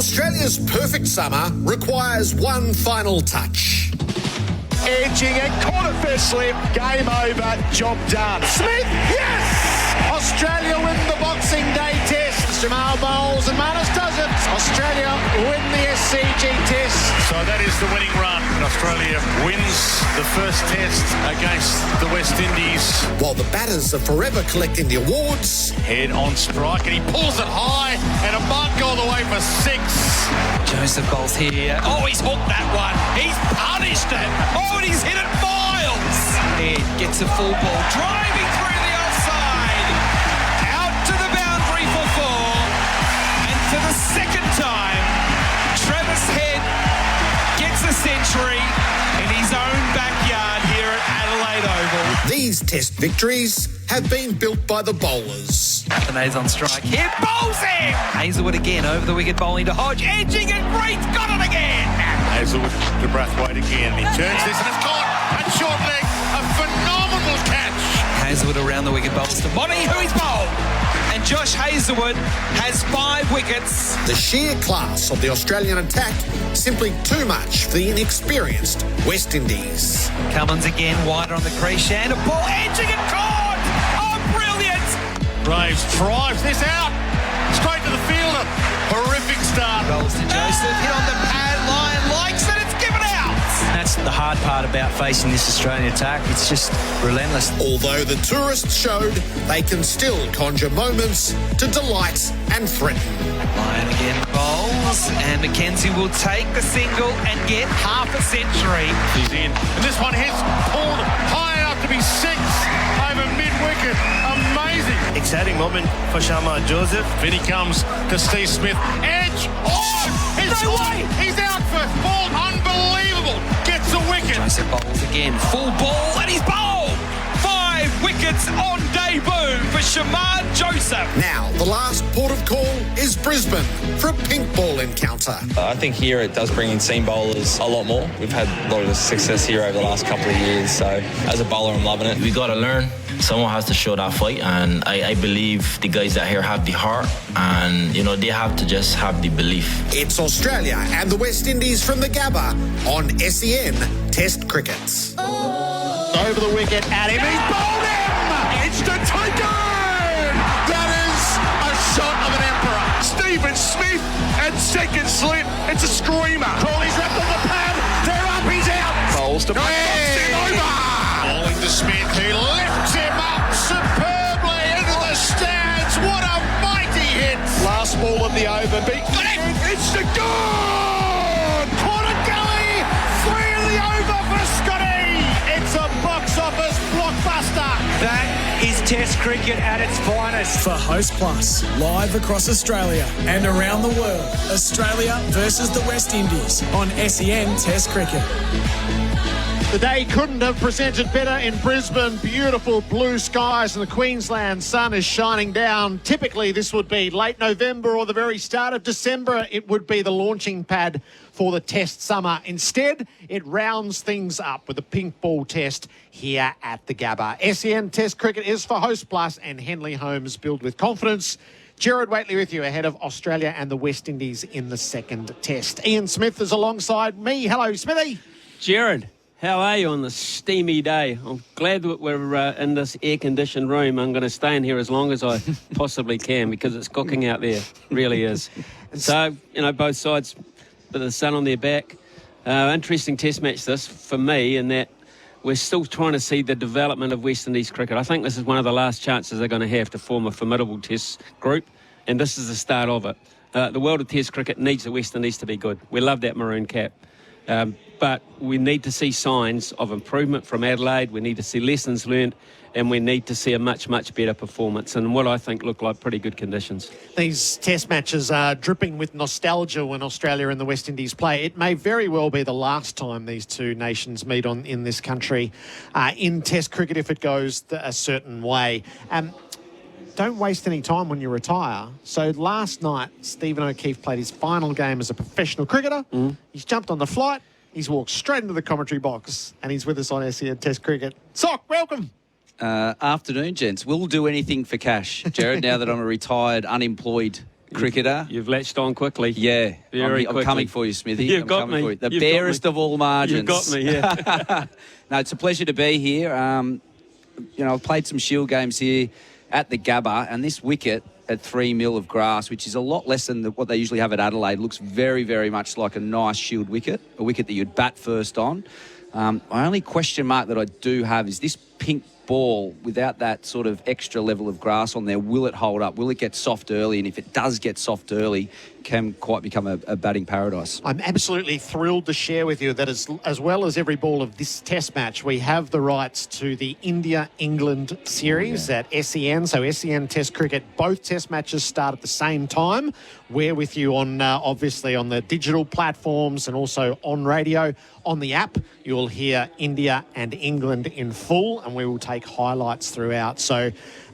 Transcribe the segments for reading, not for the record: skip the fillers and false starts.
Australia's perfect summer requires one final touch. Edging and caught it first slip. Game over. Job done. Smith, yes! Australia win the Boxing Day Test. Shamar bowls and Marnus does it. Australia win the SCG Test. So that is the winning run. Australia wins the first Test against the West Indies. While the batters are forever collecting the awards. Head on strike and he pulls it high and a mark all the way for 6. Joseph bowls here. Oh, he's hooked that one. He's punished it. Oh, and he's hit it miles. Head gets a full ball, driving through the outside. Out to the boundary for 4. And for the second time, Travis Head gets a century in his own backyard here at Adelaide Oval. These Test victories have been built by the bowlers. Athenay's on strike here, bowls him! Hazelwood again over the wicket, bowling to Hodge, edging and Reed's got it again! Hazelwood to Brathwaite again. He turns this and it's caught at short leg. A phenomenal catch. Hazelwood around the wicket, bowls to Monty, who is bowled. And Josh Hazelwood has 5 wickets. The sheer class of the Australian attack, simply too much for the inexperienced West Indies. Cummins again, wider on the crease, and a ball edging and caught! Oh, brilliant! Braves drives this out. Straight to the fielder. Horrific start. Bowls to Joseph, hit on the pad, Lyon likes it, it's given out! That's the hard part about facing this Australian attack. It's just relentless. Although the tourists showed they can still conjure moments to delight and threaten. Lyon again bowls, and Mackenzie will take the single and get half a century. He's in. And this one hits pulled high enough to be 6 over mid-wicket. Amazing. Exciting moment for Shamar and Joseph. Then he comes to Steve Smith. Edge! Oh! No way! He's out first. Ball unbelievable. Gets a wicket. Joseph bowls again. Full ball, and he's bowled! 5 wickets on debut for Shamar Joseph. Now, the last port of call is Brisbane for a pink ball encounter. I think here it does bring in seam bowlers a lot more. We've had a lot of success here over the last couple of years, so as a bowler, I'm loving it. We got to learn. Someone has to show that fight, and I believe the guys that here have the heart, and you know they have to just have the belief. It's Australia and the West Indies from the Gabba on SEN Test Cricket. Over the wicket at him. He's bowled him! Instant taken! That is a shot of an emperor. Stephen Smith and second slip. It's a screamer. Crawley's wrapped on the pad. They're up. He's out. Bowls to him over. Bowling to Smith. He lifts him up superbly into the stands. What a mighty hit. Last ball of the over. Big it's the goal! Corner gully. 3 in the over for Scotty. It's a box office blockbuster. That is Test cricket at its finest. For Host Plus, live across Australia and around the world, Australia versus the West Indies on SEN Test Cricket. The day couldn't have presented better in Brisbane. Beautiful blue skies and the Queensland sun is shining down. Typically, this would be late November or the very start of December. It would be the launching pad for the Test summer. Instead, it rounds things up with a pink ball test here at the Gabba. SEN Test Cricket is for Host Plus and Henley Homes build with confidence. Gerard Whateley with you ahead of Australia and the West Indies in the second test. Ian Smith is alongside me. Hello, Smithy. Gerard, how are you on this steamy day? I'm glad that we're in this air-conditioned room. I'm going to stay in here as long as I possibly can because it's cooking out there. It really is. So, you know, both sides, with the sun on their back. Interesting test match this for me in that we're still trying to see the development of West Indies cricket. I think this is one of the last chances they're going to have to form a formidable test group, and this is the start of it. The world of test cricket needs the West Indies to be good. We love that maroon cap. But we need to see signs of improvement from Adelaide. We need to see lessons learned, and we need to see a much, much better performance and what I think look like pretty good conditions. These test matches are dripping with nostalgia when Australia and the West Indies play. It may very well be the last time these two nations meet in this country in test cricket if it goes a certain way. Don't waste any time when you retire. So last night, Stephen O'Keefe played his final game as a professional cricketer. He's jumped on the flight. He's walked straight into the commentary box, and he's with us on SEN Test Cricket. Sock, welcome. Afternoon, gents. We'll do anything for cash, Gerard, now that I'm a retired, unemployed cricketer. You've latched on quickly. Yeah, Very I'm quickly. coming for you, Smithy. You've I'm got coming me. for you. The You've got barest me. of all margins. You've got me, yeah. No, it's a pleasure to be here. I've played some Shield games here at the Gabba, and this wicket at 3 mil of grass, which is a lot less than what they usually have at Adelaide, looks very, very much like a nice Shield wicket, a wicket that you'd bat first on. My only question mark that I do have is this pink ball, without that sort of extra level of grass on there, will it hold up? Will it get soft early? And if it does get soft early, can quite become a batting paradise. I'm absolutely thrilled to share with you that as well as every ball of this test match, we have the rights to the India-England series at SEN. So SEN Test Cricket, both test matches start at the same time. We're with you on, obviously, on the digital platforms and also on radio. On the app, you'll hear India and England in full, and we will take highlights throughout. So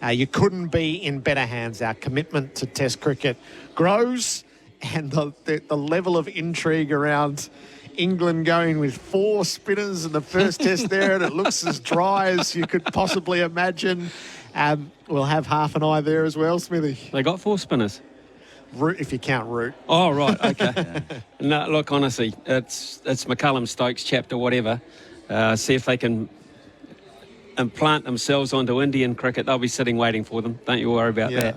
you couldn't be in better hands. Our commitment to Test cricket grows, and the level of intrigue around England going with 4 spinners in the first test there, and it looks as dry as you could possibly imagine. We'll have half an eye there as well, Smithy. They got 4 spinners. Root, if you count Root. Oh, right, okay. No, look, honestly, it's McCullum, Stokes, Chapter, whatever. See if they can implant themselves onto Indian cricket. They'll be sitting waiting for them. Don't you worry about that.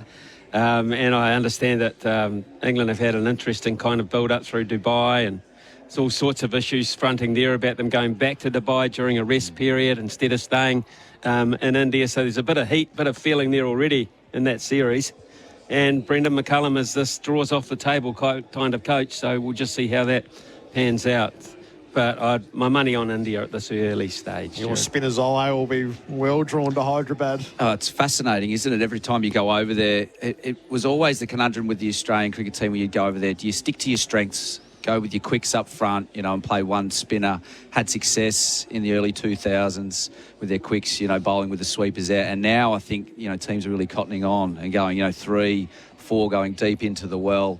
And I understand that England have had an interesting kind of build-up through Dubai, and there's all sorts of issues fronting there about them going back to Dubai during a rest period instead of staying in India. So there's a bit of heat, bit of feeling there already in that series. And Brendan McCullum is this draws off the table kind of coach, so we'll just see how that pans out. But my money on India at this early stage. Your spinner's eye will be well drawn to Hyderabad. Oh, it's fascinating, isn't it? Every time you go over there, it was always the conundrum with the Australian cricket team when you'd go over there. Do you stick to your strengths, go with your quicks up front, and play one spinner? Had success in the early 2000s with their quicks, bowling with the sweepers out. And now I think, teams are really cottoning on and going, 3, 4 going deep into the well,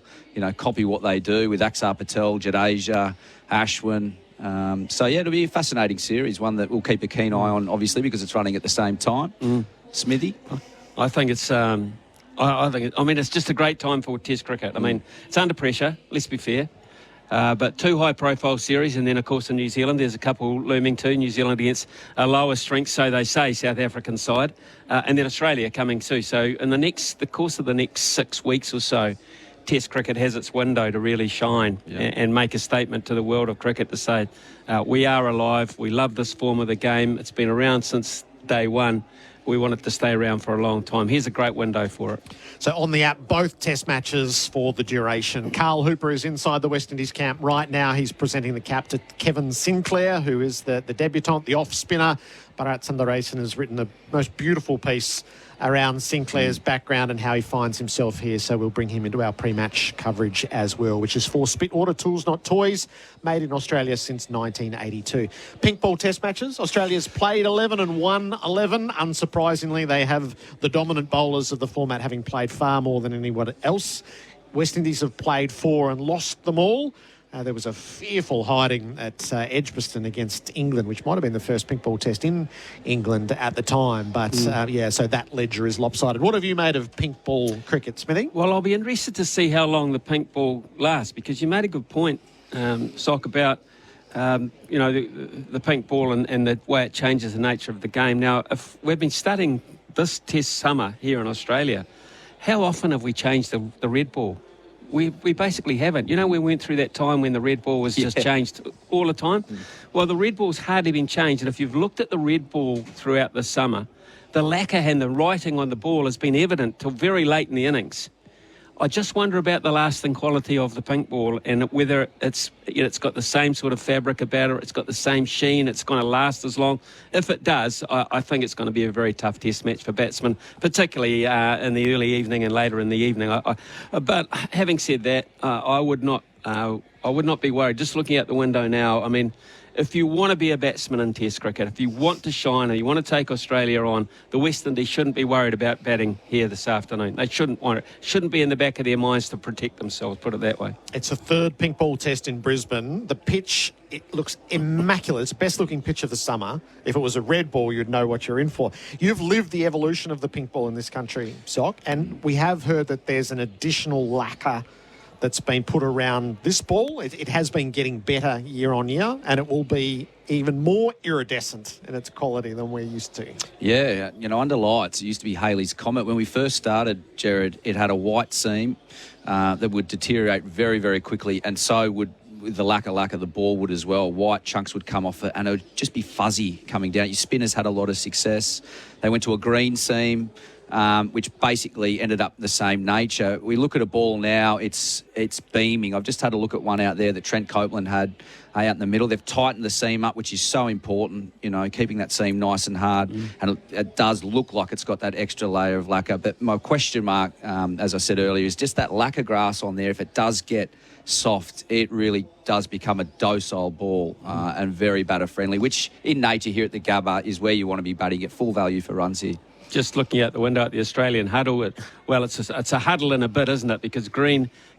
copy what they do with Axar Patel, Jadeja, Ashwin. It'll be a fascinating series, one that we'll keep a keen eye on, obviously, because it's running at the same time. Smithy? I think it's... it's just a great time for Test cricket. I mean, it's under pressure, let's be fair. But 2 high-profile series, and then, of course, in New Zealand, there's a couple looming too. New Zealand against a lower strength, so they say, South African side. And then Australia coming too. So in the course of the next 6 weeks or so, Test cricket has its window to really shine and make a statement to the world of cricket to say, we are alive, we love this form of the game, it's been around since day one. We want it to stay around for a long time. Here's a great window for it. So on the app, both test matches for the duration. Carl Hooper is inside the West Indies camp right now. He's presenting the cap to Kevin Sinclair, who is the debutant, the off-spinner. Bharat Sundaresan has written the most beautiful piece around Sinclair's background and how he finds himself here. So we'll bring him into our pre-match coverage as well, which is for Spit Water Tools, Not Toys, made in Australia since 1982. Pink ball test matches. Australia's played 11 and won 11. Unsurprisingly, they have the dominant bowlers of the format having played far more than anyone else. West Indies have played 4 and lost them all. There was a fearful hiding at Edgbaston against England, which might have been the first pink ball test in England at the time. But, so that ledger is lopsided. What have you made of pink ball cricket, Smithy? Well, I'll be interested to see how long the pink ball lasts, because you made a good point, Sock, about, the pink ball and the way it changes the nature of the game. Now, if we've been studying this test summer here in Australia, how often have we changed the red ball? We basically haven't. We went through that time when the red ball was just changed all the time. Well, the red ball's hardly been changed. And if you've looked at the red ball throughout the summer, the lacquer and the writing on the ball has been evident till very late in the innings. I just wonder about the lasting quality of the pink ball and whether it's got the same sort of fabric about it, it's got the same sheen, it's going to last as long. If it does, I think it's going to be a very tough test match for batsmen, particularly in the early evening and later in the evening. But having said that, I would not be worried. Just looking out the window now, I mean, if you want to be a batsman in Test cricket, if you want to shine or you want to take Australia on, the West Indies shouldn't be worried about batting here this afternoon. They shouldn't want it. Shouldn't be in the back of their minds to protect themselves, put it that way. It's a third pink ball test in Brisbane. The pitch, it looks immaculate. It's the best looking pitch of the summer. If it was a red ball, you'd know what you're in for. You've lived the evolution of the pink ball in this country, Sock, and we have heard that there's an additional lacquer that's been put around this ball. It has been getting better year on year, and it will be even more iridescent in its quality than we're used to. Yeah, under lights, it used to be Healy's Comet. When we first started, Gerard, it had a white seam that would deteriorate very, very quickly, and so would with the lacquer, the ball would as well. White chunks would come off it, and it would just be fuzzy coming down. Your spinners had a lot of success. They went to a green seam, which basically ended up the same nature. We look at a ball now, it's beaming. I've just had a look at one out there that Trent Copeland had out in the middle. They've tightened the seam up, which is so important, keeping that seam nice and hard. And it does look like it's got that extra layer of lacquer. But my question mark, as I said earlier, is just that lacquer grass on there. If it does get soft, it really does become a docile ball and very batter friendly, which in nature here at the Gabba is where you want to be batting at full value for runs here. Just looking out the window at the Australian huddle, it's a huddle in a bit, isn't it? Because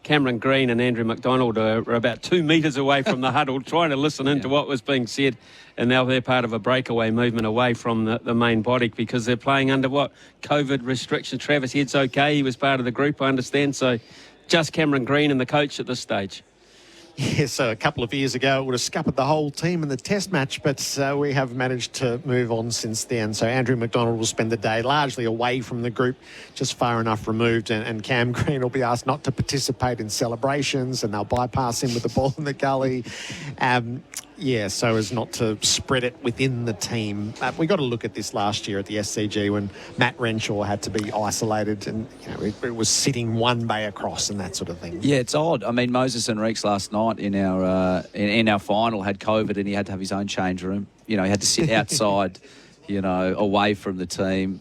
Cameron Green and Andrew McDonald are about 2 metres away from the huddle, trying to listen into what was being said, and now they're part of a breakaway movement away from the main body because they're playing under COVID restrictions. Travis Head's okay, he was part of the group, I understand, so just Cameron Green and the coach at this stage. Yeah, so a couple of years ago it would have scuppered the whole team in the test match, but we have managed to move on since then. So Andrew McDonald will spend the day largely away from the group, just far enough removed, and Cam Green will be asked not to participate in celebrations, and they'll bypass him with the ball in the gully. So as not to spread it within the team. We got to look at this last year at the SCG when Matt Renshaw had to be isolated and it was sitting one bay across and that sort of thing. Yeah, it's odd. I mean, Moses Enriquez last night in our in our final had COVID and he had to have his own change room. He had to sit outside. Away from the team.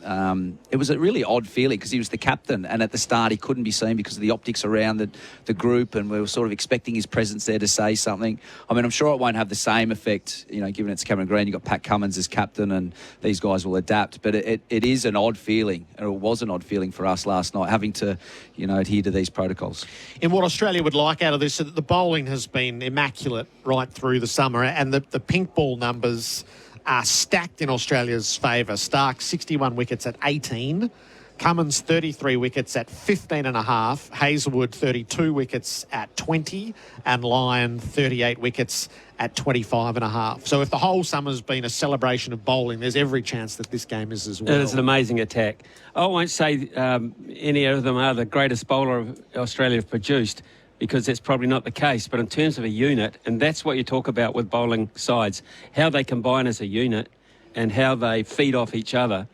It was a really odd feeling because he was the captain, and at the start he couldn't be seen because of the optics around the group, and we were sort of expecting his presence there to say something. I mean, I'm sure it won't have the same effect, given it's Cameron Green. You've got Pat Cummins as captain, and these guys will adapt. But it is an odd feeling, and it was an odd feeling for us last night, having to, adhere to these protocols. In what Australia would like out of this, the bowling has been immaculate right through the summer, and the pink ball numbers are stacked in Australia's favour. Stark, 61 wickets at 18. Cummins, 33 wickets at 15.5. Hazelwood, 32 wickets at 20. And Lyon, 38 wickets at 25.5. So if the whole summer's been a celebration of bowling, there's every chance that this game is as well. It is an amazing attack. I won't say any of them are the greatest bowler Australia have produced, because that's probably not the case. But in terms of a unit, and that's what you talk about with bowling sides, how they combine as a unit and how they feed off each other,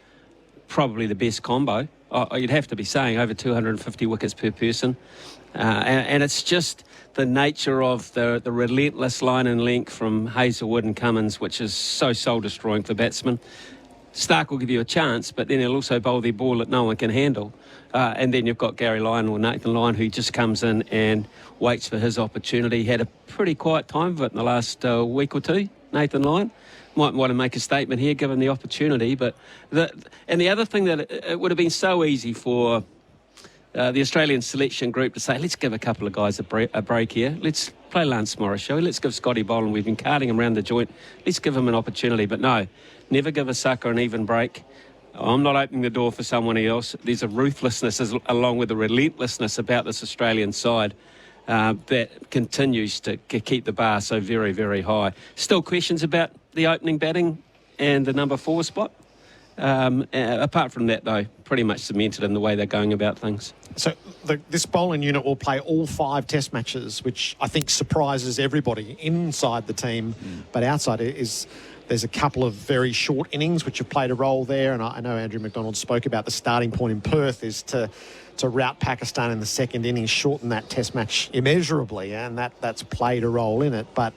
probably the best combo. You'd have to be saying over 250 wickets per person. And it's just the nature of the relentless line and length from Hazelwood and Cummins, which is so soul-destroying for batsmen. Stark will give you a chance, but then he'll also bowl their ball that no one can handle. And then you've got Gary Lyon or Nathan Lyon, who just comes in and waits for his opportunity. He had a pretty quiet time of it in the last week or two, Nathan Lyon. Might want to make a statement here, given the opportunity. But the other thing that it would have been so easy for the Australian selection group to say, let's give a couple of guys a break here. Let's play Lance Morris, shall we? Let's give Scotty Boland, we've been carting him around the joint. Let's give him an opportunity. But no, never give a sucker an even break. I'm not opening the door for someone else. There's a ruthlessness along with a relentlessness about this Australian side that continues to keep the bar so very, very high. Still questions about the opening batting and the number 4 spot. Apart from that, though, pretty much cemented in the way they're going about things. So this bowling unit will play all 5 test matches, which I think surprises everybody inside the team. But outside there's a couple of very short innings which have played a role there. And I know Andrew McDonald spoke about the starting point in Perth is to rout Pakistan in the second innings, shorten that test match immeasurably, and that's played a role in it. But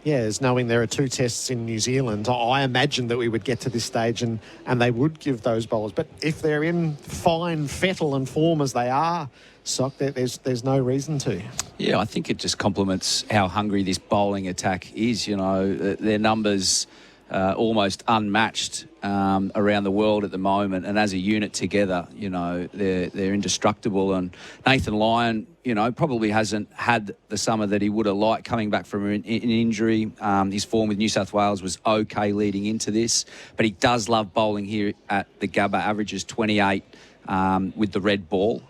Yeah, as knowing there are 2 tests in New Zealand, I imagined that we would get to this stage and they would give those bowlers. But if they're in fine fettle and form as they are, Sock, there's no reason to. Yeah, I think it just complements how hungry this bowling attack is. You know, their numbers almost unmatched around the world at the moment, and as a unit together, you know, they're indestructible. And Nathan Lyon, you know, probably hasn't had the summer that he would have liked coming back from an injury. His form with New South Wales was okay leading into this, but he does love bowling here at the Gabba. Averages 28 with the red ball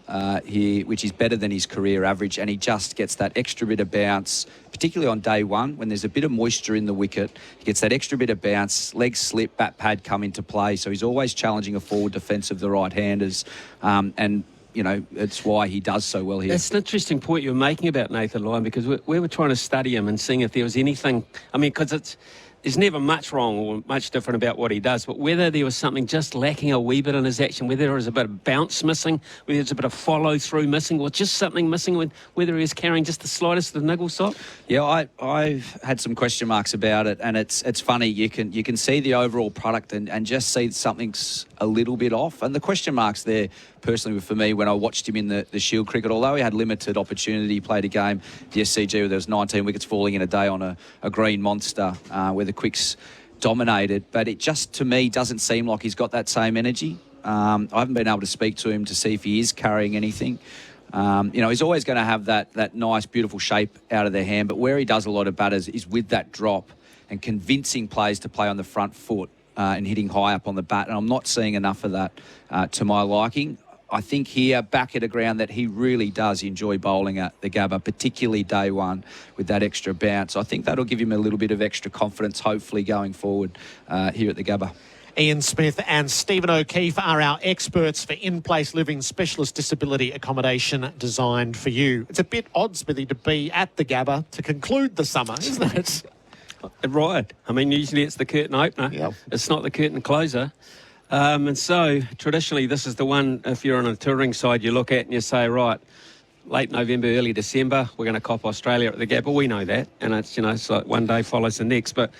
here, which is better than his career average, and he just gets that extra bit of bounce, particularly on day one when there's a bit of moisture in the wicket. He gets that extra bit of bounce, legs slip, bat pad come into play, so he's always challenging a forward defence of the right-handers, and you know, it's why he does so well here. That's an interesting point you're making about Nathan Lyon, because we were trying to study him and seeing if there was anything, I mean, because there's never much wrong or much different about what he does, but whether there was something just lacking a wee bit in his action, whether there was a bit of bounce missing, whether there's a bit of follow-through missing, or just something missing, whether he was carrying just the slightest of the niggle, Sock. Yeah, I've had some question marks about it, and it's funny. You can see the overall product and just see something's a little bit off. And the question marks there, personally, for me, when I watched him in the Shield cricket, although he had limited opportunity, he played a game, the SCG, where there was 19 wickets falling in a day on a green monster, where the quicks dominated. But it just, to me, doesn't seem like he's got that same energy. I haven't been able to speak to him to see if he is carrying anything. You know, he's always going to have that nice, beautiful shape out of their hand, but where he does a lot of batters is with that drop and convincing players to play on the front foot and hitting high up on the bat, and I'm not seeing enough of that to my liking. I think here, back at a ground that he really does enjoy bowling at the Gabba, particularly day one with that extra bounce. I think that'll give him a little bit of extra confidence, hopefully, going forward here at the Gabba. Ian Smith and Stephen O'Keefe are our experts for in-place living specialist disability accommodation designed for you. It's a bit odd, Smithy, to be at the Gabba to conclude the summer, isn't it? Right. I mean, usually it's the curtain opener. Yep. It's not the curtain closer. And so, traditionally, this is the one, if you're on a touring side, you look at and you say, right, late November, early December, we're going to cop Australia at the Gabba. We know that. And it's, you know, it's like one day follows the next. But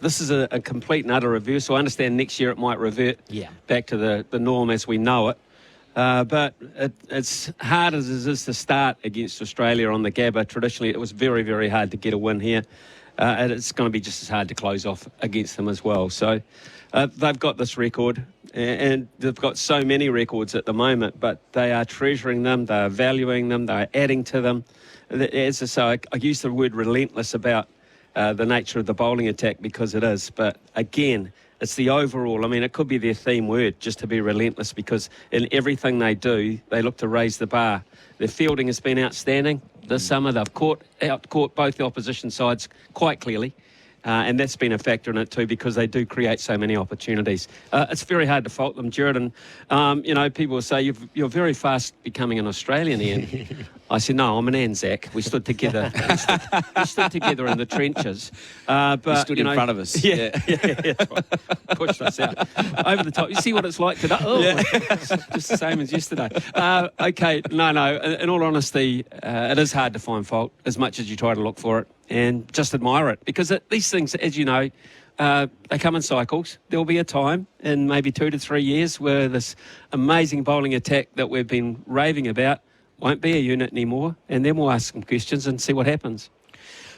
this is a complete and utter reversal. I understand next year it might revert back to the norm as we know it. But it's hard as it is to start against Australia on the Gabba. Traditionally, it was very, very hard to get a win here. And it's going to be just as hard to close off against them as well. So they've got this record, and they've got so many records at the moment, but they are treasuring them, they are valuing them, they are adding to them. As I say, I use the word relentless about the nature of the bowling attack because it is. But again, it's the overall. I mean, it could be their theme word, just to be relentless, because in everything they do, they look to raise the bar. Their fielding has been outstanding this summer. They've out-caught both the opposition sides quite clearly. And that's been a factor in it too, because they do create so many opportunities. It's very hard to fault them, Gerard. And, you know, people will say, you're very fast becoming an Australian, Ian. I said, no, I'm an Anzac. We stood together. we stood together in the trenches. But, you stood in front of us. Yeah. Pushed us out. Over the top. You see what it's like today? Oh, just the same as yesterday. Okay, no. In all honesty, it is hard to find fault as much as you try to look for it. And just admire it, because these things, as you know, they come in cycles. There'll be a time in maybe 2 to 3 years where this amazing bowling attack that we've been raving about won't be a unit anymore, and then we'll ask some questions and see what happens.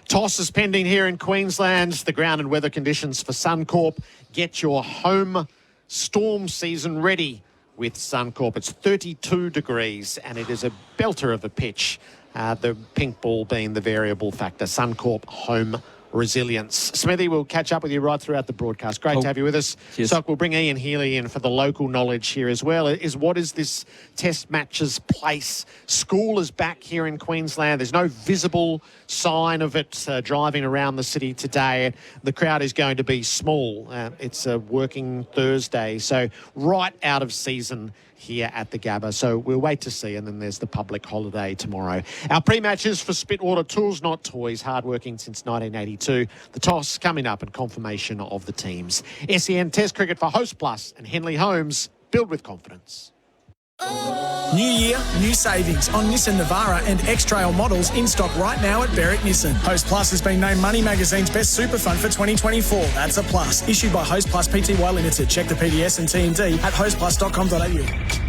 Toss is pending here in Queensland. The ground and weather conditions for Suncorp. Get your home storm season ready with Suncorp. It's 32 degrees and it is a belter of a pitch. The pink ball being the variable factor. Suncorp home resilience. Smithy, we'll catch up with you right throughout the broadcast. Great to have you with us. Cheers. So we'll bring Ian Healy in for the local knowledge here as well. What is this test match's place? School is back here in Queensland. There's no visible sign of it driving around the city today. The crowd is going to be small. It's a working Thursday, so right out of season here at the Gabba. So we'll wait to see, and then there's the public holiday tomorrow. Our pre-matches for Spitwater Tools Not Toys, hard-working since 1982. The toss coming up and confirmation of the teams. SEN Test Cricket for Host Plus and Henley Homes. Build with confidence. New year, new savings on Nissan Navara and X-Trail models in stock right now at Berwick Nissan. Host Plus has been named Money Magazine's best super fund for 2024. That's a plus. Issued by Host Plus Pty Limited. Check the PDS and TND at hostplus.com.au.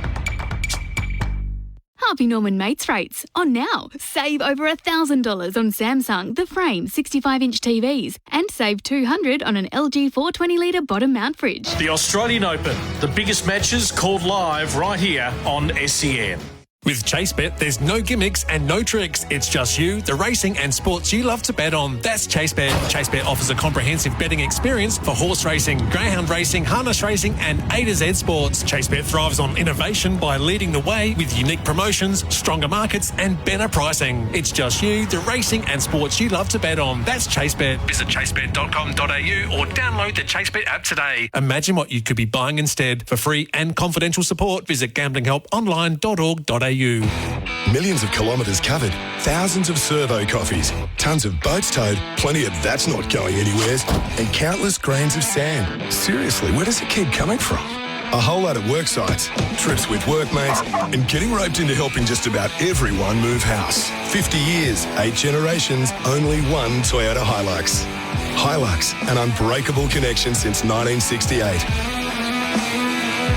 Harvey Norman Mates Rates. On now. Save over $1,000 on Samsung, The Frame 65-inch TVs and save $200 on an LG 420-litre bottom mount fridge. The Australian Open. The biggest matches called live right here on SEN. With ChaseBet, there's no gimmicks and no tricks. It's just you, the racing and sports you love to bet on. That's ChaseBet. ChaseBet offers a comprehensive betting experience for horse racing, greyhound racing, harness racing and A to Z sports. ChaseBet thrives on innovation by leading the way with unique promotions, stronger markets and better pricing. It's just you, the racing and sports you love to bet on. That's ChaseBet. Visit chasebet.com.au or download the ChaseBet app today. Imagine what you could be buying instead. For free and confidential support, visit gamblinghelponline.org.au. Millions of kilometres covered, thousands of servo coffees, tons of boats towed, plenty of that's not going anywheres, and countless grains of sand. Seriously, where does it keep coming from? A whole lot of work sites, trips with workmates, and getting roped into helping just about everyone move house. 50 years, 8 generations, only one Toyota Hilux. Hilux, an unbreakable connection since 1968.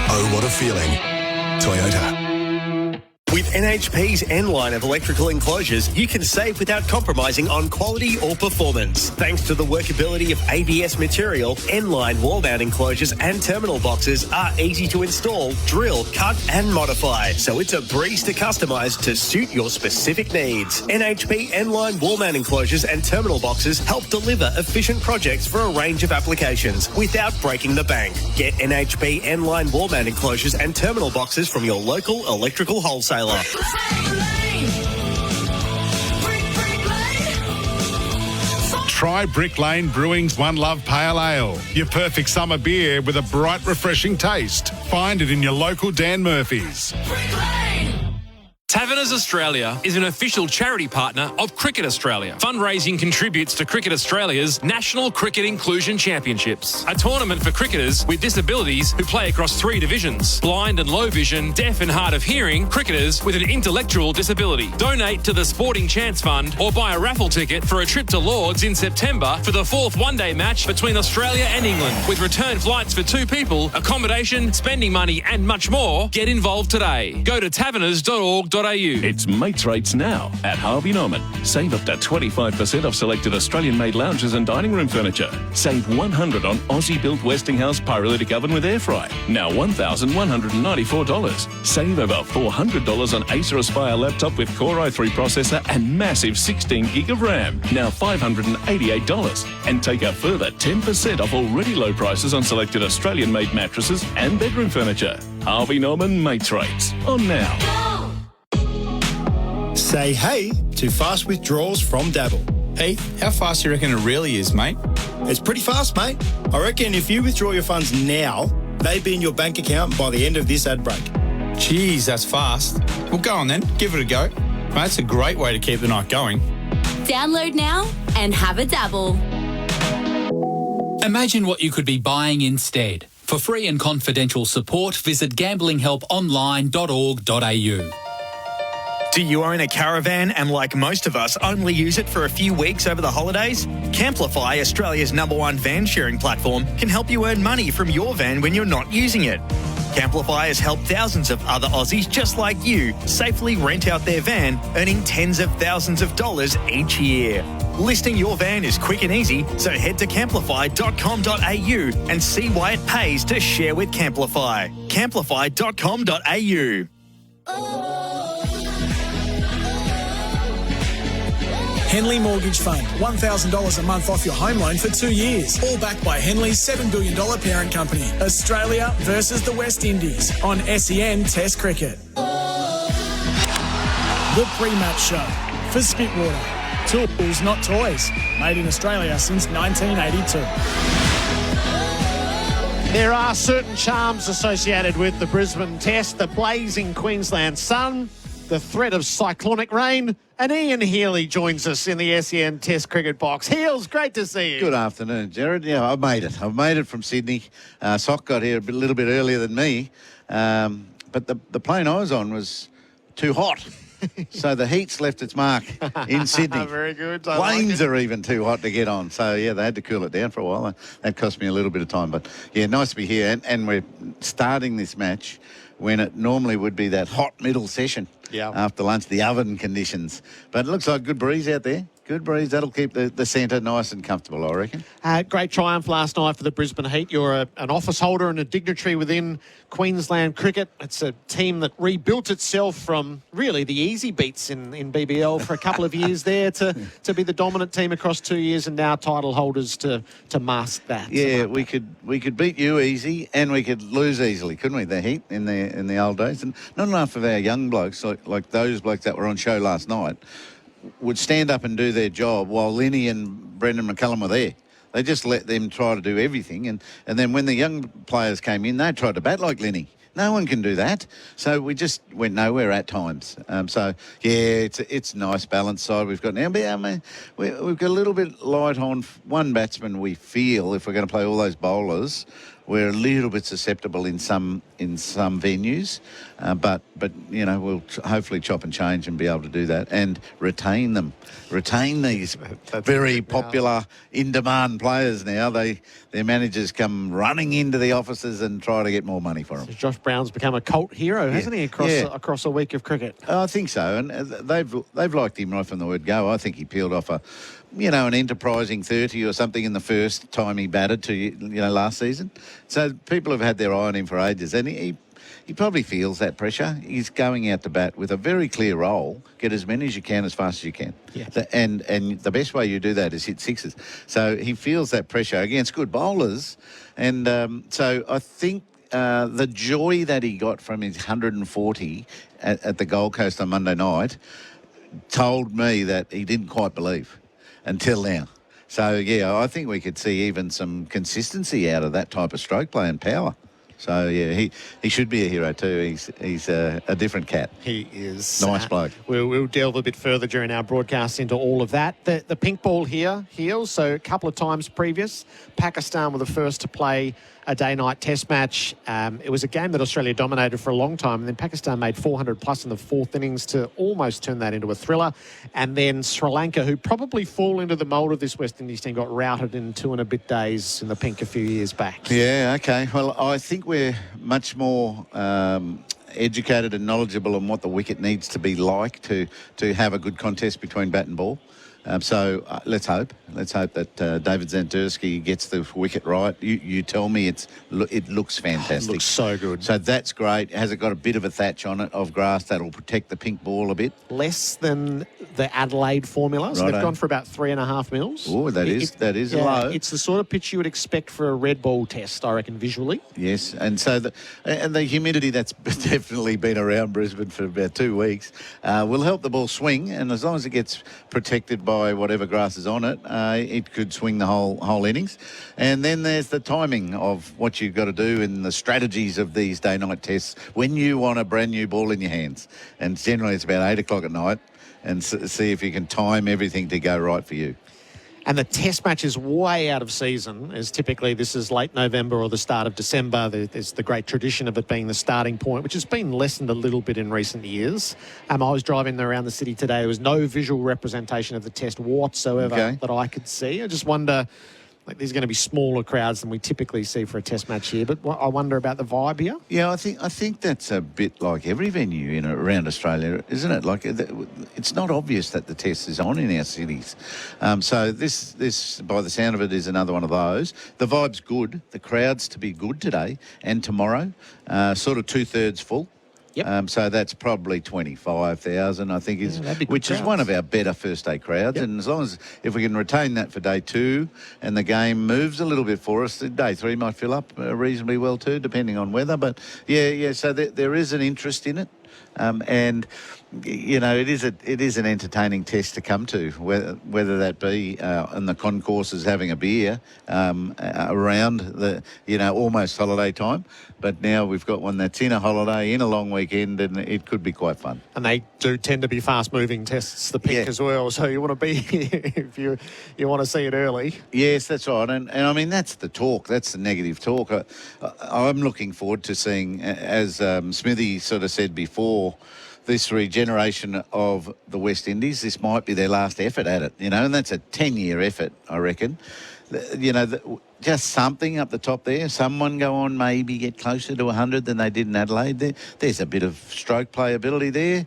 Oh, what a feeling. Toyota. With NHP's N line of electrical enclosures, you can save without compromising on quality or performance. Thanks to the workability of ABS material, N line wall mount enclosures and terminal boxes are easy to install, drill, cut and modify. So it's a breeze to customise to suit your specific needs. NHP N line wall mount enclosures and terminal boxes help deliver efficient projects for a range of applications without breaking the bank. Get NHP N line wall mount enclosures and terminal boxes from your local electrical wholesaler. Try Brick Lane Brewing's One Love Pale Ale. Your perfect summer beer with a bright, refreshing taste. Find it in your local Dan Murphy's. Taverners Australia is an official charity partner of Cricket Australia. Fundraising contributes to Cricket Australia's National Cricket Inclusion Championships, a tournament for cricketers with disabilities who play across 3 divisions: blind and low vision, deaf and hard of hearing, cricketers with an intellectual disability. Donate to the Sporting Chance Fund or buy a raffle ticket for a trip to Lords in September for the 4th one-day match between Australia and England. With return flights for 2 people, accommodation, spending money and much more, get involved today. Go to taverners.org.au. It's Mates Rates now at Harvey Norman. Save up to 25% off selected Australian-made lounges and dining room furniture. Save $100 on Aussie-built Westinghouse pyrolytic oven with air fry. Now $1,194. Save over $400 on Acer Aspire laptop with Core i3 processor and massive 16 gig of RAM. Now $588. And take a further 10% off already low prices on selected Australian-made mattresses and bedroom furniture. Harvey Norman Mates Rates. On now. Say hey to fast withdrawals from Dabble. Hey, how fast do you reckon it really is, mate? It's pretty fast, mate. I reckon if you withdraw your funds now, they'd be in your bank account by the end of this ad break. Jeez, that's fast. Well, go on then. Give it a go. Mate, it's a great way to keep the night going. Download now and have a dabble. Imagine what you could be buying instead. For free and confidential support, visit gamblinghelponline.org.au. Do you own a caravan and, like most of us, only use it for a few weeks over the holidays? Camplify, Australia's #1 van sharing platform, can help you earn money from your van when you're not using it. Camplify has helped thousands of other Aussies just like you safely rent out their van, earning tens of thousands of dollars each year. Listing your van is quick and easy, so head to camplify.com.au and see why it pays to share with Camplify. Camplify.com.au. Henley Mortgage Fund, $1,000 a month off your home loan for 2 years. All backed by Henley's $7 billion parent company. Australia versus the West Indies on SEN Test Cricket. The pre-match show for Spitwater. Tools, not toys. Made in Australia since 1982. There are certain charms associated with the Brisbane Test. The blazing Queensland sun, the threat of cyclonic rain, and Ian Healy joins us in the SEN Test Cricket box. Heels, great to see you. Good afternoon, Gerard. Yeah, I've made it. I've made it from Sydney. Sock got here a little bit earlier than me. But but the plane I was on was too hot. So the heat's left its mark in Sydney. Very good. Planes are even too hot to get on. So, yeah, they had to cool it down for a while. That cost me a little bit of time. But, yeah, nice to be here. And we're starting this match when it normally would be that hot middle session after lunch, the oven conditions. But it looks like good breeze out there. Good breeze. That'll keep the centre nice and comfortable, I reckon. Great triumph last night for the Brisbane Heat. You're an office holder and a dignitary within Queensland cricket. It's a team that rebuilt itself from really the easy beats in BBL for a couple of years there to be the dominant team across 2 years and now title holders to mask that. Yeah, we could beat you easy and we could lose easily, couldn't we, the Heat in the old days? And not enough of our young blokes, like those blokes that were on show last night, would stand up and do their job while Lenny and Brendan McCullum were there. They just let them try to do everything. And then when the young players came in, they tried to bat like Lenny. No one can do that. So we just went nowhere at times. It's a nice balanced side we've got now. But, we've got a little bit light on one batsman. We feel if we're going to play all those bowlers, we're a little bit susceptible in some venues, but we'll hopefully chop and change and be able to do that and retain these very popular, in-demand players now. Their managers come running into the offices and try to get more money for them. So Josh Brown's become a cult hero, hasn't he, across a week of cricket? I think so, and they've liked him right from the word go. I think he peeled off an enterprising 30 or something in the first time he batted last season. So people have had their eye on him for ages, and he probably feels that pressure. He's going out to bat with a very clear role. Get as many as you can, as fast as you can. Yeah. And the best way you do that is hit sixes. So he feels that pressure against good bowlers. And so I think the joy that he got from his 140 at the Gold Coast on Monday night told me that he didn't quite believe until now. So, yeah, I think we could see even some consistency out of that type of stroke play and power. So, yeah, he should be a hero too. He's a different cat. He is. Nice bloke. We'll delve a bit further during our broadcast into all of that. The pink ball here heals. So a couple of times previous, Pakistan were the first to play a day-night test match. It was a game that Australia dominated for a long time, and then Pakistan made 400 plus in the fourth innings to almost turn that into a thriller. And then Sri Lanka, who probably fall into the mould of this West Indies team, got routed in 2 and a bit days in the pink a few years back. Yeah, okay. Well, I think we're much more educated and knowledgeable on what the wicket needs to be like to have a good contest between bat and ball. So let's hope that David Zantursky gets the wicket right. You tell me it looks fantastic. It looks so good. So that's great. Has it got a bit of a thatch on it of grass that'll protect the pink ball a bit? Less than the Adelaide formula. So they've gone for about 3.5 mils. Oh, that is low. It's the sort of pitch you would expect for a red ball test, I reckon, visually. Yes, and so the humidity that's definitely been around Brisbane for about 2 weeks will help the ball swing, and as long as it gets protected by whatever grass is on it, it could swing the whole innings. And then there's the timing of what you've got to do and the strategies of these day-night tests when you want a brand new ball in your hands. And generally it's about 8 o'clock at night, and see if you can time everything to go right for you. And the test match is way out of season, as typically this is late November or the start of December. There's the great tradition of it being the starting point, which has been lessened a little bit in recent years. I was driving around the city today. There was no visual representation of the test whatsoever that I could see. I just wonder, there's going to be smaller crowds than we typically see for a test match here, but I wonder about the vibe here. Yeah, I think that's a bit like every venue around Australia, isn't it? Like, it's not obvious that the test is on in our cities. So this, by the sound of it, is another one of those. The vibe's good. The crowd's to be good today and tomorrow. Sort of 2/3 full. Yep. So that's probably 25,000, I think, which is one of our better first day crowds. Yep. And as long as if we can retain that for day 2 and the game moves a little bit for us, day 3 might fill up reasonably well too, depending on weather. But yeah. So there is an interest in it. And you know, it is an entertaining test to come to, whether that be in the concourses having a beer around the, you know, almost holiday time. But now we've got one that's in a holiday, in a long weekend, and it could be quite fun. And they do tend to be fast-moving tests, the pick as well. So you want to be, if you want to see it early. Yes, that's right. And I mean, that's the talk. That's the negative talk. I'm looking forward to seeing, as Smithy sort of said before, this regeneration of the West Indies. This might be their last effort at it, you know, and that's a 10-year effort, I reckon. You know, just something up the top there. Someone go on, maybe get closer to 100 than they did in Adelaide. There's a bit of stroke playability there.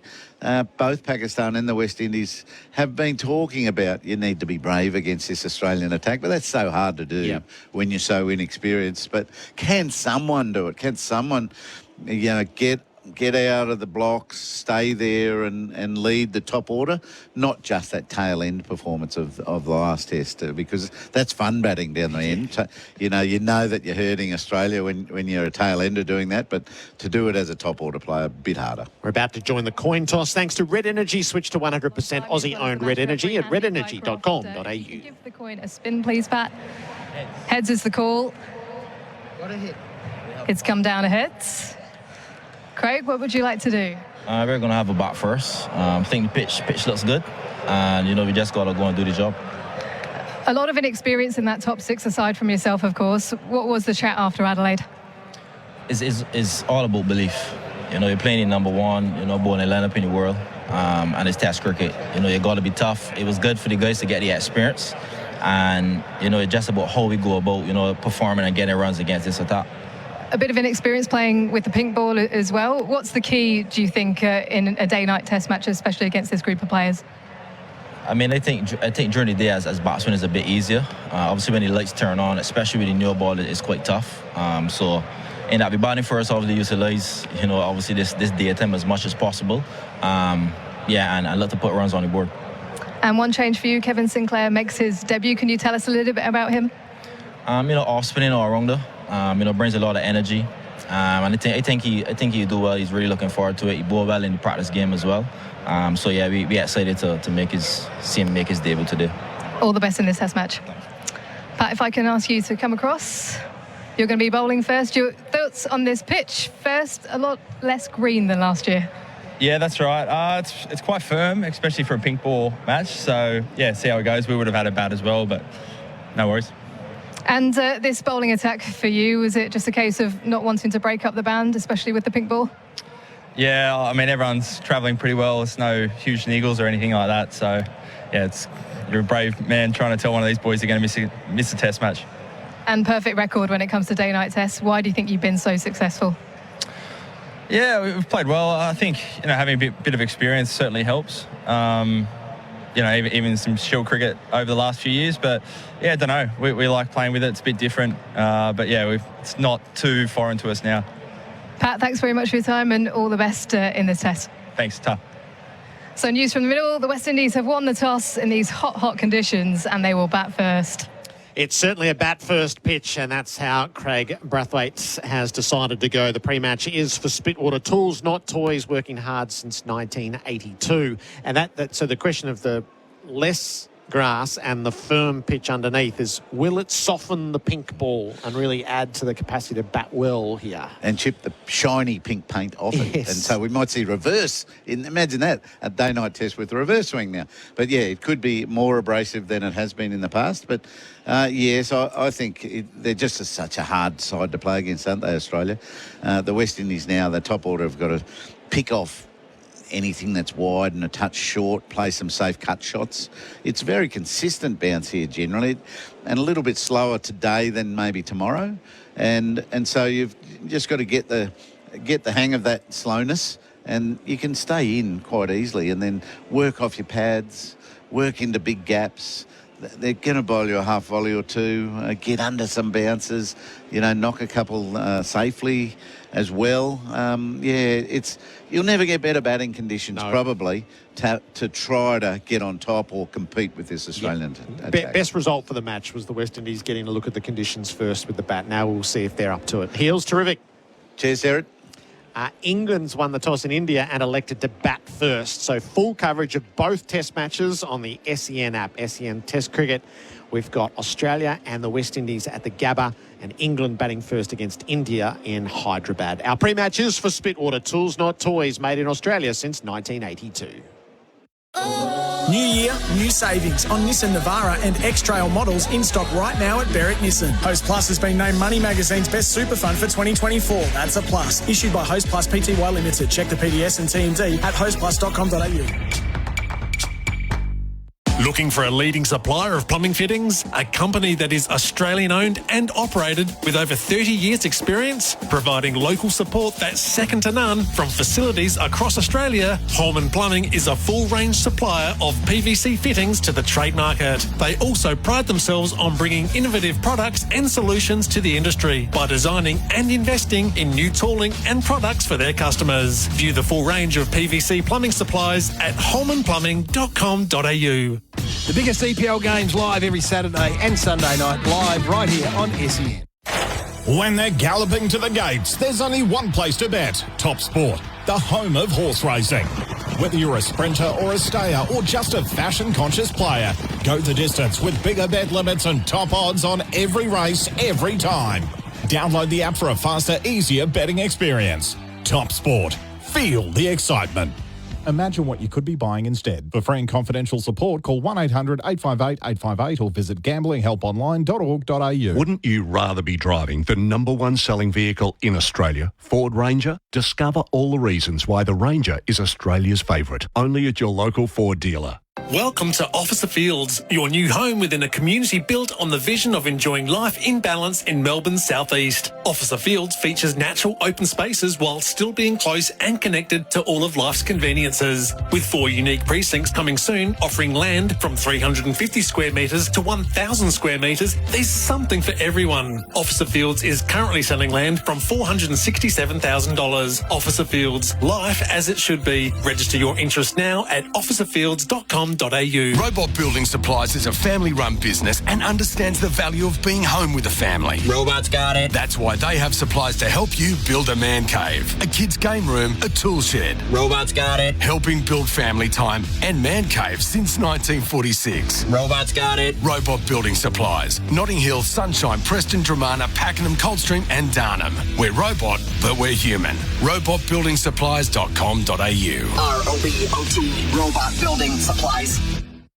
Both Pakistan and the West Indies have been talking about you need to be brave against this Australian attack, but that's so hard to do when you're so inexperienced. But can someone do it? Can someone, you know, get out of the blocks, stay there and lead the top order, not just that tail end performance of the last test, because that's fun batting down the end. You know that you're hurting Australia when you're a tail ender doing that, but to do it as a top order player, a bit harder. We're about to join the coin toss thanks to Red Energy. Switch to 100% Aussie-owned Red Energy at redenergy.com.au. Give the coin a spin, please, Pat. Heads is the call. Got a hit. It's come down to heads. Craig, what would you like to do? We're going to have a bat first. I think the pitch looks good. And, you know, we just got to go and do the job. A lot of inexperience in that top six, aside from yourself, of course. What was the chat after Adelaide? It's all about belief. You know, you're playing in number one, you know, born and land up in the world. And it's Test cricket. You know, you got to be tough. It was good for the guys to get the experience. And, you know, it's just about how we go about, you know, performing and getting runs against this attack. A bit of an experience playing with the pink ball as well. What's the key, do you think, in a day-night test match, especially against this group of players? I mean, I think during the day as batsmen is a bit easier. Obviously, when the lights turn on, especially with the new ball, it's quite tough. So, in that, we're batting first, obviously, utilise, you know, obviously this daytime as much as possible. And look to put runs on the board. And one change for you, Kevin Sinclair makes his debut. Can you tell us a little bit about him? You know, off-spinning all-rounder. You know, brings a lot of energy. And I think he'll do well. He's really looking forward to it. He bowled well in the practice game as well. So yeah, we're excited to see him make his debut today. All the best in this test match. Pat, if I can ask you to come across, you're going to be bowling first. Your thoughts on this pitch? First, a lot less green than last year. Yeah, that's right. It's quite firm, especially for a pink ball match. So yeah, see how it goes. We would have had a bat as well, but no worries. And this bowling attack for you, was it just a case of not wanting to break up the band, especially with the pink ball? Yeah, I mean, everyone's travelling pretty well. It's no huge niggles or anything like that. So, yeah, you're a brave man trying to tell one of these boys you're going to miss a test match. And perfect record when it comes to day-night tests. Why do you think you've been so successful? Yeah, we've played well. I think, you know, having a bit of experience certainly helps. You know, even some shield cricket over the last few years. But, yeah, I don't know. We like playing with it. It's a bit different. But, yeah, it's not too foreign to us now. Pat, thanks very much for your time and all the best in this test. Thanks, Ta. So news from the middle. The West Indies have won the toss in these hot conditions and they will bat first. It's certainly a bat-first pitch, and that's how Craig Brathwaite has decided to go. The pre-match is for Spitwater Tools, not toys, working hard since 1982. And so the question of the less grass and the firm pitch underneath is, will it soften the pink ball and really add to the capacity to bat well here? And chip the shiny pink paint off it. Yes. And so we might see reverse. Imagine that, a day-night test with the reverse swing now. But, yeah, it could be more abrasive than it has been in the past. But, yes, I think they're just such a hard side to play against, aren't they, Australia? The West Indies now, the top order, have got to pick off anything that's wide and a touch short, play some safe cut shots. It's very consistent bounce here generally, and a little bit slower today than maybe tomorrow. And so you've just got to get the hang of that slowness, and you can stay in quite easily and then work off your pads, work into big gaps. They're going to bowl you a half volley or two, get under some bounces, you know, knock a couple safely as well. You'll never get better batting conditions probably to try to get on top or compete with this Australian attack. Best result for the match was the West Indies getting a look at the conditions first with the bat. Now we'll see if they're up to it. Heels, terrific. Cheers, Derek. England's won the toss in India and elected to bat first. So full coverage of both test matches on the SEN app, SEN Test Cricket. We've got Australia and the West Indies at the Gabba and England batting first against India in Hyderabad. Our pre-match is for Spitwater Tools, Not Toys, made in Australia since 1982. New year, new savings on Nissan Navara and X-Trail models in stock right now at Berwick Nissan. Host Plus has been named Money Magazine's best super fund for 2024. That's a plus. Issued by Host Plus Pty Limited. Check the PDS and TND at hostplus.com.au. Looking for a leading supplier of plumbing fittings? A company that is Australian-owned and operated with over 30 years' experience, providing local support that's second to none from facilities across Australia. Holman Plumbing is a full-range supplier of PVC fittings to the trade market. They also pride themselves on bringing innovative products and solutions to the industry by designing and investing in new tooling and products for their customers. View the full range of PVC plumbing supplies at holmanplumbing.com.au. The biggest EPL games live every Saturday and Sunday night, live right here on SEN. When they're galloping to the gates, there's only one place to bet. Top Sport, the home of horse racing. Whether you're a sprinter or a stayer or just a fashion-conscious player, go the distance with bigger bet limits and top odds on every race, every time. Download the app for a faster, easier betting experience. Top Sport. Feel the excitement. Imagine what you could be buying instead. For free and confidential support, call 1-800-858-858 or visit gamblinghelponline.org.au. Wouldn't you rather be driving the #1 selling vehicle in Australia, Ford Ranger? Discover all the reasons why the Ranger is Australia's favourite. Only at your local Ford dealer. Welcome to Officer Fields, your new home within a community built on the vision of enjoying life in balance in Melbourne's southeast. Officer Fields features natural open spaces while still being close and connected to all of life's conveniences. With 4 unique precincts coming soon, offering land from 350 square metres to 1,000 square metres, there's something for everyone. Officer Fields is currently selling land from $467,000. Officer Fields, life as it should be. Register your interest now at officerfields.com.au. Robot Building Supplies is a family-run business and understands the value of being home with a family. Robots got it. That's why they have supplies to help you build a man cave, a kid's game room, a tool shed. Robots got it. Helping build family time and man caves since 1946. Robots got it. Robot Building Supplies. Notting Hill, Sunshine, Preston, Dramana, Pakenham, Coldstream and Darnham. We're robot, but we're human. robotbuildingsupplies.com.au. ROBOT, Robot Building Supplies.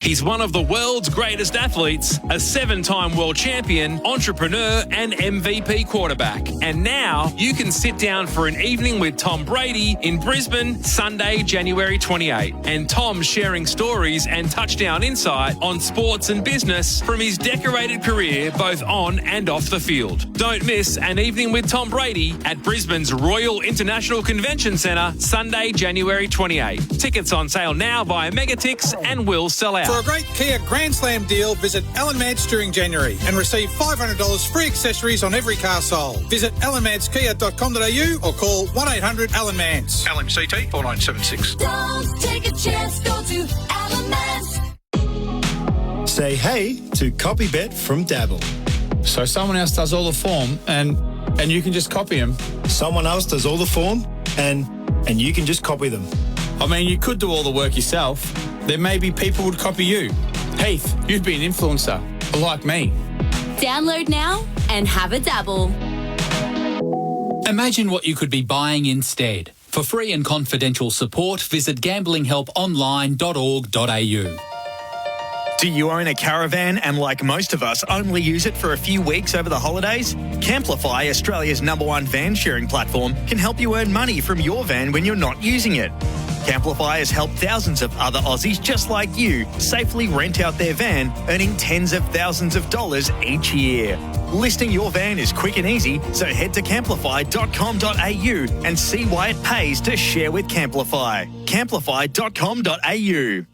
He's one of the world's greatest athletes, a 7-time world champion, entrepreneur, and MVP quarterback. And now you can sit down for an evening with Tom Brady in Brisbane, Sunday, January 28. And Tom's sharing stories and touchdown insight on sports and business from his decorated career, both on and off the field. Don't miss an evening with Tom Brady at Brisbane's Royal International Convention Centre, Sunday, January 28. Tickets on sale now via Megatix and will sell out. For a great Kia Grand Slam deal, visit Alan Mads during January and receive $500 free accessories on every car sold. Visit alanmadskia.com.au or call 1-800-ALAN-MADS. LMCT 4976. Don't take a chance, go to Alan Mads. Say hey to CopyBet from Dabble. So someone else does all the form and you can just copy them. Someone else does all the form and you can just copy them. I mean, you could do all the work yourself. Then maybe people would copy you. Heath, you'd be an influencer, like me. Download now and have a dabble. Imagine what you could be buying instead. For free and confidential support, visit gamblinghelponline.org.au. Do you own a caravan and, like most of us, only use it for a few weeks over the holidays? Camplify, Australia's #1 van sharing platform, can help you earn money from your van when you're not using it. Camplify has helped thousands of other Aussies just like you safely rent out their van, earning tens of thousands of dollars each year. Listing your van is quick and easy, so head to camplify.com.au and see why it pays to share with Camplify. Camplify.com.au.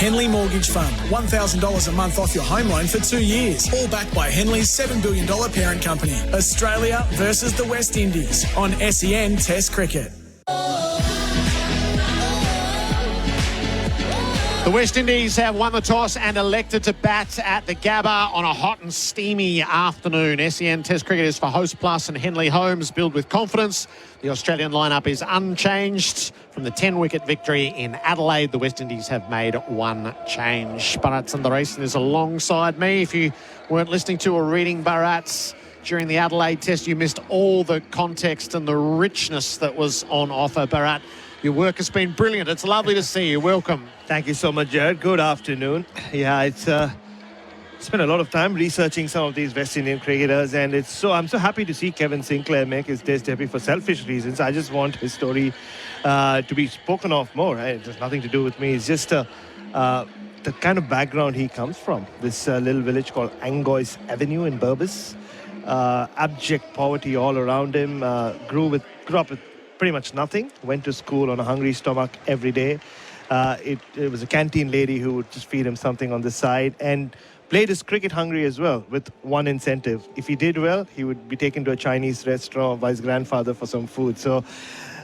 Henley Mortgage Fund, $1,000 a month off your home loan for 2 years. All backed by Henley's $7 billion parent company. Australia versus the West Indies on SEN Test Cricket. The West Indies have won the toss and elected to bat at the Gabba on a hot and steamy afternoon. SEN Test cricket is for Host Plus and Henley Holmes, build with confidence. The Australian lineup is unchanged from the 10-wicket victory in Adelaide. The West Indies have made one change. Bharat Sundaresan is alongside me. If you weren't listening to or reading Bharat's during the Adelaide Test, you missed all the context and the richness that was on offer. Bharat, your work has been brilliant. It's lovely to see you. Welcome. Thank you so much, Gerard. Good afternoon. Yeah, it's spent a lot of time researching some of these West Indian cricketers, and I'm so happy to see Kevin Sinclair make his Test debut for selfish reasons. I just want his story to be spoken of more. It has nothing to do with me. It's just the kind of background he comes from. This little village called Angois Avenue in Burbis. Abject poverty all around him. Grew up with pretty much nothing. Went to school on a hungry stomach every day. It was a canteen lady who would just feed him something on the side, and played his cricket hungry as well, with one incentive. If he did well, he would be taken to a Chinese restaurant by his grandfather for some food. So,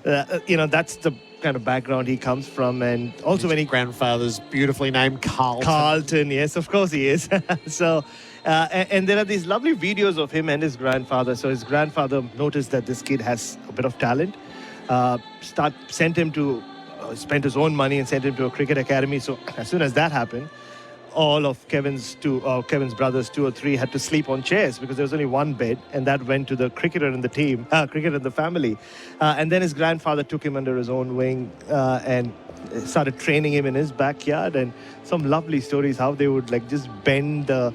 that's the kind of background he comes from. And also when grandfather's beautifully named Carlton. Carlton, yes, of course he is. So, and there are these lovely videos of him and his grandfather. So his grandfather noticed that this kid has a bit of talent. Spent his own money and sent him to a cricket academy. So as soon as that happened, all of Kevin's brothers, 2 or 3, had to sleep on chairs because there was only one bed, and that went to the cricketer in the team, cricketer in the family. And then his grandfather took him under his own wing and started training him in his backyard. And some lovely stories how they would just bend the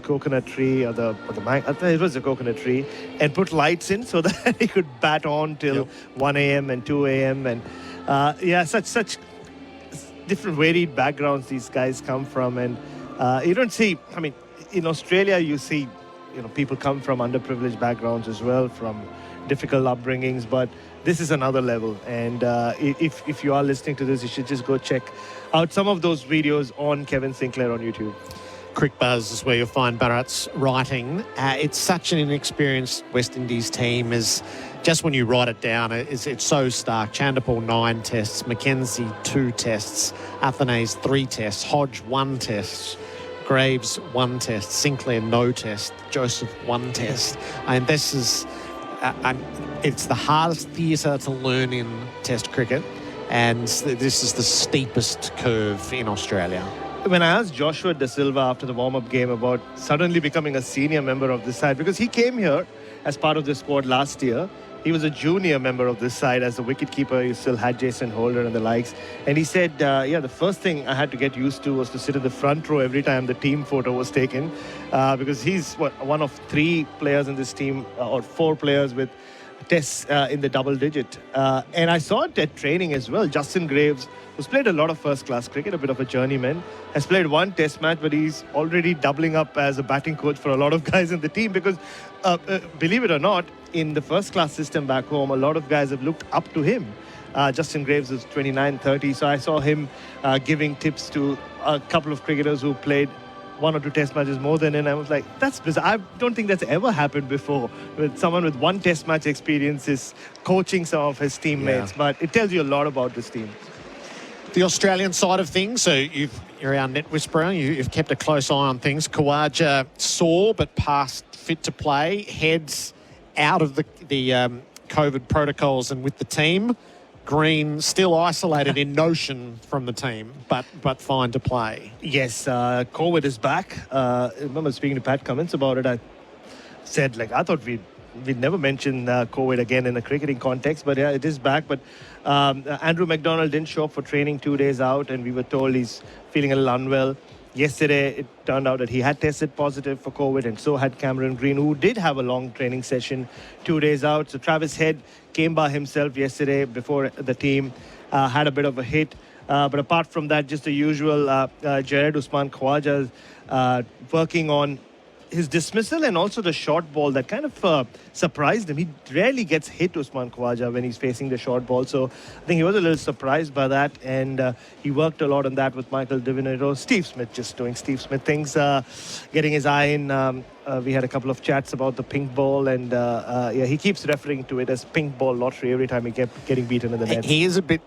coconut tree or it was a coconut tree, and put lights in so that he could bat on till 1 a.m. and 2 a.m. and such different varied backgrounds these guys come from. And you don't see, in Australia you see people come from underprivileged backgrounds as well, from difficult upbringings, but this is another level. And if you are listening to this, you should just go check out some of those videos on Kevin Sinclair on YouTube. CricBuzz is where you'll find Bharat's writing. It's such an inexperienced West Indies team. Just when you write it down, it's so stark. Chandapal 9 tests, Mackenzie 2 tests, Athanase 3 tests, Hodge 1 test, Graves 1 test, Sinclair no test, Joseph 1 test. And this is it's the hardest theatre to learn in Test cricket, and this is the steepest curve in Australia. When I asked Joshua De Silva after the warm-up game about suddenly becoming a senior member of this side, because he came here as part of the squad last year. He was a junior member of this side as a wicketkeeper. You still had Jason Holder and the likes. And he said, the first thing I had to get used to was to sit in the front row every time the team photo was taken, because he's one of 3 players in this team, or 4 players with tests in the double digit. And I saw it at training as well. Justin Graves, who's played a lot of first-class cricket, a bit of a journeyman, has played 1 test match, but he's already doubling up as a batting coach for a lot of guys in the team, because believe it or not, in the first-class system back home, a lot of guys have looked up to him. Justin Graves is 29, 30, so I saw him giving tips to a couple of cricketers who played 1 or 2 test matches more than him. I was like, that's bizarre. I don't think that's ever happened before, with someone with 1 test match experience is coaching some of his teammates. But it tells you a lot about this team. The Australian side of things, so you're our net whisperer. You've kept a close eye on things. Khawaja sore but past fit to play. Heads out of the COVID protocols and with the team. Green still isolated in notion from the team, but fine to play. Yes, COVID is back. I remember speaking to Pat Cummins about it. I said, I thought we'd never mention COVID again in a cricketing context, but yeah, it is back. But Andrew McDonald didn't show up for training 2 days out, and we were told he's feeling a little unwell. Yesterday, it turned out that he had tested positive for COVID, and so had Cameron Green, who did have a long training session 2 days out. So Travis Head came by himself yesterday before the team, had a bit of a hit. But apart from that, just the usual, Jared Usman Khawaja working on his dismissal and also the short ball that kind of surprised him. He rarely gets hit, Usman Khawaja, when he's facing the short ball. So I think he was a little surprised by that, and he worked a lot on that with Michael Divinero. Steve Smith just doing Steve Smith things, getting his eye in. We had a couple of chats about the pink ball, and he keeps referring to it as pink ball lottery every time he kept getting beaten in the net. He is a bit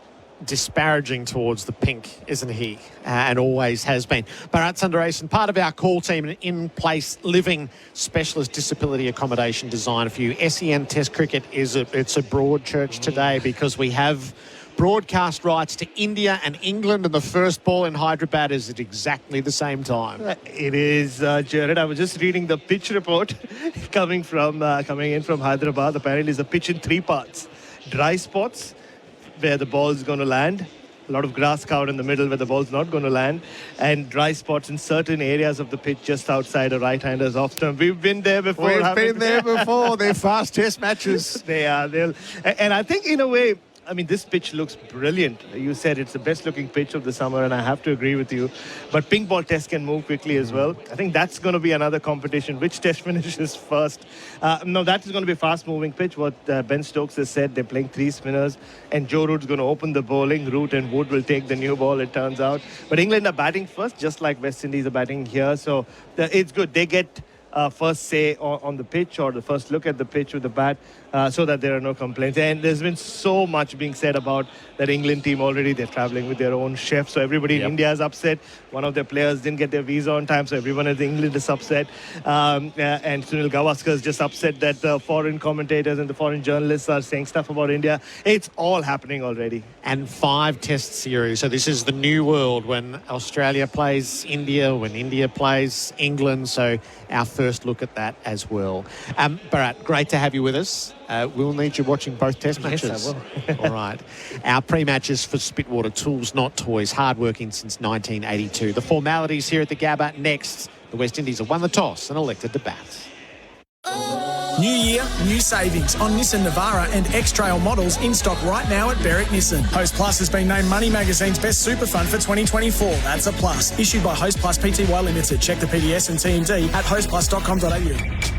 disparaging towards the pink, isn't he? And always has been. Bharat Sundaresan, part of our call team, an in-place living specialist disability accommodation designer for you. SEN Test Cricket it's a broad church today because we have broadcast rights to India and England, and the first ball in Hyderabad is at exactly the same time. It is, Gerard. I was just reading the pitch report coming in from Hyderabad. Apparently, it's a pitch in 3 parts. Dry spots where the ball is going to land, a lot of grass covered in the middle where the ball's not going to land, and dry spots in certain areas of the pitch just outside a right-hander's off stump. We've been there before. They're fast test matches. They are. And I think in a way, I mean, this pitch looks brilliant. You said it's the best looking pitch of the summer, and I have to agree with you. But pink ball test can move quickly as well. I think that's going to be another competition. Which test finishes first? No, that is going to be a fast moving pitch. What Ben Stokes has said, they're playing 3 spinners, and Joe Root's going to open the bowling. Root and Wood will take the new ball, it turns out. But England are batting first, just like West Indies are batting here. So it's good. They get first say on the pitch, or the first look at the pitch with the bat, so that there are no complaints. And there's been so much being said about that England team already. They're traveling with their own chef, so everybody in India is upset. One of their players didn't get their visa on time, so everyone in England is upset. And Sunil Gavaskar is just upset that the foreign commentators and the foreign journalists are saying stuff about India. It's all happening already. And 5 test series. So this is the new world when Australia plays India, when India plays England. So our first look at that as well. Bharat, great to have you with us. We'll need you watching both test matches. Yes, I will. All right. Our pre-matches for Spitwater, tools, not toys, hard-working since 1982. The formalities here at the Gabba. Next, the West Indies have won the toss and elected to bat. New year, new savings on Nissan Navara and X-Trail models in stock right now at Berwick Nissan. Host Plus has been named Money Magazine's best super fund for 2024. That's a plus. Issued by Host Plus Pty Limited. Check the PDS and TND at hostplus.com.au.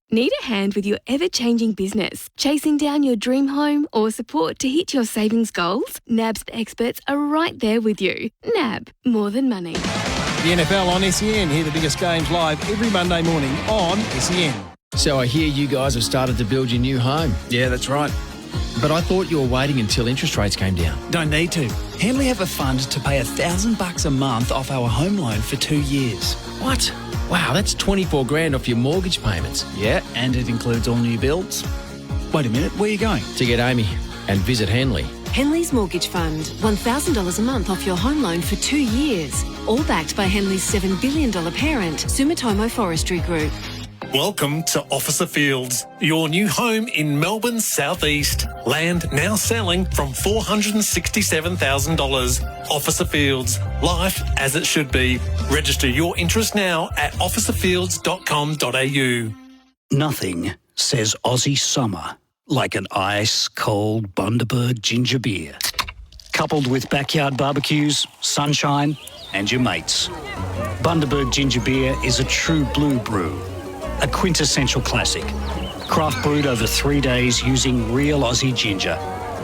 Need a hand with your ever-changing business? Chasing down your dream home or support to hit your savings goals? NAB's experts are right there with you. NAB, more than money. The NFL on SEN. Hear the biggest games live every Monday morning on SEN. So I hear you guys have started to build your new home. Yeah, that's right. But I thought you were waiting until interest rates came down. Don't need to. Healy have a fund to pay $1,000 a month off our home loan for 2 years. What? Wow, that's 24 grand off your mortgage payments. Yeah, and it includes all new builds. Wait a minute, where are you going? To get Amy and visit Henley. Henley's Mortgage Fund. $1,000 a month off your home loan for 2 years. All backed by Henley's $7 billion parent, Sumitomo Forestry Group. Welcome to Officer Fields, your new home in Melbourne's southeast. Land now selling from $467,000. Officer Fields, life as it should be. Register your interest now at officerfields.com.au. Nothing says Aussie summer like an ice-cold Bundaberg ginger beer. Coupled with backyard barbecues, sunshine, and your mates. Bundaberg ginger beer is a true blue brew. A quintessential classic. Craft brewed over 3 days using real Aussie ginger.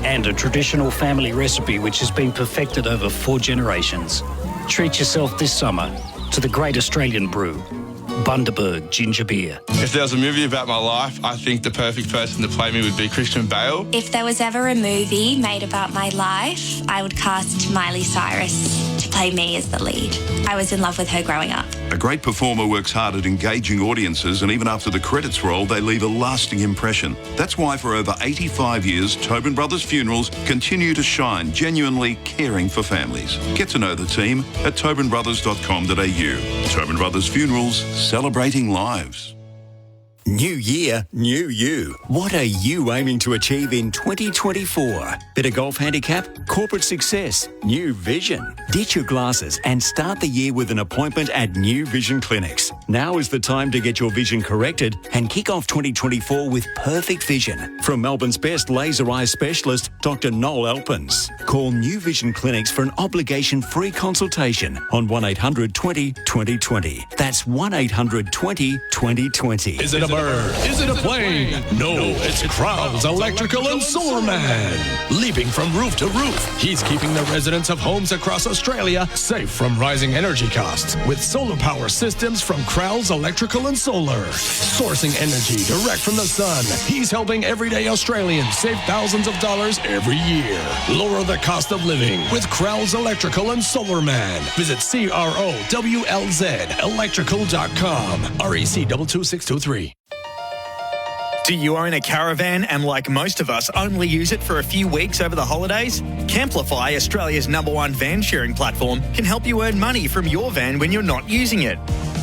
And a traditional family recipe which has been perfected over 4 generations. Treat yourself this summer to the great Australian brew. Bundaberg ginger beer. If there was a movie about my life, I think the perfect person to play me would be Christian Bale. If there was ever a movie made about my life, I would cast Miley Cyrus to play me as the lead. I was in love with her growing up. A great performer works hard at engaging audiences, and even after the credits roll, they leave a lasting impression. That's why for over 85 years, Tobin Brothers Funerals continue to shine, genuinely caring for families. Get to know the team at tobinbrothers.com.au. Tobin Brothers Funerals, celebrating lives. New year, new you. What are you aiming to achieve in 2024? Better golf handicap? Corporate success? New vision? Ditch your glasses and start the year with an appointment at New Vision Clinics. Now is the time to get your vision corrected and kick off 2024 with perfect vision. From Melbourne's best laser eye specialist, Dr. Noel Alpens. Call New Vision Clinics for an obligation-free consultation on 1800 20 2020. That's 1800 20 2020. Is it a bird? Is it a plane? No, it's Crowell's Electrical and Solar Man. Leaping from roof to roof, he's keeping the residents of homes across Australia safe from rising energy costs with solar power systems from Crowell's Electrical and Solar. Sourcing energy direct from the sun, he's helping everyday Australians save thousands of dollars every year. Lower the cost of living with Crowell's Electrical and Solar Man. Visit CROWLZ electrical.com. REC 22623. Do you own a caravan and, like most of us, only use it for a few weeks over the holidays? Camplify, Australia's #1 van sharing platform, can help you earn money from your van when you're not using it.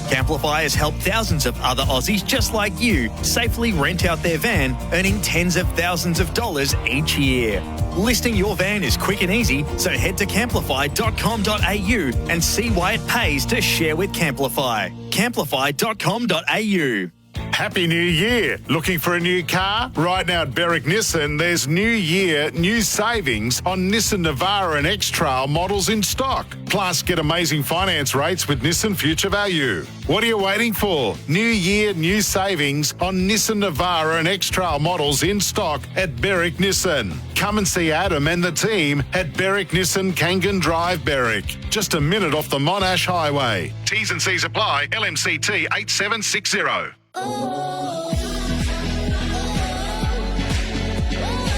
Camplify has helped thousands of other Aussies just like you safely rent out their van, earning tens of thousands of dollars each year. Listing your van is quick and easy, so head to camplify.com.au and see why it pays to share with Camplify. Camplify.com.au. Happy New Year. Looking for a new car? Right now at Berwick Nissan, there's New Year, new savings on Nissan Navara and X-Trail models in stock. Plus, get amazing finance rates with Nissan Future Value. What are you waiting for? New Year, new savings on Nissan Navara and X-Trail models in stock at Berwick Nissan. Come and see Adam and the team at Berwick Nissan, Kangan Drive, Berwick. Just a minute off the Monash Highway. T's and C's apply. LMCT 8760.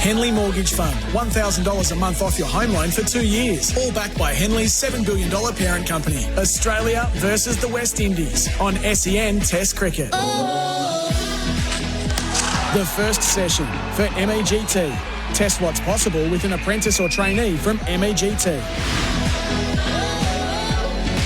Henley Mortgage Fund, $1,000 a month off your home loan for 2 years. All backed by Henley's $7 billion parent company. Australia versus the West Indies on SEN Test Cricket. The first session for MEGT. Test what's possible with an apprentice or trainee from MEGT.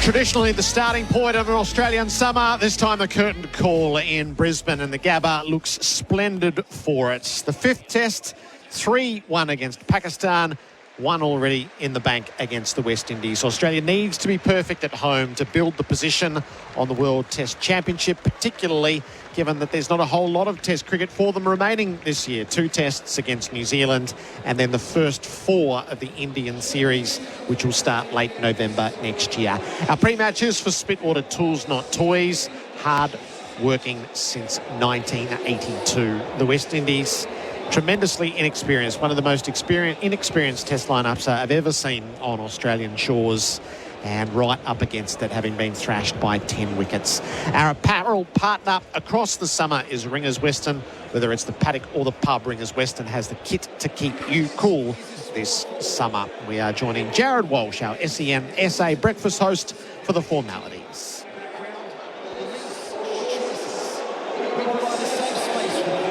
Traditionally, the starting point of an Australian summer. This time the curtain call in Brisbane, and the Gabba looks splendid for it. The fifth test, 3-1 against Pakistan, one already in the bank against the West Indies. Australia needs to be perfect at home to build the position on the World Test Championship, particularly given that there's not a whole lot of Test cricket for them remaining this year. 2 tests against New Zealand and then the first 4 of the Indian series, which will start late November next year. Our pre-matches for Spitwater Tools Not Toys, hard working since 1982. The West Indies, tremendously inexperienced, one of the most inexperienced test lineups I've ever seen on Australian shores, and right up against it, having been thrashed by 10 wickets. Our apparel partner across the summer is Ringers Western. Whether it's the paddock or the pub, Ringers Western has the kit to keep you cool this summer. We are joining Gerard Walsh, our SEN SA breakfast host, for the formalities.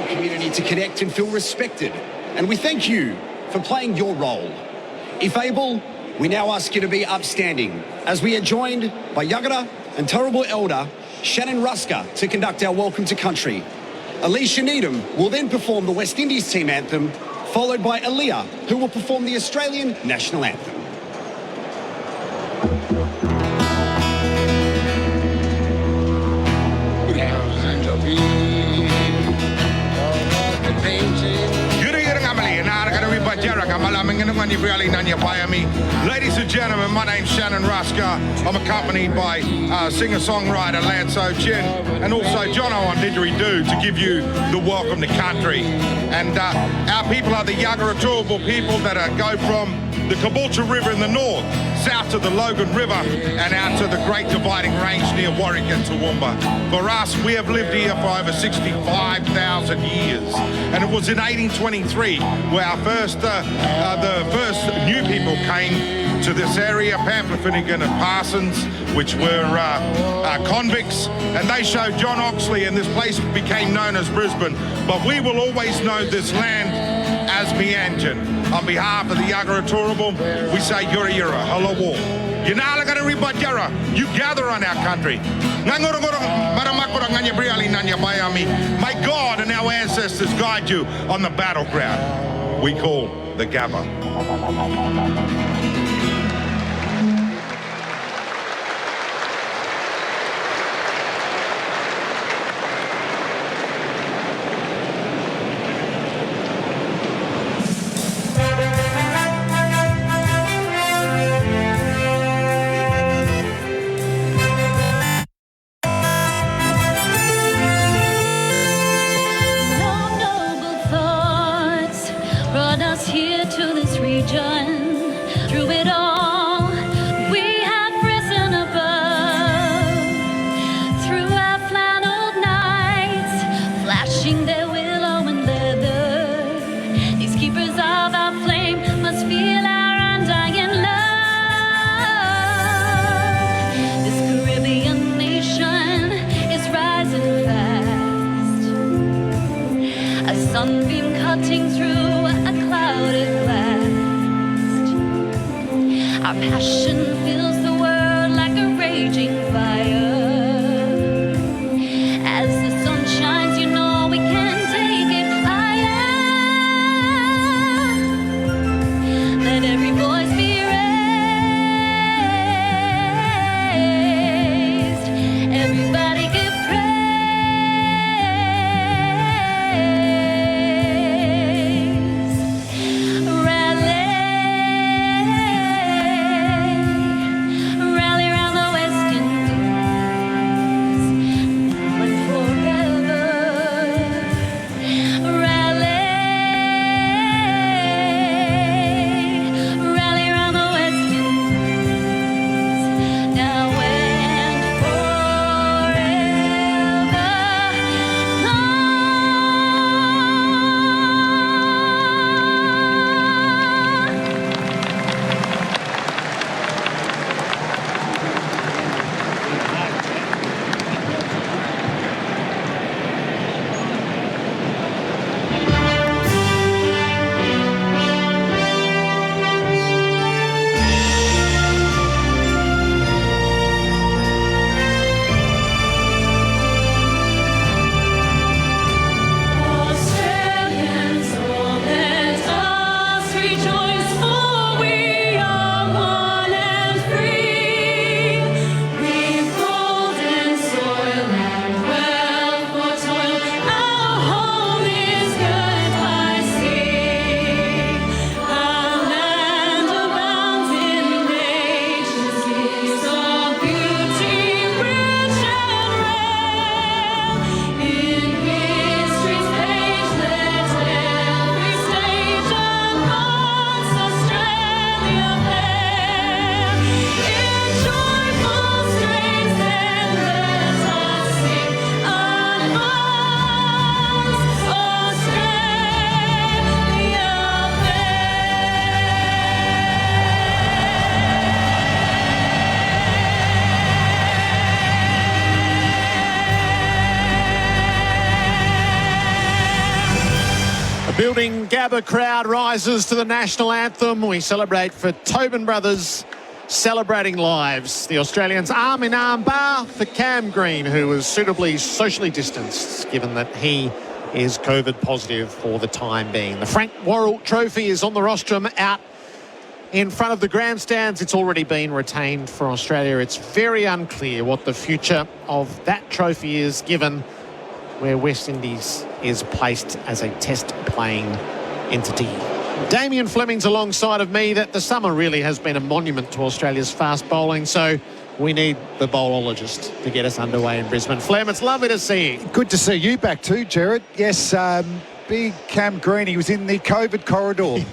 Community to connect and feel respected, and we thank you for playing your role. If able, we now ask you to be upstanding as we are joined by Yagara and Terrible Elder Shannon Rusker to conduct our welcome to country. Alicia Needham will then perform the West Indies team anthem, followed by Aaliyah, who will perform the Australian national anthem. Ladies and gentlemen, my name's Shannon Rusker. I'm accompanied by singer-songwriter Lance O'Chin and also Jono on Didgeridoo to give you the welcome to country. And our people are the Yagara Turrbal people that go from the Caboolture River in the north, south to the Logan River, and out to the Great Dividing Range near Warwick and Toowoomba. For us, we have lived here for over 65,000 years. And it was in 1823 where our the first new people came to this area, Pamplin, Finnegan and Parsons, which were convicts, and they showed John Oxley, and this place became known as Brisbane. But we will always know this land as Meanjin. On behalf of the Yagara Turrbal, we say Yura Yura, hello war. You gather on our country. May God and our ancestors guide you on the battleground we call the Gabba. religion. Through it all, we have risen above. Through our flannelled nights, flashing their willow and leather. These keepers of our flame must feel our undying love. This Caribbean nation is rising fast. A sunbeam cutting through a clouded blast. Our passion fills the world like a raging fire. As the sun shines, you know we can take it higher. Let every voice be raised. Everybody give praise. Rally round the West Indies, now and forever. Rally round the West Indies, now and Australians, all let us rejoice, for we are one and free. We've golden soil and wealth for toil. Our home is good by sea. Our land abounds in nature's gifts of beauty, rich and rare. In history's page, let every stage advance Australia fair. In joyful strains, then let us sing, advance Australia A building Gabba crowd rises to the national anthem. We celebrate for Tobin Brothers celebrating lives. The Australians arm in arm, bar for Cam Green, who was suitably socially distanced, given that he is COVID positive for the time being. The Frank Worrell Trophy is on the rostrum out in front of the grandstands. It's already been retained for Australia. It's very unclear what the future of that trophy is, given where West Indies is placed as a test-playing entity. Damien Fleming's alongside of me. That the summer really has been a monument to Australia's fast bowling, so we need the bowlologist to get us underway in Brisbane. Flem, it's lovely to see you. Good to see you back too, Gerard. Yes, big Cam Green, he was in the COVID corridor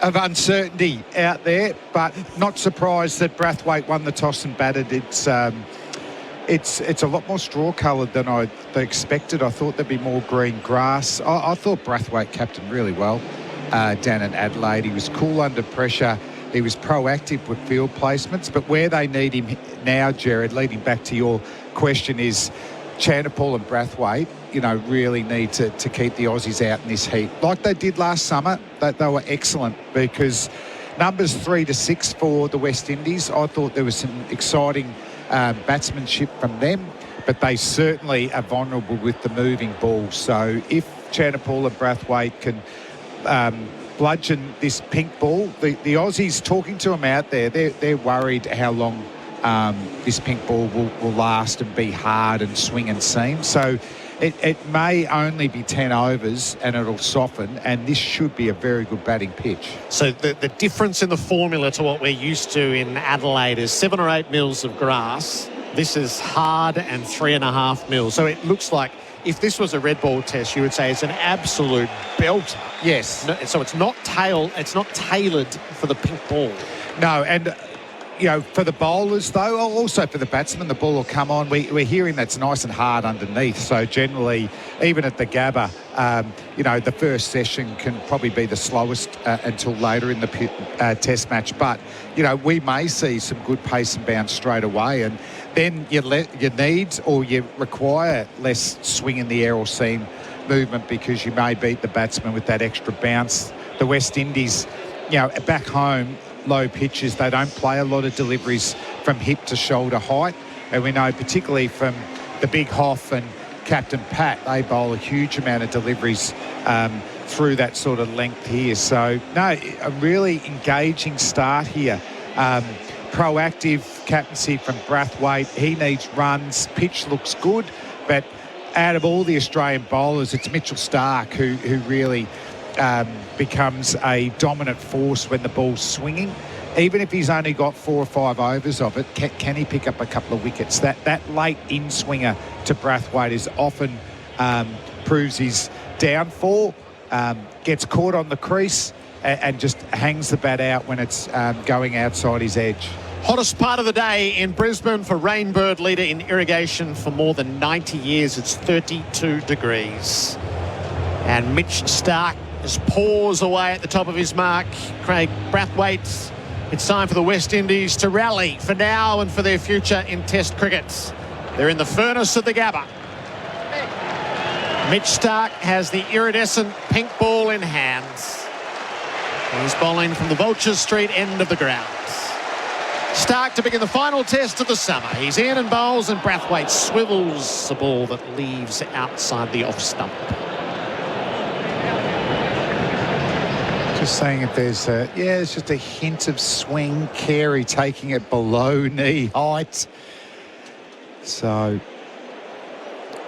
of uncertainty out there, but not surprised that Brathwaite won the toss and batted. It's a lot more straw-coloured than I expected. I thought there'd be more green grass. I thought Brathwaite captained really well down in Adelaide. He was cool under pressure. He was proactive with field placements. But where they need him now, Gerard, leading back to your question, is Chanderpaul and Brathwaite, really need to keep the Aussies out in this heat. Like they did last summer, they were excellent, because numbers 3 to 6 for the West Indies, I thought there was some exciting batsmanship from them, but they certainly are vulnerable with the moving ball. So if Chanderpaul and Brathwaite can bludgeon this pink ball, the Aussies, talking to them out there, they're worried how long this pink ball will last and be hard and swing and seam. So it may only be 10 overs and it'll soften, and this should be a very good batting pitch. So the difference in the formula to what we're used to in Adelaide is 7 or 8 mils of grass. This is hard and 3.5 mils. So it looks like if this was a red ball test, you would say it's an absolute belter. Yes. No, so it's not tailored for the pink ball. No, and for the bowlers though, also for the batsmen, the ball will come on. We're hearing that's nice and hard underneath. So generally, even at the Gabba, the first session can probably be the slowest until later in the test match. But we may see some good pace and bounce straight away, and then you need or you require less swing in the air or seam movement because you may beat the batsman with that extra bounce. The West Indies, back home, low pitches, they don't play a lot of deliveries from hip to shoulder height, and we know particularly from the Big Hoff and Captain Pat, they bowl a huge amount of deliveries through that sort of length here. So a really engaging start here. Proactive captaincy from Brathwaite. He needs runs. Pitch looks good, but out of all the Australian bowlers, it's Mitchell Starc who really becomes a dominant force when the ball's swinging. Even if he's only got 4 or 5 overs of it, can he pick up a couple of wickets? That late in-swinger to Brathwaite is often proves his downfall, gets caught on the crease and just hangs the bat out when it's going outside his edge. Hottest part of the day in Brisbane for Rainbird, leader in irrigation for more than 90 years. It's 32 degrees. And Mitch Starc just paws away at the top of his mark. Craig Brathwaite, it's time for the West Indies to rally for now and for their future in Test cricket. They're in the furnace of the Gabba. Mitch Starc has the iridescent pink ball in hand. He's bowling from the Vultures Street end of the ground. Starc to begin the final test of the summer. He's in and bowls, and Brathwaite swivels the ball that leaves outside the off stump. Just saying if there's it's just a hint of swing. Carey taking it below knee height. So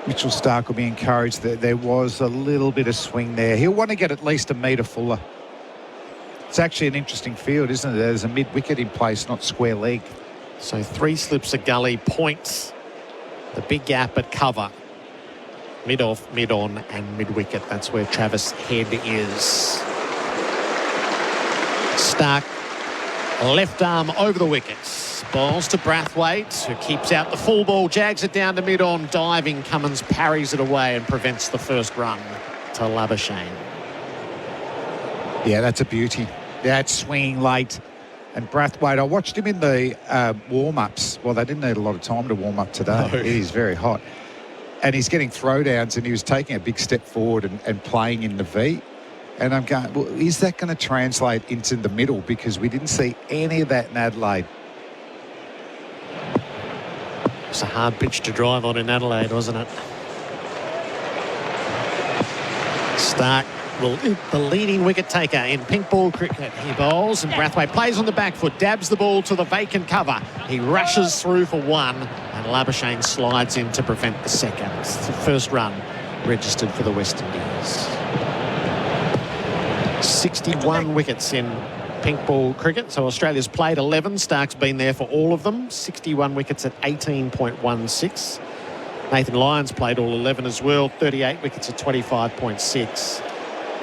Mitchell Starc will be encouraged that there was a little bit of swing there. He'll want to get at least a metre fuller. It's actually an interesting field, isn't it? There's a mid-wicket in place, not square leg. So 3 slips of gully points the big gap at cover. Mid-off, mid-on and mid-wicket. That's where Travis Head is. Starc, left arm over the wickets. Bowls to Brathwaite, who keeps out the full ball, jags it down to mid-on. Diving, Cummins parries it away and prevents the first run to Labuschagne. Yeah, that's a beauty. That's swinging late. And Brathwaite, I watched him in the warm-ups. Well, they didn't need a lot of time to warm up today. No. It is very hot. And he's getting throwdowns, and he was taking a big step forward and playing in the V. And I'm going, well, is that going to translate into the middle? Because we didn't see any of that in Adelaide. It's a hard pitch to drive on in Adelaide, wasn't it? Starc, the leading wicket taker in pink ball cricket. He bowls and Brathwaite plays on the back foot, dabs the ball to the vacant cover. He rushes through for 1 and Labuschagne slides in to prevent the second. It's the first run registered for the West Indies. 61 wickets in pink ball cricket. So Australia's played 11. Stark's been there for all of them. 61 wickets at 18.16. Nathan Lyons played all 11 as well. 38 wickets at 25.6.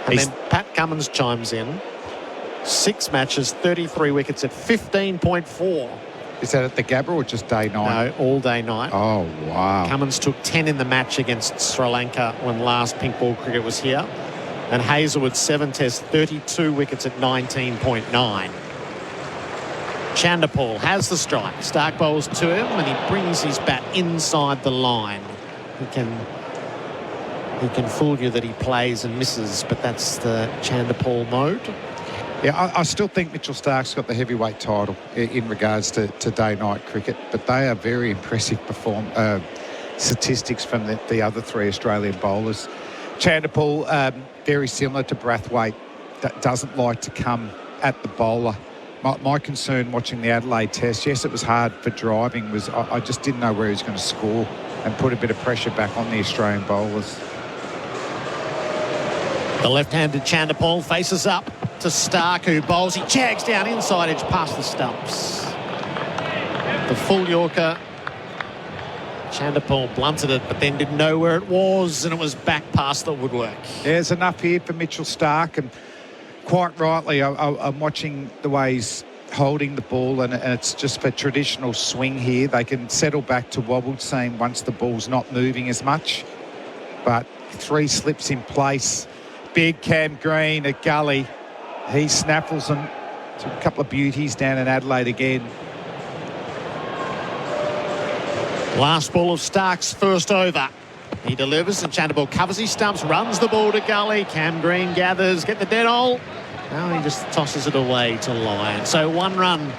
And then Pat Cummins chimes in. 6 matches, 33 wickets at 15.4. Is that at the Gabba or just day, night? No, all day, night. Oh, wow. Cummins took 10 in the match against Sri Lanka when last pink ball cricket was here. And Hazelwood, 7 tests, 32 wickets at 19.9. Chanderpaul has the strike. Starc bowls to him and he brings his bat inside the line. He can fool you that he plays and misses, but that's the Chanderpaul mode. Yeah, I still think Mitchell Starc's got the heavyweight title in regards to day-night cricket, but they are very impressive statistics from the other 3 Australian bowlers. Chanderpaul, very similar to Brathwaite, doesn't like to come at the bowler. My concern watching the Adelaide Test, yes, it was hard for driving, was I just didn't know where he was going to score and put a bit of pressure back on the Australian bowlers. The left-handed Chanderpaul faces up to Starc, who bowls. He jags down inside edge past the stumps. The full Yorker Chanderpaul blunted it, but then didn't know where it was, and it was back past the woodwork. There's enough here for Mitchell Starc, and quite rightly, I'm watching the way he's holding the ball, and it's just for traditional swing here. They can settle back to wobble seam once the ball's not moving as much. But 3 slips in place. Big Cam Green at gully. He snaffles them. A couple of beauties down in Adelaide again. Last ball of Stark's first over. He delivers, and Chanderpaul covers his stumps, runs the ball to gully. Cam Green gathers, get the dead hole. Now he just tosses it away to Lyon. So 1 run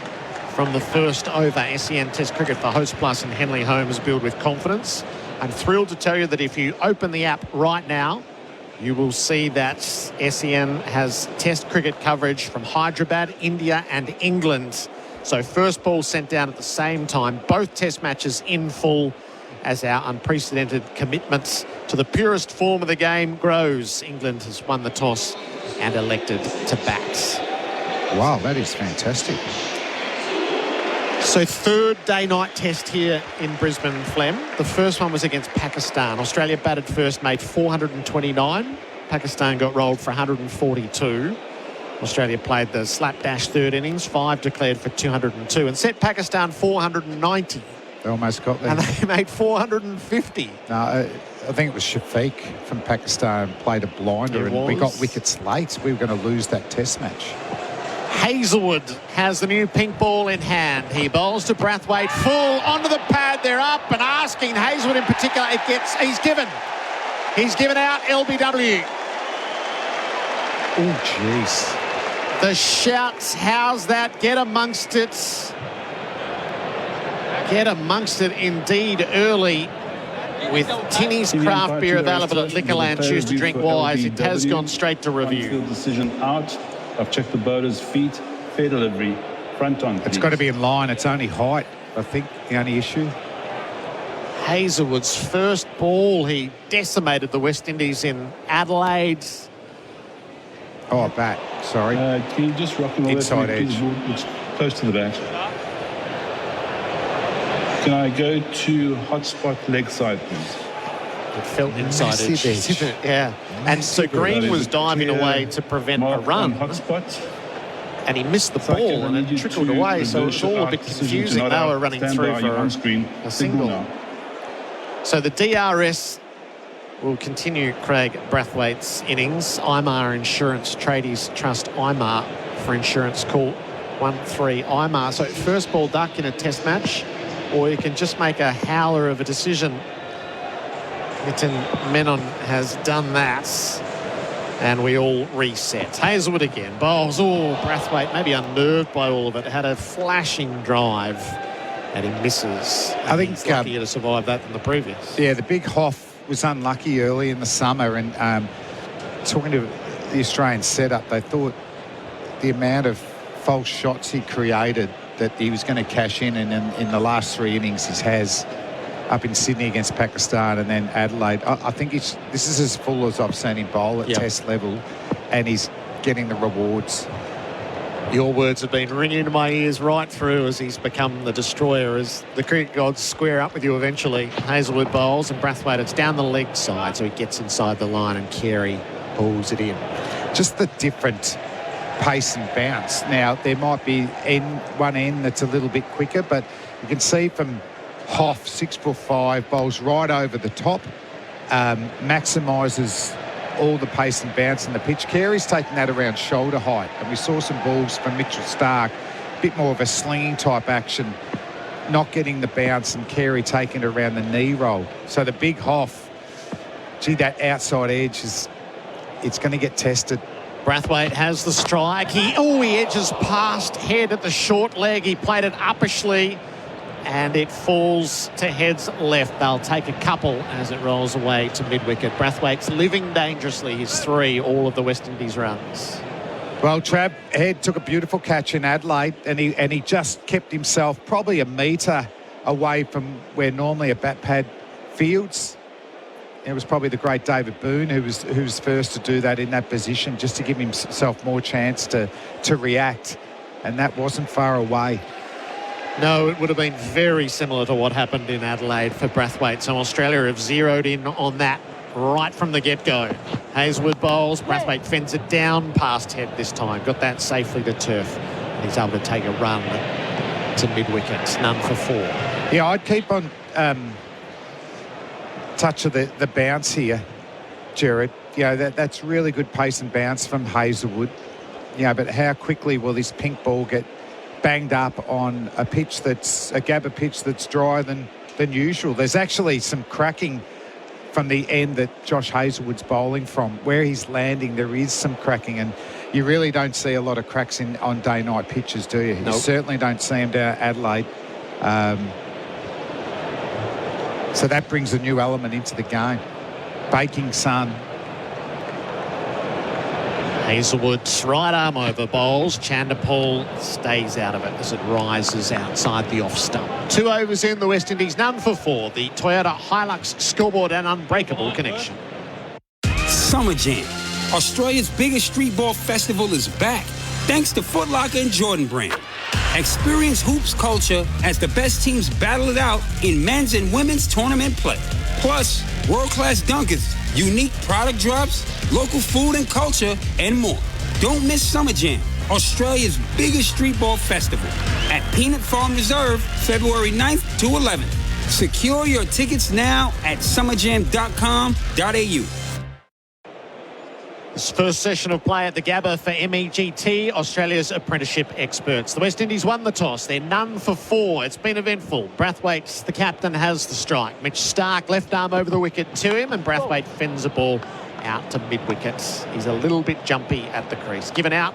from the first over. SEN Test Cricket for Host Plus and Henley Holmes build with confidence. I'm thrilled to tell you that if you open the app right now, you will see that SEN has Test cricket coverage from Hyderabad, India and England. So first ball sent down at the same time. Both Test matches in full as our unprecedented commitments to the purest form of the game grows. England has won the toss and elected to bat. Wow, that is fantastic. So third day-night test here in Brisbane, Flem. The first one was against Pakistan. Australia batted first, made 429. Pakistan got rolled for 142. Australia played the slapdash third innings, 5 declared for 202, and set Pakistan 490. They almost got there. And they made 450. No, I think it was Shafiq from Pakistan played a blinder, and we got wickets late. We were going to lose that test match. Hazlewood has the new pink ball in hand. He bowls to Brathwaite, full onto the pad. They're up and asking Hazlewood in particular. He's given out LBW. Oh, jeez. The shouts, how's that? Get amongst it. Get amongst it indeed early. With Tinny's craft beer available at Liquorland, choose to drink wise. It has gone straight to review. Decision out. I've checked the boater's feet, fair delivery, front on. It's got to be in line. It's only height, I think, the only issue. Hazlewood's first ball, he decimated the West Indies in Adelaide. Oh, bat, sorry. Can you just rock him inside edge? It's close to the bat. Can I go to hotspot leg side, please? It felt inside edge. Yeah. And so Green was diving away to prevent a run. And he missed the ball and it trickled away, so it was all a bit confusing. They were running through for a single. So the DRS will continue Craig Brathwaite's innings. IMAR Insurance Tradies Trust IMAR for insurance. Call 13 IMAR. So first ball duck in a test match, or you can just make a howler of a decision. Mitten Menon has done that, and we all reset. Hazlewood again bowls. Oh, Brathwaite maybe unnerved by all of it. Had a flashing drive, and he misses. I think he's luckier to survive that than the previous. Yeah, the big Hoff was unlucky early in the summer, and talking to the Australian setup, they thought the amount of false shots he created that he was going to cash in, and in the last 3 innings he has. Up in Sydney against Pakistan and then Adelaide. I think this is as full as I've seen him bowl at test level, and he's getting the rewards. Your words have been ringing into my ears right through as he's become the destroyer, as the cricket gods square up with you eventually. Hazlewood bowls and Brathwaite, it's down the leg side, so he gets inside the line and Carey pulls it in. Just the different pace and bounce. Now, there might be one end that's a little bit quicker, but you can see from Hoff, 6'5", bowls right over the top, maximises all the pace and bounce in the pitch. Carey's taking that around shoulder height, and we saw some balls from Mitchell Starc, a bit more of a slinging type action, not getting the bounce, and Carey taking it around the knee roll. So the big Hoff, gee, that outside edge it's going to get tested. Brathwaite has the strike. He edges past head at the short leg. He played it uppishly, and it falls to head's left. They'll take a couple as it rolls away to mid-wicket. Brathwaite's living dangerously. His 3, all of the West Indies runs. Well, Trav, Head took a beautiful catch in Adelaide, and he just kept himself probably a metre away from where normally a bat pad fields. It was probably the great David Boone who was first to do that in that position, just to give himself more chance to react, and that wasn't far away. No, it would have been very similar to what happened in Adelaide for Brathwaite. So Australia have zeroed in on that right from the get-go. Hazelwood bowls, Brathwaite fends it down past head this time. Got that safely to turf. And he's able to take a run to mid-wicket. None for 4. Yeah, I'd keep on touch of the bounce here, Gerard. You know, that's really good pace and bounce from Hazelwood. You know, but how quickly will this pink ball get banged up on a pitch that's a Gabba pitch that's drier than usual? There's actually some cracking from the end that Josh Hazelwood's bowling from. Where he's landing, there is some cracking, and you really don't see a lot of cracks on day-night pitches, do you? Nope. You certainly don't see them down Adelaide. So that brings a new element into the game. Baking sun. Hazelwood's right arm over bowls. Chanderpaul stays out of it as it rises outside the off stump. 2 overs in, the West Indies, none for 4. The Toyota Hilux scoreboard and unbreakable connection. Summer Jam, Australia's biggest street ball festival, is back, thanks to Foot Locker and Jordan Brand. Experience hoops culture as the best teams battle it out in men's and women's tournament play. Plus, world-class dunkers, unique product drops, local food and culture, and more. Don't miss Summer Jam, Australia's biggest street ball festival, at Peanut Farm Reserve, February 9th to 11th. Secure your tickets now at summerjam.com.au. This first session of play at the Gabba for MEGT, Australia's apprenticeship experts. The West Indies won the toss. They're none for 4. It's been eventful. Brathwaite, the captain, has the strike. Mitch Starc, left arm over the wicket to him, and Brathwaite fends the ball out to mid-wicket. He's a little bit jumpy at the crease. Given out.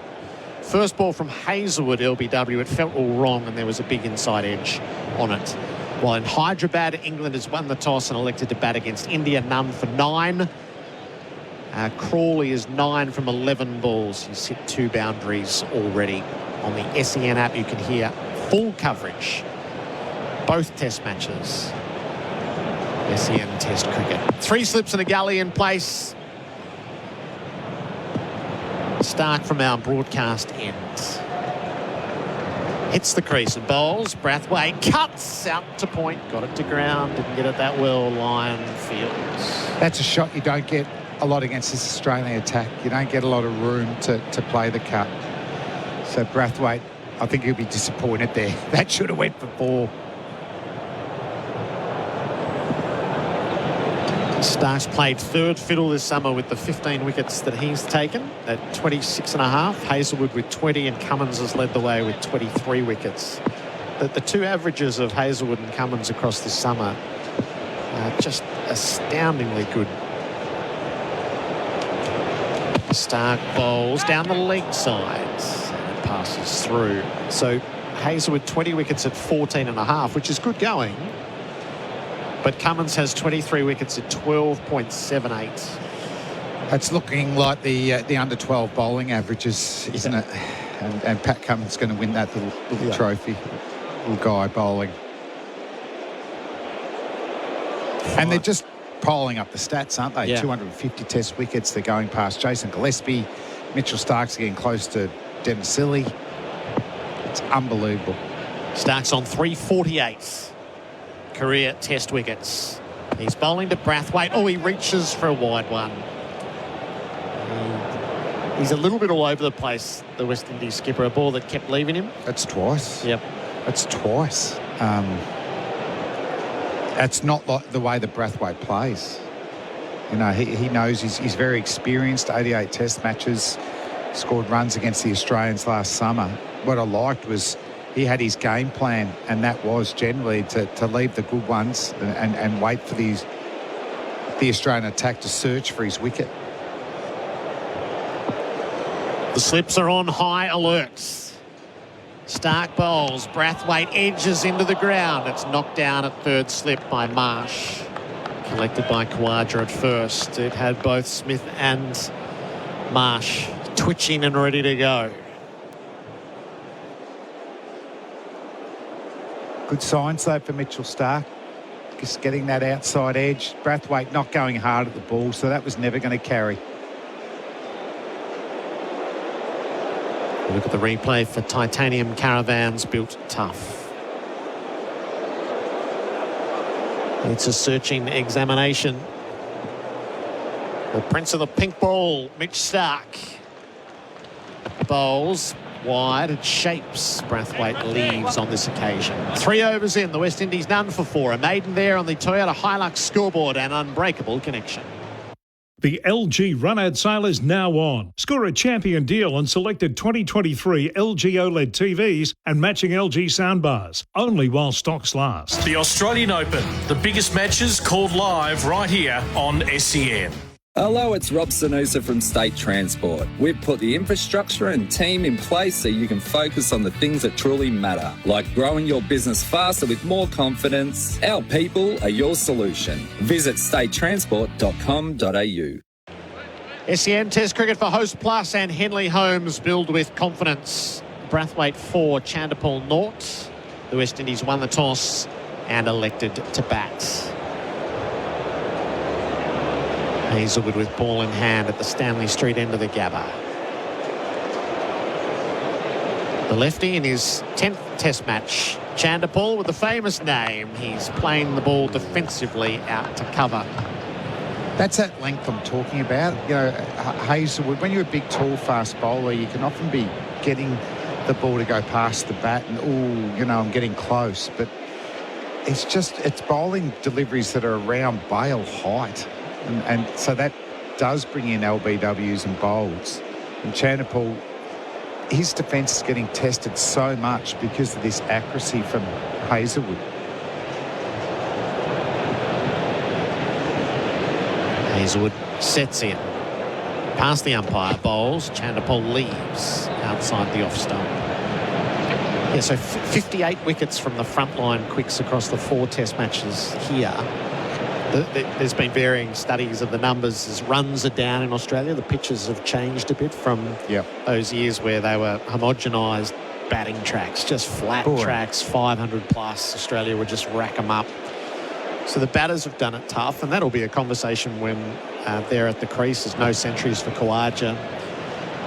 First ball from Hazelwood, LBW. It felt all wrong, and there was a big inside edge on it. While in Hyderabad, England has won the toss and elected to bat against India, none for 9. Crawley is 9 from 11 balls. He's hit 2 boundaries already. On the SEN app, you can hear full coverage. Both test matches. SEN Test cricket. 3 slips and a gully in place. Starc from our broadcast end. Hits the crease and bowls. Brathwaite cuts out to point. Got it to ground. Didn't get it that well. Line fields. That's a shot you don't get a lot against this Australian attack. You don't get a lot of room to play the cut. So Brathwaite, I think he'll be disappointed there. That should have went for 4. Starc's played third fiddle this summer with the 15 wickets that he's taken at 26.5. Hazelwood with 20, and Cummins has led the way with 23 wickets. The 2 averages of Hazelwood and Cummins across this summer are just astoundingly good. Starc bowls down the leg side and it passes through. So Hazelwood 20 wickets at 14.5, which is good going. But Cummins has 23 wickets at 12.78. It's looking like the under 12 bowling averages, isn't it? And Pat Cummins is going to win that little trophy. Little guy bowling. And they're just piling up the stats, aren't they? 250 test wickets. They're going past Jason Gillespie. Mitchell Starc's getting close to Dennis Healy. It's unbelievable. Starc's on 348 career test wickets. He's bowling to Brathwaite. Oh, he reaches for a wide one. He's a little bit all over the place, the West Indies skipper. A ball that kept leaving him. That's twice. Yep. That's twice. That's not like the way that Brathwaite plays. You know, he knows he's very experienced. 88 test matches, scored runs against the Australians last summer. What I liked was he had his game plan, and that was generally to leave the good ones and wait for the Australian attack to search for his wicket. The slips are on high alert. Starc bowls. Brathwaite edges into the ground. It's knocked down at third slip by Marsh. Collected by Khawaja at first. It had both Smith and Marsh twitching and ready to go. Good signs, though, for Mitchell Starc. Just getting that outside edge. Brathwaite not going hard at the ball, so that was never going to carry. Look at the replay for Titanium Caravans built tough. It's a searching examination. The Prince of the Pink Ball, Mitch Stark. Bowls wide and shapes. Brathwaite leaves on this occasion. 3 overs in, the West Indies none for 4. A maiden there on the Toyota Hilux scoreboard, an unbreakable connection. The LG run ad sale is now on. Score a champion deal on selected 2023 LG OLED TVs and matching LG soundbars, only while stocks last. The Australian Open, the biggest matches called live right here on SEN. Hello, it's Rob Sanusa from State Transport. We've put the infrastructure and team in place so you can focus on the things that truly matter, like growing your business faster with more confidence. Our people are your solution. Visit statetransport.com.au. SEN Test Cricket for Host Plus and Henley Homes build with confidence. Brathwaite 4, Chanderpaul 0. The West Indies won the toss and elected to bat. Hazelwood with ball in hand at the Stanley Street end of the Gabba. The lefty in his 10th Test match. Chanderpaul with the famous name. He's playing the ball defensively out to cover. That's that length I'm talking about. You know, Hazelwood, when you're a big, tall, fast bowler, you can often be getting the ball to go past the bat and, oh, you know, I'm getting close. But it's bowling deliveries that are around bail height. And so that does bring in LBWs and bowls. And Chanderpaul, his defence is getting tested so much because of this accuracy from Hazelwood. Hazelwood sets in. Past the umpire, bowls. Chanderpaul leaves outside the off stump. Yeah, so 58 wickets from the frontline quicks across the 4 Test matches here. There's been varying studies of the numbers as runs are down in Australia. The pitches have changed a bit from those years where they were homogenised batting tracks, just flat tracks, 500 plus. Australia would just rack them up. So the batters have done it tough, and that'll be a conversation when they're at the crease. There's no centuries for Khawaja,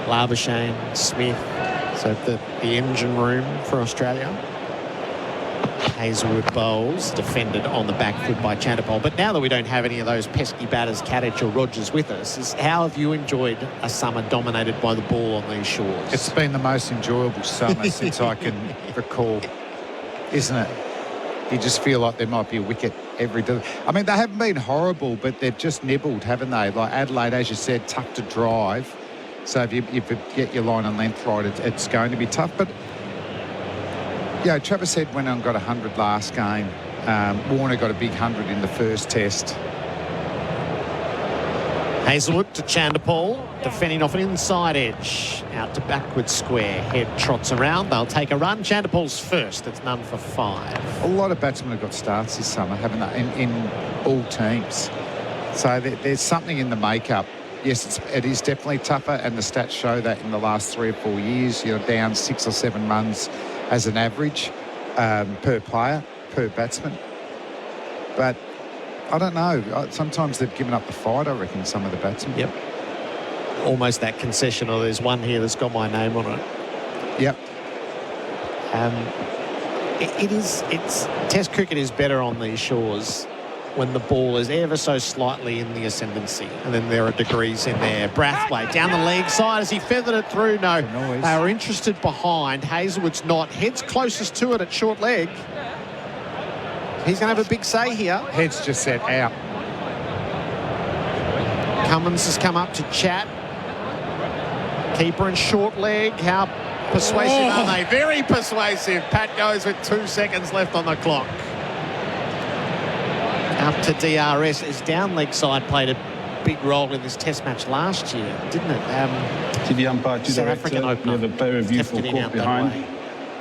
Labuschagne, Smith. So the engine room for Australia. Hazelwood bowls, defended on the back foot by Chanderpaul. But now that we don't have any of those pesky batters, Kadich or Rogers, with us, how have you enjoyed a summer dominated by the ball on these shores? It's been the most enjoyable summer since I can recall, isn't it? You just feel like there might be a wicket every day. I mean, they haven't been horrible, but they've just nibbled, haven't they? Like Adelaide, as you said, tough to drive. So if you get your line and length right, it's going to be tough. But yeah, Travis Head went and got 100 last game. Warner got a big 100 in the first Test. Hazelwood to Chanderpaul, defending off an inside edge. Out to backward square. Head trots around. They'll take a run. Chanderpaul's first. It's none for 5. A lot of batsmen have got starts this summer, haven't they, in all teams. So there's something in the makeup. Yes, it is definitely tougher, and the stats show that in the last 3 or 4 years, you're down 6 or 7 runs as an average per player, per batsman. But I don't know. Sometimes they've given up the fight, I reckon, some of the batsmen. Yep. Almost that concession, or there's one here that's got my name on it. Yep. Test cricket is better on these shores when the ball is ever so slightly in the ascendancy, and then there are degrees in there. Brathwaite down the leg side as he feathered it through. No, they were interested behind. Hazelwood's not. Head's closest to it at short leg. He's going to have a big say here. Head's just set out. Cummins has come up to chat. Keeper and short leg. How persuasive are they? Very persuasive. Pat goes with 2 seconds left on the clock. Up to DRS. His down leg side played a big role in this Test match last year, didn't it? TV umpire to South director, African opener. we have a player review for caught behind.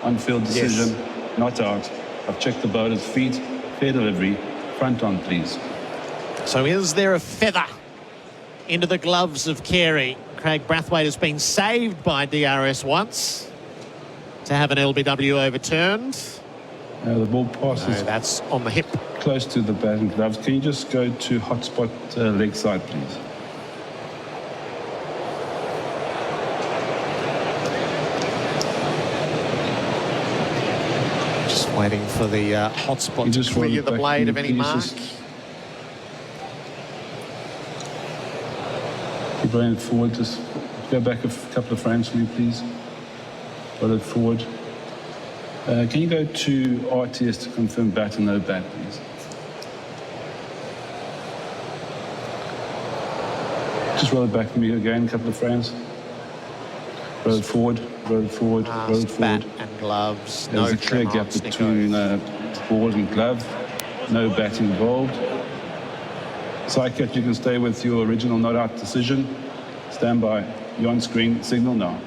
On-field decision, not out. I've checked the bowler's feet. Fair delivery. Front on, please. So is there a feather into the gloves of Carey? Craig Brathwaite has been saved by DRS once to have an LBW overturned. The ball passes. No, that's on the hip. Close to the bat and gloves. Can you just go to hotspot leg side, please? Just waiting for the hot spot to just roll clear it the back blade for of me, any please. mark. Just keep rolling it forward. Just go back a couple of frames for me, please. Roll it forward. Can you go to RTS to confirm bat and no bat, please? Just roll it back for me again, a couple of frames. Roll it forward, roll it forward, roll it forward. Bat and gloves. There's a clear gap between ball and glove. No bat involved. Psychic, you can stay with your original not out decision. Stand by. You're on screen. Signal now.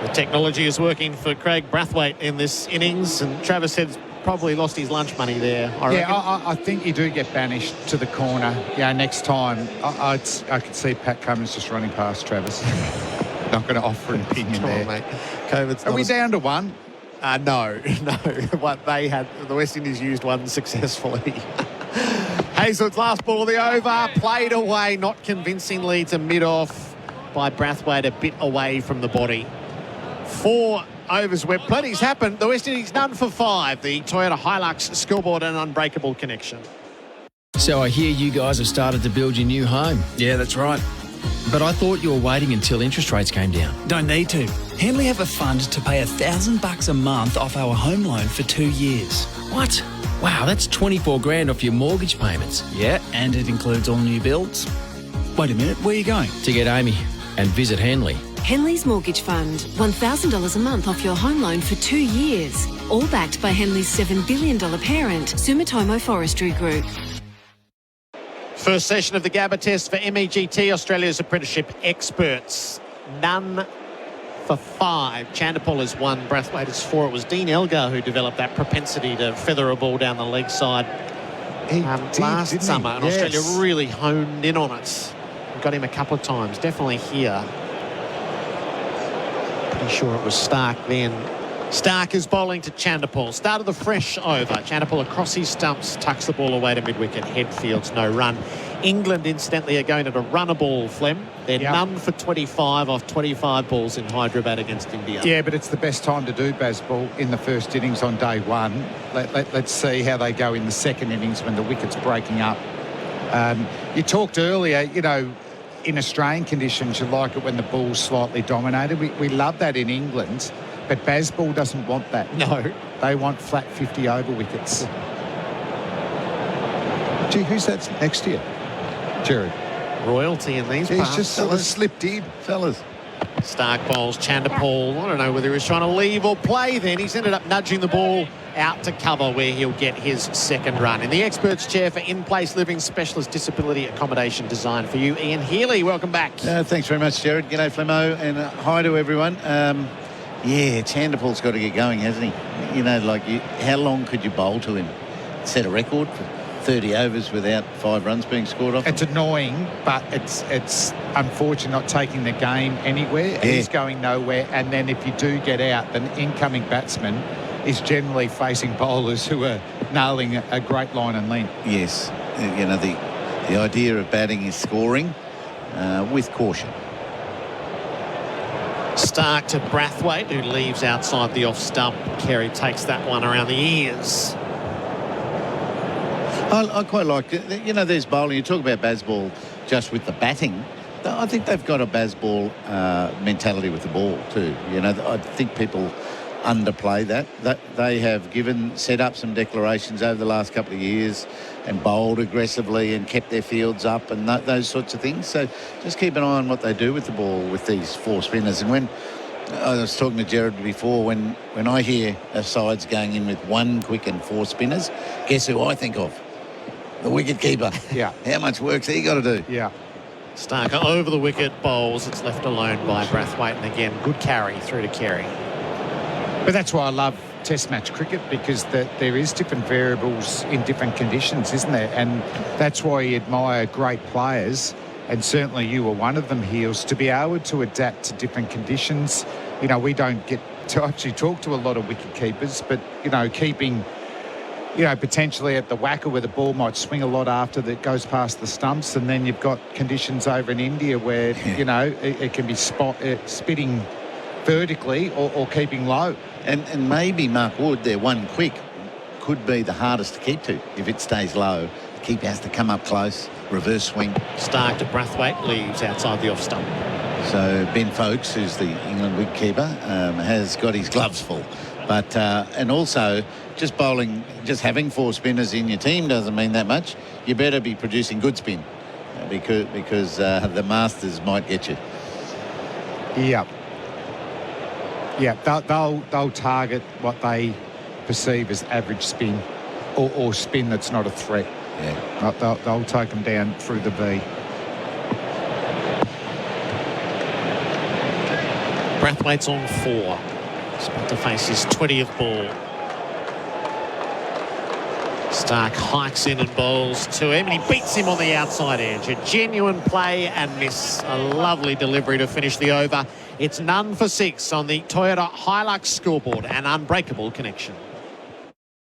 The technology is working for Craig Brathwaite in this innings, and Travis has probably lost his lunch money there. I think you do get banished to the corner. Next time. I could see Pat Cummins just running past Travis. Not going to offer an opinion there. Mate. COVID's Are we down to one? No. What they had, the West Indies used one successfully. Hazlewood's last ball of the over, played away, not convincingly to mid-off by Brathwaite, a bit away from the body. 4 overs where plenty's happened. The West Indies none for 5. The Toyota Hilux scoreboard and unbreakable connection. So I hear you guys have started to build your new home. Yeah, that's right. But I thought you were waiting until interest rates came down. Don't need to. Henley have a fund to pay $1,000 a month off our home loan for 2 years. What? Wow, that's 24 grand off your mortgage payments. Yeah, and it includes all new builds. Wait a minute, where are you going? To get Amy and visit Henley. Henley's Mortgage Fund. $1,000 a month off your home loan for 2 years. All backed by Henley's $7 billion parent, Sumitomo Forestry Group. First session of the Gabba test for MEGT, Australia's apprenticeship experts. None for 5. Chandapol has 1, Brathwaite is 4. It was Dean Elgar who developed that propensity to feather a ball down the leg side last summer. And Australia really honed in on it. Got him a couple of times, definitely here. Pretty sure it was Stark then. Stark is bowling to Chandapol. Started the fresh over. Chandapol across his stumps, tucks the ball away to mid-wicket. Headfields, no run. England, incidentally, are going at a runner ball, Flem. They're none for 25 off 25 balls in Hyderabad against India. Yeah, but it's the best time to do baseball in the first innings on day one. Let's see how they go in the second innings when the wicket's breaking up. You talked earlier, in Australian conditions, you like it when the ball's slightly dominated. We love that in England. But baseball doesn't want that. No. They want flat 50 over wickets. Gee, who's that next to you? Gerard. Royalty in these parts. He's just sort of slipped in, fellas. Stark bowls Chandapol. I don't know whether he was trying to leave or play then. He's ended up nudging the ball out to cover where he'll get his second run. In the experts chair for in-place living specialist disability accommodation design for you, Ian Healy. Welcome back. Thanks very much, Gerard. G'day, Flemo, and hi to everyone. Chandapol's got to get going, hasn't he? How long could you bowl to him? Set a record for 30 overs without 5 runs being scored off. It's annoying, but it's unfortunate not taking the game anywhere. Yeah. He's going nowhere, and then if you do get out, the incoming batsman is generally facing bowlers who are nailing a great line and length. Yes, the idea of batting is scoring with caution. Stark to Brathwaite, who leaves outside the off stump. Carey takes that one around the ears. I quite like it. There's bowling. You talk about baseball just with the batting. I think they've got a baseball mentality with the ball too. I think people underplay that. They have set up some declarations over the last couple of years and bowled aggressively and kept their fields up and those sorts of things. So just keep an eye on what they do with the ball with these 4 spinners. And when I was talking to Gerard before, when I hear a side's going in with 1 quick and 4 spinners, guess who I think of? The wicket-keeper. Yeah. How much work's he got to do? Yeah. Stark over the wicket, bowls. It's left alone by Brathwaite. And again, good carry through to Carey. But that's why I love Test match cricket, because there is different variables in different conditions, isn't there? And that's why you admire great players, and certainly you were one of them, Heels, to be able to adapt to different conditions. We don't get to actually talk to a lot of wicket keepers, but, keeping, potentially at the whacker where the ball might swing a lot after that goes past the stumps, and then you've got conditions over in India where, it can be spitting vertically or keeping low. And maybe Mark Wood, their one quick, could be the hardest to keep to if it stays low. The keeper has to come up close, reverse swing. Stark to Brathwaite, leaves outside the off stump. So Ben Foakes, who's the England wicketkeeper, has got his gloves full. But and also just bowling, just having 4 spinners in your team doesn't mean that much. You better be producing good spin because the Masters might get you. Yeah. Yeah, they'll target what they perceive as average spin or spin that's not a threat. Yeah. They'll take them down through the V. Brathwaite's on 4. He's about to face his 20th ball. Stark hikes in and bowls to him, and he beats him on the outside edge. A genuine play and miss. A lovely delivery to finish the over. It's none for 6 on the Toyota Hilux scoreboard, an unbreakable connection.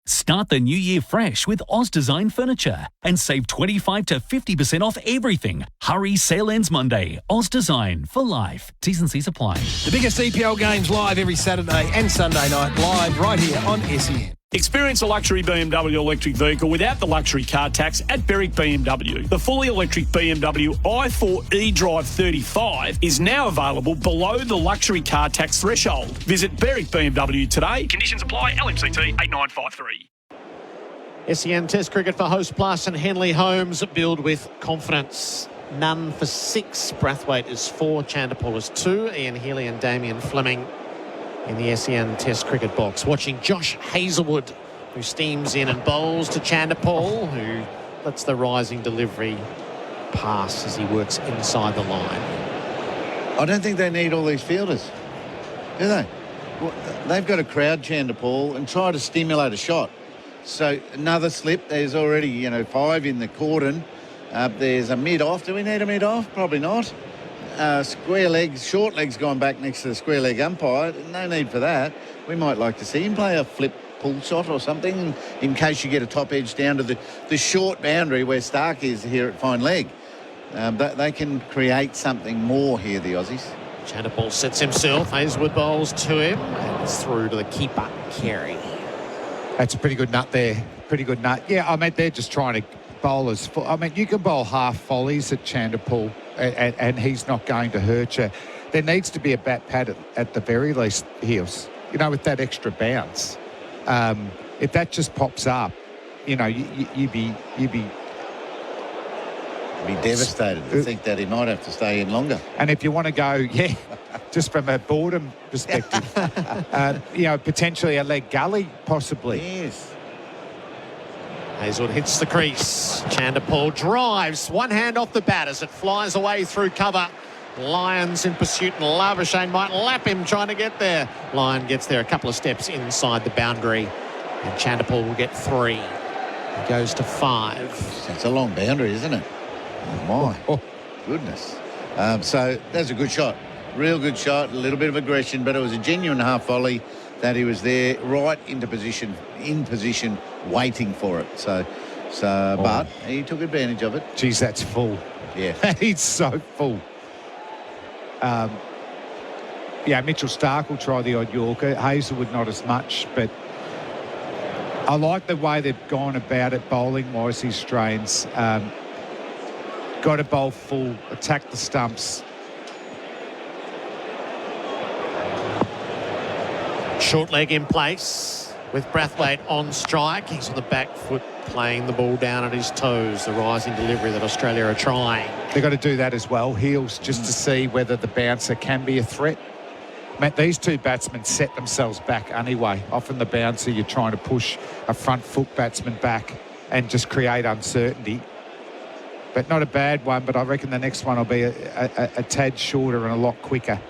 Start the new year fresh with Design Furniture and save 25 to 50% off everything. Hurry, sale ends Monday. Design for life. T's and C's apply. The biggest EPL games live every Saturday and Sunday night, live right here on SEN. Experience a luxury BMW electric vehicle without the luxury car tax at Berwick BMW. The fully electric BMW i4 eDrive 35 is now available below the luxury car tax threshold. Visit Berwick BMW today. Conditions apply. LMCT 8953. SEN Test Cricket for Host Plus and Henley Homes. Build with confidence. None for 6. Brathwaite is 4. Chanderpaul is 2. Ian Healy and Damien Fleming in the SEN Test Cricket box. Watching Josh Hazlewood, who steams in and bowls to Chanderpaul, who lets the rising delivery pass as he works inside the line. I don't think they need all these fielders, do they? Well, they've got to crowd Chanderpaul and try to stimulate a shot. So another slip. There's already, 5 in the cordon. There's a mid-off. Do we need a mid-off? Probably not. Square legs, short legs going back next to the square leg umpire. No need for that. We might like to see him play a flip pull shot or something in case you get a top edge down to the short boundary where Stark is here at fine leg. They can create something more here, the Aussies. Chanderpaul sets himself. Hazlewood bowls to him. And it's through to the keeper, Carey. That's a pretty good nut there. Pretty good nut. Yeah, I mean, they're just trying to bowl as full. I mean, you can bowl half volleys at Chanderpaul and he's not going to hurt you. There needs to be a bat pad at the very least, Heels, with that extra bounce. If that just pops up, you'd be devastated to think that he might have to stay in longer. And if you want to go, just from a boredom perspective, potentially a leg gully, possibly. Yes. Hazlewood hits the crease. Chanderpaul drives. One hand off the bat as it flies away through cover. Lyons in pursuit and Labuschagne might lap him trying to get there. Lyon gets there a couple of steps inside the boundary. And Chanderpaul will get 3. He goes to 5. It's a long boundary, isn't it? Oh, my goodness. So that's a good shot. Real good shot. A little bit of aggression, but it was a genuine half volley that he was there right in position, waiting for it. But he took advantage of it. Geez, that's full. Yeah. He's so full. Mitchell Stark will try the odd Yorker. Hazlewood not as much, but I like the way they've gone about it bowling-wise, these Australians. Got to bowl full, attack the stumps. Short leg in place with Brathwaite on strike. He's on the back foot playing the ball down at his toes. The rising delivery that Australia are trying. They've got to do that as well, Heels, just to see whether the bouncer can be a threat. Matt, these two batsmen set themselves back anyway. Often the bouncer, you're trying to push a front foot batsman back and just create uncertainty. But not a bad one, but I reckon the next one will be a tad shorter and a lot quicker.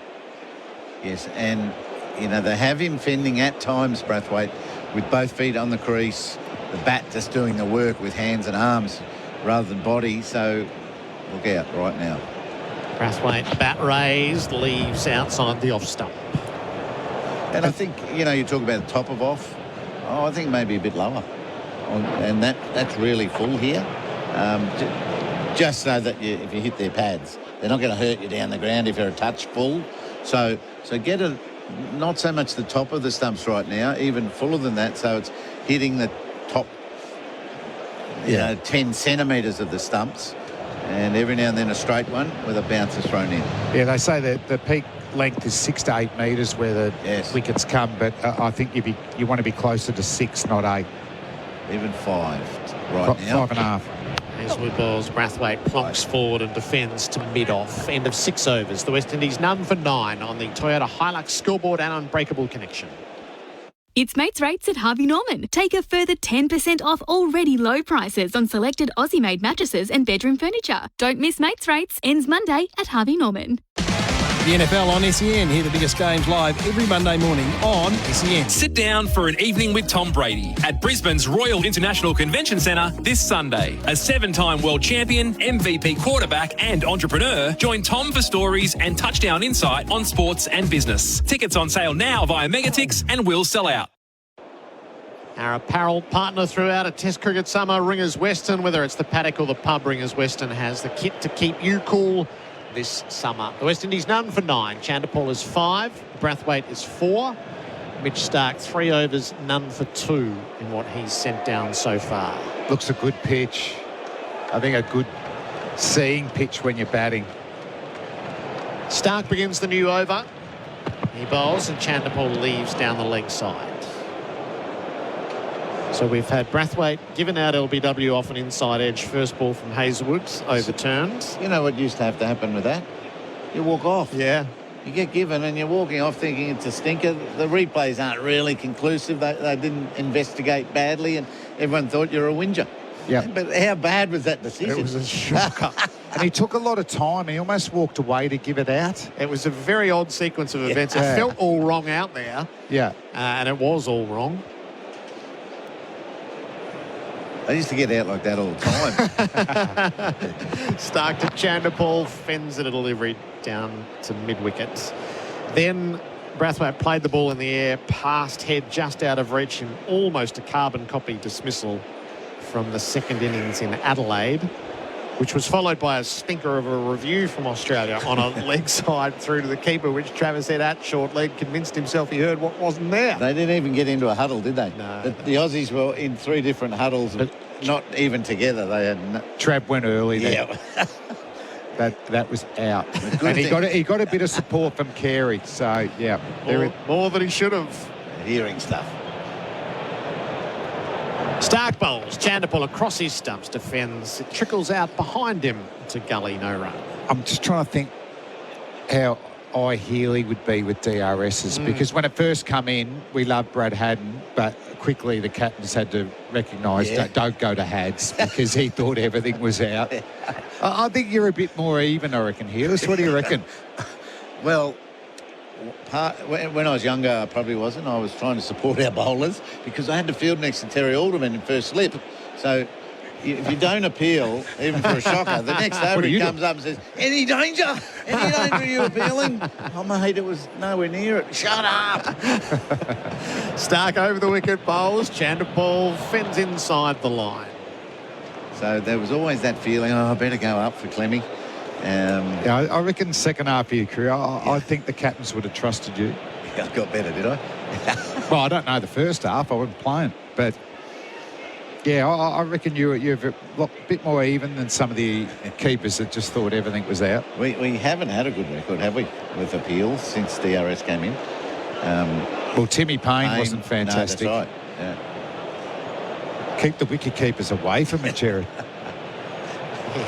Yes, and, they have him fending at times, Brathwaite, with both feet on the crease, the bat just doing the work with hands and arms rather than body, so look out right now. Brathwaite, bat raised, leaves outside the off stump. And I think, you talk about the top of off. I think maybe a bit lower. And that's really full here. Just so that if you hit their pads, they're not going to hurt you down the ground if you're a touch full. So get a not so much the top of the stumps right now, even fuller than that. So it's hitting the top, 10 centimetres of the stumps. And every now and then a straight one with a bouncer thrown in. Yeah, they say that the peak length is 6 to 8 metres where the wickets come, but I think you want to be closer to 6, not 8. Even 5 right now. 5.5. As with balls, Brathwaite plonks forward and defends to mid-off. End of 6 overs. The West Indies none for 9 on the Toyota Hilux scoreboard and Unbreakable connection. It's Mates Rates at Harvey Norman. Take a further 10% off already low prices on selected Aussie-made mattresses and bedroom furniture. Don't miss Mates Rates. Ends Monday at Harvey Norman. The NFL on SEN. Hear the biggest games live every Monday morning on SEN. Sit down for an evening with Tom Brady at Brisbane's Royal International Convention Centre this Sunday. A 7-time world champion, MVP quarterback and entrepreneur, join Tom for stories and touchdown insight on sports and business. Tickets on sale now via Megatix and will sell out. Our apparel partner throughout a Test cricket summer, Ringers Western. Whether it's the paddock or the pub, Ringers Western has the kit to keep you cool this summer. The West Indies none for 9. Chanderpaul is 5. Brathwaite is 4. Mitch Stark 3 overs, none for 2 in what he's sent down so far. Looks a good pitch. I think a good seeing pitch when you're batting. Stark begins the new over. He bowls and Chanderpaul leaves down the leg side. So we've had Brathwaite given out LBW off an inside edge. First ball from Hazelwood overturned. You know what used to have to happen with that? You walk off. Yeah. You get given and you're walking off thinking it's a stinker. The replays aren't really conclusive. They didn't investigate badly and everyone thought you're a whinger. Yeah. But how bad was that decision? It was a shocker. And he took a lot of time. He almost walked away to give it out. It was a very odd sequence of events. Yeah. It felt all wrong out there. Yeah. And it was all wrong. I used to get out like that all the time. Stark to Chanderpaul, fends at a delivery down to mid-wicket. Then Brathwaite played the ball in the air, past head just out of reach, and almost a carbon copy dismissal from the second innings in Adelaide, which was followed by a stinker of a review from Australia on a leg side through to the keeper, which Travis said at short leg convinced himself he heard what wasn't there. They didn't even get into a huddle, did they? No. The Aussies were in 3 different huddles, but not even together. They had Trav went early there. Yeah. That was out. And he got a bit of support from Carey. So, yeah. More than he should have. Hearing stuff. Stark bowls. Chanderpaul across his stumps, defends. It trickles out behind him to gully, no run. I'm just trying to think how Healy would be with DRSs because when it first come in, we loved Brad Haddon, but quickly the captains had to recognise don't go to Hads because he thought everything was out. I think you're a bit more even, I reckon, Healy. What do you reckon? Well, when I was younger, I probably wasn't. I was trying to support our bowlers because I had to field next to Terry Alderman in first slip. So if you don't appeal, even for a shocker, the next over he comes up and says, any danger? Any danger are you appealing? Oh, mate, it was nowhere near it. Shut up. Stark over the wicket bowls. Chanderpaul fends inside the line. So there was always that feeling, I better go up for Fleming. Yeah, I reckon second half of your career, I think the captains would have trusted you. I got better, did I? Well, I don't know the first half. I wasn't playing. But, yeah, I reckon you're a bit more even than some of the keepers that just thought everything was out. We haven't had a good record, have we, with appeals since DRS came in? Well, Timmy Payne wasn't fantastic. No, that's right. Yeah. Keep the wicket keepers away from it, Gerard.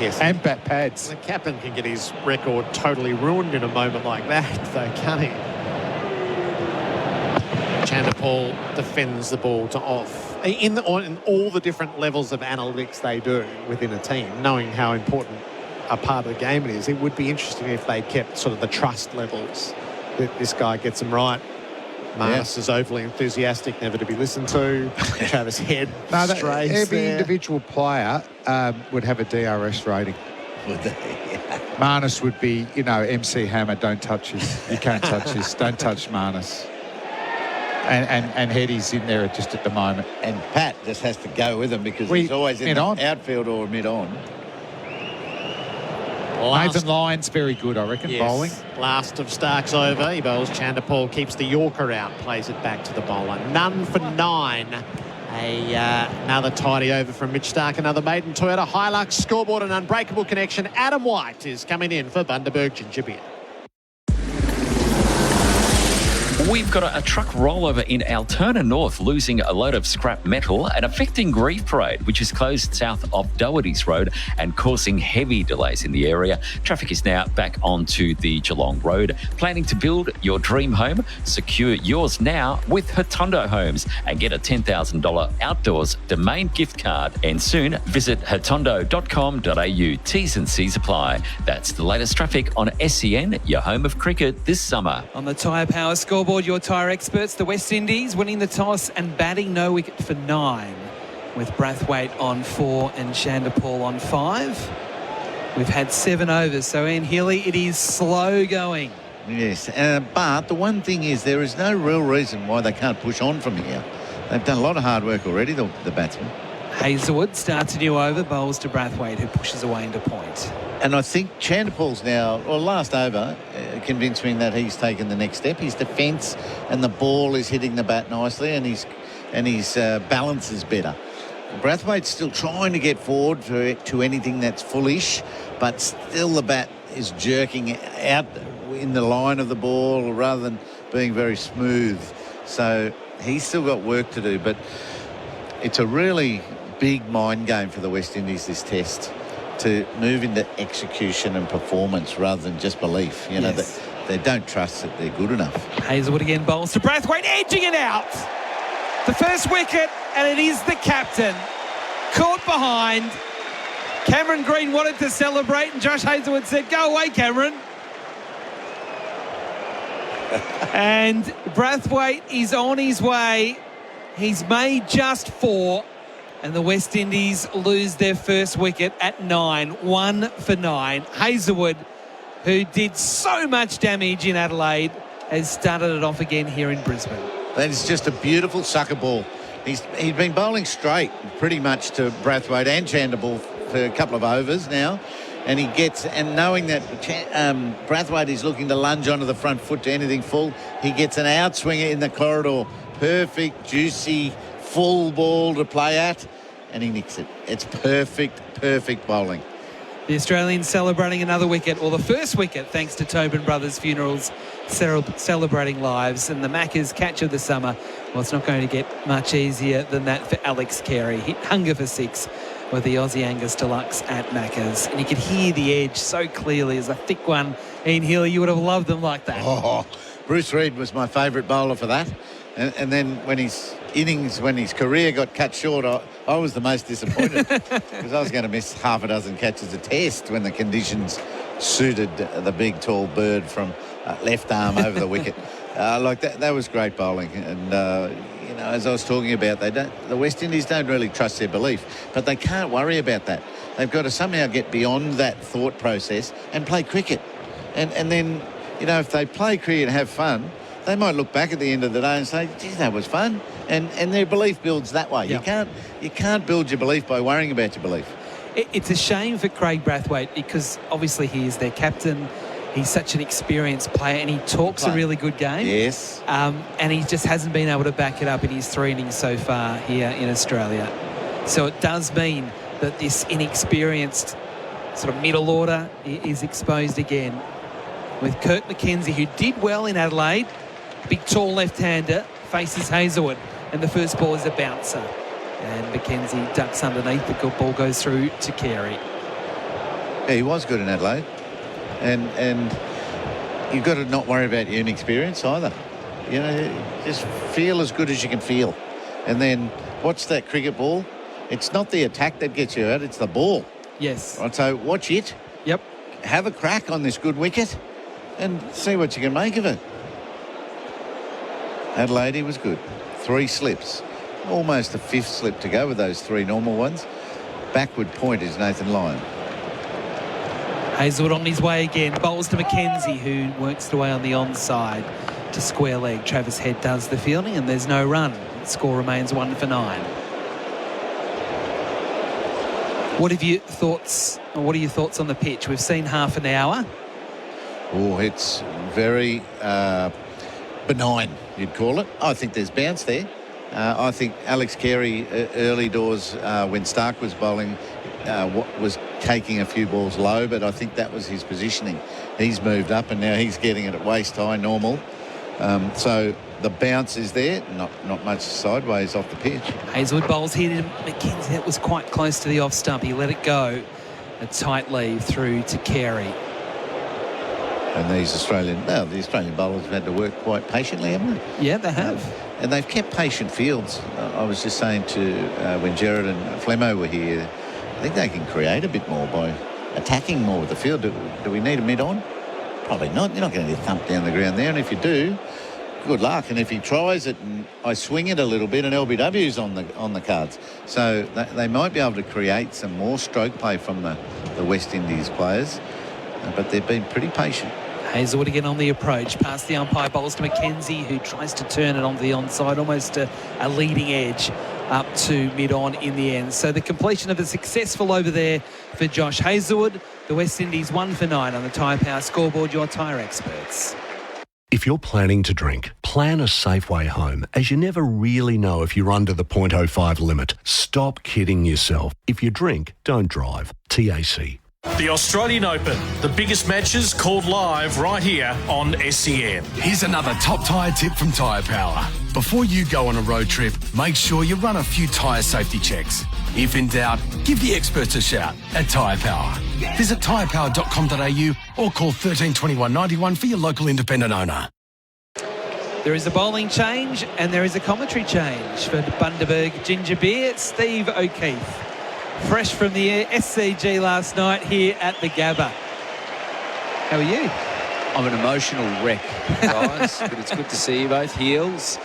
Yes. And bat pads. The captain can get his record totally ruined in a moment like that, though, can't he? Chanderpaul defends the ball to off. In all the different levels of analytics they do within a team, knowing how important a part of the game it is, it would be interesting if they kept sort of the trust levels that this guy gets them right. Marnus is overly enthusiastic, never to be listened to. Travis Head strays every there. individual player would have a DRS rating. Would they? Marnus would be, MC Hammer, don't touch this. You can't touch this. Don't touch Marnus. And Heady's in there just at the moment. And Pat just has to go with him because he's always in the outfield or mid-on. Nathan Lyon's very good, I reckon, bowling. Last of Stark's over. He bowls. Chanderpaul keeps the Yorker out, plays it back to the bowler. None for 9. Another tidy over from Mitch Stark, another maiden Toyota Hilux scoreboard, an unbreakable connection. Adam White is coming in for Bundaberg Ginger Beer. We've got a truck rollover in Altona North, losing a load of scrap metal and affecting Grieve Parade, which is closed south of Doherty's Road and causing heavy delays in the area. Traffic is now back onto the Geelong Road. Planning to build your dream home? Secure yours now with Hotondo Homes and get a $10,000 outdoors domain gift card. And soon, visit hotondo.com.au. T's and C's apply. That's the latest traffic on SEN, your home of cricket this summer. On the Tyre Power scoreboard, your tyre experts, the West Indies winning the toss and batting no wicket for 9, with Brathwaite on 4 and Chanderpaul on 5. We've had 7 overs, so Ian Healy, it is slow going. Yes, but the one thing is there is no real reason why they can't push on from here. They've done a lot of hard work already, the batsmen. Hazelwood starts a new over, bowls to Brathwaite, who pushes away into point. And I think Chanderpaul's now, last over, convinced me that he's taken the next step. His defence and the ball is hitting the bat nicely, and his balance is better. Brathwaite's still trying to get forward to anything that's fullish, but still the bat is jerking out in the line of the ball rather than being very smooth. So he's still got work to do, but it's a really big mind game for the West Indies, this test, to move into execution and performance rather than just belief. You know, they don't trust that they're good enough. Hazelwood again bowls to Brathwaite, edging it out. The first wicket, and it is the captain. Caught behind. Cameron Green wanted to celebrate, and Josh Hazelwood said, "Go away, Cameron." And Brathwaite is on his way. He's made just 4. And the West Indies lose their first wicket at 9, 1 for 9. Hazelwood, who did so much damage in Adelaide, has started it off again here in Brisbane. That is just a beautiful sucker ball. He's been bowling straight pretty much to Brathwaite and Chanderpaul for a couple of overs now. And and knowing that Brathwaite is looking to lunge onto the front foot to anything full, he gets an outswinger in the corridor. Perfect, juicy, full ball to play at, and he nicks it. It's perfect bowling. The Australians celebrating another wicket, or the first wicket, thanks to Tobin Brothers Funerals, celebrating lives. And the Maccas catch of the summer, well, it's not going to get much easier than that for Alex Carey. Hit hunger for 6 with the Aussie Angus Deluxe at Maccas. And you could hear the edge so clearly as a thick one. Ian Healy, you would have loved them like that. Oh, Bruce Reid was my favourite bowler for that. And then when his career got cut short, I was the most disappointed because I was going to miss half a dozen catches a test when the conditions suited the big tall bird from left arm over the wicket. That was great bowling. And as I was talking about, the West Indies don't really trust their belief, but they can't worry about that. They've got to somehow get beyond that thought process and play cricket. And then, if they play cricket and have fun, they might look back at the end of the day and say, geez, that was fun. And their belief builds that way. Yep. You can't build your belief by worrying about your belief. It's a shame for Craig Brathwaite because obviously he is their captain. He's such an experienced player and he talks a really good game. Yes. And he just hasn't been able to back it up in his 3 innings so far here in Australia. So it does mean that this inexperienced sort of middle order is exposed again. With Kurt McKenzie, who did well in Adelaide, big tall left-hander, faces Hazelwood, and the first ball is a bouncer. And McKenzie ducks underneath, the good ball goes through to Carey. Yeah, he was good in Adelaide. And you've got to not worry about your inexperience either. Just feel as good as you can feel. And then watch that cricket ball. It's not the attack that gets you out, it's the ball. Yes. Right, so watch it. Yep. Have a crack on this good wicket and see what you can make of it. Adelaide, he was good. 3 slips. Almost a 5th slip to go with those 3 normal ones. Backward point is Nathan Lyon. Hazelwood on his way again. Bowls to McKenzie, who works it away on the onside to square leg. Travis Head does the fielding, and there's no run. The score remains 1 for 9. What are your thoughts on the pitch? We've seen half an hour. Oh, it's very benign, you'd call it. I think there's bounce there. I think Alex Carey early doors when Stark was bowling was taking a few balls low, but I think that was his positioning. He's moved up and now he's getting it at waist high normal. So the bounce is there, not much sideways off the pitch. Hazelwood bowls here to McKenzie. That was quite close to the off stump. He let it go. A tight leave through to Carey. And the Australian bowlers have had to work quite patiently, haven't they? Yeah, they have. And they've kept patient fields. I was just saying to when Gerard and Flemo were here, I think they can create a bit more by attacking more with the field. Do we need a mid-on? Probably not. You're not going to get thumped down the ground there. And if you do, good luck. And if he tries it and I swing it a little bit and LBW's on the cards. So they might be able to create some more stroke play from the West Indies players. But they've been pretty patient. Hazelwood again on the approach, past the umpire, bowls to McKenzie, who tries to turn it onto the onside, almost a leading edge up to mid-on in the end. So the completion of a successful over there for Josh Hazelwood. The West Indies 1 for 9 on the Tyre Power scoreboard, your tyre experts. If you're planning to drink, plan a safe way home, as you never really know if you're under the .05 limit. Stop kidding yourself. If you drink, don't drive. TAC. The Australian Open, the biggest matches called live right here on SEN. Here's another top tyre tip from Tyre Power. Before you go on a road trip, make sure you run a few tyre safety checks. If in doubt, give the experts a shout at Tyre Power. Visit tyrepower.com.au or call 13 21 91 for your local independent owner. There is a bowling change and there is a commentary change for Bundaberg Ginger Beer. Steve O'Keefe, fresh from the SCG last night here at the Gabba. How are you? I'm an emotional wreck, guys, but it's good to see you both. Heels.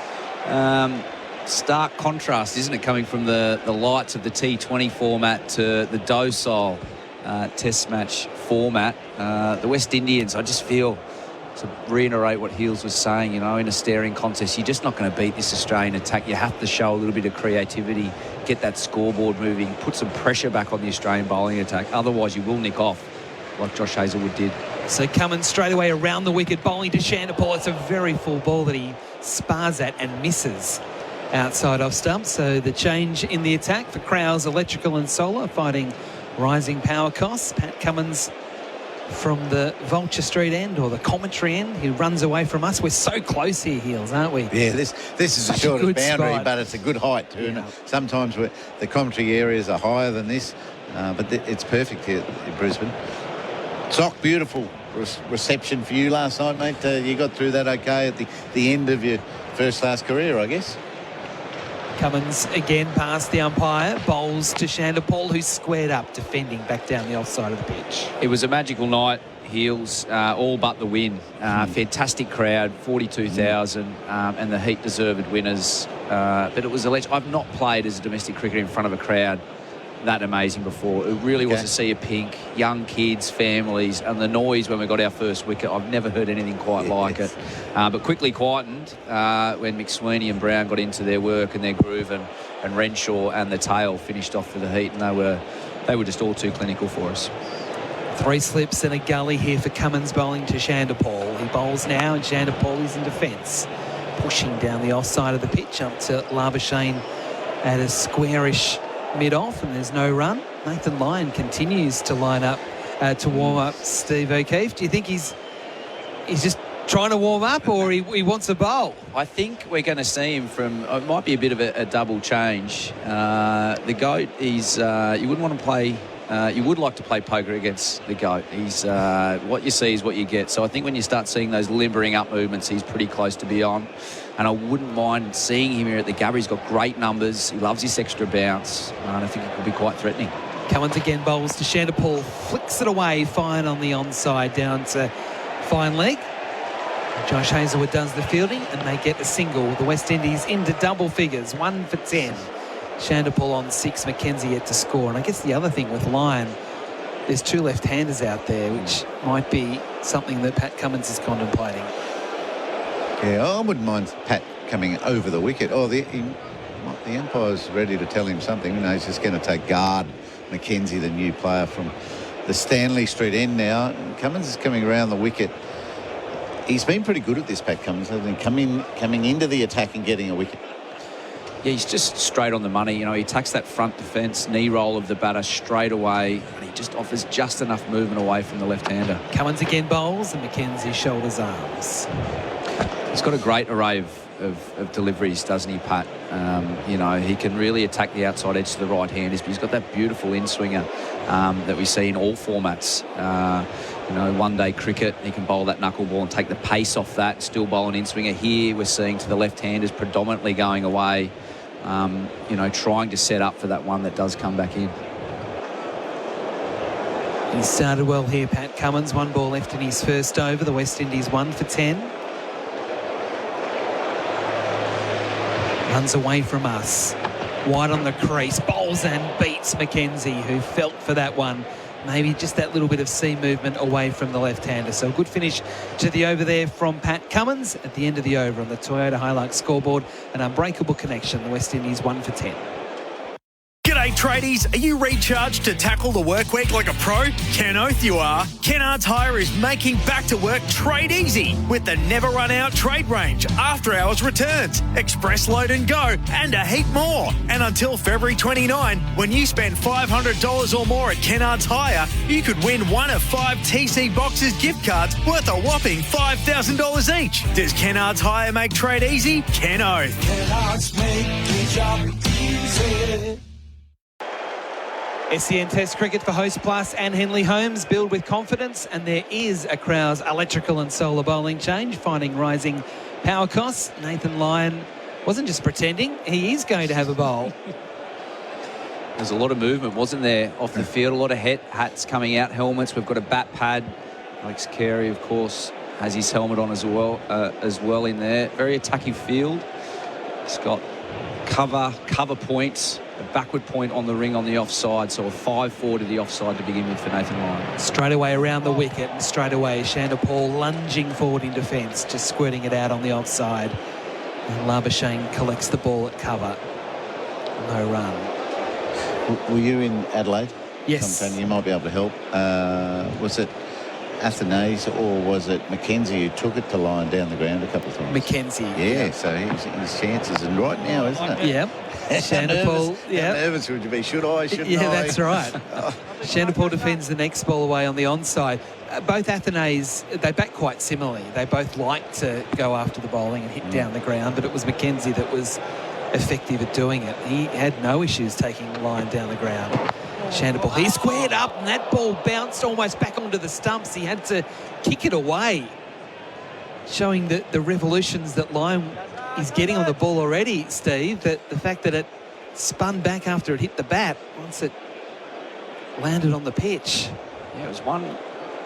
Stark contrast, isn't it, coming from the lights of the T20 format to the docile test match format. The West Indians, I just feel, to reiterate what Heels was saying, in a staring contest, you're just not going to beat this Australian attack. You have to show a little bit of creativity, get that scoreboard moving, put some pressure back on the Australian bowling attack. Otherwise, you will nick off like Josh Hazelwood did. So coming straight away around the wicket, bowling to Shandapol. It's a very full ball that he spars at and misses outside off stump. So the change in the attack for Crowes, Electrical and Solar, fighting rising power costs. Pat Cummins from the Vulture Street end, or the commentary end, he runs away from us. We're so close here, Heels, aren't we? Yeah, this is a shorter boundary, but it's a good height too. Yeah. Sometimes the commentary areas are higher than this, but it's perfect here in Brisbane. Sock, beautiful reception for you last night, mate. You got through that okay at the end of your first-class career, I guess. Cummins again past the umpire, bowls to Shandapol, who's squared up, defending back down the offside of the pitch. It was a magical night, Heels, all but the win. Fantastic crowd, 42,000, and the heat deserved winners. But it was I've not played as a domestic cricketer in front of a crowd that amazing before. It really was a sea of pink, young kids, families, and the noise when we got our first wicket. I've never heard anything quite like it. But quickly quietened when McSweeney and Brown got into their work and their groove, and Renshaw and the tail finished off for the heat, and they were just all too clinical for us. 3 slips and a gully here for Cummins, bowling to Shandapol. He bowls now, and Shandapol is in defence, pushing down the offside of the pitch up to Labuschagne at a squarish mid-off, and there's no run. Nathan Lyon continues to line up to warm up Steve O'Keefe. Do you think he's just trying to warm up, or he wants a bowl? I think we're going to see him from, it might be a bit of a double change. The GOAT, you wouldn't want to play, you would like to play poker against the GOAT. He's what you see is what you get. So I think when you start seeing those limbering up movements, he's pretty close to be on. And I wouldn't mind seeing him here at the Gabba. He's got great numbers. He loves his extra bounce. And I think it could be quite threatening. Cummins again bowls to Shandapol, flicks it away, fine on the onside, down to fine leg. Josh Hazelwood does the fielding, and they get a single. The West Indies into double figures, 1 for 10. Shandapol on 6, McKenzie yet to score. And I guess the other thing with Lyon, there's 2 left-handers out there, which might be something that Pat Cummins is contemplating. Yeah, I wouldn't mind Pat coming over the wicket. The umpire's ready to tell him something. He's just going to take guard McKenzie, the new player from the Stanley Street end now. Cummins is coming around the wicket. He's been pretty good at this, Pat Cummins, hasn't he? Coming into the attack and getting a wicket. Yeah, he's just straight on the money. You know, he attacks that front defence, knee roll of the batter straight away, and he just offers just enough movement away from the left-hander. Cummins again bowls, and McKenzie shoulders arms. He's got a great array of deliveries, doesn't he, Pat? You know, he can really attack the outside edge to the right-handers, but he's got that beautiful in-swinger that we see in all formats. You know, one-day cricket, he can bowl that knuckleball and take the pace off that, still bowl an in-swinger. Here we're seeing to the left-handers predominantly going away, you know, trying to set up for that one that does come back in. He started well here, Pat Cummins. 1 ball left in his first over. The West Indies 1 for 10. Runs away from us. Wide on the crease. Bowls and beats McKenzie, who felt for that one. Maybe just that little bit of seam movement away from the left-hander. So a good finish to the over there from Pat Cummins. At the end of the over on the Toyota Hilux scoreboard, an unbreakable connection. The West Indies 1 for 10. G'day tradies, are you recharged to tackle the work week like a pro? Ken Oath you are. Kennard's Hire is making back to work trade easy with the never run out trade range, after hours returns, express load and go, and a heap more. And until February 29, when you spend $500 or more at Kennard's Hire, you could win one of 5 TC Boxes gift cards worth a whopping $5,000 each. Does Kennard's Hire make trade easy? Ken Oath. Kennard's make the job easy. SEN Test Cricket for Host Plus and Henley Homes. Build with confidence, and there is a Crow's electrical and solar bowling change, finding rising power costs. Nathan Lyon wasn't just pretending, he is going to have a bowl. There's a lot of movement, wasn't there, off the field? A lot of hats coming out, helmets. We've got a bat pad. Alex Carey, of course, has his helmet on as well in there. Very attacking field. It's got cover points, a backward point on the ring on the offside, so a 5-4 to the offside to begin with for Nathan Lyon. Straight away around the wicket, and straight away Chanderpaul lunging forward in defence, just squirting it out on the offside. And Labuschagne collects the ball at cover. No run. Were you in Adelaide? Yes. Sometime you might be able to help. Was it Athanase or was it McKenzie who took it to Lyon down the ground a couple of times? McKenzie. Yeah, so his chances are right now, isn't it? Yep. Chanderpaul. How nervous would you be? Should I? Shouldn't I? Yeah, that's right. Chanderpaul defends the next ball away on the onside. Both Athanase, they bat quite similarly. They both like to go after the bowling and hit down the ground, but it was McKenzie that was effective at doing it. He had no issues taking Lyon down the ground. Chanderpaul, he squared up, and that ball bounced almost back onto the stumps. He had to kick it away, showing the revolutions that Lyon is getting on the ball already, Steve, that the fact that it spun back after it hit the bat once it landed on the pitch. Yeah, it was one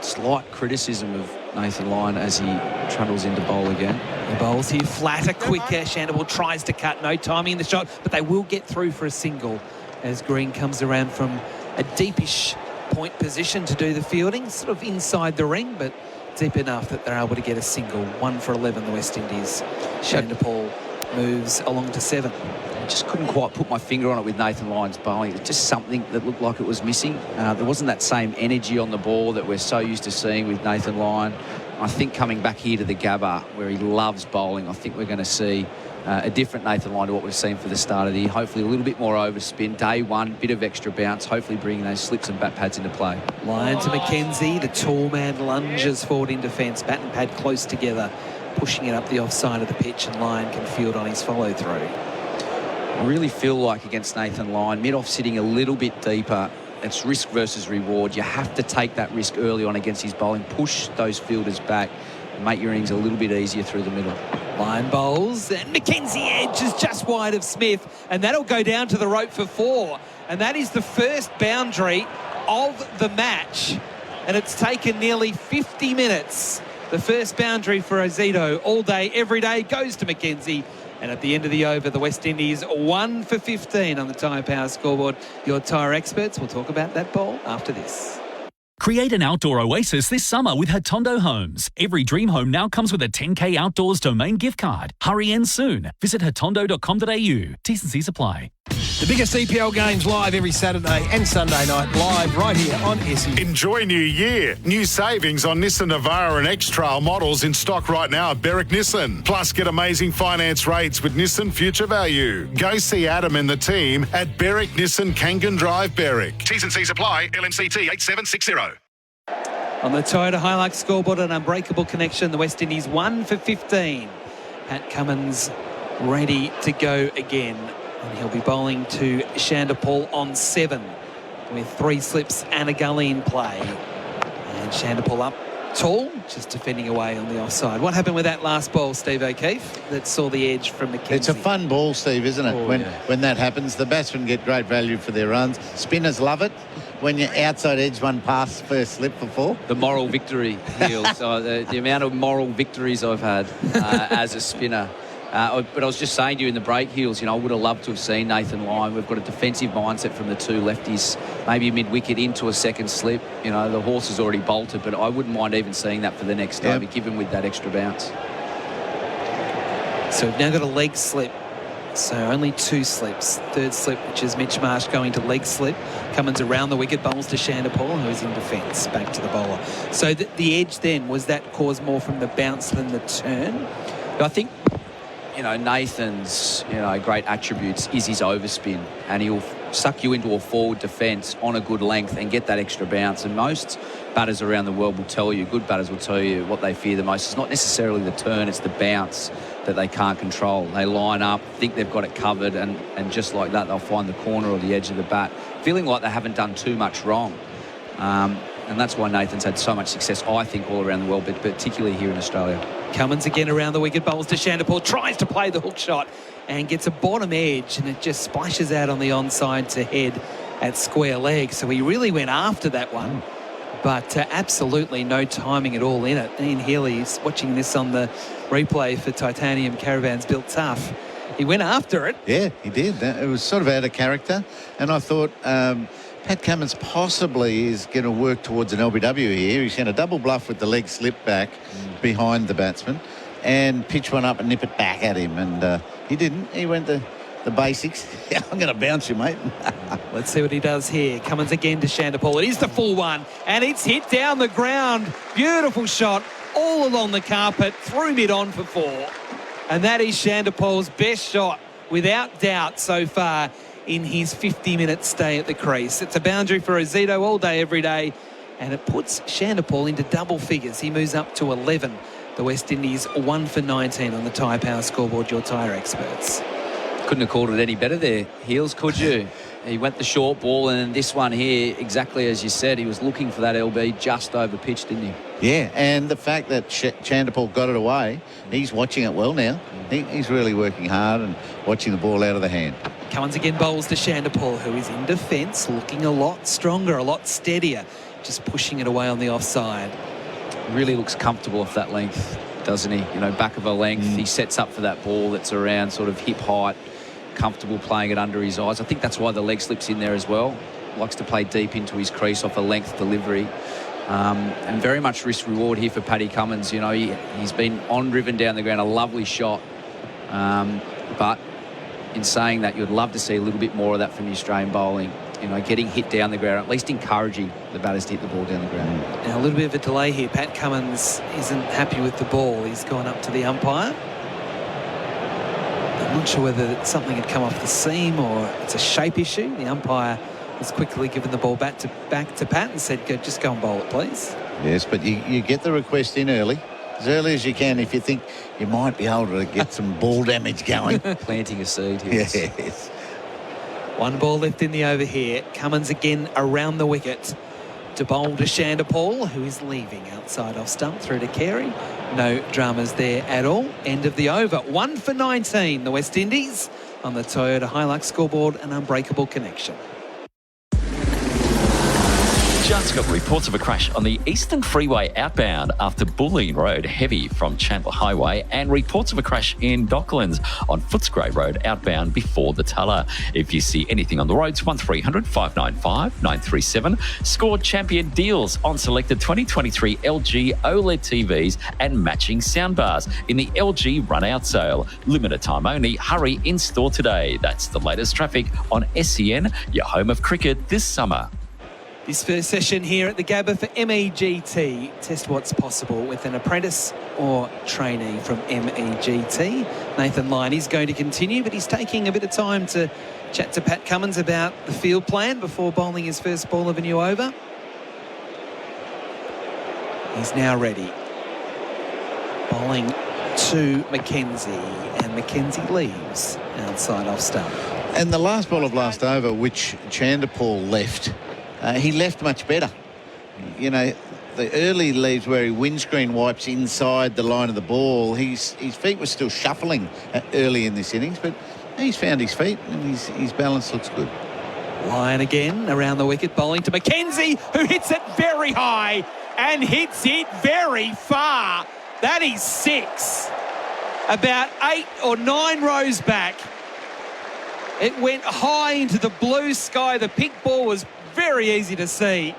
slight criticism of Nathan Lyon as he trundles into bowl again. The bowls here flatter, quicker. Chanderpaul tries to cut, no timing in the shot, but they will get through for a single as Green comes around from a deepish point position to do the fielding, sort of inside the ring, but deep enough that they're able to get a single. 1 for 11, the West Indies. Chanderpaul moves along to 7. I just couldn't quite put my finger on it with Nathan Lyon's bowling. It's just something that looked like it was missing. There wasn't that same energy on the ball that we're so used to seeing with Nathan Lyon. I think coming back here to the Gabba, where he loves bowling, I think we're going to see a different Nathan Lyon to what we've seen for the start of the year. Hopefully a little bit more overspin. Day one, bit of extra bounce, hopefully bringing those slips and bat pads into play. Lyon to McKenzie. The tall man lunges forward in defence. Bat and pad close together, pushing it up the offside of the pitch, and Lyon can field on his follow-through. I really feel like against Nathan Lyon, mid-off sitting a little bit deeper, it's risk versus reward. You have to take that risk early on against his bowling, push those fielders back, and make your innings a little bit easier through the middle. Lyon bowls, and McKenzie edges just wide of Smith, and that'll go down to the rope for 4. And that is the first boundary of the match, and it's taken nearly 50 minutes. The first boundary for Ozito all day, every day, goes to McKenzie. And at the end of the over, the West Indies 1 for 15 on the Tyre Power scoreboard. Your tyre experts will talk about that ball after this. Create an outdoor oasis this summer with Hotondo Homes. Every dream home now comes with a 10K outdoors domain gift card. Hurry in soon. Visit hotondo.com.au. T&Cs apply. The biggest EPL games live every Saturday and Sunday night, live right here on SEN. Enjoy New Year. New savings on Nissan Navara and X-Trail models in stock right now at Berwick Nissan. Plus, get amazing finance rates with Nissan Future Value. Go see Adam and the team at Berwick Nissan Kangan Drive, Berwick. T's and C's apply. LMCT 8760. On the Toyota Hilux scoreboard, an unbreakable connection. The West Indies 1 for 15. Pat Cummins ready to go again. And he'll be bowling to Shandapal on 7 with 3 slips and a gully in play. And Shandapal up tall, just defending away on the offside. What happened with that last ball, Steve O'Keefe, that saw the edge from McKenzie? It's a fun ball, Steve, isn't it? When that happens, the batsmen get great value for their runs. Spinners love it. When you're outside edge, one pass first slip for 4. The moral victory, Heels. The amount of moral victories I've had as a spinner. But I was just saying to you in the break, Heels, I would have loved to have seen Nathan Lyon. We've got a defensive mindset from the 2 lefties, maybe mid-wicket into a second slip. The horse has already bolted, but I wouldn't mind even seeing that for the next over, give him with that extra bounce. So we've now got a leg slip. So only 2 slips. Third slip, which is Mitch Marsh going to leg slip. Cummins around the wicket, bowls to Shandapal, who is in defence, back to the bowler. So the edge then, was that caused more from the bounce than the turn? I think, Nathan's, great attributes is his overspin, and he'll suck you into a forward defence on a good length and get that extra bounce. And most batters around the world will tell you, good batters will tell you what they fear the most. It's not necessarily the turn, it's the bounce that they can't control. They line up, think they've got it covered, and just like that, they'll find the corner or the edge of the bat, feeling like they haven't done too much wrong. And that's why Nathan's had so much success, I think, all around the world, but particularly here in Australia. Cummins again around the wicket, bowls to Shandapal, tries to play the hook shot and gets a bottom edge, and it just splashes out on the onside to head at square leg. So he really went after that one, but absolutely no timing at all in it. Ian Healy is watching this on the replay for Titanium Caravans Built Tough. He went after it. Yeah, he did. It was sort of out of character, and I thought Pat Cummins possibly is going to work towards an LBW here. He's going to double bluff with the leg slip back behind the batsman and pitch one up and nip it back at him. And he didn't. He went to the basics. I'm going to bounce you, mate. Let's see what he does here. Cummins again to Shandapal. It is the full one, and it's hit down the ground. Beautiful shot all along the carpet, through mid-on for 4. And that is Shandapal's best shot, without doubt, so far in his 50-minute stay at the crease. It's a boundary for Ozito all day, every day, and it puts Shandapal into double figures. He moves up to 11. The West Indies 1 for 19 on the Tyre Power scoreboard, your tyre experts. Couldn't have called it any better there, Heels, could you? He went the short ball, and this one here, exactly as you said, he was looking for that LB just over pitch, didn't he? Yeah, and the fact that Shandapal got it away, he's watching it well now. He's really working hard and watching the ball out of the hand. Cummins again bowls to Shandapal, who is in defence, looking a lot stronger, a lot steadier, just pushing it away on the offside. Really looks comfortable off that length, doesn't he? Back of a length. He sets up for that ball that's around sort of hip height, comfortable playing it under his eyes. I think that's why the leg slips in there as well. Likes to play deep into his crease off a length delivery. And very much risk reward here for Paddy Cummins. He's been on-driven down the ground, a lovely shot. But in saying that, you'd love to see a little bit more of that from the Australian bowling. Getting hit down the ground, at least encouraging the batters to hit the ball down the ground. Now, a little bit of a delay here. Pat Cummins isn't happy with the ball. He's gone up to the umpire. I'm not sure whether something had come off the seam or it's a shape issue. The umpire has quickly given the ball back to Pat and said, just go and bowl it, please. Yes, but you get the request in early as you can, if you think you might be able to get some ball damage going. Planting a seed here. Yes. 1 ball left in the over here. Cummins again around the wicket to bowl to Shandapal, who is leaving outside off stump through to Carey. No dramas there at all. End of the over. 1 for 19, the West Indies on the Toyota Hilux scoreboard, an unbreakable connection. Just got reports of a crash on the Eastern Freeway outbound after Bulleen Road, heavy from Chandler Highway, and reports of a crash in Docklands on Footscray Road outbound before the Tulla. If you see anything on the roads, 1300 595 937. Score champion deals on selected 2023 LG OLED TVs and matching soundbars in the LG run-out sale. Limited time only. Hurry in store today. That's the latest traffic on SEN, your home of cricket this summer. This first session here at the Gabba for MEGT. Test what's possible with an apprentice or trainee from MEGT. Nathan Lyon is going to continue, but he's taking a bit of time to chat to Pat Cummins about the field plan before bowling his first ball of a new over. He's now ready. Bowling to Mackenzie, and Mackenzie leaves outside off stump. And the last ball of last over, which Chanderpaul left, he left much better. You know, the early leaves where he windscreen wipes inside the line of the ball, his feet were still shuffling early in this innings, but he's found his feet and his balance looks good. Lyon again around the wicket, bowling to Mackenzie, who hits it very high and hits it very far. That is 6. About 8 or 9 rows back. It went high into the blue sky. The pink ball was very easy to see.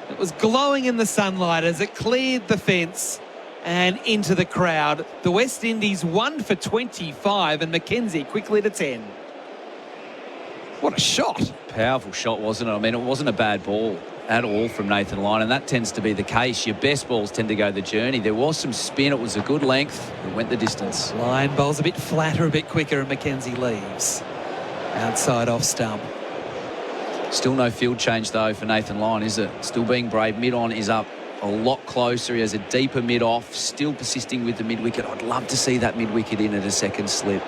It was glowing in the sunlight as it cleared the fence and into the crowd. The West Indies 1 for 25 and Mackenzie quickly to 10. What a shot. Powerful shot, wasn't it? I mean, it wasn't a bad ball at all from Nathan Lyon, and that tends to be the case. Your best balls tend to go the journey. There was some spin. It was a good length. It went the distance. Lyon bowls a bit flatter, a bit quicker, and Mackenzie leaves outside off stump. Still no field change, though, for Nathan Lyon, is it? Still being brave. Mid-on is up a lot closer. He has a deeper mid-off, still persisting with the mid-wicket. I'd love to see that mid-wicket in at a second slip.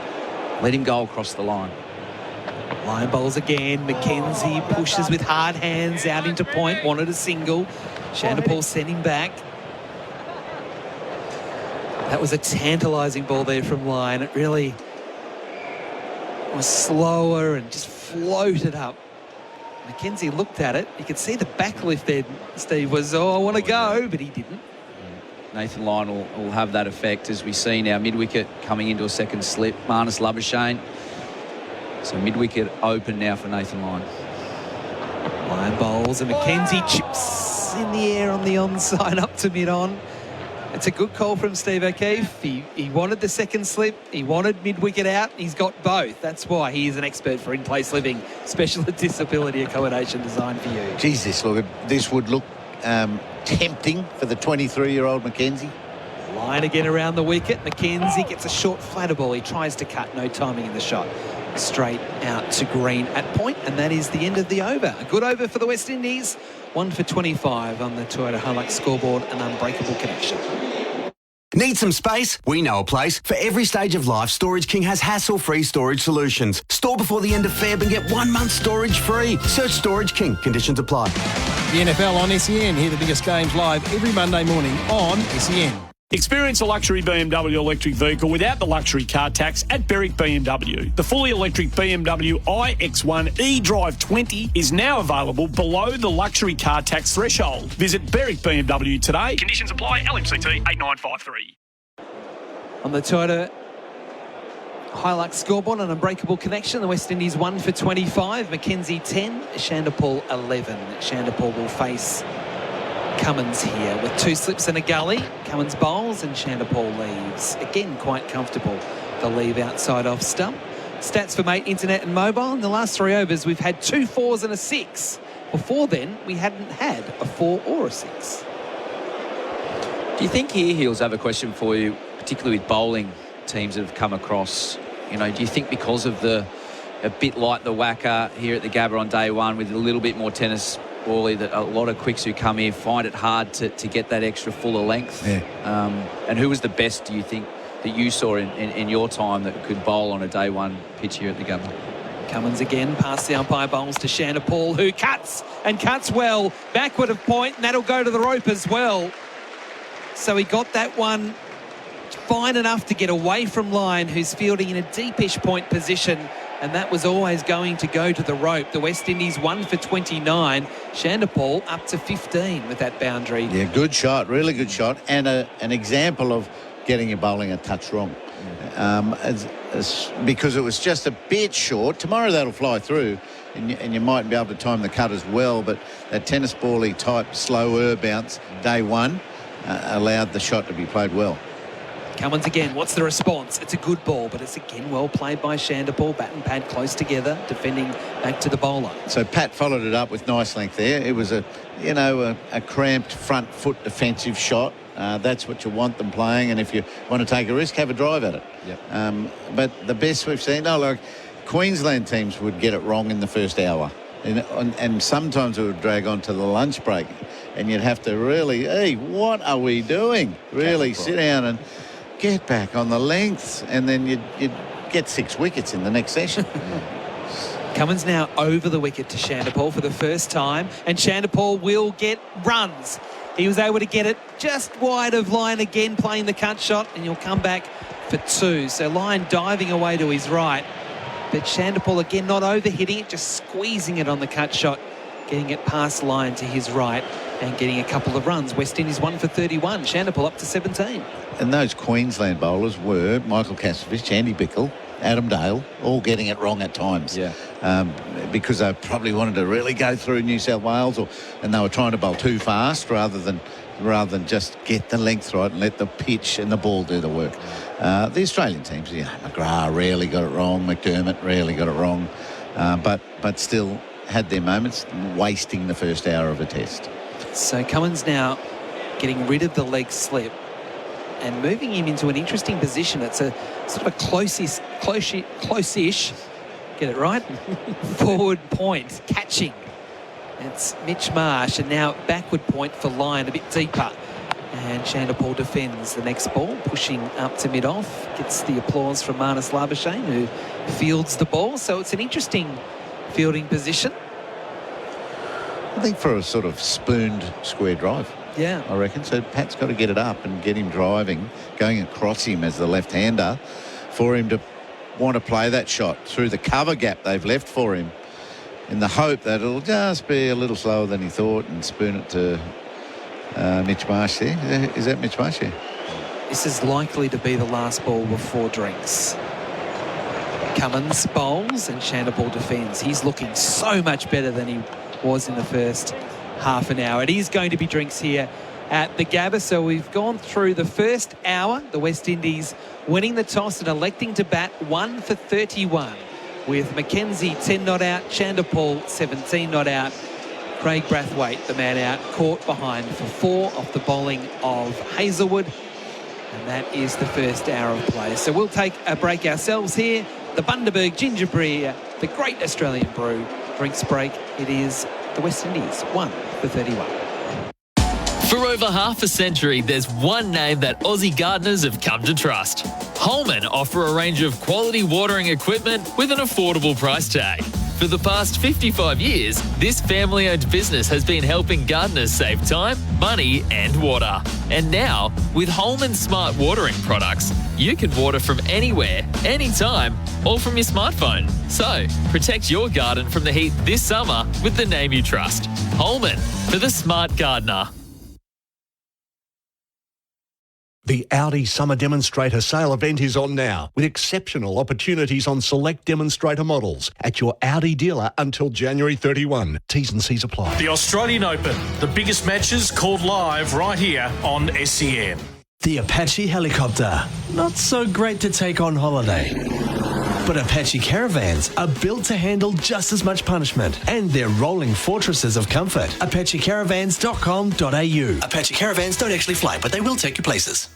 Let him go across the line. Lyon bowls again. Mackenzie pushes with hard hands out into point. Wanted a single. Chanderpaul sent him back. That was a tantalising ball there from Lyon. It really was slower and just floated up. Mackenzie looked at it. You could see the backlift there, Steve, was, I want to go, but he didn't. Nathan Lyon will have that effect, as we see now. Mid-wicket coming into a second slip. Marnus Labuschagne. So mid-wicket open now for Nathan Lyon. Lyon bowls and Mackenzie chips in the air on the onside up to mid-on. It's a good call from Steve O'Keefe. He wanted the second slip. He wanted mid-wicket out. He's got both. That's why he is an expert for in-place living, special disability accommodation designed for you. Jesus, look, this would look tempting for the 23-year-old Mackenzie. Lyon again around the wicket. Mackenzie gets a short flatter ball. He tries to cut. No timing in the shot. Straight out to green at point, and that is the end of the over. A good over for the West Indies. 1 for 25 on the Toyota Hilux scoreboard, an unbreakable connection. Need some space? We know a place. For every stage of life, Storage King has hassle-free storage solutions. Store before the end of Feb and get 1 month storage free. Search Storage King. Conditions apply. The NFL on SEN. Hear the biggest games live every Monday morning on SEN. Experience a luxury BMW electric vehicle without the luxury car tax at Berwick BMW. The fully electric BMW iX1 eDrive 20 is now available below the luxury car tax threshold. Visit Berwick BMW today. Conditions apply. LMCT 8953. On the Toyota Hilux scoreboard, an unbreakable connection. The West Indies 1 for 25. Mackenzie 10. Chanderpaul 11. Chanderpaul will face Cummins here with 2 slips and a gully. Cummins bowls and Chanderpaul leaves. Again, quite comfortable. The leave outside off stump. Stats for Mate Internet and Mobile. In the last 3 overs, we've had 2 4s and a 6. Before then, we hadn't had a 4 or a 6. Do you think here, Heels, I have a question for you, particularly with bowling teams that have come across? You know, do you think because of a bit like the whacker here at the Gabba on day one with a little bit more tennis bally, that a lot of quicks who come here find it hard to get that extra fuller length? Yeah. And who was the best, do you think, that you saw in your time that could bowl on a day one pitch here at the Gabba? Cummins again past the umpire, bowls to Chanderpaul, who cuts and cuts well. Backward of point, and that'll go to the rope as well. So he got that one fine enough to get away from Lyon, who's fielding in a deepish point position. and that was always going to go to the rope. The West Indies 1 for 29. Shandapal up to 15 with that boundary. Yeah, good shot, really good shot, and an example of getting your bowling a touch wrong. Because it was just a bit short. Tomorrow that'll fly through, and you might be able to time the cut as well, but that tennis ball-y type slower bounce, day one, allowed the shot to be played well. Cummins again, what's the response? It's a good ball, but it's again well played by Shandapal. Bat and pad close together, defending back to the bowler. So Pat followed it up with nice length there. It was a cramped front foot defensive shot. That's what you want them playing, and if you want to take a risk, have a drive at it. Yep. But the best we've seen, Queensland teams would get it wrong in the first hour, and sometimes it would drag on to the lunch break, and you'd have to really, hey, what are we doing? Really sit down and get back on the lengths, and then you'd get 6 wickets in the next session. Cummins now over the wicket to Shandapal for the first time, and Shandapal will get runs. He was able to get it just wide of line again, playing the cut shot, and he'll come back for 2. So Lyon diving away to his right, but Shandapal again not overhitting it, just squeezing it on the cut shot, getting it past Lyon to his right and getting a couple of runs. West Indies 1 for 31, Shandapal up to 17. And those Queensland bowlers were Michael Kastovich, Andy Bickle, Adam Dale, all getting it wrong at times. Yeah. Because they probably wanted to really go through New South Wales, and they were trying to bowl too fast rather than just get the length right and let the pitch and the ball do the work. The Australian teams, McGrath really got it wrong, McDermott really got it wrong, but still had their moments, wasting the first hour of a test. So Cummins now getting rid of the leg slip and moving him into an interesting position. It's a sort of a close-ish, get it right, forward point, catching. It's Mitch Marsh, and now backward point for Lyon, a bit deeper. And Shandapal defends the next ball, pushing up to mid-off. Gets the applause from Marnus Labuschagne, who fields the ball. So it's an interesting fielding position. I think for a sort of spooned square drive. Yeah. I reckon. So Pat's got to get it up and get him driving, going across him as the left-hander, for him to want to play that shot through the cover gap they've left for him, in the hope that it'll just be a little slower than he thought and spoon it to Mitch Marsh there. Is that Mitch Marsh here? This is likely to be the last ball before drinks. Cummins bowls and Shandapal defends. He's looking so much better than he was in the first half an hour. It is going to be drinks here at the Gabba. So we've gone through the first hour. The West Indies winning the toss and electing to bat 1 for 31. With Mackenzie 10 not out, Shandapal 17 not out. Craig Brathwaite, the man out, caught behind for 4 off the bowling of Hazelwood. And that is the first hour of play. So we'll take a break ourselves here. The Bundaberg Ginger Beer, the great Australian brew. Drinks break. It is the West Indies 1 for 31. For over half a century, there's one name that Aussie gardeners have come to trust. Holman offer a range of quality watering equipment with an affordable price tag. For the past 55 years, this family-owned business has been helping gardeners save time, money and water. And now, with Holman Smart Watering products, you can water from anywhere, anytime, all from your smartphone. So, protect your garden from the heat this summer with the name you trust. Holman, for the smart gardener. The Audi Summer Demonstrator Sale event is on now, with exceptional opportunities on select demonstrator models at your Audi dealer until January 31. T's and C's apply. The Australian Open, the biggest matches called live right here on SEN. The Apache helicopter, not so great to take on holiday. But Apache caravans are built to handle just as much punishment, and they're rolling fortresses of comfort. ApacheCaravans.com.au. Apache caravans don't actually fly, but they will take you places.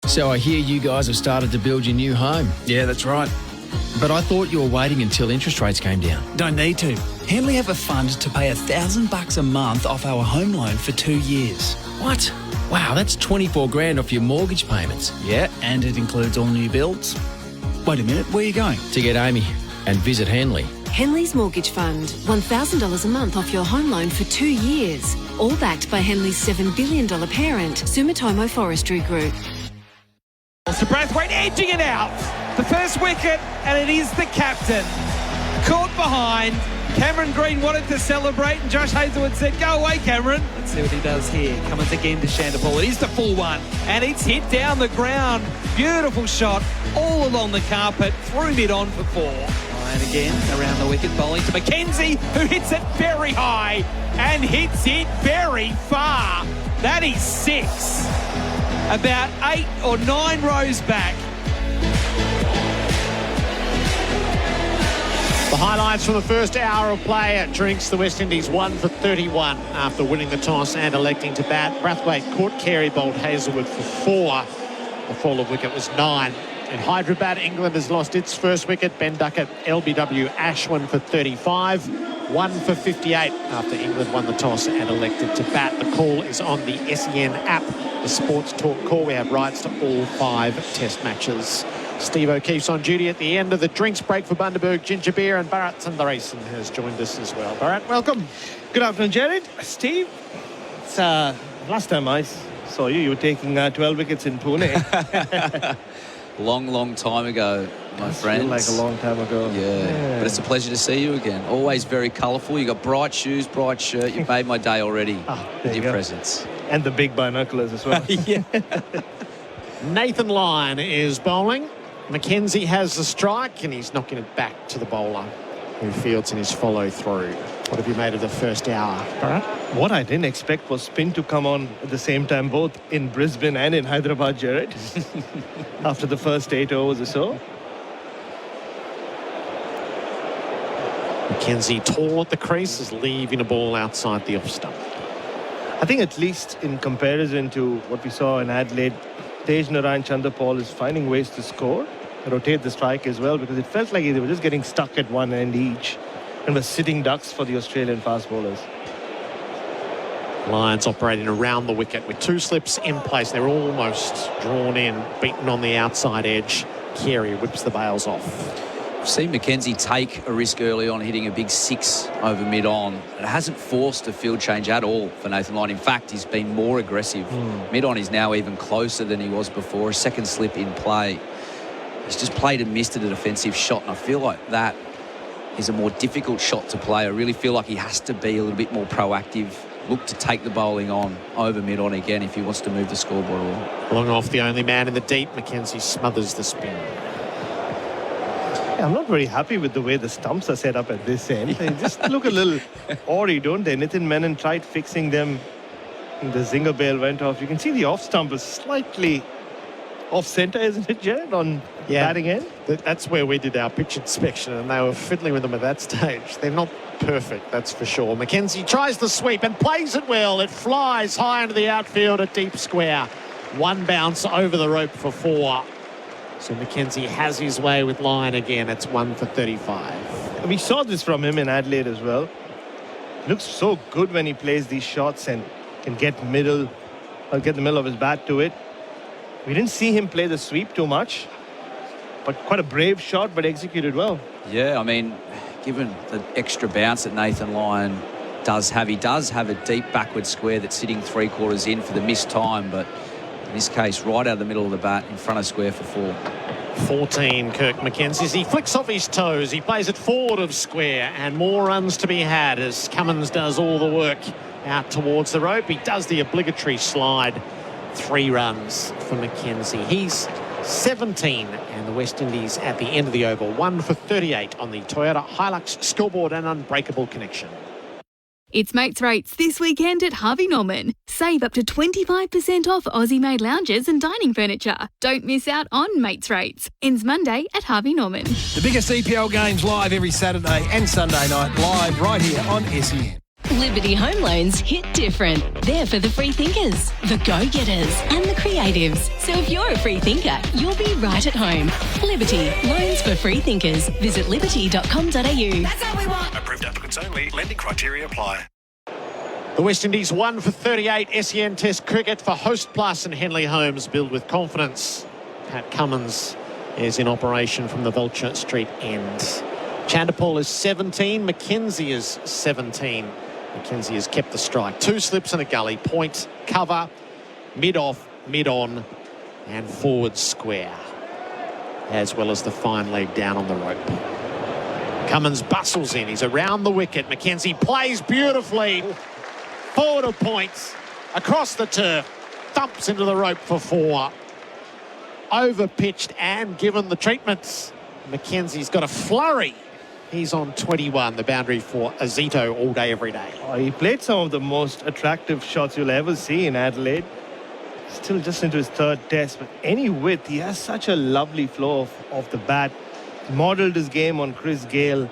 So I hear you guys have started to build your new home. Yeah, that's right. But I thought you were waiting until interest rates came down. Don't need to. Henley have a fund to pay $1,000 a month off our home loan for 2 years. What? Wow, that's 24 grand off your mortgage payments. Yeah, and it includes all new builds. Wait a minute, where are you going? To get Amy and visit Henley. Henley's Mortgage Fund. $1,000 a month off your home loan for 2 years. All backed by Henley's $7 billion parent, Sumitomo Forestry Group. So Brathwaite edging it out. The first wicket, and it is the captain. Caught behind. Cameron Green wanted to celebrate, and Josh Hazlewood said, go away, Cameron. Let's see what he does here. Cummins again to Shandapol. It is the full one, and it's hit down the ground. Beautiful shot all along the carpet, through mid-on for 4. And again, around the wicket, bowling to Mackenzie, who hits it very high and hits it very far. That is 6. About 8 or 9 rows back. The highlights from the first hour of play at Drinks. The West Indies 1 for 31 after winning the toss and electing to bat. Brathwaite caught Carey, bowled Hazlewood for 4. The fall of wicket was 9. In Hyderabad, England has lost its first wicket. Ben Duckett, LBW, Ashwin for 35. 1 for 58 after England won the toss and elected to bat. The call is on the SEN app, the Sports Talk call. We have rights to all 5 test matches. Steve O'Keefe's on duty at the end of the drinks break for Bundaberg Ginger Beer, and Bharat Sundaresan has joined us as well. Bharat, welcome. Good afternoon, Jared. Steve, it's, last time I saw you were taking 12 wickets in Pune. Long time ago, my friend. Like a long time ago. Yeah, but it's a pleasure to see you again. Always very colourful. You got bright shoes, bright shirt. You made my day already with your presence. And the big binoculars as well. Yeah. Nathan Lyon is bowling. Mackenzie has the strike, and he's knocking it back to the bowler, who fields in his follow-through. What have you made of the first hour, Bharat? What I didn't expect was spin to come on at the same time, both in Brisbane and in Hyderabad, Jared. After the first 8 overs or so. Mackenzie tall at the crease, is leaving a ball outside the off stump. I think at least in comparison to what we saw in Adelaide, Tej Narayan Chanderpaul is finding ways to score, rotate the strike as well, because it felt like they were just getting stuck at one end each and were sitting ducks for the Australian fast bowlers. Lions operating around the wicket with 2 slips in place. They're almost drawn in, beaten on the outside edge. Carey whips the bails off. I've seen Mackenzie take a risk early on, hitting a big 6 over mid-on. It hasn't forced a field change at all for Nathan Lyon. In fact, he's been more aggressive. Mid-on is now even closer than he was before. A second slip in play. He's just played and missed a defensive shot, and I feel like that is a more difficult shot to play. I really feel like he has to be a little bit more proactive, look to take the bowling on over mid-on again if he wants to move the scoreboard along. Long off the only man in the deep, Mackenzie smothers the spin. I'm not very happy with the way the stumps are set up at this end. They just look a little awry, don't they? Nitin Menon tried fixing them. The zinger bail went off. You can see the off stump is slightly off-centre, isn't it, Jared, on batting end? That's where we did our pitch inspection, and they were fiddling with them at that stage. They're not perfect, that's for sure. Mackenzie tries the sweep and plays it well. It flies high into the outfield at deep square. 1 bounce over the rope for 4. So Mackenzie has his way with Lyon again. It's 1 for 35. We saw this from him in Adelaide as well. Looks so good when he plays these shots and can get the middle of his bat to it. We didn't see him play the sweep too much, but quite a brave shot, but executed well. Yeah, I mean, given the extra bounce that Nathan Lyon does have, he does have a deep backward square that's sitting 3/4 in for the missed time, but in this case, right out of the middle of the bat in front of square for 4. 14, Kirk Mackenzie. He flicks off his toes. He plays it forward of square, and more runs to be had as Cummins does all the work out towards the rope. He does the obligatory slide. 3 runs for Mackenzie. He's 17, and the West Indies at the end of the over 1 for 38 on the Toyota Hilux scoreboard and unbreakable connection. It's Mates Rates this weekend at Harvey Norman. Save up to 25% off Aussie-made lounges and dining furniture. Don't miss out on Mates Rates. Ends Monday at Harvey Norman. The biggest EPL games live every Saturday and Sunday night, live right here on SEN. Liberty Home Loans hit different. They're for the free thinkers, the go-getters and the creatives. So if you're a free thinker, you'll be right at home. Liberty, loans for free thinkers. Visit liberty.com.au. That's how we want. Approved applicants only. Lending criteria apply. The West Indies 1 for 38 SEN Test cricket for Host Plus and Henley Homes. Build with confidence. Pat Cummins is in operation from the Vulture Street end. Chanderpaul is 17. Mackenzie is 17. Mackenzie has kept the strike. 2 slips and a gully. Point, cover, mid-off, mid-on, and forward square. as well as the fine leg down on the rope. Cummins bustles in. He's around the wicket. McKenzie plays beautifully. Forward of points. Across the turf. Thumps into the rope for 4. Over-pitched and given the treatments. McKenzie's got a flurry. He's on 21, the boundary for Azito all day, every day. Oh, he played some of the most attractive shots you'll ever see in Adelaide. Still just into his 3rd test, but any width, he has such a lovely flow off the bat. Modelled his game on Chris Gayle.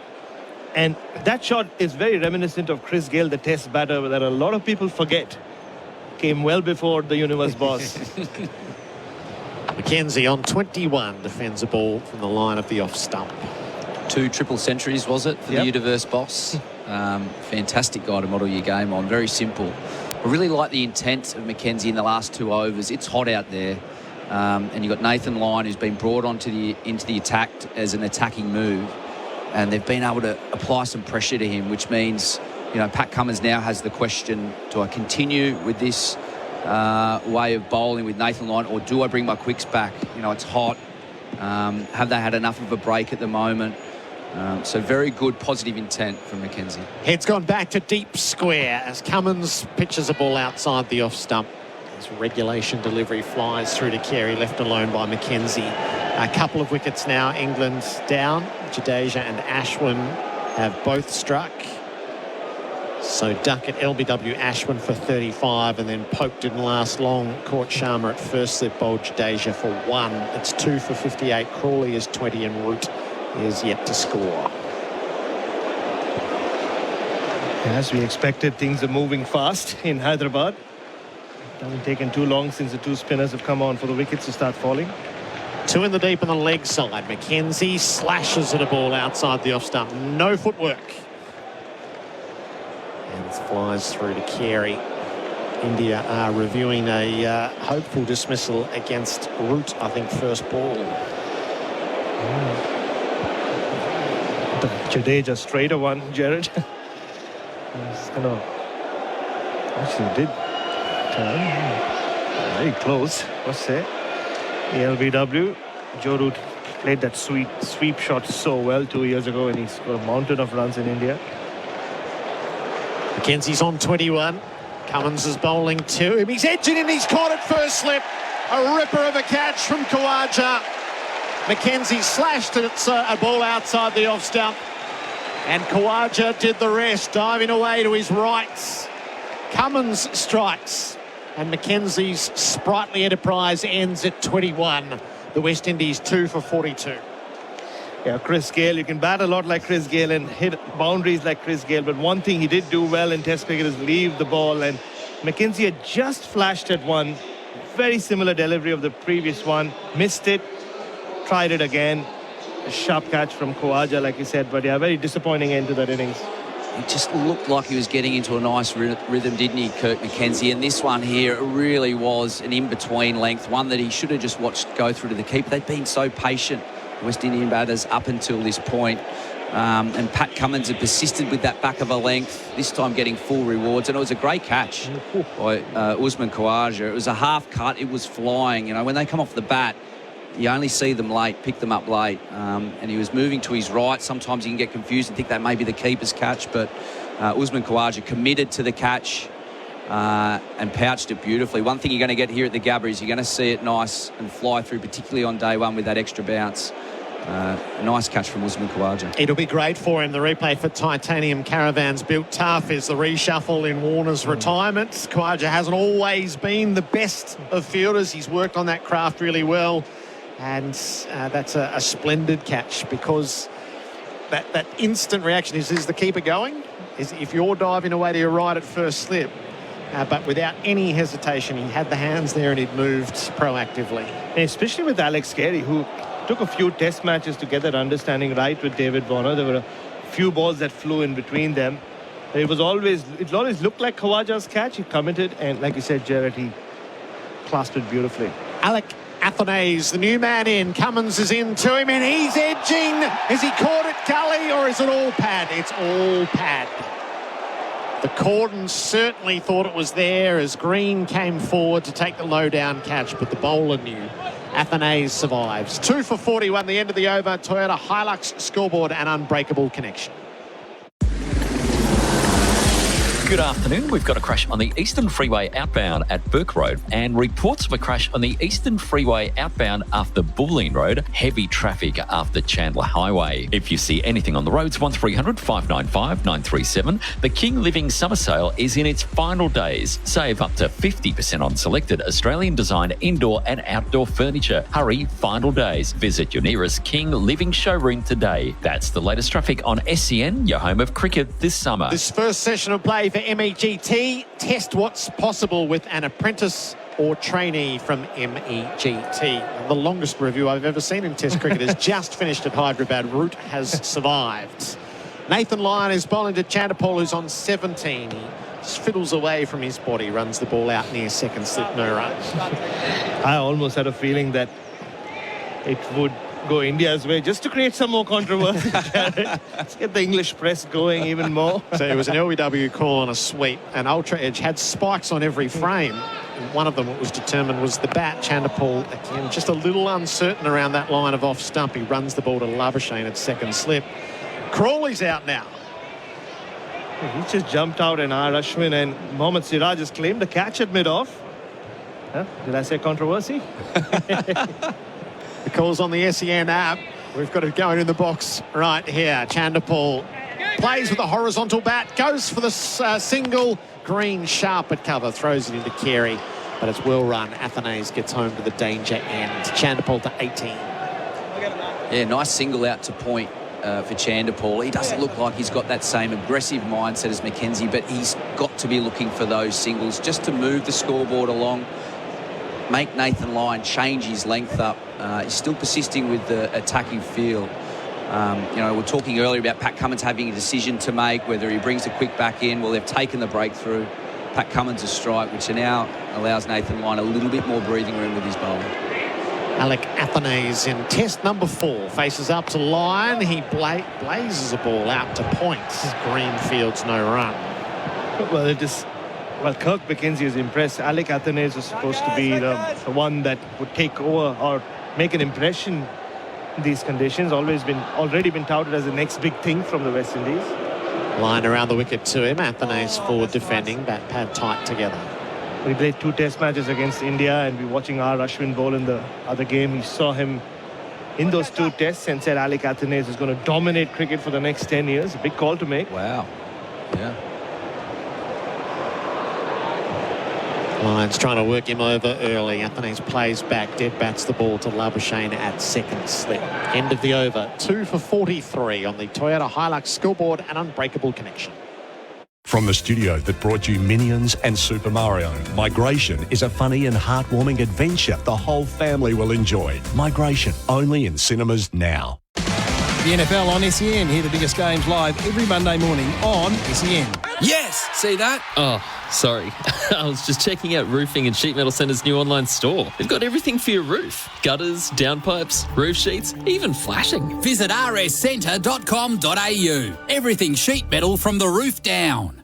And that shot is very reminiscent of Chris Gayle, the test batter, that a lot of people forget. Came well before the universe boss. McKenzie on 21 defends a ball from the line of the off stump. 2 triple centuries, was it, for the universe boss? Fantastic guy to model your game on. Very simple. I really like the intent of McKenzie in the last 2 overs. It's hot out there. And you've got Nathan Lyon, who's been brought into the attack as an attacking move. And they've been able to apply some pressure to him, which means, you know, Pat Cummins now has the question, do I continue with this way of bowling with Nathan Lyon, or do I bring my quicks back? You know, it's hot. Have they had enough of a break at the moment? So very good positive intent from McKenzie. Head's gone back to deep square as Cummins pitches a ball outside the off stump. His regulation delivery flies through to Carey, left alone by McKenzie. A couple of wickets now, England down. Jadeja and Ashwin have both struck. So Duckett, LBW, Ashwin for 35, and then Pope didn't last long. Caught Shamar at first slip, bowled Jadeja for 1. It's 2 for 58. Crawley is 20 and Root is yet to score. As we expected, things are moving fast in Hyderabad. It hasn't taken too long since the 2 spinners have come on for the wickets to start falling. 2 in the deep on the leg side. McKenzie slashes at a ball outside the off stump. No footwork. And it flies through to Carey. India are reviewing a hopeful dismissal against Root, I think, first ball. The Jadeja straighter one, Gerard. Actually did turn. Very close. What's that? The LBW. Joe Root played that sweep shot so well 2 years ago, and he's got a mountain of runs in India. McKenzie's on 21. Cummins is bowling to him. He's edging in. He's caught it first slip. A ripper of a catch from Khawaja. McKenzie slashed it. It's a ball outside the off stump. And Khawaja did the rest, diving away to his right. Cummins strikes. And McKenzie's sprightly enterprise ends at 21. The West Indies 2 for 42. Yeah, Chris Gayle, you can bat a lot like Chris Gayle and hit boundaries like Chris Gayle, but one thing he did do well in Test cricket is leave the ball, and McKenzie had just flashed at one. Very similar delivery of the previous one. Missed it, tried it again. A sharp catch from Khawaja, like you said, but yeah, very disappointing end to that innings. It just looked like he was getting into a nice rhythm, didn't he, Kirk McKenzie? And this one here really was an in-between length, one that he should have just watched go through to the keeper. They've been so patient, West Indian batters, up until this point. And Pat Cummins had persisted with that back of a length, this time getting full rewards. And it was a great catch by Usman Khawaja. It was a half cut. It was flying. You know, when they come off the bat, you only see them late, pick them up late. And he was moving to his right. Sometimes you can get confused and think that may be the keeper's catch, but Usman Khawaja committed to the catch and pouched it beautifully. One thing you're going to get here at the Gabba is you're going to see it nice and fly through, particularly on day one with that extra bounce. A nice catch from Usman Khawaja. It'll be great for him. The replay for Titanium Caravans built tough is the reshuffle in Warner's retirement. Khawaja hasn't always been the best of fielders. He's worked on that craft really well. And that's a splendid catch, because that instant reaction is the keeper going? Is if you're diving away to your right at first slip, but without any hesitation, he had the hands there and he'd moved proactively. And especially with Alex Carey, who took a few test matches to get that understanding right with David Warner. There were a few balls that flew in between them. It always looked like Khawaja's catch. He committed, and like you said, Gerard, he clasped it beautifully. Alec Athanase, the new man in. Cummins is in to him and he's edging. Is he caught it gully or is it all pad? It's all pad. The cordon certainly thought it was there as Green came forward to take the low-down catch, but the bowler knew. Athanaze survives. 2 for 41, the end of the over. Toyota Hilux scoreboard and unbreakable connection. Good afternoon. We've got a crash on the Eastern Freeway outbound at Burke Road and reports of a crash on the Eastern Freeway outbound after Bulleen Road. Heavy traffic after Chandler Highway. If you see anything on the roads, 1300 595 937. The King Living Summer Sale is in its final days. Save up to 50% on selected Australian-designed indoor and outdoor furniture. Hurry, final days. Visit your nearest King Living showroom today. That's the latest traffic on SEN, your home of cricket this summer. This first session of play for MEGT, test what's possible with an apprentice or trainee from MEGT. The longest review I've ever seen in Test cricket is just finished at Hyderabad. Root has survived. Nathan Lyon is bowling to Chanderpaul, who's on 17. He just fiddles away from his body, runs the ball out near second slip, no run. I almost had a feeling that it would go India's way just to create some more controversy. Let's get the English press going even more. So it was an LBW call on a sweep, and Ultra Edge had spikes on every frame. And one of them, it was determined, was the bat. Chanderpaul, again, just a little uncertain around that line of off stump. He runs the ball to Labuschagne at second slip. Crawley's out now. He just jumped out, and R. Ashwin and Mohammad Siraj just claimed the catch at mid-off. Huh? Did I say controversy? The call's on the SEN app. We've got it going in the box right here. Chanderpaul plays with a horizontal bat, goes for the single. Green sharp at cover, throws it into Carey, but it's well run. Athanaze gets home to the danger end. Chanderpaul to 18. Yeah, nice single out to point for Chanderpaul. He doesn't look like he's got that same aggressive mindset as Mackenzie, but he's got to be looking for those singles just to move the scoreboard along, make Nathan Lyon change his length up. He's still persisting with the attacking field. You know, we're talking earlier about Pat Cummins having a decision to make, whether he brings the quick back in. Well, they've taken the breakthrough. Pat Cummins a strike, which now allows Nathan Lyon a little bit more breathing room with his bowling. Alec Athanaze in test number 4 faces up to Lyon. He blazes a ball out to points. Greenfield's no run. Well, Kirk McKenzie is impressed. Alec Athanaze is supposed to be the one that would take over or make an impression in these conditions. Already been touted as the next big thing from the West Indies. Line around the wicket to him. Athanaze forward defending, bat pad tight together. We played 2 test matches against India, and we're watching R. Ashwin bowl in the other game. We saw him in those 2 tests and said Alec Athanaze is going to dominate cricket for the next 10 years. A big call to make. Wow. Yeah. Lyon's trying to work him over early. Athanaze plays back, dead bats the ball to Labuschagne at second slip. End of the over. 2 for 43 on the Toyota Hilux scoreboard and unbreakable connection. From the studio that brought you Minions and Super Mario, Migration is a funny and heartwarming adventure the whole family will enjoy. Migration, only in cinemas now. The NFL on SEN. Hear the biggest games live every Monday morning on SEN. Yes! See that? Oh, sorry. I was just checking out Roofing and Sheet Metal Centre's new online store. They've got everything for your roof. Gutters, downpipes, roof sheets, even flashing. Visit rscentre.com.au. Everything sheet metal from the roof down.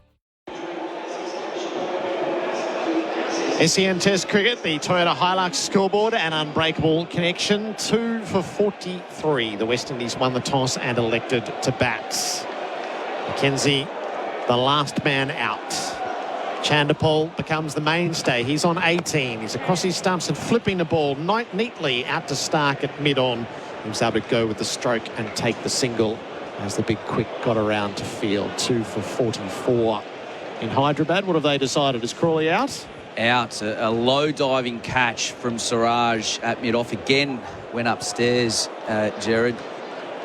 SEN Test Cricket, the Toyota Hilux scoreboard and unbreakable connection. 2 for 43. The West Indies won the toss and elected to bat. Mackenzie, the last man out. Chanderpaul becomes the mainstay. He's on 18. He's across his stumps and flipping the ball neatly out to Stark at mid-on. He was able to go with the stroke and take the single as the big quick got around to field. 2 for 44. In Hyderabad, what have they decided? Is Crawley out? Out. A low diving catch from Siraj at mid-off. Again, went upstairs, Gerard.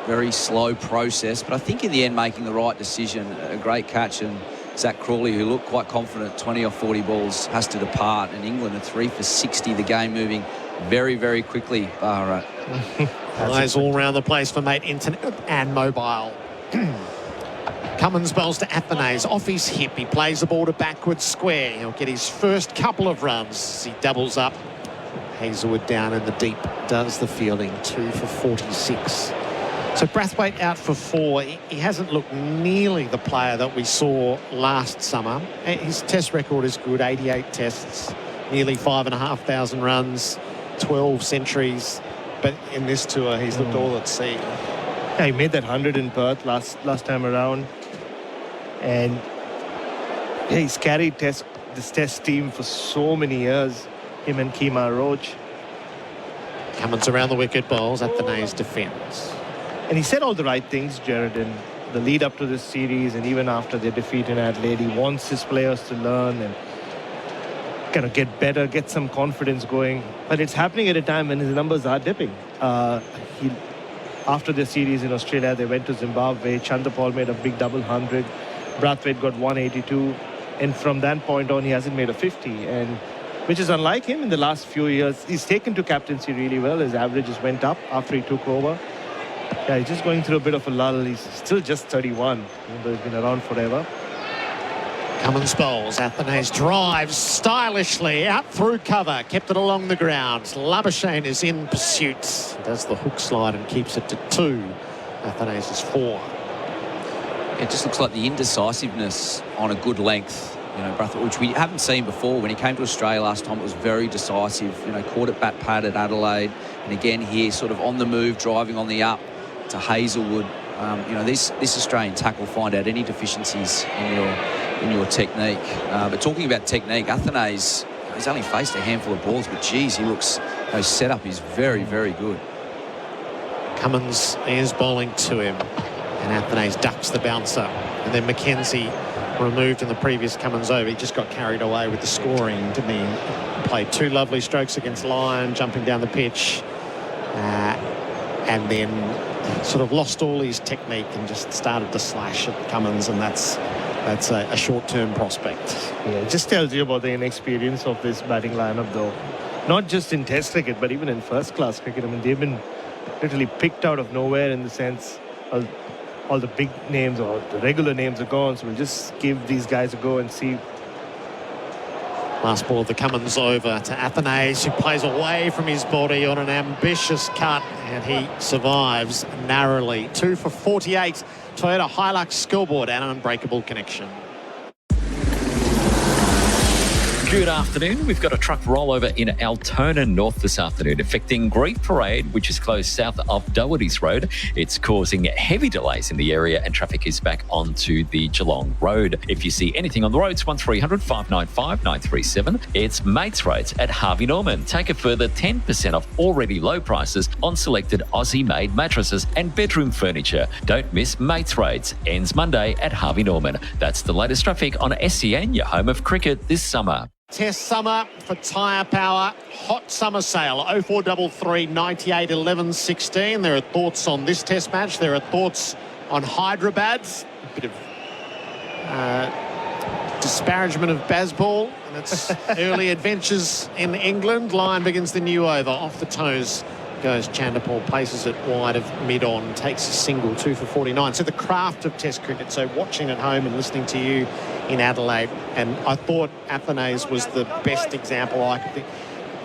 Very slow process, but I think in the end making the right decision. A great catch, and Zach Crawley, who looked quite confident, 20 off 40 balls, has to depart. And England are 3 for 60. The game moving very, very quickly, Bharat. Eyes all around the place for mate internet and mobile. Cummins bowls to Athanaze off his hip. He plays the ball to backward square. He'll get his first couple of runs as he doubles Hazelwood down in the deep does the fielding. 2 for 46. So Brathwaite out for 4. He hasn't looked nearly the player that we saw last summer. His test record is good, 88 tests, nearly 5,500 runs, 12 centuries. But in this tour, he's looked all at sea. Yeah, he made that 100 in Perth last time around. And yeah, he's carried this test team for so many years, him and Kemar Roach. Cummins around the wicket, bowls, Athanaze defends. And he said all the right things, Gerard, in the lead up to this series and even after their defeat in Adelaide. He wants his players to learn and kind of get better, get some confidence going. But it's happening at a time when his numbers are dipping. After the series in Australia, they went to Zimbabwe. Chanderpaul made a big double 100. Brathwaite got 182. And from that point on, he hasn't made a 50. And which is unlike him in the last few years. He's taken to captaincy really well. His averages went up after he took over. Yeah, he's just going through a bit of a lull. He's still just 31, even though he's been around forever. Cummins bowls. Athanaze drives stylishly out through cover. Kept it along the ground. Labuschagne is in pursuit. Does the hook slide and keeps it to 2. Athanaze is 4. It just looks like the indecisiveness on a good length, Brathwaite, which we haven't seen before. When he came to Australia last time, it was very decisive. Caught it bat pad at Adelaide. And again here, sort of on the move, driving on the up to Hazelwood. This Australian tackle will find out any deficiencies in your technique. But talking about technique, Athanaze, he's only faced a handful of balls, but geez, his setup is very, very good. Cummins is bowling to him, and Athanaze ducks the bouncer. And then Mackenzie removed in the previous Cummins over. He just got carried away with the scoring, didn't he? Played 2 lovely strokes against Lyon, jumping down the pitch. And then sort of lost all his technique and just started to slash at Cummins, and that's a short-term prospect. Yeah, it just tells you about the inexperience of this batting lineup, though. Not just in Test cricket, but even in first-class cricket. I mean, they've been literally picked out of nowhere in the sense all the big names or the regular names are gone. So we'll just give these guys a go and see. Last ball of the Cummins over to Athanaze, who plays away from his body on an ambitious cut, and he survives narrowly. 2 for 48. Toyota Hilux scoreboard and an unbreakable connection. Good afternoon. We've got a truck rollover in Altona North this afternoon affecting Grieve Parade, which is closed south of Doherty's Road. It's causing heavy delays in the area and traffic is back onto the Geelong Road. If you see anything on the roads, 1300 595 937. It's Mates Rates at Harvey Norman. Take a further 10% off already low prices on selected Aussie-made mattresses and bedroom furniture. Don't miss Mates Rates. Ends Monday at Harvey Norman. That's the latest traffic on SEN, your home of cricket this summer. Test summer for Tyre Power. Hot summer sale. 0433 98 11 16. There are thoughts on this test match. There are thoughts on Hyderabad's. A bit of disparagement of Bazball and its early adventures in England. Line begins the new over. Off the toes goes Chanderpaul, places it wide of mid-on, takes a single, 2 for 49. So the craft of Test cricket. So watching at home and listening to you in Adelaide, and I thought Athanaze was the best example I could think.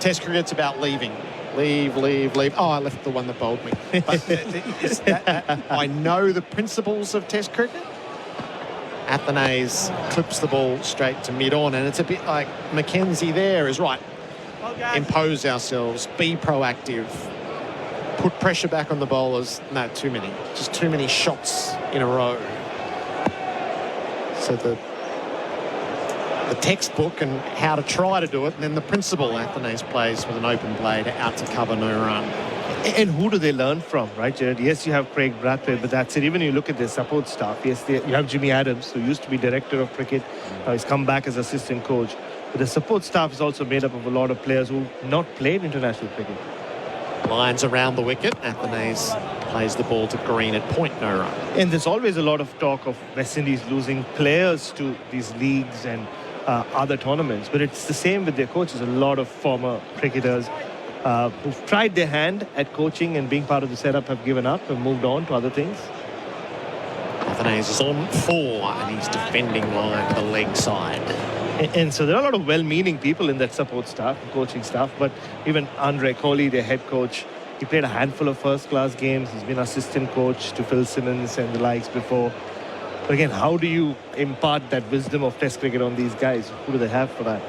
Test cricket's about leaving. Leave. Oh, I left the one that bowled me. But I know the principles of Test cricket. Athanaze clips the ball straight to mid-on, and it's a bit like Mackenzie there is right. Impose ourselves, be proactive, put pressure back on the bowlers. No, too many. Just too many shots in a row. So the textbook and how to try to do it, and then the principle Athanaze plays with an open blade out to cover, no run. And who do they learn from, right, Gerard? Yes, you have Craig Brathwaite, but that's it. Even when you look at their support staff, yes, you have Jimmy Adams, who used to be director of cricket. He's come back as assistant coach. But the support staff is also made up of a lot of players who've not played international cricket. Lines around the wicket. Athanaze plays the ball to green at point, no run. And there's always a lot of talk of West Indies losing players to these leagues and other tournaments. But it's the same with their coaches. A lot of former cricketers who've tried their hand at coaching and being part of the setup have given up and moved on to other things. Athanaze is on 4 and he's defending line to the leg side. And so there are a lot of well-meaning people in that support staff, coaching staff, but even Andre Kohli, their head coach, He played a handful of first-class games. He's been assistant coach to Phil Simmons and the likes before. But again, how do you impart that wisdom of Test cricket on these guys? Who do they have for that?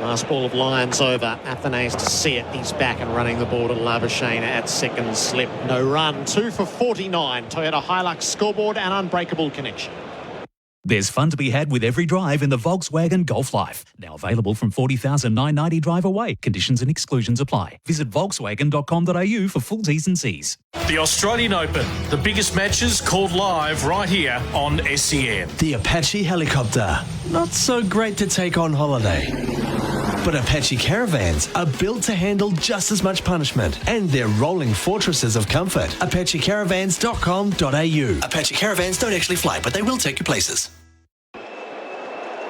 Last ball of Lions over. Athanase to see it. He's back and running the ball to Labuschagne at second slip. No run. 2 for 49. Toyota Hilux scoreboard and unbreakable connection. There's fun to be had with every drive in the Volkswagen Golf Life. Now available from $40,990 drive away. Conditions and exclusions apply. Visit Volkswagen.com.au for full T's and C's. The Australian Open. The biggest matches called live right here on SEN. The Apache helicopter. Not so great to take on holiday. But Apache caravans are built to handle just as much punishment, and they're rolling fortresses of comfort. ApacheCaravans.com.au. Apache caravans don't actually fly, but they will take you places.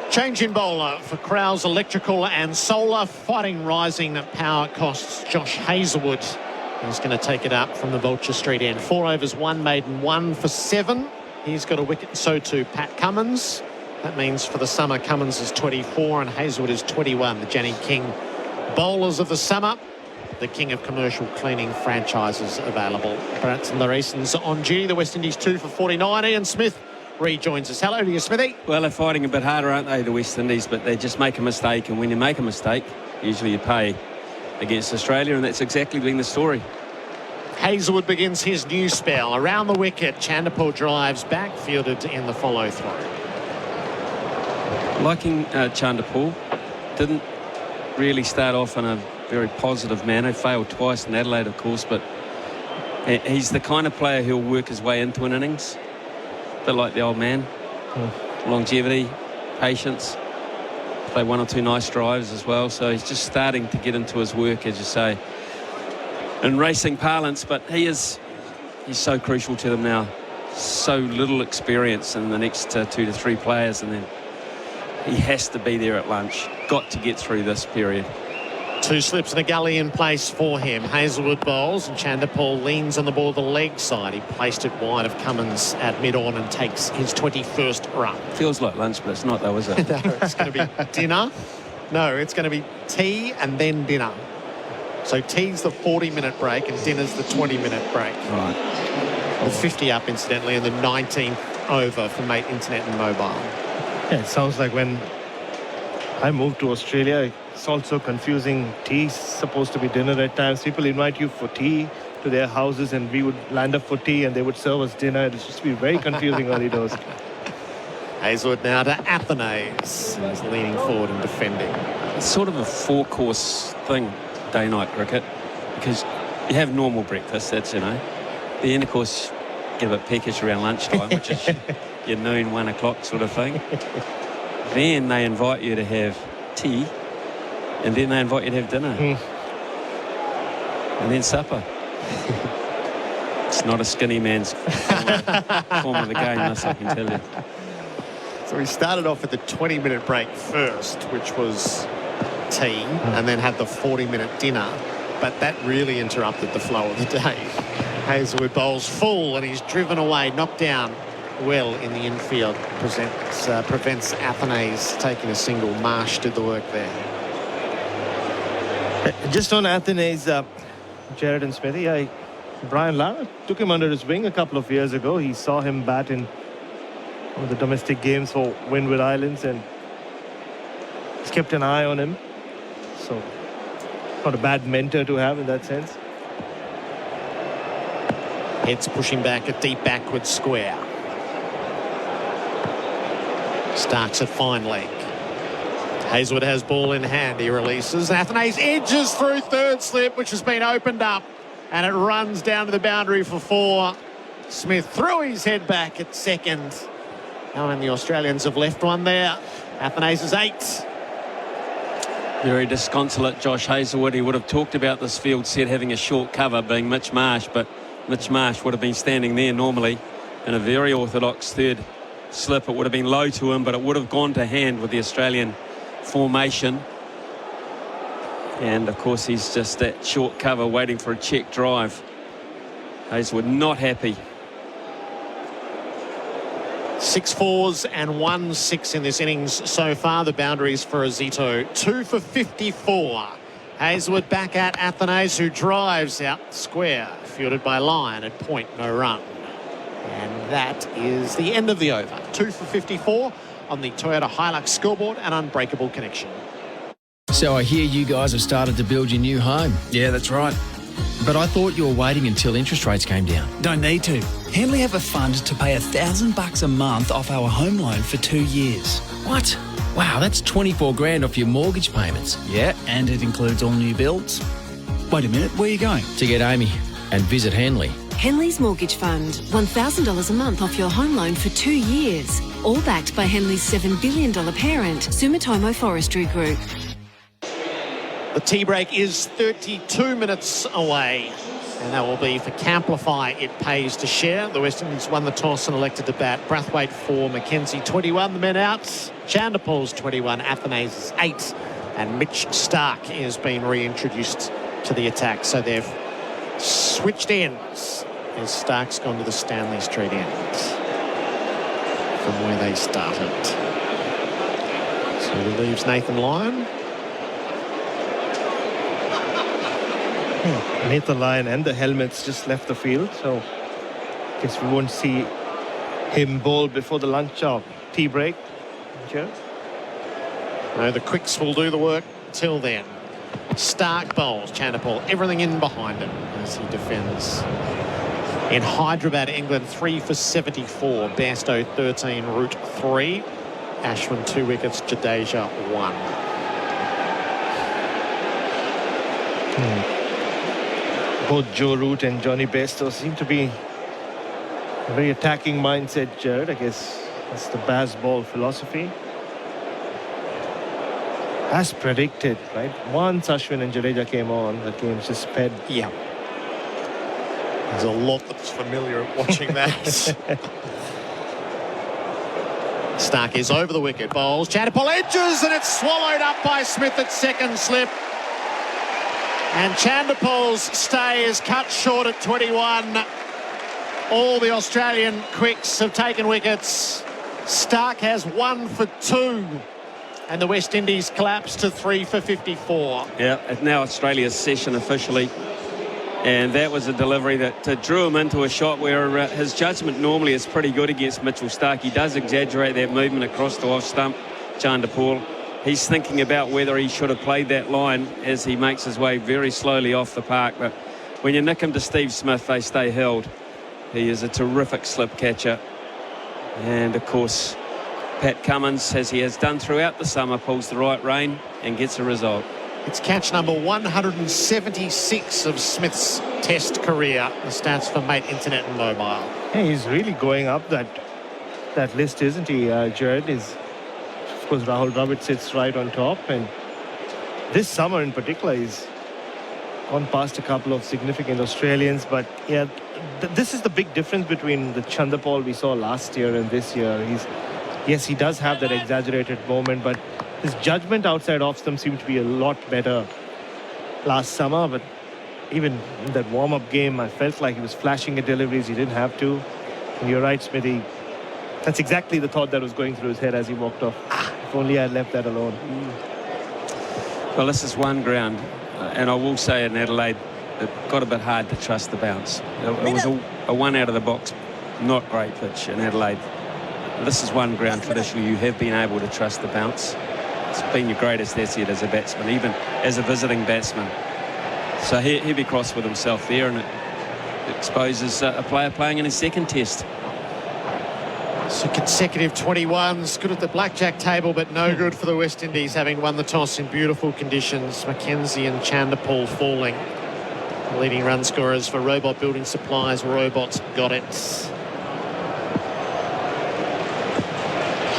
Change in bowler for Crowell's Electrical and Solar. Fighting rising power costs Josh Hazlewood. He's going to take it up from the Vulture Street end. 4 overs, 1 maiden, 1 for 7. He's got a wicket, so too Pat Cummins. That means for the summer, Cummins is 24 and Hazlewood is 21. The Janny King bowlers of the summer. The king of commercial cleaning franchises available. Bharat Sundaresan's on duty. The West Indies 2 for 49. Ian Smith rejoins us. Hello to you, Smithy. Well, they're fighting a bit harder, aren't they, the West Indies? But they just make a mistake, and when you make a mistake, usually you pay against Australia, and that's exactly been the story. Hazlewood begins his new spell. Around the wicket, Chanderpaul drives back, fielded in the follow-through. Liking Chanderpaul, didn't really start off in a very positive manner. Failed twice in Adelaide, of course, but he's the kind of player who'll work his way into an innings. A bit like the old man. Longevity, patience. Play 1 or 2 nice drives as well. So he's just starting to get into his work, as you say, in racing parlance. But he's so crucial to them now. So little experience in the next 2 to 3 players, and then he has to be there at lunch. Got to get through this period. 2 slips and a gully in place for him. Hazlewood bowls and Chanderpaul leans on the ball the leg side. He placed it wide of Cummins at mid-on and takes his 21st run. Feels like lunch, but it's not though, is it? No, it's going to be dinner. No, it's going to be tea and then dinner. So tea's the 40-minute break and dinner's the 20-minute break. Right. The 50 up, incidentally, in the 19th over for Mate Internet and Mobile. Yeah, it sounds like when I moved to Australia, it's also confusing. Tea's supposed to be dinner at times. People invite you for tea to their houses and we would land up for tea and they would serve us dinner. It used to be very confusing early doors. Hazlewood now to Athanase. He's leaning forward and defending. It's sort of a 4-course thing, day-night cricket, because you have normal breakfast, that's, you know. Then, of course, get a bit peckish around lunchtime, which is your noon, 1 o'clock sort of thing. Then they invite you to have tea, and then they invite you to have dinner. And then supper. It's not a skinny man's form of the game, this I can tell you. So we started off with the 20-minute break first, which was tea, and then had the 40-minute dinner. But that really interrupted the flow of the day. Hazlewood bowls full, and he's driven away, knocked down well in the infield. Prevents Athanase taking a single. Marsh did the work there. Just on Athanase, Gerard and Smithy, Brian Lara took him under his wing a couple of years ago. He saw him bat in one of the domestic games for Windward Islands and he's kept an eye on him. So, not a bad mentor to have in that sense. Heads pushing back a deep backward square. Starks at fine leg. Hazlewood has ball in hand. He releases. Athanase edges through third slip, which has been opened up, and it runs down to the boundary for 4. Smith threw his head back at second. And the Australians have left one there. Athanase is 8. Very disconsolate, Josh Hazlewood. He would have talked about this field set having a short cover, being Mitch Marsh, but Mitch Marsh would have been standing there normally in a very orthodox third slip. It would have been low to him, but it would have gone to hand with the Australian formation. And, of course, he's just that short cover waiting for a check drive. Hazlewood not happy. 6 fours and 1 6 in this innings so far. The boundaries for Azito 2 for 54. Hazelwood back at Athanase, who drives out square, fielded by Lyon at point, no run. And that is the end of the over. 2 for 54 on the Toyota Hilux scoreboard and Unbreakable connection. So I hear you guys have started to build your new home. Yeah, that's right. But I thought you were waiting until interest rates came down. Don't need to. Henley have a fund to pay $1,000 a month off our home loan for 2 years. What? Wow, that's 24 grand off your mortgage payments. Yeah, and it includes all new builds. Wait a minute, where are you going? To get Amy and visit Henley. Henley's Mortgage Fund. $1,000 a month off your home loan for 2 years. All backed by Henley's $7 billion parent, Sumitomo Forestry Group. The tea break is 32 minutes away. And that will be for Camplify. It pays to share. The West Indies won the toss and elected to bat. Brathwaite 4, Mackenzie 21. The men out. Chanderpaul's 21, Athanase 8. And Mitch Stark has been reintroduced to the attack. So they've switched ends as Stark's gone to the Stanley Street end from where they started. So he leaves Nathan Lyon. Nathan Lyon and the helmets just left the field, so I guess we won't see him bowl before the lunch or tea break. Sure. No, the quicks will do the work till then. Stark bowls, Chanderpaul, everything in behind him as he defends. In Hyderabad, England, 3 for 74. Bairstow 13, Root 3. Ashwin 2 wickets, Jadeja 1. Both Joe Root and Johnny Bairstow seem to be a very attacking mindset, Gerard. I guess that's the Baz ball philosophy. As predicted, right? Once Ashwin and Jadeja came on, the game's just sped. Yeah. There's a lot that's familiar watching that. Stark is over the wicket, bowls. Chanderpaul edges and it's swallowed up by Smith at second slip. And Chanderpaul's stay is cut short at 21. All the Australian quicks have taken wickets. Stark has 1 for 2. And the West Indies collapsed to 3 for 54. Yeah, it's now Australia's session officially. And that was a delivery that drew him into a shot where his judgment normally is pretty good against Mitchell Stark. He does exaggerate that movement across the off stump, Chanderpaul. He's thinking about whether he should have played that line as he makes his way very slowly off the park. But when you nick him to Steve Smith, they stay held. He is a terrific slip catcher. And, of course, Pat Cummins, as he has done throughout the summer, pulls the right rein and gets a result. It's catch number 176 of Smith's Test career. The stats for Mate Internet and Mobile. Hey, he's really going up that list, isn't he, Gerard? Of course, Rahul Dravid sits right on top, and this summer in particular, he's gone past a couple of significant Australians. But yeah, this is the big difference between the Chanderpaul we saw last year and this year. Yes, he does have that exaggerated moment, but his judgment outside off stump seemed to be a lot better last summer. But even in that warm-up game, I felt like he was flashing at deliveries. He didn't have to. And you're right, Smithy. That's exactly the thought that was going through his head as he walked off. If only I had left that alone. Well, this is one ground, and I will say in Adelaide, it got a bit hard to trust the bounce. It was a one out of the box, not great pitch in Adelaide. This is one ground traditionally you have been able to trust the bounce. It's been your greatest asset as a batsman, even as a visiting batsman. So he'll be cross with himself there, and it exposes a player playing in his second test. So consecutive 21s, good at the blackjack table, but no good for the West Indies, having won the toss in beautiful conditions. Mackenzie and Chanderpaul falling. The leading run scorers for Robot Building Supplies. Robots got it.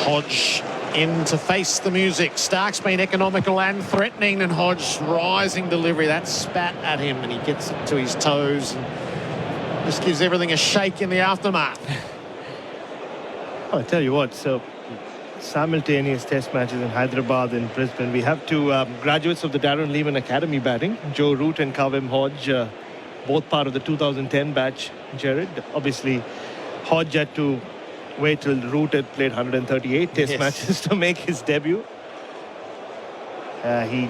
Hodge in to face the music. Stark's been economical and threatening, and Hodge rising delivery. That spat at him, and he gets it to his toes and just gives everything a shake in the aftermath. I tell you what, so simultaneous test matches in Hyderabad and Brisbane. We have two graduates of the Darren Lehman Academy batting, Joe Root and Kavem Hodge, both part of the 2010 batch, Gerard. Obviously, Hodge had to wait till Root had played 138 test matches to make his debut. He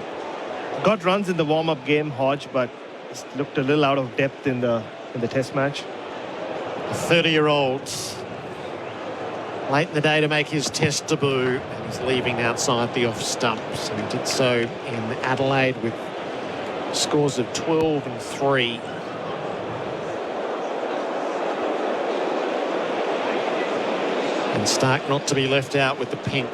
Got runs in the warm-up game, Hodge, but just looked a little out of depth in the Test match. 30-year-old, late in the day to make his Test debut, and he's leaving outside the off stump. So he did so in Adelaide with scores of 12 and 3. And Stark not to be left out with the pink.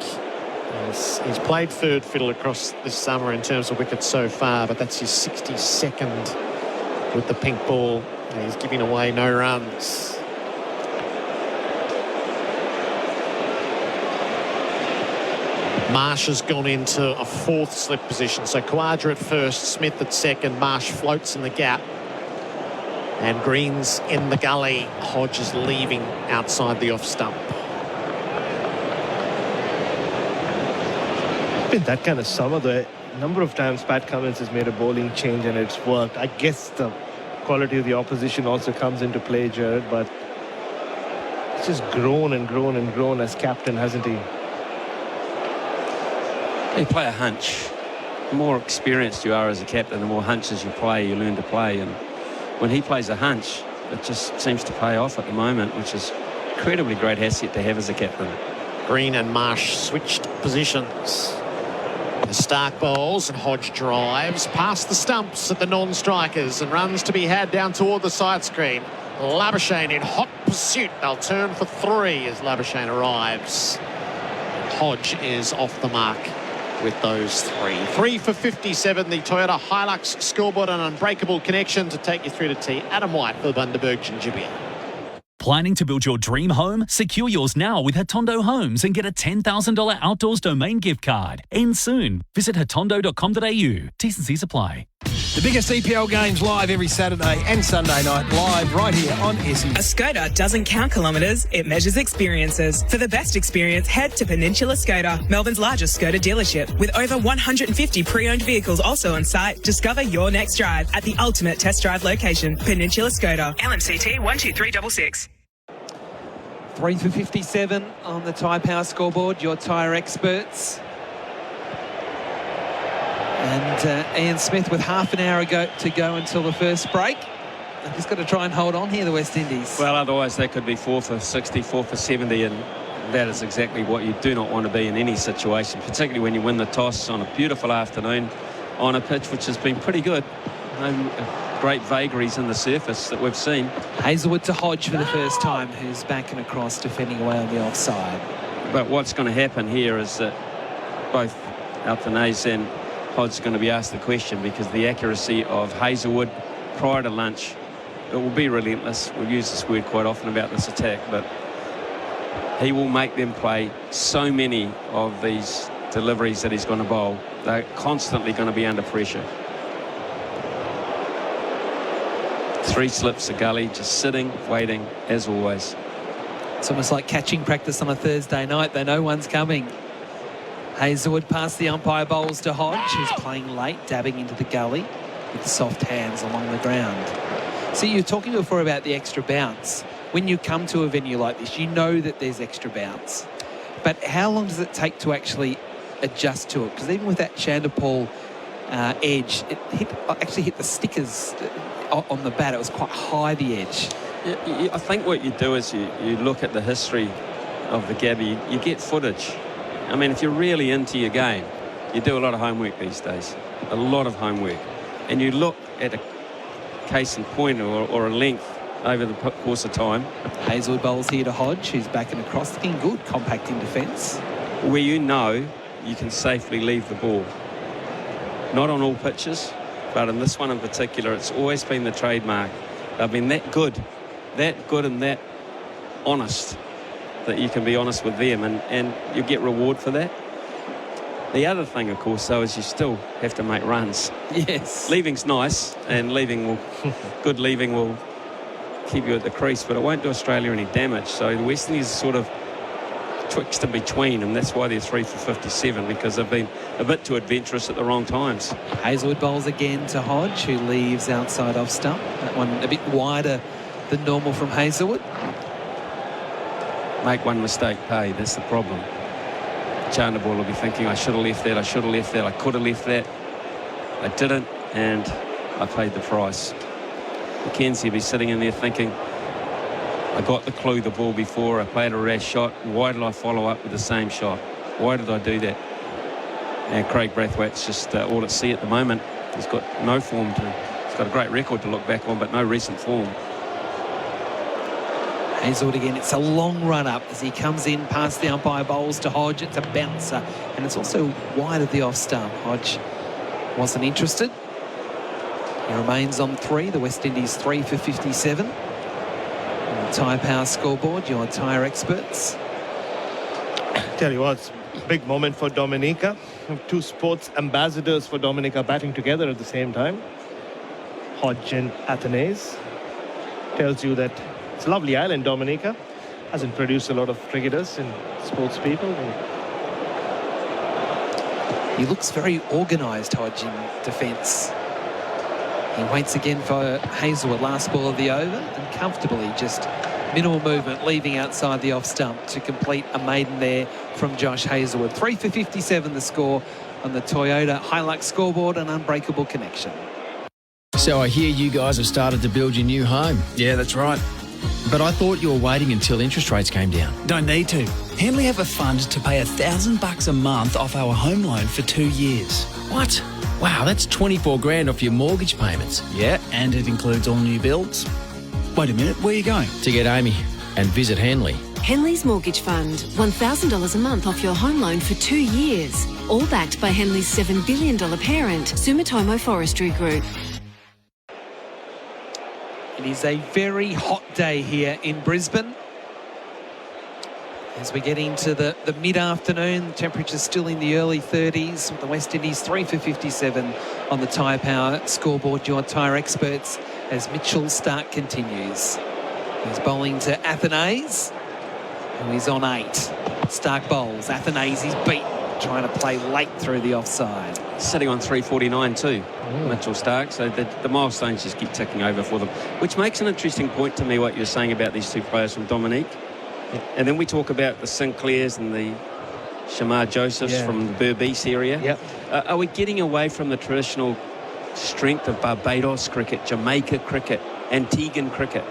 He's played third fiddle across this summer in terms of wickets so far, but that's his 62nd with the pink ball, and he's giving away no runs. Marsh has gone into a 4th slip position. So Khawaja at first, Smith at second, Marsh floats in the gap. And Green's in the gully. Hodge is leaving outside the off stump. Been that kind of summer. The number of times Pat Cummins has made a bowling change and it's worked. I guess the quality of the opposition also comes into play, Gerard, but it's just grown and grown and grown as captain, hasn't he? You play a hunch. The more experienced you are as a captain, the more hunches you play, you learn to play. And when he plays a hunch, it just seems to pay off at the moment, which is incredibly great asset to have as a captain. Green and Marsh switched positions. The Stark bowls and Hodge drives past the stumps at the non-strikers and runs to be had down toward the side screen. Labuschagne in hot pursuit. They'll turn for 3 as Labuschagne arrives. Hodge is off the mark with those 3. 3 for 57, the Toyota Hilux scoreboard, an unbreakable connection to take you through to tea. Adam White for Bundaberg Gingibeer. Planning to build your dream home? Secure yours now with Hatondo Homes and get a $10,000 outdoors domain gift card. End soon. Visit hatondo.com.au. T's and C's apply. The biggest EPL games live every Saturday and Sunday night, live right here on SEN. A Skoda doesn't count kilometres, it measures experiences. For the best experience, head to Peninsula Skoda, Melbourne's largest Skoda dealership. With over 150 pre-owned vehicles also on site, discover your next drive at the ultimate test drive location, Peninsula Skoda. LMCT 12366. 3 for 57 on the Tyre Power scoreboard, your tyre experts. And Ian Smith with half an hour to go until the first break. They've just got to try and hold on here, the West Indies. Well, otherwise they could be 4 for 60, 4 for 70, and that is exactly what you do not want to be in any situation, particularly when you win the toss on a beautiful afternoon on a pitch which has been pretty good. No great vagaries in the surface that we've seen. Hazelwood to Hodge for the first time, who's back and across, defending away on the offside. But what's going to happen here is that both Altanese and Hodge are going to be asked the question, because the accuracy of Hazelwood prior to lunch, it will be relentless. We've used this word quite often about this attack, but he will make them play so many of these deliveries that he's going to bowl. They're constantly going to be under pressure. 3 slips a gully, just sitting, waiting, as always. It's almost like catching practice on a Thursday night. They know one's coming. Hazelwood past the umpire, bowls to Hodge, who's playing late, dabbing into the gully with the soft hands along the ground. See, you were talking before about the extra bounce. When you come to a venue like this, you know that there's extra bounce. But how long does it take to actually adjust to it? Because even with that Chanderpaul edge, it actually hit the stickers on the bat. It was quite high, the edge. I think what you do is you look at the history of the Gabby. You get footage. I mean, if you're really into your game, you do a lot of homework these days, a lot of homework, and you look at a case in point or a length over the course of time. Hazelwood bowls here to Hodge, who's back and across, looking good, compact in defence. Where you know you can safely leave the ball. Not on all pitches, but in this one in particular, it's always been the trademark. They've been that good and that honest, that you can be honest with them, and you get reward for that. The other thing, of course, though, is you still have to make runs. Yes. Leaving's nice, and good leaving will keep you at the crease, but it won't do Australia any damage. So the West Indies are sort of twixt in between, and that's why they're 3 for 57, because they've been a bit too adventurous at the wrong times. Hazelwood bowls again to Hodge, who leaves outside off stump. That one a bit wider than normal from Hazelwood. Make one mistake, pay. That's the problem. Chanderpaul will be thinking, I should have left that, I could have left that. I didn't, and I paid the price. Mackenzie will be sitting in there thinking, I got the clue the ball before, I played a rash shot. Why did I follow up with the same shot? Why did I do that? And Craig Brathwaite's just all at sea at the moment. He's got no form he's got a great record to look back on, but no recent form. Hazelwood again, it's a long run up as he comes in past the umpire bowls to Hodge. It's a bouncer, and it's also wide of the off stump. Hodge wasn't interested. He remains on 3. The West Indies 3 for 57. On the Tyre Power scoreboard, your tyre experts. Tell you what, it's a big moment for Dominica. Two sports ambassadors for Dominica batting together at the same time. Hodge and Athanase. Tells you that it's a lovely island, Dominica. Hasn't produced a lot of cricketers and sports people. He looks very organised, Hodge, in defence. He waits again for Hazelwood, last ball of the over, and comfortably just minimal movement, leaving outside the off stump to complete a maiden there from Josh Hazelwood. 3 for 57 the score on the Toyota Hilux scoreboard, an unbreakable connection. So I hear you guys have started to build your new home. Yeah, that's right. But I thought you were waiting until interest rates came down. Don't need to. Henley have a fund to pay $1,000 a month off our home loan for 2 years. What? Wow, that's 24 grand off your mortgage payments. Yeah, and it includes all new builds. Wait a minute, where are you going? To get Amy and visit Henley. Henley's Mortgage Fund. $1,000 a month off your home loan for 2 years. All backed by Henley's $7 billion parent, Sumitomo Forestry Group. It is a very hot day here in Brisbane. As we get into the mid-afternoon, temperatures still in the early 30s. With the West Indies 3 for 57 on the Tyre Power scoreboard. Your tyre experts as Mitchell Stark continues. He's bowling to Athanase, who is on 8. Stark bowls. Athanase is beaten, trying to play late through the offside. Sitting on 349 too, Mitchell Stark. So the milestones just keep ticking over for them, which makes an interesting point to me, what you're saying about these two players from Dominique. Yeah. And then we talk about the Sinclairs and the Shamar Josephs from the Berbice area. Yep. Are we getting away from the traditional strength of Barbados cricket, Jamaica cricket, Antiguan cricket?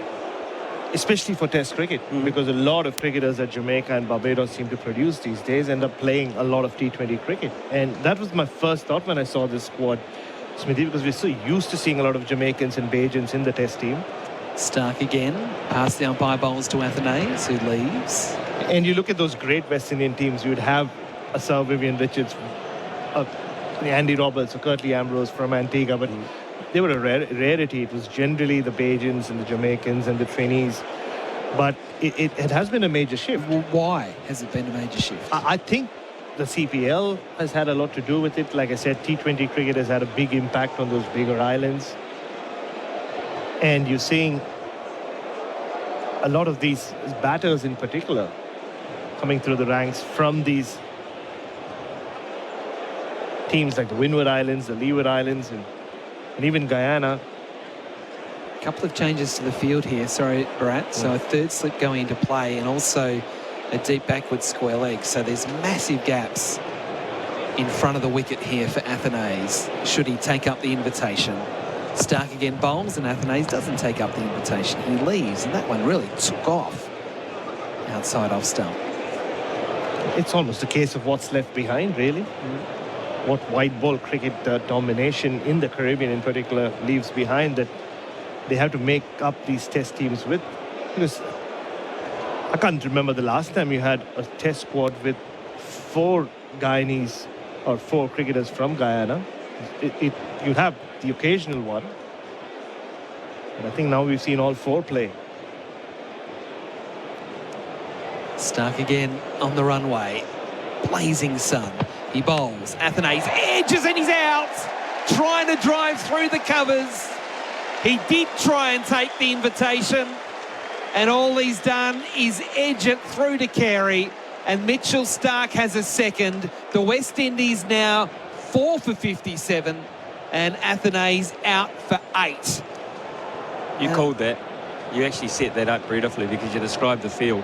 Especially for Test cricket, because a lot of cricketers at Jamaica and Barbados seem to produce these days, end up playing a lot of T20 cricket. And that was my first thought when I saw this squad, Smithy, because we're so used to seeing a lot of Jamaicans and Bajans in the Test team. Stark again, past the umpire bowls to Athanase, who leaves. And you look at those great West Indian teams, you would have a Sir Vivian Richards, Andy Roberts, or Curtly Ambrose from Antigua, but they were a rarity. It was generally the Bajans and the Jamaicans and the trainees. But it has been a major shift. Well, why has it been a major shift? I think the CPL has had a lot to do with it. Like I said, T20 cricket has had a big impact on those bigger islands. And you're seeing a lot of these batters in particular coming through the ranks from these teams like the Windward Islands, the Leeward Islands, and even Guyana. A couple of changes to the field here, sorry, Bharat. So a third slip going into play and also a deep backward square leg. So there's massive gaps in front of the wicket here for Athanase, should he take up the invitation. Stark again bowls, and Athanase doesn't take up the invitation. He leaves, and that one really took off outside off stump. It's almost a case of what's left behind, really. What white ball cricket domination in the Caribbean in particular leaves behind that they have to make up these Test teams with. Because I can't remember the last time you had a Test squad with 4 Guyanese or 4 cricketers from Guyana. You'd have the occasional one. But I think now we've seen all 4 play. Stark again on the runway. Blazing sun. He bowls. Athanase edges and he's out. Trying to drive through the covers. He did try and take the invitation. And all he's done is edge it through to Carey. And Mitchell Stark has a second. The West Indies now 4 for 57. And Athanase out for 8. You called that. You actually set that up beautifully because you described the field.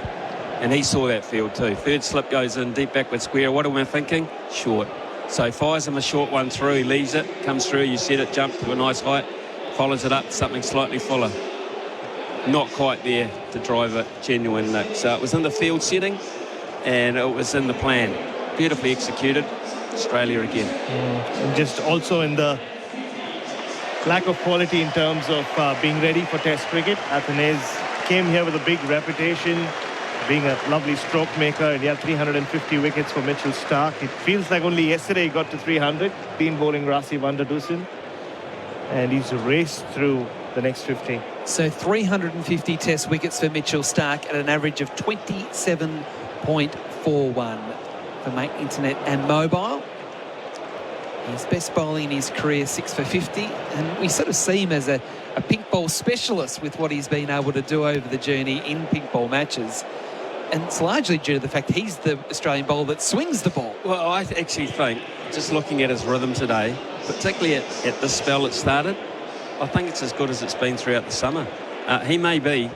And he saw that field too. Third slip goes in, deep backward square. What am I thinking? Short. So fires him a short one through, he leaves it, comes through, you set it, jump to a nice height, follows it up, something slightly fuller. Not quite there to drive it genuine, Nick. So it was in the field setting and it was in the plan. Beautifully executed. Australia again. And just also in the lack of quality in terms of being ready for Test cricket. Athanaze came here with a big reputation, being a lovely stroke maker, and he had 350 wickets for Mitchell Starc. It feels like only yesterday he got to 300, been bowling Rassi van der Dussen, and he's raced through the next 15. So 350 Test wickets for Mitchell Starc at an average of 27.41 for Mate Internet and Mobile. His best bowling in his career, 6 for 50, and we sort of see him as a pink ball specialist with what he's been able to do over the journey in pink ball matches. And it's largely due to the fact he's the Australian bowler that swings the ball. Well, I actually think, just looking at his rhythm today, particularly at this spell it started, I think it's as good as it's been throughout the summer. He may be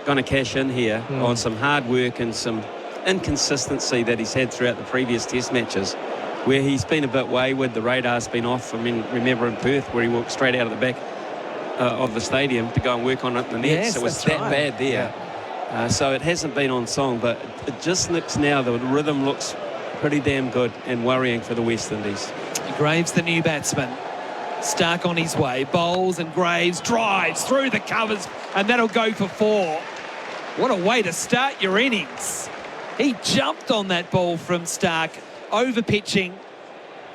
going to cash in here on some hard work and some inconsistency that he's had throughout the previous Test matches, where he's been a bit wayward, the radar's been off. I mean, remember in Perth where he walked straight out of the back of the stadium to go and work on it in the nets. Yes, it was that bad there. So it hasn't been on song, but it just looks now, the rhythm looks pretty damn good and worrying for the West Indies. Graves, the new batsman. Starc on his way, bowls, and Graves drives through the covers, and that'll go for 4. What a way to start your innings. He jumped on that ball from Starc, over pitching,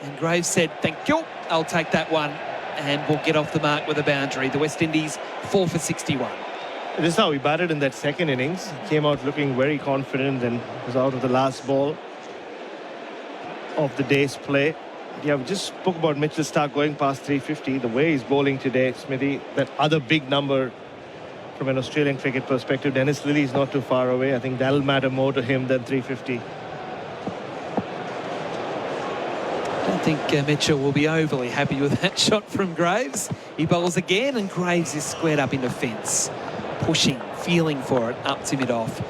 and Graves said, thank you, I'll take that one, and we'll get off the mark with a boundary. The West Indies 4 for 61. This is how he batted in that second innings. He came out looking very confident and was out of the last ball of the day's play. Yeah, we just spoke about Mitchell Starc going past 350. The way he's bowling today, Smithy, that other big number from an Australian cricket perspective, Dennis Lilly is not too far away. I think that'll matter more to him than 350. I don't think Mitchell will be overly happy with that shot from Graves. He bowls again, and Graves is squared up in the fence, pushing, feeling for it, up to mid-off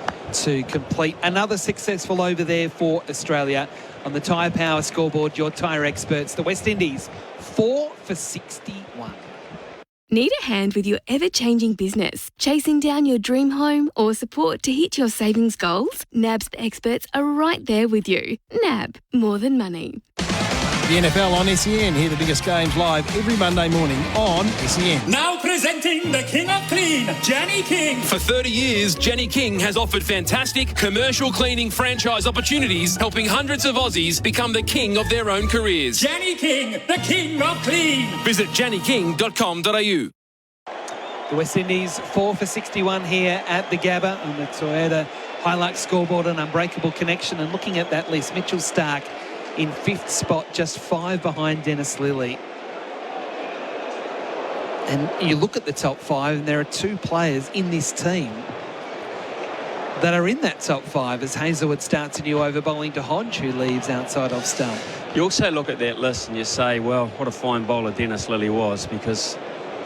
to complete another successful over there for Australia. On the Tyre Power scoreboard, your tyre experts, the West Indies, 4 for 61. Need a hand with your ever-changing business? Chasing down your dream home or support to hit your savings goals? NAB's experts are right there with you. NAB, more than money. The NFL on SEN. Hear the biggest games live every Monday morning on SEN. Now presenting the King of Clean, Jenny King. For 30 years, Jenny King has offered fantastic commercial cleaning franchise opportunities, helping hundreds of Aussies become the king of their own careers. Jenny King, the King of Clean. Visit jennyking.com.au. The West Indies 4 for 61 here at the Gabba on the Toyota Hilux scoreboard, an unbreakable connection. And looking at that list, Mitchell Starc in 5th spot, just 5 behind Dennis Lilly. And you look at the top 5, and there are 2 players in this team that are in that top 5 as Hazelwood starts a new over, bowling to Hodge, who leaves outside off stump. You also look at that list and you say, well, what a fine bowler Dennis Lilly was, because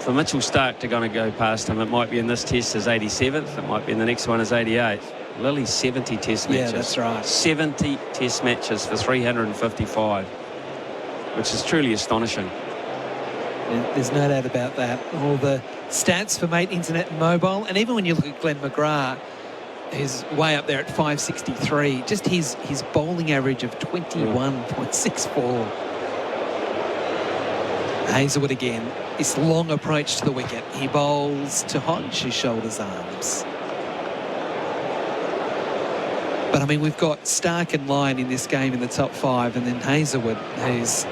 for Mitchell Starc to go past him, it might be in this test as 87th, it might be in the next one as 88th. Lilly's 70 test matches. Yeah, that's right. 70 test matches for 355, which is truly astonishing. There's no doubt about that. All the stats for Mate Internet and Mobile, and even when you look at Glenn McGrath, who's way up there at 563, just his bowling average of 21.64. Hazelwood again, this long approach to the wicket. He bowls to Hodge, who shoulders arms. But, I mean, we've got Starc and Lyon in this game in the top 5, and then Hazelwood, who's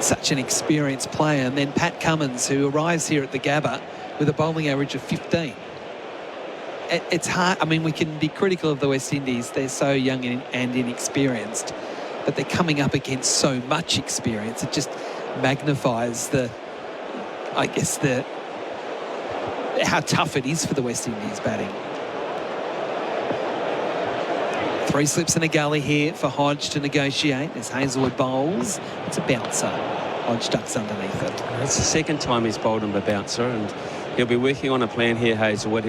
such an experienced player, and then Pat Cummins, who arrives here at the Gabba with a bowling average of 15. It's hard. I mean, we can be critical of the West Indies. They're so young and inexperienced, but they're coming up against so much experience. It just magnifies how tough it is for the West Indies batting. 3 slips and a gully here for Hodge to negotiate as Hazelwood bowls. It's a bouncer. Hodge ducks underneath it. It's the second time he's bowled him a bouncer, and he'll be working on a plan here, Hazelwood.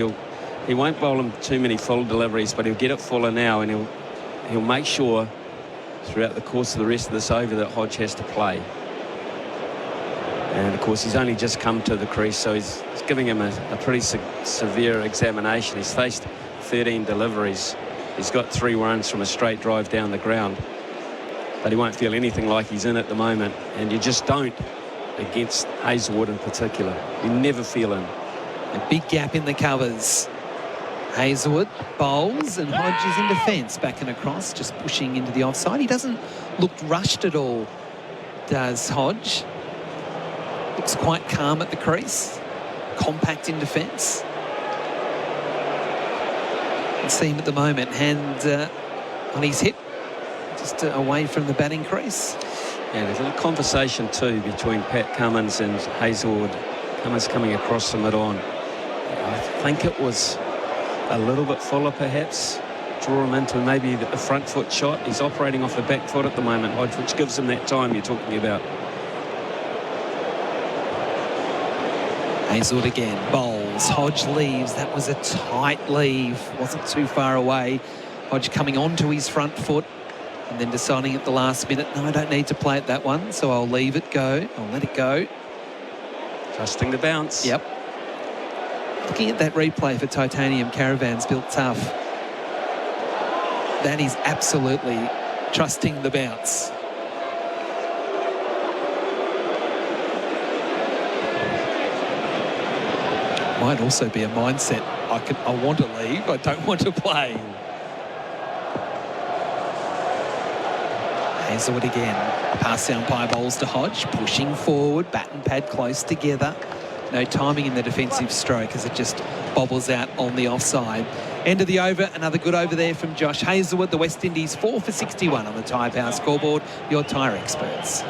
He won't bowl him too many full deliveries, but he'll get it fuller now, and he'll make sure throughout the course of the rest of this over that Hodge has to play. And of course, he's only just come to the crease, so he's giving him a pretty severe examination. He's faced 13 deliveries. He's got 3 runs from a straight drive down the ground, but he won't feel anything like he's in at the moment, and you just don't against Hazelwood in particular. You never feel in. A big gap in the covers. Hazelwood bowls and Hodge is in defence, back and across, just pushing into the offside. He doesn't look rushed at all, does Hodge. Looks quite calm at the crease, compact in defence. You can see him at the moment, hand on his hip, just away from the batting crease. Yeah, there's a little conversation too between Pat Cummins and Hazelwood. Cummins coming across the mid-on. I think it was a little bit fuller perhaps. Draw him into maybe the front foot shot. He's operating off the back foot at the moment, Hodge, which gives him that time you're talking about. Hazelwood again, bowls. Hodge leaves. That was a tight leave. Wasn't too far away. Hodge coming onto his front foot and then deciding at the last minute, no, I don't need to play it that one, so I'll leave it go. I'll let it go. Trusting the bounce. Yep. Looking at that replay for Titanium Caravans Built Tough. That is absolutely trusting the bounce. Might also be a mindset. I want to leave. I don't want to play. Hazelwood again. Pass the umpire bowls to Hodge, pushing forward, bat and pad close together. No timing in the defensive stroke as it just bobbles out on the offside. End of the over, another good over there from Josh Hazelwood. The West Indies 4 for 61 on the Tyre Power scoreboard. Your tyre experts.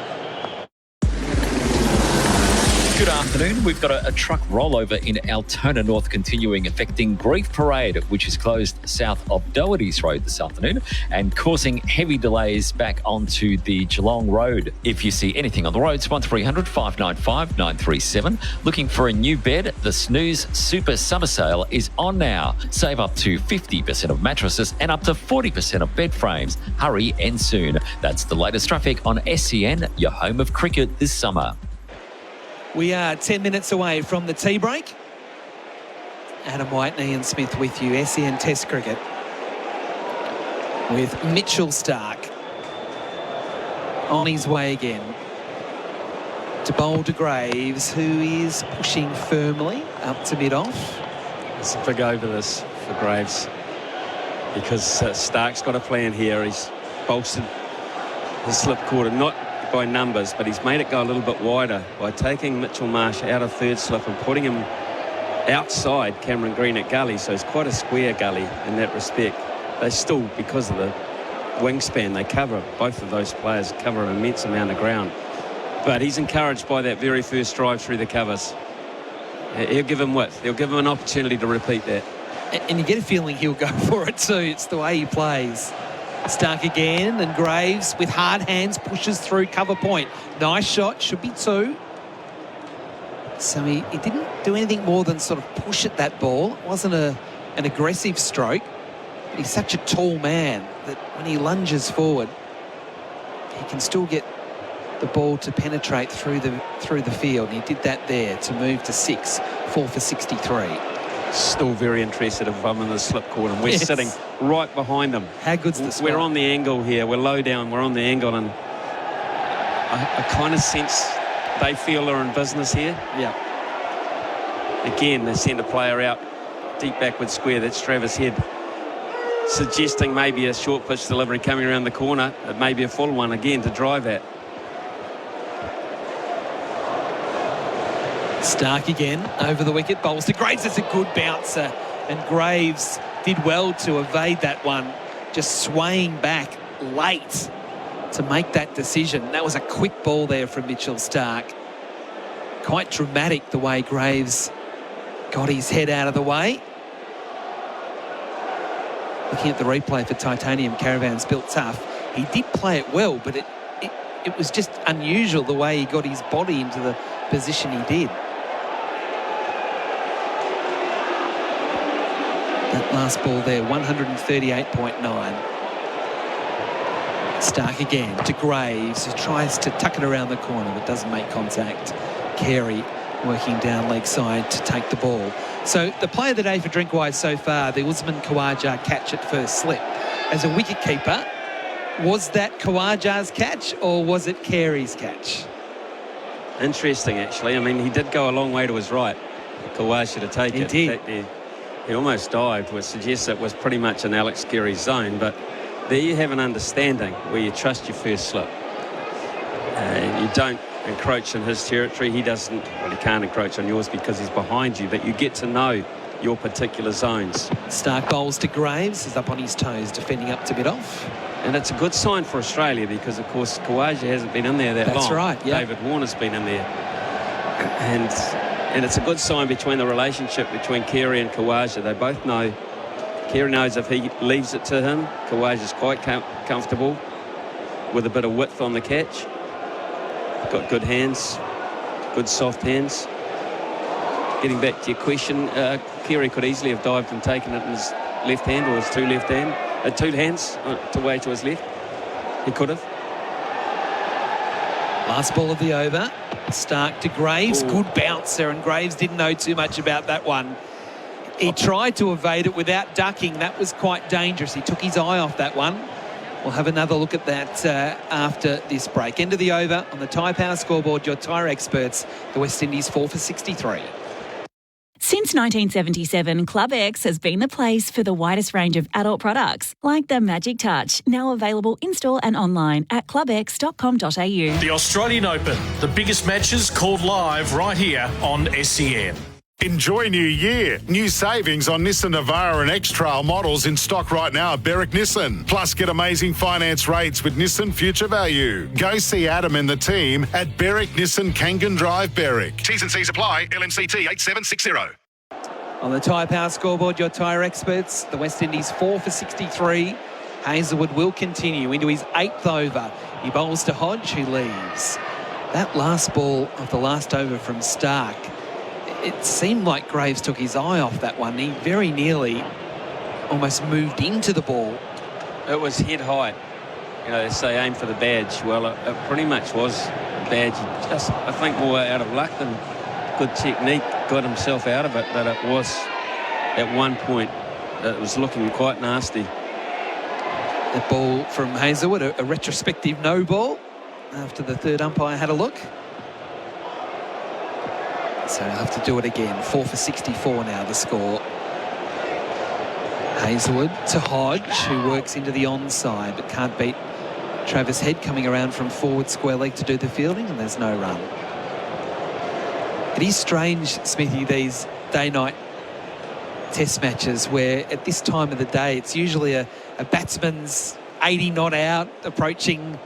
Good afternoon. We've got a truck rollover in Altona North continuing, affecting Grief Parade, which is closed south of Doherty's Road this afternoon and causing heavy delays back onto the Geelong Road. If you see anything on the roads, 1300 595 937. Looking for a new bed? The Snooze Super Summer Sale is on now. Save up to 50% of mattresses and up to 40% of bed frames. Hurry and soon. That's the latest traffic on SEN, your home of cricket this summer. We are 10 minutes away from the tea break. Adam White and Ian Smith with you, SEN Test Cricket, with Mitchell Starc on his way again to bowl to Graves, who is pushing firmly up to mid-off. It's a big over this for Graves because Stark's got a plan here. He's bolstered his slip quarter, not by numbers, but he's made it go a little bit wider by taking Mitchell Marsh out of third slip and putting him outside Cameron Green at gully, so it's quite a square gully in that respect. They still, because of the wingspan, they cover, both of those players cover an immense amount of ground. But he's encouraged by that very first drive through the covers. He'll give him width. He'll give him an opportunity to repeat that. And you get a feeling he'll go for it too. It's the way he plays. Starc again, and Graves with hard hands pushes through cover point. Nice shot, should be 2. So he didn't do anything more than sort of push at that ball. It wasn't an aggressive stroke. But he's such a tall man that when he lunges forward, he can still get the ball to penetrate through the field. And he did that there to move to 6, 4 for 63. Still very interested if I'm in the slip corner. We're sitting right behind them. How good's the spot? We're on the angle here. We're low down. We're on the angle, and I kind of sense they feel they're in business here. Yeah. Again, they send a player out deep backward square. That's Travis Head, suggesting maybe a short pitch delivery coming around the corner. It may be a full one again to drive at. Starc again over the wicket, bowls to Graves. It's a good bouncer, and Graves did well to evade that one, just swaying back late to make that decision. That was a quick ball there from Mitchell Starc. Quite dramatic the way Graves got his head out of the way. Looking at the replay for Titanium Caravans Built Tough, he did play it well, but it was just unusual the way he got his body into the position he did. That last ball there, 138.9. Stark again to Graves, who tries to tuck it around the corner but doesn't make contact. Carey working down leg side to take the ball. So the play of the day for Drinkwise so far, the Usman Khawaja catch at first slip. As a wicket keeper, was that Khawaja's catch or was it Carey's catch? Interesting, actually. I mean, he did go a long way to his right. Khawaja to take it. He did. In fact, he almost dived, which suggests it was pretty much in Alex Carey's zone. But there you have an understanding where you trust your first slip. You don't encroach in his territory. He doesn't, well, he can't encroach on yours because he's behind you, but you get to know your particular zones. Stark bowls to Graves, is up on his toes, defending up to bit off. And it's a good sign for Australia because, of course, Khawaja hasn't been in there that long. That's right, yeah. David Warner's been in there. And it's a good sign between the relationship between Carey and Khawaja. They both know. Carey knows if he leaves it to him, Khawaja's quite comfortable with a bit of width on the catch. Got good hands, good soft hands. Getting back to your question, Carey could easily have dived and taken it in his left hand or his two hands to way to his left. He could have. Last ball of the over. Stark to Graves. Good bouncer, and Graves didn't know too much about that one. He tried to evade it without ducking. That was quite dangerous. He took his eye off that one. We'll have another look at that after this break. End of the over on the Tyre Power scoreboard. Your tyre experts. The West Indies 4 for 63. Since 1977, Club X has been the place for the widest range of adult products, like the Magic Touch, now available in-store and online at clubx.com.au. The Australian Open, the biggest matches called live right here on SEN. Enjoy New Year. New savings on Nissan Navara and X-Trail models in stock right now at Berwick Nissan. Plus, get amazing finance rates with Nissan Future Value. Go see Adam and the team at Berwick Nissan Kangan Drive, Berwick. T's and C's apply. LMCT 8760. On the Tyre Power scoreboard, your tyre experts. The West Indies 4 for 63. Hazelwood will continue into his 8th over. He bowls to Hodge, who leaves. That last ball of the last over from Stark, it seemed like Graves took his eye off that one. He very nearly almost moved into the ball. It was head high. You know, they say aim for the badge. Well, it pretty much was a badge. He just, I think, more out of luck than good technique, got himself out of it. But it was, at one point, it was looking quite nasty. The ball from Hazelwood, a retrospective no ball after the third umpire had a look. So I'll have to do it again. 4 for 64 now, the score. Hazelwood to Hodge, who works into the onside, but can't beat Travis Head coming around from forward square leg to do the fielding, and there's no run. It is strange, Smithy, these day-night test matches where at this time of the day it's usually a batsman's 80 not out, approaching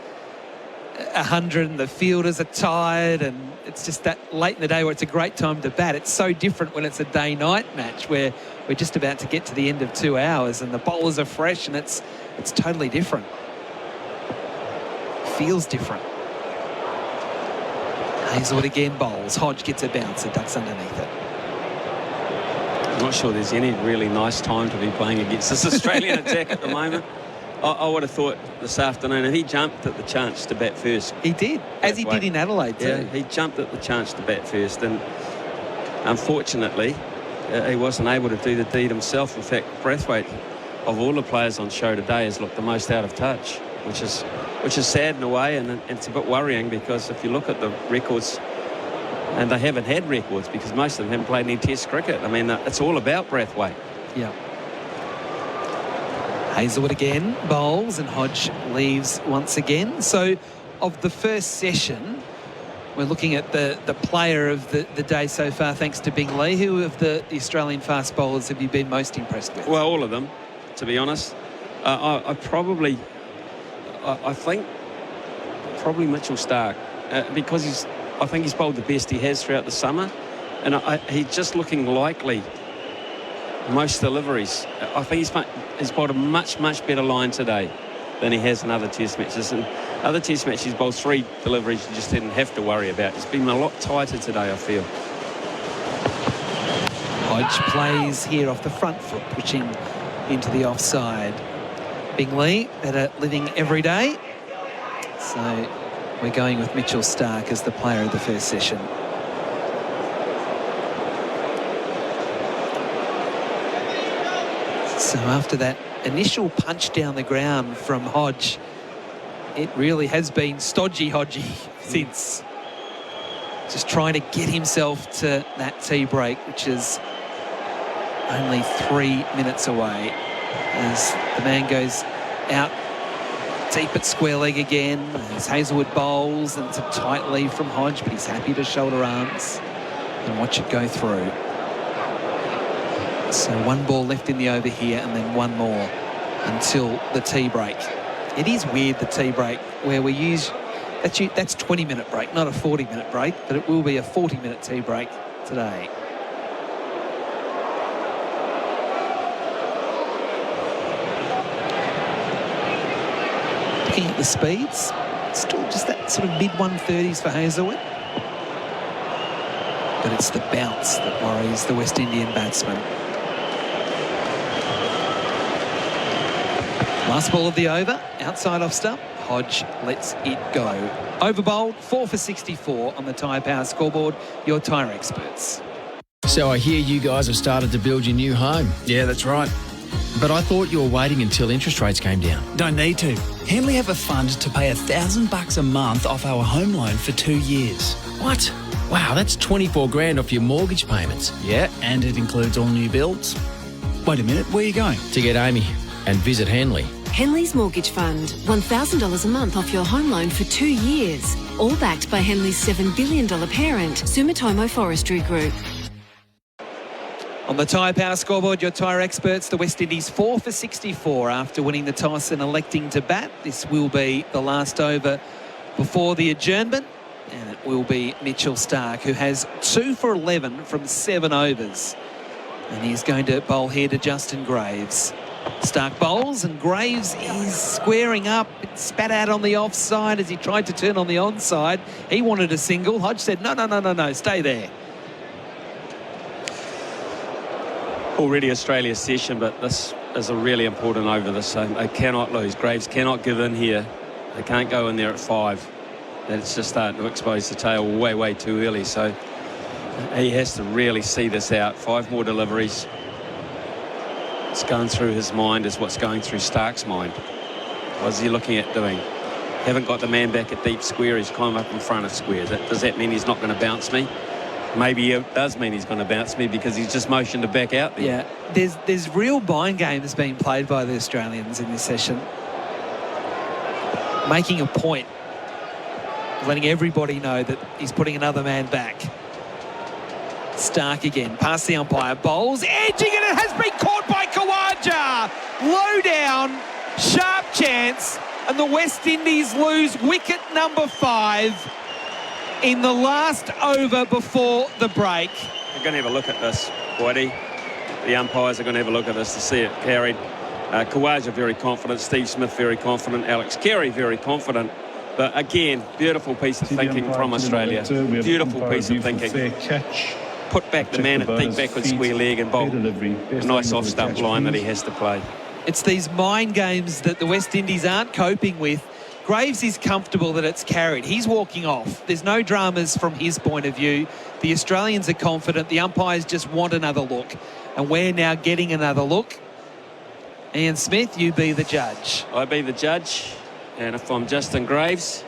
100, and the fielders are tired, and it's just that late in the day where it's a great time to bat. It's so different when it's a day-night match where we're just about to get to the end of 2 hours and the bowlers are fresh, and it's totally different. Feels different. Hazelwood again bowls. Hodge gets a bounce and ducks underneath it. I'm not sure there's any really nice time to be playing against this Australian attack at the moment. I would have thought this afternoon, and he jumped at the chance to bat first. He did, as he did in Adelaide too. Yeah, he jumped at the chance to bat first, and unfortunately, he wasn't able to do the deed himself. In fact, Brathwaite, of all the players on show today, has looked the most out of touch, which is sad in a way, and it's a bit worrying because if you look at the records, and they haven't had records because most of them haven't played any Test cricket. I mean, it's all about Brathwaite. Yeah. Hazelwood again bowls, and Hodge leaves once again. So of the first session, we're looking at the player of the day so far, thanks to Bing Lee. Who of the Australian fast bowlers have you been most impressed with? Well, all of them, to be honest. I think probably Mitchell Stark, because I think he's bowled the best he has throughout the summer, and he's just looking likely most deliveries. I think he's bowled a much better line today than he has in other Test matches. And other Test matches, he's bowled 3 deliveries you just didn't have to worry about. It's been a lot tighter today, I feel. Hodge plays here off the front foot, pushing into the offside. Bing Lee, better living every day. So we're going with Mitchell Starc as the player of the first session. So after that initial punch down the ground from Hodge, it really has been stodgy Hodgie since. Just trying to get himself to that tee break, which is only 3 minutes away, as the man goes out deep at square leg again, as Hazelwood bowls, and it's a tight lead from Hodge, but he's happy to shoulder arms and watch it go through. So one ball left in the over here, and then one more until the tee break. It is weird, the tee break, where we use, that's 20-minute break, not a 40-minute break, but it will be a 40-minute tee break today. Looking at the speeds, still just that sort of mid-130s for Hazelwood. But it's the bounce that worries the West Indian batsman. Last ball of the over, outside off stump. Hodge lets it go. Over bowled, 4 for 64 on the Tyre Power scoreboard. Your tyre experts. So I hear you guys have started to build your new home. Yeah, that's right. But I thought you were waiting until interest rates came down. Don't need to. Healy have a fund to pay $1,000 a month off our home loan for 2 years. What? Wow, that's 24 grand off your mortgage payments. Yeah, and it includes all new builds. Wait a minute, where are you going? To get Amy and visit Henley. Henley's Mortgage Fund. $1,000 a month off your home loan for 2 years. All backed by Henley's $7 billion parent, Sumitomo Forestry Group. On the Tyre Power scoreboard, your tyre experts, the West Indies 4 for 64 after winning the toss and electing to bat. This will be the last over before the adjournment, and it will be Mitchell Starc, who has 2 for 11 from 7 overs. And he's going to bowl here to Justin Graves. Starc bowls, and Graves is squaring up. It spat out on the offside as he tried to turn on the onside. He wanted a single. Hodge said, no, stay there. Already Australia's session, but this is a really important over this. So they cannot lose. Graves cannot give in here. They can't go in there at 5. It's just starting to expose the tail way too early. So he has to really see this out. 5 more deliveries. What's going through his mind is what's going through Starc's mind. What's he looking at doing? Haven't got the man back at deep square. He's climbed up in front of square. Does that mean he's not going to bounce me? Maybe it does mean he's going to bounce me because he's just motioned to back out there. Yeah, there's real mind games being played by the Australians in this session. Making a point, letting everybody know that he's putting another man back. Starc again, past the umpire, bowls, edging, and it has been caught by Khawaja. Low down, sharp chance, and the West Indies lose wicket number 5 in the last over before the break. We're going to have a look at this, Whitey. The umpires are going to have a look at this to see it carried. Khawaja very confident, Steve Smith very confident, Alex Carey very confident. But again, beautiful piece of thinking from Australia. Beautiful piece of thinking. Fair catch. Put back the man at deep backward square leg and bowl a nice off-stump line that he has to play. It's these mind games that the West Indies aren't coping with. Graves is comfortable that it's carried. He's walking off. There's no dramas from his point of view. The Australians are confident. The umpires just want another look. And we're now getting another look. Ian Smith, you be the judge. I be the judge. And if I'm Justin Graves,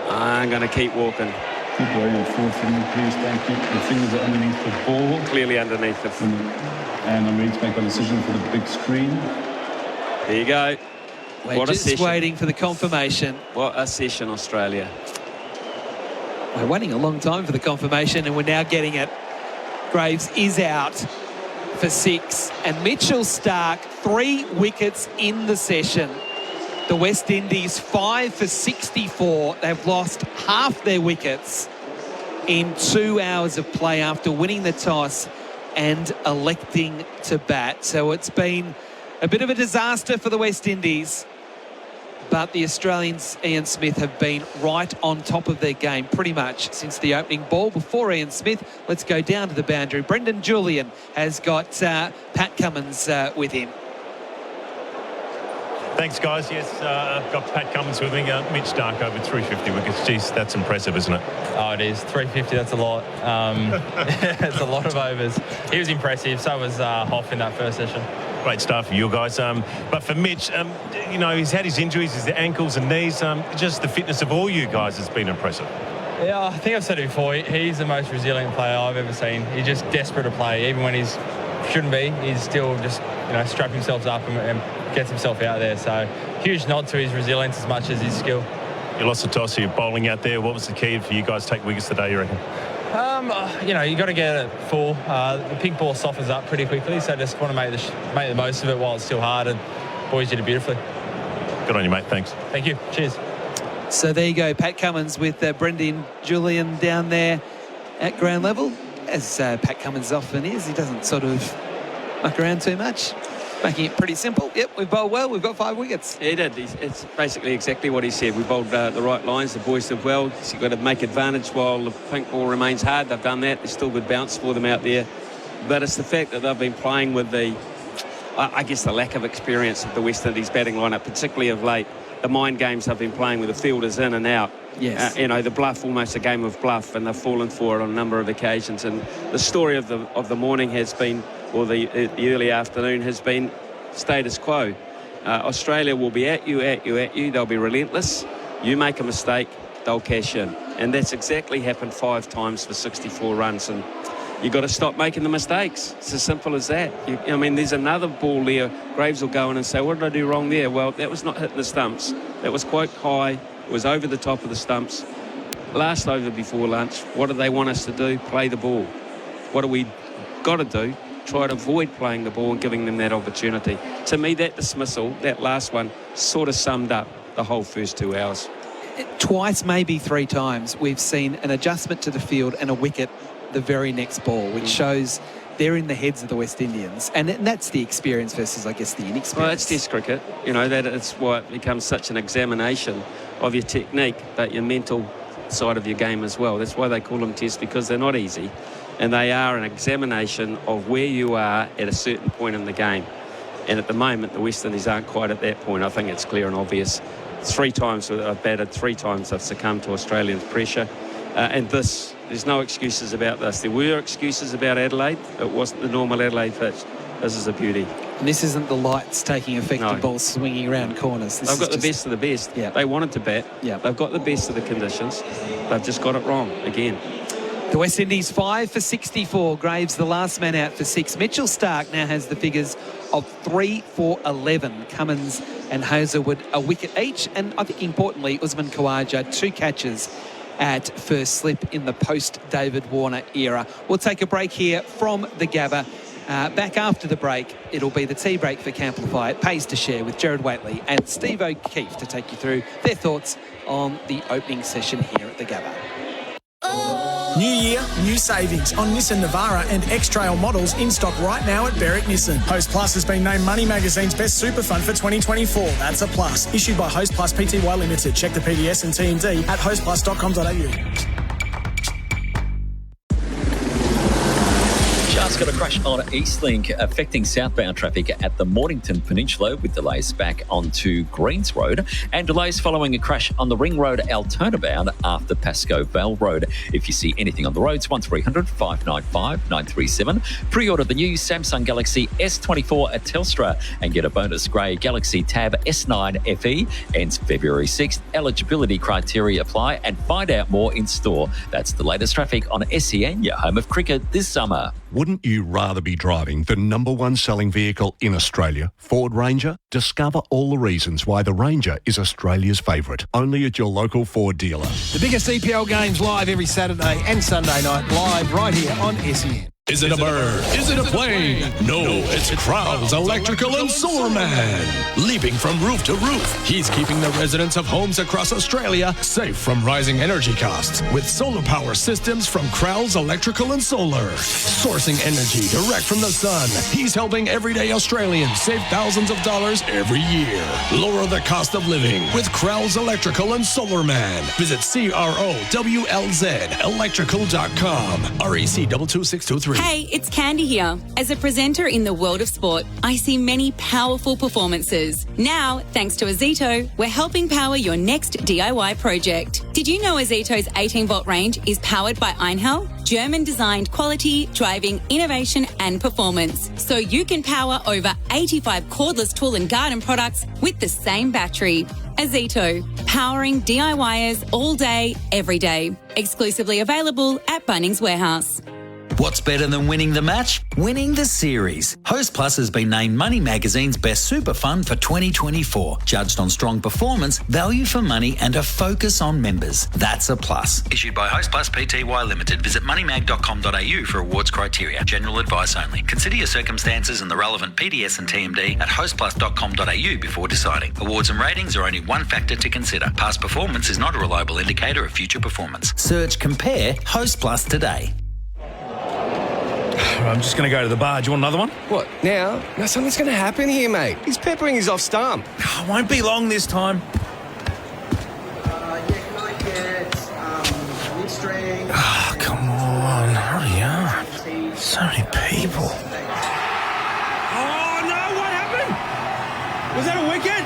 I'm going to keep walking. Keep wearing it full for me, please. Thank you. The fingers are underneath the ball. Clearly underneath it. And I'm ready to make my decision for the big screen. There you go. We're just waiting for the confirmation. What a session, Australia. We're waiting a long time for the confirmation, and we're now getting it. Graves is out for 6. And Mitchell Starc, 3 wickets in the session. The West Indies 5 for 64. They've lost half their wickets in 2 hours of play after winning the toss and electing to bat. So it's been a bit of a disaster for the West Indies. But the Australians, Ian Smith, have been right on top of their game pretty much since the opening ball. Before Ian Smith, let's go down to the boundary. Brendan Julian has got Pat Cummins with him. Thanks, guys. Yes, I've got Pat Cummins with me. Mitch Stark over 350 wickets. Jeez, that's impressive, isn't it? Oh, it is. 350, that's a lot. It's a lot of overs. He was impressive. So was Hoff in that first session. Great start for you guys. But for Mitch, he's had his injuries, his ankles and knees. Just the fitness of all you guys has been impressive. Yeah, I think I've said it before. He's the most resilient player I've ever seen. He's just desperate to play. Even when he's shouldn't be, he's still just, strap himself up and gets himself out there. So huge nod to his resilience as much as his skill. You lost the toss, you're bowling out there. What was the key for you guys to take wickets today, you reckon? You got to get it full. The pink ball softens up pretty quickly, so just want to make the most of it while it's still hard, and boys did it beautifully. Good on you, mate. Thanks. Thank you. Cheers. So there you go, Pat Cummins with Brendan Julian down there at ground level. As Pat Cummins often is, he doesn't sort of muck around too much, making it pretty simple. Yep, we've bowled well. We've got 5 wickets. He did. It's basically exactly what he said. We bowled the right lines. The boys did well. So you've got to make advantage while the pink ball remains hard. They've done that. There's still good bounce for them out there. But it's the fact that they've been playing with the lack of experience of the West Indies batting lineup, particularly of late. The mind games they've been playing with the fielders in and out. Yes. The bluff, almost a game of bluff, and they've fallen for it on a number of occasions. And the story of the morning has been, or the early afternoon has been, status quo. Australia will be at you. They'll be relentless. You make a mistake, they'll cash in. And that's exactly happened 5 times for 64 runs. And you've got to stop making the mistakes. It's as simple as that. There's another ball there. Graves will go in and say, what did I do wrong there? Well, that was not hitting the stumps. That was quite high. It was over the top of the stumps. Last over before lunch, what do they want us to do? Play the ball. What do we got to do? Try to avoid playing the ball and giving them that opportunity. To me, that dismissal, that last one, sort of summed up the whole first 2 hours. Twice, maybe 3 times, we've seen an adjustment to the field and a wicket the very next ball, which shows they're in the heads of the West Indians, and that's the experience versus, I guess, the inexperience. Well, it's Test cricket. That it's why it becomes such an examination of your technique, but your mental side of your game as well. That's why they call them Tests, because they're not easy, and they are an examination of where you are at a certain point in the game. And at the moment, the West Indies aren't quite at that point. I think it's clear and obvious. 3 times I've batted, 3 times I've succumbed to Australians' pressure. And there's no excuses about this. There were excuses about Adelaide. It wasn't the normal Adelaide pitch. This is a beauty. And this isn't the lights taking effect of balls swinging around corners. They've got the best of the best. Yeah. They wanted to bat. Yeah. They've got the best of the conditions. They've just got it wrong again. The West Indies 5 for 64. Graves the last man out for 6. Mitchell Stark now has the figures of 3 for 11. Cummins and Hazelwood a wicket each. And I think importantly, Usman Khawaja 2 catches at first slip in the post-David Warner era. We'll take a break here from the Gabba. Back after the break, it'll be the tea break for Camplify. It pays to share with Gerard Whateley and Steve O'Keefe to take you through their thoughts on the opening session here at the Gabba. New year, new savings on Nissan Navara and X-Trail models in stock right now at Berwick Nissan. Host Plus has been named Money Magazine's best super fund for 2024. That's a plus. Issued by Host Plus Pty Limited. Check the PDS and TND at hostplus.com.au. Just got a crash on Eastlink affecting southbound traffic at the Mornington Peninsula with delays back onto Greens Road and delays following a crash on the Ring Road Altona-bound after Pascoe Vale Road. If you see anything on the roads, 1300 595 937. Pre-order the new Samsung Galaxy S24 at Telstra and get a bonus grey Galaxy Tab S9 FE. Ends February 6th. Eligibility criteria apply and find out more in store. That's the latest traffic on SEN, your home of cricket this summer. Wouldn't you rather be driving the #1 selling vehicle in Australia, Ford Ranger? Discover all the reasons why the Ranger is Australia's favourite. Only at your local Ford dealer. The biggest EPL games live every Saturday and Sunday night, live right here on SEN. Is it a bird? Is it a plane? No, it's Crowell's Electrical and Solar Man. Leaping from roof to roof, he's keeping the residents of homes across Australia safe from rising energy costs with solar power systems from Crowell's Electrical and Solar. Sourcing energy direct from the sun, he's helping everyday Australians save thousands of dollars every year. Lower the cost of living with Crowell's Electrical and Solar Man. Visit CROWLZ electrical.com. REC 22623. 3. Hey, it's Candy here. As a presenter in the world of sport, I see many powerful performances. Now, thanks to Azito, we're helping power your next DIY project. Did you know Azito's 18-volt range is powered by Einhell? German-designed quality, driving, innovation and performance. So you can power over 85 cordless tool and garden products with the same battery. Azito, powering DIYers all day, every day. Exclusively available at Bunnings Warehouse. What's better than winning the match? Winning the series. Host Plus has been named Money Magazine's Best Super Fund for 2024. Judged on strong performance, value for money and a focus on members. That's a plus. Issued by Host Plus Pty Limited. Visit moneymag.com.au for awards criteria. General advice only. Consider your circumstances and the relevant PDS and TMD at hostplus.com.au before deciding. Awards and ratings are only one factor to consider. Past performance is not a reliable indicator of future performance. Search Compare Host Plus today. I'm just going to go to the bar. Do you want another one? What, now? No, something's going to happen here, mate. He's peppering his off stump. Oh, won't be long this time. Can I get mid-string? Oh, come on. Hurry up. So many people. Oh, no, what happened? Was that a wicket?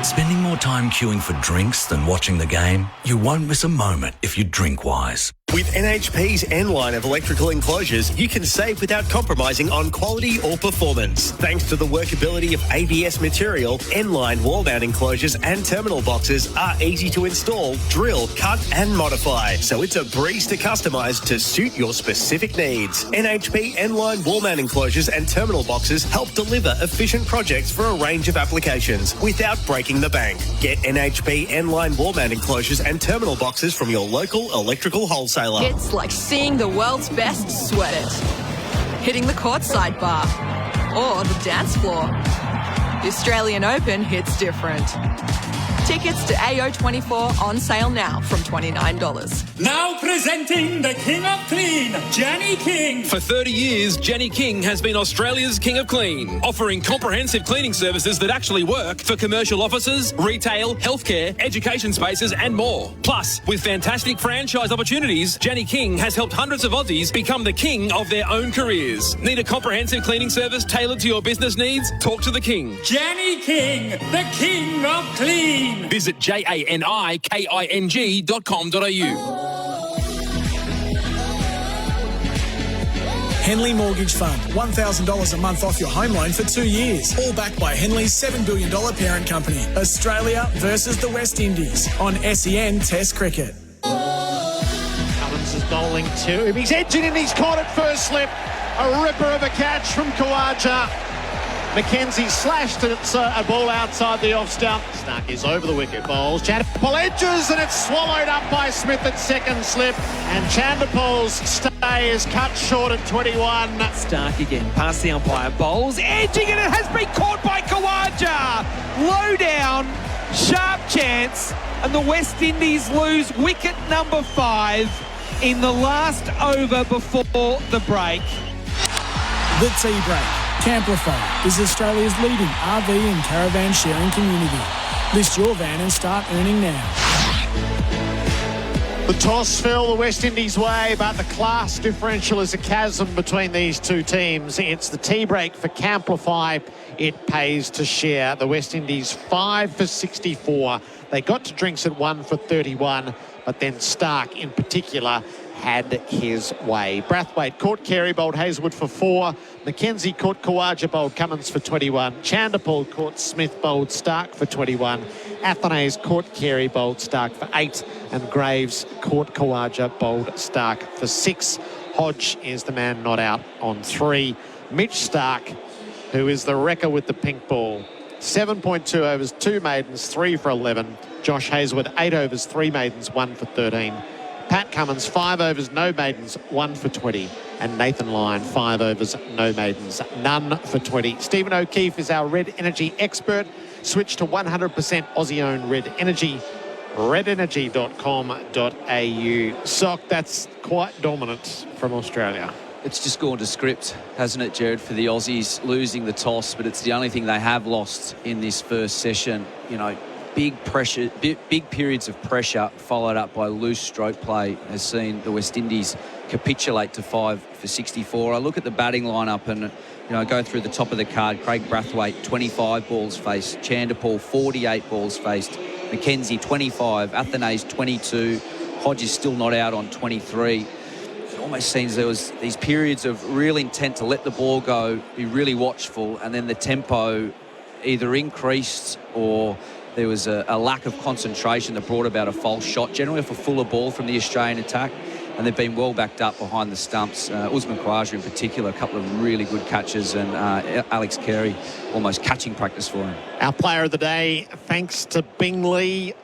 Spending more time queuing for drinks than watching the game? You won't miss a moment if you drink wise. With NHP's N line of electrical enclosures, you can save without compromising on quality or performance. Thanks to the workability of ABS material, N line wall mount enclosures and terminal boxes are easy to install, drill, cut and modify. So it's a breeze to customise to suit your specific needs. NHP N line wall mount enclosures and terminal boxes help deliver efficient projects for a range of applications without breaking the bank. Get NHP N line wall mount enclosures and terminal boxes from your local electrical wholesaler. It's like seeing the world's best sweat it. Hitting the courtside bar or the dance floor. The Australian Open hits different. Tickets to AO24 on sale now from $29. Now presenting the King of Clean, Jenny King. For 30 years, Jenny King has been Australia's King of Clean, offering comprehensive cleaning services that actually work for commercial offices, retail, healthcare, education spaces and more. Plus, with fantastic franchise opportunities, Jenny King has helped hundreds of Aussies become the king of their own careers. Need a comprehensive cleaning service tailored to your business needs? Talk to the King. Jenny King, the King of Clean. Visit janing.com.au. Henley Mortgage Fund. $1,000 a month off your home loan for 2 years. All backed by Henley's $7 billion parent company. Australia versus the West Indies on SEN Test Cricket. Cummins is bowling to him. He's edging in. He's caught it first slip. A ripper of a catch from Khawaja. McKenzie slashed it. It's a ball outside the off stump. Stark is over the wicket. Bowls. Chandapal edges and it's swallowed up by Smith at second slip. And Chandapal's stay is cut short at 21. Stark again, past the umpire. Bowls, edging and it has been caught by Khawaja. Low down, sharp chance. And the West Indies lose wicket number 5 in the last over before the break. The tea break. Camplify is Australia's leading RV and caravan sharing community. List your van and start earning now. The toss fell the West Indies' way, but the class differential is a chasm between these two teams. It's the tea break for Camplify. It pays to share. The West Indies 5 for 64. They got to drinks at 1 for 31, but then Stark in particular had his way. Brathwaite caught Carey, bowled Hazelwood for 4. McKenzie caught Khawaja, bowled Cummins for 21. Chandapal caught Smith, bowled Stark for 21. Athanaze caught Carey, bowled Stark for 8. And Graves caught Khawaja, bowled Stark for 6. Hodge is the man not out on 3. Mitch Stark, who is the wrecker with the pink ball. 7.2 overs, 2 maidens, 3 for 11. Josh Hazelwood, 8 overs, 3 maidens, 1 for 13. Pat Cummins, 5 overs, no maidens, 1 for 20. And Nathan Lyon, 5 overs, no maidens, none for 20. Stephen O'Keefe is our Red Energy expert. Switch to 100% Aussie-owned Red Energy. redenergy.com.au. Sock, that's quite dominant from Australia. It's just gone to script, hasn't it, Gerard, for the Aussies losing the toss, but it's the only thing they have lost in this first session. You know, big periods of pressure followed up by loose stroke play has seen the West Indies capitulate to 5 for 64. I look at the batting lineup and, go through the top of the card. Craig Brathwaite, 25 balls faced. Chanderpaul, 48 balls faced. McKenzie, 25. Athanase, 22. Hodge is still not out on 23. It almost seems there was these periods of real intent to let the ball go, be really watchful, and then the tempo either increased or there was a lack of concentration that brought about a false shot, generally off a fuller ball from the Australian attack. And they've been well backed up behind the stumps. Usman Khawaja in particular, a couple of really good catches, and Alex Carey almost catching practice for him. Our player of the day, thanks to Bingley,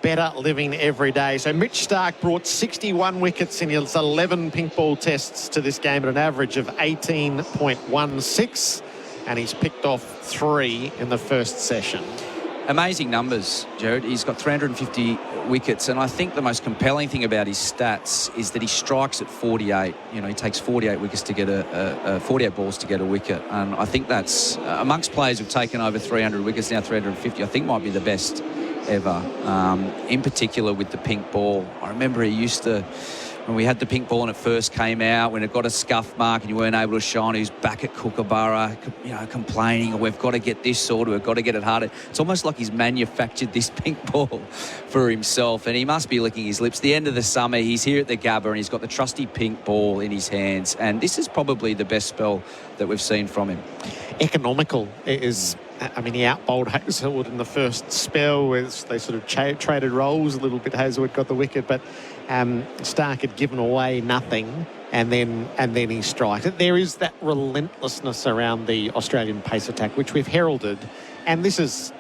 better living every day. So Mitch Starc brought 61 wickets in his 11 pink ball tests to this game at an average of 18.16, and he's picked off 3 in the first session. Amazing numbers, Gerard. He's got 350 wickets, and I think the most compelling thing about his stats is that he strikes at 48. He takes 48 wickets to get 48 balls to get a wicket, and I think that's amongst players who've taken over 300 wickets now, 350. I think might be the best ever. In particular with the pink ball, I remember he used to. When we had the pink ball and it first came out, when it got a scuff mark and you weren't able to shine, he was back at Kookaburra, complaining, we've got to get this sorted, we've got to get it harder. It's almost like he's manufactured this pink ball for himself, and he must be licking his lips. The end of the summer, he's here at the Gabba and he's got the trusty pink ball in his hands, and this is probably the best spell that we've seen from him. Economical is... he out-bowled Hazelwood in the first spell. They sort of traded roles a little bit. Hazelwood got the wicket, but Starc had given away nothing, and then he struck. There is that relentlessness around the Australian pace attack, which we've heralded, and this is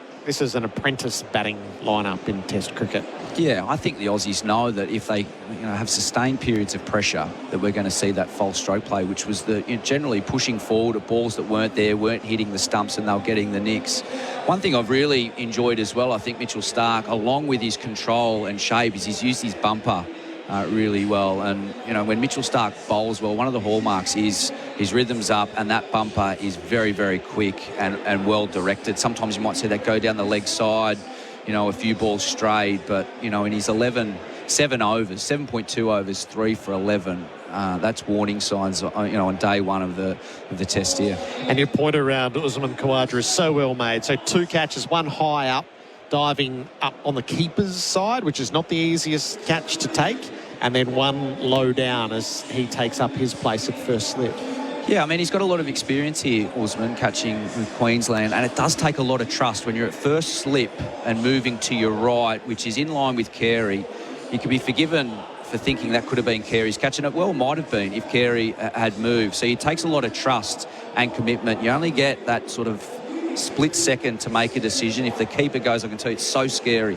an apprentice batting lineup in Test cricket. Yeah, I think the Aussies know that if they have sustained periods of pressure, that we're going to see that false stroke play, which was generally pushing forward at balls that weren't there, weren't hitting the stumps, and they were getting the nicks. One thing I've really enjoyed as well, I think Mitchell Starc, along with his control and shape, is he's used his bumper really well. And, when Mitchell Starc bowls well, one of the hallmarks is his rhythm's up, and that bumper is very, very quick and well directed. Sometimes you might see that go down the leg side, a few balls strayed, but, in his 7.2 overs, 3 for 11, that's warning signs, on day one of the test here. And your point around Usman Khawaja is so well made. So 2 catches, 1 high up, diving up on the keeper's side, which is not the easiest catch to take, and then 1 low down as he takes up his place at first slip. Yeah, he's got a lot of experience here, Usman, catching with Queensland, and it does take a lot of trust when you're at first slip and moving to your right, which is in line with Carey. You can be forgiven for thinking that could have been Carey's catch, and it well might have been if Carey had moved. So it takes a lot of trust and commitment. You only get that sort of split second to make a decision. If the keeper goes, I can tell you, it's so scary.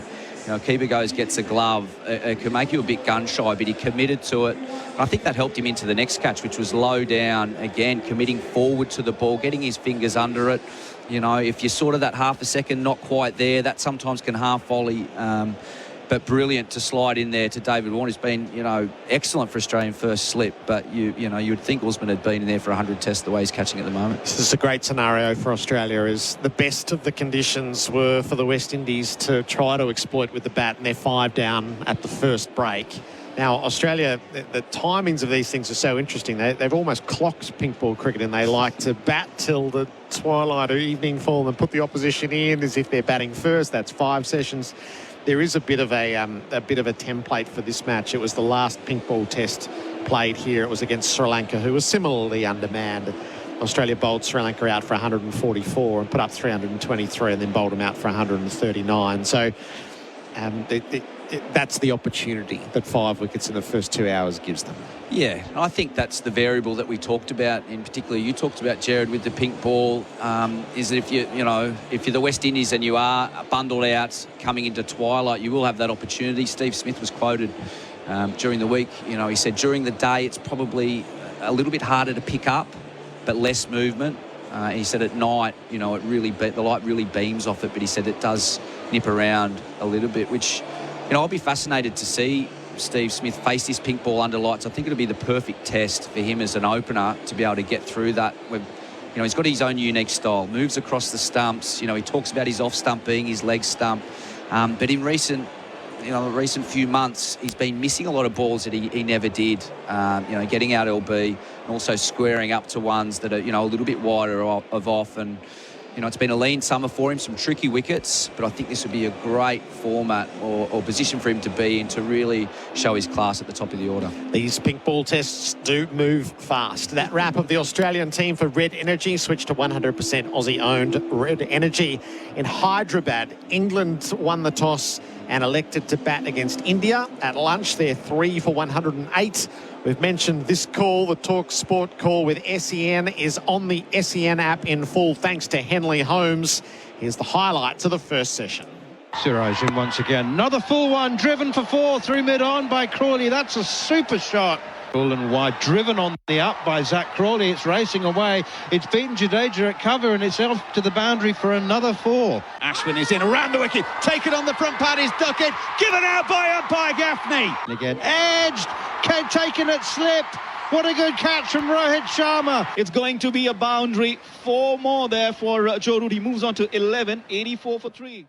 Keeper goes, gets a glove, it can make you a bit gun-shy, but he committed to it. I think that helped him into the next catch, which was low down, again, committing forward to the ball, getting his fingers under it. If you're sort of that half a second not quite there, that sometimes can half volley. But brilliant to slide in there to David Warner, who's been, excellent for Australian first slip. But, you'd think Usman had been in there for 100 tests the way he's catching at the moment. This is a great scenario for Australia, as the best of the conditions were for the West Indies to try to exploit with the bat, and they're 5 down at the first break. Now, Australia, the timings of these things are so interesting. They've almost clocked pink ball cricket, and they like to bat till the twilight or evening fall and put the opposition in as if they're batting first. That's 5 sessions. There is a bit of a template for this match. It was the last pink ball test played here. It was against Sri Lanka, who was similarly undermanned. Australia bowled Sri Lanka out for 144 and put up 323, and then bowled them out for 139. So that's the opportunity that 5 wickets in the first 2 hours gives them. Yeah, I think that's the variable that we talked about. In particular, you talked about, Gerard, with the pink ball. Is that if you're the West Indies and you are bundled out coming into twilight, you will have that opportunity. Steve Smith was quoted during the week. He said during the day it's probably a little bit harder to pick up, but less movement. He said at night, the light really beams off it, but he said it does nip around a little bit, which, I'll be fascinated to see Steve Smith face this pink ball under lights. I think it'll be the perfect test for him as an opener to be able to get through that. He's got his own unique style, moves across the stumps. He talks about his off stump being his leg stump. But in recent the recent few months, he's been missing a lot of balls that he never did. Getting out LB and also squaring up to ones that are, a little bit wider of off. And, it's been a lean summer for him, some tricky wickets, but I think this would be a great format or position for him to be in to really show his class at the top of the order. These pink ball tests do move fast. That wrap of the Australian team for Red Energy switched to 100% Aussie-owned Red Energy. In Hyderabad, England won the toss and elected to bat against India. At lunch, they're 3 for 108. We've mentioned this call, the Talk Sport call with SEN, is on the SEN app in full thanks to Henley Holmes. Here's the highlights of the first session. Siraj in once again. Another full one, driven for 4 through mid-on by Crawley. That's a super shot. Full and wide, driven on the up by Zach Crawley. It's racing away. It's beaten Jadeja at cover and it's off to the boundary for another 4. Ashwin is in around the wicket. Taken on the front pad is Duckett. Given out by umpire Gaffney. And again, edged. Taken at slip. What a good catch from Rohit Sharma. It's going to be a boundary. 4 more there for Joe Root. He moves on to 11, 84 for 3.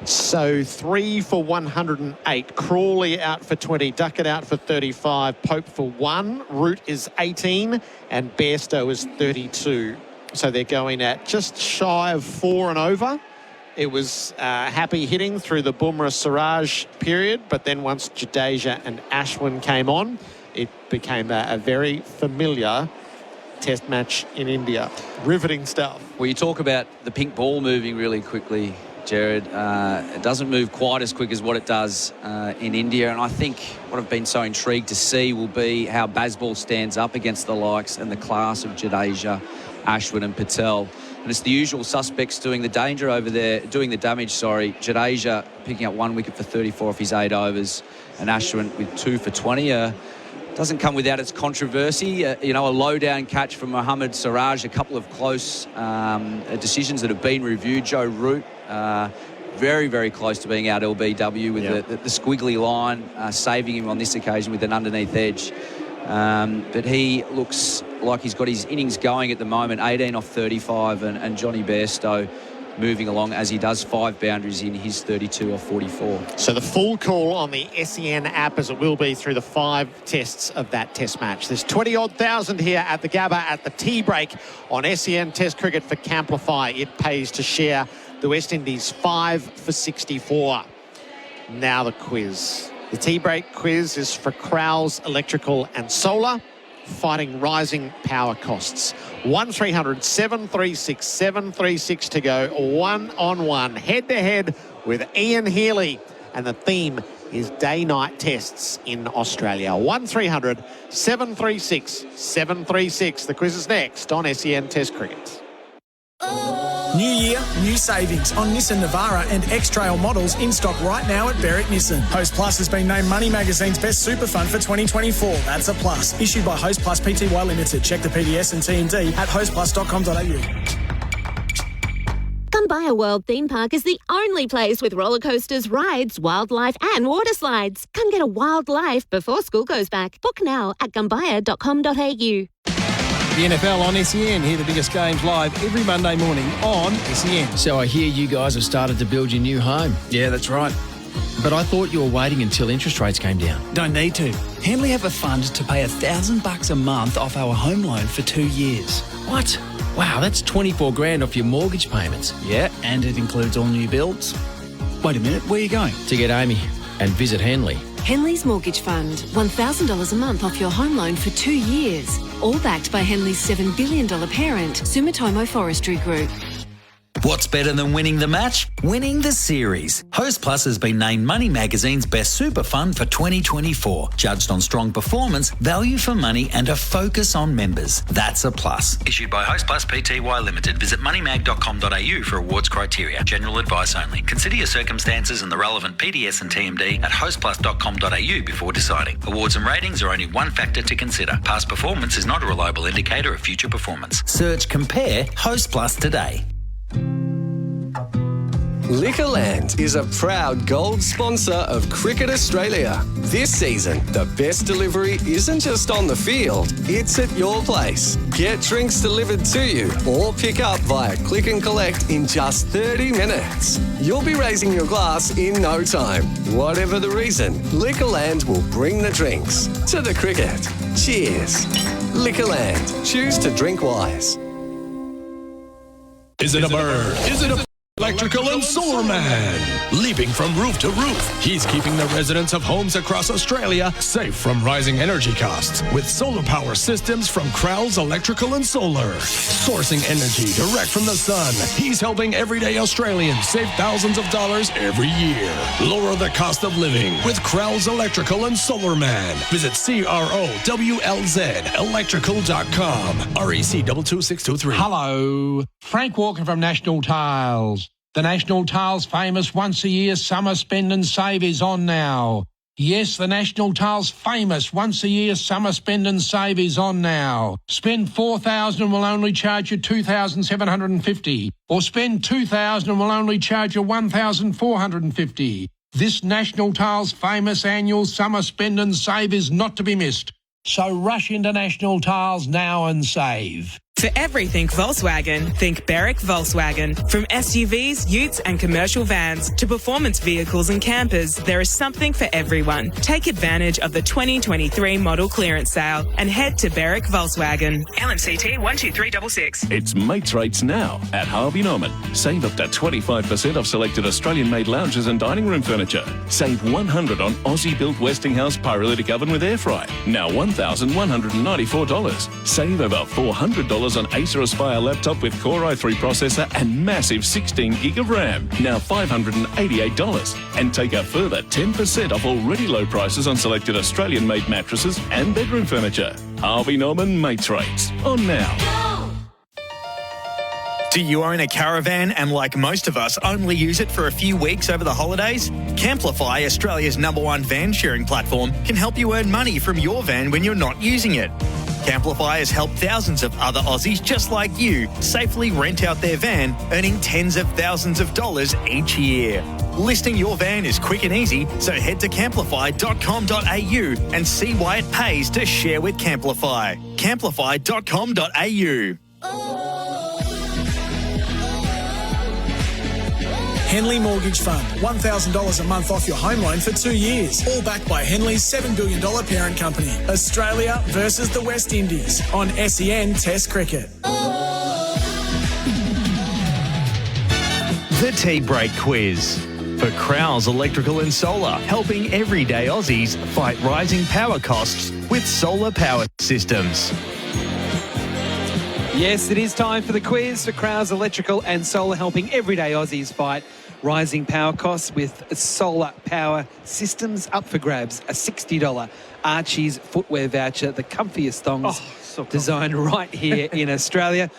So 3 for 108. Crawley out for 20. Duckett out for 35. Pope for 1. Root is 18. And Bairstow is 32. So they're going at just shy of 4 and over. It was happy hitting through the Bumrah-Siraj period, but then once Jadeja and Ashwin came on, it became a very familiar test match in India. Riveting stuff. Well, you talk about the pink ball moving really quickly, Gerard. It doesn't move quite as quick as what it does in India, and I think what I've been so intrigued to see will be how Bazball stands up against the likes and the class of Jadeja, Ashwin and Patel. And it's the usual suspects doing the damage, Jadeja picking up 1 wicket for 34 off his 8 overs, and Ashwin with 2 for 20. Doesn't come without its controversy. A low-down catch from Mohammad Siraj, a couple of close decisions that have been reviewed. Joe Root, very, very close to being out LBW with the squiggly line, saving him on this occasion with an underneath edge. But he looks like he's got his innings going at the moment, 18 off 35, and Johnny Bairstow moving along as he does 5 boundaries in his 32 off 44. So the full call on the SEN app, as it will be through the 5 tests of that test match. There's 20-odd thousand here at the Gabba at the tea break on SEN Test Cricket for Camplify. It pays to share the West Indies 5 for 64. Now the quiz. The tea break quiz is for Crowell's Electrical and Solar, fighting rising power costs. 1300 736 736 to go. 1-on-1, head-to-head with Ian Healy. And the theme is day-night tests in Australia. 1300 736 736. The quiz is next on SEN Test Cricket. New year, new savings on Nissan Navara and X-Trail models in stock right now at Bharat Nissan. Host Plus has been named Money Magazine's best super fund for 2024. That's a plus. Issued by Host Plus Pty Limited. Check the PDS and TND at hostplus.com.au. Gumbaya World Theme Park is the only place with roller coasters, rides, wildlife and water slides. Come get a wild life before school goes back. Book now at gumbaya.com.au. The NFL on SEN. Hear the biggest games live every Monday morning on SEN. So I hear you guys have started to build your new home. Yeah, that's right. But I thought you were waiting until interest rates came down. Don't need to. Henley have a fund to pay $1,000 a month off our home loan for 2 years. What? Wow, that's 24 grand off your mortgage payments. Yeah, and it includes all new builds. Wait a minute, where are you going? To get Amy and visit Henley. Henley's Mortgage Fund. $1,000 a month off your home loan for 2 years. All backed by Henley's $7 billion parent, Sumitomo Forestry Group. What's better than winning the match? Winning the series. Host Plus has been named Money Magazine's best super fund for 2024. Judged on strong performance, value for money and a focus on members. That's a plus. Issued by Host Plus Pty Limited. Visit moneymag.com.au for awards criteria. General advice only. Consider your circumstances and the relevant PDS and TMD at hostplus.com.au before deciding. Awards and ratings are only one factor to consider. Past performance is not a reliable indicator of future performance. Search Compare Host Plus today. Liquorland is a proud gold sponsor of Cricket Australia. This season, the best delivery isn't just on the field, it's at your place. Get drinks delivered to you or pick up via click and collect in just 30 minutes. You'll be raising your glass in no time. Whatever the reason, Liquorland will bring the drinks to the cricket. Cheers. Liquorland. Choose to drink wise. Is it a bird? Is it a electrical and solar man? Leaping from roof to roof, he's keeping the residents of homes across Australia safe from rising energy costs with solar power systems from Crowell's Electrical and Solar. Sourcing energy direct from the sun, he's helping everyday Australians save thousands of dollars every year. Lower the cost of living with Crowell's Electrical and Solar Man. Visit CROWLZ electrical.com. REC 22623. Hello, Frank Walker from National Tiles. The National Tiles famous once-a-year summer spend and save is on now. Yes, the National Tiles famous once-a-year summer spend and save is on now. Spend $4,000 and we'll only charge you $2,750. Or spend $2,000 and we'll only charge you $1,450. This National Tiles famous annual summer spend and save is not to be missed. So rush into National Tiles now and save. For everything Volkswagen, think Berwick Volkswagen. From SUVs, utes and commercial vans to performance vehicles and campers, there is something for everyone. Take advantage of the 2023 model clearance sale and head to Berwick Volkswagen. LMCT 12366. It's Mates Rates now at Harvey Norman. Save up to 25% off selected Australian-made lounges and dining room furniture. Save $100 on Aussie-built Westinghouse pyrolytic oven with air fry. Now $1,194. Save over $400 on Acer Aspire laptop with Core i3 processor and massive 16 gig of RAM. Now $588. And take a further 10% off already low prices on selected Australian-made mattresses and bedroom furniture. Harvey Norman Mates Rates. On now. Do you own a caravan and, like most of us, only use it for a few weeks over the holidays? Camplify, Australia's #1 van sharing platform, can help you earn money from your van when you're not using it. Camplify has helped thousands of other Aussies just like you safely rent out their van, earning tens of thousands of dollars each year. Listing your van is quick and easy, so head to camplify.com.au and see why it pays to share with Camplify. Camplify.com.au. Henley Mortgage Fund. $1,000 a month off your home loan for 2 years. All backed by Henley's $7 billion parent company. Australia versus the West Indies on SEN Test Cricket. The Tea Break Quiz. For Crowell's Electrical and Solar, helping everyday Aussies fight rising power costs with solar power systems. Yes, it is time for the quiz for Crowell's Electrical and Solar, helping everyday Aussies fight rising power costs with solar power systems. Up for grabs, a $60 Archie's footwear voucher, the comfiest thongs designed right here in Australia.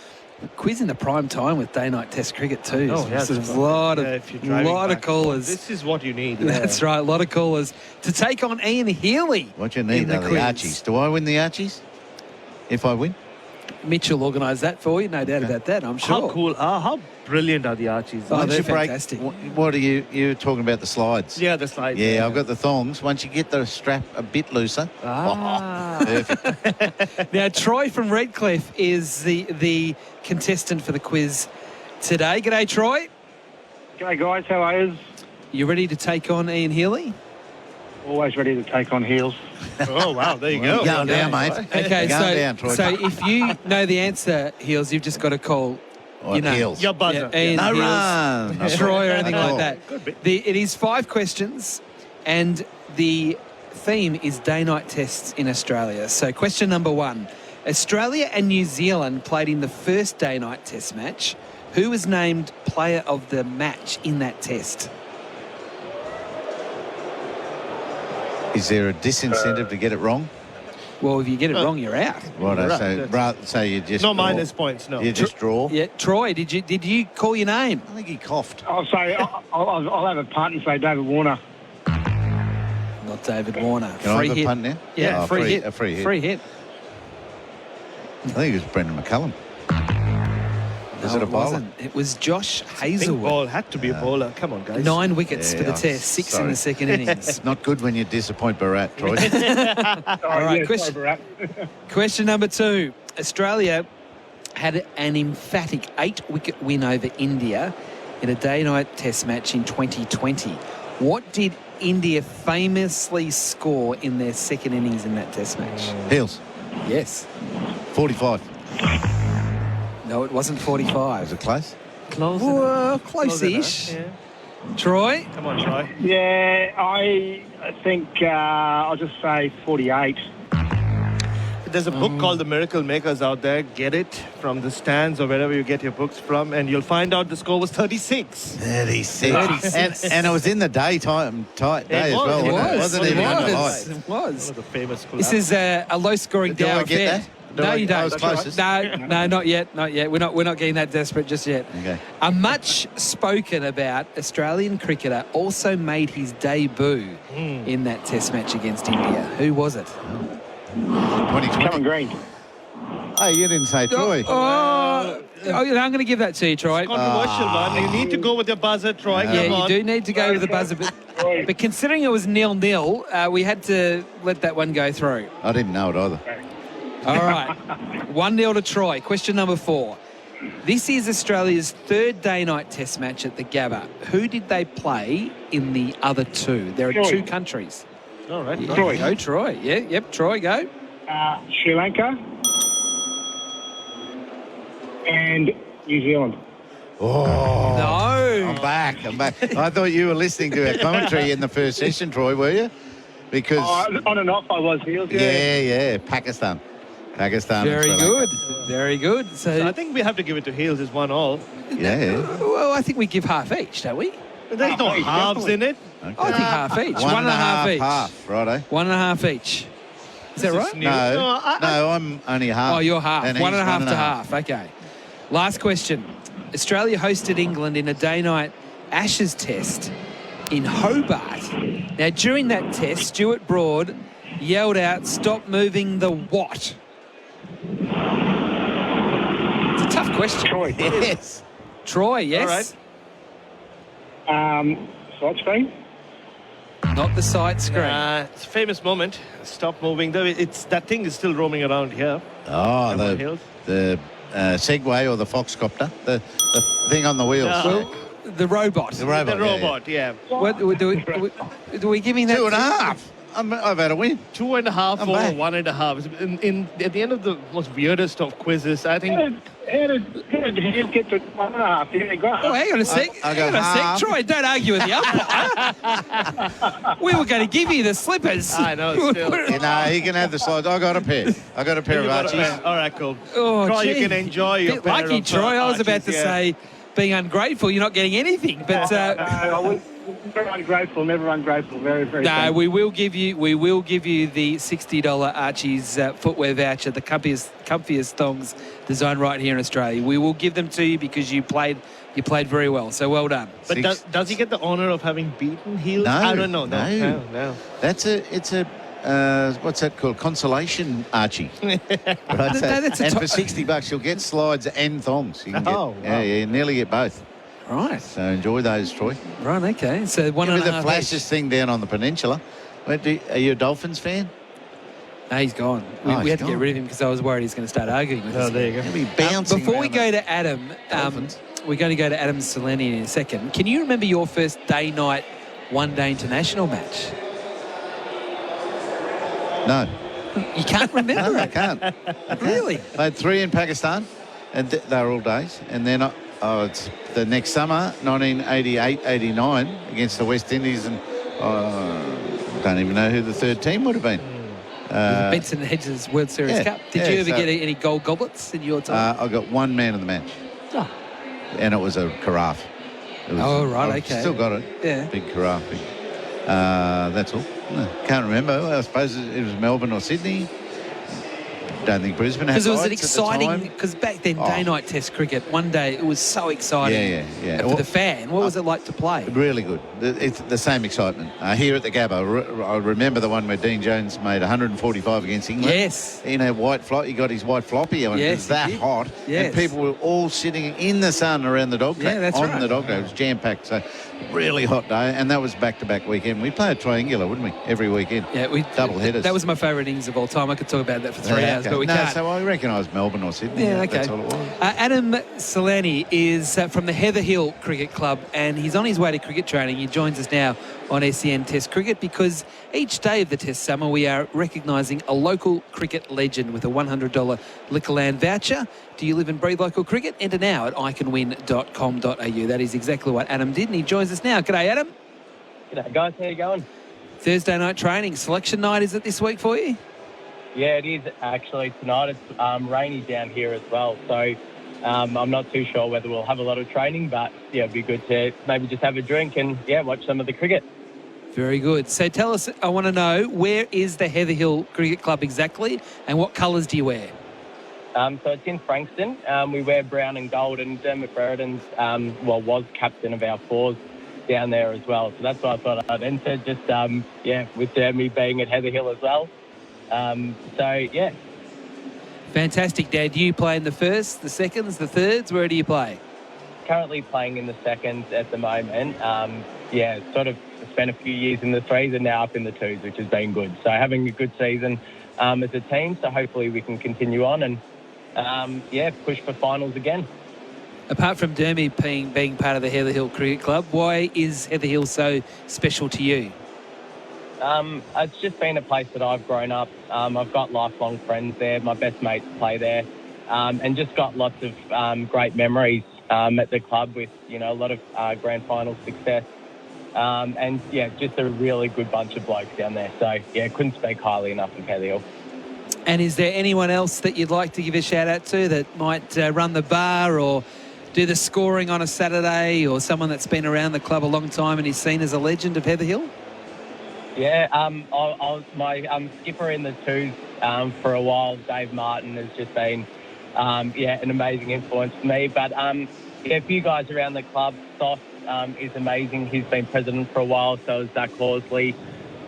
Quiz in the prime time with day-night test cricket too. Oh, yeah, so there's a lot of callers. This is what you need. That's right, a lot of callers to take on Ian Healy. What you need are the Archies. Do I win the Archies if I win? Mitchell organised that for you, no doubt about that, I'm sure. How cool, how brilliant are the Archies? Oh, they're fantastic. What are you're talking about the slides? Yeah, the slides. Yeah, I've got the thongs. Once you get the strap a bit looser. Perfect. Now, Troy from Redcliffe is the contestant for the quiz today. G'day, Troy. G'day, guys. How are you? You ready to take on Ian Healy? Always ready to take on Heels. Oh, wow. There you go. Going down, mate. Okay, down, Troy. so if you know the answer, Heels, you've just got to call Heels. Your buzzer. Yeah, Ian No Heels, run. Troy or anything like that. Good bit. It is 5 questions, and the theme is day-night tests in Australia. So question number 1. Australia and New Zealand played in the first day-night test match. Who was named player of the match in that test? Is there a disincentive to get it wrong? Well, if you get it wrong, you're out. Right, so you just no draw. minus points, no. You just draw? Yeah, Troy, did you call your name? I think he coughed. I'll say, I'll have a punt and say David Warner. Not David Warner. Can I have a punt now? Yeah, free hit. A free hit. Free hit. I think it was Brendan McCullum. Was it a bowler? wasn't. It was Josh Pink Hazelwood. ball had to be a bowler. Come on, guys. 9 wickets Yeah, for the I'm Test, 6 in sorry. the second innings. Not good when you disappoint Bharat, Troy. All right, yeah, question, sorry, question number 2. Australia had an emphatic 8-wicket win over India in a day-night Test match in 2020. What did India famously score in their second innings in that Test match? Heels. Yes. 45. No, it wasn't 45. Was it close? Well, close-ish. Yeah. Troy? Come on, Troy. Yeah, I think I'll just say 48. There's a book called The Miracle Makers out there. Get it from the stands or wherever you get your books from, and you'll find out the score was 36. 36. And it was in the daytime, tight day as well. Wasn't even under lights. It was. One of the famous This is a low-scoring Do down I get affair. that? No, you I don't. was closest. No, not yet. Not yet. We're not getting that desperate just yet. Okay. A much spoken about Australian cricketer also made his debut in that Test match against India. Who was it? 2020. Cameron Green. Oh, you didn't say Troy. I'm going to give that to you, Troy. Controversial one. You need to go with your buzzer, Troy. Yeah, Come you on. do need to go with the buzzer. But considering it was 0-0, we had to let that one go through. I didn't know it either. All right. 1-0 to Troy. Question number 4. This is Australia's third day-night Test match at the Gabba. Who did they play in the other 2? There are Troy. 2 countries. All right. Yeah, Troy. Go, Troy. Yeah, yep, Troy, go. Sri Lanka. And New Zealand. Oh. No. I'm back. I thought you were listening to our commentary in the first session, Troy, were you? Because... On and off I was, Heels. Yeah. Pakistan. Very and Sri Lanka. good. Very good. So I think we have to give it to Heels as 1-1. Yeah. Well, I think we give half each, don't we? There's no halves in it. Okay. I think half each. One and a half each. half, righto. 1.5 each. Is that right? No, I'm only half. Oh, you're half. And One he's and a half to half. Okay. Last question. Australia hosted England in a day-night Ashes Test in Hobart. Now, during that test, Stuart Broad yelled out, "Stop moving the what?" It's a tough question. Troy. Yes. Troy, yes? All right. Side screen. Not the side screen. It's a famous moment. Stop moving. That thing is still roaming around here. Oh, the Segway or the Foxcopter, the thing on the wheels. Well, the robot. The robot, yeah. What do we giving that? 2.5. I've had a win. 2.5 or back. 1.5. At the end of the most weirdest of quizzes, I think. How did Heels get to 1.5? There you go. Oh, hang on a sec. I go Hang on a half. sec. Troy, don't argue with the umpire. We were going to give you the slippers. I know, still. He can have the slides. I got a pair. Of Archies. All right, cool. Oh, Troy, gee. you can enjoy your Bit lucky, pair of, Troy. I was about Archies, to yeah. say, being ungrateful, you're not getting anything. But Never ungrateful. Never ungrateful. Very, very. no, thankful. we will give you the $60 Archie's footwear voucher, the comfiest thongs designed right here in Australia. We will give them to you because you played very well. So well done. But does he get the honour of having beaten Heels? No, I don't know. no. It's a what's that called? Consolation Archie. Right, that's a and for $60 you'll get slides and thongs. You can get, wow. you nearly get both. Right. So enjoy those, Troy. Right, okay. So one Give and me a the half flashes each. thing down on the peninsula. Are you a Dolphins fan? No, he's gone. We he's had to get gone. rid of him because I was worried he's going to start arguing with us. there you go. He'll be bouncing Before we around go the to Adam, Dolphins. we're going to go to Adam Seleni in a second. Can you remember your first day-night one-day international match? No. You can't remember No, I it? can't. Really? I had 3 in Pakistan, and they were all days. And then it's the next summer, 1988-89, against the West Indies, and I don't even know who the third team would have been. Benson Hedges World Series yeah, Cup. Did you ever get any gold goblets in your time? I got one man of the match, Oh. and it was a carafe. Oh, right, I've okay. Still got it. Yeah. Big carafe. That's all. No, can't remember. I suppose it was Melbourne or Sydney. don't think Brisbane had because it was an lights at the time. exciting. Because back then, day-night Test cricket, one day it was so exciting. Yeah. For the fan, what was it like to play? Really good. It's the same excitement here at the Gabba. I remember the one where Dean Jones made 145 against England. Yes. He got his white floppy on. Yes, it was that hot, yes. and people were all sitting in the sun around the dog track. Yeah, that's right. The dog track. It was jam-packed. So really hot day, and that was back-to-back weekend. We played triangular, wouldn't we? Every weekend. Yeah, we double headers. That was my favourite innings of all time. I could talk about that for 3 hours, but we can't. So I recognise Melbourne or Sydney. Yeah, okay. That's all it was. Adam Solani is from the Heather Hill Cricket Club, and he's on his way to cricket training. He joins us now on SEN Test Cricket because each day of the Test summer we are recognising a local cricket legend with a $100 Liquorland voucher. Do you live and breathe local cricket? Enter now at iCanWin.com.au. That is exactly what Adam did, and he joins us now. G'day, Adam. G'day, guys. How you going? Thursday night training. Selection night, is it this week for you? Yeah, it is actually tonight. It's rainy down here as well, so I'm not too sure whether we'll have a lot of training, but yeah, it'd be good to maybe just have a drink and watch some of the cricket. Very good. So tell us, I want to know, where is the Heather Hill Cricket Club exactly, and what colours do you wear? So it's in Frankston. We wear brown and gold, and Dermot Brereton's was captain of our fours down there as well. So that's why I thought I'd enter, just with Dermy being at Heather Hill as well. Fantastic, Dad. Do you play in the first, the seconds, the thirds? Where do you play? Currently playing in the seconds at the moment. Sort of spent a few years in the threes and now up in the twos, which has been good. So having a good season as a team, so hopefully we can continue on and push for finals again. Apart from Dermy being part of the Heather Hill Cricket Club, why is Heather Hill so special to you? It's just been a place that I've grown up. I've got lifelong friends there. My best mates play there, and just got lots of great memories at the club with a lot of grand final success. Just a really good bunch of blokes down there. So couldn't speak highly enough of Heather Hill. And is there anyone else that you'd like to give a shout out to that might run the bar or do the scoring on a Saturday, or someone that's been around the club a long time and is seen as a legend of Heather Hill? Yeah, my skipper in the twos for a while, Dave Martin, has just been an amazing influence for me. But a few guys around the club. Soft is amazing. He's been president for a while, so is Zach Horsley.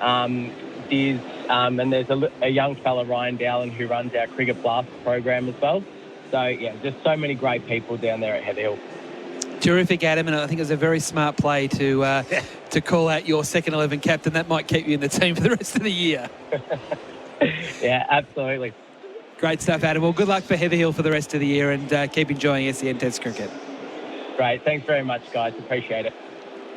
And there's a young fella, Ryan Dowling, who runs our Cricket Blast program as well. So, just so many great people down there at Heather Hill. Terrific, Adam, and I think it was a very smart play to call out your second 11 captain. That might keep you in the team for the rest of the year. Yeah, absolutely. Great stuff, Adam. Well, good luck for Heather Hill for the rest of the year, and keep enjoying SEN Test Cricket. Great. Thanks very much, guys. Appreciate it.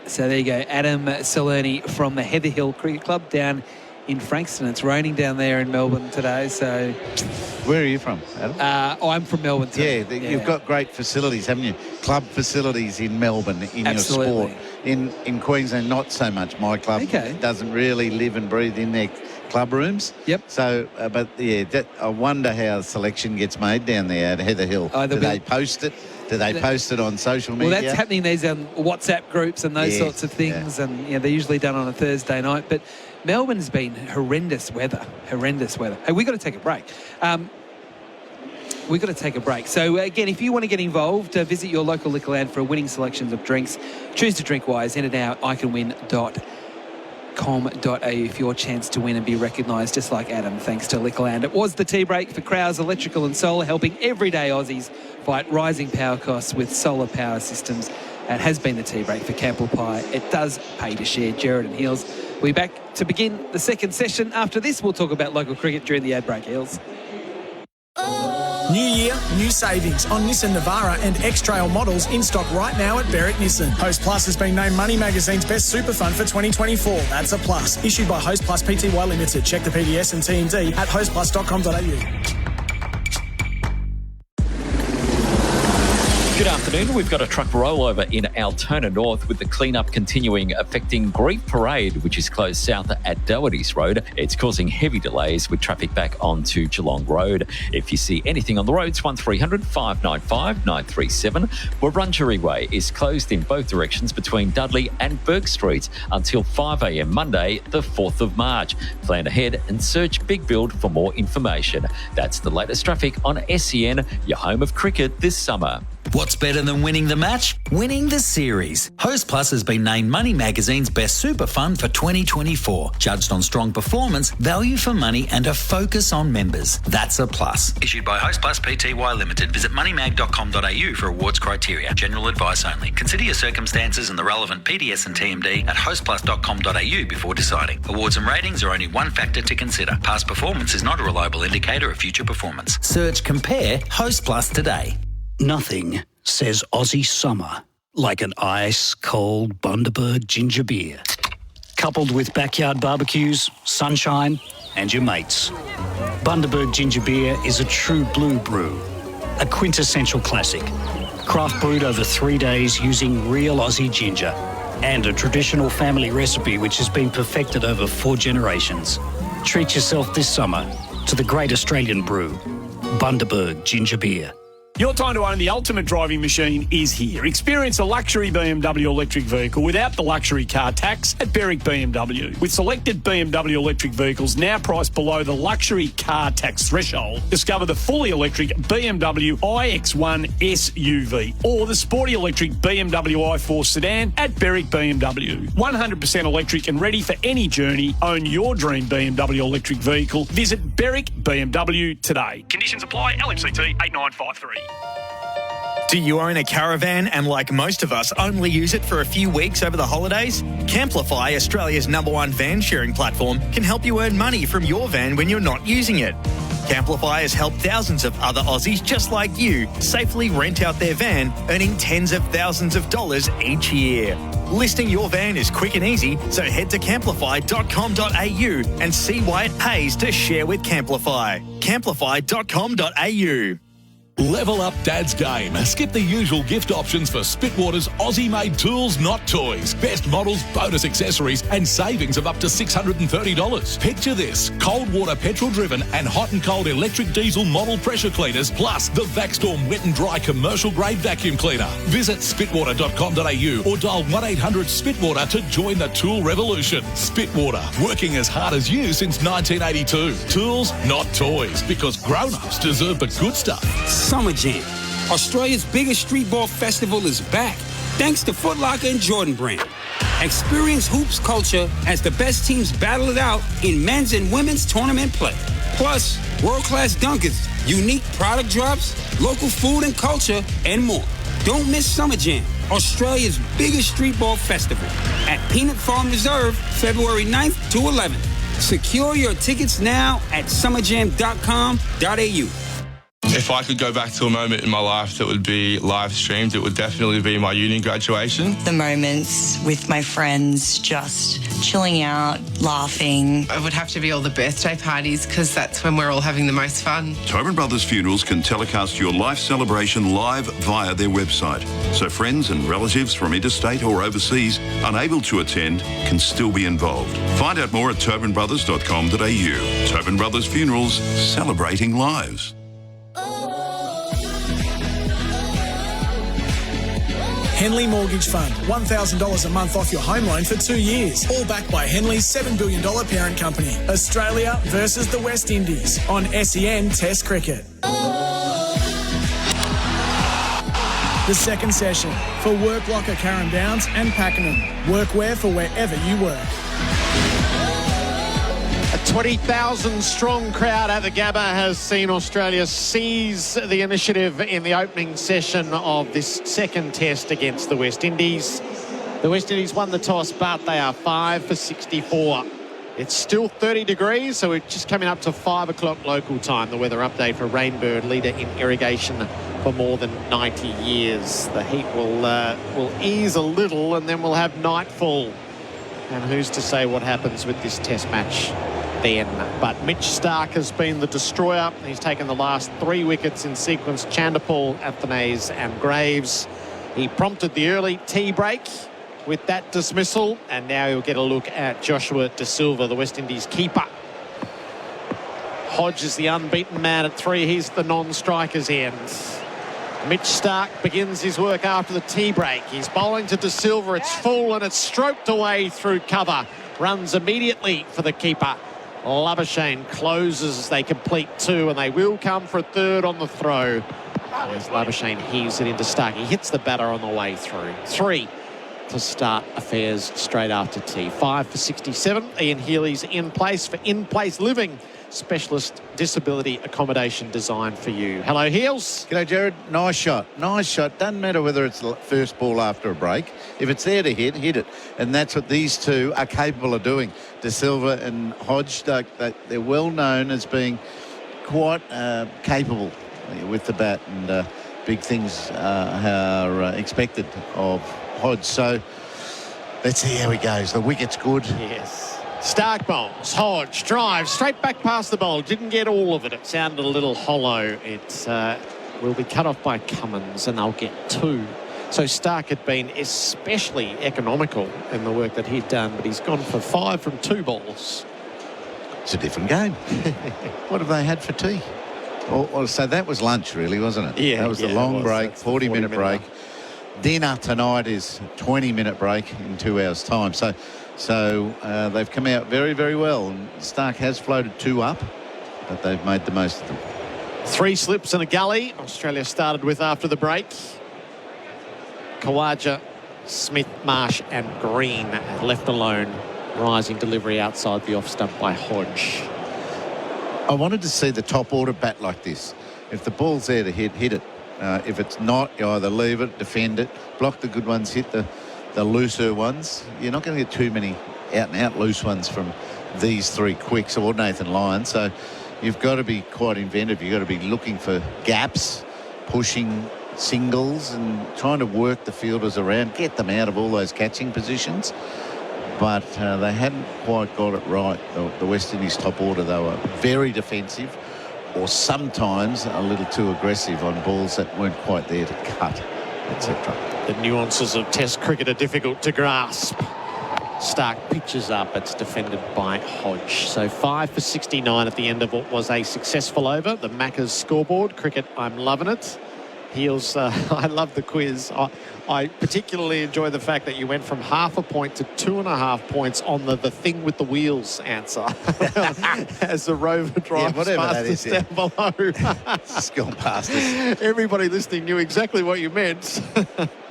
So there you go, Adam Solani from the Heather Hill Cricket Club down in Frankston. It's raining down there in Melbourne today, so... Where are you from, Adam? I'm from Melbourne too. You've got great facilities, haven't you? Club facilities in Melbourne in Absolutely. your sport. In Queensland, not so much. My club doesn't really live and breathe in their club rooms. Yep. So, I wonder how selection gets made down there at Heather Hill. Do they post it? Do they post it on social media? Well, that's happening. There's WhatsApp groups and those sorts of things, and they're usually done on a Thursday night. But Melbourne's been horrendous weather. Hey, we've got to take a break. So, again, if you want to get involved, visit your local Liquorland for a winning selections of drinks. Choose to drink wise. Enter now at iCanWin.com.au for your chance to win and be recognised just like Adam, thanks to Liquorland. It was the tea break for Crowes Electrical and Solar, helping everyday Aussies fight rising power costs with solar power systems. It has been the tea break for Camplify. It does pay to share. Gerard and Heels. We're back to begin the second session. After this, we'll talk about local cricket during the ad break, Heels. New year, new savings on Nissan Navara and X-Trail models in stock right now at Berwick Nissan. Host Plus has been named Money Magazine's best super fund for 2024. That's a plus. Issued by Host Plus Pty Limited. Check the PDS and TND at hostplus.com.au. G'day, afternoon. We've got a truck rollover in Altona North with the cleanup continuing, affecting Grieve Parade, which is closed south at Doherty's Road. It's causing heavy delays with traffic back onto Geelong Road. If you see anything on the roads, 1300 595 937. Wurundjeri Way is closed in both directions between Dudley and Burke Streets until 5 a.m. Monday, the 4th of March. Plan ahead and search Big Build for more information. That's the latest traffic on SEN, your home of cricket this summer. What's better than winning the match? Winning the series. Host Plus has been named Money Magazine's Best Super Fund for 2024. Judged on strong performance, value for money and a focus on members. That's a plus. Issued by Host Plus Pty Limited. Visit moneymag.com.au for awards criteria. General advice only. Consider your circumstances and the relevant PDS and TMD at hostplus.com.au before deciding. Awards and ratings are only one factor to consider. Past performance is not a reliable indicator of future performance. Search Compare Host Plus today. Nothing says Aussie summer like an ice-cold Bundaberg ginger beer. Coupled with backyard barbecues, sunshine and your mates. Bundaberg ginger beer is a true blue brew, a quintessential classic. Craft brewed over 3 days using real Aussie ginger and a traditional family recipe which has been perfected over 4 generations. Treat yourself this summer to the great Australian brew, Bundaberg ginger beer. Your time to own the ultimate driving machine is here. Experience a luxury BMW electric vehicle without the luxury car tax at Berwick BMW. With selected BMW electric vehicles now priced below the luxury car tax threshold, discover the fully electric BMW iX1 SUV or the sporty electric BMW i4 sedan at Berwick BMW. 100% electric and ready for any journey. Own your dream BMW electric vehicle. Visit Berwick BMW today. Conditions apply. LMCT 8953. Do you own a caravan and, like most of us, only use it for a few weeks over the holidays? Camplify, Australia's #1 van sharing platform, can help you earn money from your van when you're not using it. Camplify has helped thousands of other Aussies just like you safely rent out their van, earning tens of thousands of dollars each year. Listing your van is quick and easy, so head to camplify.com.au and see why it pays to share with Camplify. Camplify.com.au. Level up Dad's game. Skip the usual gift options for Spitwater's Aussie-made tools, not toys. Best models, bonus accessories and savings of up to $630. Picture this. Cold water petrol-driven and hot and cold electric diesel model pressure cleaners, plus the Vacstorm wet and dry commercial-grade vacuum cleaner. Visit spitwater.com.au or dial 1-800-SPITWATER to join the tool revolution. Spitwater, working as hard as you since 1982. Tools, not toys, because grown-ups deserve the good stuff. Summer Jam, Australia's biggest streetball festival, is back, thanks to Foot Locker and Jordan Brand. Experience hoops culture as the best teams battle it out in men's and women's tournament play. Plus, world-class dunkers, unique product drops, local food and culture, and more. Don't miss Summer Jam, Australia's biggest streetball festival, at Peanut Farm Reserve, February 9th to 11th. Secure your tickets now at summerjam.com.au. If I could go back to a moment in my life that would be live streamed, it would definitely be my uni graduation. The moments with my friends, just chilling out, laughing. It would have to be all the birthday parties, because that's when we're all having the most fun. Tobin Brothers Funerals can telecast your life celebration live via their website, so friends and relatives from interstate or overseas unable to attend can still be involved. Find out more at tobinbrothers.com.au. Tobin Brothers Funerals, celebrating lives. Henley Mortgage Fund, $1,000 a month off your home loan for 2 years. All backed by Henley's $7 billion parent company. Australia versus the West Indies on SEN Test Cricket. The second session for Work Locker Carrum Downs and Pakenham. Workwear for wherever you work. A 20,000-strong crowd at the Gabba has seen Australia seize the initiative in the opening session of this second test against the West Indies. The West Indies won the toss, but they are 5 for 64. It's still 30 degrees, so we're just coming up to 5 o'clock local time. The weather update for Rainbird, leader in irrigation for more than 90 years. The heat will ease a little, and then we'll have nightfall. And who's to say what happens with this test match then. But Mitch Stark has been the destroyer. He's taken the last 3 wickets in sequence: Chanderpaul, Athanaze and Graves. He prompted the early tea break with that dismissal, and now he'll get a look at Joshua De Silva, the West Indies keeper. Hodge is the unbeaten man at 3. He's the non-striker's end. Mitch Stark begins his work after the tea break. He's bowling to De Silva. It's full and it's stroked away through cover. Runs immediately for the keeper. Labuschagne closes as they complete 2, and they will come for a third on the throw. As Labuschagne heaves it into Stark. He hits the batter on the way through. 3 to start affairs straight after tea. 5 for 67. Ian Healy's in place for in-place living. Specialist disability accommodation designed for you. Hello, Heels. G'day, Gerard. Nice shot. Nice shot. Doesn't matter whether it's the first ball after a break. If it's there to hit, hit it. And that's what these two are capable of doing. De Silva and Hodge, they're well known as being quite capable with the bat, and big things are expected of Hodge. So let's see how he goes. The wicket's good. Yes. Stark bowls. Hodge drives straight back past the bowl. Didn't get all of it. It sounded a little hollow. It will be cut off by Cummins, and they'll get 2. So Stark had been especially economical in the work that he'd done, but he's gone for 5 from 2 balls. It's a different game. What have they had for tea? So that was lunch, really, wasn't it? Yeah. That was the long break, 40-minute break. Dinner tonight is 20-minute break in 2 hours' time. So they've come out very, very well. And Stark has floated 2 up, but they've made the most of them. 3 slips and a gully. Australia started with after the break. Khawaja, Smith, Marsh and Green left alone. Rising delivery outside the off stump by Hodge. I wanted to see the top order bat like this. If the ball's there to hit, hit it. If it's not, you either leave it, defend it, block the good ones, hit the looser ones. You're not going to get too many out-and-out loose ones from these 3 quicks or Nathan Lyon. So you've got to be quite inventive. You've got to be looking for gaps, pushing singles and trying to work the fielders around, get them out of all those catching positions. But they hadn't quite got it right. The West Indies top order, they were very defensive, or sometimes a little too aggressive on balls that weren't quite there to cut, etc. The nuances of Test cricket are difficult to grasp. Stark pitches up. It's defended by Hodge. So 5 for 69 at the end of what was a successful over. The Macca's scoreboard. Cricket, I'm loving it. Heels, I love the quiz. I particularly enjoy the fact that you went from half a point to 2.5 points on the thing with the wheels answer. As the rover drives past us down below. It's gone past us. Everybody listening knew exactly what you meant.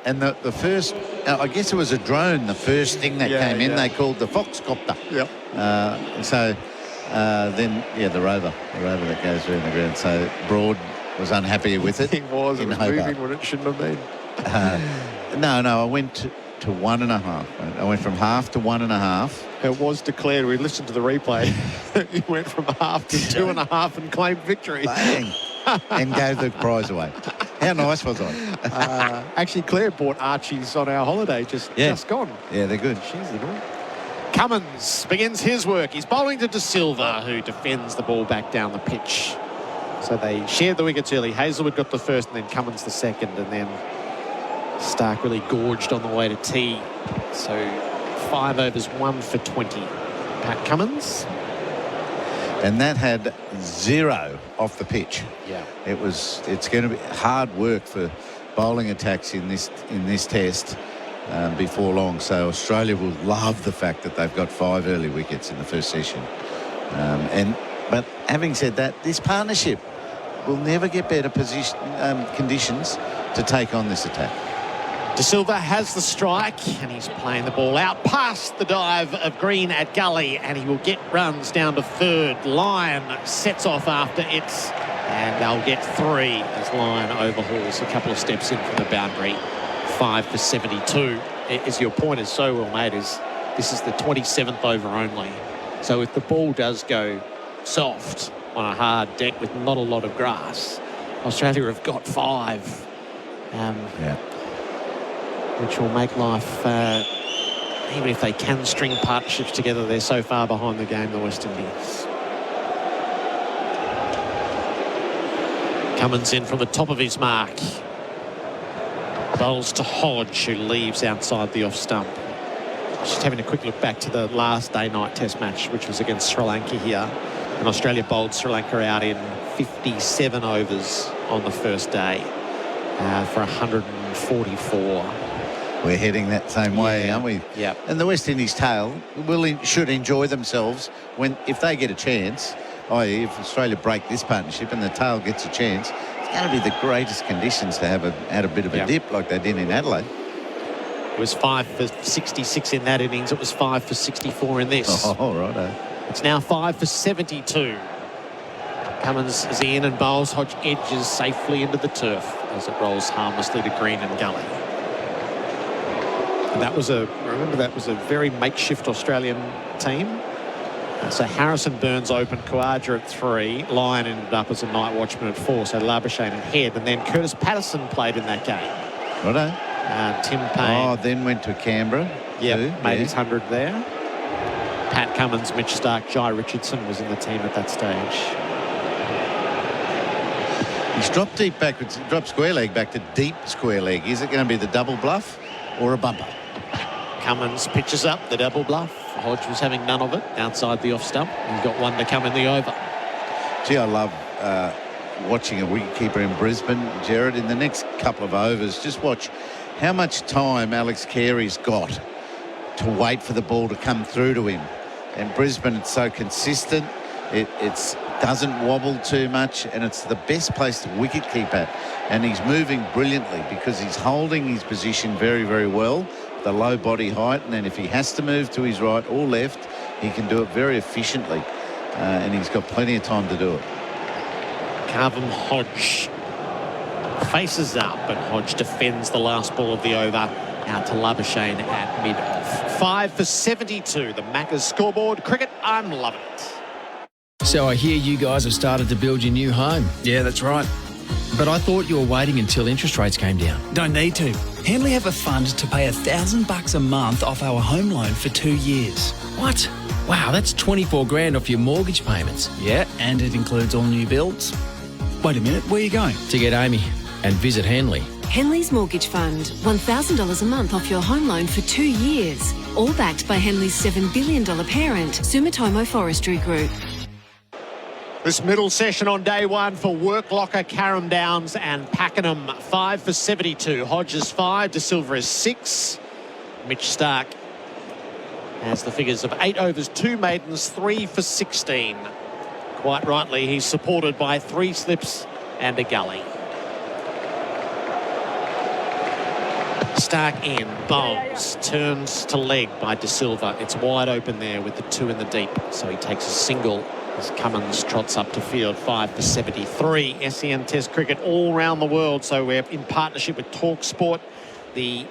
And the first, I guess it was a drone, the first thing that came in, they called the Foxcopter. Yep. Then, the rover that goes around the ground. So Broad was unhappy with it. It was moving when it shouldn't have been. No, I went to 1.5. I went from half to 1.5. It was declared. We listened to the replay. You went from half to 2.5 and claimed victory. Bang. And gave the prize away. How nice was I? Actually, Claire bought Archie's on our holiday, just gone. Yeah, they're good. She's the good. Cummins begins his work. He's bowling to De Silva, who defends the ball back down the pitch. So they shared the wickets early. Hazelwood got the first and then Cummins the second, and then Stark really gorged on the way to tea. So 5 overs, 1 for 20. Pat Cummins. And that had 0 off the pitch. Yeah. It's going to be hard work for bowling attacks in this test before long. So Australia will love the fact that they've got 5 early wickets in the first session. But having said that, this partnership will never get better conditions to take on this attack. De Silva has the strike, and he's playing the ball out past the dive of Green at gully, and he will get runs down to third. Lyon sets off after it, and they'll get 3 as Lyon overhauls a couple of steps in from the boundary. 5 for 72. As your point is so well made, this is the 27th over only. So if the ball does go soft on a hard deck with not a lot of grass, Australia have got 5. Which will make life even if they can string partnerships together, they're so far behind the game, the West Indies. Cummins in from the top of his mark. Bowls to Hodge, who leaves outside the off stump. Just having a quick look back to the last day-night test match, which was against Sri Lanka here. And Australia bowled Sri Lanka out in 57 overs on the first day for 144. We're heading that same way, aren't we? Yeah. And the West Indies tail should enjoy themselves if they get a chance, i.e. if Australia break this partnership and the tail gets a chance, it's going to be the greatest conditions to have a bit of a dip like they did in Adelaide. It was 5 for 66 in that innings. It was 5 for 64 in this. Oh, righto. It's now 5 for 72. Cummins is in and bowls. Hodge edges safely into the turf as it rolls harmlessly to green and gully. And that was a very makeshift Australian team. So Harrison Burns opened, Khawaja at 3. Lyon ended up as a night watchman at 4. So Labuschagne at head. And then Curtis Patterson played in that game. Righto. Tim Payne. Oh, then went to Canberra. Yeah, made his 100 there. Pat Cummins, Mitch Starc, Jai Richardson was in the team at that stage. He's dropped deep backwards, dropped square leg back to deep square leg. Is it going to be the double bluff or a bumper? Cummins pitches up the double bluff. Hodge was having none of it outside the off stump. He's got one to come in the over. Gee, I love watching a wicketkeeper in Brisbane, Gerard. In the next couple of overs, just watch how much time Alex Carey's got to wait for the ball to come through to him. And Brisbane, it's so consistent. It doesn't wobble too much, and it's the best place to wicket keep at. And he's moving brilliantly because he's holding his position very, very well, the low body height, and then if he has to move to his right or left, he can do it very efficiently. And he's got plenty of time to do it. Carvin Hodge faces up, and Hodge defends the last ball of the over out to Labuschagne at mid-off. 5 for 72, the Maccas scoreboard. Cricket, I'm loving it. So I hear you guys have started to build your new home. Yeah, that's right. But I thought you were waiting until interest rates came down. Don't need to. Henley have a fund to pay $1,000 a month off our home loan for 2 years. What? Wow, that's 24 grand off your mortgage payments. Yeah, and it includes all new builds. Wait a minute, where are you going? To get Amy and visit Henley. Henley's Mortgage Fund. $1,000 a month off your home loan for 2 years. All backed by Henley's $7 billion parent, Sumitomo Forestry Group. This middle session on day one for Worklocker, Carrum Downs and Pakenham. 5 for 72. Hodges 5, De Silva is 6. Mitch Starc has the figures of 8 overs, 2 maidens, 3 for 16. Quite rightly, he's supported by 3 slips and a gully. Starc in, bowls, turns to leg by De Silva. It's wide open there with the 2 in the deep, so he takes a single as Cummins trots up to field. 5 for 73. SEN Test cricket all around the world, so we're in partnership with TalkSport. The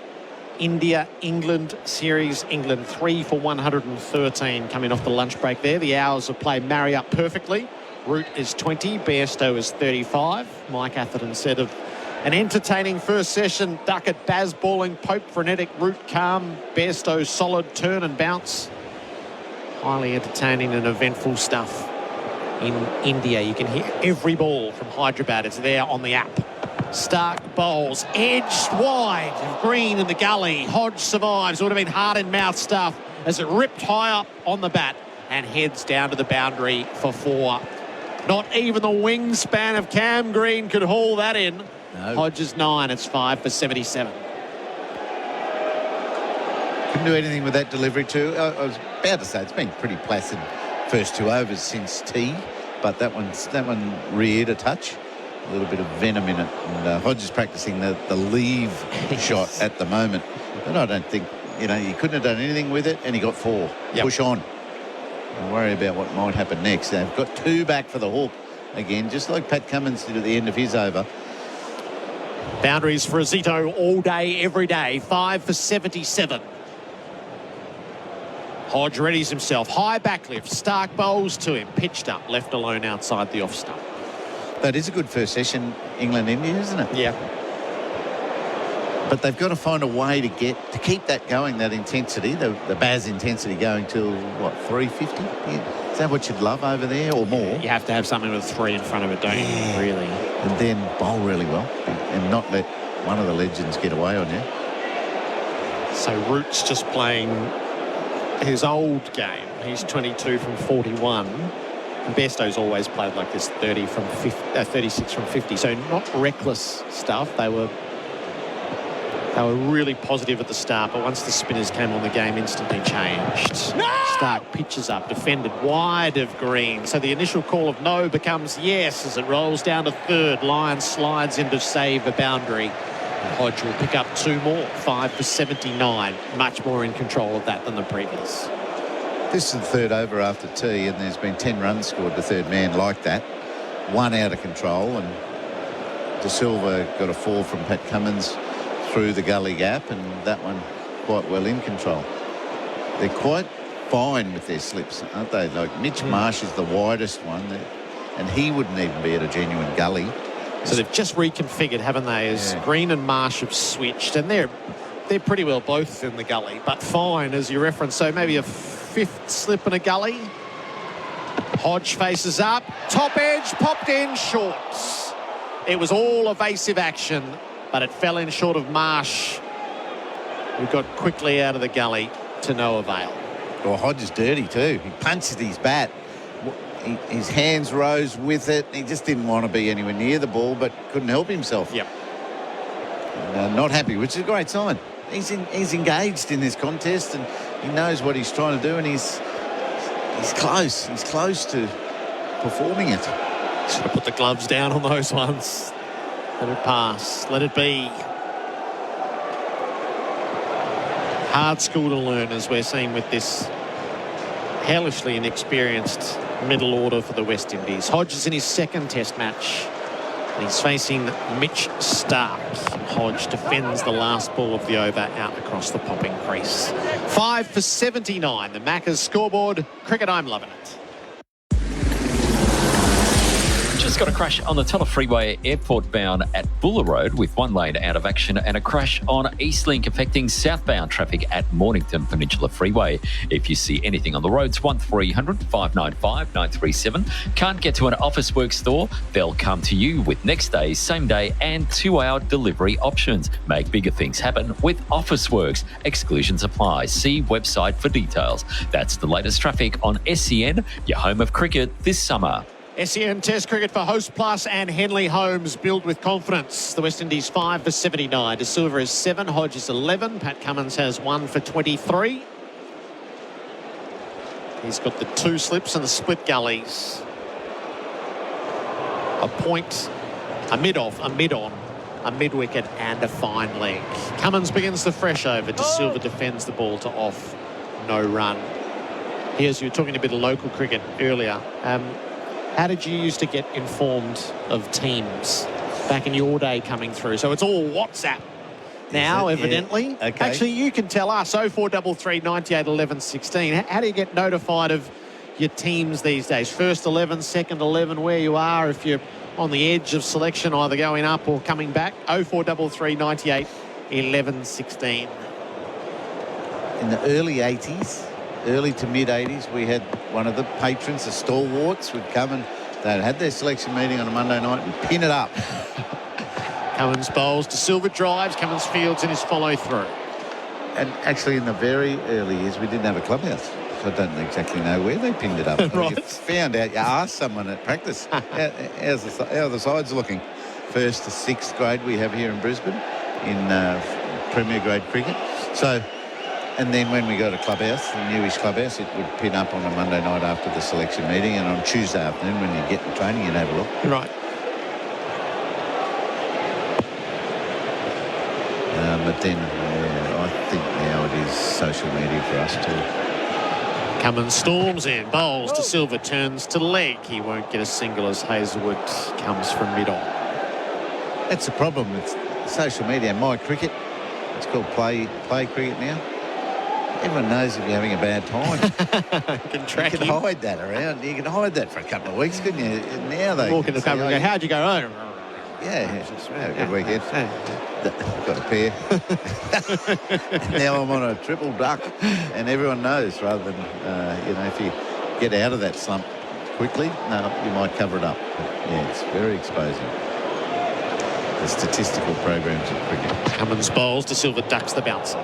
India-England series, England 3 for 113 coming off the lunch break there. The hours of play marry up perfectly. Root is 20, Bairstow is 35. Mike Atherton said of an entertaining first session, Duckett, Baz bowling, Pope frenetic, Root calm, Bairstow solid, turn and bounce. Highly entertaining and eventful stuff in India. You can hear every ball from Hyderabad. It's there on the app. Starc bowls, edged wide, green in the gully. Hodge survives. It would have been heart-in-mouth stuff as it ripped high up on the bat and heads down to the boundary for 4. Not even the wingspan of Cam Green could haul that in. No. Hodges 9. It's 5 for 77. Couldn't do anything with that delivery too. I was about to say it's been pretty placid first 2 overs since tea, but that one reared a touch. A little bit of venom in it, and Hodges practicing the leave shot at the moment. But I don't think, he couldn't have done anything with it, and he got 4. Yep. Push on. Don't worry about what might happen next. They've got 2 back for the hook again, just like Pat Cummins did at the end of his over. Boundaries for Azito all day, every day. 5 for 77. Hodge readies himself. High backlift. Starc bowls to him. Pitched up. Left alone outside the off stump. That is a good first session, England-India, isn't it? Yeah. But they've got to find a way to keep that going, that intensity, the Baz intensity going till, what, 350? Yeah. Is that what you'd love over there or more? You have to have something with 3 in front of it, don't you, really? And then bowl really well and not let one of the legends get away on you. So Root's just playing his old game. He's 22 from 41. And Bairstow's always played like this, 36 from 50. So not reckless stuff. They were really positive at the start, but once the spinners came on, the game instantly changed. Stark pitches up, defended wide of green. So the initial call of no becomes yes as it rolls down to third. Lyon slides in to save the boundary. And Hodge will pick up 2 more, 5 for 79. Much more in control of that than the previous. This is the third over after tea, and there's been 10 runs scored to third man like that. 1 out of control, and De Silva got a 4 from Pat Cummins through the gully gap, and that one quite well in control. They're quite fine with their slips, aren't they? Like Mitch Marsh is the widest one, and he wouldn't even be at a genuine gully. So they've just reconfigured, haven't they? As Green and Marsh have switched, and they're pretty well both in the gully, but fine, as you referenced. So maybe a 5th slip in a gully. Hodge faces up, top edge, popped in, shorts. It was all evasive action, but it fell in short of Marsh, who got quickly out of the gully to no avail. Well, Hodge is dirty too. He punches his bat. His hands rose with it. He just didn't want to be anywhere near the ball, but couldn't help himself. Yep. And, not happy, which is a great sign. He's engaged in this contest, and he knows what he's trying to do, and he's close. He's close to performing it. Should have put the gloves down on those ones. Let it pass. Let it be. Hard school to learn, as we're seeing with this hellishly inexperienced middle order for the West Indies. Hodge is in his 2nd Test match, and he's facing Mitch Stark. Hodge defends the last ball of the over out across the popping crease. 5 for 79. The Maccas scoreboard. Cricket, I'm loving it. Just got a crash on the Telefreeway airport bound at Buller Road with 1 lane out of action, and a crash on Eastlink affecting southbound traffic at Mornington Peninsula Freeway. If you see anything on the roads, 1300 595 937. Can't get to an Officeworks store? They'll come to you with next day, same day and 2-hour delivery options. Make bigger things happen with Officeworks. Exclusions apply. See website for details. That's the latest traffic on SEN, your home of cricket this summer. SEN Test cricket for Host Plus and Henley Homes. Build with confidence. The West Indies 5 for 79. De Silva is 7. Hodge is 11. Pat Cummins has 1 for 23. He's got the 2 slips and the split gullies. A point, a mid-off, a mid-on, a mid-wicket and a fine leg. Cummins begins the fresh over. De Silva defends the ball to off. No run. Here's, you were talking a bit of local cricket earlier. How did you used to get informed of teams back in your day coming through? So it's all WhatsApp now, evidently. Yeah. Okay. Actually, you can tell us, 0433 98 11 16. How do you get notified of your teams these days? First 11, second 11, where you are, if you're on the edge of selection, either going up or coming back. 0433 98 11 16. In the early 80s, early to mid-80s, we had one of the patrons, the stalwarts, would come and they'd had their selection meeting on a Monday night and pin it up. Cummins bowls, De Silva drives, Cummins fields in his follow-through. And actually, in the very early years, we didn't have a clubhouse. So I don't exactly know where they pinned it up. Right. You found out, you asked someone at practice, how are the sides looking? 1st to 6th grade we have here in Brisbane in Premier grade cricket. So, and then when we go to clubhouse, the newish clubhouse, it would pin up on a Monday night after the selection meeting, and on Tuesday afternoon when you get in training, you'd have a look. Right. But then, I think now it is social media for us too. Cummins storms in, bowls, De Silva turns to leg. He won't get a single as Hazelwood comes from mid-on. That's the problem with social media. My cricket, it's called play cricket now. Everyone knows if you're having a bad time. You can hide that around. You can hide that for a couple of weeks, couldn't you? Now they walk in the camera and go, how'd you go? Yeah, good weekend. Got a pair. Now I'm on a triple duck, and everyone knows rather than, if you get out of that slump quickly, you might cover it up. But, yeah, it's very exposing. The statistical programs of cricket. Cummins bowls, De Silva ducks the bouncer.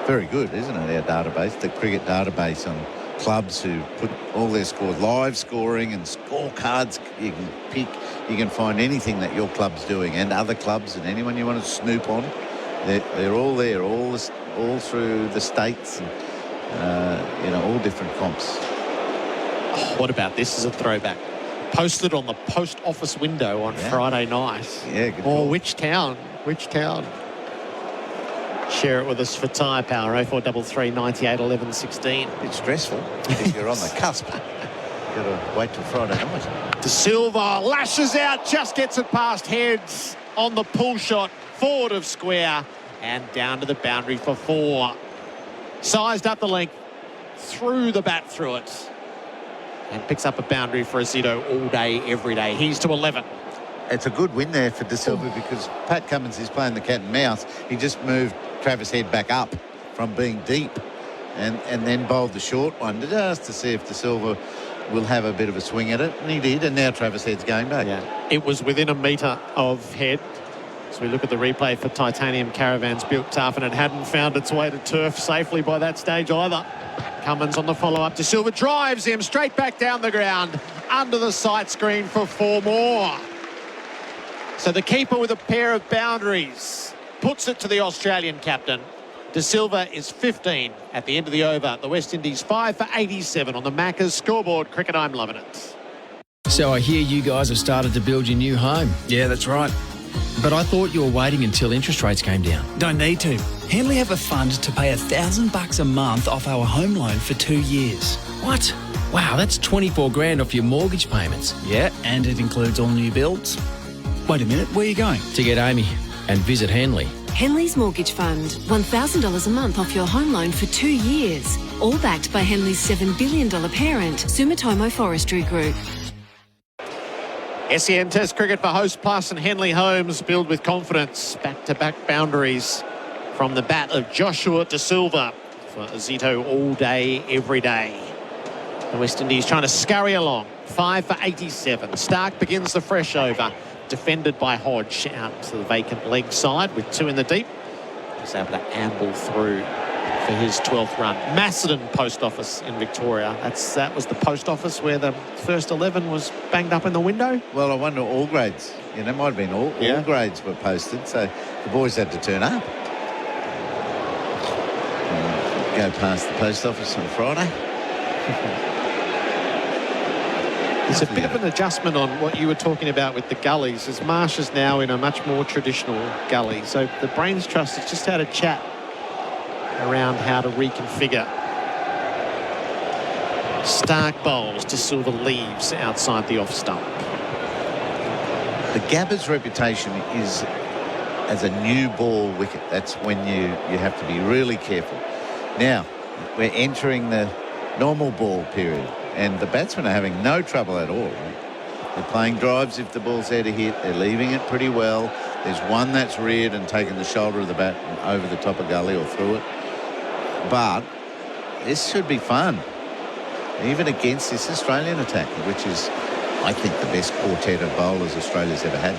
Very good, isn't it, our database, the cricket database on clubs who put all their scores, live scoring and scorecards. You can pick, you can find anything that your club's doing, and other clubs and anyone you want to snoop on. They're all there, all through the states, and, all different comps. Oh, what about this as a throwback? Posted on the post office window on Friday night. Yeah, good call. Which town? Which town? Share it with us for Tyre Power, 0433 98 11 16. Bit stressful if you're on the cusp. You've got to wait till Friday night. De Silva lashes out, just gets it past heads on the pull shot, forward of square and down to the boundary for 4. Sized up the length, threw the bat through it, and picks up a boundary for Zito all day, every day. He's to 11. It's a good win there for De Silva because Pat Cummins is playing the cat and mouse. He just moved Travis Head back up from being deep and then bowled the short one just to see if De Silva will have a bit of a swing at it. And he did, and now Travis Head's going back. Yeah. It was within a metre of Head. So we look at the replay for Titanium Caravans built tough, and it hadn't found its way to turf safely by that stage either. Cummins on the follow-up. De Silva drives him straight back down the ground under the sight screen for 4 more. So the keeper with a pair of boundaries puts it to the Australian captain. De Silva is 15 at the end of the over. The West Indies 5 for 87 on the Macca's scoreboard. Cricket, I'm loving it. So I hear you guys have started to build your new home. Yeah, that's right. But I thought you were waiting until interest rates came down. Don't need to. Henley have a fund to pay $1,000 a month off our home loan for 2 years. What? Wow, that's 24 grand off your mortgage payments. Yeah, and it includes all new builds. Wait a minute, where are you going? To get Amy and visit Henley. Henley's Mortgage Fund. $1,000 a month off your home loan for 2 years. All backed by Henley's $7 billion parent, Sumitomo Forestry Group. SEN Test Cricket for Host Plus and Henley Homes. Build with confidence. Back-to-back boundaries from the bat of Joshua De Silva for Zito all day, every day. The West Indies trying to scurry along. 5 for 87. Stark begins the fresh over. Defended by Hodge out to the vacant leg side with 2 in the deep. He's able to amble through for his 12th run. Macedon Post Office in Victoria. That was the post office where the first 11 was banged up in the window. Well, I wonder all grades. It might have been all grades were posted, so the boys had to turn up. Go past the post office on Friday. It's a bit of an adjustment on what you were talking about with the gullies, as Marsh is now in a much more traditional gully. So the Brains Trust has just had a chat around how to reconfigure. Stark bowls, De Silva leaves outside the off stump. The Gabba's reputation is as a new ball wicket. That's when you have to be really careful. Now, we're entering the normal ball period, and the batsmen are having no trouble at all. They're playing drives if the ball's there to hit. They're leaving it pretty well. There's one that's reared and taken the shoulder of the bat over the top of gully or through it. But this should be fun, even against this Australian attack, which is, I think, the best quartet of bowlers Australia's ever had.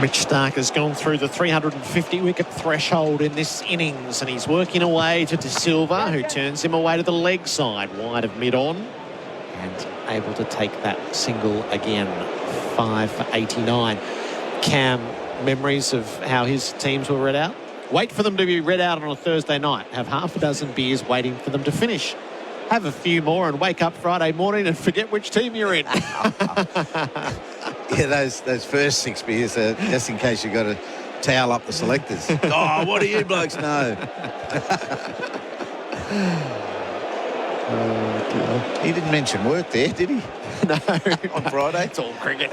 Mitch Stark has gone through the 350-wicket threshold in this innings, and he's working away to De Silva, who turns him away to the leg side, wide of mid-on, and able to take that single again. 5 for 89. Cam, memories of how his teams were read out? Wait for them to be read out on a Thursday night. Have half a dozen beers waiting for them to finish. Have a few more and wake up Friday morning and forget which team you're in. Yeah, those first 6 beers, just in case you've got to towel up the selectors. Oh, what do you blokes know? He didn't mention work there, did he? No. On Friday? It's all cricket.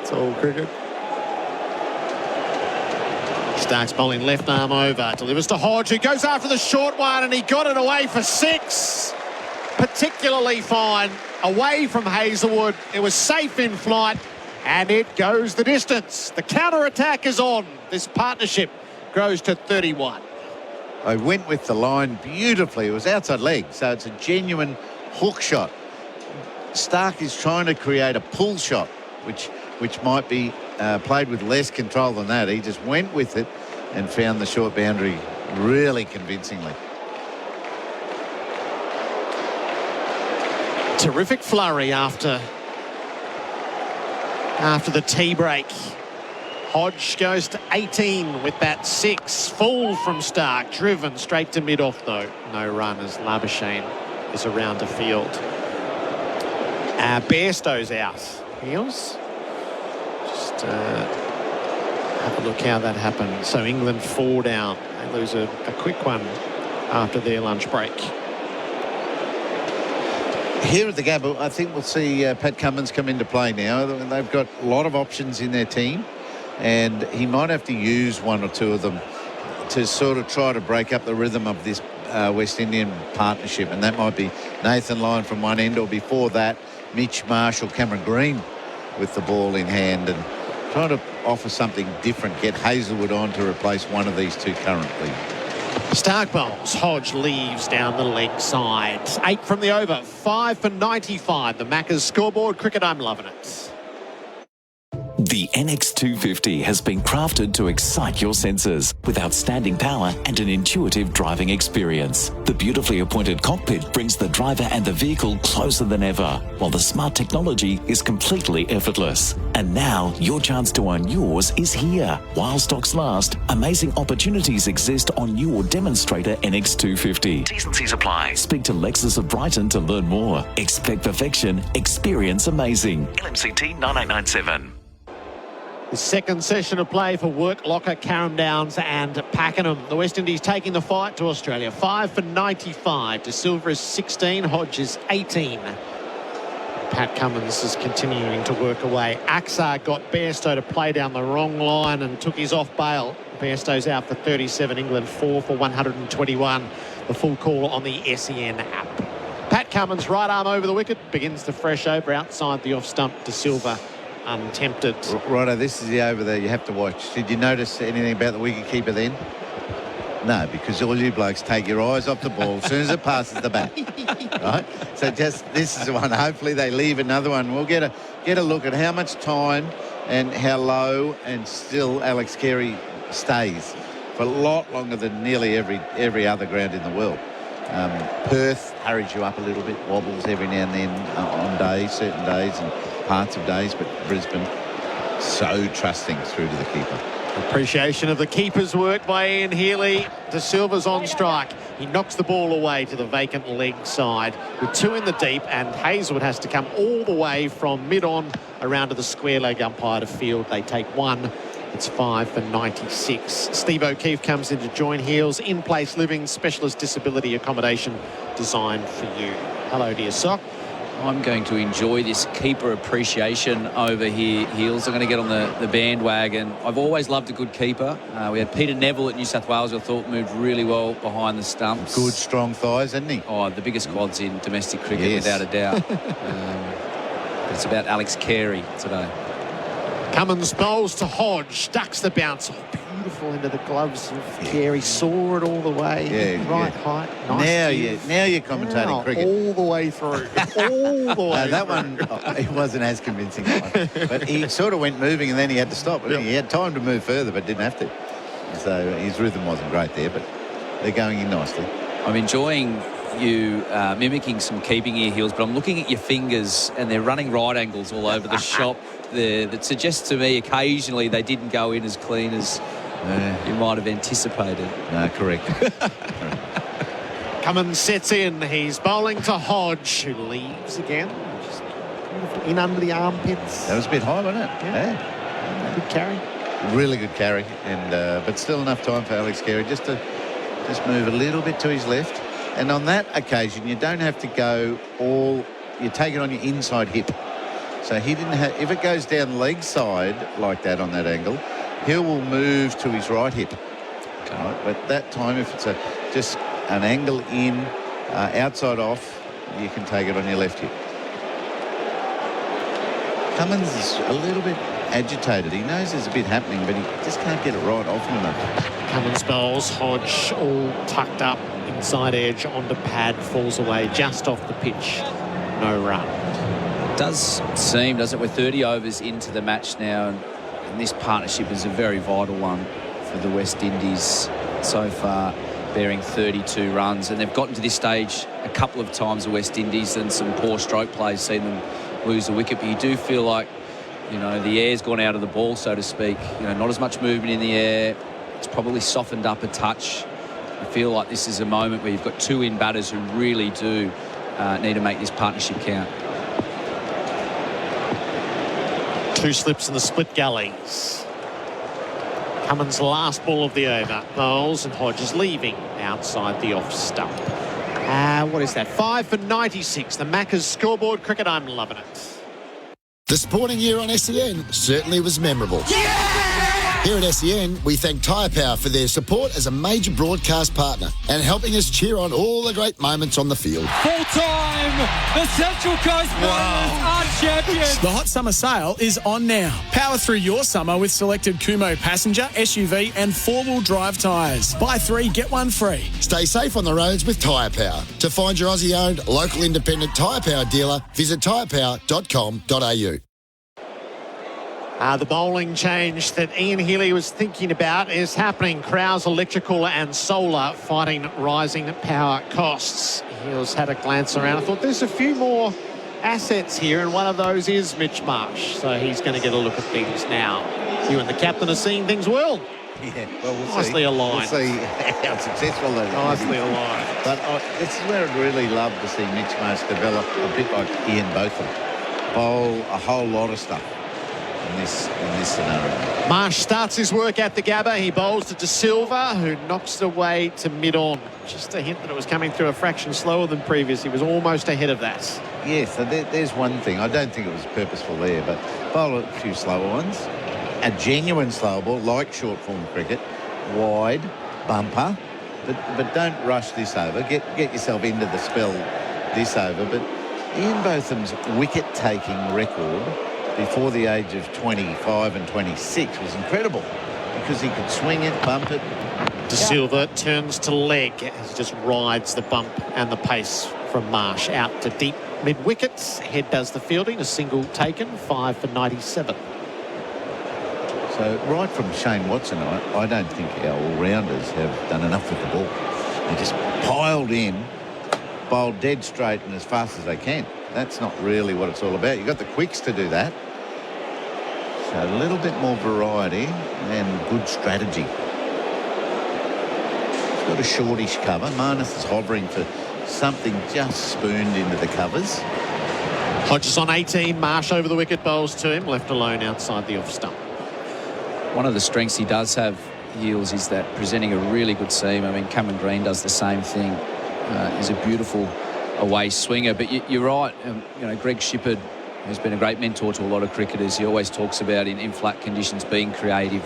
It's all cricket. Starks bowling left arm over. Delivers to Hodge, who goes after the short one, and he got it away for 6. particularly fine away from Hazelwood. It was safe in flight, and it goes the distance. The counter-attack is on. This partnership grows to 31. I went with the line beautifully. It was outside leg, so it's a genuine hook shot. Stark is trying to create a pull shot, which might be played with less control than that. He just went with it and found the short boundary really convincingly. Terrific flurry after the tea break. Hodge goes to 18 with that 6. Full from Stark. Driven straight to mid-off, though. No run as Labuschagne is around the field. Bairstow's out. Heels. Just have a look how that happened. So England 4 down. They lose a quick one after their lunch break. Here at the Gabba, I think we'll see Pat Cummins come into play now. They've got a lot of options in their team, and he might have to use one or two of them to sort of try to break up the rhythm of this West Indian partnership, and that might be Nathan Lyon from one end, or before that, Mitch Marshall, Cameron Green with the ball in hand, and try to offer something different, get Hazelwood on to replace one of these two currently. Stark bowls. Hodge leaves down the leg side. 8 from the over. 5 for 95. The Macca's scoreboard. Cricket, I'm loving it. The NX250 has been crafted to excite your senses with outstanding power and an intuitive driving experience. The beautifully appointed cockpit brings the driver and the vehicle closer than ever, while the smart technology is completely effortless. And now, your chance to earn yours is here. While stocks last, amazing opportunities exist on your demonstrator NX250. T's and C's apply. Speak to Lexus of Brighton to learn more. Expect perfection. Experience amazing. LMCT 9897. The second session of play for Work Locker, Carrum Downs and Pakenham. The West Indies taking the fight to Australia. 5 for 95. De Silva is 16. Hodge is 18. Pat Cummins is continuing to work away. Aksar got Bairstow to play down the wrong line and took his off bail. Bairstow's out for 37. England 4 for 121. The full call on the SEN app. Pat Cummins, right arm over the wicket, begins the fresh over outside the off stump. De Silva untempted. Righto, this is the over there you have to watch. Did you notice anything about the wicketkeeper then? No, because all you blokes take your eyes off the ball as soon as it passes the bat. Right? So just, this is the one. Hopefully they leave another one. We'll get a look at how much time and how low and still Alex Carey stays for a lot longer than nearly every other ground in the world. Perth hurries you up a little bit, wobbles every now and then on days, certain days and parts of days, but Brisbane so trusting through to the keeper. Appreciation of the keeper's work by Ian Healy. De Silva's on strike. He knocks the ball away to the vacant leg side with 2 in the deep, and Hazelwood has to come all the way from mid-on around to the square leg umpire to field. They take 1. It's 5 for 96. Steve O'Keefe comes in to join Heels. In-place living, specialist disability accommodation designed for you. Hello, dear Sock. I'm going to enjoy this keeper appreciation over here, Heels. I'm going to get on the bandwagon. I've always loved a good keeper. We had Peter Neville at New South Wales, I thought, moved really well behind the stumps. Good, strong thighs, isn't he? Oh, the biggest quads in domestic cricket, without a doubt. It's about Alex Carey today. Cummins bowls to Hodge, ducks the bounce. Oh, beautiful into the gloves of Carey. Saw it all the way. Right height. Nice. Now you're commentating cricket. All the way through. All the way that one, it wasn't as convincing. But he sort of went moving and then he had to stop. He had time to move further but didn't have to. So his rhythm wasn't great there, but they're going in nicely. I'm enjoying you mimicking some keeping here, Heels, but I'm looking at your fingers and they're running right angles all over the shop there. That suggests to me occasionally they didn't go in as clean as you might have anticipated. No, correct. Cummins sets in. He's bowling to Hodge, who leaves again. Just in under the armpits. That was a bit high, wasn't it? Yeah. Good carry. Really good carry, and but still enough time for Alex Carey just to move a little bit to his left. And on that occasion, you don't have to go all. You take it on your inside hip. So he didn't have. If it goes down leg side like that on that angle, he will move to his right hip. Okay. Right? But that time, if it's just an angle in, outside off, you can take it on your left hip. Cummins is a little bit agitated. He knows there's a bit happening, but he just can't get it right often enough. Cummins bowls, Hodge all tucked up, inside edge onto pad, falls away just off the pitch. No run. Does seem, doesn't it? We're 30 overs into the match now, and this partnership is a very vital one for the West Indies so far, bearing 32 runs. And they've gotten to this stage a couple of times, the West Indies, and some poor stroke plays, seen them lose the wicket. But you do feel like, you know, the air's gone out of the ball, so to speak. You know, not as much movement in the air. It's probably softened up a touch. I feel like this is a moment where you've got two in batters who really do need to make this partnership count. Two slips in the split gullies. Cummins' last ball of the over. Bowles and Hodges leaving outside the off stump. What is that? 5 for 96. The Macca's scoreboard cricket. I'm loving it. The sporting year on SEN certainly was memorable. Here at SEN, we thank Tyre Power for their support as a major broadcast partner and helping us cheer on all the great moments on the field. Full time, the Central Coast Warriors are champions. The hot summer sale is on now. Power through your summer with selected Kumho passenger, SUV and four-wheel drive tyres. Buy 3, get 1 free. Stay safe on the roads with Tyre Power. To find your Aussie-owned, local independent Tyre Power dealer, visit tyrepower.com.au. The bowling change that Ian Healy was thinking about is happening. Krause Electrical and Solar fighting rising power costs. He's had a glance around. I thought there's a few more assets here, and one of those is Mitch Marsh. So he's going to get a look at things now. You and the captain are seeing things well. Yeah, well, we'll nicely see. aligned. We'll see how successful that is. Nicely aligned. But this is where I'd really love to see Mitch Marsh develop a bit like Ian Botham. Bowl a whole lot of stuff. In this scenario. Marsh starts his work at the Gabba. He bowls to De Silva, who knocks it away to mid-on. Just a hint that it was coming through a fraction slower than previous. He was almost ahead of that. Yes, so there's one thing. I don't think it was purposeful there, but bowl a few slower ones. A genuine slower ball, like short-form cricket, wide, bumper, but don't rush this over. Get yourself into the spell this over. But Ian Botham's wicket-taking record before the age of 25 and 26 was incredible because he could swing it, bump it. De Silva turns to leg as he just rides the bump and the pace from Marsh out to deep mid-wickets. Head does the fielding, a single taken, 5 for 97. So right from Shane Watson, I don't think our all-rounders have done enough with the ball. They just piled in, bowled dead straight and as fast as they can. That's not really what it's all about. You've got the quicks to do that. So a little bit more variety and good strategy. It's got a shortish cover. Marnus is hovering for something just spooned into the covers. Hodges on 18. Marsh over the wicket, bowls to him, left alone outside the off stump. One of the strengths he does have, Heels, is that presenting a really good seam. I mean, Cameron Green does the same thing. He's a beautiful away swinger, but you're right. You know, Greg Shippard, who's been a great mentor to a lot of cricketers, he always talks about in flat conditions being creative.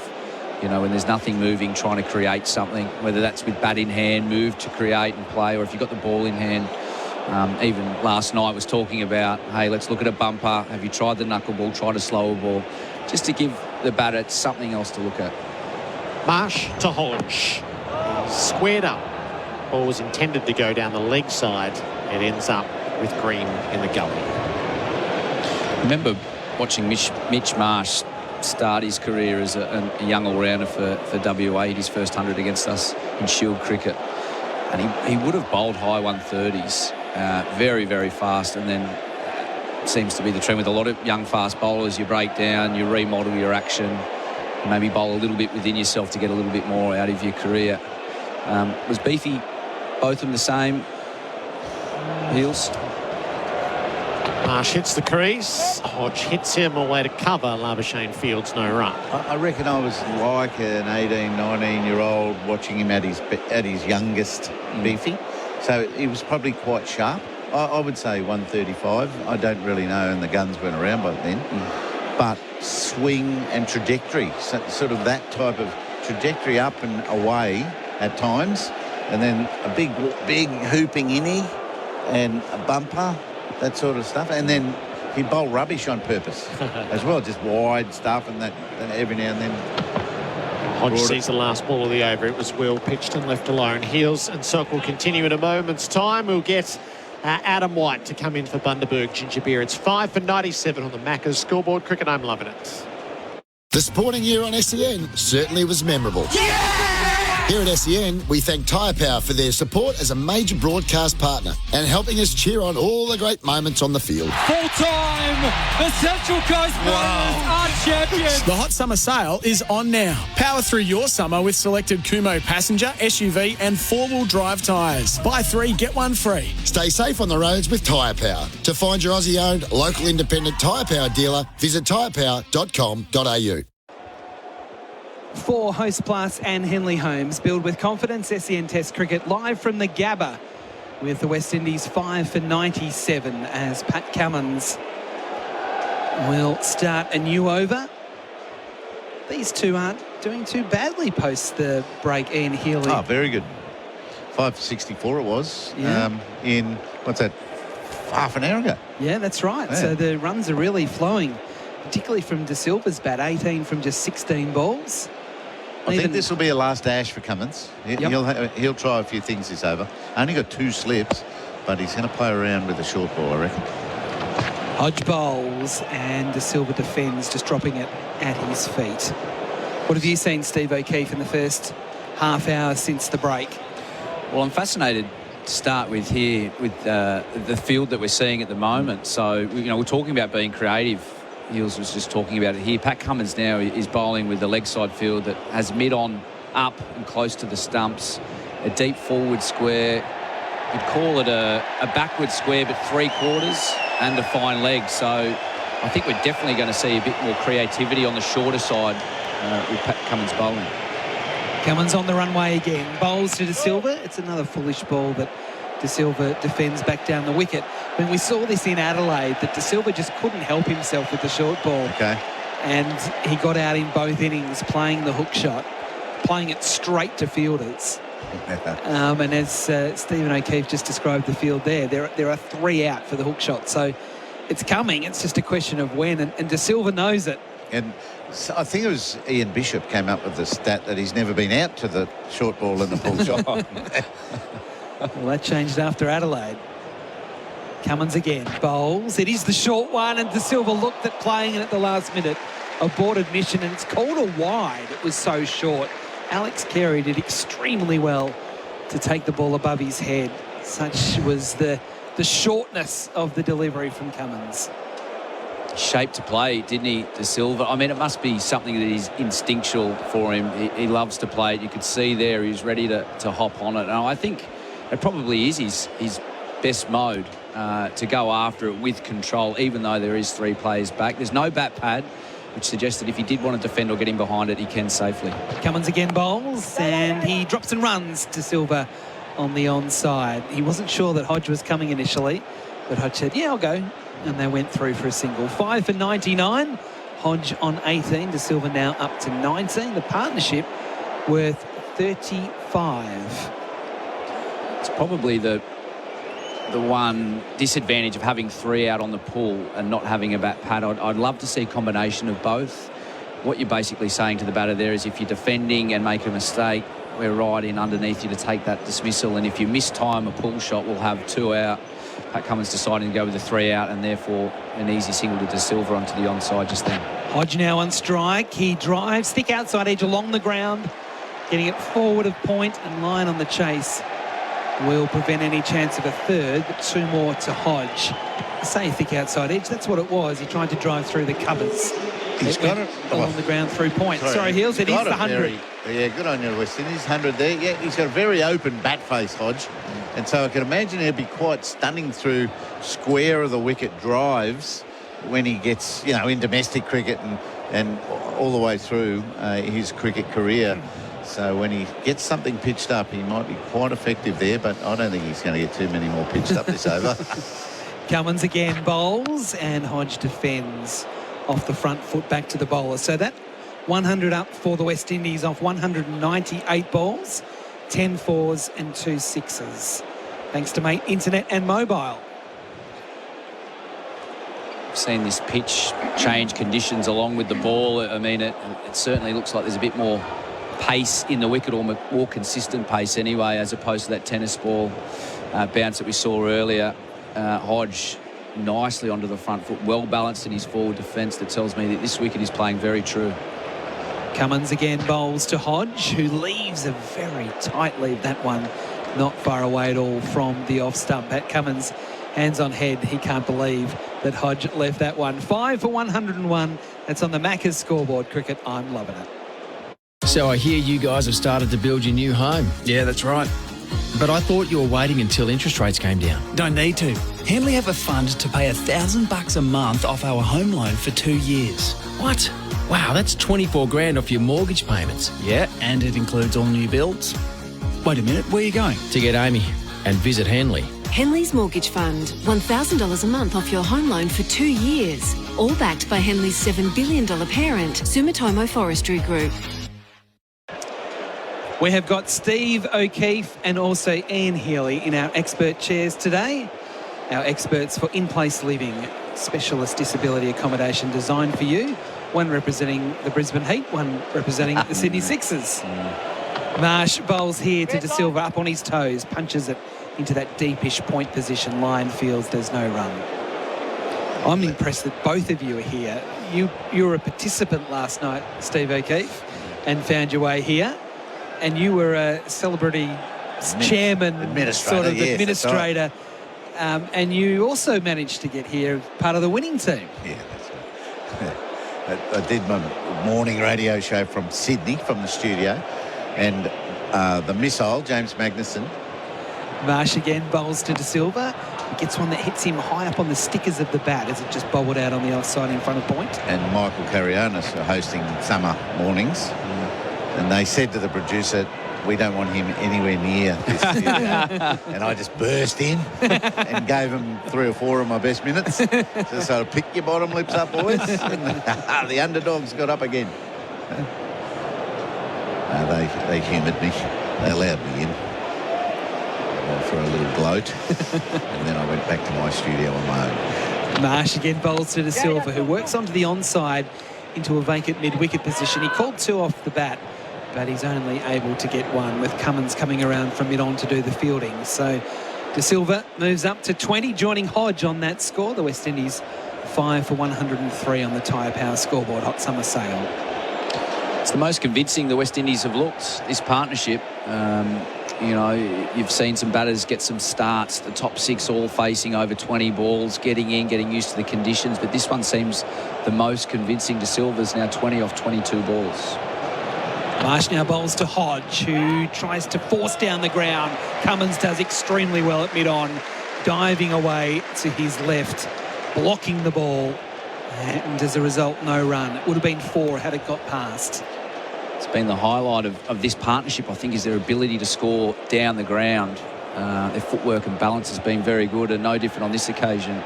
You know, when there's nothing moving, trying to create something, whether that's with bat in hand, move to create and play, or if you've got the ball in hand. Even last night was talking about, hey, let's look at a bumper. Have you tried the knuckleball? Tried a slower ball? Just to give the batter something else to look at. Marsh to Hodge. Squared up. Ball was intended to go down the leg side. It ends up with Green in the gully. I remember watching Mitch Marsh start his career as a young all-rounder for WA. He had his first 100 against us in Shield cricket. And he would have bowled high 130s, very, very fast. And then it seems to be the trend with a lot of young fast bowlers. You break down, you remodel your action, maybe bowl a little bit within yourself to get a little bit more out of your career. Was Beefy, both of them the same? Heels? Marsh hits the crease. Hodge hits him away to cover. Labuschagne Fields no run. I reckon I was like an 18, 19-year-old watching him at his youngest, Beefy. So he was probably quite sharp. I would say 135. I don't really know, and the guns weren't around by then. But swing and trajectory, sort of that type of trajectory up and away at times, and then a big hooping innie and a bumper, that sort of stuff. And then he bowl rubbish on purpose as well, just wide stuff and that every now and then. Hodge sees the last ball of the over. It was well pitched and left alone. Heels and Sock will continue in a moment's time. We'll get Adam White to come in for Bundaberg Ginger Beer. It's 5 for 97 on the Macca's scoreboard. Cricket, I'm loving it. The sporting year on SEN certainly was memorable. Here at SEN, we thank Tyre Power for their support as a major broadcast partner and helping us cheer on all the great moments on the field. Full time, the Central Coast Mariners are champions. The hot summer sale is on now. Power through your summer with selected Kumho passenger, SUV and four-wheel drive tyres. Buy 3, get 1 free. Stay safe on the roads with Tyre Power. To find your Aussie-owned, local independent Tyre Power dealer, visit tyrepower.com.au. For Host Plus and Henley Homes, build with confidence. SEN Test Cricket live from the Gabba with the West Indies 5 for 97 as Pat Cummins will start a new over. These two aren't doing too badly post the break. Ian Healy. Oh, very good. 5 for 64 it was in, what's that, half an hour ago. Yeah, that's right. Yeah. So the runs are really flowing, particularly from De Silva's bat, 18 from just 16 balls. I think this will be a last dash for Cummins. He'll try a few things this over. Only got 2 slips, but he's going to play around with the short ball, I reckon. Hodge bowls and De Silva defends, just dropping it at his feet. What have you seen, Steve O'Keefe, in the first half hour since the break? Well, I'm fascinated to start with here with the field that we're seeing at the moment. So, we're talking about being creative. Heels was just talking about it here. Pat Cummins now is bowling with the leg side field that has mid-on up and close to the stumps. A deep forward square. You'd call it a backward square, but 3/4 and a fine leg. So I think we're definitely going to see a bit more creativity on the shorter side with Pat Cummins bowling. Cummins on the runway again. Bowls to De Silva. It's another foolish ball, but De Silva defends back down the wicket. When we saw this in Adelaide, that De Silva just couldn't help himself with the short ball. Okay. And he got out in both innings playing the hook shot, playing it straight to fielders. And as Stephen O'Keefe just described the field there are 3 out for the hook shot. So it's coming. It's just a question of when. And De Silva knows it. And I think it was Ian Bishop came up with the stat that he's never been out to the short ball and the pull shot. Well, that changed after Adelaide. Cummins again, bowls. It is the short one, and De Silva looked at playing it at the last minute. Aborted mission, and it's called a wide. It was so short. Alex Carey did extremely well to take the ball above his head. Such was the shortness of the delivery from Cummins. Shape to play, didn't he, De Silva? I mean, it must be something that is instinctual for him. He loves to play it. You could see there he's ready to hop on it. And I think it probably is his best mode to go after it with control, even though there is 3 players back. There's no bat pad, which suggests that if he did want to defend or get in behind it, he can safely. Cummins again bowls, and he drops and runs to Silva on the onside. He wasn't sure that Hodge was coming initially, but Hodge said, yeah, I'll go. And they went through for a single. 5 for 99. Hodge on 18. De Silva now up to 19. The partnership worth 35. It's probably the one disadvantage of having 3 out on the pull and not having a bat pad. I'd love to see a combination of both. What you're basically saying to the batter there is if you're defending and make a mistake, we're right in underneath you to take that dismissal. And if you miss time a pull shot, we'll have 2 out. Pat Cummins deciding to go with the 3 out and therefore an easy single to De Silva onto the onside just then. Hodge now on strike. He drives, thick outside edge along the ground, getting it forward of point, and line on the chase will prevent any chance of a third, but 2 more to Hodge. I say thick outside edge, that's what it was. He tried to drive through the covers. He's got it along the ground through point. Sorry, Heels, it is the 100. Yeah, good on you, West Indies. 100 there. Yeah, he's got a very open bat face, Hodge. And so I can imagine he'll be quite stunning through square of the wicket drives when he gets, in domestic cricket and all the way through his cricket career. So when he gets something pitched up, he might be quite effective there, but I don't think he's going to get too many more pitched up this over. Cummins again bowls, and Hodge defends off the front foot back to the bowler. So that 100 up for the West Indies off 198 balls, 10 fours and 2 sixes. thanks to Mate Internet and Mobile. Seen this pitch change conditions along with the ball. I mean, it certainly looks like there's a bit more pace in the wicket, or more consistent pace anyway, as opposed to that tennis ball bounce that we saw earlier. Hodge nicely onto the front foot, well balanced in his forward defence. That tells me that this wicket is playing very true. Cummins again bowls to Hodge, who leaves a very tight lead. That one not far away at all from the off stump. Pat Cummins, hands on head, he can't believe that Hodge left that one. 5 for 101. That's on the Macca's scoreboard. Cricket, I'm loving it. So I hear you guys have started to build your new home. Yeah, that's right. But I thought you were waiting until interest rates came down. Don't need to. Henley have a fund to pay $1,000 a month off our home loan for 2 years. What? Wow, that's 24 grand off your mortgage payments. Yeah, and it includes all new builds. Wait a minute, where are you going? To get Amy and visit Henley. Henley's Mortgage Fund. $1,000 a month off your home loan for 2 years. All backed by Henley's $7 billion parent, Sumitomo Forestry Group. We have got Steve O'Keefe and also Ian Healy in our expert chairs today. Our experts for in-place living, specialist disability accommodation designed for you. One representing the Brisbane Heat, one representing the Sydney Sixers. Marsh bowls here to De Silva, up on his toes, punches it into that deepish point position. Line feels there's no run. I'm impressed that both of you are here. You were a participant last night, Steve O'Keefe, and found your way here. And you were a celebrity chairman, sort of administrator. Right. And you also managed to get here part of the winning team. Yeah, that's right. I did my morning radio show from Sydney, from the studio. And the missile, James Magnuson. Marsh again bowls to De Silva. He gets one that hits him high up on the stickers of the bat as it just bobbled out on the offside in front of point. And Michael Carrionis are hosting summer mornings. And they said to the producer, we don't want him anywhere near this studio. And I just burst in and gave him 3 or 4 of my best minutes. So sort of pick your bottom lips up, boys. And the underdogs got up again. They humoured me. They allowed me in for a little gloat. And then I went back to my studio on my own. Marsh again bowls to De Silva, who works onto the onside into a vacant mid-wicket position. He called 2 off the bat, but he's only able to get 1, with Cummins coming around from mid-on to do the fielding. So De Silva moves up to 20, joining Hodge on that score. The West Indies 5 for 103 on the Tyre Power scoreboard. Hot summer sale. It's the most convincing the West Indies have looked, this partnership. You know, you've seen some batters get some starts, the top 6 all facing over 20 balls, getting in, getting used to the conditions, but this one seems the most convincing. De Silva's now 20 off 22 balls. Marsh now bowls to Hodge, who tries to force down the ground. Cummins does extremely well at mid-on, diving away to his left, blocking the ball, and as a result, no run. It would have been 4 had it got past. It's been the highlight of this partnership, I think, is their ability to score down the ground. Their footwork and balance has been very good, and no different on this occasion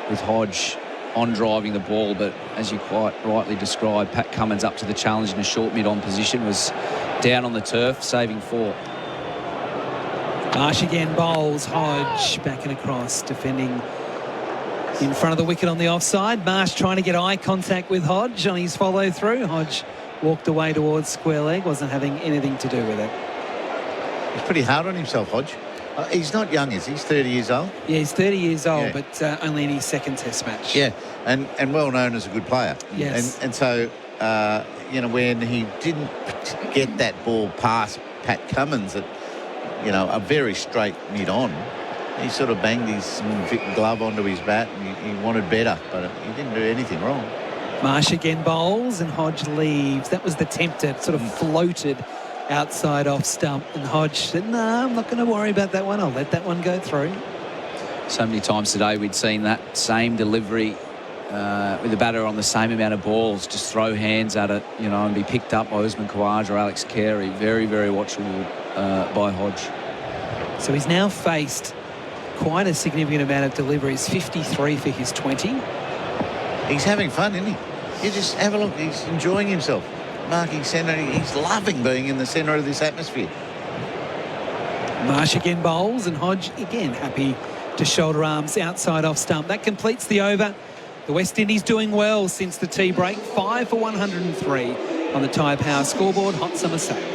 with Hodge on driving the ball. But as you quite rightly described, Pat Cummins up to the challenge in a short mid-on position, was down on the turf, saving 4. Marsh again bowls. Hodge back and across, defending in front of the wicket on the offside. Marsh trying to get eye contact with Hodge on his follow-through. Hodge walked away towards square leg, wasn't having anything to do with it. He's pretty hard on himself, Hodge. He's not young, is he? He's 30 years old? Yeah, he's 30 years old, but only in his 2nd Test match. Yeah, and well known as a good player. Yes. And so, you know, when he didn't get that ball past Pat Cummins at, you know, a very straight mid-on, he sort of banged his glove onto his bat, and he wanted better, but he didn't do anything wrong. Marsh again bowls and Hodge leaves. That was the tempter. It sort of floated outside off stump, and Hodge said, no, I'm not going to worry about that one. I'll let that one go through. So many times today we'd seen that same delivery with the batter on the same amount of balls, just throw hands at it, you know, and be picked up by Usman Khawaja or Alex Carey. Very, very watchable by Hodge. So he's now faced quite a significant amount of deliveries, 53 for his 20. He's having fun, isn't he? You just have a look. He's enjoying himself. Marking centre. He's loving being in the centre of this atmosphere. Marsh again bowls, and Hodge again happy to shoulder arms outside off stump. That completes the over. The West Indies doing well since the tea break. 5 for 103 on the Tyre Power scoreboard. Hot summer sale.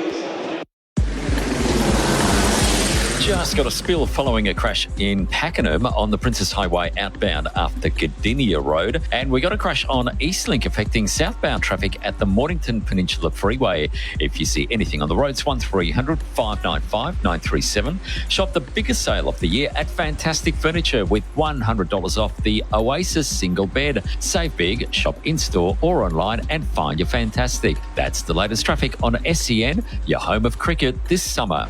Just got a spill following a crash in Pakenham on the Princess Highway outbound after Gardenia Road. And we got a crash on Eastlink affecting southbound traffic at the Mornington Peninsula Freeway. If you see anything on the roads, 1300 595 937. Shop the biggest sale of the year at Fantastic Furniture with $100 off the Oasis single bed. Save big, shop in-store or online and find your Fantastic. That's the latest traffic on SEN, your home of cricket this summer.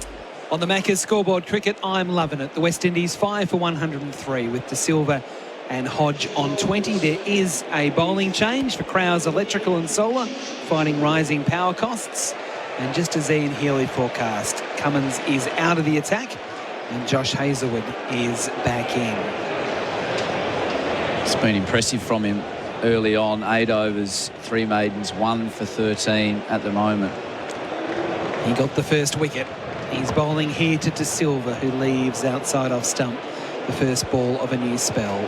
On the Macca's scoreboard cricket, I'm loving it. The West Indies 5 for 103 with De Silva and Hodge on 20. There is a bowling change for Crowes Electrical and Solar, fighting rising power costs. And just as Ian Healy forecast, Cummins is out of the attack and Josh Hazlewood is back in. It's been impressive from him early on. 8 overs, 3 maidens, 1 for 13 at the moment. He got the first wicket. He's bowling here to De Silva, who leaves outside off stump. The first ball of a new spell.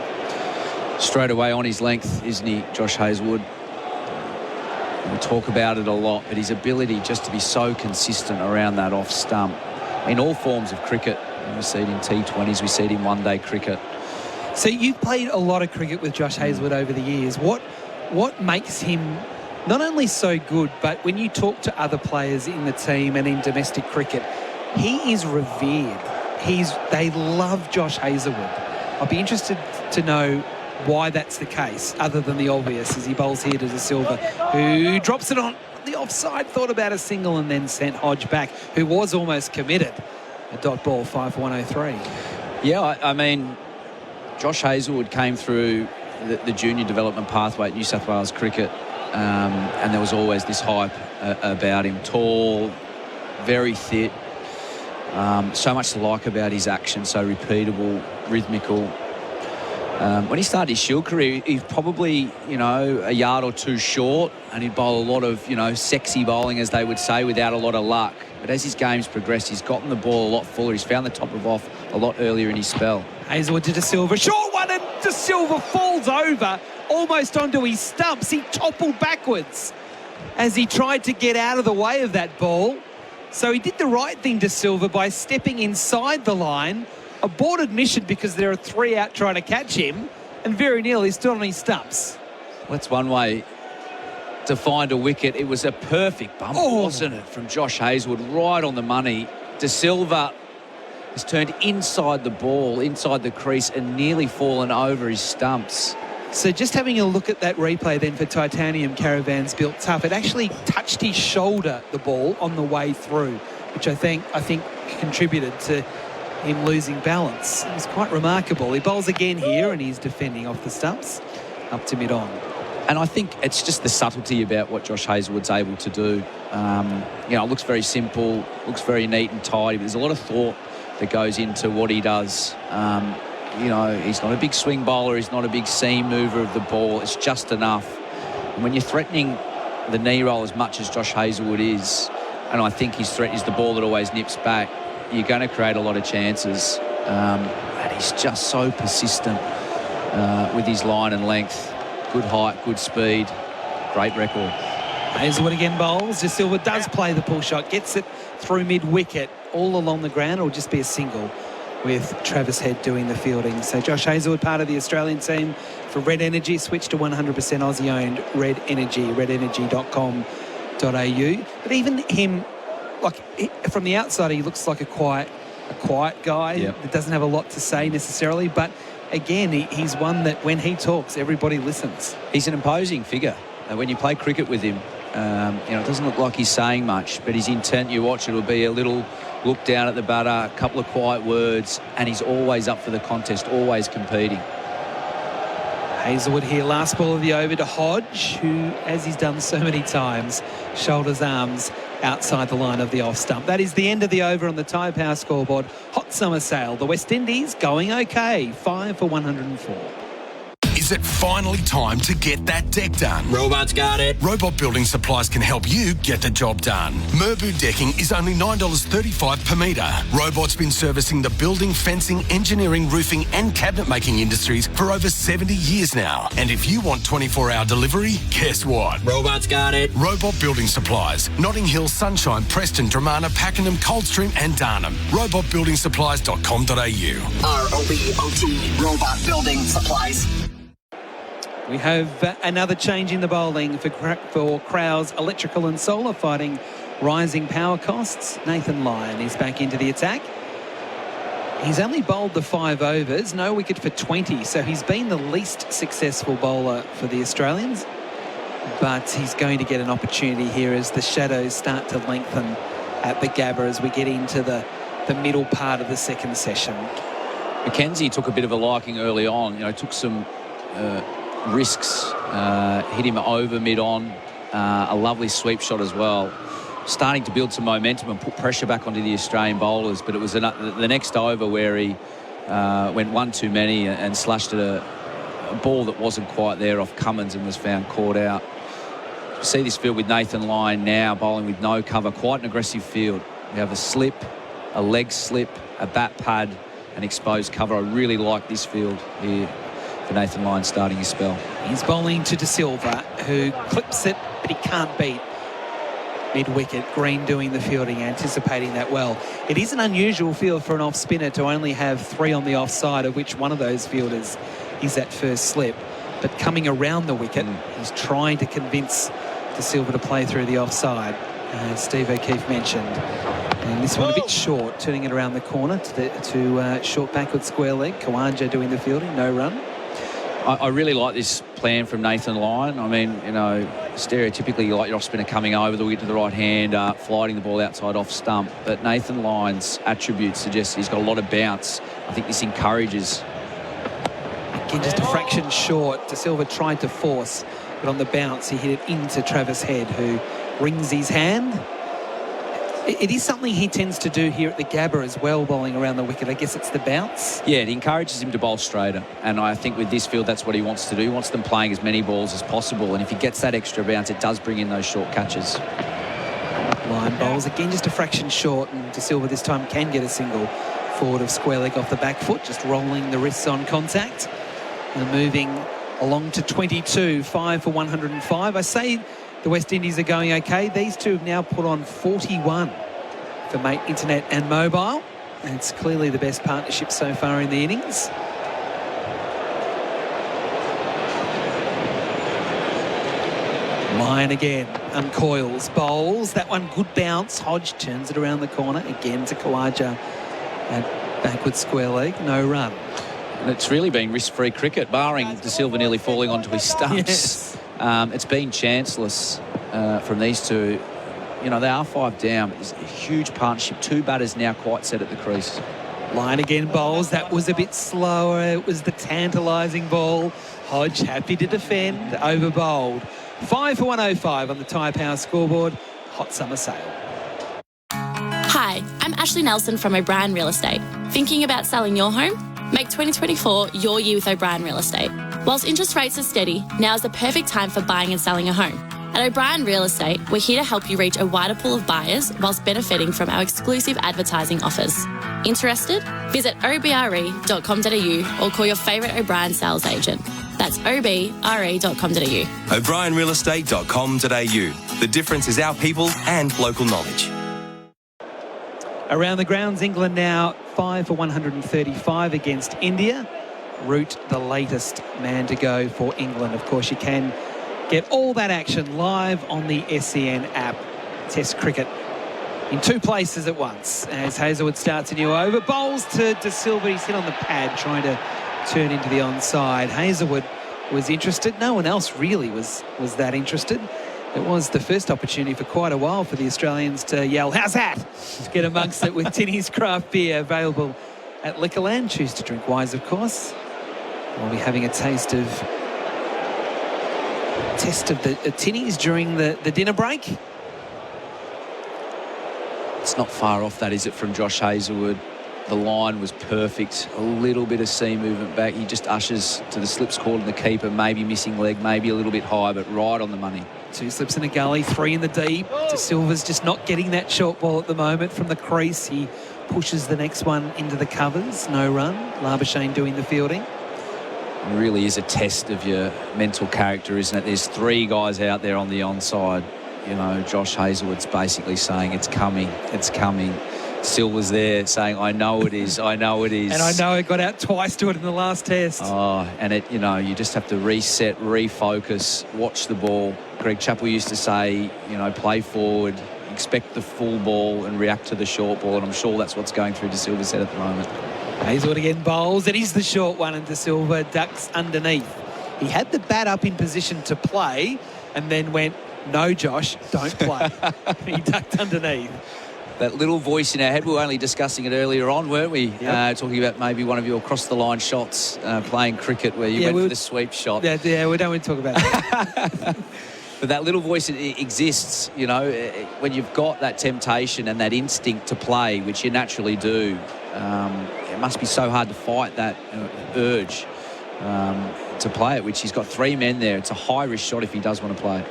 Straight away on his length, isn't he, Josh Hazlewood? We talk about it a lot, but his ability just to be so consistent around that off stump in all forms of cricket. We see it in T20s, we see it in one-day cricket. So you've played a lot of cricket with Josh Hazlewood over the years. What makes him not only so good, but when you talk to other players in the team and in domestic cricket, he is revered. They love Josh Hazlewood. I'll be interested to know why that's the case, other than the obvious, as he bowls here to De Silva, who drops it on the offside, thought about a single and then sent Hodge back, who was almost committed. A dot ball, 5 for 103. Yeah, I mean, Josh Hazlewood came through the junior development pathway at New South Wales Cricket, and there was always this hype about him. Tall, very fit, so much to like about his action, so repeatable, rhythmical. When he started his Shield career, he's probably, a yard or two short, and he'd bowl a lot of, sexy bowling, as they would say, without a lot of luck. But as his game's progressed, he's gotten the ball a lot fuller. He's found the top of off a lot earlier in his spell. Hazlewood to De Silva. Short one, and De Silva falls over, almost onto his stumps. He toppled backwards as he tried to get out of the way of that ball. So he did the right thing, De Silva, by stepping inside the line. Aborted mission because there are 3 out trying to catch him, and very nearly stood on his stumps. Well, that's one way to find a wicket. It was a perfect bump, wasn't it, from Josh Hazlewood, right on the money. De Silva has turned inside the ball, inside the crease, and nearly fallen over his stumps. So just having a look at that replay then for Titanium Caravans Built Tough, it actually touched his shoulder, the ball, on the way through, which I think contributed to him losing balance. It was quite remarkable. He bowls again here, and he's defending off the stumps up to mid-on. And I think it's just the subtlety about what Josh Hazlewood's able to do. It looks very simple, looks very neat and tidy, but there's a lot of thought that goes into what he does. He's not a big swing bowler, he's not a big seam mover of the ball, it's just enough. And when you're threatening the knee roll as much as Josh Hazlewood is, and I think his threat is the ball that always nips back, you're going to create a lot of chances. And he's just so persistent with his line and length. Good height, good speed, great record. Hazlewood again bowls. De Silva does play the pull shot, gets it through mid-wicket, all along the ground. It'll just be a single with Travis Head doing the fielding. So Josh Hazlewood, part of the Australian team for Red Energy, switched to 100% Aussie-owned Red Energy, redenergy.com.au. But even him, from the outside, he looks like a quiet guy that doesn't have a lot to say necessarily, but again, he's one that when he talks, everybody listens. He's an imposing figure. When you play cricket with him, it doesn't look like he's saying much, but his intent, you watch, it'll be a little look down at the batter, a couple of quiet words, and he's always up for the contest, always competing. Hazlewood here, last ball of the over to Hodge, who, as he's done so many times, shoulders arms outside the line of the off stump. That is the end of the over on the Tyre Power scoreboard. Hot summer sale. The West Indies going okay, 5 for 104. Is Is it finally time to get that deck done? Robot's got it. Robot Building Supplies can help you get the job done. Merbu decking is only $9.35 per metre. Robot's been servicing the building, fencing, engineering, roofing and cabinet making industries for over 70 years now. And if you want 24-hour delivery, guess what? Robot's got it. Robot Building Supplies. Notting Hill, Sunshine, Preston, Dramana, Pakenham, Coldstream and Darnham. robotbuildingSupplies.com.au. ROBOT, Robot Building Supplies. We have another change in the bowling for Crowes Electrical and Solar, fighting rising power costs. Nathan Lyon is back into the attack. He's only bowled the 5 overs, no wicket for 20, so he's been the least successful bowler for the Australians. But he's going to get an opportunity here as the shadows start to lengthen at the Gabba as we get into the middle part of the second session. Mackenzie took a bit of a liking early on, took some risks, hit him over mid-on, a lovely sweep shot as well. Starting to build some momentum and put pressure back onto the Australian bowlers, but it was the next over where he went one too many and slashed at a ball that wasn't quite there off Cummins and was found caught out. You see this field with Nathan Lyon now bowling with no cover, quite an aggressive field. We have a slip, a leg slip, a bat pad, an exposed cover. I really like this field here for Nathan Lyon starting his spell. He's bowling to De Silva, who clips it, but he can't beat mid-wicket. Green doing the fielding, anticipating that well. It is an unusual field for an off-spinner to only have 3 on the offside, of which one of those fielders is that first slip. But coming around the wicket, he's trying to convince De Silva to play through the offside, as Steve O'Keefe mentioned. And this one a bit short, turning it around the corner to short backward square leg. Khawaja doing the fielding, no run. I really like this plan from Nathan Lyon. I mean, stereotypically you like your off-spinner coming over the wicket to the right hand, flighting the ball outside off stump. But Nathan Lyon's attributes suggest he's got a lot of bounce. I think this encourages. Again, just a fraction short. De Silva tried to force, but on the bounce he hit it into Travis Head, who rings his hand. It is something he tends to do here at the Gabba as well, bowling around the wicket. I guess it's the bounce. Yeah, it encourages him to bowl straighter. And I think with this field, that's what he wants to do. He wants them playing as many balls as possible. And if he gets that extra bounce, it does bring in those short catches. Line bowls, again, just a fraction short. And De Silva this time can get a single forward of square leg off the back foot, just rolling the wrists on contact. And moving along to 22, 5 for 105. I say the West Indies are going okay. These two have now put on 41 for Mate Internet and Mobile. And it's clearly the best partnership so far in the innings. Lyon again, uncoils, bowls. That one, good bounce. Hodge turns it around the corner. Again to Khawaja at backward square leg. No run. And it's really been risk-free cricket, barring De Silva nearly falling onto his stumps. Yes. It's been chanceless from these two. They are 5 down, but it's a huge partnership. 2 batters now quite set at the crease. Lyon again bowls. That was a bit slower. It was the tantalising ball. Hodge happy to defend, over bowled. 5 for 105 on the Tyre Power scoreboard. Hot summer sale. Hi, I'm Ashley Nelson from O'Brien Real Estate. Thinking about selling your home? Make 2024 your year with O'Brien Real Estate. Whilst interest rates are steady, now is the perfect time for buying and selling a home. At O'Brien Real Estate, we're here to help you reach a wider pool of buyers whilst benefiting from our exclusive advertising offers. Interested? Visit obre.com.au or call your favourite O'Brien sales agent. That's obre.com.au. O'BrienRealEstate.com.au. The difference is our people and local knowledge. Around the grounds, England now 5 for 135 against India. Root, the latest man to go for England. Of course, you can get all that action live on the SEN app. Test cricket in 2 places at once. As Hazelwood starts a new over, bowls to De Silva. He's hit on the pad, trying to turn into the onside. Hazelwood was interested. No one else really was that interested. It was the first opportunity for quite a while for the Australians to yell, "How's that?" to get amongst it with Tinny's Craft Beer, available at Liquorland. Choose to drink wise, of course. We'll be having a test of the Tinnies during the dinner break. It's not far off that, is it, from Josh Hazelwood? The line was perfect. A little bit of seam movement back. He just ushers to the slips called in the keeper, maybe missing leg, maybe a little bit high, but right on the money. 2 slips in a gully, 3 in the deep. De Silva's just not getting that short ball at the moment from the crease. He pushes the next one into the covers. No run. Labuschagne doing the fielding. It really is a test of your mental character, isn't it? There's 3 guys out there on the onside. You know, Josh Hazlewood's basically saying it's coming, it's coming. Silva's there saying, I know it is, I know it is. And I know it got out twice to it in the last test. Oh, and it, you know, you just have to reset, refocus, watch the ball. Greg Chappell used to say, you know, play forward, expect the full ball and react to the short ball. And I'm sure that's what's going through De Silva's head at the moment. Hazlewood again bowls. It is the short one, and De Silva ducks underneath. He had the bat up in position to play and then went, no, Josh, don't play. He ducked underneath. That little voice in our head, we were only discussing it earlier on, weren't we? Yep. Talking about maybe one of your across-the-line shots playing cricket where you went for the sweep shot. Yeah, we don't want to talk about that. But that little voice exists, you know, when you've got that temptation and that instinct to play, which you naturally do. It must be so hard to fight that urge to play it, which he's got 3 men there. It's a high-risk shot if he does want to play it.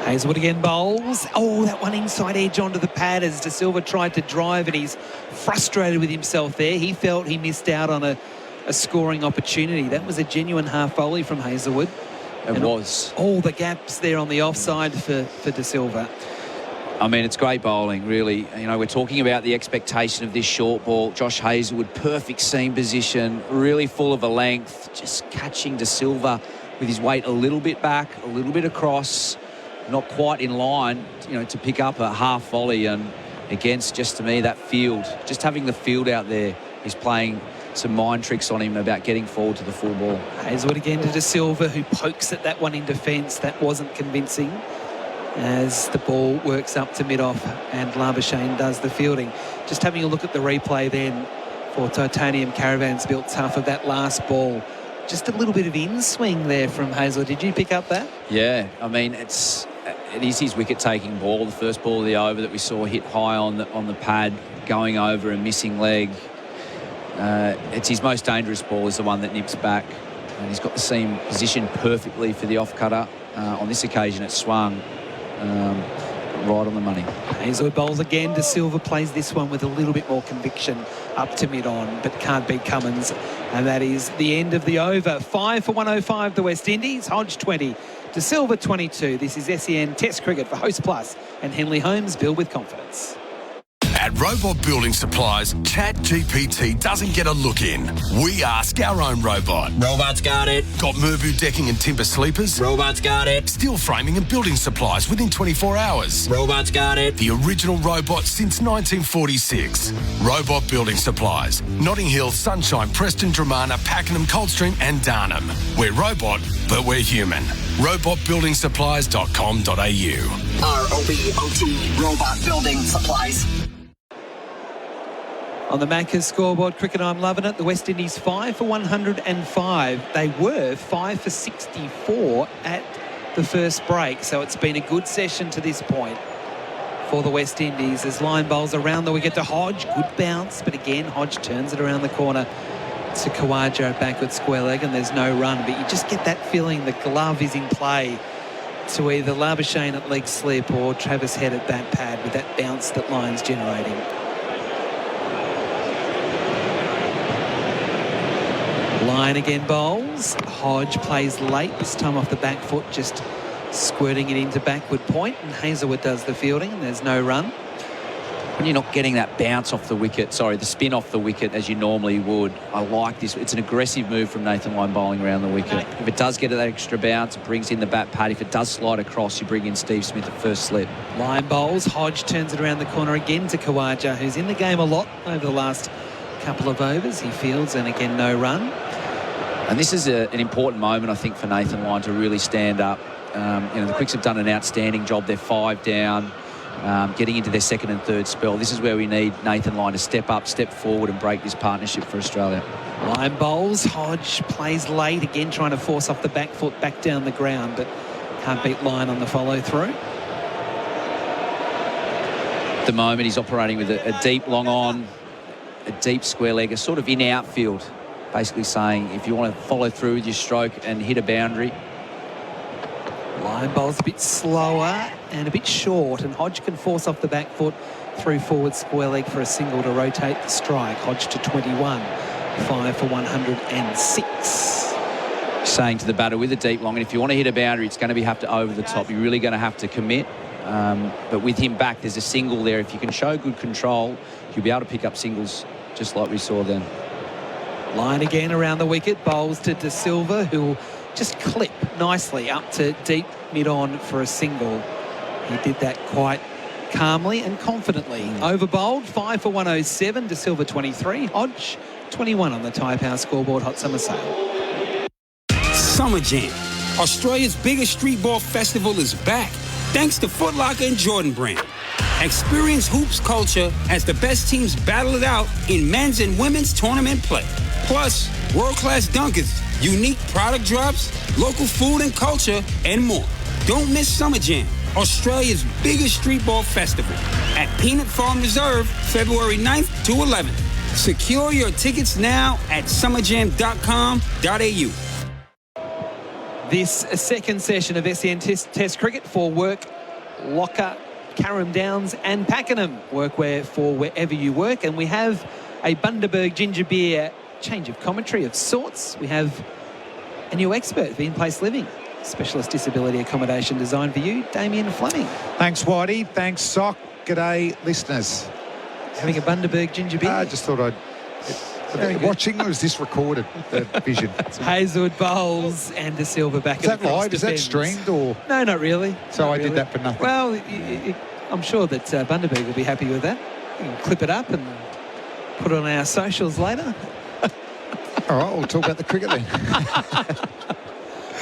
Hazlewood again bowls. Oh, that one inside edge onto the pad as De Silva tried to drive, and he's frustrated with himself there. He felt he missed out on a scoring opportunity. That was a genuine half volley from Hazlewood. It was. All the gaps there on the offside for De Silva. I mean, it's great bowling, really. You know, we're talking about the expectation of this short ball. Josh Hazlewood, perfect seam position, really full of a length, just catching De Silva with his weight a little bit back, a little bit across, not quite in line, you know, to pick up a half volley. And against, just to me, that field, just having the field out there is playing some mind tricks on him about getting forward to the full ball. Hazlewood again to De Silva, who pokes at that one in defence. That wasn't convincing as the ball works up to mid-off and Labuschagne does the fielding. Just having a look at the replay then for Titanium Caravans built tough of that last ball. Just a little bit of in-swing there from Hazlewood. Did you pick up that? Yeah, I mean, it is his wicket-taking ball, the first ball of the over that we saw hit high on the pad, going over and missing leg. It's his most dangerous ball is the one that nips back, and he's got the seam positioned perfectly for the off-cutter. On this occasion, it swung right on the money. Hazlewood bowls again. De Silva plays this one with a little bit more conviction up to mid-on, but can't beat Cummins. And that is the end of the over. 5 for 105, the West Indies. Hodge 20, De Silva 22. This is SEN Test Cricket for Host Plus and Henley Homes. Build with confidence. At Robot Building Supplies, ChatGPT doesn't get a look in. We ask our own robot. Robot's got it. Got Merbu decking and timber sleepers? Robot's got it. Steel framing and building supplies within 24 hours? Robot's got it. The original robot since 1946. Robot Building Supplies. Notting Hill, Sunshine, Preston, Dramana, Pakenham, Coldstream and Darnham. We're robot, but we're human. robotbuildingSupplies.com.au. ROBOT, Robot Building Supplies. On the Macca's scoreboard, cricket, I'm loving it. The West Indies 5 for 105. They were 5 for 64 at the first break. So it's been a good session to this point for the West Indies as line bowls around the wicket to Hodge. Good bounce, but again, Hodge turns it around the corner to Khawaja at backward square leg, and there's no run. But you just get that feeling the glove is in play to either Labuschagne at leg slip or Travis Head at bat pad with that bounce that Lyon's generating. Lyon again bowls. Hodge plays late, this time off the back foot, just squirting it into backward point, and Hazlewood does the fielding, and there's no run. When you're not getting that bounce off the wicket, the spin off the wicket as you normally would, I like this. It's an aggressive move from Nathan Lyon bowling around the wicket. If it does get that extra bounce, it brings in the bat pad. If it does slide across, you bring in Steve Smith at first slip. Lyon bowls. Hodge turns it around the corner again to Khawaja, who's in the game a lot over the last couple of overs. He fields, and again, no run. And this is an important moment, I think, for Nathan Lyon to really stand up. The Quicks have done an outstanding job. They're 5 down, getting into their second and third spell. This is where we need Nathan Lyon to step up, step forward and break this partnership for Australia. Lyon bowls. Hodge plays late, again trying to force off the back foot back down the ground, but can't beat Lyon on the follow-through. At the moment, he's operating with a deep long on, a deep square leg, a sort of in-out field, basically saying if you want to follow through with your stroke and hit a boundary. Line bowl's a bit slower and a bit short, and Hodge can force off the back foot through forward square leg for a single to rotate the strike. Hodge to 21, 5 for 106. Saying to the batter with a deep long, and if you want to hit a boundary, it's going to have to over the top. You're really going to have to commit. But with him back, there's a single there. If you can show good control, you'll be able to pick up singles just like we saw then. Line again around the wicket. Bowls to De Silva, who will just clip nicely up to deep mid-on for a single. He did that quite calmly and confidently. Over bowled, 5 for 107. De Silva 23. Hodge 21 on the Tyre Power scoreboard. Hot summer sale. Summer Jam, Australia's biggest street ball festival, is back thanks to Foot Locker and Jordan Brand. Experience hoops culture as the best teams battle it out in men's and women's tournament play. Plus, world-class dunkers, unique product drops, local food and culture, and more. Don't miss Summer Jam, Australia's biggest street ball festival at Peanut Farm Reserve, February 9th to 11th. Secure your tickets now at summerjam.com.au. This second session of SEN Test Cricket for work, Locker, Carrum Downs and Pakenham. Workwear for wherever you work. And we have a Bundaberg ginger beer change of commentary of sorts. We have a new expert for in-place living. Specialist disability accommodation designed for you, Damien Fleming. Thanks, Whitey. Thanks, Sock. G'day, listeners. Having a Bundaberg ginger beer? I just thought I'd... Watching, or is this recorded, the vision? Hazelwood bowls and De Silva back is that live? Is that streamed or...? No, not really. So not I really. did that for nothing. Well, I'm sure that Bundaberg will be happy with that. You can clip it up and put it on our socials later. All right, we'll talk about the cricket then.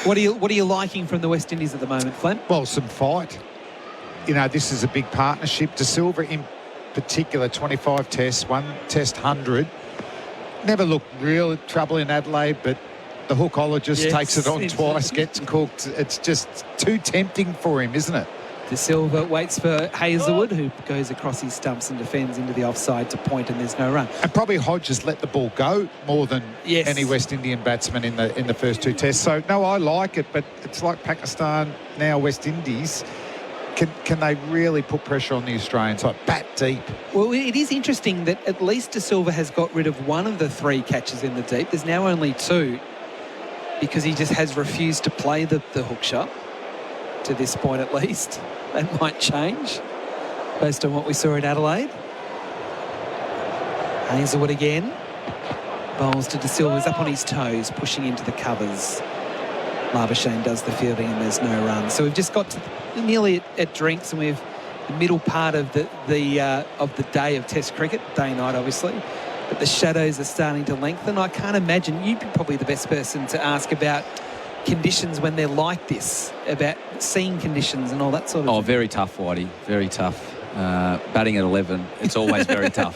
What are you liking from the West Indies at the moment, Flem? Well, some fight. You know, this is a big partnership. De Silva in particular, 25 tests, 1 test 100. Never looked real trouble in Adelaide, but the hookologist takes it on twice, gets cooked. It's just too tempting for him, isn't it? De Silva waits for Hazelwood, who goes across his stumps and defends into the offside to point, and there's no run. And probably Hodge has let the ball go more than any West Indian batsman in the first 2 tests. So, no, I like it, but it's like Pakistan, now West Indies. Can they really put pressure on the Australians, like bat deep? Well, it is interesting that at least De Silva has got rid of one of the 3 catches in the deep. There's now only 2 because he just has refused to play the hook shot to this point at least. That might change based on what we saw in Adelaide. Hazelwood again. Bowls to De Silva, is up on his toes, pushing into the covers. Labuschagne does the fielding and there's no run. So we've just got to nearly at drinks, and we've the middle part of the day of Test cricket, day-night obviously, but the shadows are starting to lengthen. I can't imagine, you'd be probably the best person to ask about conditions when they're like this, about seeing conditions and all that sort of thing. Oh, very tough, Whitey, very tough. Batting at 11, it's always very tough.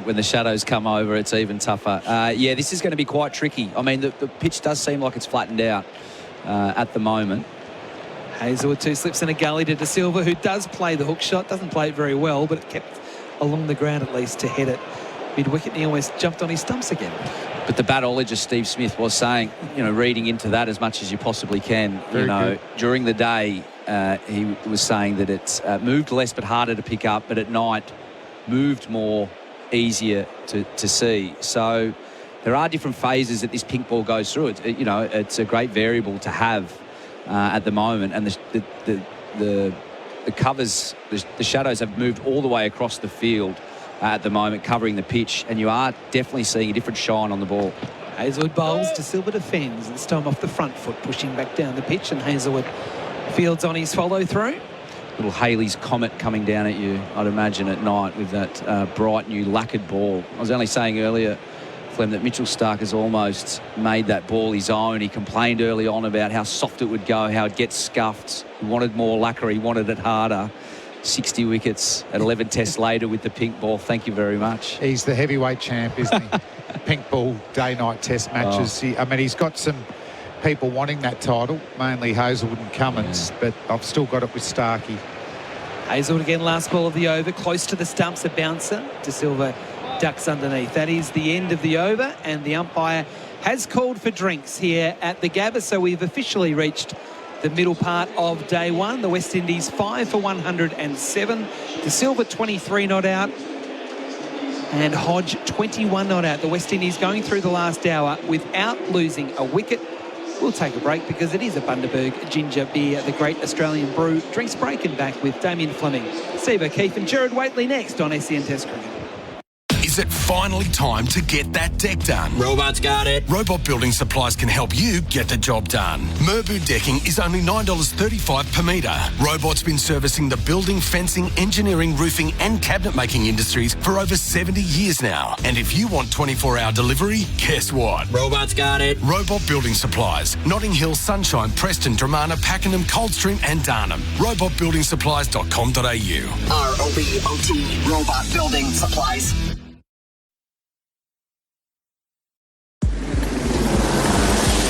When the shadows come over, it's even tougher. Yeah, this is going to be quite tricky. I mean, the pitch does seem like it's flattened out at the moment. Hazelwood 2 slips in a gully to De Silva, who does play the hook shot, doesn't play it very well, but it kept along the ground at least to head it mid-wicket, and he almost jumped on his stumps again. But the batologist Steve Smith was saying, reading into that as much as you possibly can, during the day, he was saying that it's moved less but harder to pick up, but at night moved more, easier to see. So there are different phases that this pink ball goes through. It's a great variable to have at the moment, and the covers, the shadows have moved all the way across the field at the moment, covering the pitch, and you are definitely seeing a different shine on the ball. Hazelwood bowls, De Silva defends, this time off the front foot, pushing back down the pitch, and Hazelwood fields on his follow-through. Little Healy's Comet coming down at you, I'd imagine, at night with that bright new lacquered ball. I was only saying earlier, Flem, that Mitchell Stark has almost made that ball his own. He complained early on about how soft it would go, how it gets scuffed. He wanted more lacquer, he wanted it harder. 60 wickets at 11 tests later with the pink ball. Thank you very much. He's the heavyweight champ, isn't he? Pink ball day-night test matches. Oh. He's got some people wanting that title, mainly Hazelwood and Cummins, but I've still got it with Starkey. Hazelwood again, last ball of the over, close to the stumps, a bouncer. De Silva ducks underneath. That is the end of the over, and the umpire has called for drinks here at the Gabba, so we've officially reached the middle part of day one. The West Indies 5 for 107. De Silva 23 not out. And Hodge 21 not out. The West Indies going through the last hour without losing a wicket. We'll take a break because it is a Bundaberg ginger beer, the great Australian brew. Drinks break and back with Damien Fleming, Steeve O'Keefe and Gerard Whateley next on SEN Test Cricket. Is it finally time to get that deck done? Robot's got it. Robot Building Supplies can help you get the job done. Merbu decking is only $9.35 per metre. Robot's been servicing the building, fencing, engineering, roofing and cabinet making industries for over 70 years now. And if you want 24-hour delivery, guess what? Robot's got it. Robot Building Supplies. Notting Hill, Sunshine, Preston, Dramana, Pakenham, Coldstream and Darnham. robotbuildingSupplies.com.au. ROBOT Robot Building Supplies.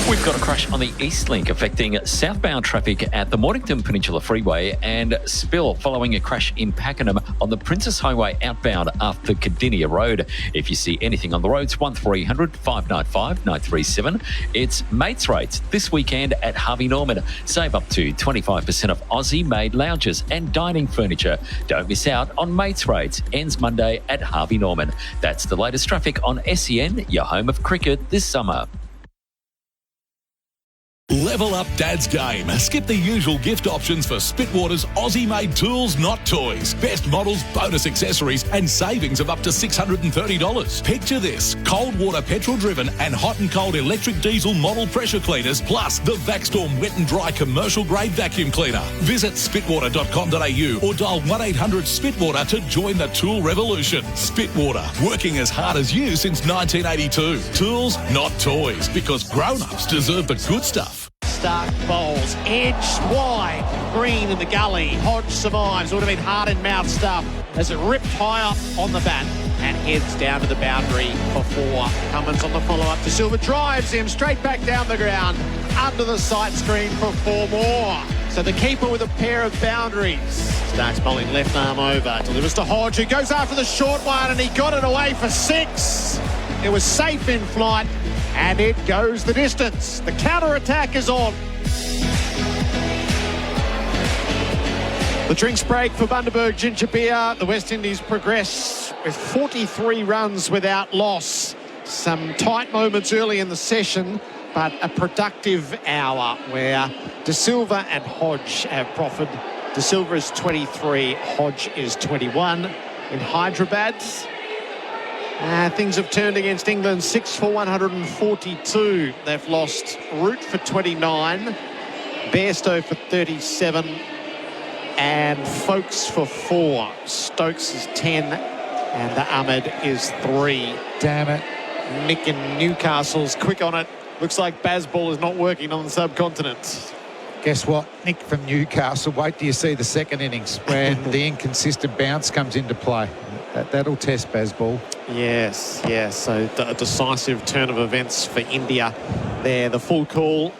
We've got a crash on the East Link affecting southbound traffic at the Mornington Peninsula Freeway and spill following a crash in Pakenham on the Princess Highway outbound after Cardinia Road. If you see anything on the roads, 1300 595 937. It's Mates Rates this weekend at Harvey Norman. Save up to 25% of Aussie-made lounges and dining furniture. Don't miss out on Mates Rates. Ends Monday at Harvey Norman. That's the latest traffic on SEN, your home of cricket this summer. Level up Dad's game. Skip the usual gift options for Spitwater's Aussie-made tools, not toys. Best models, bonus accessories, and savings of up to $630. Picture this: cold water petrol-driven and hot and cold electric diesel model pressure cleaners, plus the Vacstorm wet and dry commercial-grade vacuum cleaner. Visit spitwater.com.au or dial 1-800-SPITWATER to join the tool revolution. Spitwater, working as hard as you since 1982. Tools, not toys, because grown-ups deserve the good stuff. Stark bowls, edged wide, Green in the gully. Hodge survives. It would have been hard in mouth stuff as it ripped high up on the bat and heads down to the boundary for 4. Cummins on the follow-up. De Silva drives him straight back down the ground under the sight screen for 4 more. So the keeper with a pair of boundaries. Starks bowling left arm over. Delivers to Hodge, who goes after the short one, and he got it away for 6. It was safe in flight, and it goes the distance. The counter-attack is on. The drinks break for Bundaberg Ginger Beer. The West Indies progress with 43 runs without loss. Some tight moments early in the session, but a productive hour where De Silva and Hodge have proffered. De Silva is 23, Hodge is 21. In Hyderabad, things have turned against England. 6 for 142. They've lost Root for 29, Bairstow for 37, and Folkes for 4. Stokes is 10, and Ahmed is 3. Damn it. Nick in Newcastle's quick on it. Looks like Bazball is not working on the subcontinent. Guess what? Nick from Newcastle. Wait till you see the second innings when the inconsistent bounce comes into play. That'll test Bazball. Yes. So a decisive turn of events for India there. The full call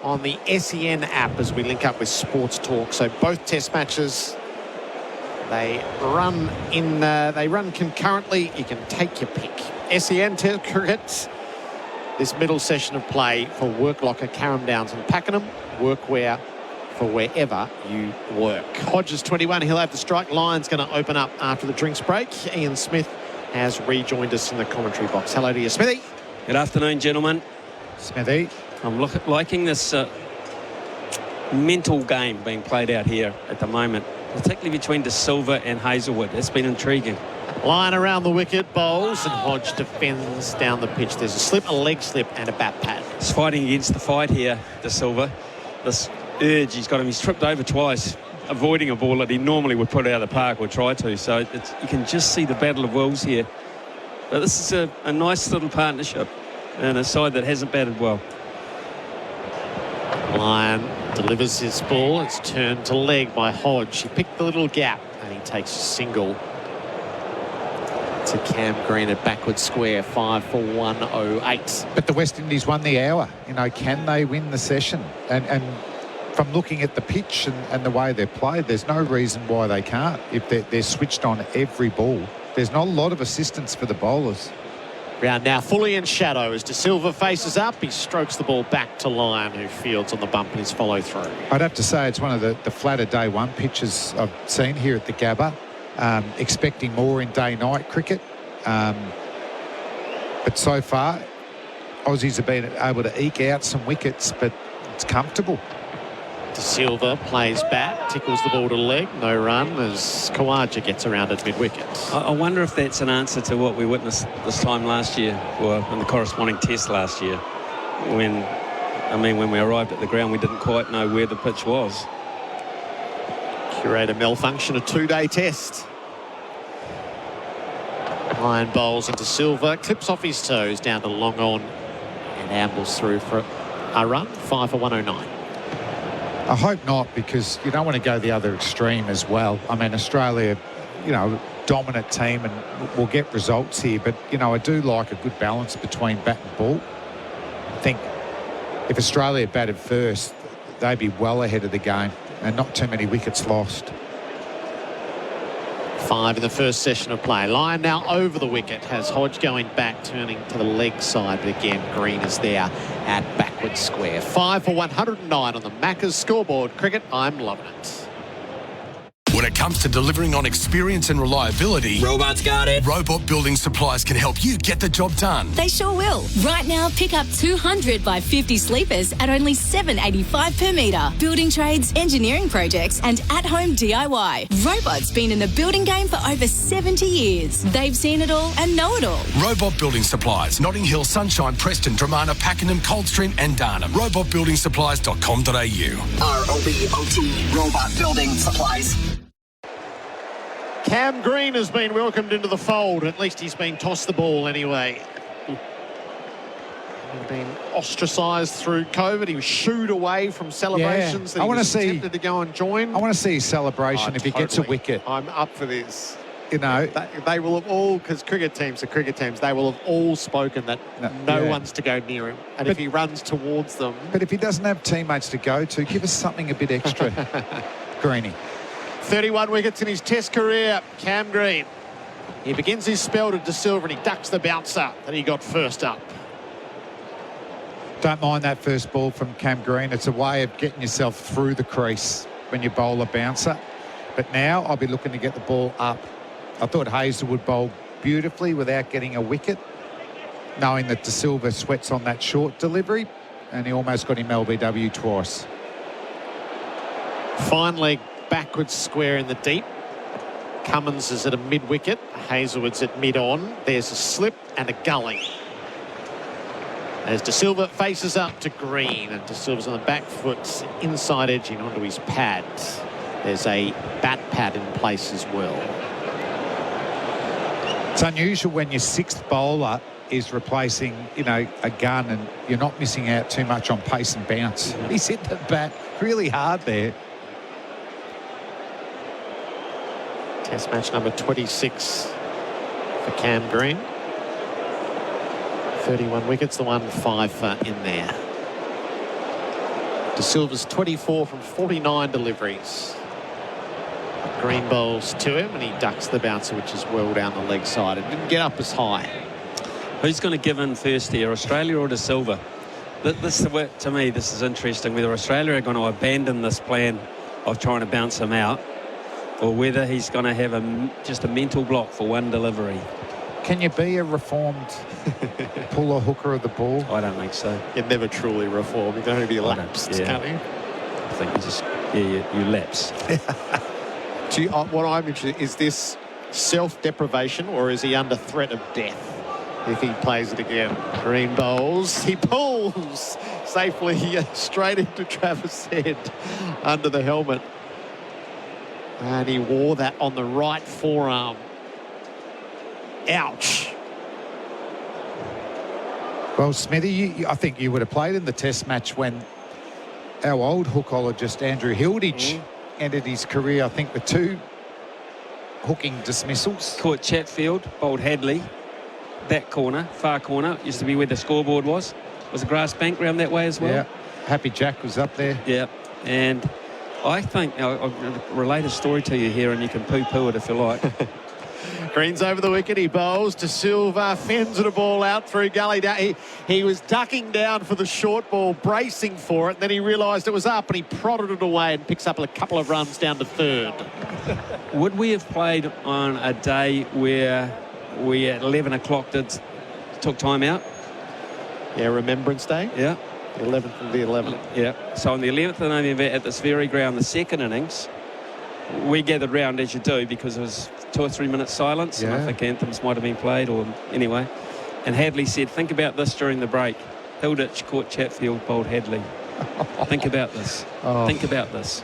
on the SEN app as we link up with Sports Talk. So both test matches, they run concurrently. You can take your pick. SEN Test Cricket, this middle session of play for Work Locker, Carrum Downs and Pakenham. Workwear for wherever you work. Hodges 21, he'll have the strike. Lions going to open up after the drinks break. Ian Smith has rejoined us in the commentary box. Hello to you, Smithy. Good afternoon, gentlemen. Smithy. I'm liking this mental game being played out here at the moment, particularly between De Silva and Hazelwood. It's been intriguing. Line around the wicket, bowls, and Hodge defends down the pitch. There's a slip, a leg slip, and a bat pad. He's fighting against the fight here, De Silva. This urge he's got him. He's tripped over twice, avoiding a ball that he normally would put out of the park or try to. So you can just see the battle of wills here. But this is a nice little partnership and a side that hasn't batted well. Lyon delivers his ball. It's turned to leg by Hodge. He picked the little gap and he takes a single to Cam Green at backward square. 5 for 108. But the West Indies won the hour. Can they win the session? And from looking at the pitch and the way they're played, there's no reason why they can't. If they're switched on every ball, there's not a lot of assistance for the bowlers. Round now fully in shadow as De Silva faces up. He strokes the ball back to Lyon, who fields on the bump in his follow-through. I'd have to say it's one of the flatter day one pitches I've seen here at the Gabba. Expecting more in day-night cricket. But so far, Aussies have been able to eke out some wickets, but it's comfortable. De Silva plays bat, tickles the ball to leg, no run as Khawaja gets around at mid-wicket. I wonder if that's an answer to what we witnessed this time last year, or in the corresponding test last year, when we arrived at the ground, we didn't quite know where the pitch was. Curator malfunction, a 2-day test. Lyon bowls into Silva, clips off his toes down to long on and ambles through for a run, 5 for 109. I hope not, because you don't want to go the other extreme as well. I mean, Australia, dominant team and will get results here, but, I do like a good balance between bat and ball. I think if Australia batted first, they'd be well ahead of the game and not too many wickets lost. 5 in the first session of play. Lyon now over the wicket, has Hodge going back, turning to the leg side, but again, Green is there at backward square. 5 for 109 on the Macca's scoreboard. Cricket, I'm loving it. When it comes to delivering on experience and reliability, Robot's got it. Robot Building Supplies can help you get the job done. They sure will. Right now, pick up 200 by 50 sleepers at only $7.85 per metre. Building trades, engineering projects and at-home DIY. Robot's been in the building game for over 70 years. They've seen it all and know it all. Robot Building Supplies, Notting Hill, Sunshine, Preston, Dramana, Pakenham, Coldstream and Darnham. robotbuildingsupplies.com.au. ROBOT Robot Building Supplies. Cam Green has been welcomed into the fold. At least he's been tossed the ball anyway. He's been ostracised through COVID. He was shooed away from celebrations that he was tempted to go and join. I want to see his celebration if he gets a wicket. I'm up for this. They will have all, because cricket teams are cricket teams, they will have all spoken that no one's to go near him. And if he runs towards them... But if he doesn't have teammates to go to, give us something a bit extra, Greenie. 31 wickets in his test career, Cam Green. He begins his spell to De Silva and he ducks the bouncer that he got first up. Don't mind that first ball from Cam Green. It's a way of getting yourself through the crease when you bowl a bouncer. But now I'll be looking to get the ball up. I thought Hazelwood bowled beautifully without getting a wicket, knowing that De Silva sweats on that short delivery, and he almost got him LBW twice. Finally, backwards square in the deep. Cummins is at a mid-wicket. Hazelwood's at mid-on. There's a slip and a gully. As De Silva faces up to Green, and De Silva's on the back foot, inside edging onto his pad. There's a bat pad in place as well. It's unusual when your sixth bowler is replacing, a gun, and you're not missing out too much on pace and bounce. He's hit the bat really hard there. Test match number 26 for Cam Green. 31 wickets, the 1 for in there. De Silva's 24 from 49 deliveries. Green bowls to him and he ducks the bouncer, which is well down the leg side. It didn't get up as high. Who's going to give in first here, Australia or De Silva? To me, this is interesting, whether Australia are going to abandon this plan of trying to bounce him out, or whether he's going to have just a mental block for one delivery. Can you be a reformed puller hooker of the ball? I don't think so. You're never truly reformed. You can only be lapsed, can't you? I think you just, you lapse. What I'm interested in, is this self-deprivation or is he under threat of death if he plays it again? Green bowls. He pulls safely straight into Travis' head under the helmet. And he wore that on the right forearm. Ouch. Well, Smithy, I think you would have played in the test match when our old hookologist, Andrew Hilditch, ended his career, I think, with 2 hooking dismissals. Caught Chatfield, bowled Hadley. That corner, far corner, used to be where the scoreboard was. Was a grass bank round that way as well. Yeah. Happy Jack was up there. Yeah. And I think I'll relate a story to you here, and you can poo-poo it if you like. Green's over the wicket. He bowls. De Silva fends the ball out through gully. He was ducking down for the short ball, bracing for it. Then he realised it was up and he prodded it away and picks up a couple of runs down to third. Would we have played on a day where we at 11 o'clock took time out? Yeah, Remembrance Day. Yeah. The 11th of the 11th. Yeah. So on the 11th of November at this very ground, the second innings, we gathered round as you do because it was 2 or 3 minutes silence. Yeah. And I think anthems might have been played or anyway. And Hadley said, think about this during the break. Hilditch caught Chatfield, bowled Hadley. Think about this. Think about this.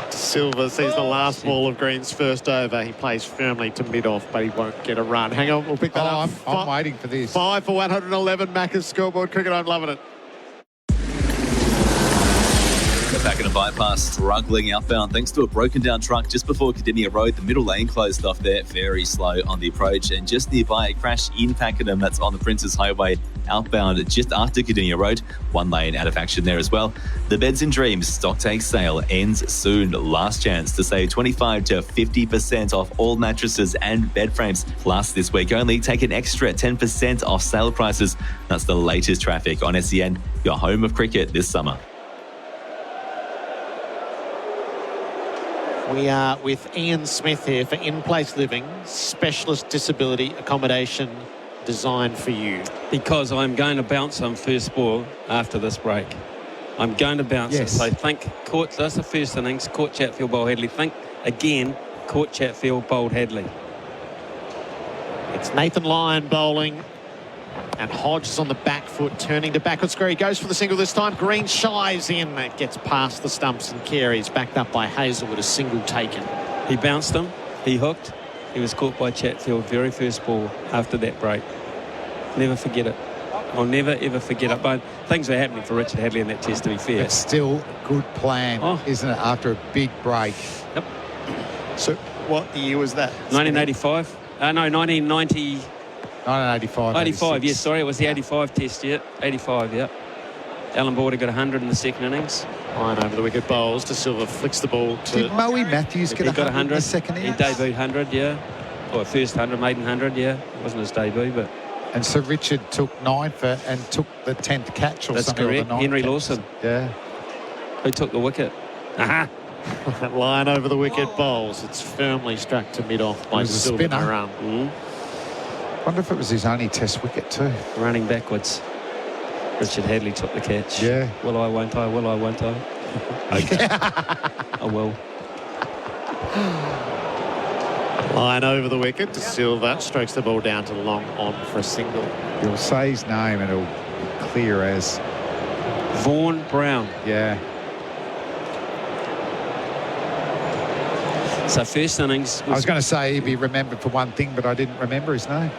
Silva sees the last ball of Green's first over. He plays firmly to mid-off, but he won't get a run. Hang on, we'll pick that up. I'm waiting for this. 5 for 111, Macca's scoreboard cricket. I'm loving it. Back in a bypass, struggling outbound thanks to a broken down truck just before Cardinia Road. The middle lane closed off there, very slow on the approach. And just nearby, a crash in Pakenham that's on the Princes Highway outbound just after Cardinia Road. One lane out of action there as well. The Beds and Dreams stock take sale ends soon. Last chance to save 25 to 50% off all mattresses and bed frames. Plus this week only, take an extra 10% off sale prices. That's the latest traffic on SEN, your home of cricket this summer. We are with Ian Smith here for In-Place Living, specialist disability accommodation designed for you. Because I'm going to bounce on first ball after this break. I'm going to bounce it. So think, that's the first innings, caught Chatfield, bowled Hadley. Think again, caught Chatfield, bowled Hadley. It's Nathan Lyon bowling. And Hodge is on the back foot, turning to backward square. He goes for the single this time. Green shies in. It gets past the stumps and Carey's backed up by Hazelwood, a single taken. He bounced him. He hooked. He was caught by Chatfield, very first ball after that break. Never forget it. I'll never, ever forget it. But things were happening for Richard Hadley in that test, to be fair. It's still a good plan, isn't it, after a big break? Yep. So what year was that? 1985. No, 1990. 1985. 85, yes, sorry. It was the 85 test, yeah. 85, yeah. Alan Border got 100 in the second innings. Line over the wicket, bowls. De Silva flicks the ball to... Did Moe Matthews get 100 in the second innings? He debuted 100, yeah. Or first 100, maiden 100, yeah. It wasn't his debut, but... And Sir Richard took 9 for and took the 10th catch or that's something. That's correct. Henry Lawson. Yeah. Who took the wicket? Aha! Line over the wicket, bowls. It's firmly struck to mid-off by De Silva. Spinner. Wonder if it was his only test wicket too. Running backwards. Richard Hadley took the catch. Yeah. Will I, won't I? Will I, won't I? Okay. I will. Line over the wicket. De Silva strokes the ball down to long on for a single. You'll say his name and it'll be clear as... Vaughan Brown. Yeah. So first innings... I was going to say he'd be remembered for one thing, but I didn't remember his name.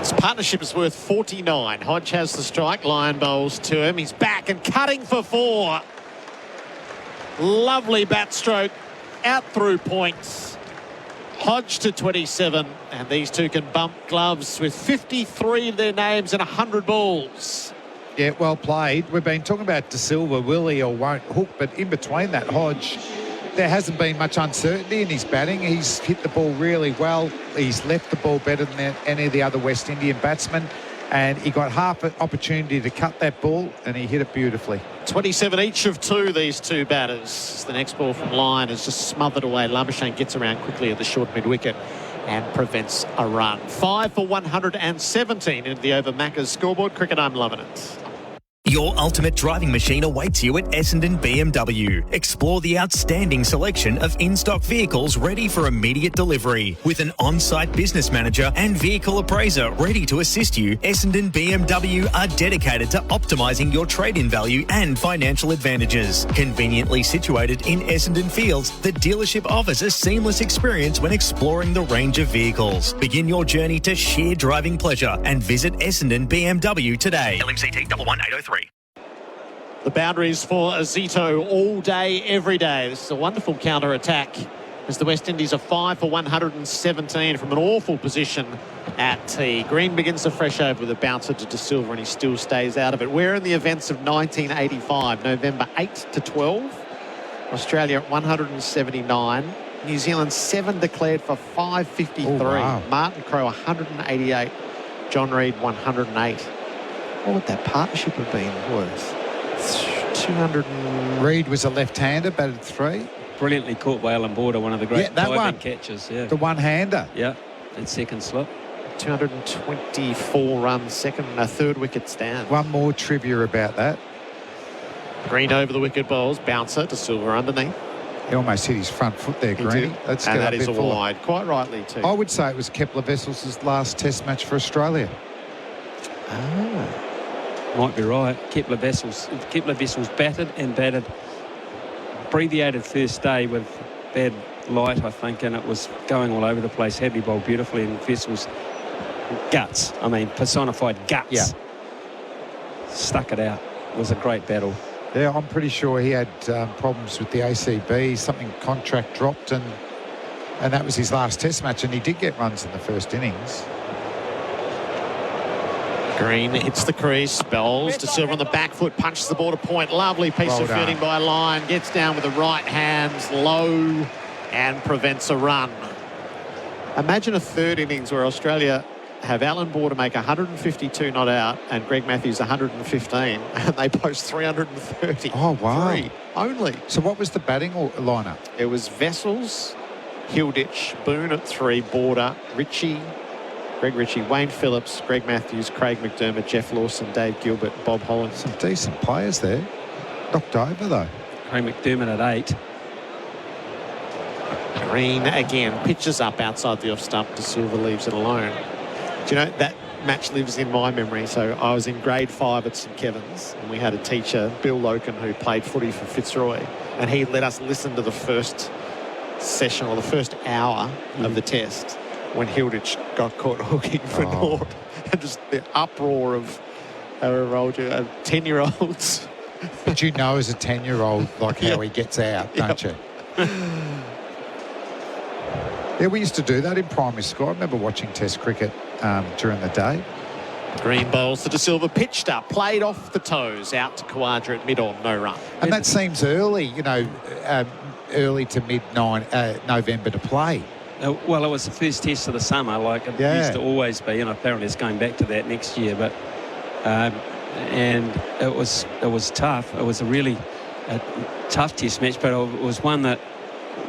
This partnership is worth 49. Hodge has the strike. Lyon bowls to him. He's back and cutting for 4. Lovely bat stroke. Out through points. Hodge to 27. And these two can bump gloves with 53 of their names and 100 balls. Yeah, well played. We've been talking about De Silva, will he or won't hook, but in between that, Hodge, there hasn't been much uncertainty in his batting. He's hit the ball really well. He's left the ball better than any of the other West Indian batsmen, and he got half an opportunity to cut that ball, and he hit it beautifully. 27 each of 2, these two batters. The next ball from Lyon is just smothered away. Labuschagne gets around quickly at the short mid-wicket and prevents a run. 5 for 117 into the over Macca's scoreboard. Cricket, I'm loving it. Your ultimate driving machine awaits you at Essendon BMW. Explore the outstanding selection of in-stock vehicles ready for immediate delivery. With an on-site business manager and vehicle appraiser ready to assist you, Essendon BMW are dedicated to optimising your trade-in value and financial advantages. Conveniently situated in Essendon Fields, the dealership offers a seamless experience when exploring the range of vehicles. Begin your journey to sheer driving pleasure and visit Essendon BMW today. LMCT 11803. The boundaries for Azito all day, every day. This is a wonderful counter-attack as the West Indies are 5 for 117 from an awful position at tee. Green begins the fresh over with a bouncer to De Silva, and he still stays out of it. We're in the events of 1985, November 8 to 12. Australia at 179. New Zealand 7 declared for 553. Oh, wow. Martin Crowe 188. John Reid 108. What would that partnership have been worth? 200. Reid was a left-hander, batted 3. Brilliantly caught by Alan Border, one of the great diving catches. Yeah, the one-hander. Yeah, at second slip. 224 runs, third wicket stand. One more trivia about that. Green over the wicket bowls, bouncer to Silva underneath. He almost hit his front foot there, Greeny. And that is a wide, quite rightly too. I would say it was Kepler Wessels' last Test match for Australia. Might be right. Kepler Wessels batted and batted. Abbreviated first day with bad light, I think, and it was going all over the place. Healy bowled beautifully, and Wessels guts. I mean, personified guts. Yeah. Stuck it out. It was a great battle. Yeah, I'm pretty sure he had problems with the ACB. Something contract dropped, and that was his last Test match, and he did get runs in the first innings. Green hits the crease, bowls to Silva on the back foot, punches the ball to point. Lovely piece of fielding by Lyon. Gets down with the right hands, low, and prevents a run. Imagine a third innings where Australia have Alan Border make 152 not out and Greg Matthews 115, and they post 330. Oh, wow. Only. So what was the batting lineup? It was Wessels, Hilditch, Boone at 3, Border, Greg Ritchie, Wayne Phillips, Greg Matthews, Craig McDermott, Jeff Lawson, Dave Gilbert, Bob Holland. Some decent players there. Knocked over, though. Craig McDermott at 8. Green again, pitches up outside the off stump. De Silva leaves it alone. Do you know, that match lives in my memory. So I was in grade 5 at St Kevin's, and we had a teacher, Bill Loken, who played footy for Fitzroy, and he let us listen to the first session or the first hour of the test when Hilditch got caught hooking for naught, and just the uproar of however old you are, 10-year-olds. But you know, as a 10-year-old, like how he gets out, don't you? Yeah, we used to do that in primary school. I remember watching Test cricket during the day. Green bowls to De Silva, pitched up, played off the toes, out to Khawaja at mid-on, no run. And that seems early, you know, early to mid-November to play. Well, it was the first test of the summer, like it used to always be, and apparently it's going back to that next year. But and it was tough. It was a really tough test match, but it was one that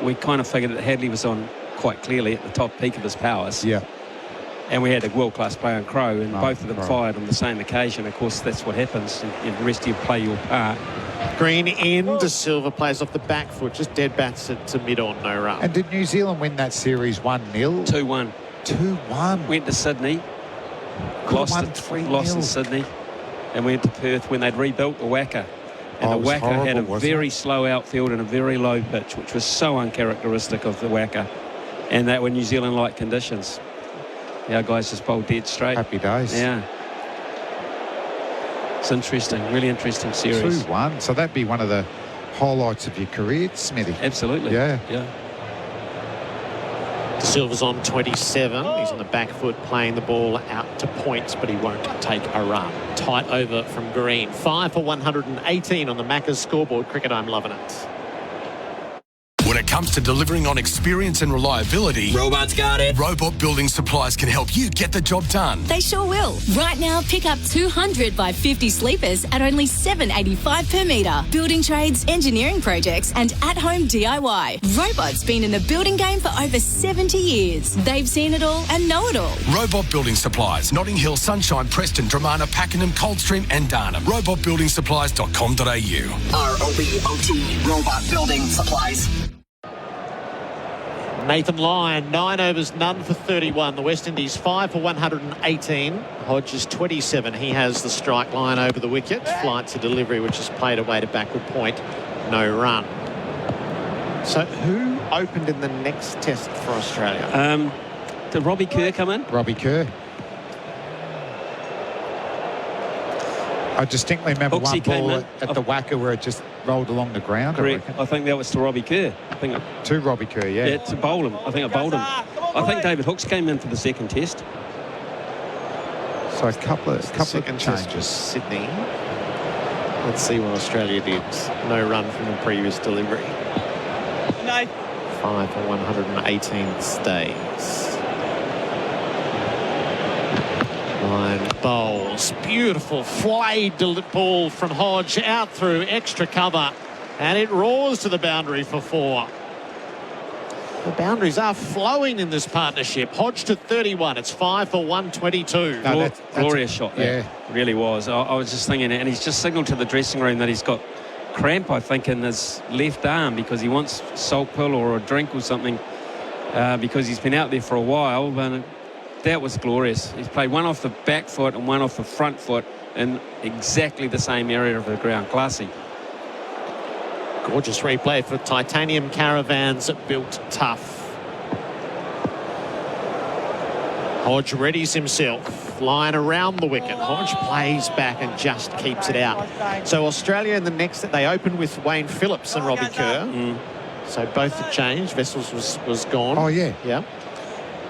we kind of figured that Hadley was on quite clearly at the top peak of his powers. Yeah. And we had a world-class player in Crowe, and both of them fired on the same occasion. Of course, that's what happens. And the rest of you play your part. Green in, De Silva plays off the back foot, just dead bats it to mid-on, no run. And did New Zealand win that series 1-0? 2-1. 2-1. Went to Sydney. Lost in Sydney. And went to Perth when they'd rebuilt the Wacker. And the Wacker had a very slow outfield and a very low pitch, which was so uncharacteristic of the Wacker. And that were New Zealand-like conditions. Our guys just bowled dead straight. Happy days. Yeah. It's interesting, really interesting series. 2-1. So that'd be one of the highlights of your career, Smithy. Absolutely. Yeah. De Silva's on 27. He's on the back foot playing the ball out to points, but he won't take a run. Tight over from Green. 5 for 118 on the Macca's scoreboard. Cricket, I'm loving it. When it comes to delivering on experience and reliability, Robot's got it. Robot Building Supplies can help you get the job done. They sure will. Right now, pick up 200 by 50 sleepers at only $7.85 per metre. Building trades, engineering projects and at-home DIY. Robot's been in the building game for over 70 years. They've seen it all and know it all. Robot Building Supplies, Notting Hill, Sunshine, Preston, Dramana, Pakenham, Coldstream and Darnham. robotbuildingsupplies.com.au. ROBOT Robot Building Supplies. Nathan Lyon, 9 overs, none for 31. The West Indies 5 for 118. Hodges 27. He has the strike line over the wicket. Flight to delivery, which is played away to backward point. No run. So who opened in the next test for Australia? Did Robbie Kerr come in? Robbie Kerr. I distinctly remember one ball at the Wacker where it just rolled along the ground. Correct. I think that was to Robbie Kerr. To Robbie Kerr, yeah. Yeah, to bowl him. I think I bowled him. I think David Hooks came in for the second test. So a couple of changes. Sydney. Let's see what Australia did. No run from the previous delivery. No. 5 for 118 stays. Line bowls. Beautiful flayed ball from Hodge out through extra cover. And it roars to the boundary for 4. The boundaries are flowing in this partnership. Hodge to 31. It's 5 for 122. No, that's glorious shot there. Yeah. Really was. I was just thinking, and he's just signalled to the dressing room that he's got cramp, I think, in his left arm because he wants salt pill or a drink or something because he's been out there for a while. But that was glorious. He's played one off the back foot and one off the front foot in exactly the same area of the ground. Classy. Gorgeous replay for Titanium Caravans built tough. Hodge readies himself. Line around the wicket. Hodge plays back and just keeps it out. So Australia in the next, they opened with Wayne Phillips and Robbie Kerr. So both have changed. Vessels was gone. Oh, yeah. Yeah.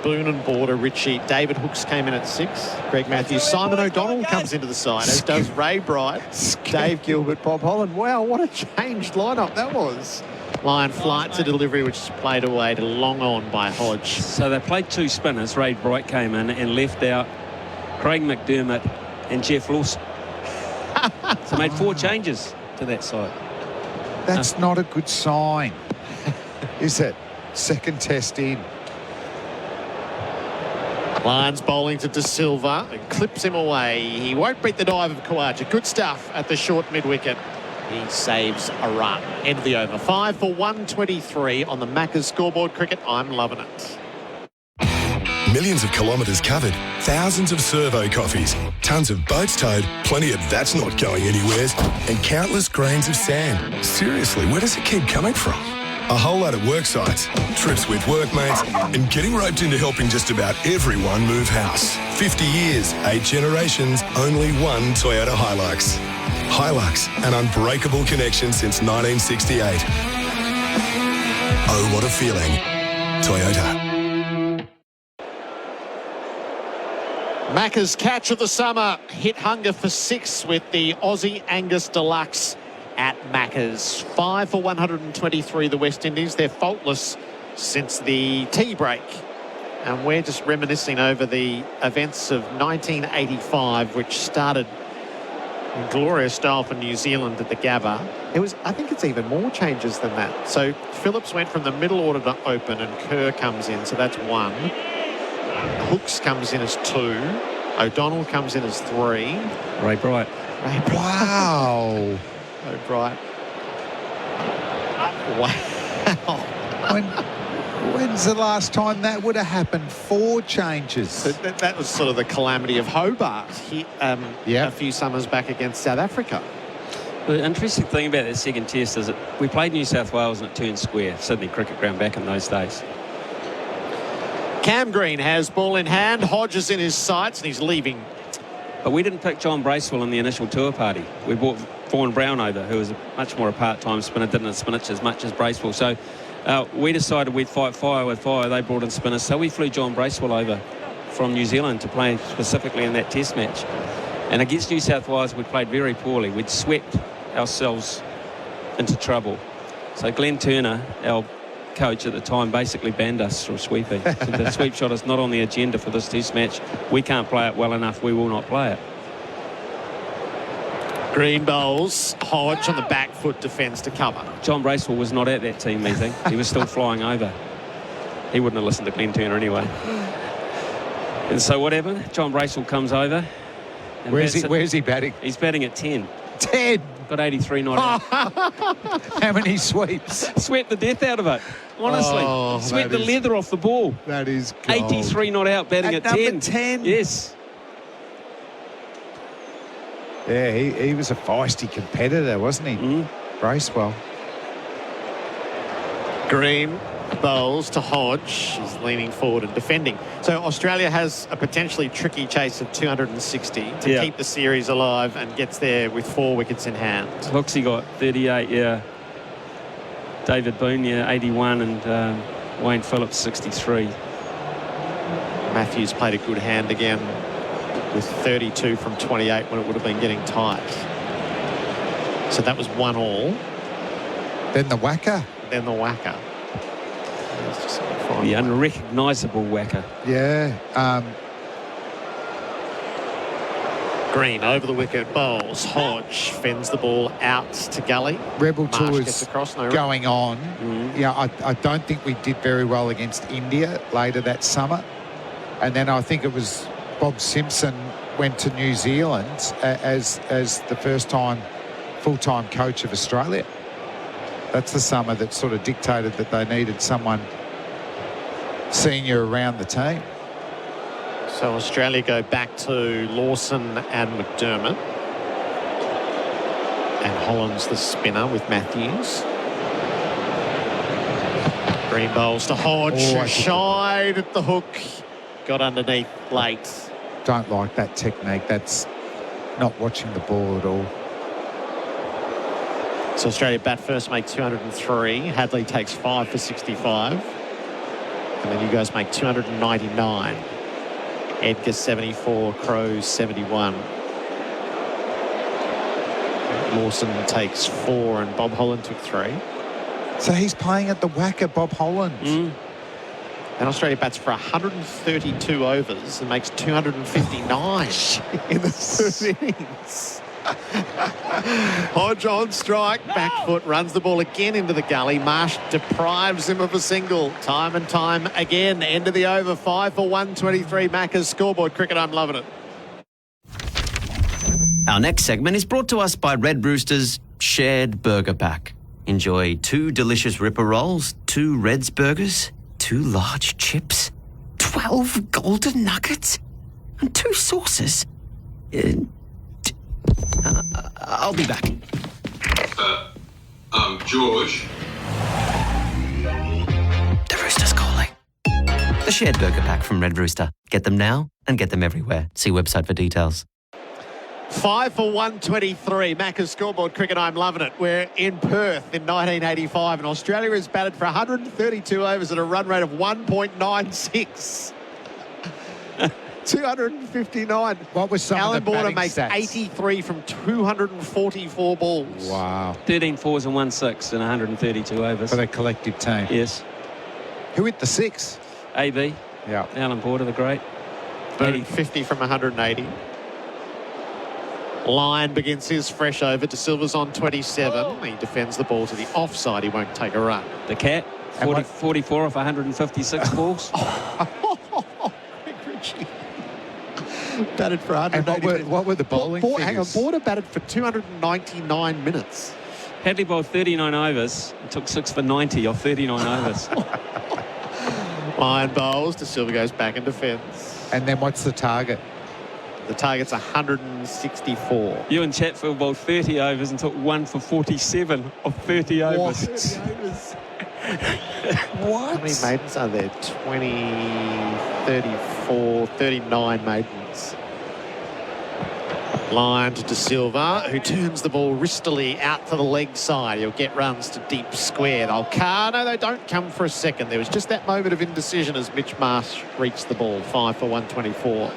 Boone and Border, Ritchie. David Hooks came in at 6. Greg Matthews. Simon O'Donnell comes into the side, as does Ray Bright. Dave Gilbert, Bob Holland. Wow, what a changed lineup that was. Line flight to delivery, which is played away to long on by Hodge. So they played 2 spinners. Ray Bright came in and left out Craig McDermott and Jeff Lawson. So made 4 changes to that side. That's not a good sign, is it? Second test in. Lyons bowling to De Silva and clips him away. He won't beat the dive of Khawaja. Good stuff at the short mid-wicket. He saves a run. End of the over. 5 for 123 on the Macca's scoreboard cricket. I'm loving it. Millions of kilometres covered, thousands of servo coffees, tons of boats towed, plenty of that's not going anywheres, and countless grains of sand. Seriously, where does it keep coming from? A whole lot of work sites, trips with workmates, and getting roped into helping just about everyone move house. 50 years, 8 generations, only one Toyota Hilux. Hilux, an unbreakable connection since 1968. Oh, what a feeling. Toyota. Macca's catch of the summer. Hit hunger for 6 with the Aussie Angus Deluxe at Macca's. 5 for 123, the West Indies. They're faultless since the tea break. And we're just reminiscing over the events of 1985, which started in glorious style for New Zealand at the Gabba. I think it's even more changes than that. So Phillips went from the middle order to open and Kerr comes in, so that's 1. Hooks comes in as 2. O'Donnell comes in as 3. Ray Bright. Wow. O'Bright. Wow. When's the last time that would have happened? 4 changes. So that was sort of the calamity of Hobart a few summers back against South Africa. The interesting thing about that second test is that we played New South Wales and it turned square, Sydney Cricket Ground back in those days. Cam Green has ball in hand. Hodge is in his sights and he's leaving. But we didn't pick John Bracewell in the initial tour party. We brought Vaughan Brown over, who was much more a part-time spinner, didn't spinach as much as Bracewell. So we decided we'd fight fire with fire. They brought in spinners. So we flew John Bracewell over from New Zealand to play specifically in that test match. And against New South Wales, we played very poorly. We'd swept ourselves into trouble. So Glenn Turner, our coach at the time, basically banned us from sweeping. So the sweep shot is not on the agenda for this test match. We can't play it well enough. We will not play it. Green bowls. Hodge on the back foot defends to cover. John Bracewell was not at that team meeting. He was still flying over. He wouldn't have listened to Glenn Turner anyway. And so what happened? John Bracewell comes over. And where's he batting? He's batting at 10. 10? Got 83 not out. How many sweeps? Swept the death out of it. Honestly. Swept the leather off the ball. That is gold. 83 not out, batting at 10. 10? Yes. Yeah, he was a feisty competitor, wasn't he? Bracewell. Green Bowles to Hodge. She's leaning forward and defending. So Australia has a potentially tricky chase of 260 to keep the series alive and gets there with 4 wickets in hand. Hoxie got 38, David Boone, 81, and Wayne Phillips, 63. Matthews played a good hand again with 32 from 28 when it would have been getting tight. So that was 1-all. Then the whacker. Then the whacker. The unrecognisable whacker. Yeah. Green over the wicket, Bowles. Hodge fends the ball out to gully. Rebel Marsh tour gets is across, no going on. Yeah, I don't think we did very well against India later that summer. And then I think it was Bob Simpson went to New Zealand as the first time full-time coach of Australia. That's the summer that sort of dictated that they needed someone senior around the team. So Australia go back to Lawson and McDermott. And Holland's the spinner with Matthews. Green Bowles to Hodge, who shied at the hook. Got underneath late. Don't like that technique. That's not watching the ball at all. So Australia bat first, make 203. Hadley takes 5 for 65. And then you guys make 299. Edgar 74, Crowe 71. Lawson takes 4 and Bob Holland took 3. So he's playing at the whacker, Bob Holland. And Australia bats for 132 overs and makes 259 in the 3rd innings. Hodge on strike, back foot, runs the ball again into the gully. Marsh deprives him of a single time and time again. End of the over, 5 for 123. Macca's scoreboard cricket. I'm loving it. Our next segment is brought to us by Red Rooster's Shared Burger Pack. Enjoy 2 delicious Ripper Rolls, 2 Reds Burgers, 2 large chips, 12 golden nuggets, and 2 sauces. I'll be back. George. The Rooster's calling. The Shared Burger Pack from Red Rooster. Get them now and get them everywhere. See website for details. 5 for 123. Macca's scoreboard cricket. I'm loving it. We're in Perth in 1985 and Australia has batted for 132 overs at a run rate of 1.96. 259. What was some Alan of the Border batting makes stats? 83 from 244 balls. Wow. 13 4s and 1 6 in 132 overs. For the collective team. Yes. Who hit the 6? AB. Yeah. Alan Border, the great. 50 from 180. Lyon begins his fresh over. De Silva's on 27. He defends the ball to the offside. He won't take a run. The Cat, 44 off 156 balls. Batted for 180. And what were the bowling Hang on, figures? Border batted for 299 minutes. Hadley bowled 39 overs and took 6 for 90 off 39 overs. Lyon bowls. De Silva goes back in defence. And then what's the target? The target's 164. Ewan Chatfield bowled 30 overs and took 1 for 47 off 30 overs. What? How many maidens are there? 20, 34, 39 maidens. Lyon to De Silva, who turns the ball wristily out to the leg side. He'll get runs to deep square. They'll no, they don't come for a second. There was just that moment of indecision as Mitch Marsh reached the ball. 5 for 124.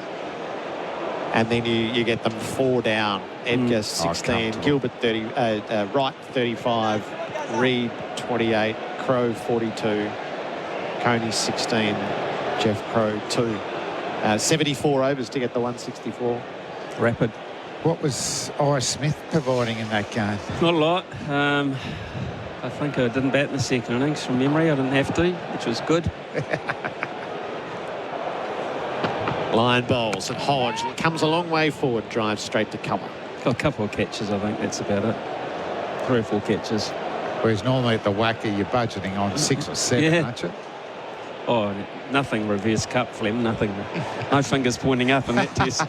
And then you get them 4 down. Edgar 16, Gilbert 30, Wright 35, Reed 28, Crowe 42, Coney 16, Jeff Crowe 2. 74 overs to get the 164. Rapid. What was Iris Smith providing in that game? Not a lot. I think I didn't bat in the second innings from memory. I didn't have to, which was good. Lyon bowls and Hodge comes a long way forward, drives straight to cover. Got a couple of catches, I think that's about it. 3 or 4 catches. Whereas normally at the whacker you're budgeting on 6 or 7, aren't you? Oh, nothing reverse cup, Flem, nothing. No fingers pointing up in that test.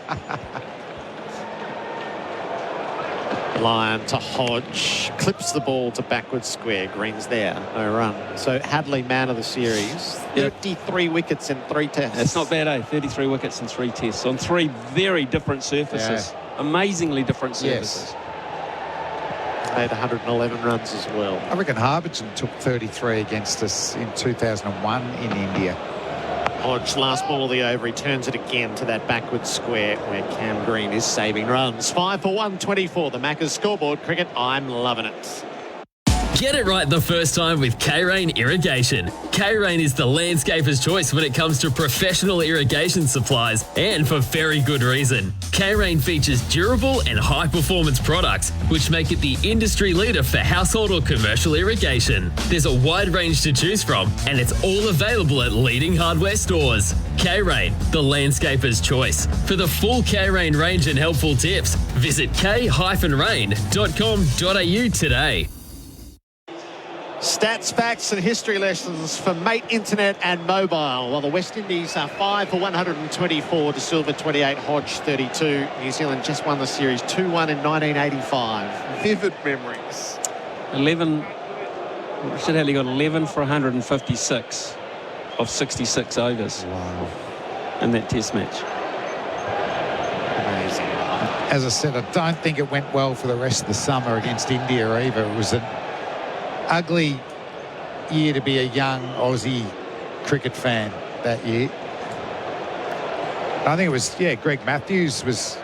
Lyon to Hodge, clips the ball to backward square. Green's there, no run. So Hadley, man of the series, 33 wickets in 3 tests. It's not bad, eh? 33 wickets in 3 tests on 3 very different surfaces. Amazingly different surfaces. Made 111 runs as well. I reckon Harbison took 33 against us in 2001 in India. Hodge, last ball of the over, he turns it again to that backward square where Cam Green is saving runs. 5 for 124, the Maccas scoreboard. Cricket, I'm loving it. Get it right the first time with K-Rain Irrigation. K-Rain is the landscaper's choice when it comes to professional irrigation supplies, and for very good reason. K-Rain features durable and high-performance products, which make it the industry leader for household or commercial irrigation. There's a wide range to choose from, and it's all available at leading hardware stores. K-Rain, the landscaper's choice. For the full K-Rain range and helpful tips, visit k-rain.com.au today. Stats, facts and history lessons for Mate Internet and Mobile. While the West Indies are 5 for 124, De Silva 28, Hodge 32. New Zealand just won the series 2-1 in 1985. Vivid memories. 11, Richard Healy got 11 for 156 of 66 overs. Wow. In that test match. Amazing. As I said, I don't think it went well for the rest of the summer against India either. It was an ugly year to be a young Aussie cricket fan that year. I think it was, Greg Matthews was,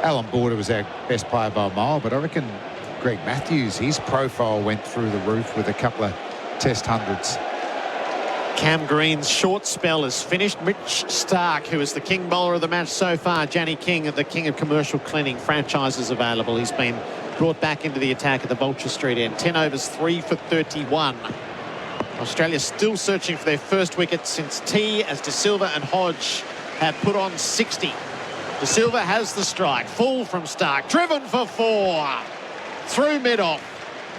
Alan Border was our best player by a mile, but I reckon Greg Matthews, his profile went through the roof with a couple of test hundreds. Cam Green's short spell is finished. Mitch Stark, who is the king bowler of the match so far, Janny King, the king of commercial cleaning, franchises available. He's been brought back into the attack at the Vulture Street end. 10 overs, 3 for 31. Australia still searching for their first wicket since tea, as De Silva and Hodge have put on 60. De Silva has the strike. Full from Stark. Driven for 4. Through mid-off.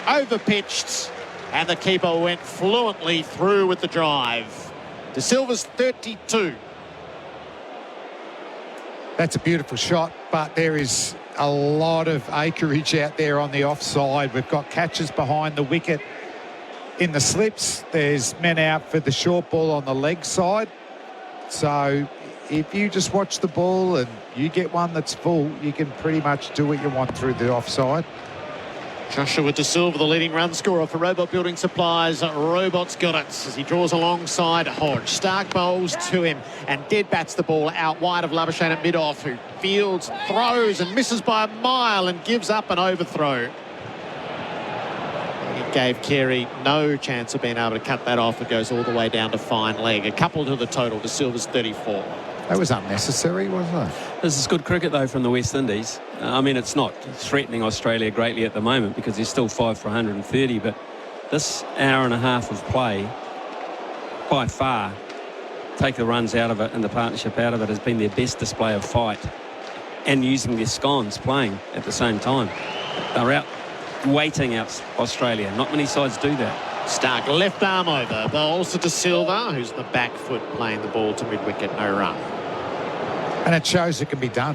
Over-pitched. And the keeper went fluently through with the drive. De Silva's 32. That's a beautiful shot, but there is a lot of acreage out there on the offside. We've got catches behind the wicket in the slips. There's men out for the short ball on the leg side. So if you just watch the ball and you get one that's full, you can pretty much do what you want through the offside. Joshua De Silva, the leading run scorer for Robot Building Supplies. Robot's got it as he draws alongside Hodge. Stark bowls to him and dead bats the ball out wide of Labuschagne at mid-off, who fields, throws and misses by a mile and gives up an overthrow. He gave Carey no chance of being able to cut that off. It goes all the way down to fine leg. A couple to the total. De Silva's 34. That was unnecessary, wasn't it? This is good cricket, though, from the West Indies. I mean, it's not threatening Australia greatly at the moment because they're still 5 for 130, but this hour and a half of play, by far, take the runs out of it and the partnership out of it, has been their best display of fight, and using their scones playing at the same time. They're out waiting out Australia. Not many sides do that. Stark left arm over, bowls to De Silva, who's the back foot playing the ball to mid-wicket, no run. And it shows it can be done.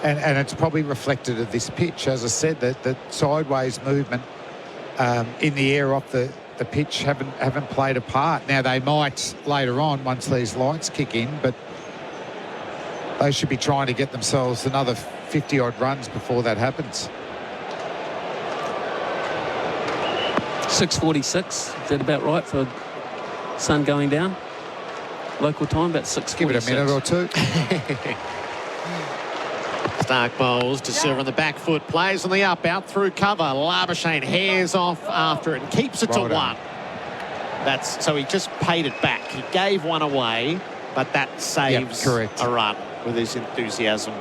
And it's probably reflected of this pitch. As I said, that sideways movement in the air off the pitch haven't played a part. Now, they might later on once these lights kick in, but they should be trying to get themselves another 50-odd runs before that happens. 6:46, is that about right for sun going down? Local time, about 6:46. Give it a minute or two. Stark bowls, De Silva on the back foot, plays on the up, out through cover. Labuschagne hairs off after it and keeps it to 1. So he just paid it back. He gave one away, but that saves a run with his enthusiasm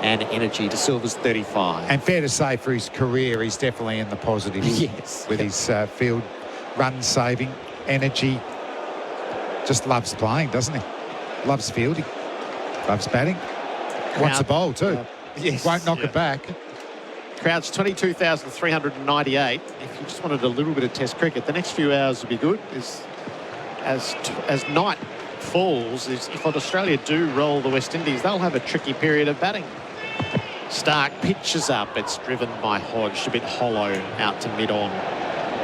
and energy. De Silva's 35. And fair to say, for his career, he's definitely in the positive. Yes. With his field run saving, energy. Just loves playing, doesn't he? Loves fielding. Loves batting. Wants a bowl too. Yes. Won't knock it back. Crowd's 22,398. If you just wanted a little bit of test cricket, the next few hours would be good. As night falls, if Australia do roll the West Indies, they'll have a tricky period of batting. Stark pitches up. It's driven by Hodge, a bit hollow out to mid-on.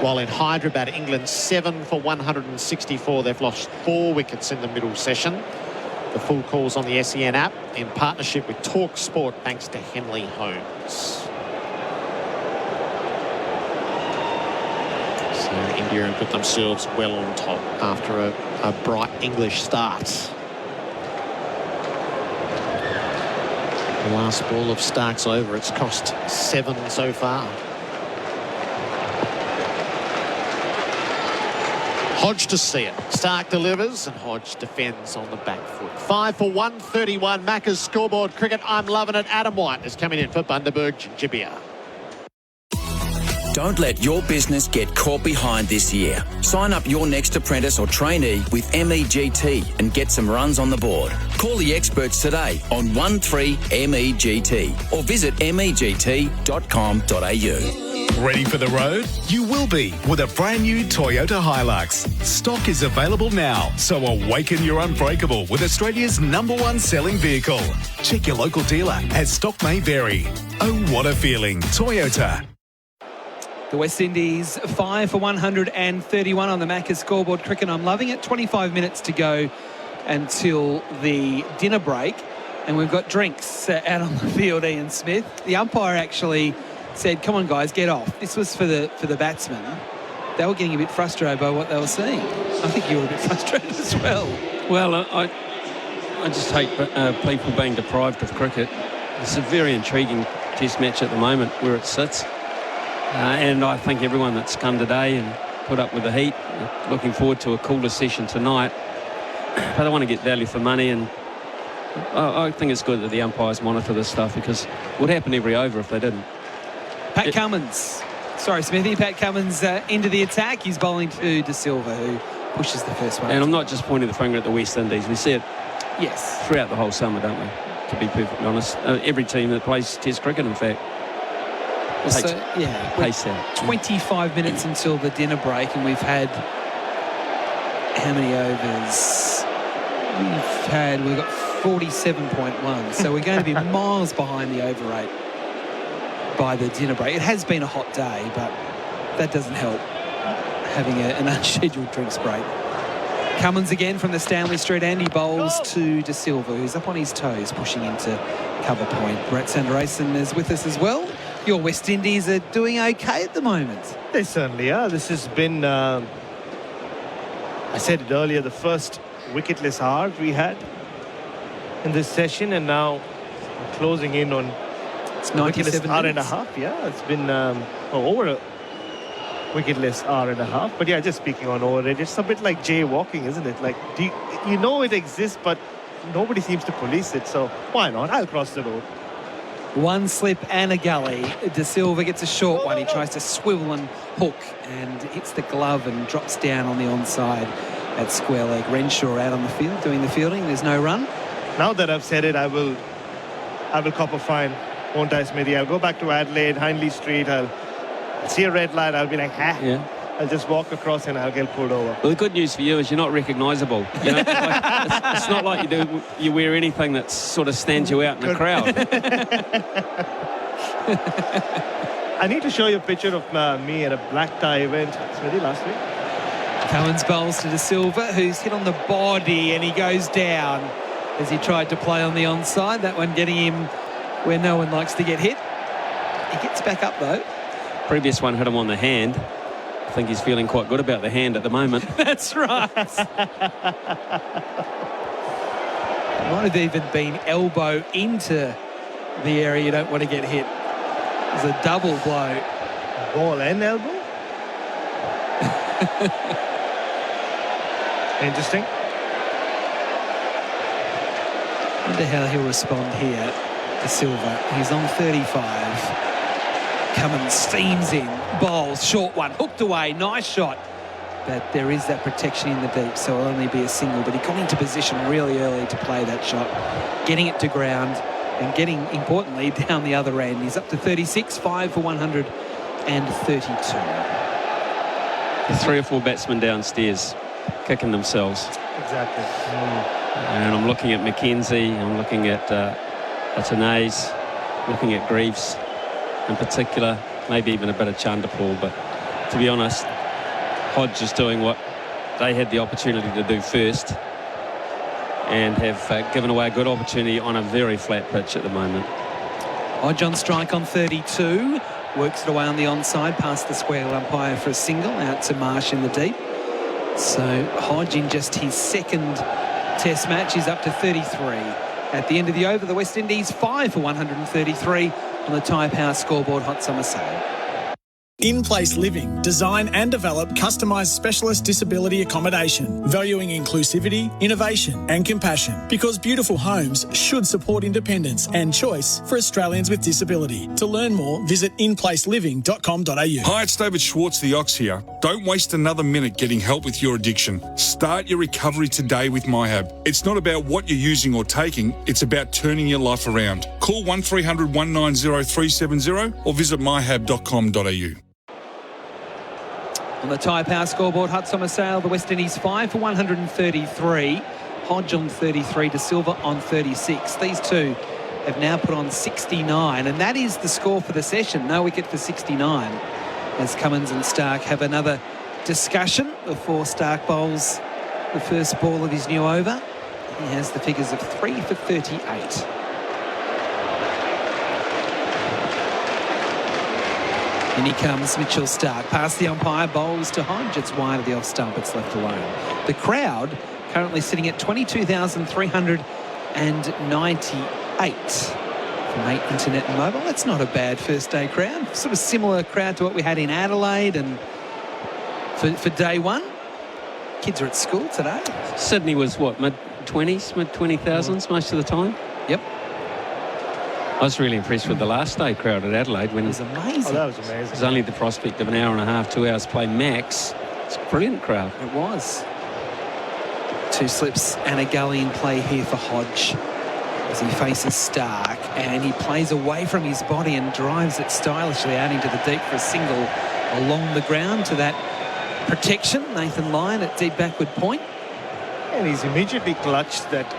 While in Hyderabad, England 7 for 164. They've lost 4 wickets in the middle session. The full call's on the SEN app in partnership with Talk Sport, thanks to Henley Homes. So India have put themselves well on top after a bright English start. The last ball of Stark's over. It's cost 7 so far. Hodge to see it. Stark delivers and Hodge defends on the back foot. 5 for 131. Macca's scoreboard cricket. I'm loving it. Adam White is coming in for Bundaberg Gingibeer. Don't let your business get caught behind this year. Sign up your next apprentice or trainee with MEGT and get some runs on the board. Call the experts today on 13MEGT or visit MEGT.com.au. Ready for the road? You will be with a brand new Toyota Hilux. Stock is available now, so awaken your unbreakable with Australia's #1 selling vehicle. Check your local dealer as stock may vary. Oh, what a feeling. Toyota. The West Indies 5 for 131 on the Macca's scoreboard cricket. I'm loving it. 25 minutes to go until the dinner break. And we've got drinks out on the field, Ian Smith. The umpire actually said, come on, guys, get off. This was for the batsmen. They were getting a bit frustrated by what they were seeing. I think you were a bit frustrated as well. Well, I just hate people being deprived of cricket. It's a very intriguing test match at the moment where it sits. And I think everyone that's come today and put up with the heat, looking forward to a cooler session tonight. But I want to get value for money, and I think it's good that the umpires monitor this stuff, because it would happen every over if they didn't. Pat Cummins. Sorry, Smithy. Pat Cummins into the attack. He's bowling to De Silva, who pushes the first one. And I'm not just pointing the finger at the West Indies. We see it throughout the whole summer, don't we? To be perfectly honest. Every team that plays Test cricket, in fact. Pace out. 25 minutes until the dinner break, and we've had how many overs? We've got 47.1, so we're going to be miles behind the over rate by the dinner break. It has been a hot day, but that doesn't help having an unscheduled drinks break. Cummins again from the Stanley Street, and he bowls to De Silva, who's up on his toes, pushing into cover point. Brett Sundaresan is with us as well. Your West Indies are doing okay at the moment. They certainly are. This has been, I said it earlier, the first wicketless hour we had in this session, and now closing in on it's 97 hour and a half. Yeah, it's been over a wicketless hour and a half. But yeah, just speaking on over it, it's a bit like jaywalking, isn't it? Like, you know it exists, but nobody seems to police it, so why not? I'll cross the road. One slip and a gully. De Silva gets a short one. He tries to swivel and hook and hits the glove and drops down on the onside at square leg. Renshaw out on the field doing the fielding. There's no run. Now that I've said it, I will cop a fine, won't I, Smithy? I'll go back to Adelaide, Hindley Street. I'll see a red light. I'll be like, yeah. I'll just walk across and I'll get pulled over. Well, the good news for you is you're not recognisable. You know, it's not like you wear anything that sort of stands you out in the crowd. I need to show you a picture of me at a black tie event, Smithy, last week. Cummins bowls to De Silva, who's hit on the body, and he goes down as he tried to play on the onside. That one getting him where no one likes to get hit. He gets back up, though. Previous one hit him on the hand. I think he's feeling quite good about the hand at the moment. That's right. It might have even been elbow into the area you don't want to get hit. It's a double blow. Ball and elbow? Interesting. I wonder how he'll respond here to Silva. He's on 35. Cummins steams in, bowls, short one, hooked away, nice shot. But there is that protection in the deep, so it'll only be a single. But he got into position really early to play that shot, getting it to ground and getting, importantly, down the other end. He's up to 36, 5 for 132. The 3 or 4 batsmen downstairs kicking themselves. Exactly. And I'm looking at McKenzie, I'm looking at Atanase. looking at Greaves in particular, maybe even a bit of Chanderpaul, but to be honest, Hodge is doing what they had the opportunity to do first and have given away a good opportunity on a very flat pitch at the moment. Hodge on strike on 32. Works it away on the onside, past the square umpire for a single, out to Marsh in the deep. So Hodge in just his second test match is up to 33. At the end of the over, the West Indies 5 for 133 on the Tyre Power scoreboard hot summer sale. In Place Living, design and develop customised specialist disability accommodation, valuing inclusivity, innovation and compassion. Because beautiful homes should support independence and choice for Australians with disability. To learn more, visit inplaceliving.com.au. Hi, it's David Schwartz, the Ox here. Don't waste another minute getting help with your addiction. Start your recovery today with MyHab. It's not about what you're using or taking, it's about turning your life around. Call 1300 190 370 or visit myhab.com.au. On the Tyre Power scoreboard hot summer sale, the West Indies 5 for 133. Hodge on 33, De Silva on 36. These two have now put on 69, and that is the score for the session. No wicket for 69. As Cummins and Stark have another discussion before Stark bowls the first ball of his new over. He has the figures of 3 for 38. In he comes, Mitchell Stark. Past the umpire, bowls to Hodge. It's wide of the off stump. It's left alone. The crowd currently sitting at 22,398 from 8 Internet and Mobile. That's not a bad first day crowd. Sort of similar crowd to what we had in Adelaide and for day one. Kids are at school today. Sydney was what, mid-20s, mid-20,000s most of the time? Yep. I was really impressed with the last day crowd at Adelaide. When it was amazing. Oh, that was amazing. It was only the prospect of an hour and a half, 2 hours play max. It's a brilliant crowd. It was. 2 slips and a gully in play here for Hodge as he faces Stark, and he plays away from his body and drives it stylishly out into the deep for a single along the ground to that protection. Nathan Lyon at deep backward point. And he's immediately clutched that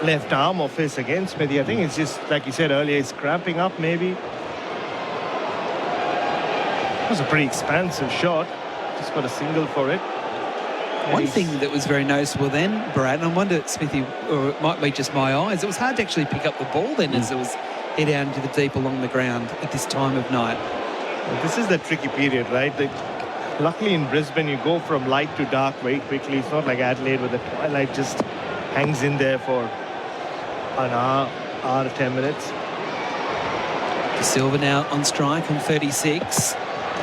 left arm of his against Smithy. I think it's just, like you said earlier, it's cramping up maybe. It was a pretty expansive shot. Just got a single for it. One thing that was very noticeable then, Bharat, and I wonder, Smithy, or it might be just my eyes, it was hard to actually pick up the ball then as it was head out into the deep along the ground at this time of night. Well, this is the tricky period, right? Luckily in Brisbane, you go from light to dark very quickly. It's not like Adelaide where the twilight just hangs in there for an hour to 10 minutes. De Silva now on strike on 36.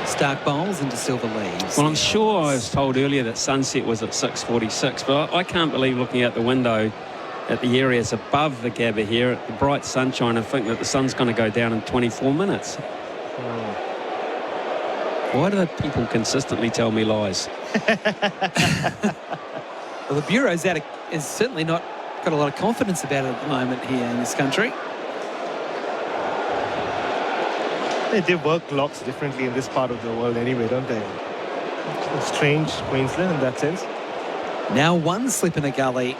Stark bowls and De Silva leaves. Well, I'm sure I was told earlier that sunset was at 6:46, but I can't believe looking out the window at the areas above the Gabba here at the bright sunshine and think that the sun's going to go down in 24 minutes. Why do people consistently tell me lies? Well, the Bureau's is certainly not got a lot of confidence about it at the moment here in this country. They work clocks differently in this part of the world anyway, don't they? It's strange, Queensland, in that sense. Now 1 slip in a gully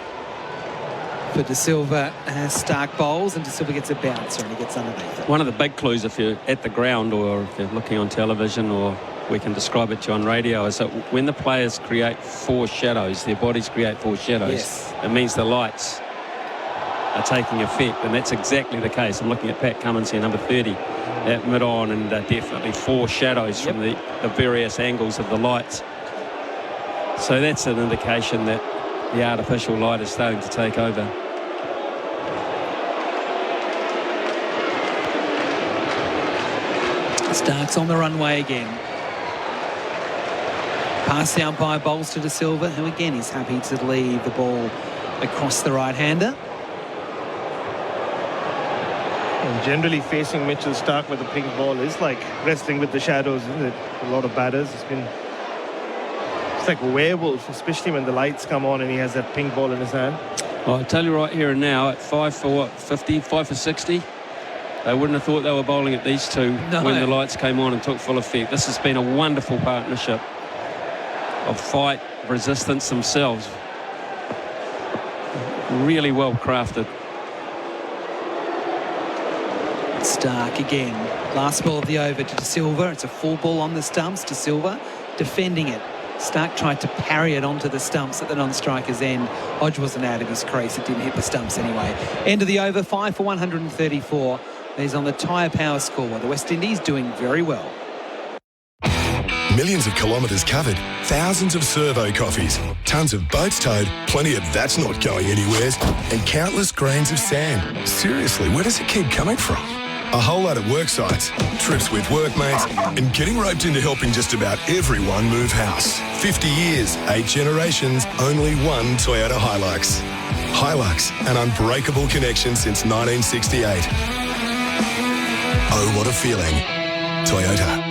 for De Silva as Stark bowls, and De Silva gets a bouncer and he gets underneath it. One of the big clues, if you're at the ground or if you're looking on television, or we can describe it to you on radio, is that when the players create 4 shadows, their bodies create 4 shadows, yes, it means the lights are taking effect, and that's exactly the case. I'm looking at Pat Cummins here, number 30, at mid-on, and definitely 4 shadows from the various angles of the lights. So that's an indication that the artificial light is starting to take over. Stark's on the runway again. Past the umpire, bowls to De Silva, who again is happy to leave the ball across the right-hander. And generally facing Mitchell Stark with a pink ball is like wrestling with the shadows, isn't it? A lot of batters. It's like a werewolf, especially when the lights come on and he has that pink ball in his hand. Well, I'll tell you right here and now, at 5 for 50, 5 for 60, they wouldn't have thought they were bowling at these two when the lights came on and took full effect. This has been a wonderful partnership of fight, resistance themselves. Really well crafted. Stark again. Last ball of the over to De Silva. It's a full ball on the stumps. De Silva defending it. Stark tried to parry it onto the stumps at the non-striker's end. Hodge wasn't out of his crease. It didn't hit the stumps anyway. End of the over, 5 for 134. He's on the tyre power score. The West Indies doing very well. Millions of kilometres covered, thousands of servo coffees, tons of boats towed, plenty of that's not going anywheres, and countless grains of sand. Seriously, where does it keep coming from? A whole lot of work sites, trips with workmates, and getting roped into helping just about everyone move house. 50 years, 8 generations, only one Toyota Hilux. Hilux, an unbreakable connection since 1968. Oh, what a feeling. Toyota.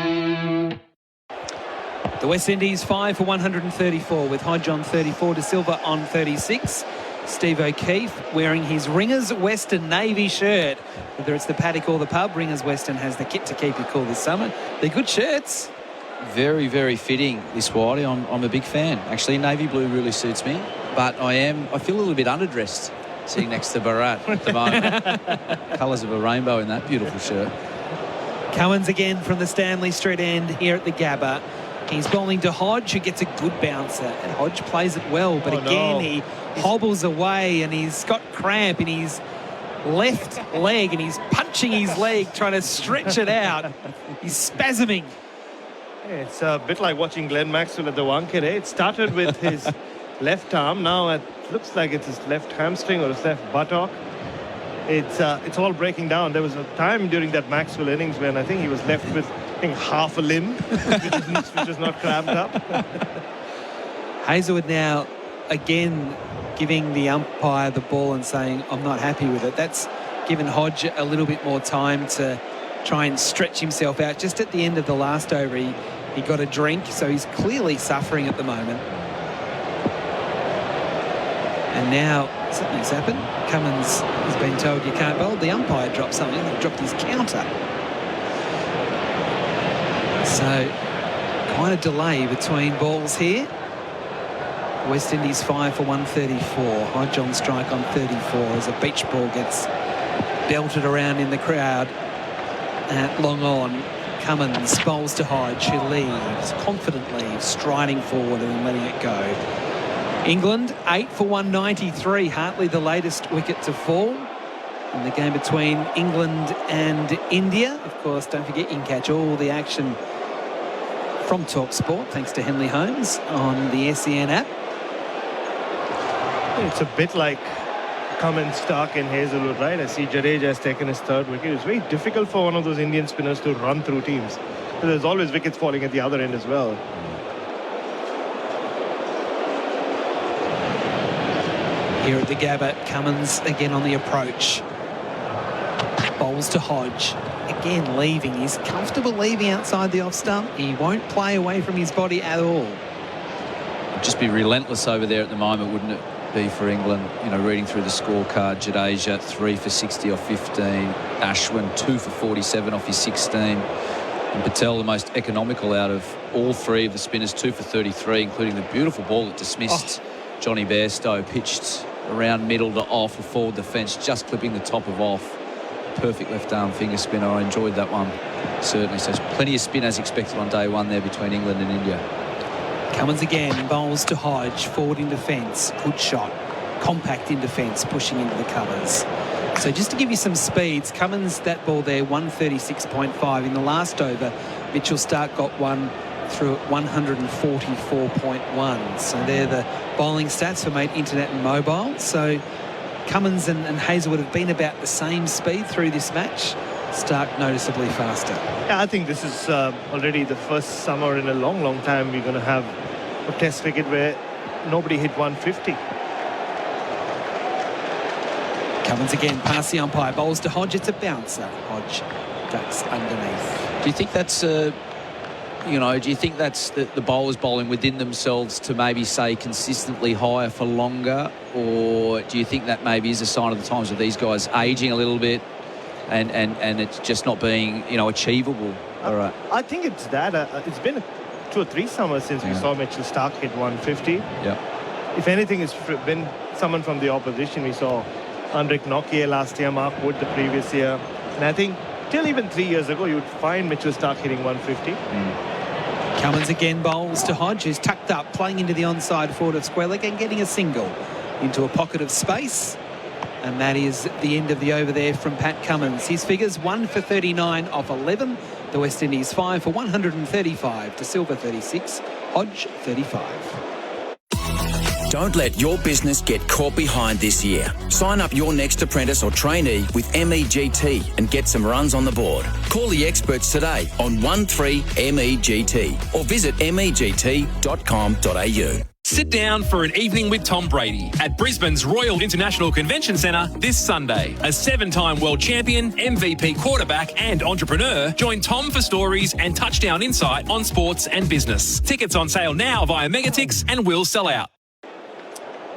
The West Indies 5 for 134 with Hodge on 34, De Silva on 36. Steve O'Keefe wearing his Ringers Western Navy shirt. Whether it's the paddock or the pub, Ringers Western has the kit to keep you cool this summer. They're good shirts. Very, very fitting, this Whitey. I'm a big fan. Actually, navy blue really suits me. But I feel a little bit underdressed sitting next to Bharat at the moment. Colours of a rainbow in that beautiful shirt. Cummins again from the Stanley Street end here at the Gabba. He's bowling to Hodge, who gets a good bouncer. And Hodge plays it well, but he hobbles away and he's got cramp in his left leg and he's punching his leg, trying to stretch it out. He's spasming. Yeah, it's a bit like watching Glenn Maxwell at the Wankhede. It started with his left arm. Now it looks like it's his left hamstring or his left buttock. It's all breaking down. There was a time during that Maxwell innings when I think he was left with half a limb, which is not cramped up. Hazelwood now again giving the umpire the ball and saying, I'm not happy with it. That's given Hodge a little bit more time to try and stretch himself out. Just at the end of the last over, he got a drink, so he's clearly suffering at the moment. And now something's happened. Cummins has been told you can't bowl. The umpire dropped something. He dropped his counter. So, quite a delay between balls here. West Indies 5 for 134. Hodge on strike on 34 as a beach ball gets belted around in the crowd at long on. Cummins bowls to Hodge, who leads confidently, striding forward and letting it go. England 8 for 193. Hartley the latest wicket to fall in the game between England and India. Of course, don't forget you can catch all the action from TalkSport thanks to Henley Holmes on the SEN app. It's a bit like Cummins, Stark and Hazelwood, right? I see Jadeja has taken his third wicket. It's very difficult for one of those Indian spinners to run through teams. But there's always wickets falling at the other end as well. Here at the Gabba, Cummins again on the approach. Bowls to Hodge. Again leaving. He's comfortable leaving outside the off stump. He won't play away from his body at all. It'd just be relentless over there at the moment, wouldn't it be, for England? You know, reading through the scorecard, Jadeja 3 for 60 off 15. Ashwin 2 for 47 off his 16. And Patel the most economical out of all three of the spinners, 2 for 33, including the beautiful ball that dismissed Johnny Bairstow, pitched around middle to off, or forward the fence, just clipping the top of off. Perfect left arm finger spinner. I enjoyed that one, certainly. So plenty of spin as expected on day one there between England and India. Cummins again, bowls to Hodge, forward in defence, good shot, compact in defence, pushing into the covers. So just to give you some speeds, Cummins, that ball there, 136.5. In the last over, Mitchell Stark got one through at 144.1. So they're the bowling stats for Mate Internet and Mobile. So Cummins and Hazelwood have been about the same speed through this match. Stark noticeably faster. Yeah, I think this is already the first summer in a long, long time we're going to have a test cricket where nobody hit 150. Cummins again past the umpire, bowls to Hodge. It's a bouncer. Hodge ducks underneath. Do you think that's do you think that's the bowlers bowling within themselves to maybe say consistently higher for longer, or do you think that maybe is a sign of the times of these guys aging a little bit and it's just not being achievable? All right. I think it's that. It's been 2 or 3 summers since we saw Mitchell Stark hit 150. Yeah. If anything, it's been someone from the opposition. We saw Henrik Nokia last year, Mark Wood the previous year. And I think till even 3 years ago, you would find Mitchell Starc hitting 150. Cummins again bowls to Hodge, who's tucked up, playing into the onside forward of square leg and getting a single into a pocket of space. And that is the end of the over there from Pat Cummins. His figures 1 for 39 off 11. The West Indies 5 for 135. De Silva 36. Hodge 35. Don't let your business get caught behind this year. Sign up your next apprentice or trainee with MEGT and get some runs on the board. Call the experts today on 13MEGT or visit MEGT.com.au. Sit down for an evening with Tom Brady at Brisbane's Royal International Convention Centre this Sunday. A 7-time world champion, MVP quarterback and entrepreneur, join Tom for stories and touchdown insight on sports and business. Tickets on sale now via Megatix and will sell out.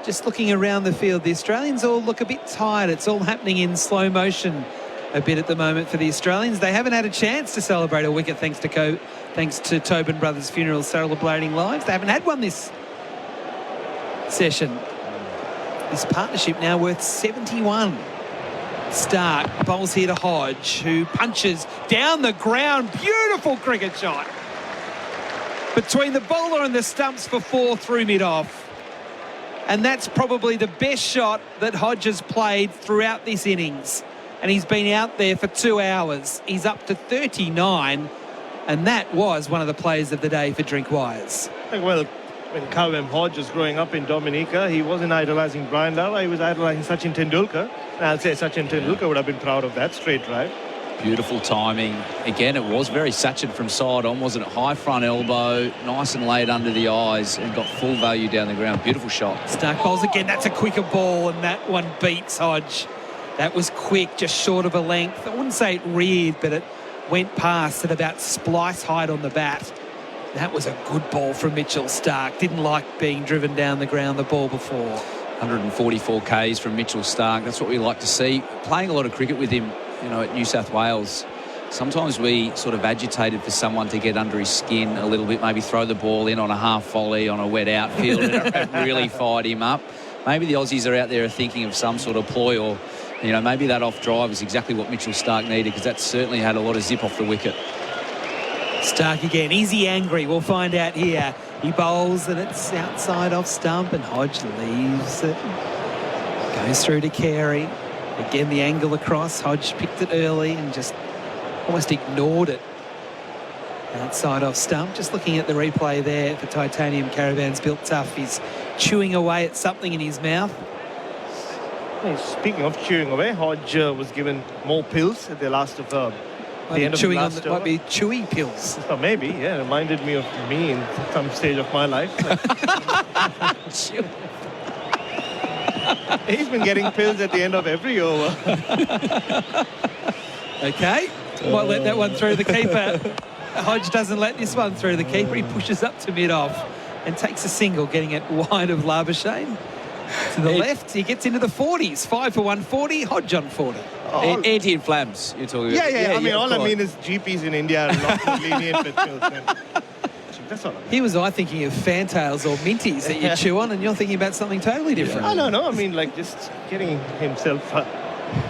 Just looking around the field, the Australians all look a bit tired. It's all happening in slow motion a bit at the moment for the Australians. They haven't had a chance to celebrate a wicket thanks to Tobin Brothers' funeral celebrating lives. They haven't had one this session. This partnership now worth 71. Starc bowls here to Hodge, who punches down the ground. Beautiful cricket shot between the bowler and the stumps for 4 through mid-off. And that's probably the best shot that Hodge has played throughout this innings. And he's been out there for 2 hours. He's up to 39. And that was one of the players of the day for Drink Wires. Well, when Calvin Hodge was growing up in Dominica, he wasn't idolising Brian Lalor, he was idolising Sachin Tendulkar. And I'll say Sachin Tendulkar would have been proud of that straight drive. Beautiful timing. Again, it was very Sachin from side on, wasn't it? High front elbow, nice and laid under the eyes, and got full value down the ground. Beautiful shot. Starc bowls again. That's a quicker ball, and that one beats Hodge. That was quick, just short of a length. I wouldn't say it reared, but it went past at about splice height on the bat. That was a good ball from Mitchell Starc. Didn't like being driven down the ground the ball before. 144 Ks from Mitchell Starc. That's what we like to see. Playing a lot of cricket with him, at New South Wales. Sometimes we sort of agitated for someone to get under his skin a little bit, maybe throw the ball in on a half volley on a wet outfield, and it really fired him up. Maybe the Aussies are out there thinking of some sort of ploy, or maybe that off drive is exactly what Mitchell Starc needed, because that certainly had a lot of zip off the wicket. Starc again. Is he angry? We'll find out here. He bowls and it's outside off stump, and Hodge leaves it. Goes through to Carey. Again, the angle across. Hodge picked it early and just almost ignored it. Outside off stump. Just looking at the replay there for Titanium Caravans Built Tough. He's chewing away at something in his mouth. Hey, speaking of chewing away, Hodge was given more pills at the last of the end of the last over. Might be chewy pills. Oh, maybe, yeah. It reminded me of me in some stage of my life. He's been getting pills at the end of every over. Okay. Might let that one through the keeper. Hodge doesn't let this one through the keeper. He pushes up to mid-off and takes a single, getting it wide of Labuschagne. To the left, he gets into the 40s. 5 for 140, Hodge on 40. Anti-inflams, you're talking about. Yeah. I mean, all I mean is GPs in India are a lot more lenient with pills. That's all I mean. Here was I thinking of Fantails or Minties that you chew on, and you're thinking about something totally different. Oh, no. I mean, like just getting himself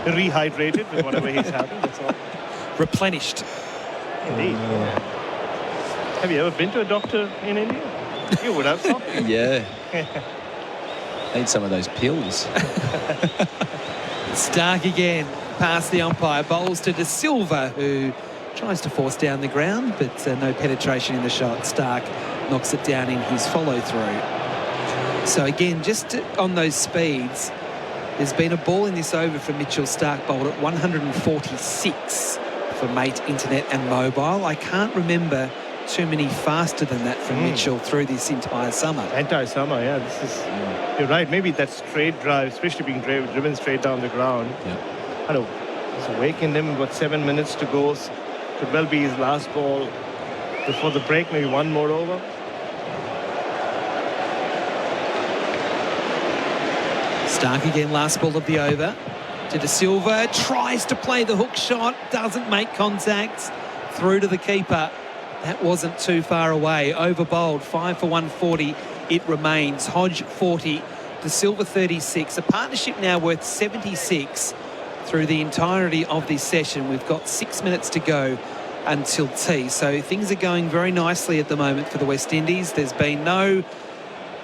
rehydrated with whatever he's having. That's all. Replenished. Indeed. Have you ever been to a doctor in India? You would have something. Yeah. Need some of those pills. Starc again, past the umpire, bowls to De Silva, who tries to force down the ground, but no penetration in the shot. Starc knocks it down in his follow-through. So again, just on those speeds, there's been a ball in this over from Mitchell Starc, bowled at 146 for Mate Internet and Mobile. I can't remember too many faster than that from Mitchell through this entire summer. Summer, yeah. This is, you're right. Maybe that straight drive, especially being driven straight down the ground. Yeah. I know. It's awakened him. Got 7 minutes to go. Could well be his last ball before the break. Maybe one more over. Starc again, last ball of the over. To De Silva, tries to play the hook shot, doesn't make contact. Through to the keeper. That wasn't too far away. Over bowled, 5 for 140. It remains. Hodge 40, De Silva 36. A partnership now worth 76 through the entirety of this session. We've got 6 minutes to go until tea. So things are going very nicely at the moment for the West Indies. There's been no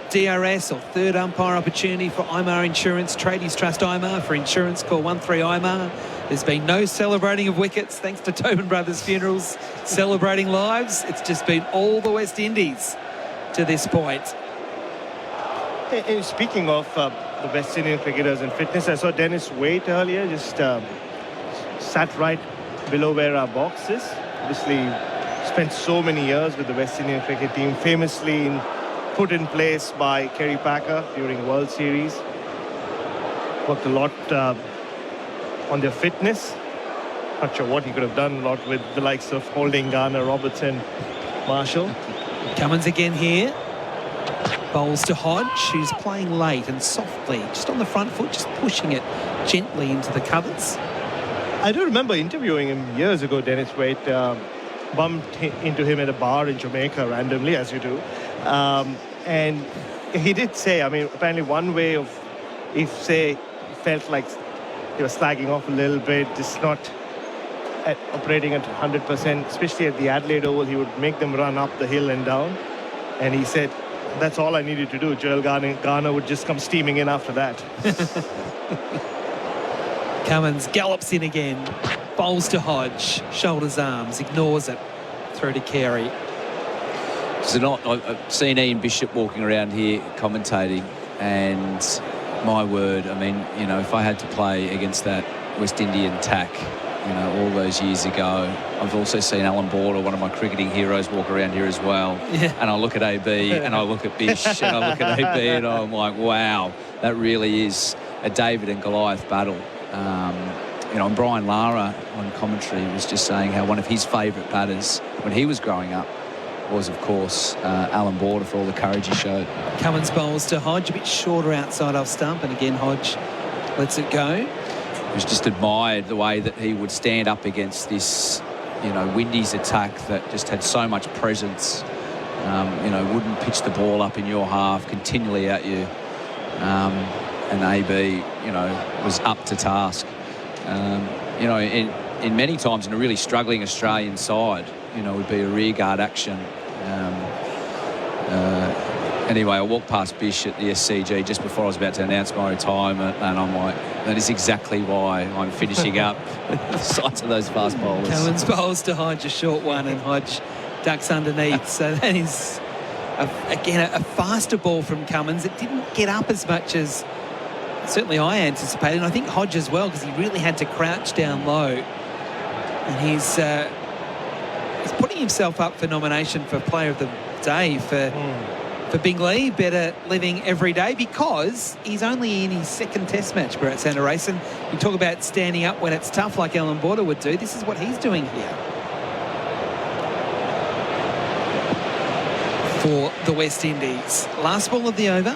DRS or third umpire opportunity for IMAR Insurance. Tradies Trust IMAR for insurance. Call 13 IMAR. There's been no celebrating of wickets thanks to Tobin Brothers Funerals celebrating lives. It's just been all the West Indies to this point. Hey, speaking of the West Indian cricketers and fitness, I saw Dennis Wade earlier, just sat right below where our box is. Obviously spent so many years with the West Indian cricket team, famously put in place by Kerry Packer during World Series. Worked a lot on their fitness. Not sure what he could have done, a lot with the likes of Holding, Garner, Robertson, Marshall. Cummins again here. Bowls to Hodge, who's playing late and softly, just on the front foot, just pushing it gently into the covers. I do remember interviewing him years ago, Dennis Wade. Bumped into him at a bar in Jamaica randomly, as you do. And he did say, I mean, apparently one way of, if, say, felt like he was slagging off a little bit, just not operating at 100%, especially at the Adelaide Oval, he would make them run up the hill and down. And he said, that's all I needed to do. Joel Garner would just come steaming in after that. Cummins gallops in again. Bowls to Hodge. Shoulders, arms. Ignores it. Through to Carey. So I've seen Ian Bishop walking around here commentating, and my word, I mean, you know, if I had to play against that West Indian tack, you know, all those years ago, I've also seen Alan Border, one of my cricketing heroes, walk around here as well. Yeah. And I look at AB and I look at Bish and I look at AB and I'm like, wow, that really is a David and Goliath battle. You know, and Brian Lara on commentary was just saying how one of his favourite batters when he was growing up was, of course, Alan Border, for all the courage he showed. Cummins bowls to Hodge, a bit shorter outside off stump, and again Hodge lets it go. Was just admired the way that he would stand up against this, you know, Windies attack that just had so much presence. You know, wouldn't pitch the ball up in your half, continually at you. And AB, you know, was up to task. You know, in many times in a really struggling Australian side, you know, would be a rearguard action. Anyway, I walked past Bish at the SCG just before I was about to announce my retirement, and I'm like, that is exactly why I'm finishing up the sights of those fast bowlers. Cummins bowls to Hodge, a short one, and Hodge ducks underneath. So that is, again, a faster ball from Cummins. It didn't get up as much as certainly I anticipated, and I think Hodge as well, because he really had to crouch down low. And he's putting himself up for nomination for Player of the Day for Bingley, better living every day, because he's only in his second test match, Bharat Sundaresan. You talk about standing up when it's tough like Alan Border would do. This is what he's doing here for the West Indies. Last ball of the over.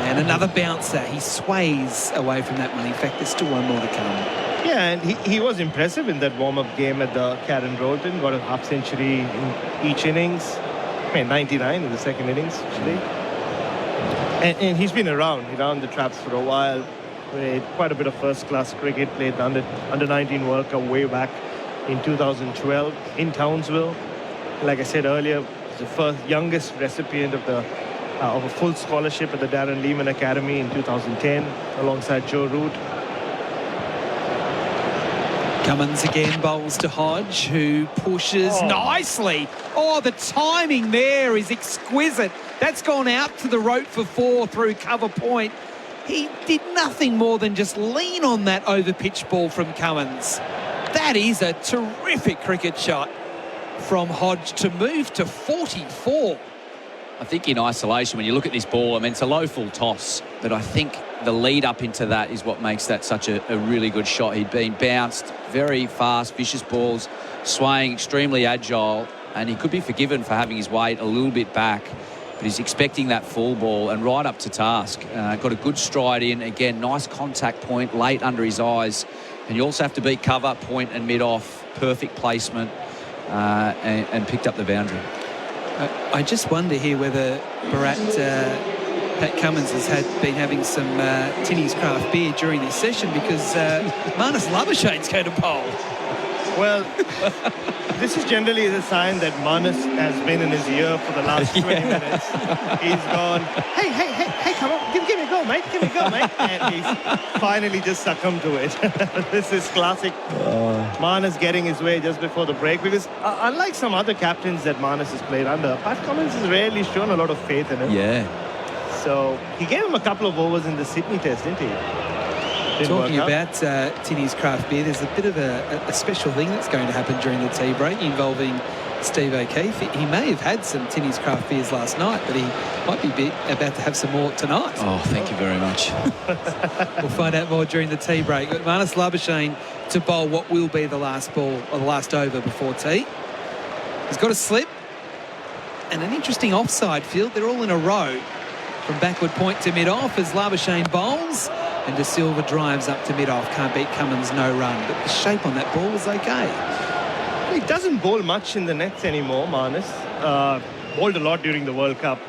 And another bouncer. He sways away from that one. In fact, there's still one more to come. Yeah, and he was impressive in that warm-up game at the Karen Rolton. Got a half century in each innings. I mean, 99 in the second innings, actually. And he's been around the traps for a while. Played quite a bit of first-class cricket. Played the under-19 World Cup way back in 2012 in Townsville. Like I said earlier, the first youngest recipient of a full scholarship at the Darren Lehman Academy in 2010, alongside Joe Root. Cummins again bowls to Hodge, who pushes nicely. Oh, the timing there is exquisite. That's gone out to the rope for 4 through cover point. He did nothing more than just lean on that over-pitch ball from Cummins. That is a terrific cricket shot from Hodge to move to 44. I think in isolation, when you look at this ball, I mean, it's a low full toss, but I think the lead up into that is what makes that such a really good shot. He'd been bounced, very fast, vicious balls, swaying, extremely agile, and he could be forgiven for having his weight a little bit back, but he's expecting that full ball and right up to task. Got a good stride in. Again, nice contact point, late under his eyes, and you also have to beat cover, point and mid-off, perfect placement, and picked up the boundary. I just wonder here whether Bharat Pat Cummins has been having some Tinny's craft beer during this session because Marnus Labuschagne's going to bowl. Well, this is generally the sign that Marnus has been in his ear for the last 20 minutes. He's gone, hey, come on, give me a go, mate, and he's finally just succumbed to it. This is classic Marnus getting his way just before the break, because unlike some other captains that Marnus has played under, Pat Cummins has rarely shown a lot of faith in him. Yeah. So he gave him a couple of overs in the Sydney test, didn't he? Talking about Tinny's craft beer, there's a bit of a special thing that's going to happen during the tea break involving Steve O'Keefe. He may have had some Tinny's craft beers last night, but he might be about to have some more tonight. Oh, thank you very much. We'll find out more during the tea break. But Marnus Labuschagne to bowl what will be the last ball or the last over before tea. He's got a slip and an interesting offside field. They're all in a row from backward point to mid-off as Labuschagne bowls. And De Silva drives up to mid-off. Can't beat Cummins, no run. But the shape on that ball was okay. He doesn't bowl much in the nets anymore, Marnus. Bowled a lot during the World Cup.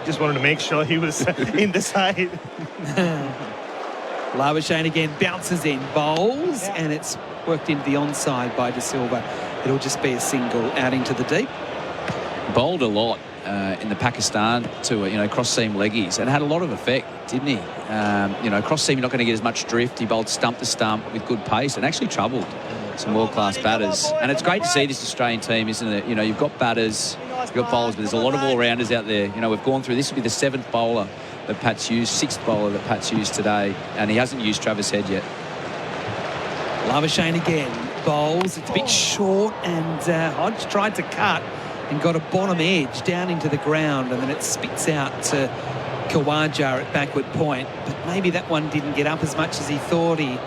Just wanted to make sure he was in the side. Labuschagne again bounces in, bowls, and it's worked into the onside by De Silva. It'll just be a single out into the deep. Bowled a lot in the Pakistan tour, cross-seam leggies, and had a lot of effect, didn't he? Cross-seam, you're not going to get as much drift. He bowled stump to stump with good pace and actually troubled some world-class batters. And it's great to see this Australian team, isn't it? You've got batters, you've got bowlers, but there's a lot of all-rounders out there. We've gone through, this will be the 7th bowler that Pat's used, 6th bowler that Pat's used today, and he hasn't used Travis Head yet. Labuschagne again bowls. It's a bit short, and Hodge tried to cut and got a bottom edge down into the ground, and then it spits out to Khawaja at backward point. But maybe that one didn't get up as much as he thought. He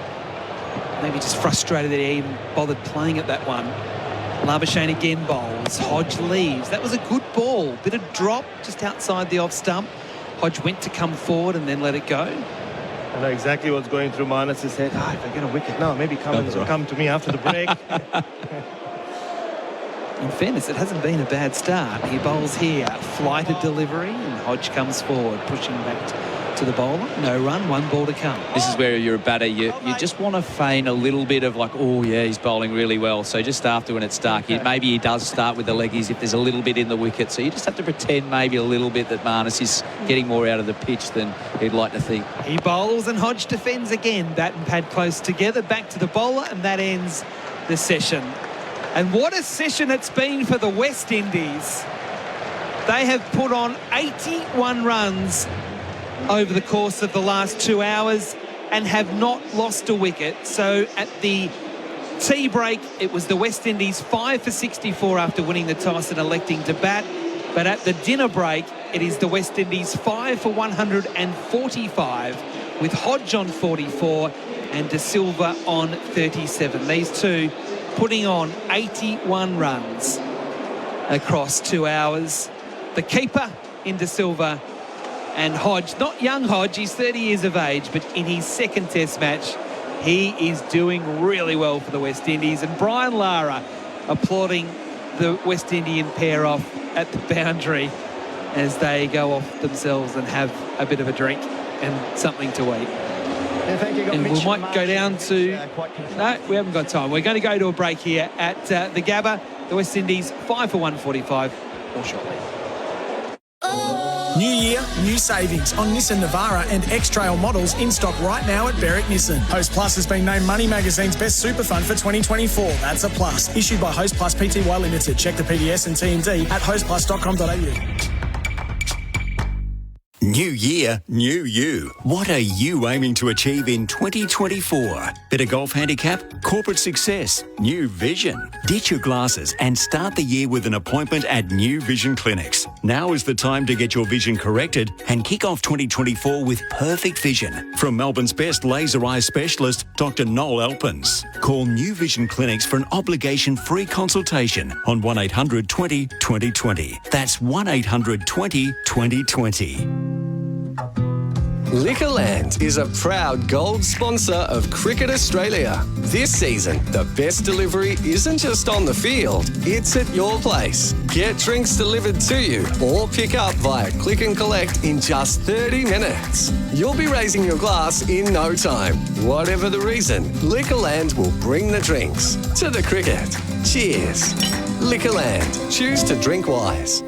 maybe just frustrated that he even bothered playing at that one. Labuschagne again bowls. Hodge leaves. That was a good ball. Bit of drop just outside the off stump. Hodge went to come forward and then let it go. I know exactly what's going through Marnus' head. If I get a wicket now, maybe Cummins will come to me after the break. In fairness, it hasn't been a bad start. He bowls here, flighted delivery, and Hodge comes forward, pushing back to the bowler. No run, 1 ball to come. This is where you're a batter. You just want to feign a little bit of like, oh yeah, he's bowling really well. So just after when it's dark, maybe he does start with the leggies if there's a little bit in the wicket. So you just have to pretend maybe a little bit that Marnus is getting more out of the pitch than he'd like to think. He bowls and Hodge defends again. Bat and pad close together, back to the bowler, and that ends the session. And what a session it's been for the West Indies. They have put on 81 runs over the course of the last 2 hours and have not lost a wicket. So at the tea break, it was the West Indies 5 for 64 after winning the toss and electing to bat. But at the dinner break, it is the West Indies 5 for 145 with Hodge on 44 and De Silva on 37. These two putting on 81 runs across 2 hours. The keeper in De Silva and Hodge, not young Hodge, he's 30 years of age, but in his 2nd test match, he is doing really well for the West Indies. And Brian Lara applauding the West Indian pair off at the boundary as they go off themselves and have a bit of a drink and something to eat. And we might go down to... No, we haven't got time. We're going to go to a break here at the Gabba. The West Indies 5 for 145 more shortly. New year, new savings on Nissan Navara and X-Trail models in stock right now at Berwick Nissan. Host Plus has been named Money Magazine's best super fund for 2024. That's a plus. Issued by Host Plus Pty Limited. Check the PDS and TND at hostplus.com.au. New year, new you. What are you aiming to achieve in 2024? Better golf handicap? Corporate success? New vision? Ditch your glasses and start the year with an appointment at New Vision Clinics. Now is the time to get your vision corrected and kick off 2024 with perfect vision. From Melbourne's best laser eye specialist, Dr. Noel Alpins. Call New Vision Clinics for an obligation-free consultation on 1800 20 2020. That's 1800 20 2020. Liquorland is a proud gold sponsor of Cricket Australia. This season, the best delivery isn't just on the field, it's at your place. Get drinks delivered to you or pick up via click and collect in just 30 minutes. You'll be raising your glass in no time. Whatever the reason, Liquorland will bring the drinks to the cricket. Cheers. Liquorland. Choose to drink wise.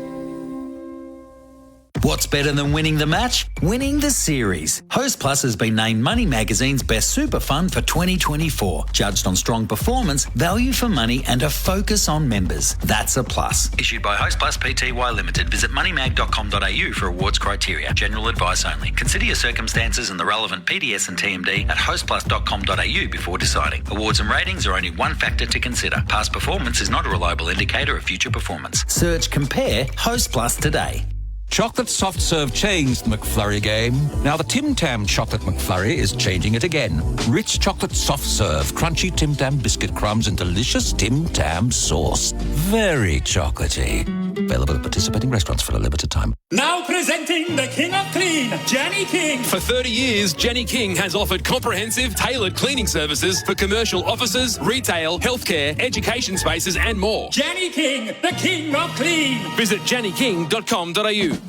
What's better than winning the match? Winning the series. Host Plus has been named Money Magazine's Best Super Fund for 2024. Judged on strong performance, value for money and a focus on members. That's a plus. Issued by Host Plus Pty Limited. Visit moneymag.com.au for awards criteria. General advice only. Consider your circumstances and the relevant PDS and TMD at hostplus.com.au before deciding. Awards and ratings are only one factor to consider. Past performance is not a reliable indicator of future performance. Search Compare Host Plus today. Chocolate soft serve changed the McFlurry game. Now the Tim Tam chocolate McFlurry is changing it again. Rich chocolate soft serve, crunchy Tim Tam biscuit crumbs and delicious Tim Tam sauce. Very chocolatey. Available at participating restaurants for a limited time. Now presenting the King of Clean, Jenny King. For 30 years, Jenny King has offered comprehensive, tailored cleaning services for commercial offices, retail, healthcare, education spaces and more. Jenny King, the King of Clean. Visit jennyking.com.au.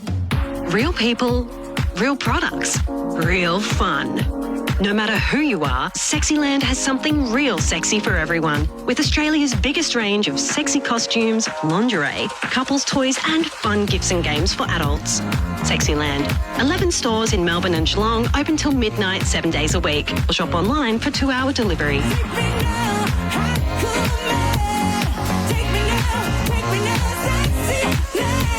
Real people, real products, real fun. No matter who you are, Sexyland has something real sexy for everyone. With Australia's biggest range of sexy costumes, lingerie, couples toys and fun gifts and games for adults. Sexyland. 11 stores in Melbourne and Geelong, open till midnight 7 days a week. Or shop online for 2-hour delivery.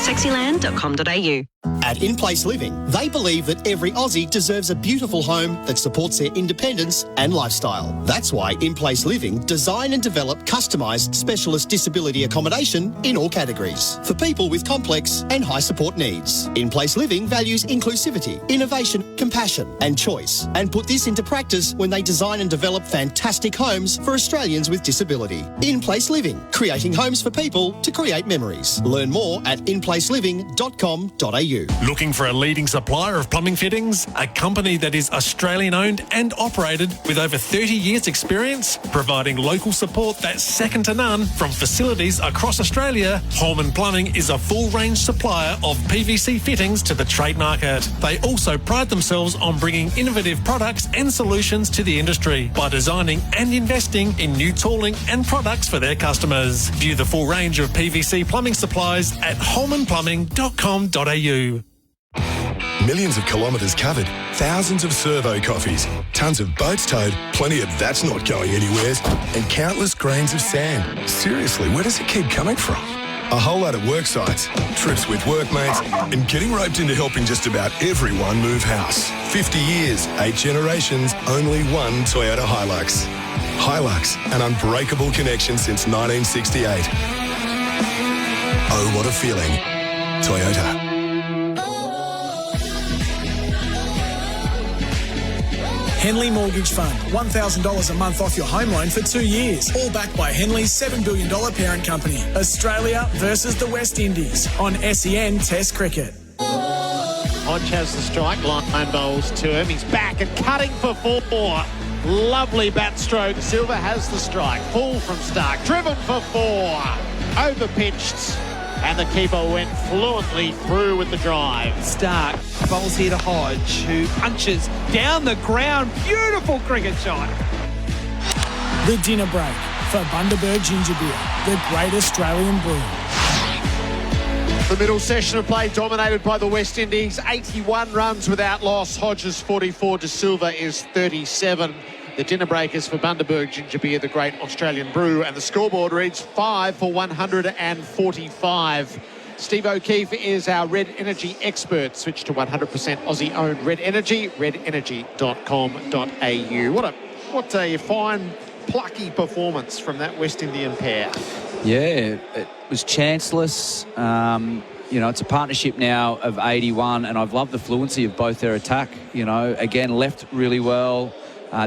Sexyland.com.au. At In Place Living, they believe that every Aussie deserves a beautiful home that supports their independence and lifestyle. That's why In Place Living design and develop customised specialist disability accommodation in all categories for people with complex and high support needs. In Place Living values inclusivity, innovation, compassion and choice, and put this into practice when they design and develop fantastic homes for Australians with disability. In Place Living, creating homes for people to create memories. Learn more at inplaceliving.com.au. Looking for a leading supplier of plumbing fittings? A company that is Australian owned and operated with over 30 years experience, providing local support that's second to none from facilities across Australia. Holman Plumbing is a full range supplier of PVC fittings to the trade market. They also pride themselves on bringing innovative products and solutions to the industry by designing and investing in new tooling and products for their customers. View the full range of PVC plumbing supplies at holmanplumbing.com.au. Millions of kilometres covered, thousands of servo coffees, tons of boats towed, plenty of that's not going anywhere, and countless grains of sand. Seriously, where does it keep coming from? A whole lot of work sites, trips with workmates, and getting roped into helping just about everyone move house. 50 years, 8 generations, only one Toyota Hilux. Hilux, an unbreakable connection since 1968. Oh, what a feeling. Toyota. Henley Mortgage Fund, $1,000 a month off your home loan for 2 years. All backed by Henley's $7 billion parent company. Australia versus the West Indies on SEN Test Cricket. Hodge has the strike, line bowls to him. He's back and cutting for 4. Lovely bat stroke. Silva has the strike. Full from Stark. Driven for 4. Over-pitched. And the keeper went fluently through with the drive. Stark bowls here to Hodge, who punches down the ground. Beautiful cricket shot. The dinner break for Bundaberg Ginger Beer, the great Australian brew. The middle session of play dominated by the West Indies. 81 runs without loss. Hodges 44, De Silva is 37. The dinner breakers for Bundaberg Ginger Beer, the great Australian brew, and the scoreboard reads 5 for 145. Steve O'Keefe is our Red Energy expert. Switch to 100% Aussie-owned Red Energy, redenergy.com.au. What a fine, plucky performance from that West Indian pair. Yeah, it was chanceless. You know, it's a partnership now of 81, and I've loved the fluency of both their attack. You know, again, left really well.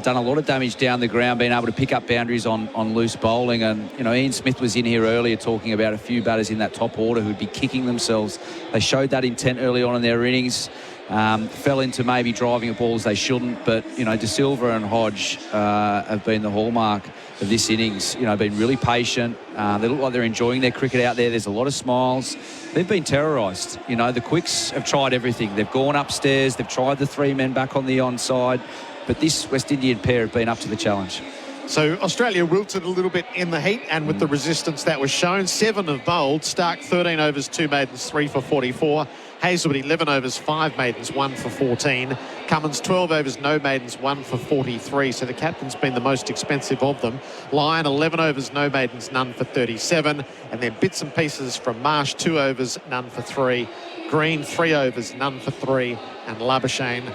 Done a lot of damage down the ground, being able to pick up boundaries on loose bowling. And, you know, Ian Smith was in here earlier talking about a few batters in that top order who'd be kicking themselves. They showed that intent early on in their innings. Fell into maybe driving at balls they shouldn't, but, De Silva and Hodge have been the hallmark of this innings. Been really patient. They look like they're enjoying their cricket out there. There's a lot of smiles. They've been terrorised. The Quicks have tried everything. They've gone upstairs. They've tried the 3 men back on the onside. But this West Indian pair have been up to the challenge. So Australia wilted a little bit in the heat, and with the resistance that was shown, 7 have bowled. Stark 13 overs, 2 maidens, 3 for 44. Hazelwood 11 overs, 5 maidens, 1 for 14. Cummins 12 overs, no maidens, 1 for 43. So the captain's been the most expensive of them. Lyon 11 overs, no maidens, none for 37. And then bits and pieces from Marsh, 2 overs, none for 3. Green 3 overs, none for 3. And Labuschagne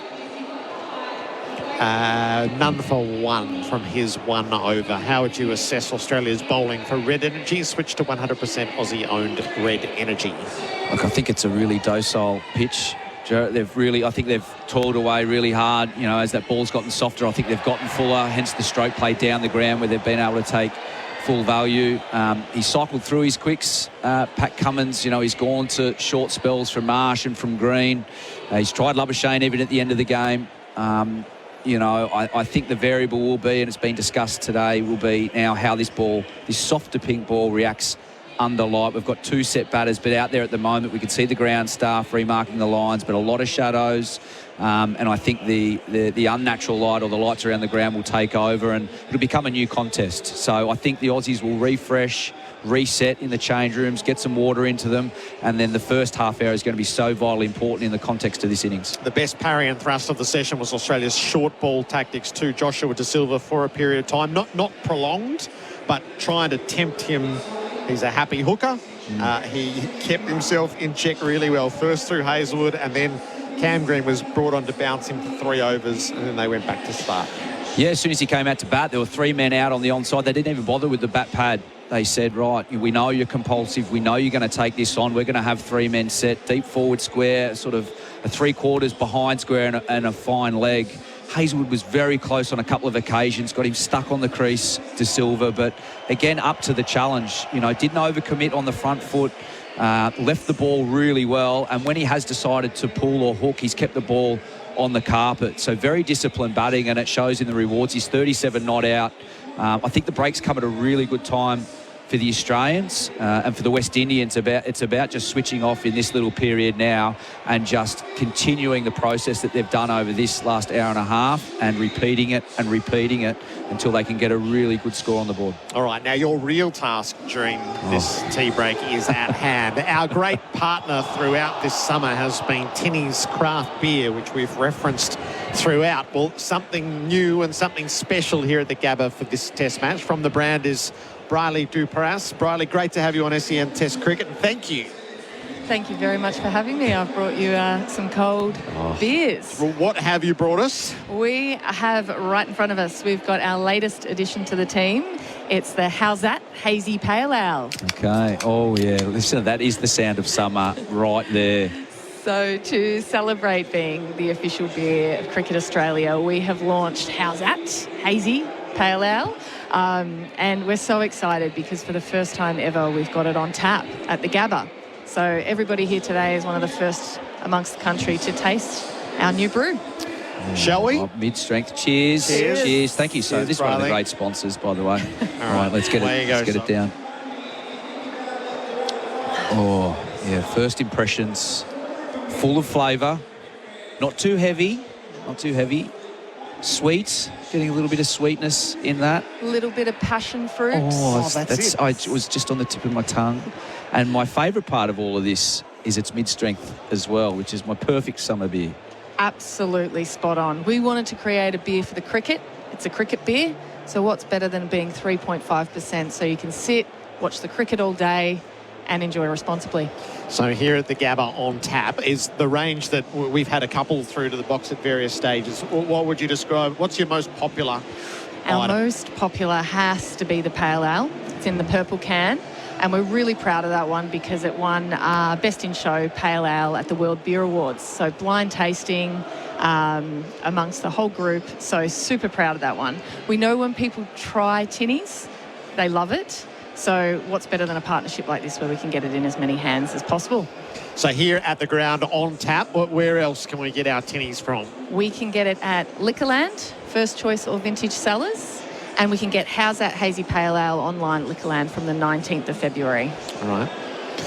none for 1 from his 1 over. How would you assess Australia's bowling for Red Energy? Switch to 100% Aussie-owned Red Energy. Look, I think it's a really docile pitch. I think they've toiled away really hard. As that ball's gotten softer, I think they've gotten fuller, hence the stroke play down the ground where they've been able to take full value. He cycled through his quicks. Pat Cummins, he's gone to short spells from Marsh and from Green. He's tried Labuschagne even at the end of the game. I think the variable will be, and it's been discussed today, will be now how this softer pink ball reacts under light. We've got 2 set batters, but out there at the moment we can see the ground staff remarking the lines, but a lot of shadows. And I think the unnatural light or the lights around the ground will take over, and it'll become a new contest. So I think the Aussies will refresh, reset in the change rooms, get some water into them, and then the first half hour is going to be so vitally important in the context of this innings. The best parry and thrust of the session was Australia's short ball tactics to Joshua De Silva for a period of time. Not prolonged, but trying to tempt him. He's a happy hooker. He kept himself in check really well, first through Hazelwood, and then Cam Green was brought on to bounce him for 3 overs, and then they went back to start. Yeah, as soon as he came out to bat, there were 3 men out on the onside. They didn't even bother with the bat pad. They said, right, we know you're compulsive. We know you're going to take this on. We're going to have 3 men set, deep forward square, sort of a 3/4 behind square and a fine leg. Hazelwood was very close on a couple of occasions, got him stuck on the crease, De Silva, but again, up to the challenge. Didn't overcommit on the front foot, left the ball really well, and when he has decided to pull or hook, he's kept the ball on the carpet. So very disciplined batting, and it shows in the rewards. He's 37 not out. I think the breaks come at a really good time for the Australians and for the West Indians. It's about just switching off in this little period now and just continuing the process that they've done over this last hour and a half and repeating it until they can get a really good score on the board. All right, now your real task during this tea break is at hand. Our great partner throughout this summer has been Tinny's Craft Beer, which we've referenced throughout. Well, something new and something special here at the Gabba for this test match from the brand is Briley Duparas. Briley, great to have you on SEN Test Cricket, and thank you. Thank you very much for having me. I've brought you some cold beers. Well, what have you brought us? We have right in front of us, we've got our latest addition to the team. It's the How's That Hazy Pale Ale. Okay. Oh, yeah. Listen, that is the sound of summer right there. So to celebrate being the official beer of Cricket Australia, we have launched How's That Hazy Pale Ale. And we're so excited because for the first time ever, we've got it on tap at the Gabba. So everybody here today is one of the first amongst the country to taste our new brew. Shall we? Mid-strength. Cheers. Cheers. Thank you so much. This is one of the great sponsors, by the way. All right, let's get it down. Oh, yeah. First impressions. Full of flavour. Not too heavy. Sweet. Getting a little bit of sweetness in that. A little bit of passion fruit. That's it was just on the tip of my tongue. And my favourite part of all of this is its mid-strength as well, which is my perfect summer beer. Absolutely spot on. We wanted to create a beer for the cricket. It's a cricket beer. So what's better than being 3.5%? So you can sit, watch the cricket all day and enjoy responsibly. So here at the Gabba on tap is the range that we've had a couple through to the box at various stages. What would you describe? What's your most popular Our item? most popular has to be the Pale Ale. It's in the purple can. And we're really proud of that one because it won Best in Show Pale Ale at the World Beer Awards. So blind tasting amongst the whole group. So super proud of that one. We know when people try tinnies, they love it. So what's better than a partnership like this where we can get it in as many hands as possible? So here at the ground on tap, where else can we get our tinnies from? We can get it at Liquorland, First Choice or Vintage Cellars. And we can get How's That Hazy Pale Ale online at Liquorland from the 19th of February. All right.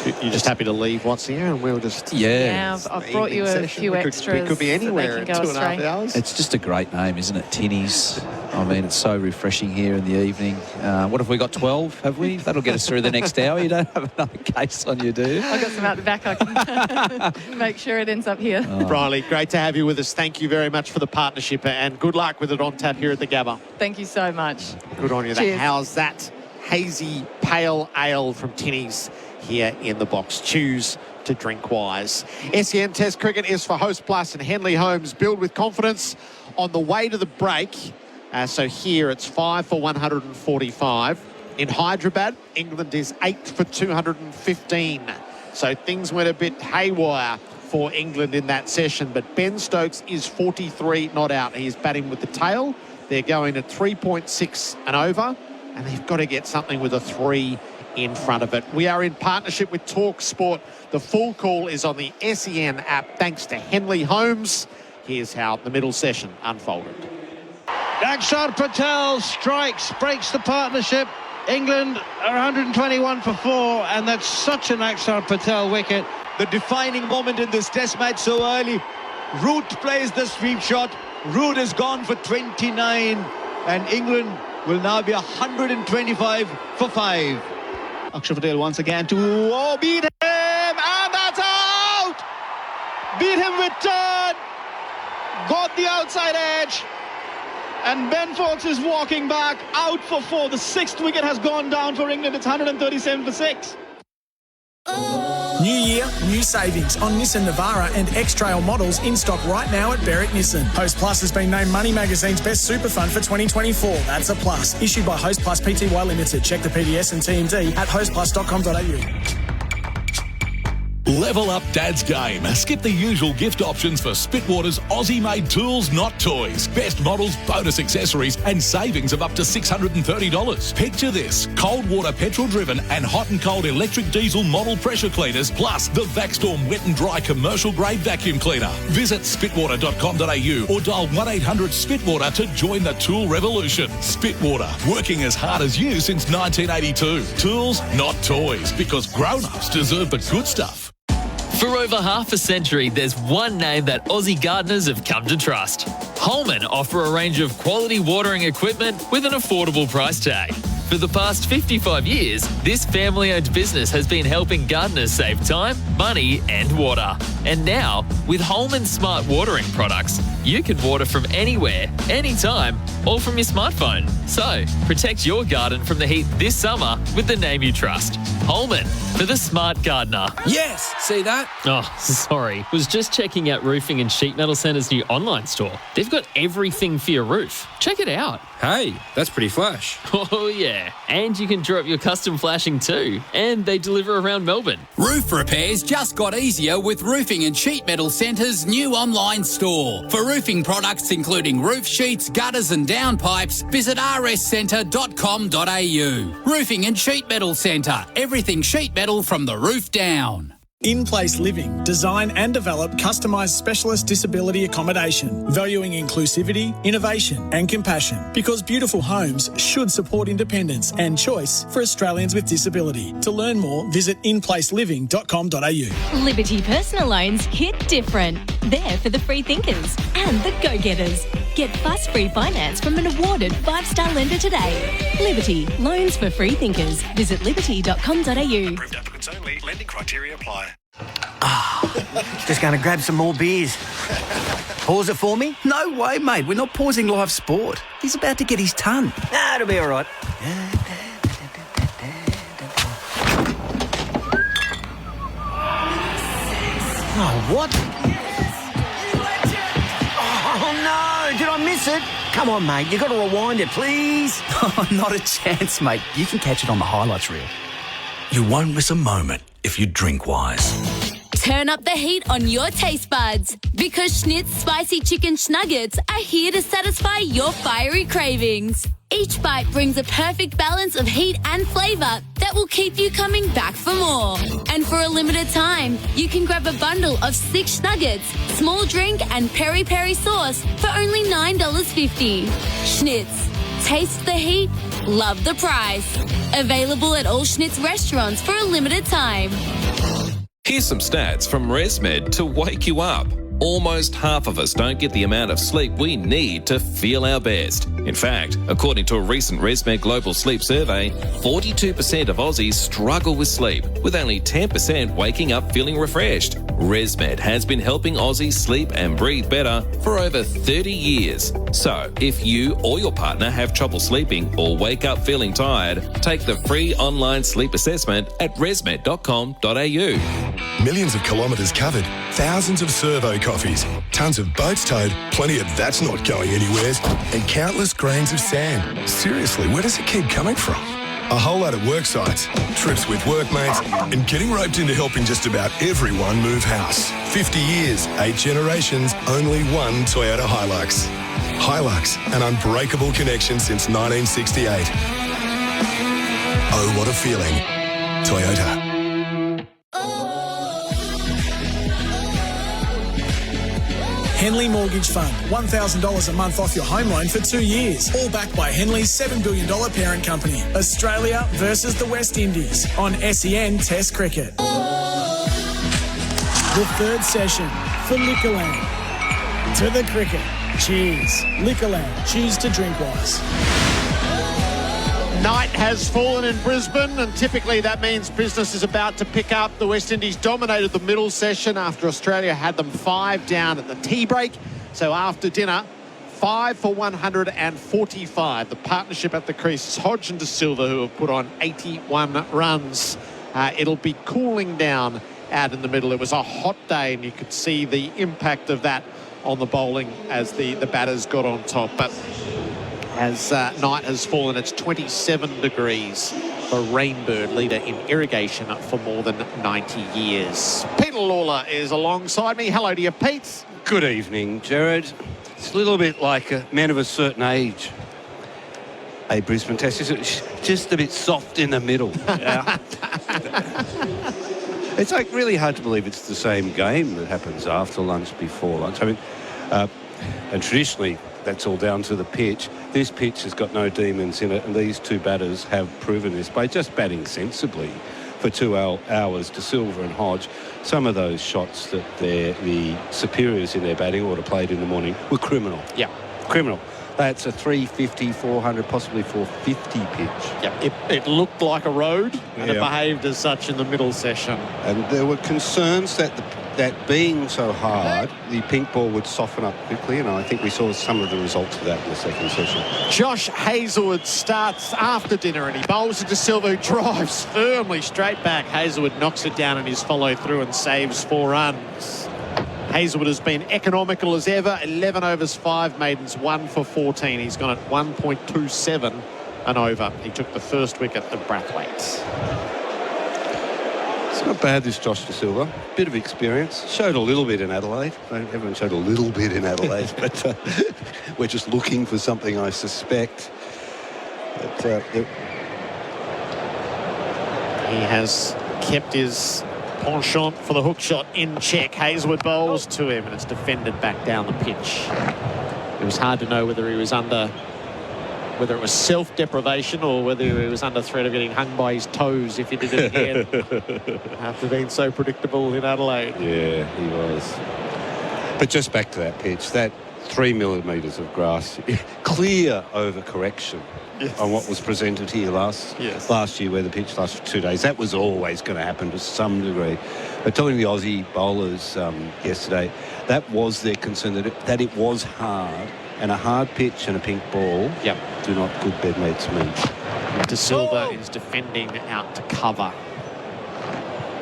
You're just happy to leave what's here and we'll just... Yeah, I've brought you a few extras. We could be anywhere in 2.5 hours. It's just a great name, isn't it? Tinnies. I mean, it's so refreshing here in the evening. What have we got, 12, have we? That'll get us through the next hour. You don't have another case on you, do you? I've got some out the back. I can make sure it ends up here. Riley, great to have you with us. Thank you very much for the partnership and good luck with it on tap here at the Gabba. Thank you so much. Good on you. Cheers. How's That Hazy Pale Ale from Tinnies here in the box. Choose to drink wise. SEN Test Cricket is for Host Plus and Henley Homes. Build with confidence on the way to the break. So here it's 5 for 145. In Hyderabad, England is 8 for 215. So things went a bit haywire for England in that session. But Ben Stokes is 43 not out. He's batting with the tail. They're going at 3.6 and over. And they've got to get something with a 3 in front of it. We are in partnership with Talk Sport. The full call is on the SEN app thanks to Henley Homes. Here's how the middle session unfolded. Akshar Patel strikes, breaks the partnership. England are 121 for 4, and that's such an Akshar Patel wicket. The defining moment in this test match so early. Root plays the sweep shot. Root is gone for 29, and England will now be 125 for 5. Akshar Patel once again to beat him, and that's out! Beat him with turn, got the outside edge, and Ben Fox is walking back, out for 4. The 6th wicket has gone down for England. It's 137 for 6. New year, new savings on Nissan Navara and X-Trail models in stock right now at Berwick Nissan. Host Plus has been named Money Magazine's best super fund for 2024. That's a plus. Issued by Host Plus Pty Limited. Check the PDS and TMD at hostplus.com.au. Level up Dad's game. Skip the usual gift options for Spitwater's Aussie-made tools, not toys. Best models, bonus accessories and savings of up to $630. Picture this. Cold water petrol-driven and hot and cold electric diesel model pressure cleaners plus the Vacstorm wet and dry commercial-grade vacuum cleaner. Visit spitwater.com.au or dial 1-800-SPITWATER to join the tool revolution. Spitwater, working as hard as you since 1982. Tools, not toys, because grown-ups deserve the good stuff. For over half a century, there's one name that Aussie gardeners have come to trust. Holman offer a range of quality watering equipment with an affordable price tag. For the past 55 years, this family-owned business has been helping gardeners save time, money and water. And now, with Holman Smart Watering products, you can water from anywhere, anytime, all from your smartphone. So, protect your garden from the heat this summer with the name you trust. Holman, for the smart gardener. Yes, see that? Oh, sorry. Was just checking out Roofing and Sheet Metal Centre's new online store. They've got everything for your roof. Check it out. Hey, that's pretty flash. Oh, yeah. And you can draw up your custom flashing too. And they deliver around Melbourne. Roof repairs just got easier with Roofing and Sheet Metal Centre's new online store. For roofing products including roof sheets, gutters and downpipes, visit rscentre.com.au. Roofing and Sheet Metal Centre. Everything sheet metal from the roof down. In-Place Living. Design and develop customised specialist disability accommodation, valuing inclusivity, innovation and compassion. Because beautiful homes should support independence and choice for Australians with disability. To learn more, visit inplaceliving.com.au. Liberty Personal Loans hit different. They're for the free thinkers and the go-getters. Get fuss-free finance from an awarded 5-star lender today. Liberty. Loans for free thinkers. Visit liberty.com.au. Approved applicants only. Lending criteria apply. Just going to grab some more beers. Pause it for me? No way, mate. We're not pausing live sport. He's about to get his ton. Nah, it'll be all right. Oh, what? Oh, no. Did I miss it? Come on, mate. You've got to rewind it, please. Oh, not a chance, mate. You can catch it on the highlights reel. You won't miss a moment if you drink wise. Turn up the heat on your taste buds because Schnitt's spicy chicken schnuggets are here to satisfy your fiery cravings. Each bite brings a perfect balance of heat and flavour that will keep you coming back for more. And for a limited time, you can grab a bundle of 6 nuggets, small drink and peri-peri sauce for only $9.50. Schnitz. Taste the heat, love the price. Available at all Schnitz restaurants for a limited time. Here's some stats from ResMed to wake you up. Almost half of us don't get the amount of sleep we need to feel our best. In fact, according to a recent ResMed Global Sleep Survey, 42% of Aussies struggle with sleep, with only 10% waking up feeling refreshed. ResMed has been helping Aussies sleep and breathe better for over 30 years. So, if you or your partner have trouble sleeping or wake up feeling tired, take the free online sleep assessment at resmed.com.au. Millions of kilometres covered, thousands of servo coffees, tons of boats towed, plenty of that's not going anywheres, and countless grains of sand. Seriously, where does it keep coming from? A whole lot of work sites, trips with workmates, and getting roped into helping just about everyone move house. 50 years, 8 generations, only one Toyota Hilux. Hilux, an unbreakable connection since 1968. Oh, what a feeling. Toyota. Henley Mortgage Fund. $1,000 a month off your home loan for 2 years. All backed by Henley's $7 billion parent company. Australia versus the West Indies on SEN Test Cricket. The third session for Liquorland. To the cricket. Cheers. Liquorland. Choose to drink wise. Night has fallen in Brisbane, and typically that means business is about to pick up. The West Indies dominated the middle session after Australia had them 5 down at the tea break. So after dinner, 5 for 145. The partnership at the crease is Hodge and De Silva, who have put on 81 runs. It'll be cooling down out in the middle. It was a hot day, and you could see the impact of that on the bowling as the batters got on top. But as night has fallen, it's 27 degrees for Rainbird, leader in irrigation for more than 90 years. Peter Lawler is alongside me. Hello to you, Pete. Good evening, Gerard. It's a little bit like a man of a certain age. A Brisbane Test is just a bit soft in the middle. Yeah. It's like really hard to believe it's the same game that happens after lunch, before lunch. I mean, and traditionally, that's all down to the pitch. This pitch has got no demons in it, and these two batters have proven this by just batting sensibly for 2 hours. De Silva and Hodge, some of those shots that the superiors in their batting order played in the morning were criminal. Yeah. Criminal. That's a 350, 400, possibly 450 pitch. Yeah, it looked like a road, and it behaved as such in the middle session. And there were concerns that that being so hard, the pink ball would soften up quickly, and I think we saw some of the results of that in the second session. Josh Hazlewood starts after dinner, and he bowls to De Silva, who drives firmly straight back. Hazlewood knocks it down in his follow-through and saves 4 runs. Hazlewood has been economical as ever. 11 overs, 5 maidens, 1 for 14. He's gone at 1.27 an over. He took the first wicket at Brathwaite. It's not bad, this Josh De Silva. Bit of experience. Showed a little bit in Adelaide. Everyone showed a little bit in Adelaide, but we're just looking for something, I suspect. But, he has kept his penchant for the hook shot in check. Hazlewood bowls to him, and it's defended back down the pitch. It was hard to know whether he was under, whether it was self-deprivation or whether he was under threat of getting hung by his toes if he did it again. After being so predictable in Adelaide. Yeah, he was. But just back to that pitch, that 3 millimetres of grass, clear overcorrection. Yes. On what was presented here last year, where the pitch lasted for 2 days. That was always going to happen to some degree. But telling the Aussie bowlers yesterday, that was their concern, that it was hard, and a hard pitch and a pink ball do not good bedmates mean. De Silva is defending out to cover.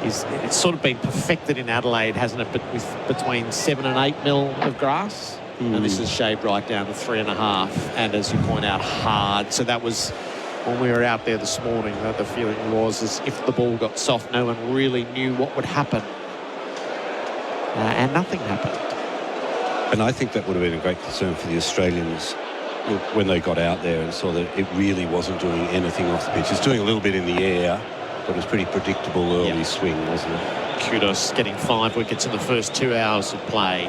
It's sort of been perfected in Adelaide, hasn't it, with between 7 and 8 mil of grass. And this is shaved right down to 3.5, and as you point out, hard. So that was, when we were out there this morning, the feeling was as if the ball got soft, no one really knew what would happen. and nothing happened. And I think that would have been a great concern for the Australians when they got out there and saw that it really wasn't doing anything off the pitch. It's doing a little bit in the air, but it was pretty predictable early swing, wasn't it? Kudos getting 5 wickets in the first 2 hours of play.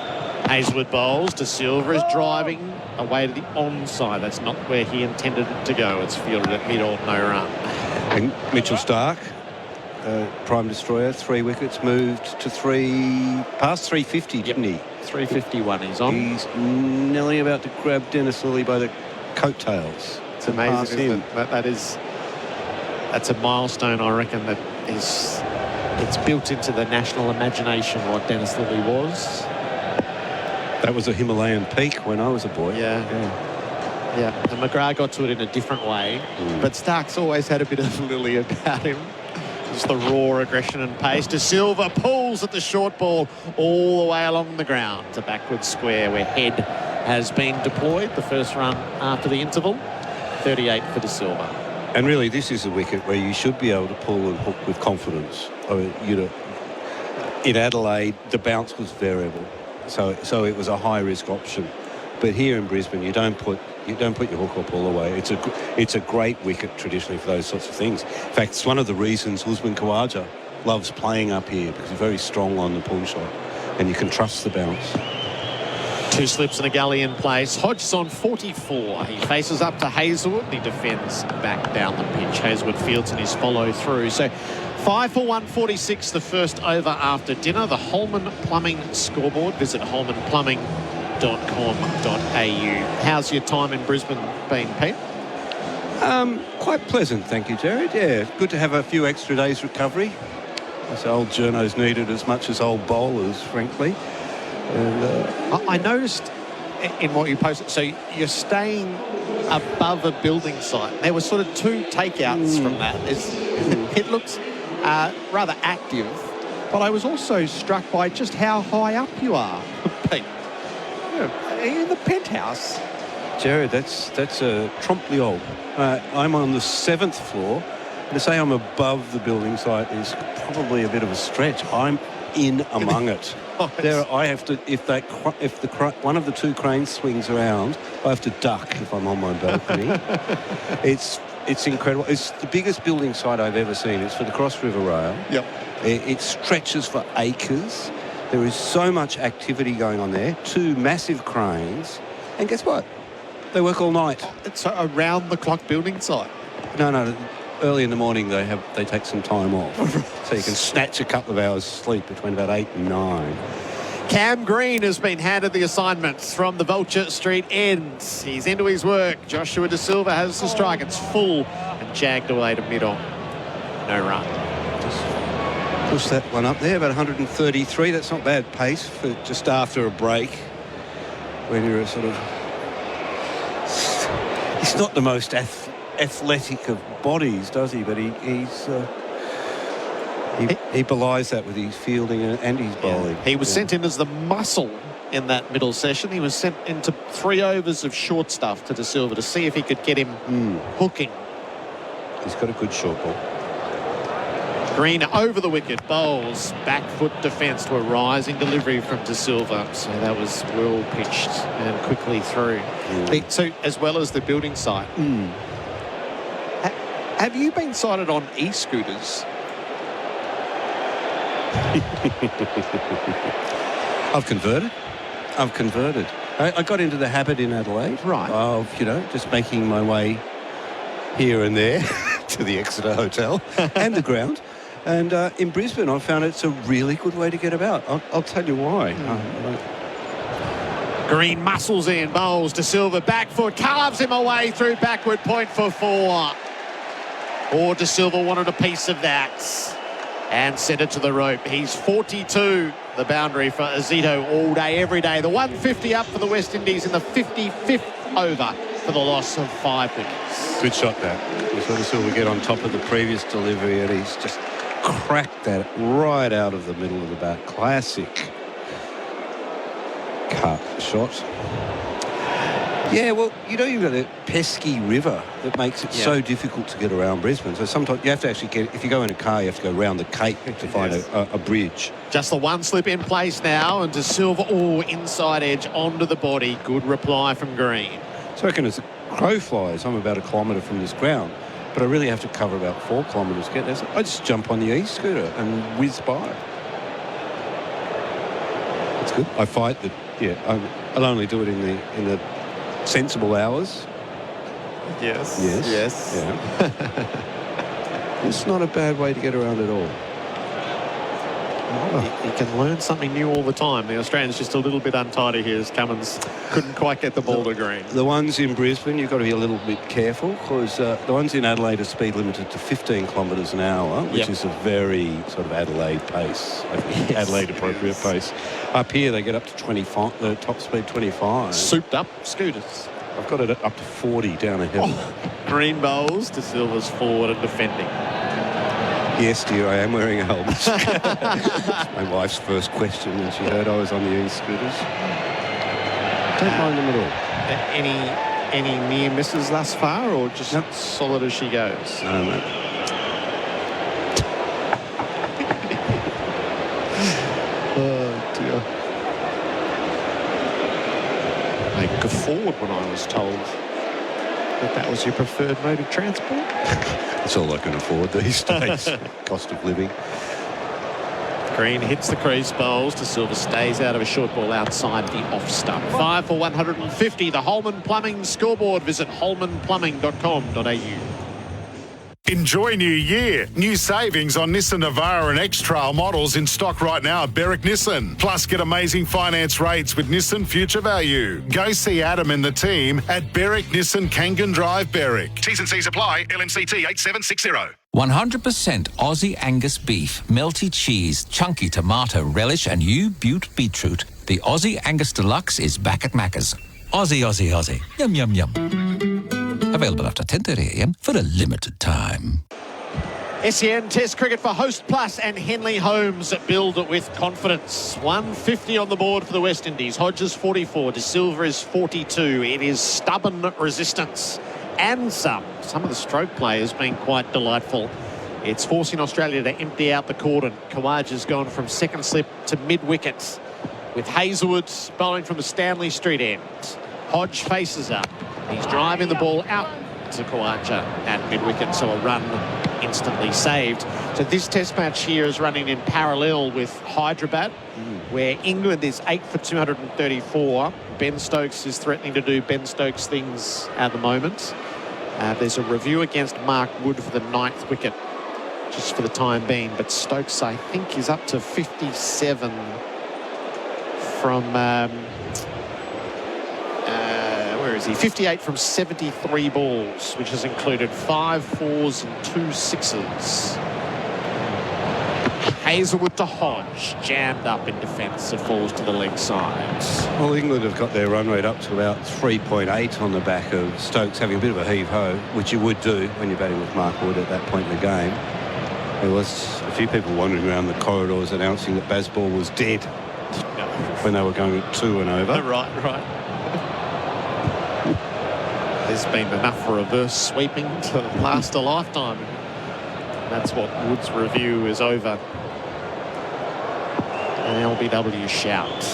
Hazelwood bowls. De Silva is driving away to the onside. That's not where he intended it to go. It's fielded at mid-off, no run. And Mitchell Starc, prime destroyer, 3 wickets, moved to past 350, didn't he? 351 he's on. He's nearly about to grab Dennis Lilly by the coattails. It's amazing, isn't it? That's a milestone, I reckon, that is... It's built into the national imagination what Dennis Lilly was. That was a Himalayan peak when I was a boy. Yeah. And McGrath got to it in a different way. But Stark's always had a bit of Lilly about him. Just the raw aggression and pace. De Silva pulls at the short ball all the way along the ground to backward square where Head has been deployed. The first run after the interval. 38 for De Silva. And really, this is a wicket where you should be able to pull and hook with confidence. In Adelaide, the bounce was variable, so it was a high-risk option. But here in Brisbane, you don't put your hook up all the way. It's a great wicket traditionally for those sorts of things. In fact, it's one of the reasons Usman Khawaja loves playing up here, because he's very strong on the pull shot, and you can trust the bounce. 2 slips and a gully in place. Hodge's on 44. He faces up to Hazelwood. He defends back down the pitch. Hazelwood fields in his follow through. So 5 for 146, the first over after dinner. The Holman Plumbing scoreboard. Visit holmanplumbing.com.au. How's your time in Brisbane been, Pete? Quite pleasant, thank you, Jared. Yeah, good to have a few extra days recovery. Us old journos needed as much as old bowlers, frankly. And I noticed in what you posted, so you're staying above a building site. There were sort of 2 takeouts from that. It looks rather active, but I was also struck by just how high up you are, Pete. In the penthouse. Jared, that's a trompe-l'oeil. I'm on the 7th floor. To say I'm above the building site is probably a bit of a stretch. I'm in among it. There, I have to. If one of the 2 cranes swings around, I have to duck if I'm on my balcony. It's incredible. It's the biggest building site I've ever seen. It's for the Cross River Rail. Yep. It stretches for acres. There is so much activity going on there. 2 massive cranes, and guess what? They work all night. It's a round-the-clock building site. No. Early in the morning, they take some time off, so you can snatch a couple of hours sleep between about 8 and 9. Cam Green has been handed the assignments from the Vulture Street end. He's into his work. Joshua De Silva has the strike. It's full and jagged away to mid-on. No run. Just push that one up there, about 133. That's not bad pace for just after a break. When you're a sort of... He's not the most athletic of bodies, does he? But he belies that with his fielding and his bowling. He was sent in as the muscle in that middle session. He was sent into 3 overs of short stuff to De Silva to see if he could get him hooking. He's got a good short ball. Green over the wicket, bowls, back foot defence to a rising delivery from De Silva. So that was well pitched and quickly through. So as well as the building site, have you been sighted on e-scooters? I've converted. I got into the habit in Adelaide of, just making my way here and there to the Exeter Hotel and the ground. And in Brisbane, I found it's a really good way to get about. I'll tell you why. Green muscles in, bowls. De Silva back foot, carves him away through backward point for 4. Or De Silva wanted a piece of that and sent it to the rope. He's 42, the boundary for Azito all day, every day. The 150 up for the West Indies in the 55th over for the loss of 5 wickets. Good shot, that. We saw De Silva get on top of the previous delivery, and he's just cracked that right out of the middle of the bat. Classic cut shot. Yeah, well, you know, you've got a pesky river that makes it so difficult to get around Brisbane. So sometimes you have to actually get, if you go in a car, you have to go around the Cape to find a bridge. Just the one slip in place now, and De Silva, inside edge onto the body. Good reply from Green. So I reckon as the crow flies, I'm about 1 kilometre from this ground, but I really have to cover about 4 kilometres to get there. So I just jump on the e-scooter and whiz by. It's good. I fight that. Yeah, I'll only do it in the sensible hours. Yes. Yeah. It's not a bad way to get around at all. You can learn something new all the time. The Australian's just a little bit untidy here as Cummins couldn't quite get the ball to Green. The ones in Brisbane, you've got to be a little bit careful, because the ones in Adelaide are speed limited to 15 kilometres an hour, which is a very sort of Adelaide pace, Adelaide appropriate pace. Up here, they get up to 25, the top speed 25. Souped up scooters. I've got it up to 40 down a hill. Green bowls, De Silva's forward and defending. Yes, dear, I am wearing a helmet. My wife's first question when she heard I was on the e-scooters. Don't mind them at all. Any near misses thus far, or just solid as she goes? No, mate. Oh, dear. I guffawed when I was told that was your preferred mode of transport. That's all I can afford these days. Cost of living. Green hits the crease, bowls. De Silva stays out of a short ball outside the off stump. 5 for 150. The Holman Plumbing scoreboard. Visit holmanplumbing.com.au. Enjoy New Year. New savings on Nissan Navara and X-Trail models in stock right now at Berwick Nissan. Plus, get amazing finance rates with Nissan Future Value. Go see Adam and the team at Berwick Nissan Kangan Drive, Berwick. T's and C's apply. LMCT 8760. 100% Aussie Angus beef, melty cheese, chunky tomato relish and U-Butte beetroot. The Aussie Angus Deluxe is back at Macca's. Aussie, Aussie, Aussie. Yum, yum, yum. Available after 10:30 a.m. for a limited time. SEN Test Cricket for Host Plus and Henley Holmes build with confidence. 150 on the board for the West Indies. Hodges 44, De Silva is 42. It is stubborn resistance and some of the stroke play has been quite delightful. It's forcing Australia to empty out the cordon. Khawaja's gone from second slip to mid-wicket, with Hazelwood bowling from the Stanley Street end. Hodge faces up. He's driving the ball out to Khawaja at mid-wicket, so a run instantly saved. So this test match here is running in parallel with Hyderabad, where England is 8 for 234. Ben Stokes is threatening to do Ben Stokes things at the moment. There's a review against Mark Wood for the 9th wicket, just for the time being. But Stokes, I think, is up to 57 from... where is he? 58 from 73 balls, which has included 5 4s and 2 6s. Hazelwood to Hodge, jammed up in defence. It falls to the leg side. Well, England have got their run rate up to about 3.8 on the back of Stokes having a bit of a heave-ho, which you would do when you're batting with Mark Wood at that point in the game. There was a few people wandering around the corridors announcing that Bazball was dead when they were going at 2 and over. Right. There's been enough for reverse sweeping to last a lifetime. That's what Wood's review is over. An LBW shout.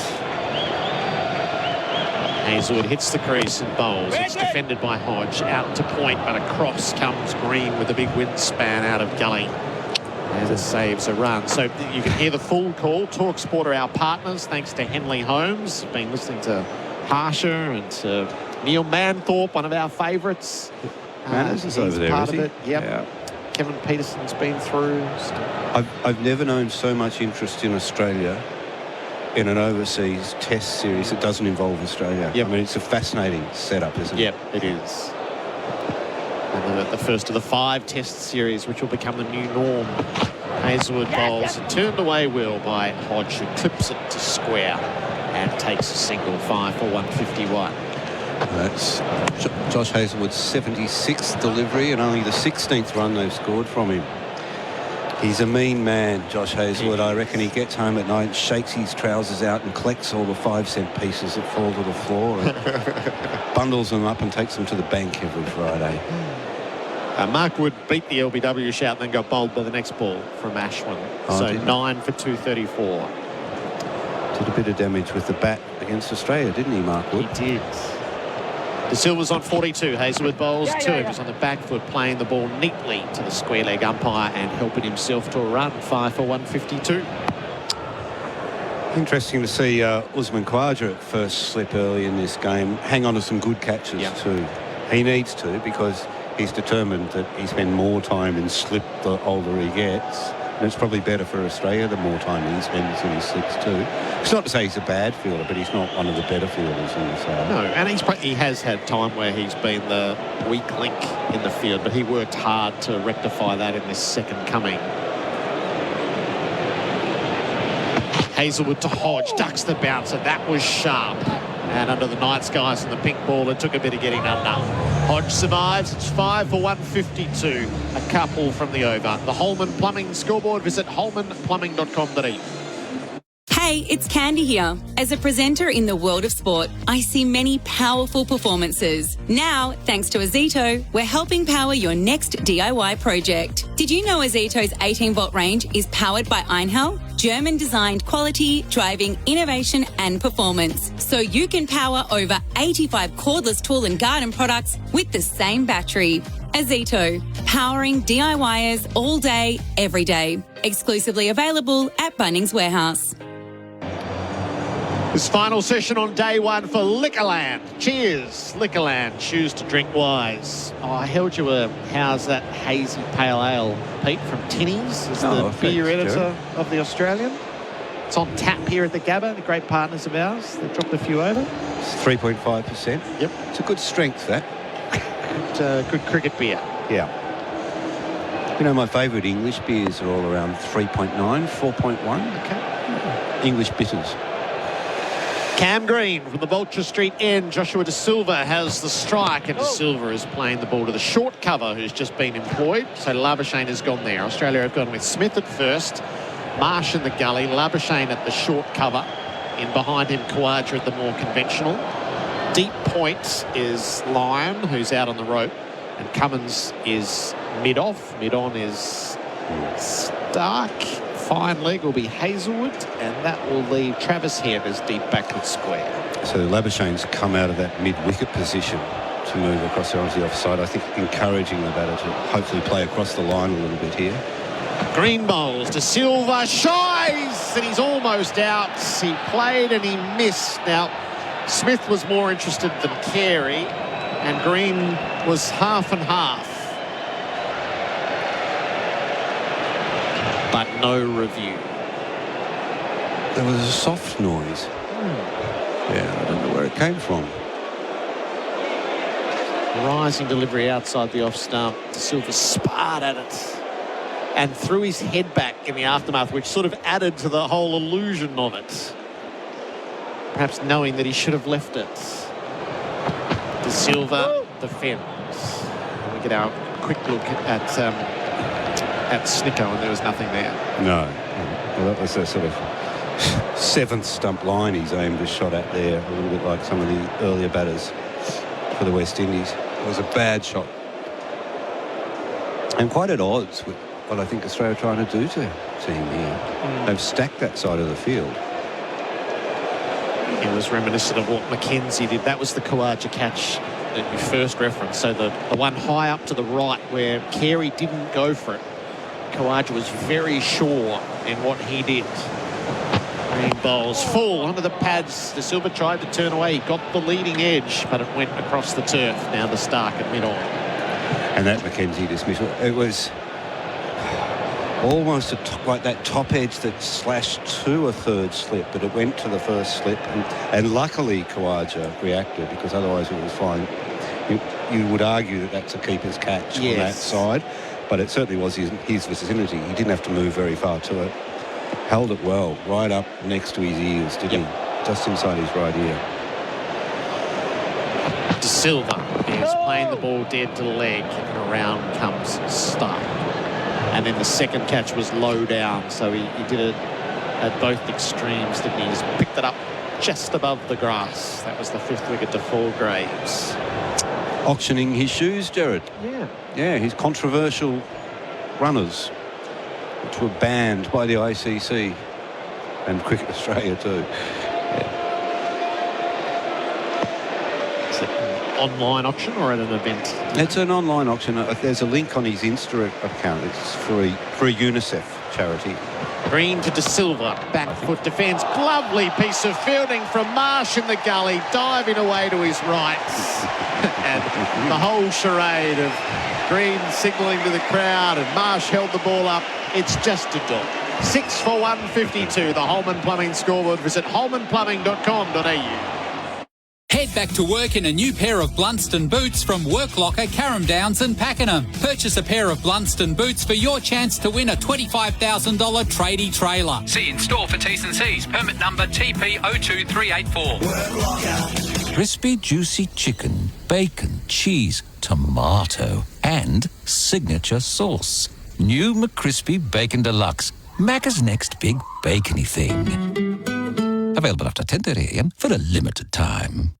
Hazelwood hits the crease and bowls. It's defended by Hodge. Out to point, but across comes Green with a big windspan out of gully. And it saves a run. So you can hear the full call. TalkSport are our partners, thanks to Henley Holmes. Been listening to Harsher and to Neil Manthorpe, one of our favourites. Manners is over there, part is of he? it. Yep. Yeah. Kevin Peterson's been through. I've never known so much interest in Australia in an overseas test series that doesn't involve Australia. Yep. I mean, it's a fascinating setup, isn't it? Yep, it is. And the first of the 5 test series, which will become the new norm. Hazelwood bowls and turned away well by Hodge, who clips it to square and takes a single. 5 for 151. That's Josh Hazelwood's 76th delivery and only the 16th run they've scored from him. He's a mean man, Josh Hazlewood. I reckon he gets home at night, shakes his trousers out and collects all the 5-cent pieces that fall to the floor and bundles them up and takes them to the bank every Friday. Mark Wood beat the LBW shout and then got bowled by the next ball from Ashwin. So 9 for 234. Did a bit of damage with the bat against Australia, didn't he, Mark Wood? He did. De Silva's on 42. Hazlewood bowls 2. He's on the back foot, playing the ball neatly to the square leg umpire and helping himself to a run. 5 for 152. Interesting to see Usman Khawaja at first slip early in this game. Hang on to some good catches too. He needs to, because he's determined that he spend more time in slip the older he gets. And it's probably better for Australia the more time he spends in his slips too. It's not to say he's a bad fielder, but he's not one of the better fielders in the side. No, and he has had time where he's been the weak link in the field, but he worked hard to rectify that in this second coming. Hazlewood to Hodge, ducks the bouncer. That was sharp. And under the night skies and the pink ball, it took a bit of getting under. Hodge survives. It's 5 for 152. A couple from the over. The Holman Plumbing scoreboard. Visit holmanplumbing.com.au. Hey, it's Candy here. As a presenter in the world of sport, I see many powerful performances. Now, thanks to Azito, we're helping power your next DIY project. Did you know Azito's 18-volt range is powered by Einhell? German-designed quality, driving, innovation and performance. So you can power over 85 cordless tool and garden products with the same battery. Azito, powering DIYers all day, every day. Exclusively available at Bunnings Warehouse. This final session on day one for Liquorland. Cheers, Liquorland. Choose to drink wise. Oh, I held you a How's That Hazy Pale Ale, Pete, from Tinnies. Is the beer editor of The Australian. It's on tap here at the Gabba. The great partners of ours. They've dropped a few over. It's 3.5%. Yep. It's a good strength, that. Good cricket beer. Yeah. You know, my favourite English beers are all around 3.9, 4.1. Okay. English bitters. Cam Green from the Vulture Street end. Joshua De Silva has the strike, and De Silva is playing the ball to the short cover, who's just been employed. So Labuschagne has gone there. Australia have gone with Smith at first, Marsh in the gully, Labuschagne at the short cover. In behind him, Khawaja at the more conventional. Deep point is Lyon, who's out on the rope, and Cummins is mid-off. Mid-on is Stark. Fine leg will be Hazlewood, and that will leave Travis Head as deep backward square. So Labuschagne's come out of that mid-wicket position to move across the offside. I think encouraging the batter to hopefully play across the line a little bit here. Green bowls. De Silva shies, and he's almost out. He played and he missed. Now, Smith was more interested than Carey, and Green was half and half. But no review. There was a soft noise. Yeah, I don't know where it came from. Rising delivery outside the off stump. De Silva sparred at it and threw his head back in the aftermath, which sort of added to the whole illusion of it. Perhaps knowing that he should have left it. De Silva defends. And we get our quick look at Snicko, and there was nothing there. No. Well, that was a sort of seventh stump line he's aimed a shot at there, a little bit like some of the earlier batters for the West Indies. It was a bad shot. And quite at odds with what I think Australia are trying to do to him here. They've stacked that side of the field. It was reminiscent of what Mackenzie did. That was the Khawaja catch that you first referenced. So the one high up to the right where Carey didn't go for it. Khawaja was very sure in what he did. Green bowls full onto the pads. De Silva tried to turn away. He got the leading edge, but it went across the turf. Now the Stark at mid-on. And that Mackenzie dismissal, it was almost like that top edge that slashed to a third slip, but it went to the first slip. And luckily Khawaja reacted, because otherwise it was fine. You would argue that that's a keeper's catch on that side. But it certainly was his vicinity. He didn't have to move very far to it. Held it well, right up next to his ears, didn't he? Just inside his right ear. De Silva is playing the ball dead to the leg, and around comes Stark. And then the second catch was low down, so he did it at both extremes, didn't he? He's picked it up just above the grass. That was the 5th wicket to Fall Graves. Auctioning his shoes, Gerard. Yeah. Yeah, his controversial runners, which were banned by the ICC and Cricket Australia too. Is it an online auction or at an event? It's an online auction. There's a link on his Insta account. It's for a UNICEF charity. Green to De Silva, back foot defence. Lovely piece of fielding from Marsh in the gully, diving away to his right. And the whole charade of Green signalling to the crowd and Marsh held the ball up. It's just a dog. 6 for 152, the Holman Plumbing scoreboard. Visit holmanplumbing.com.au. Head back to work in a new pair of Blunston boots from Work Locker, Carrum Downs and Pakenham. Purchase a pair of Blunston boots for your chance to win a $25,000 tradie trailer. See in store for T's and C's. Permit number TP02384. Crispy, juicy chicken, bacon, cheese, tomato, and signature sauce. New McCrispy Bacon Deluxe. Macca's next big bacony thing. Available after 10:30 a.m. for a limited time.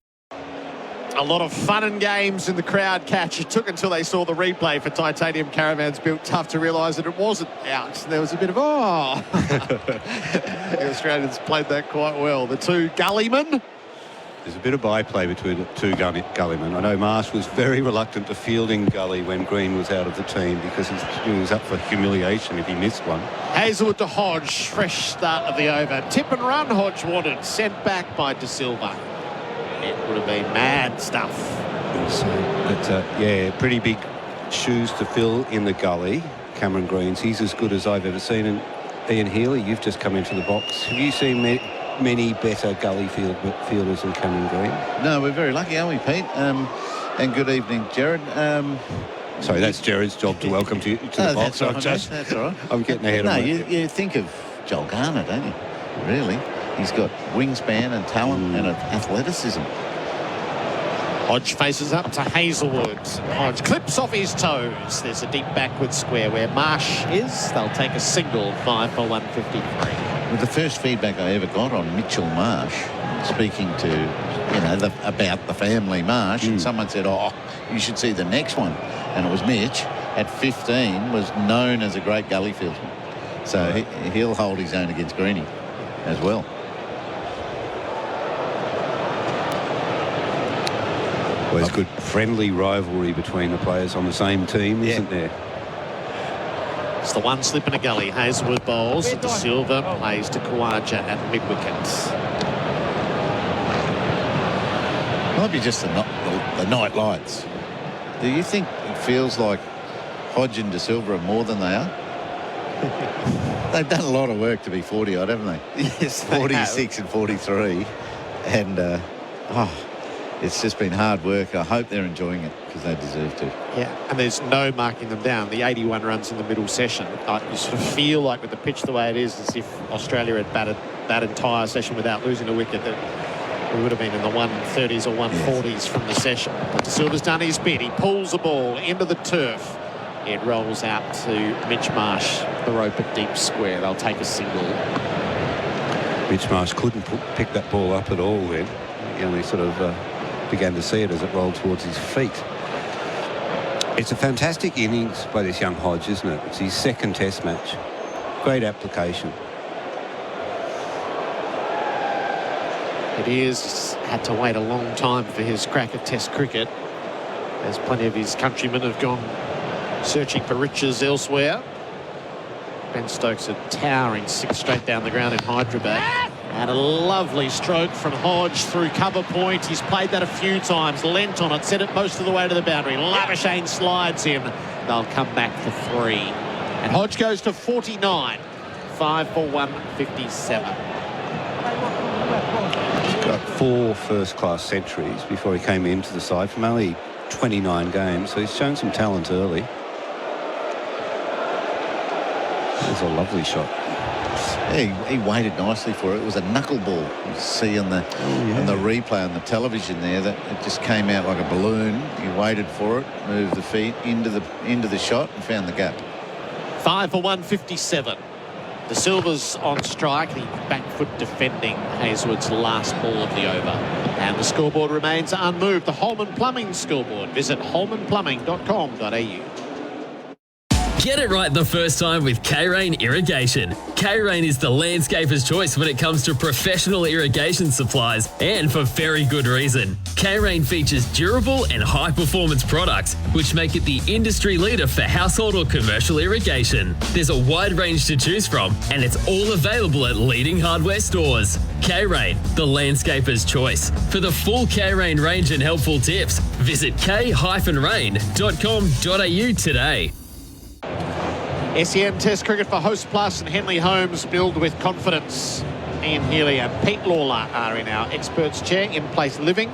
A lot of fun and games in the crowd catch. It took until they saw the replay for Titanium Caravans Built Tough to realise that it wasn't out. There was a bit of, The Australians played that quite well. The two gullymen. There's a bit of byplay between the two gullymen. I know Marsh was very reluctant to fielding Gully when Green was out of the team because he was up for humiliation if he missed one. Hazelwood to Hodge. Fresh start of the over. Tip and run Hodge wanted. Sent back by De Silva. It would have been mad stuff. Yeah, pretty big shoes to fill in the gully. Cameron Green's. He's as good as I've ever seen. And Ian Healy, you've just come into the box. Have you seen many better gully fielders than Cameron Green? No, we're very lucky, aren't we, Pete? And good evening, Gerard. Sorry, that's Gerard's job to welcome to the box. That's all right. I'm getting ahead of you think of Joel Garner, don't you? Really? He's got wingspan and talent and athleticism. Hodge faces up to Hazelwood. Hodge clips off his toes. There's a deep backward square where Marsh is. They'll take a single. 5 for 153. Well, the first feedback I ever got on Mitchell Marsh, speaking to, about the family Marsh, and someone said, you should see the next one. And it was Mitch, at 15, was known as a great gully fieldsman. So he'll hold his own against Greenie as well. Well, there's good friendly rivalry between the players on the same team, isn't there? It's the one slip in a gully. Hazelwood bowls. De Silva plays to Khawaja at mid-wicket. Might be just the night lights. Do you think it feels like Hodge and De Silva are more than they are? They've done a lot of work to be 40-odd, haven't they? Yes, 46 and 43. And, it's just been hard work. I hope they're enjoying it because they deserve to. Yeah, and there's no marking them down. The 81 runs in the middle session. You sort of feel like with the pitch the way it is, as if Australia had batted that entire session without losing a wicket, that we would have been in the 130s or 140s from the session. But De Silva's done his bit. He pulls the ball into the turf. It rolls out to Mitch Marsh, the rope at deep square. They'll take a single. Mitch Marsh couldn't pick that ball up at all then. He only sort of began to see it as it rolled towards his feet. It's a fantastic innings by this young Hodge, isn't it? It's his second test match. Great application. It is. Had to wait a long time for his crack at test cricket, as plenty of his countrymen have gone searching for riches elsewhere. Ben Stokes a towering 6 straight down the ground in Hyderabad. And a lovely stroke from Hodge through cover point. He's played that a few times, leant on it, set it most of the way to the boundary. Labuschagne slides in. They'll come back for 3. And Hodge goes to 49. 5 for 157. He's got 4 first-class centuries before he came into the side from only 29 games, so he's shown some talent early. There's a lovely shot. Yeah, he waited nicely for it. It was a knuckleball. You see on the replay on the television there that it just came out like a balloon. He waited for it, moved the feet into the shot and found the gap. 5 for 157. The Silvers on strike, the back foot defending Hazelwood's last ball of the over. And the scoreboard remains unmoved. The Holman Plumbing scoreboard. Visit holmanplumbing.com.au. Get it right the first time with K-Rain Irrigation. K-Rain is the landscaper's choice when it comes to professional irrigation supplies, and for very good reason. K-Rain features durable and high-performance products, which make it the industry leader for household or commercial irrigation. There's a wide range to choose from, and it's all available at leading hardware stores. K-Rain, the landscaper's choice. For the full K-Rain range and helpful tips, visit k-rain.com.au today. SEN Test Cricket for Host Plus and Henley Homes. Build with confidence. Ian Healy and Pete Lalor are in our experts chair. In-place living,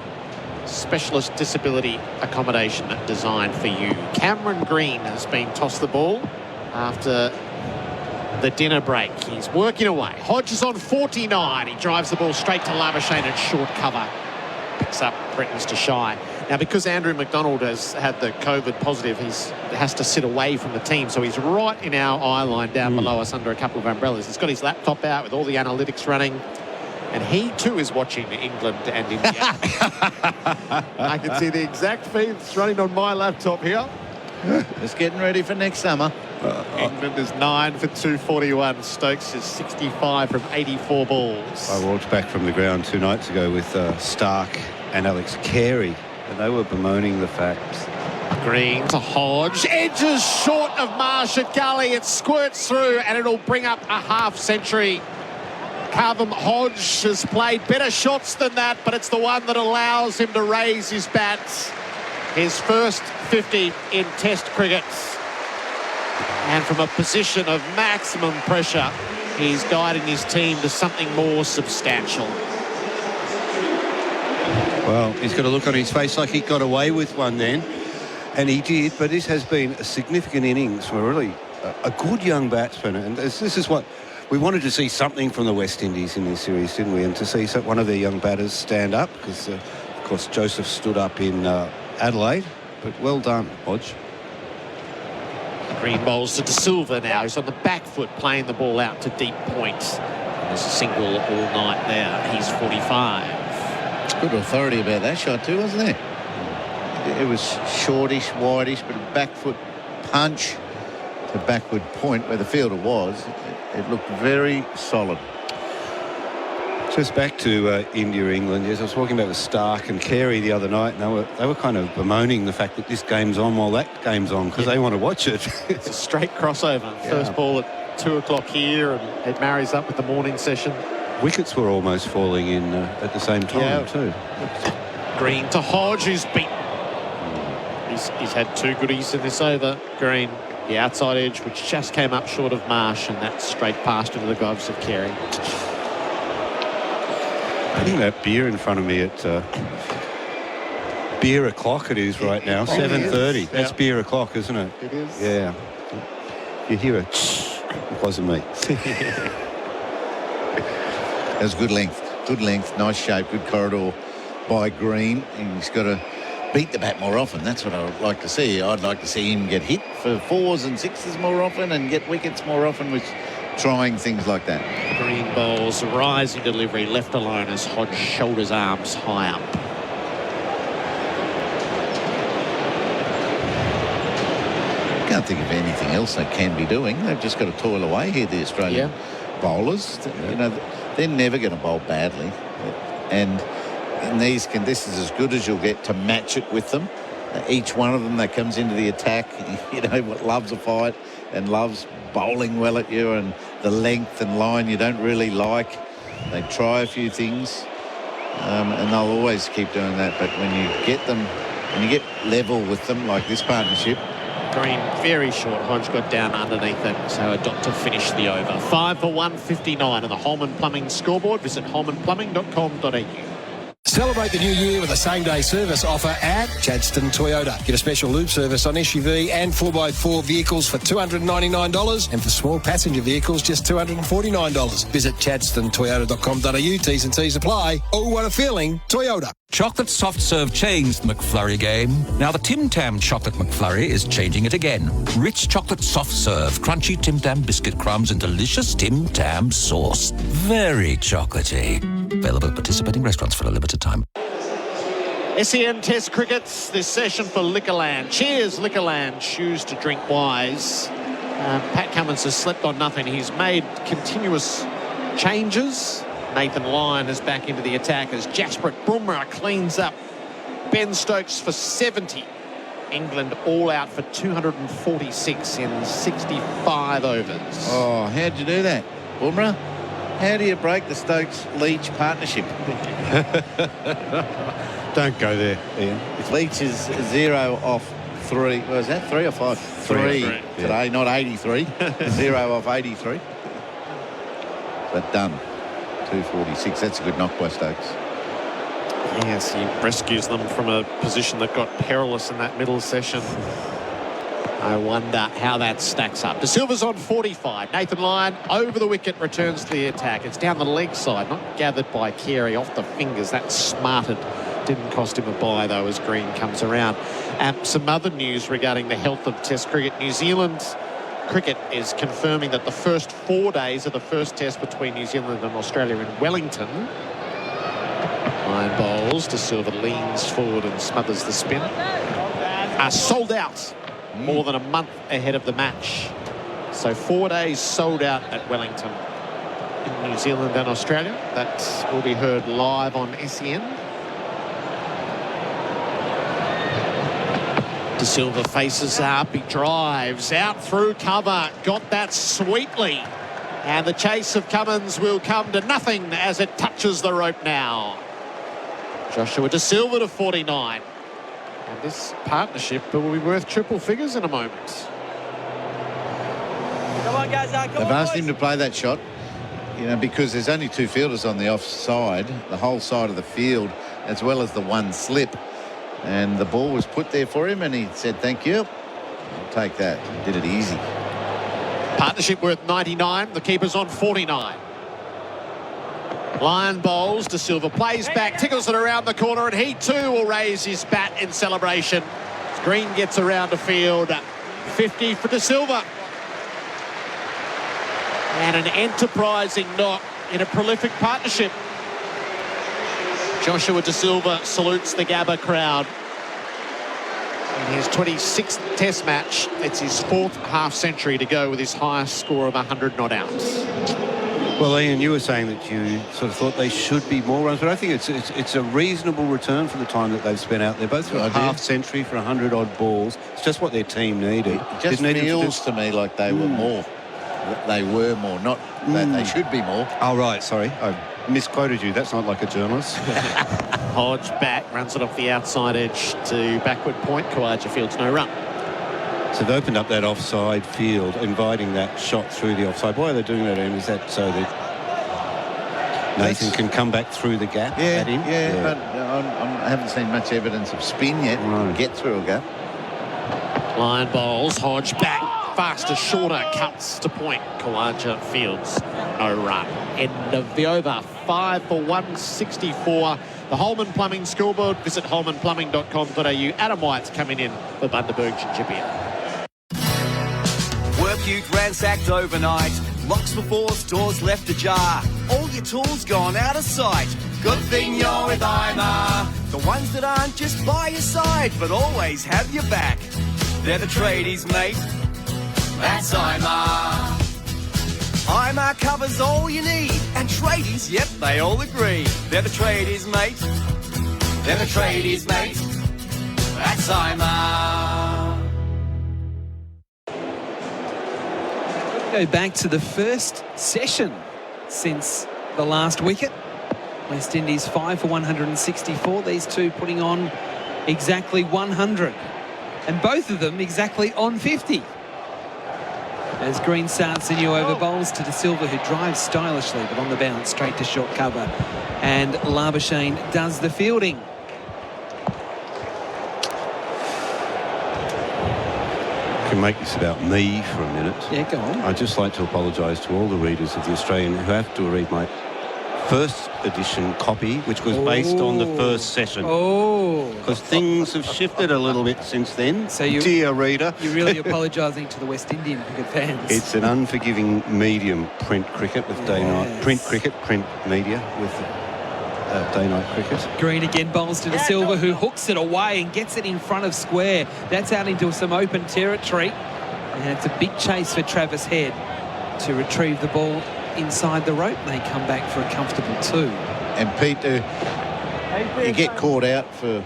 specialist disability accommodation designed for you. Cameron Green has been tossed the ball after the dinner break. He's working away. Hodge is on 49. He drives the ball straight to Labuschagne at short cover. Picks up, threatens to shy. Now, because Andrew McDonald has had the COVID positive, he has to sit away from the team. So he's right in our eye line down below us under a couple of umbrellas. He's got his laptop out with all the analytics running. And he, too, is watching England and India. I can see the exact feeds running on my laptop here. Just getting ready for next summer. England is 9 for 241. Stokes is 65 from 84 balls. I walked back from the ground 2 nights ago with Stark and Alex Carey, and they were bemoaning the fact. Green to Hodge. Edges short of Marsh at Gully. It squirts through and it'll bring up a half century. Callum Hodge has played better shots than that, but it's the one that allows him to raise his bats. His first 50 in Test cricket. And from a position of maximum pressure, he's guiding his team to something more substantial. Well, he's got a look on his face like he got away with one then, and he did, but this has been a significant innings for really a good young batsman, and this is what we wanted to see, something from the West Indies in this series, didn't we? And to see one of their young batters stand up, because, of course, Joseph stood up in Adelaide, but well done, Hodge. Green bowls to De Silva now. He's on the back foot, playing the ball out to deep point. There's a single all night there. He's 45. Good authority about that shot too, wasn't there? It was shortish, wideish, but a back foot punch to backward point where the fielder was. It looked very solid. Just back to India, England. Yes, I was talking about with Stark and Carey the other night, and they were kind of bemoaning the fact that this game's on while that game's on, because they want to watch it. It's a straight crossover. Yeah. First ball at 2 o'clock here, and it marries up with the morning session. Wickets were almost falling in at the same time too. Green to Hodge, who's beaten. He's had 2 goodies in this over. Green, the outside edge, which just came up short of Marsh, and that's straight past into the gloves of Carey. I think that beer in front of me at beer o'clock it is right now, 7:30. That's beer o'clock, isn't it? It is. Yeah. You hear it. It wasn't me. That was good length, nice shape, good corridor by Green. And he's got to beat the bat more often. That's what I would like to see. I'd like to see him get hit for 4s and 6s more often and get wickets more often with trying things like that. Green bowls, rising delivery, left alone as Hodge shoulders arms high up. Can't think of anything else they can be doing. They've just got to toil away here, the Australian bowlers. Yeah. You know, they're never going to bowl badly, and this is as good as you'll get to match it with them. Each one of them that comes into the attack, loves a fight and loves bowling well at you, and the length and line you don't really like. They try a few things, and they'll always keep doing that. But when you get level with them, like this partnership. Green very short. Hodge got down underneath it, so a dot to finish the over. 5 for 159 on the Holman Plumbing scoreboard. Visit holmanplumbing.com.au. Celebrate the new year with a same-day service offer at Chadstone Toyota. Get a special lube service on SUV and 4x4 vehicles for $299 and for small passenger vehicles just $249. Visit chadstonetoyota.com.au. T's and C's apply. Oh, what a feeling. Toyota. Chocolate soft serve changed the McFlurry game. Now the Tim Tam Chocolate McFlurry is changing it again. Rich chocolate soft serve, crunchy Tim Tam biscuit crumbs and delicious Tim Tam sauce. Very chocolatey. Available at participating restaurants for a limited time. SEN Test Crickets, this session for Liquorland. Cheers, Liquorland. Choose to drink wise. Pat Cummins has slept on nothing. He's made continuous changes. Nathan Lyon is back into the attack as Jasprit Bumrah cleans up. Ben Stokes for 70. England all out for 246 in 65 overs. Oh, how'd you do that, Bumrah? How do you break the Stokes-Leach partnership? Don't go there, Ian. Leach is 0 off 3. Was that 3 or 5? 3 today, not 83. 0 off 83. But done. 246. That's a good knock by Stokes. Yes, he rescues them from a position that got perilous in that middle session. I wonder how that stacks up. De Silva's on 45. Nathan Lyon over the wicket returns to the attack. It's down the leg side, not gathered by Carey off the fingers. That's smarted. Didn't cost him a bye, though, as Green comes around. Some other news regarding the health of Test cricket. New Zealand cricket is confirming that the first 4 days of the first test between New Zealand and Australia in Wellington. Lyon bowls. De Silva leans forward and smothers the spin. Are sold out. More than a month ahead of the match. So 4 days sold out at Wellington in New Zealand and Australia. That will be heard live on SEN. De Silva faces up, he drives out through cover, got that sweetly. And the chase of Cummins will come to nothing as it touches the rope now. Joshua De Silva to 49. And this partnership will be worth triple figures in a moment. Come on, guys. They've asked him to play that shot, you know, because there's only 2 fielders on the offside, the whole side of the field, as well as the one slip. And the ball was put there for him, and he said, thank you. I'll take that. Did it easy. Partnership worth 99. The keeper's on 49. Lyon bowls. De Silva plays back, tickles it around the corner, and he too will raise his bat in celebration. Green gets around the field. 50 for De Silva. And an enterprising knock in a prolific partnership. Joshua De Silva salutes the Gabba crowd. In his 26th Test match, it's his 4th half-century to go with his highest score of 100 not out. Well, Ian, you were saying that you sort of thought they should be more runs, but I think it's a reasonable return for the time that they've spent out there. Both for a half-century for 100-odd balls. It's just what their team needed. It just feels to me like they were more. They were more, not that they should be more. Oh, right, sorry. I misquoted you. That's not like a journalist. Hodge back, runs it off the outside edge to backward point. Kawaja Fields no run. So they've opened up that offside field, inviting that shot through the offside. Why are they doing that, Ian? Is that so that Nathan can come back through the gap at him? Yeah, but I haven't seen much evidence of spin yet. Get through a gap. Lyon bowls, Hodge back, faster, shorter, cuts to point. Kawaja Fields, no run. End of the over, 5 for 164. The Holman Plumbing scoreboard, visit holmanplumbing.com.au. Adam White's coming in for Bundaberg Ginger Beer. Work ute ransacked overnight. Locks before doors left ajar. All your tools gone out of sight. Good thing you're with IMAR. The ones that aren't just by your side, but always have your back. They're the tradies, mate. That's IMAR. IMAR covers all you need. And tradies, yep, they all agree. They're the tradies, mate. They're the tradies, mate. That's IMAR. Go back to the first session since the last wicket. West Indies 5 for 164. These two putting on exactly 100. And both of them exactly on 50. As Green starts the new over, bowls to De Silva, who drives stylishly, but on the bounce, straight to short cover. And Labuschagne does the fielding. I can make this about me for a minute. Yeah, go on. I'd just like to apologise to all the readers of The Australian who have to read my first edition copy, which was based on the first session. Because things have shifted a little bit since then, so dear reader. You're really apologising to the West Indian cricket fans. It's an unforgiving medium, print cricket with day-night. Print media with day-night cricket. Green again bowls to De Silva, who hooks it away and gets it in front of square. That's out into some open territory. And it's a big chase for Travis Head to retrieve the ball inside the rope. They come back for a comfortable 2. And Pete, you get caught out for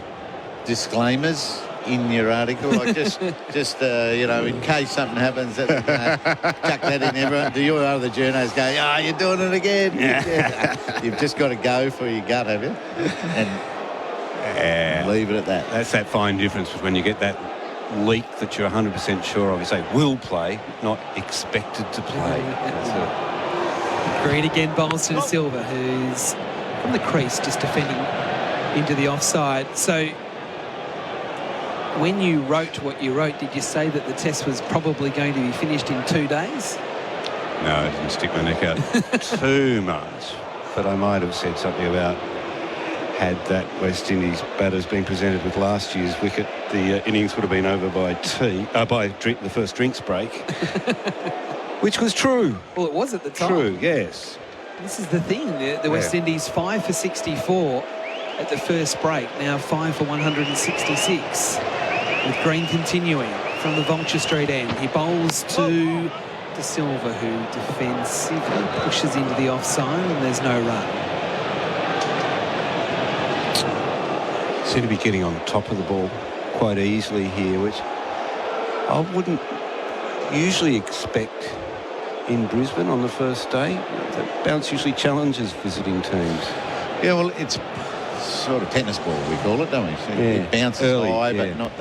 disclaimers in your article. Like just you know, in case something happens, chuck that in. Everyone, do your other journos go, you're doing it again. You've just got to go for your gut, have you? And leave it at that. That's that fine difference when you get that leak that you're 100% sure of. You say will play, not expected to play. Green again bowls to De Silva, who's from the crease, just defending into the offside. So when you wrote what you wrote, did you say that the test was probably going to be finished in 2 days? No, I didn't stick my neck out too much. But I might have said something about, had that West Indies batters been presented with last year's wicket, the innings would have been over by the first drinks break. Which was true. Well, it was at the time. True, yes. This is the thing. The West Indies 5 for 64 at the first break. Now 5 for 166. With Green continuing from the Vulture Street end. He bowls to De Silva, who defensively pushes into the offside, and there's no run. Seem to be getting on top of the ball quite easily here, which I wouldn't usually expect in Brisbane on the first day. The bounce usually challenges visiting teams. Yeah, well, it's sort of tennis ball, we call it, don't we? So it bounces early, high, but not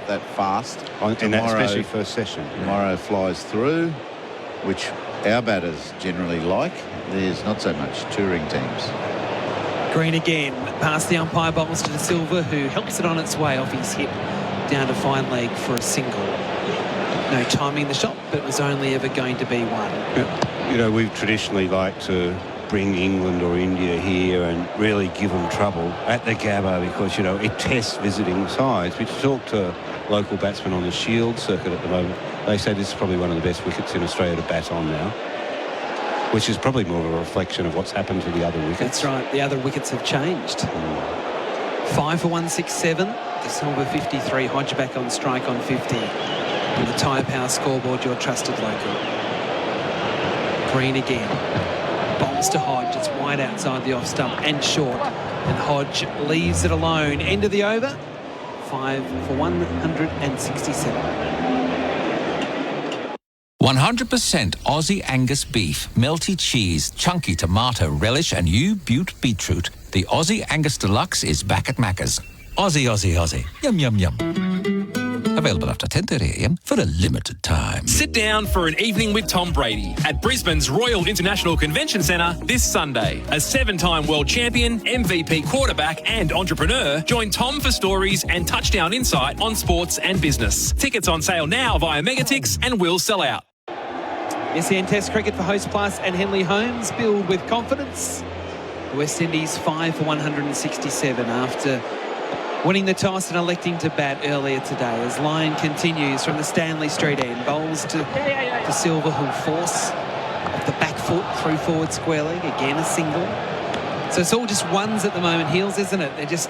that fast. And that especially first session. Tomorrow flies through, which our batters generally like. There's not so much touring teams. Green again, past the umpire, bowls to De Silva, who helps it on its way off his hip down to fine leg for a single. No timing the shot, but it was only ever going to be one. You know, we've traditionally liked to bring England or India here and really give them trouble at the Gabba because, you know, it tests visiting sides. We talked to local batsmen on the Shield circuit at the moment. They say this is probably one of the best wickets in Australia to bat on now, which is probably more of a reflection of what's happened to the other wickets. That's right. The other wickets have changed. 5 for 167. De Silva 53. Hodge back on strike on 50. And the Tyre Power scoreboard, your trusted local. Green again. Bowls to Hodge. It's wide outside the off stump and short. And Hodge leaves it alone. End of the over. 5 for 167. 100% Aussie Angus beef, melty cheese, chunky tomato relish and U-Butte beetroot. The Aussie Angus Deluxe is back at Macca's. Aussie, Aussie, Aussie. Yum, yum, yum. Available after 10:30 a.m. for a limited time. Sit down for an evening with Tom Brady at Brisbane's Royal International Convention Centre this Sunday. A 7-time world champion, MVP quarterback and entrepreneur, join Tom for stories and touchdown insight on sports and business. Tickets on sale now via Megatix and will sell out. SEN Test cricket for Host Plus and Henley Holmes. Build with confidence. The West Indies 5 for 167 after winning the toss and electing to bat earlier today as Lyon continues from the Stanley Street end. Bowls to De Silva, who'll force off the back foot through forward square leg. Again, a single. So it's all just ones at the moment, Heels, isn't it? They're just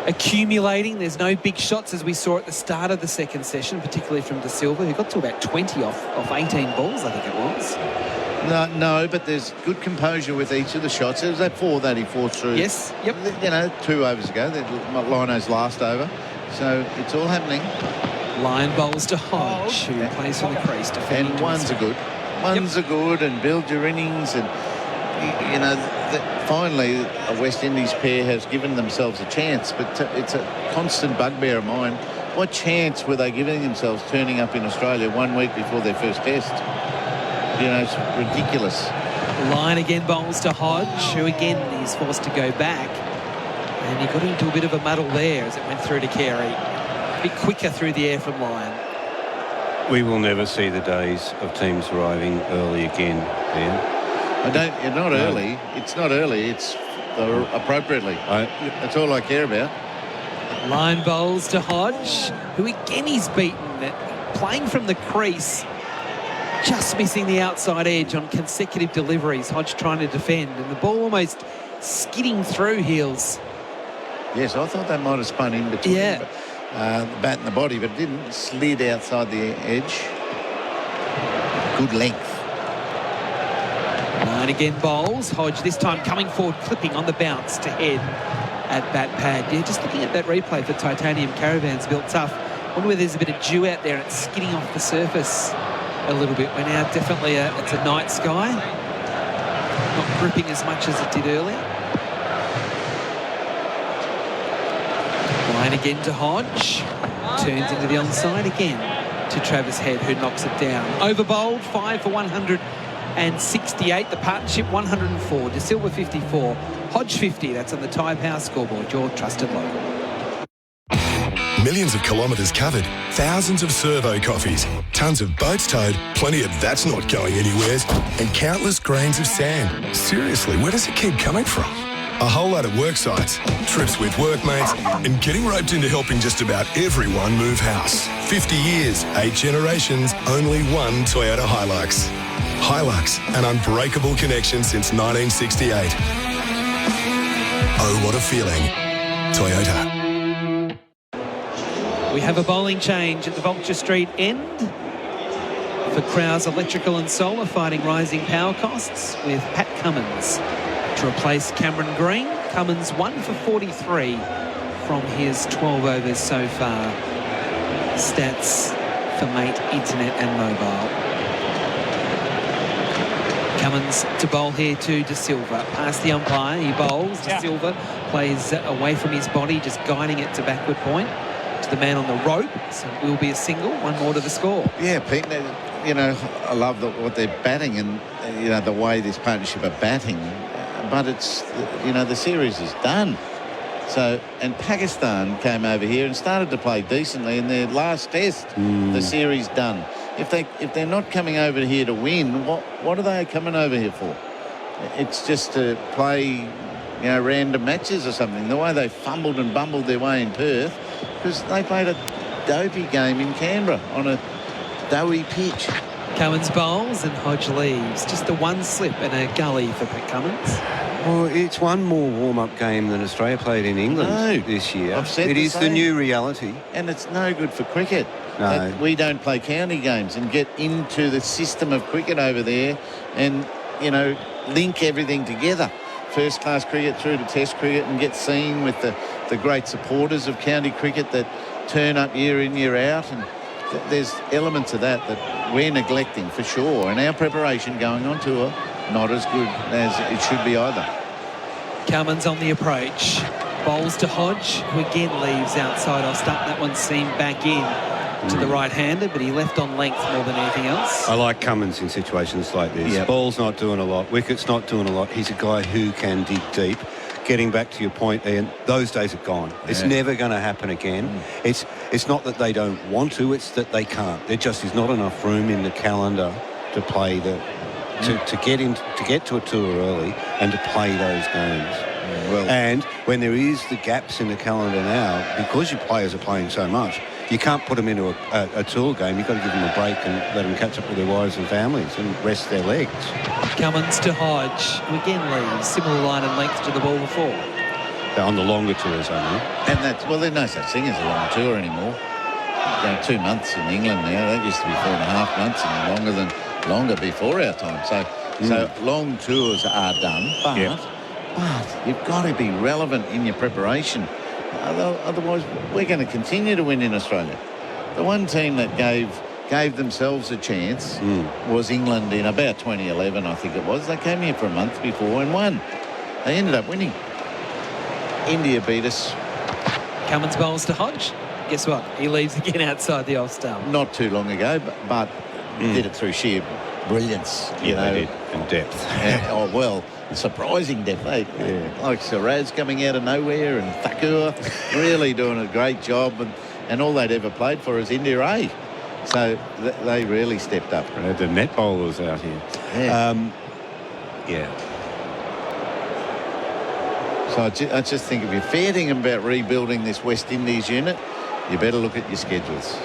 accumulating. There's no big shots as we saw at the start of the second session, particularly from De Silva, who got to about 20 off 18 balls, I think it was. No, but there's good composure with each of the shots. There was that 4 that he forced through. Yes, yep. 2 overs ago. Lino's last over. So it's all happening. Lyon bowls to Hodge, who plays from the crease. And ones are good. Ones are good, and build your innings. And, you know, finally a West Indies pair has given themselves a chance. But it's a constant bugbear of mine what chance were they giving themselves turning up in Australia 1 week before their first test? You know, it's ridiculous. Line again bowls to Hodge, who again is forced to go back. And he got into a bit of a muddle there as it went through to Carey. A bit quicker through the air from Lyon. We will never see the days of teams arriving early again, Dan. It's not early. It's not early. It's appropriately. That's all I care about. Line bowls to Hodge, who again is beaten, playing from the crease, just missing the outside edge on consecutive deliveries. Hodge trying to defend, and the ball almost skidding through heels. Yes, I thought they might have spun in between the bat and the body, but it didn't. Slid outside the edge. Good length. Line again bowls. Hodge this time coming forward, clipping on the bounce to head at bat pad. Yeah, just looking at that replay for Titanium Caravans built tough. Wonder whether there's a bit of dew out there and it's skidding off the surface a little bit. We're now definitely it's a night sky. Not gripping as much as it did earlier. Line again to Hodge. Turns into the onside again to Travis Head, who knocks it down. Over bowled, 5 for 168. The partnership 104. De Silva 54. Hodge 50. That's on the Tyre Power scoreboard. Your trusted local. Millions of kilometres covered, thousands of servo coffees, tons of boats towed, plenty of that's not going anywheres, and countless grains of sand. Seriously, where does it keep coming from? A whole lot of work sites, trips with workmates, and getting roped into helping just about everyone move house. 50 years, 8 generations, only one Toyota Hilux. Hilux, an unbreakable connection since 1968. Oh, what a feeling. Toyota. We have a bowling change at the Vulture Street end for Krause Electrical and Solar, fighting rising power costs, with Pat Cummins to replace Cameron Green. Cummins 1 for 43 from his 12 overs so far. Stats for Mate Internet and Mobile. Cummins to bowl here to De Silva. Past the umpire, he bowls. De Silva plays away from his body, just guiding it to backward point. To the man on the rope, so it will be a single, one more to the score. Yeah, Pete, you know, I love what they're batting and, you know, the way this partnership are batting, but it's, you know, the series is done. So, and Pakistan came over here and started to play decently in their last test. The series done. If they're not coming over here to win, what are they coming over here for? It's just to play, you know, random matches or something. The way they fumbled and bumbled their way in Perth, because they played a dopey game in Canberra on a doughy pitch. Cummins bowls and Hodge leaves. Just the one slip and a gully for Pat Cummins. Well, it's one more warm-up game than Australia played in England this year. I've said it is the new reality. And it's no good for cricket. No. That we don't play county games and get into the system of cricket over there and, you know, link everything together. First-class cricket through to Test cricket and get seen with the great supporters of county cricket that turn up year in, year out. And there's elements of that we're neglecting for sure. And our preparation going on tour, not as good as it should be either. Cummins on the approach. Bowls to Hodge, who again leaves outside off stump. That one seemed back in to the right-hander, but he left on length more than anything else. I like Cummins in situations like this. Yep. Ball's not doing a lot. Wicket's not doing a lot. He's a guy who can dig deep. Getting back to your point, Ian, those days are gone. Yeah. It's never going to happen again. It's not that they don't want to, it's that they can't. There just is not enough room in the calendar to play to get to a tour early and to play those games. Well, and when there is the gaps in the calendar now, because your players are playing so much, you can't put them into a tour game. You've got to give them a break and let them catch up with their wives and families and rest their legs. Cummins to Hodge, who again leaves similar line and length to the ball before. They're on the longer tours only. And that's, well, there's no such thing as a long tour anymore. 2 months in England now. That used to be 4.5 months and longer before our time. So long tours are done, but you've got to be relevant in your preparation. Otherwise, we're going to continue to win in Australia. The one team that gave themselves a chance was England in about 2011, I think it was. They came here for a month before and won. They ended up winning. India beat us. Cummins bowls to Hodge. guess what? He leaves again outside the off stump. Not too long ago, but did it through sheer brilliance. You know, they did, and depth. Oh, well, surprising depth, eh? Yeah. Like Siraz coming out of nowhere and Thakur really doing a great job. And all they'd ever played for is India A. So they really stepped up. The net bowlers out here. Yeah. So I just think if you're fair about rebuilding this West Indies unit, you better look at your schedules.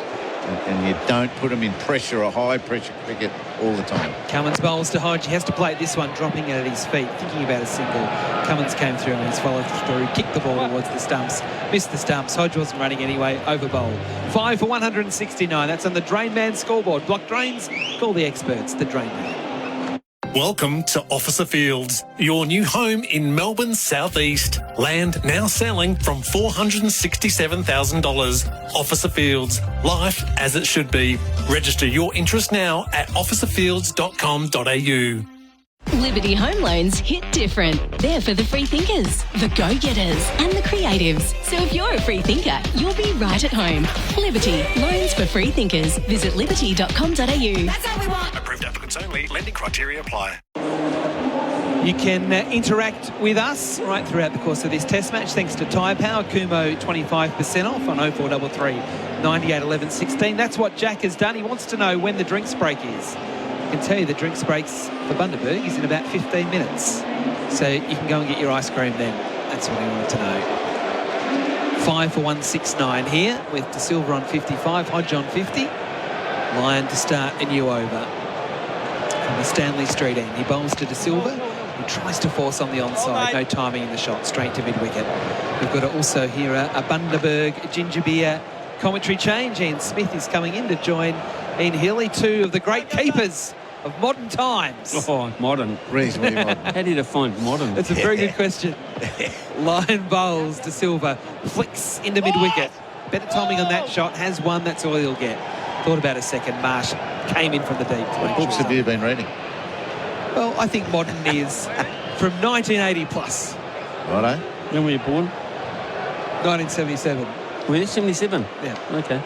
And you don't put them in pressure or high-pressure cricket all the time. Cummins bowls to Hodge. He has to play this one, dropping it at his feet, thinking about a single. Cummins came through and he's followed through, kicked the ball towards the stumps, missed the stumps. Hodge wasn't running anyway, over bowl. 5 for 169. That's on the Drain Man scoreboard. Block drains, call the experts, the Drain Man. Welcome to Officer Fields, your new home in Melbourne's southeast. Land now selling from $467,000. Officer Fields, life as it should be. Register your interest now at officerfields.com.au. Liberty Home Loans hit different. They're for the free thinkers, the go-getters and the creatives. So if you're a free thinker, you'll be right at home. Liberty, loans for free thinkers. Visit liberty.com.au. That's how we want. Approved applicants only. Lending criteria apply. You can interact with us right throughout the course of this test match thanks to Tyre Power. Kumo 25% off on 0433 98 11 16. That's what Jack has done. He wants to know when the drinks break is. I can tell you the drinks breaks for Bundaberg is in about 15 minutes. So you can go and get your ice cream then. That's what he wanted to know. 5 for 169 here with De Silva on 55, Hodge on 50. Lyon to start a new over from the Stanley Street end. He bowls to De Silva, who tries to force on the onside. No timing in the shot, straight to mid-wicket. We've got to also hear a Bundaberg ginger beer commentary change. Ian Smith is coming in to join Ian Healy, two of the great keepers of modern times. Oh, modern. Reasonably modern. How do you define modern? That's a very good question. Lyon bowls De Silva, flicks into mid-wicket. Better timing on that shot, has one, that's all he'll get. Thought about a second. Marsh came in from the deep. What books have you been reading? Well, I think modern is from 1980 plus. Righto. When were you born? 1977. Were you 77? Yeah. Okay. I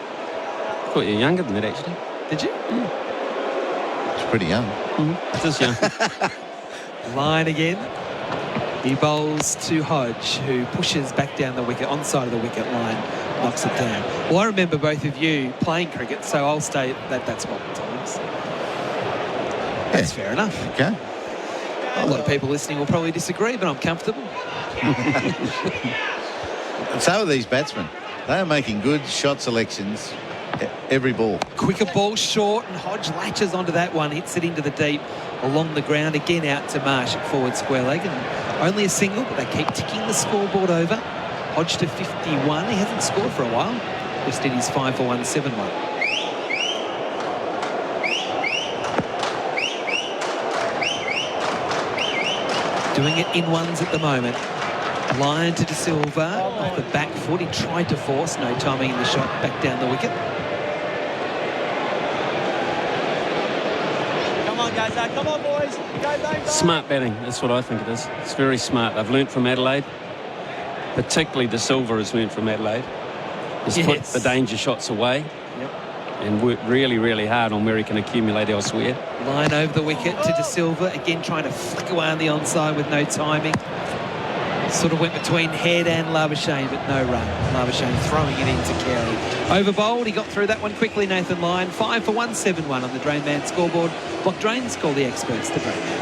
thought you were younger than that, actually. Did you? Yeah. It's pretty young. It is young. Line again. He bowls to Hodge, who pushes back down the wicket, onside of the wicket line, knocks it down. Well, I remember both of you playing cricket, so I'll state that that's modern times. That's fair enough. Okay. A lot of people listening will probably disagree, but I'm comfortable. And so are these batsmen. They are making good shot selections every ball. Quicker ball short, and Hodge latches onto that one, hits it into the deep along the ground, again out to Marsh at forward square leg, and only a single, but they keep ticking the scoreboard over. Hodge to 51. He hasn't scored for a while. West Indies 5 for 171. Doing it in ones at the moment. Lyon to De Silva off the back foot. He tried to force, no timing in the shot, back down the wicket. Come on, guys. Come on, boys. Go. Smart batting, that's what I think it is. It's very smart. They've learnt from Adelaide. Particularly De Silva has learnt from Adelaide. He's put the danger shots away. Yep. And worked really, really hard on where he can accumulate elsewhere. Line over the wicket to De Silva, again trying to flick away on the onside with no timing. Sort of went between head and Labuschagne, but no run. Labuschagne throwing it into Carey. Over bowled, he got through that one quickly, Nathan Lyon. 5 for 171 on the Drain Man scoreboard. Block drains, call the experts, the Drain Man.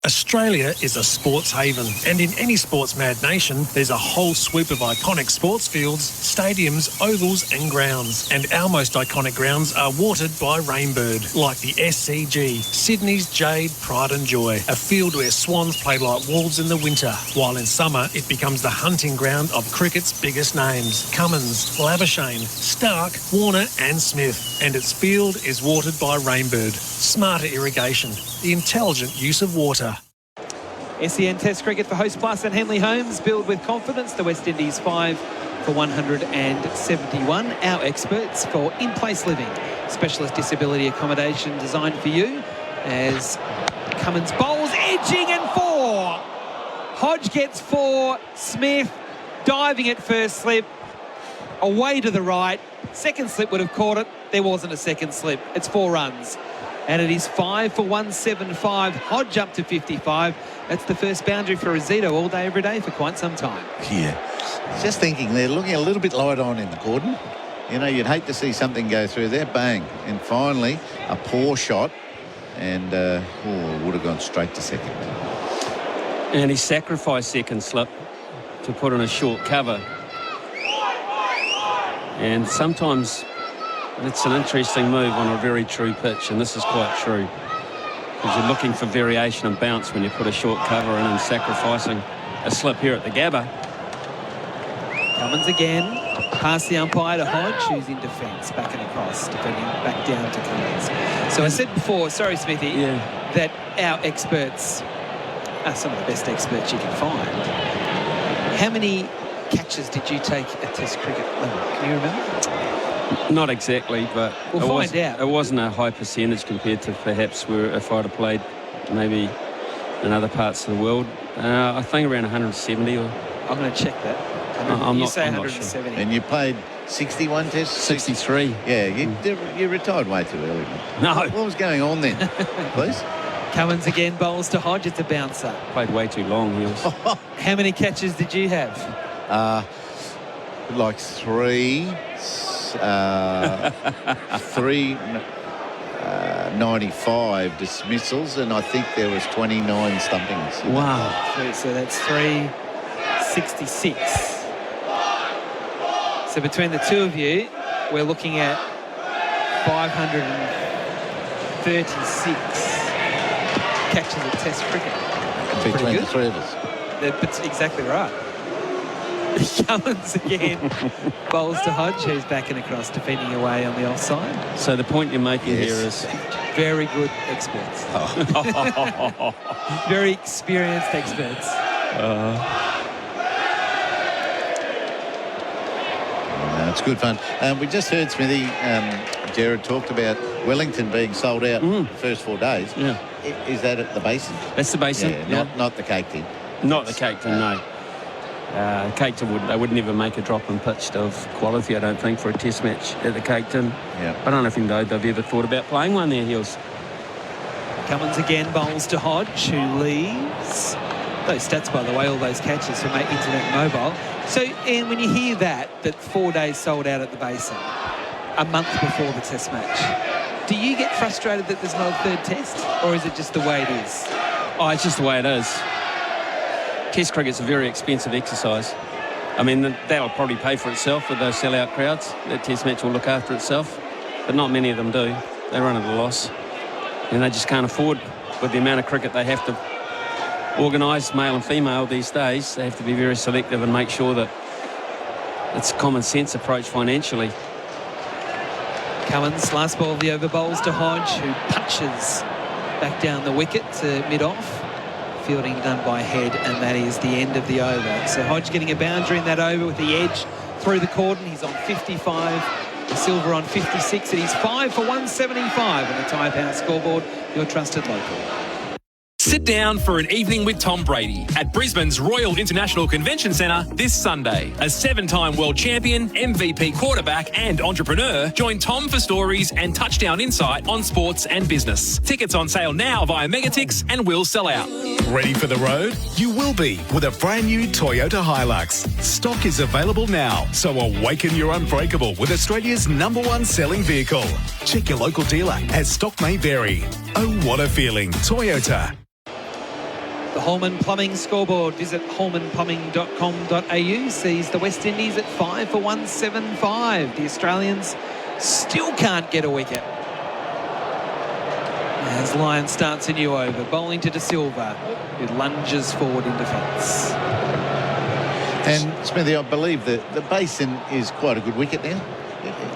Australia is a sports haven, and in any sports mad nation, there's a whole sweep of iconic sports fields, stadiums, ovals and grounds. And our most iconic grounds are watered by Rainbird, like the SCG, Sydney's Jade, Pride and Joy, a field where swans play like wolves in the winter, while in summer it becomes the hunting ground of cricket's biggest names, Cummins, Labuschagne, Stark, Warner and Smith. And its field is watered by Rainbird. Smarter irrigation, the intelligent use of water. SEN Test Cricket for Host Plus and Henley Holmes. Build with confidence. The West Indies 5 for 171. Our experts for in-place living. Specialist disability accommodation designed for you. As Cummins bowls, edging and 4. Hodge gets 4. Smith diving at first slip. away to the right. Second slip would have caught it. There wasn't a second slip. It's 4 runs. And it is 5 for 175. Hodge up to 55. That's the first boundary for Zito all day, every day for quite some time. Yeah. Just thinking they're looking a little bit light on in the cordon. You know, you'd hate to see something go through there. Bang. And finally, a poor shot. And would have gone straight to second. And he sacrificed second slip to put in a short cover. And sometimes it's an interesting move on a very true pitch, and this is quite true. Because you're looking for variation and bounce when you put a short cover in and sacrificing a slip here at the Gabba. Cummins again, past the umpire to Hodge, who's in defence, backing across, defending back down to Cummins. So I said before, sorry Smithy, that our experts are some of the best experts you can find. How many catches did you take at Test cricket level? Can you remember? Not exactly, but we'll find out. It wasn't a high percentage compared to perhaps where if I'd have played maybe in other parts of the world. I think around 170. Or I'm going to check that. You say 170. Sure. And you played 61 tests? 63. Yeah, you retired way too early. No. What was going on then, please? Cummins again bowls to Hodge. It's a bouncer. Played way too long. He was. How many catches did you have? Like 3. 95 dismissals, and I think there was 29 stumpings. Wow. So that's 366. So between the two of you, we're looking at 536 catches at Test cricket. That's between the three of us. That's exactly right. Cummins again bowls to Hodge, who's backing across, defending away on the offside. So the point you're making here is very good experts. Very experienced experts. It's good fun. We just heard Smithy, Gerard talked about Wellington being sold out the first 4 days. Yeah. Is that at the Basin? That's the Basin. Yeah, not the Cake Tin. Not the Cake Tin, no. Cake Tin would never make a drop in pitch of quality, I don't think, for a test match at the Cake Tin. Yeah. I don't think they've ever thought about playing one there, Hills. Cummins again bowls to Hodge, who leaves. Those stats, by the way, all those catches from Internet Mobile. So, and when you hear that 4 days sold out at the Basin, a month before the test match, do you get frustrated that there's no third test, or is it just the way it is? Oh, it's just the way it is. Test cricket's a very expensive exercise. I mean, that'll probably pay for itself with those sellout crowds. That test match will look after itself, but not many of them do. They run at a loss, and they just can't afford, with the amount of cricket they have to organise, male and female these days, they have to be very selective and make sure that it's a common sense approach financially. Cummins, last ball of the over, bowls to Hodge, who punches back down the wicket to mid-off. Fielding done by Head, and that is the end of the over. So Hodge getting a boundary in that over with the edge through the cordon. He's on 55, Silver on 56, and he's 5 for 175 on the Tyre Power scoreboard, your trusted local. Sit down for an evening with Tom Brady at Brisbane's Royal International Convention Centre this Sunday. A 7-time world champion, MVP quarterback and entrepreneur, join Tom for stories and touchdown insight on sports and business. Tickets on sale now via Megatix and will sell out. Ready for the road? You will be with a brand new Toyota Hilux. Stock is available now, so awaken your unbreakable with Australia's #1 selling vehicle. Check your local dealer as stock may vary. Oh, what a feeling. Toyota. The Holman Plumbing scoreboard. Visit holmanplumbing.com.au. Sees the West Indies at 5 for 175. The Australians still can't get a wicket. As Lyon starts a new over, bowling to De Silva, who lunges forward in defence. And Smithy, I believe that the Basin is quite a good wicket now.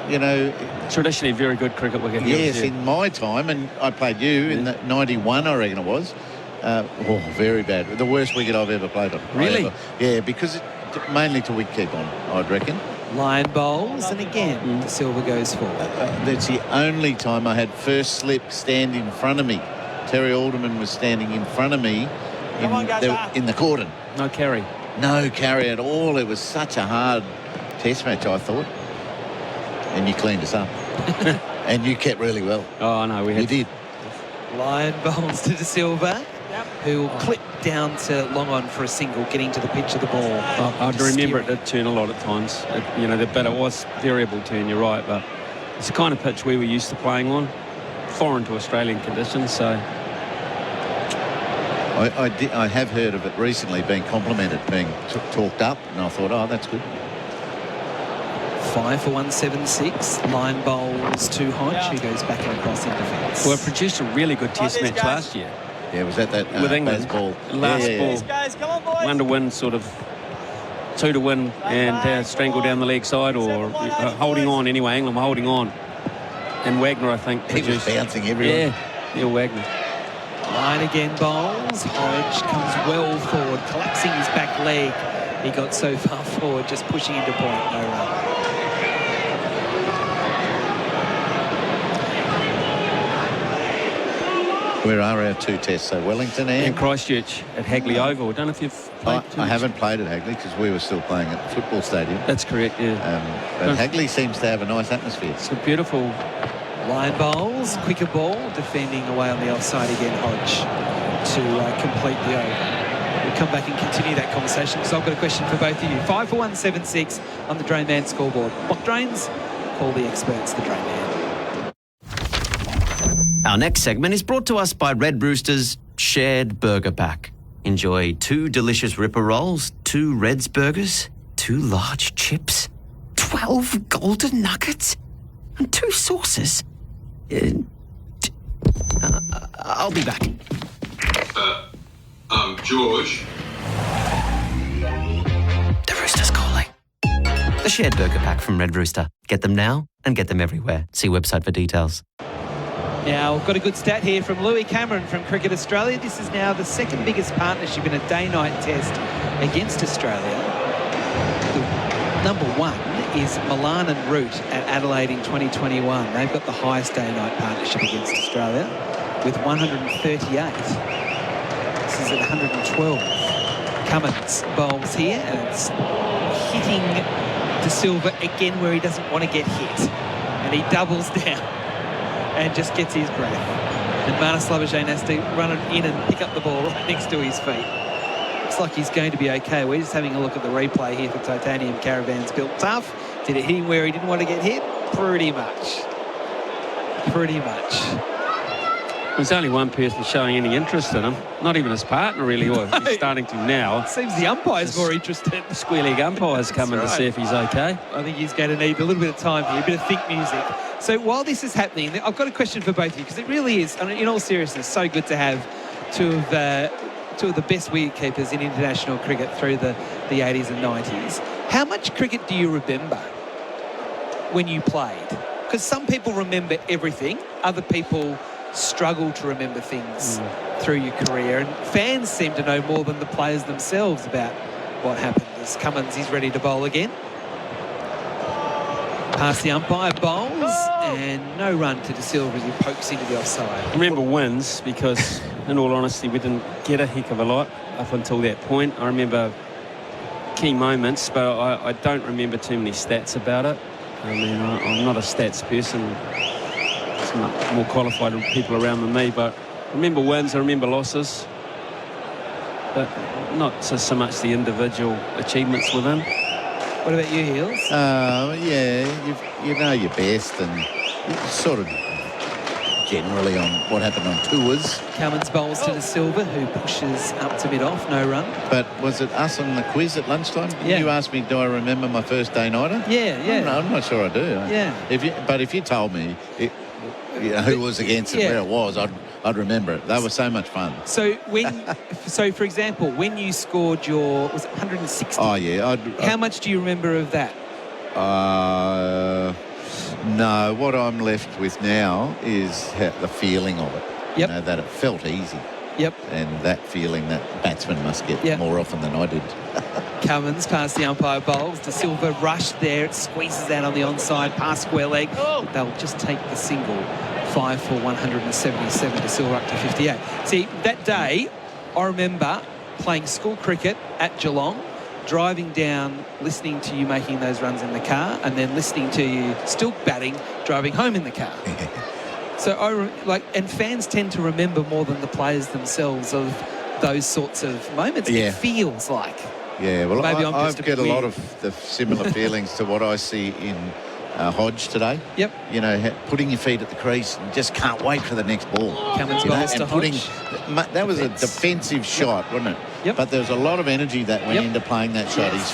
You know, traditionally very good cricket wicket. Yes, in my time, and I played you in the 91, I reckon it was. Very bad. The worst wicket I've ever played on. Really? Yeah, because mainly to wicket keep on, I'd reckon. Lyon bowls, and again, De Silva goes forward. That's the only time I had first slip stand in front of me. Terry Alderman was standing in front of me in the cordon. No carry. No carry at all. It was such a hard test match, I thought. And you cleaned us up. And you kept really well. Oh, no, we had... You did. Line bowls to De Silva, who will clip down to long on for a single, getting to the pitch of the ball. I remember it did turn a lot at times. But it was variable turn, you're right, but it's the kind of pitch we were used to playing on, foreign to Australian conditions, so... I have heard of it recently being complimented, being talked up, and I thought, oh, that's good. 5 for 176. Line bowls to Hodge, who goes back and across in defence. Well, it produced a really good test match last year. Yeah, was that with England? Ball? Last ball. Guys, come on, boys. 1 to win, sort of 2 to win, and strangle down the leg side, or holding on anyway. England were holding on. And Wagner, I think, produced... He was bouncing everywhere. Yeah, Neil Wagner. Line again bowls. Hodge comes well forward, collapsing his back leg. He got so far forward, just pushing into point, no run. Where are our 2 tests? So Wellington and Christchurch at Hagley Oval. I don't know if you've played. I haven't played at Hagley because we were still playing at the football stadium. That's correct, yeah. But Hagley seems to have a nice atmosphere. It's a beautiful... Line bowls, quicker ball, defending away on the offside again, Hodge, to complete the over. We'll come back and continue that conversation because I've got a question for both of you. 5 for 176 on the Drain Man scoreboard. Block drains, call the experts, the Drain Man. Our next segment is brought to us by Red Rooster's Shared Burger Pack. Enjoy 2 delicious Ripper Rolls, 2 Reds Burgers, 2 large chips, 12 golden nuggets, and 2 sauces. I'll be back. George. The Rooster's calling. The Shared Burger Pack from Red Rooster. Get them now and get them everywhere. See website for details. Now, we've got a good stat here from Louis Cameron from Cricket Australia. This is now the 2nd biggest partnership in a day-night test against Australia. The number 1 is Milan and Root at Adelaide in 2021. They've got the highest day-night partnership against Australia with 138. This is at 112. Cummins bowls here, and it's hitting De Silva again where he doesn't want to get hit. And he doubles down and just gets his breath. And Marnus Labuschagne has to run in and pick up the ball right next to his feet. Looks like he's going to be okay. We're just having a look at the replay here for Titanium Caravans Built Tough. Did it hit him where he didn't want to get hit? Pretty much. There's only one person showing any interest in him. Not even his partner, really. Or he's starting to now. Seems the umpire's more interested. Square leg umpire's coming to see if he's okay. I think he's going to need a little bit of time here, a bit of think music. So while this is happening, I've got a question for both of you, because it really is, in all seriousness, so good to have two of the best wicketkeepers in international cricket through the 80s and 90s. How much cricket do you remember when you played? Because some people remember everything, other people struggle to remember things through your career, and fans seem to know more than the players themselves about what happened. As Cummins, he's ready to bowl again. Past the umpire, bowls, and no run to De Silva as he pokes into the offside. I remember wins because, in all honesty, we didn't get a heck of a lot up until that point. I remember key moments, but I don't remember too many stats about it. I mean, I'm not a stats person. It's more qualified people around than me, but I remember wins, I remember losses, but not so much the individual achievements within. What about you, Heels? Yeah, you know your best, and sort of generally on what happened on tours. Cummins bowls to De Silva, who pushes up to mid-off, no run. But was it us on the quiz at lunchtime? Yeah. You asked me, do I remember my first day-nighter? Yeah. I'm not sure I do. Yeah. If you told me who was against it, where it was, I'd remember it. They were so much fun. So for example, when you scored your, was it 160? Oh, yeah. How much do you remember of that? No, what I'm left with now is the feeling of it. Yep. You know, that it felt easy. Yep. And that feeling that batsmen must get more often than I did. Cummins past the umpire bowls. De Silva rushed there. It squeezes out on the onside, past square leg. They'll just take the single. 5 for 177. De Silva up to 58. See, that day, I remember playing school cricket at Geelong, driving down, listening to you making those runs in the car, and then listening to you still batting, driving home in the car. So and fans tend to remember more than the players themselves of those sorts of moments. Yeah. It feels like. Yeah, well, Maybe I get a lot of the similar feelings to what I see in Hodge today. Yep. You know, putting your feet at the crease and just can't wait for the next ball. Cummins bowls to Hodge. That was a defensive shot, wasn't it? Yep. But there was a lot of energy that went into playing that shot. His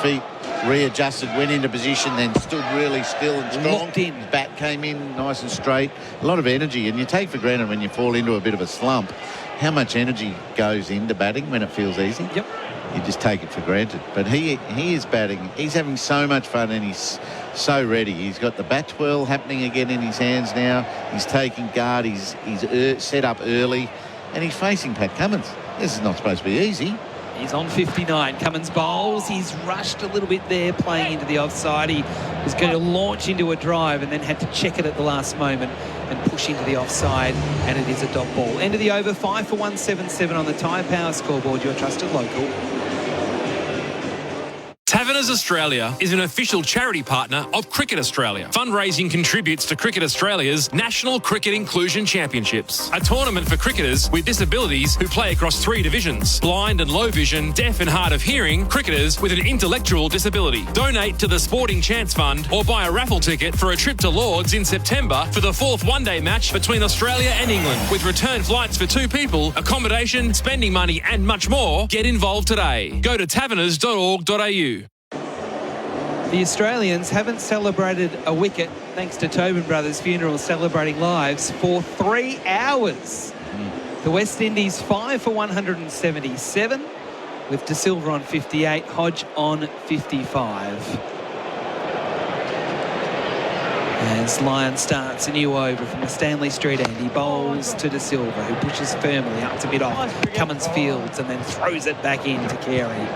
feet readjusted, went into position, then stood really still and strong. Locked in. His bat came in nice and straight. A lot of energy, and you take for granted when you fall into a bit of a slump how much energy goes into batting when it feels easy. Yep. You just take it for granted. But he is batting. He's having so much fun, and he's so ready. He's got the bat twirl happening again in his hands now. He's taking guard. He's set up early, and he's facing Pat Cummins. This is not supposed to be easy. He's on 59. Cummins bowls. He's rushed a little bit there, playing into the offside. He was going to launch into a drive and then had to check it at the last moment and push into the offside, and it is a dot ball. End of the over, 5 for 177 on the Tyre Power scoreboard. Your trusted local. Taverners Australia is an official charity partner of Cricket Australia. Fundraising contributes to Cricket Australia's National Cricket Inclusion Championships, a tournament for cricketers with disabilities who play across 3 divisions: blind and low vision, deaf and hard of hearing, cricketers with an intellectual disability. Donate to the Sporting Chance Fund or buy a raffle ticket for a trip to Lords in September for the 4th one-day match between Australia and England. With return flights for 2 people, accommodation, spending money and much more, get involved today. Go to taverners.org.au. The Australians haven't celebrated a wicket, thanks to Tobin Brothers Funeral Celebrating Lives, for 3 hours. The West Indies 5 for 177, with De Silva on 58, Hodge on 55. As Lyon starts a new over from the Stanley Street end, he bowls to De Silva, who pushes firmly up to mid-off. Cummins fields and then throws it back in to Carey.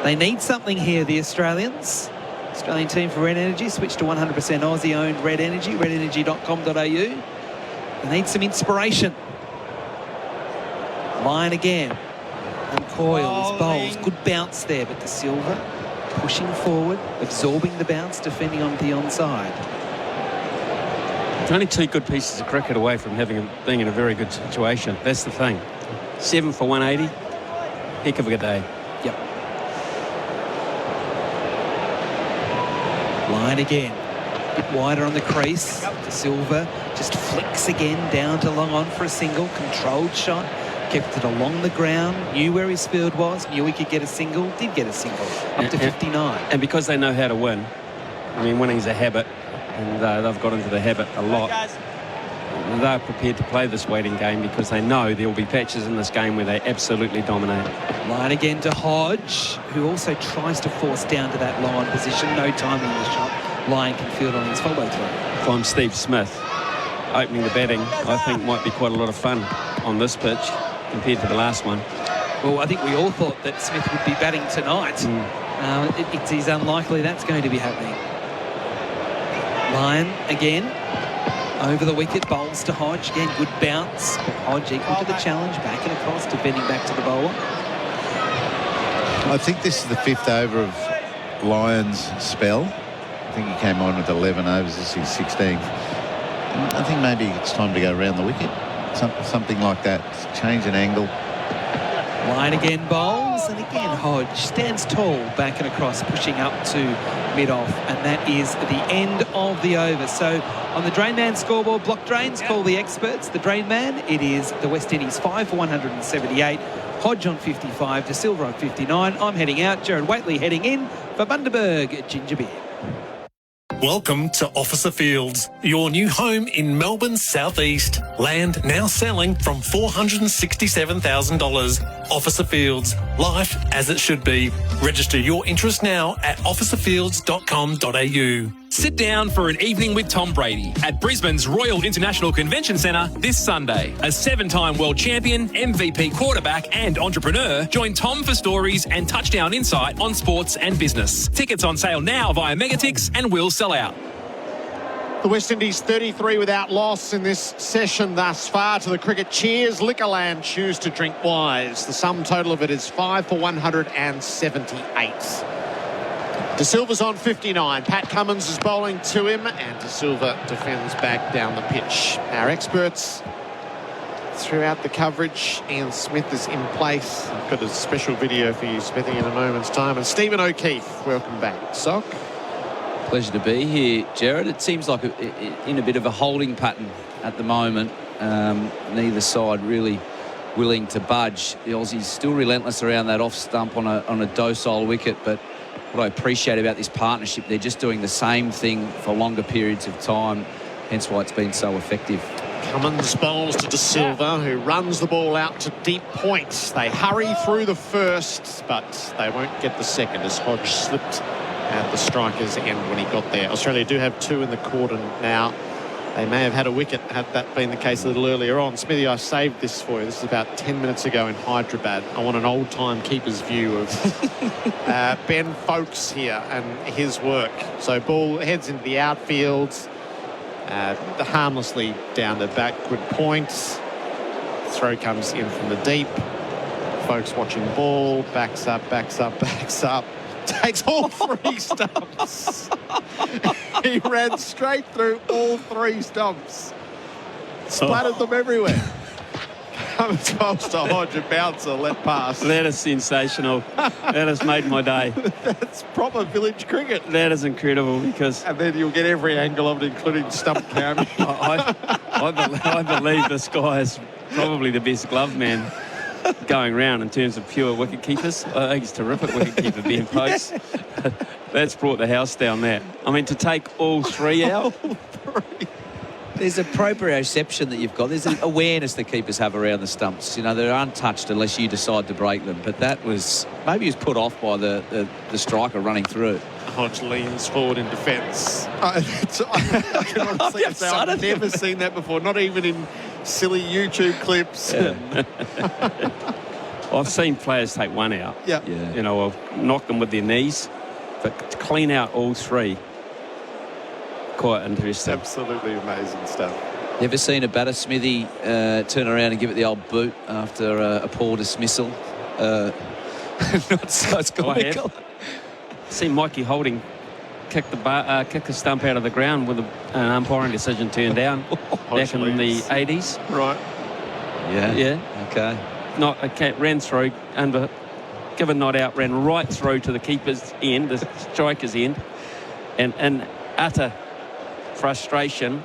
They need something here, the Australians. Australian team for Red Energy switched to 100% Aussie-owned Red Energy, redenergy.com.au. They need some inspiration. Line again. And Coyles, bowls. Good bounce there, but De Silva pushing forward, absorbing the bounce, defending on the onside. It's only 2 good pieces of cricket away from being in a very good situation. That's the thing. 7 for 180. Heck of a good day. Yep. Line again. A bit wider on the crease. De Silva just flicks again down to long on for a single. Controlled shot. Kept it along the ground. Knew where his field was. Knew he could get a single. Did get a single. Up to 59. And because they know how to win. I mean, winning's a habit. And they've got into the habit a lot. They're prepared to play this waiting game because they know there will be patches in this game where they absolutely dominate. Line again to Hodge, who also tries to force down to that low on position. No timing in the shot. Lyon can field on his follow throw. If I'm Steve Smith, opening the batting, I think might be quite a lot of fun on this pitch compared to the last one. Well, I think we all thought that Smith would be batting tonight. It is unlikely that's going to be happening. Lyon again. Over the wicket, bowls to Hodge. Again, good bounce. But Hodge equal to the challenge. Back and across, defending back to the bowler. I think this is the 5th over of Lyon's spell. I think he came on with 11 overs. This is 16th. I think maybe it's time to go around the wicket. Something like that. Change an angle. Line again, bowls. And again, Hodge stands tall, back and across, pushing up to mid-off. And that is the end of the over. So on the Drain Man scoreboard, block drains, call the experts. The Drain Man, it is the West Indies 5 for 178. Hodge on 55, De Silva on 59. I'm heading out. Gerard Whateley heading in for Bundaberg Ginger Beer. Welcome to Officer Fields, your new home in Melbourne's southeast. Land now selling from $467,000. Officer Fields, life as it should be. Register your interest now at officerfields.com.au. Sit down for an evening with Tom Brady at Brisbane's Royal International Convention Centre this Sunday. A 7-time world champion, MVP quarterback and entrepreneur, join Tom for stories and touchdown insight on sports and business. Tickets on sale now via Megatix and will sell out. The West Indies 33 without loss in this session thus far. To the cricket cheers, Liquorland choose to drink wise. The sum total of it is 5 for 178. De Silva's on 59. Pat Cummins is bowling to him, and De Silva defends back down the pitch. Our experts throughout the coverage. Ian Smith is in place. I've got a special video for you, Smithy, in a moment's time. And Stephen O'Keefe, welcome back. Sock. Pleasure to be here, Gerard. It seems like in a bit of a holding pattern at the moment. Neither side really willing to budge. The Aussies still relentless around that off stump on a docile wicket, but what I appreciate about this partnership, they're just doing the same thing for longer periods of time, hence why it's been so effective. Cummins bowls to De Silva, who runs the ball out to deep points. They hurry through the first, but they won't get the second as Hodge slipped at the striker's end when he got there. Australia do have 2 in the cordon now. They may have had a wicket had that been the case a little earlier on. Smithy, I saved this for you. This is about 10 minutes ago in Hyderabad. I want an old-time keeper's view of Ben Foakes here and his work. So ball heads into the outfield, harmlessly down the backward points. Throw comes in from the deep. Foakes watching ball, backs up, backs up, backs up. Takes all 3 stumps. He ran straight through all 3 stumps. Splattered them everywhere. Cummins bowls to Hodge, a bouncer, let pass. That is sensational. That has made my day. That's proper village cricket. That is incredible because... And then you'll get every angle of it, including stump cam. I believe this guy is probably the best glove man going round in terms of pure wicket keepers. I think he's terrific wicket keeper, Ben Foakes. That's brought the house down there. I mean, to take all 3 out. There's a proprioception that you've got. There's an awareness that keepers have around the stumps. You know, they're untouched unless you decide to break them. But that was, maybe he was put off by the striker running through. Hodge leans forward in defence. I can honestly say I've never seen that before, not even in silly YouTube clips. Yeah. I've seen players take 1 out. Yeah. You know, I've knocked them with their knees, but to clean out all 3, quite interesting. Absolutely amazing stuff. You ever seen a batter, Smithy, turn around and give it the old boot after a poor dismissal? Not so it's comical. Seen Mikey Holding kick the stump out of the ground with an umpiring decision turned down back in the 80s. Right. Yeah. Okay. Ran through, given not out, ran right through to the keeper's end, the striker's end, and in utter frustration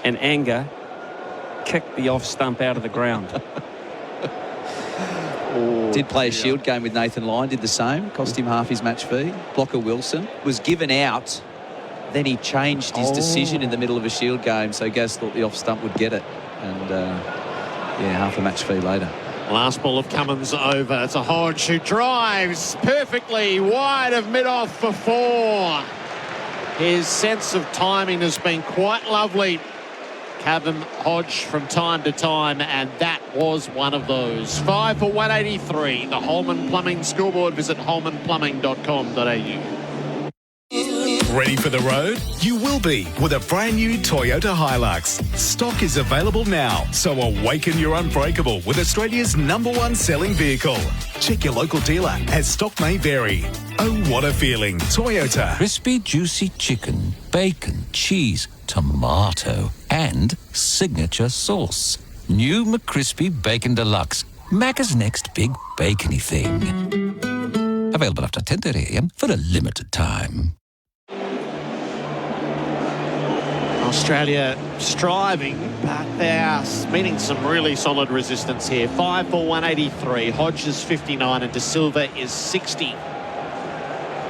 and anger, kicked the off stump out of the ground. Did play a shield game with Nathan Lyon, did the same, cost him half his match fee. Blocker Wilson was given out, then he changed his decision in the middle of a shield game, so Gaz thought the off stump would get it, and half a match fee later. Last ball of Cummins over. It's a Hodge who drives perfectly wide of mid-off for 4. His sense of timing has been quite lovely. Kevin Hodge from time to time, and that was one of those. 5 for 183. The Holman Plumbing scoreboard. Visit holmanplumbing.com.au. Ready for the road? You will be with a brand new Toyota Hilux. Stock is available now, so awaken your unbreakable with Australia's #1 selling vehicle. Check your local dealer as stock may vary. Oh, what a feeling. Toyota. Crispy, juicy chicken, bacon, cheese, tomato, and signature sauce. New McCrispy Bacon Deluxe. Macca's next big bacony thing. Available after 10:30 a.m. for a limited time. Australia striving, but they are meeting some really solid resistance here. 5 for 183. Hodge is 59 and De Silva is 60.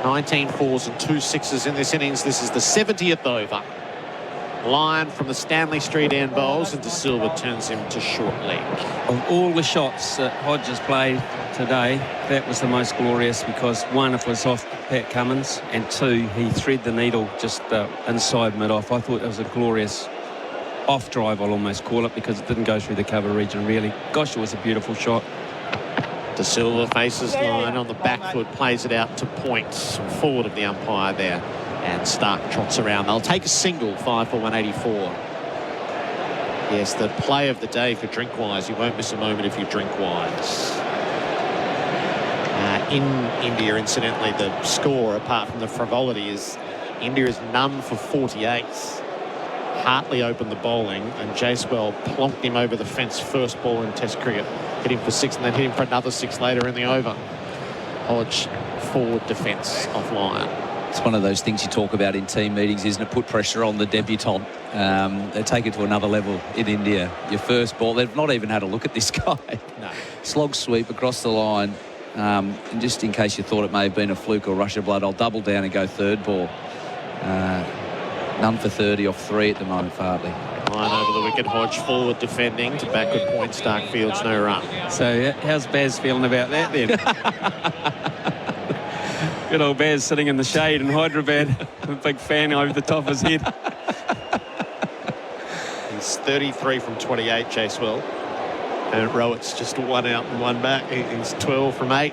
19 fours and 2 sixes in this innings. This is the 70th over. Lyon from the Stanley Street end bowls, and De Silva turns him to short leg. Of all the shots that Hodge has played today, that was the most glorious because, 1, it was off Pat Cummins, and 2, he thread the needle just inside mid-off. I thought it was a glorious off-drive, I'll almost call it, because it didn't go through the cover region, really. Gosh, it was a beautiful shot. De Silva faces Lyon on the back foot, plays it out to point, forward of the umpire there. And Stark trots around. They'll take a single, 5 for 184. Yes, the play of the day for Drinkwise. You won't miss a moment if you Drinkwise. In India, incidentally, the score, apart from the frivolity, is India is none for 48. Hartley opened the bowling, and Jacewell plonked him over the fence first ball in Test cricket. Hit him for 6 and then hit him for another 6 later in the over. Hodge forward defence offline. It's one of those things you talk about in team meetings, isn't it? Put pressure on the debutant. They take it to another level in India. Your first ball, they've not even had a look at this guy. No. Slog sweep across the line. And just in case you thought it may have been a fluke or rush of blood, I'll double down and go third ball. None for 30 off 3 at the moment for Hartley. Line over the wicket. Hodge forward defending to backward point. Stark Fields no run. So how's Baz feeling about that then? Good old Baz sitting in the shade in Hyderabad. A big fan over the top of his head. He's 33 from 28, Jacewell. And Rowett's just 1 out and 1 back. He's 12 from 8.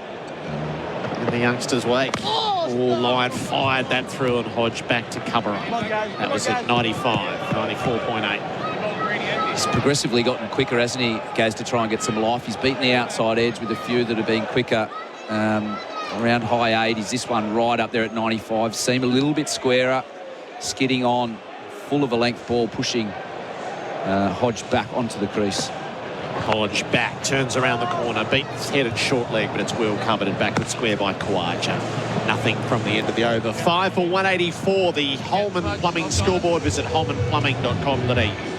In the youngster's wake. Line fired that through, and Hodge back to cover up. That was at 95, 94.8. He's progressively gotten quicker, hasn't he? Goes to try and get some life. He's beaten the outside edge with a few that have been quicker. Around high 80s. This one right up there at 95. Seem a little bit squarer. Skidding on. Full of a length ball, pushing Hodge back onto the crease. Hodge back, turns around the corner, beats head at short leg, but it's well covered and backward square by Khawaja. Nothing from the end of the over. 5 for 184, the Holman Plumbing scoreboard. Visit holmanplumbing.com.au.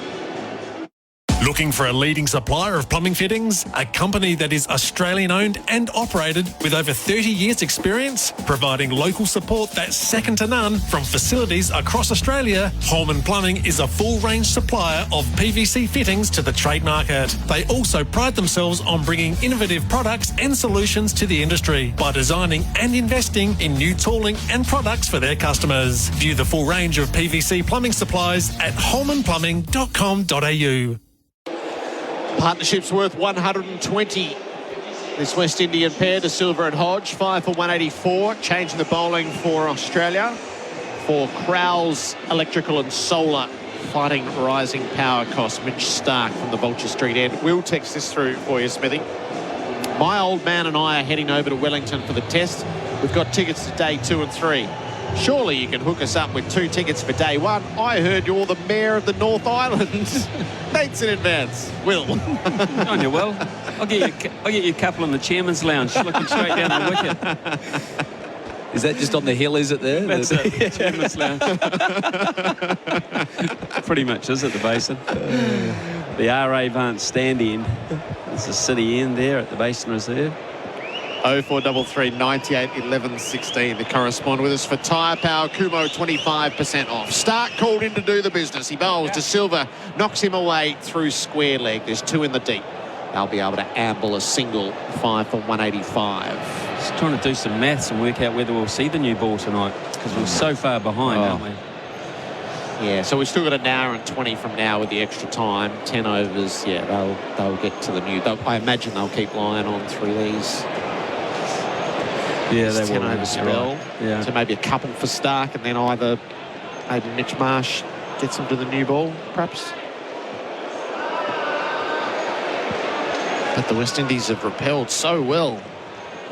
Looking for a leading supplier of plumbing fittings? A company that is Australian owned and operated with over 30 years experience, providing local support that's second to none from facilities across Australia. Holman Plumbing is a full range supplier of PVC fittings to the trade market. They also pride themselves on bringing innovative products and solutions to the industry by designing and investing in new tooling and products for their customers. View the full range of PVC plumbing supplies at holmanplumbing.com.au. Partnership's worth 120. This West Indian pair, De Silva and Hodge, 5 for 184. Changing the bowling for Australia. For Crowell's Electrical and Solar, fighting rising power costs. Mitch Stark from the Vulture Street end. We'll text this through for you, Smithy. My old man and I are heading over to Wellington for the test. We've got tickets to day 2 and 3. Surely you can hook us up with 2 tickets for day 1. I heard you're the mayor of the North Island. Thanks in advance, Will. On you, Will. I'll get you a couple in the chairman's lounge, looking straight down the wicket. Is that just on the hill, is it there? That's it, chairman's lounge. Pretty much is at the Basin. The RA Vance stand end. There's the city end there at the Basin Reserve. 0433 98 11 16 to correspond with us for Tyre Power. Kumo 25% off. Stark called in to do the business. He bowls. De Silva knocks him away through square leg. There's 2 in the deep. They'll be able to amble a single. 5 for 185. Just trying to do some maths and work out whether we'll see the new ball tonight, because we're so far behind, aren't we? Yeah, so we've still got an hour and 20 from now with the extra time. 10 overs. Yeah, they'll get to the new. I imagine they'll keep lying on through these. Yeah, they 10 will. over spell. Right. Yeah. So maybe a couple for Stark, and then either maybe Mitch Marsh gets them to the new ball, perhaps. But the West Indies have repelled so well.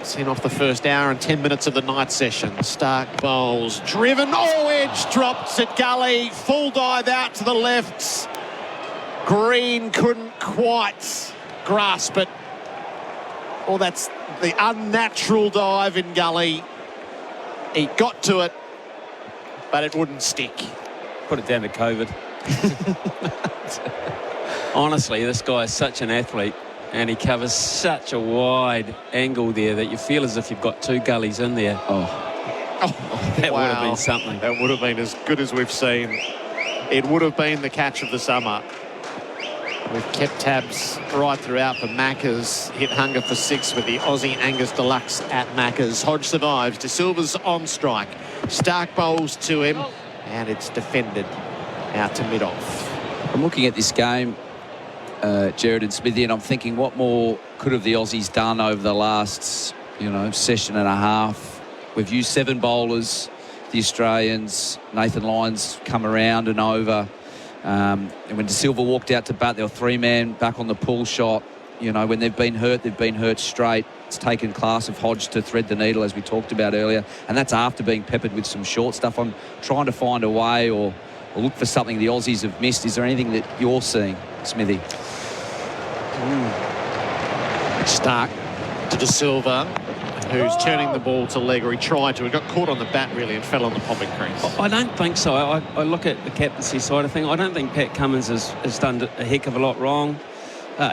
Seen off the first hour and 10 minutes of the night session. Stark bowls, driven, edge drops at gully, full dive out to the left. Green couldn't quite grasp it. Oh, that's the unnatural dive in gully. He got to it, but it wouldn't stick. Put it down to COVID. Honestly, this guy is such an athlete, and he covers such a wide angle there that you feel as if you've got 2 gullies in there. That would have been something. That would have been as good as we've seen. It would have been the catch of the summer. We've kept tabs right throughout for Maccas. Hit hunger for 6 with the Aussie Angus Deluxe at Maccas. Hodge survives. De Silva's on strike. Stark bowls to him, and it's defended out to mid-off. I'm looking at this game, Gerard and Smithy, and I'm thinking, what more could have the Aussies done over the last, session and a half? We've used 7 bowlers. the Australians. Nathan Lyons come around and over. And when De Silva walked out to bat, there were 3 men back on the pull shot. You know, when they've been hurt straight. It's taken class of Hodge to thread the needle, as we talked about earlier. And that's after being peppered with some short stuff. I'm trying to find a way or look for something the Aussies have missed. Is there anything that you're seeing, Smithy? Stark to De Silva, who's turning the ball to leg, or he tried to. He got caught on the bat, really, and fell on the popping crease. I don't think so. I look at the captaincy side of things. I don't think Pat Cummins has done a heck of a lot wrong.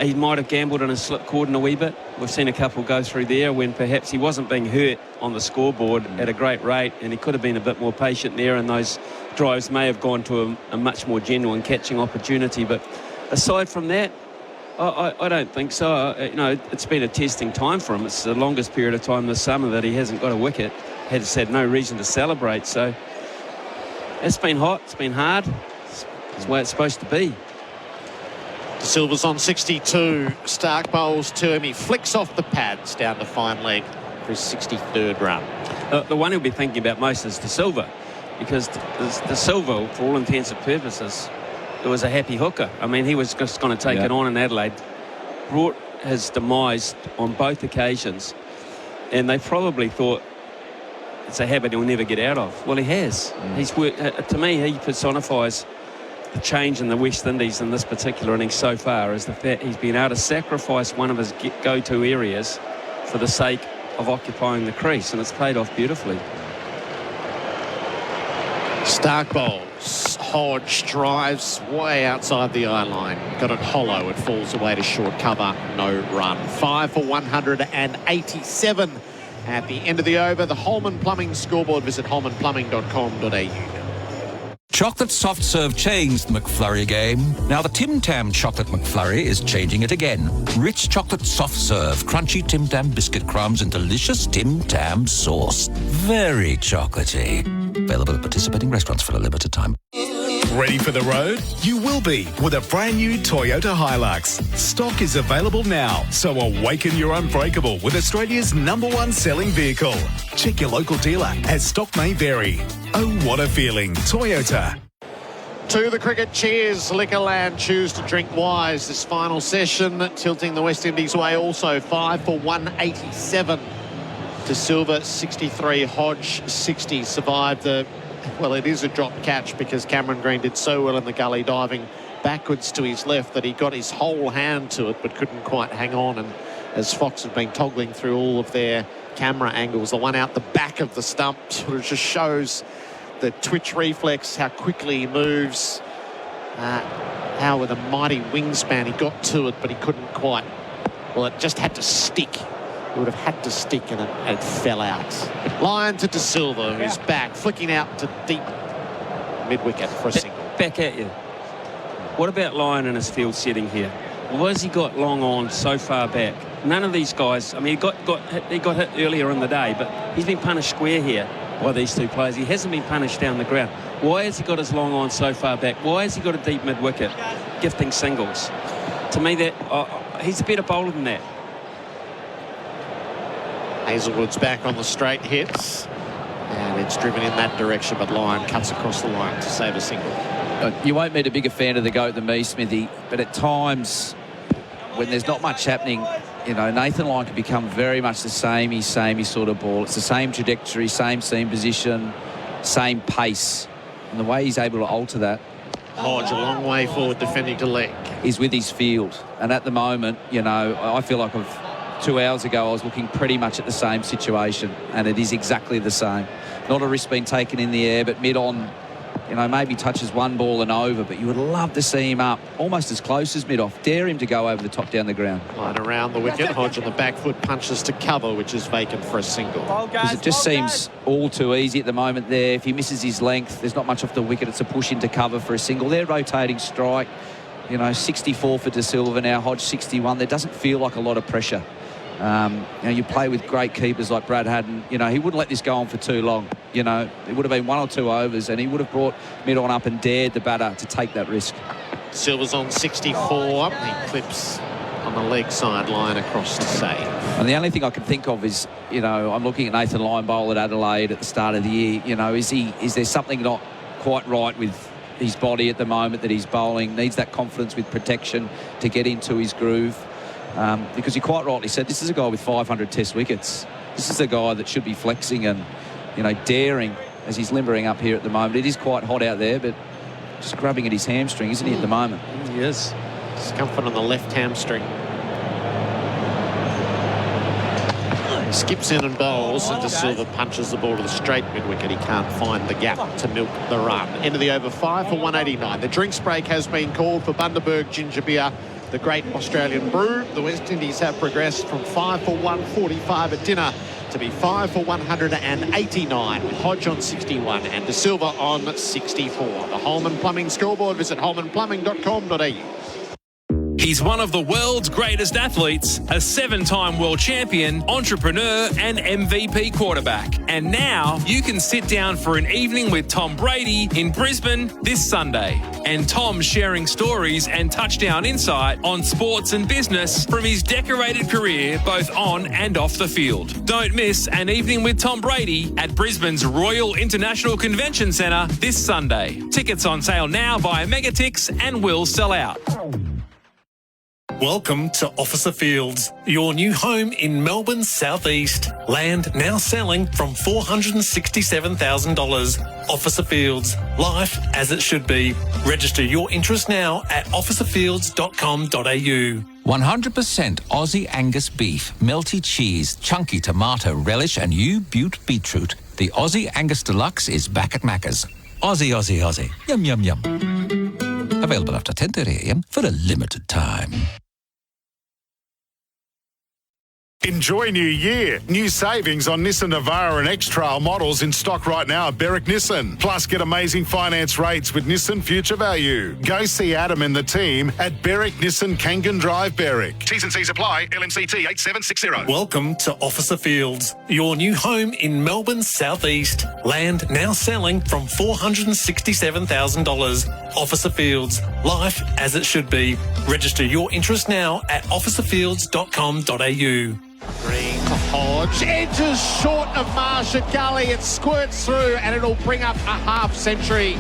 He might have gambled on his slip cordon a wee bit. We've seen a couple go through there when perhaps he wasn't being hurt on the scoreboard at a great rate, and he could have been a bit more patient there, and those drives may have gone to a much more genuine catching opportunity. But aside from that, I don't think so. You know, it's been a testing time for him. It's the longest period of time this summer that he hasn't got a wicket. Has had no reason to celebrate. So it's been hot. It's been hard. It's the way it's supposed to be. De Silva's on 62. Stark bowls to him. He flicks off the pads down to fine leg for his 63rd run. The one he'll be thinking about most is De Silva, because De Silva, for all intents and purposes, it was a happy hooker. I mean, he was just going to take it on in Adelaide. Brought his demise on both occasions, and they probably thought it's a habit he'll never get out of. Well, he has. He's worked. To me, he personifies the change in the West Indies in this particular innings so far, is the fact he's been able to sacrifice one of his go-to areas for the sake of occupying the crease, and it's paid off beautifully. Stark bowls. Hodge drives way outside the eye line. Got it hollow. It falls away to short cover. No run. 5 for 187 at the end of the over. The Holman Plumbing scoreboard. Visit holmanplumbing.com.au. Chocolate soft serve changed the McFlurry game. Now the Tim Tam Chocolate McFlurry is changing it again. Rich chocolate soft serve, crunchy Tim Tam biscuit crumbs and delicious Tim Tam sauce. Very chocolatey. Available at participating restaurants for a limited time. Ready for the road? You will be with a brand new Toyota Hilux. Stock is available now, so awaken your unbreakable with Australia's #1 selling vehicle. Check your local dealer, as stock may vary. Oh, what a feeling. Toyota. To the cricket, cheers. Liquorland choose to drink wise this final session, tilting the West Indies way also. 5 for 187. De Silva 63, Hodge 60. Survived the... Well, it is a drop catch because Cameron Green did so well in the gully, diving backwards to his left, that he got his whole hand to it but couldn't quite hang on. And as Fox have been toggling through all of their camera angles, the one out the back of the stump sort of just shows the twitch reflex, how quickly he moves, how with a mighty wingspan he got to it, but he couldn't quite. Well, it just had to stick. It would have had to stick, and it fell out. Lyon to De Silva, who's back, flicking out to deep mid-wicket for a single. Back at you. What about Lyon in his field setting here? Why has he got long on so far back? None of these guys, I mean, he got hit earlier in the day, but he's been punished square here by these two players. He hasn't been punished down the ground. Why has he got his long on so far back? Why has he got a deep mid-wicket, gifting singles? To me, that he's a better bowler than that. Hazelwood's back on the straight hits, and it's driven in that direction, but Lyon cuts across the line to save a single. You won't meet a bigger fan of the GOAT than me, Smithy, but at times when there's not much happening, you know, Nathan Lyon can become very much the samey sort of ball. It's the same trajectory, same seam position, same pace, and the way he's able to alter that. Hodge a long way forward defending to leg. Is with his field, and at the moment, you know, I feel like 2 hours ago I was looking pretty much at the same situation, and it is exactly the same. Not a risk being taken in the air, but mid-on, you know, maybe touches one ball and over, but you would love to see him up almost as close as mid-off. Dare him to go over the top down the ground. Line around the wicket. Hodge on the back foot punches to cover, which is vacant for a single. Because it just seems all too easy at the moment there. If he misses his length, there's not much off the wicket. It's a push into cover for a single. They're rotating strike. You know, 64 for De Silva now, Hodge 61. There doesn't feel like a lot of pressure. You know, you play with great keepers like Brad Haddon. You know, he wouldn't let this go on for too long. You know, it would have been 1 or 2 overs, and he would have brought mid-on up and dared the batter to take that risk. Silva's on 64. He clips on on the leg side line across the save. And the only thing I can think of is, you know, I'm looking at Nathan Lyon bowl at Adelaide at the start of the year. You know, is there something not quite right with his body at the moment that he's bowling? Needs that confidence with protection to get into his groove. Because you quite rightly said, this is a guy with 500 test wickets. This is a guy that should be flexing and, you know, daring as he's limbering up here at the moment. It is quite hot out there, but just grabbing at his hamstring, isn't he, at the moment? He is. Discomfort on the left hamstring. He skips in and bowls, and De Silva punches the ball to the straight mid-wicket. He can't find the gap to milk the run. End of the over, 5 for 189. The drinks break has been called for Bundaberg Ginger Beer, the great Australian brew. The West Indies have progressed from 5 for 145 at dinner to be 5 for 189, with Hodge on 61 and De Silva on 64. The Holman Plumbing scoreboard. Visit holmanplumbing.com.au. He's one of the world's greatest athletes, a 7-time world champion, entrepreneur and MVP quarterback. And now you can sit down for an evening with Tom Brady in Brisbane this Sunday. And Tom's sharing stories and touchdown insight on sports and business from his decorated career both on and off the field. Don't miss an evening with Tom Brady at Brisbane's Royal International Convention Centre this Sunday. Tickets on sale now via Megatix and will sell out. Welcome to Officer Fields, your new home in Melbourne's southeast. Land now selling from $467,000. Officer Fields, life as it should be. Register your interest now at officerfields.com.au. 100% Aussie Angus beef, melty cheese, chunky tomato relish and U-Butte beetroot. The Aussie Angus Deluxe is back at Macca's. Aussie, Aussie, Aussie. Yum, yum, yum. Available after 10:30 a.m. for a limited time. Enjoy New Year. New savings on Nissan Navara and X-Trail models in stock right now at Berwick Nissan. Plus, get amazing finance rates with Nissan Future Value. Go see Adam and the team at Berwick Nissan Kangan Drive, Berwick. T's and C's apply. LNCT 8760. Welcome to Officer Fields, your new home in Melbourne's southeast. Land now selling from $467,000. Officer Fields, life as it should be. Register your interest now at officerfields.com.au. Green to Hodge, edges short of Marsha Gully. It squirts through and it'll bring up a half century.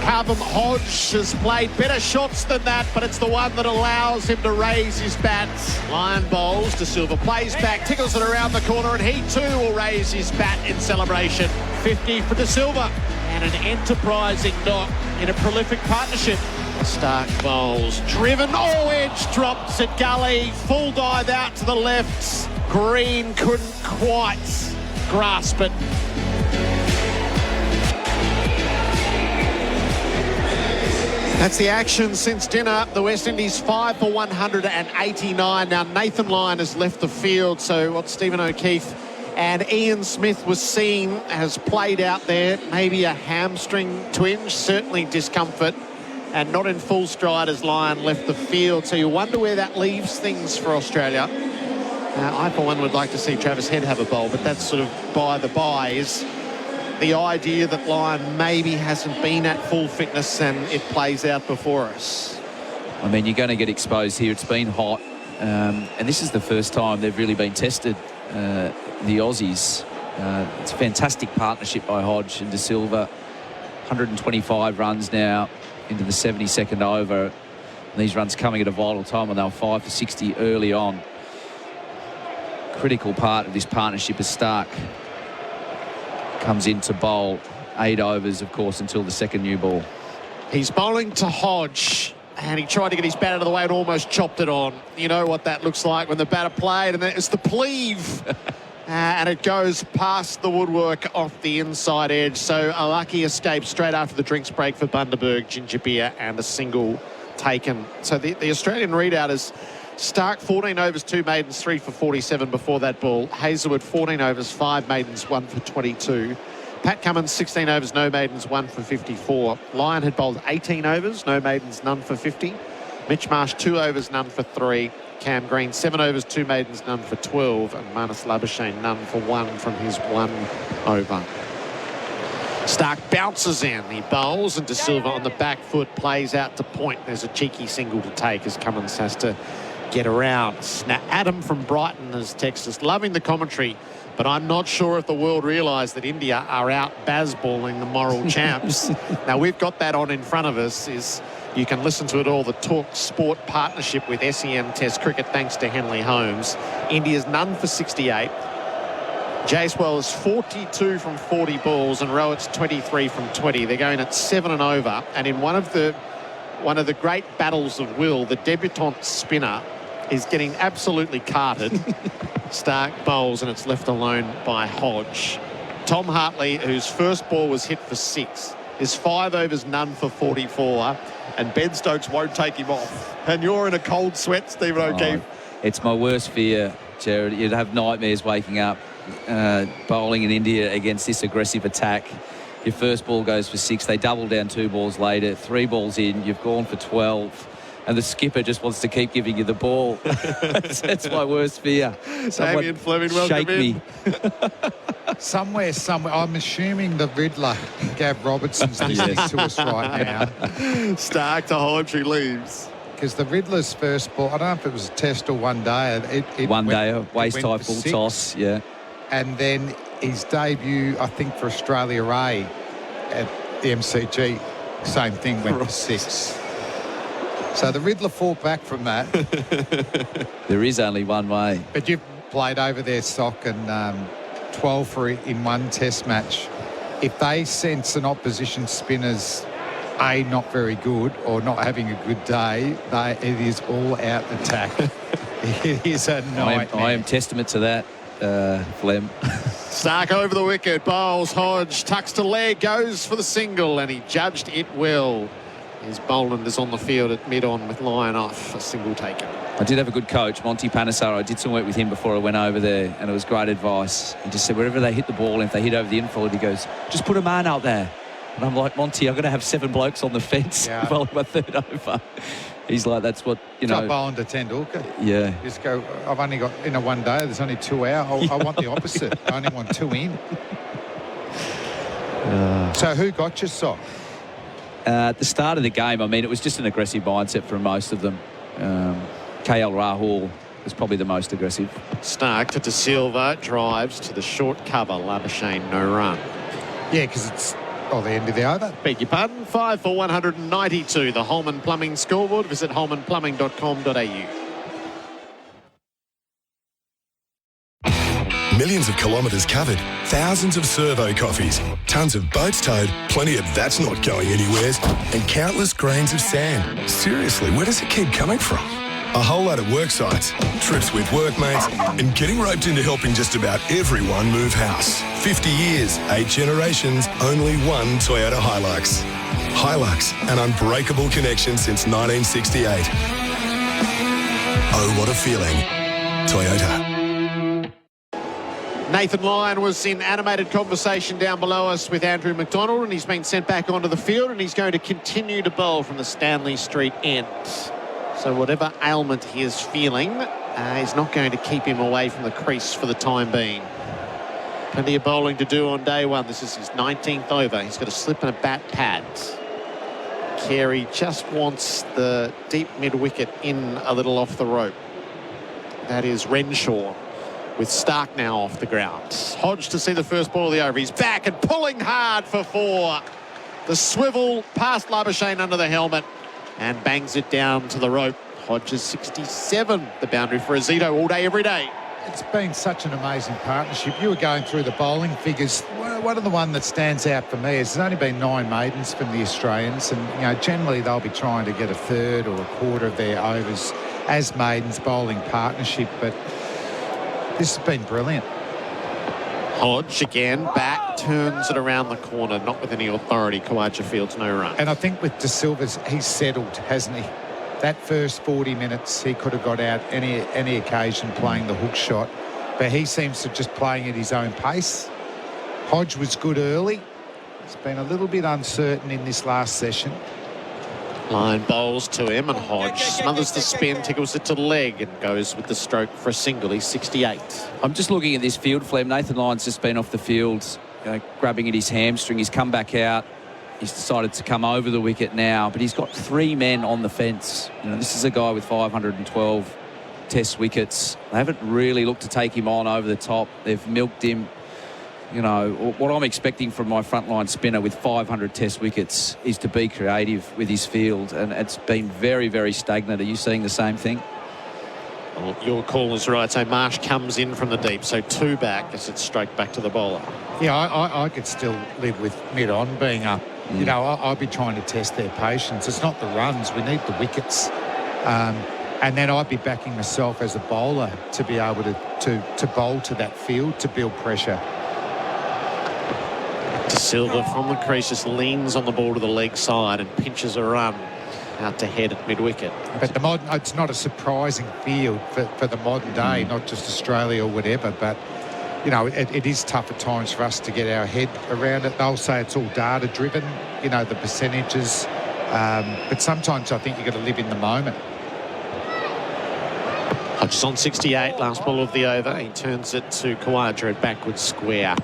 Carbon Hodge has played better shots than that, but it's the one that allows him to raise his bat. Lyon bowls, De Silva plays back, tickles it around the corner, and he too will raise his bat in celebration. 50 for De Silva, and an enterprising knock in a prolific partnership. Stark bowls, driven, edge drops at Gully, full dive out to the left. Green couldn't quite grasp it. That's the action since dinner. The West Indies 5 for 189. Now Nathan Lyon has left the field, so what Stephen O'Keefe and Ian Smith was seen has played out there. Maybe a hamstring twinge, certainly discomfort. And not in full stride as Lyon left the field. So you wonder where that leaves things for Australia. I, for one, would like to see Travis Head have a bowl, but that's sort of by the by. Is the idea that Lyon maybe hasn't been at full fitness and it plays out before us. I mean, you're going to get exposed here. It's been hot. And this is the first time they've really been tested, the Aussies. It's a fantastic partnership by Hodge and De Silva. 125 runs now into the 72nd over. And these runs coming at a vital time when they were 5 for 60 early on. Critical part of this partnership is Stark comes in to bowl 8 overs, of course, until the second new ball. He's bowling to Hodge, and he tried to get his bat out of the way and almost chopped it on. You know what that looks like when the batter played, and then it's the cleave. And it goes past the woodwork off the inside edge. So a lucky escape straight after the drinks break for Bundaberg, ginger beer, and a single taken. So the Australian readout is Stark 14 overs, 2 maidens, 3 for 47 before that ball. Hazelwood 14 overs, 5 maidens, 1 for 22. Pat Cummins 16 overs, no maidens, 1 for 54. Lyon had bowled 18 overs, no maidens, none for 50. Mitch Marsh 2 overs, none for 3. Cam Green 7 overs, 2 maidens, none for 12, and Marnus Labuschagne none for 1 from his 1 over. Stark bounces in, he bowls, and De Silva on the back foot plays out to point. There's a cheeky single to take as Cummins has to get around. Now, Adam from Brighton has texted us, loving the commentary, but I'm not sure if the world realise that India are out basballing the moral champs. Now, we've got that on in front of us. You can listen to it all, the Talk Sport partnership with SEN Test Cricket, thanks to Henley Holmes. India's none for 68. Jaiswal is 42 from 40 balls and Rohit's 23 from 20. They're going at 7 and over. And in one of the great battles of will, the debutant spinner is getting absolutely carted. Stark bowls and it's left alone by Hodge. Tom Hartley, whose first ball was hit for 6, is 5 overs, none for 44. And Ben Stokes won't take him off. And you're in a cold sweat, Stephen O'Keefe. It's my worst fear, Gerard. You'd have nightmares waking up bowling in India against this aggressive attack. Your first ball goes for 6. They double down 2 balls later. 3 balls in. You've gone for 12. And the skipper just wants to keep giving you the ball. That's my worst fear. Damien Fleming, welcome me. Somewhere, I'm assuming the Riddler, Gav Robertson's listening to us right now. Stark to Hodge, who leaves. Because the Riddler's first ball, I don't know if it was a test or one day. One day, waist high full toss, yeah. And then his debut, I think, for Australia A at the MCG, same thing, went for 6. So the Riddler fought back from that. There is only one way. But you've played over their sock and 12 for it in one test match. If they sense an opposition spinner's not very good or not having a good day, it is all out attack. It is a nightmare. I am testament to that, Flem. Stark over the wicket, bowls Hodge, tucks to leg, goes for the single, and he judged it well. His Boland is on the field at mid-on with Lyon off, a single taken. I did have a good coach, Monty Panesar. I did some work with him before I went over there, and it was great advice. He just said, wherever they hit the ball, and if they hit over the infield, he goes, just put a man out there. And I'm like, Monty, I'm going to have 7 blokes on the fence bowling my 3rd over. He's like, that's what, you know. It's like bowling to Tendulkar. Yeah. Just go, I've only got, in a one day, there's only 2 out. I want the opposite. I only want 2 in. So who got your sock? At the start of the game, I mean, it was just an aggressive mindset from most of them. KL Rahul was probably the most aggressive. Stark to De Silva, drives to the short cover. Labuschagne, no run. Yeah, because it's the end of the over. Beg your pardon. 5 for 192. The Holman Plumbing scoreboard. Visit holmanplumbing.com.au. Millions of kilometres covered, thousands of servo coffees, tons of boats towed, plenty of that's not going anywheres, and countless grains of sand. Seriously, where does it keep coming from? A whole lot of work sites, trips with workmates, and getting roped into helping just about everyone move house. 50 years, 8 generations, only one Toyota Hilux. Hilux, an unbreakable connection since 1968. Oh, what a feeling. Toyota. Nathan Lyon was in animated conversation down below us with Andrew McDonald, and he's been sent back onto the field, and he's going to continue to bowl from the Stanley Street end. So whatever ailment he is feeling is not going to keep him away from the crease for the time being. Plenty of bowling to do on day one. This is his 19th over. He's got a slip and a bat pad. Carey just wants the deep mid-wicket in a little off the rope. That is Renshaw, with Stark now off the ground. Hodge to see the first ball of the over. He's back and pulling hard for 4. The swivel past Labuschagne under the helmet and bangs it down to the rope. Hodge is 67. The boundary for Azito all day, every day. It's been such an amazing partnership. You were going through the bowling figures. One of the one that stands out for me is there's only been 9 maidens from the Australians, and generally they'll be trying to get a third or a quarter of their overs as maidens bowling partnership, but this has been brilliant. Hodge again, back, turns it around the corner, not with any authority. Kawaja Fields, no run. And I think with De Silva's, he's settled, hasn't he? That first 40 minutes, he could have got out any occasion playing the hook shot, but he seems to just playing at his own pace. Hodge was good early. He's been a little bit uncertain in this last session. Line bowls to him, and Hodge smothers the spin, tickles it to the leg, and goes with the stroke for a single. He's 68. I'm just looking at this field, Flem. Nathan Lyon's just been off the field, grabbing at his hamstring. He's come back out. He's decided to come over the wicket now, but he's got 3 men on the fence. This is a guy with 512 Test wickets. They haven't really looked to take him on over the top. They've milked him. You know, what I'm expecting from my frontline spinner with 500 Test wickets is to be creative with his field, and it's been very, very stagnant. Are you seeing the same thing? Well, your call is right. So Marsh comes in from the deep, so 2 back as it's straight back to the bowler. Yeah, I could still live with mid-on being up. You know, I'd be trying to test their patience. It's not the runs. We need the wickets. And then I'd be backing myself as a bowler to be able to bowl to that field, to build pressure. De Silva from the crease just leans on the ball to the leg side and pinches a run out to head at mid-wicket. But it's not a surprising field for the modern day, not just Australia or whatever, but, you know, it is tough at times for us to get our head around it. They'll say it's all data-driven, you know, the percentages, but sometimes I think you've got to live in the moment. Hodges on 68, last ball of the over. He turns it to Khawaja at backward square.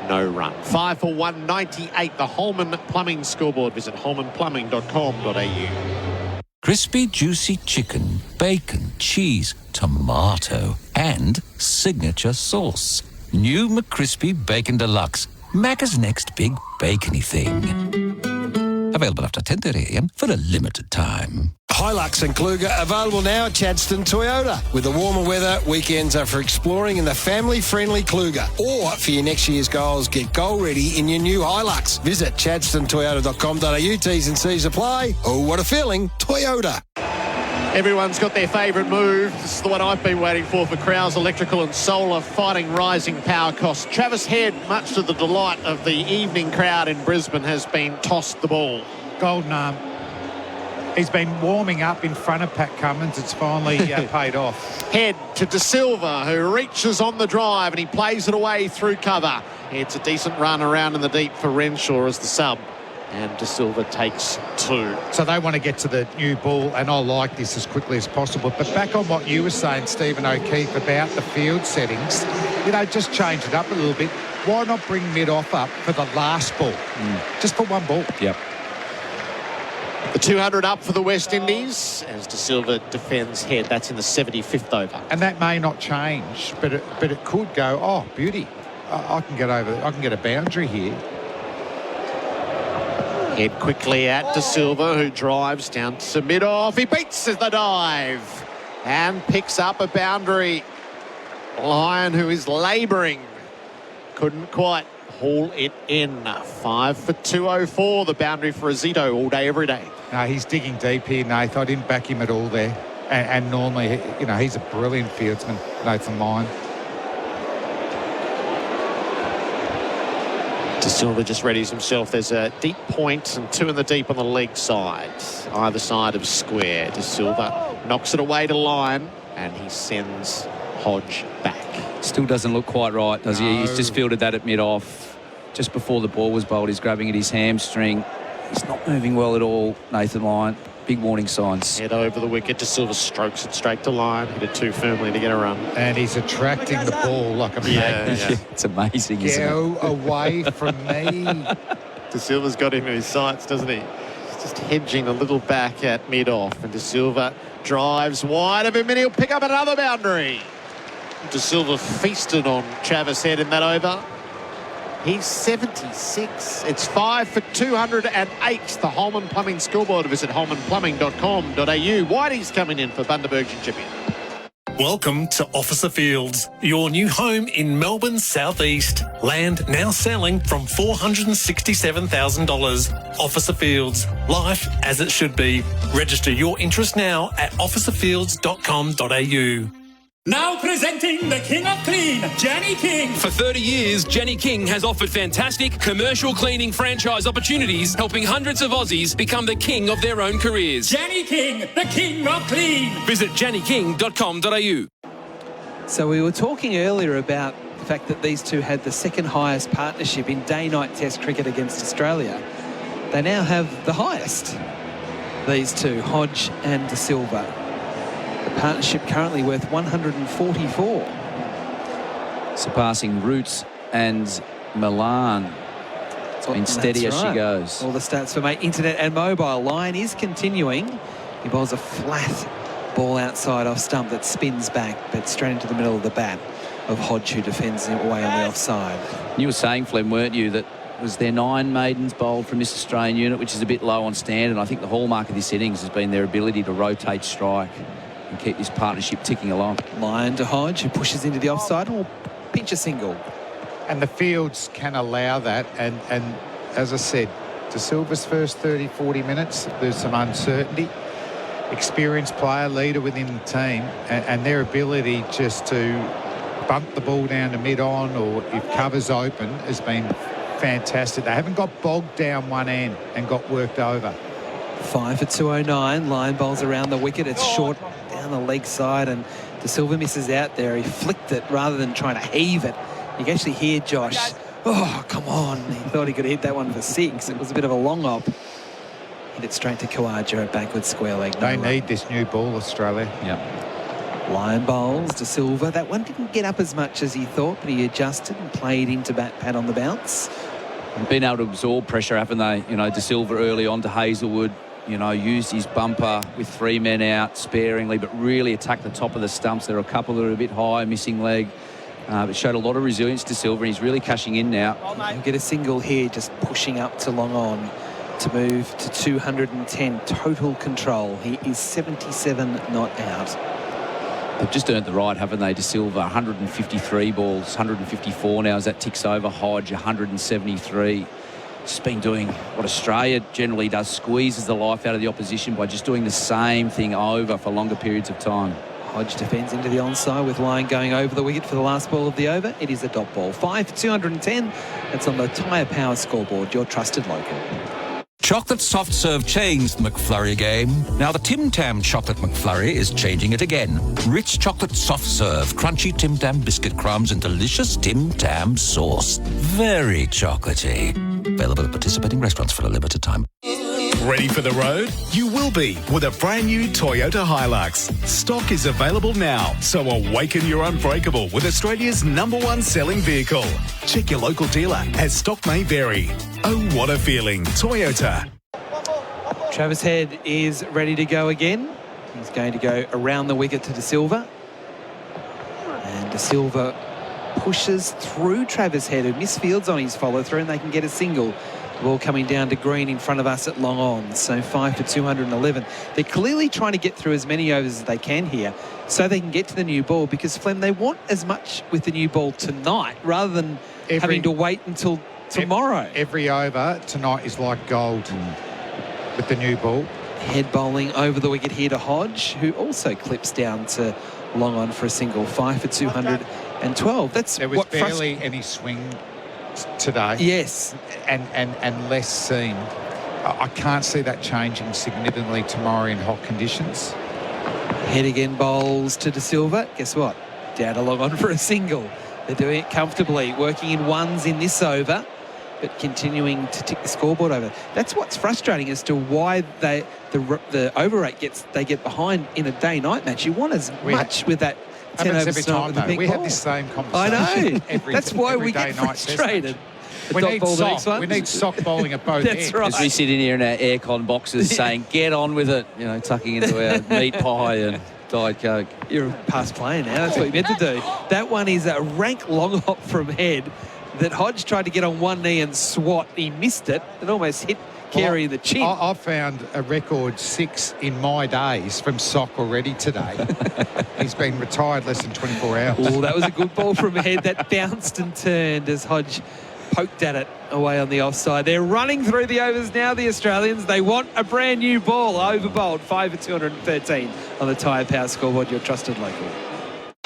No run. 5 for 198. The Holman Plumbing scoreboard. Visit holmanplumbing.com.au. Crispy, juicy chicken, bacon, cheese, tomato, and signature sauce. New McCrispy Bacon Deluxe. Macca's next big bacony thing. Available after 10:30 a.m. for a limited time. Hilux and Kluger available now at Chadstone Toyota. With the warmer weather, weekends are for exploring in the family-friendly Kluger. Or for your next year's goals, get goal-ready in your new Hilux. Visit chadstonetoyota.com.au. T's and C's apply. Oh, what a feeling. Toyota. Everyone's got their favourite move. This is the one I've been waiting for Crowes Electrical and Solar, fighting rising power costs. Travis Head, much to the delight of the evening crowd in Brisbane, has been tossed the ball. Golden arm. He's been warming up in front of Pat Cummins. It's finally paid off. Head to De Silva, who reaches on the drive and he plays it away through cover. It's a decent run around in the deep for Renshaw as the sub. And De Silva takes 2. So they want to get to the new ball, and I like this as quickly as possible. But back on what you were saying, Stephen O'Keefe, about the field settings, you know, just change it up a little bit. Why not bring mid-off up for the last ball? Just for one ball. Yep. The 200 up for the West Indies as De Silva defends Head. That's in the 75th over. And that may not change, but it could go, oh, beauty. I can get over. I can get a boundary here. Head quickly at De Silva, who drives down to mid-off. He beats the dive and picks up a boundary. Lyon, who is labouring, couldn't quite haul it in. 5 for 204, the boundary for Azito all day, every day. No, he's digging deep here, Nath. I didn't back him at all there. And normally, you know, he's a brilliant fieldsman, Nathan Lyon. De Silva just readies himself. There's a deep point and 2 in the deep on the leg side, either side of square. De Silva knocks it away to Lyon, and he sends Hodge back. Still doesn't look quite right, does he? He's just fielded that at mid-off. Just before the ball was bowled, he's grabbing at his hamstring. He's not moving well at all, Nathan Lyon. Big warning signs. Head over the wicket. De Silva strokes it straight to Lyon. Hit it too firmly to get a run. And he's attracting the ball like a magnet. Yeah. It's amazing, isn't it? Go away from me. De Silva's got him in his sights, doesn't he? He's just hedging a little back at mid-off. And De Silva drives wide of him, and he'll pick up another boundary. De Silva feasted on Travis Head in that over. He's 76. It's 5 for 208. The Holman Plumbing scoreboard. Visit holmanplumbing.com.au. Whitey's coming in for Bundaberg and Champion. Welcome to Officer Fields, your new home in Melbourne's southeast. Land now selling from $467,000. Officer Fields, life as it should be. Register your interest now at officerfields.com.au. Now presenting the King of Clean, Jenny King. For 30 years, Jenny King has offered fantastic commercial cleaning franchise opportunities, helping hundreds of Aussies become the king of their own careers. Jenny King, the King of Clean. Visit jennyking.com.au. So we were talking earlier about the fact that these two had the second highest partnership in day-night Test cricket against Australia. They now have the highest. These two, Hodge and De Silva. The partnership currently worth 144. Surpassing Roots and Milan. It's been steady as she goes. All the stats for my internet and mobile. Line is continuing. He bowls a flat Ball outside off stump that spins back, but straight into the middle of the bat of Hodge, who defends it away on the offside. You were saying, Flem, weren't you, that was there 9 maidens bowled from this Australian unit, which is a bit low on standard. I think the hallmark of this innings has been their ability to rotate strike and keep this partnership ticking along. Lyon to Hodge, who pushes into the offside and will pinch a single. And the fields can allow that. And as I said, De Silva's first 30, 40 minutes, there's some uncertainty. Experienced player, leader within the team, and their ability just to bump the ball down to mid-on, or if cover's open, has been fantastic. They haven't got bogged down one end and got worked over. 5 for 209. Lyon bowls around the wicket. It's short down the leg side, and De Silva misses out there. He flicked it rather than trying to heave it. You can actually hear Josh, oh, come on. He thought he could hit that one for 6. It was a bit of a long op. Hit it straight to Khawaja at backward square leg. They need this new ball, Australia. Yeah. Lyon bowls De Silva. That one didn't get up as much as he thought, but he adjusted and played into bat pad on the bounce. And been able to absorb pressure, haven't they? You know, De Silva early on to Hazelwood, you know, used his bumper with 3 men out sparingly, but really attacked the top of the stumps. There are a couple that are a bit high, missing leg. It showed a lot of resilience to Silva, and he's really cashing in now. He'll get a single here, just pushing up to long on to move to 210 total control. He is 77 not out. They've just earned the right, haven't they, De Silva? 153 balls, 154 now as that ticks over. Hodge, 173. Just been doing what Australia generally does, squeezes the life out of the opposition by just doing the same thing over for longer periods of time. Hodge defends into the onside with Lyon going over the wicket for the last ball of the over. It is a dot ball. 5 for 210. That's on the Tyre Power scoreboard, your trusted local. Chocolate soft serve changed the McFlurry game. Now the Tim Tam chocolate McFlurry is changing it again. Rich chocolate soft serve, crunchy Tim Tam biscuit crumbs and delicious Tim Tam sauce. Very chocolatey. Available at participating restaurants for a limited time. Ready for the road? You will be with a brand new Toyota Hilux. Stock is available now, so awaken your unbreakable with Australia's #1 selling vehicle. Check your local dealer as stock may vary. Oh, what a feeling. Toyota. Travis Head is ready to go again. He's going to go around the wicket to De Silva. And De Silva pushes through Travis Head, who misfields on his follow-through, and they can get a single. The ball coming down to green in front of us at long on. So 5 for 211. They're clearly trying to get through as many overs as they can here so they can get to the new ball, because, Flem, they want as much with the new ball tonight rather than having to wait until tomorrow. Every over tonight is like gold with the new ball. Head bowling over the wicket here to Hodge, who also clips down to long on for a single. 5 for 212. That's there was barely any swing today. Yes. And less seen. I can't see that changing significantly tomorrow in hot conditions. Head again bowls to De Silva. Guess what? Down to long on for a single. They're doing it comfortably, working in ones in this over, but continuing to tick the scoreboard over. That's what's frustrating as to why the over rate they get behind in a day-night match. You want as much with that 10 over every time, though. We have this same conversation. I know. That's why we get frustrated. We need sock bowling at both ends. Right. As we sit in here in our aircon boxes saying, get on with it, you know, tucking into our meat pie and Diet Coke. You're a past player now. That's what you're meant to do. That one is a rank long hop from Head that Hodge tried to get on one knee and swat. He missed it and almost hit Carey in the chin. I found a record 6 in my days from sock already today. He's been retired less than 24 hours. Oh, that was a good ball from Head. That bounced and turned as Hodge poked at it away on the offside. They're running through the overs now, the Australians. They want a brand new ball. Over bowled, 5 for 213 on the Tyre Power scoreboard, your trusted local.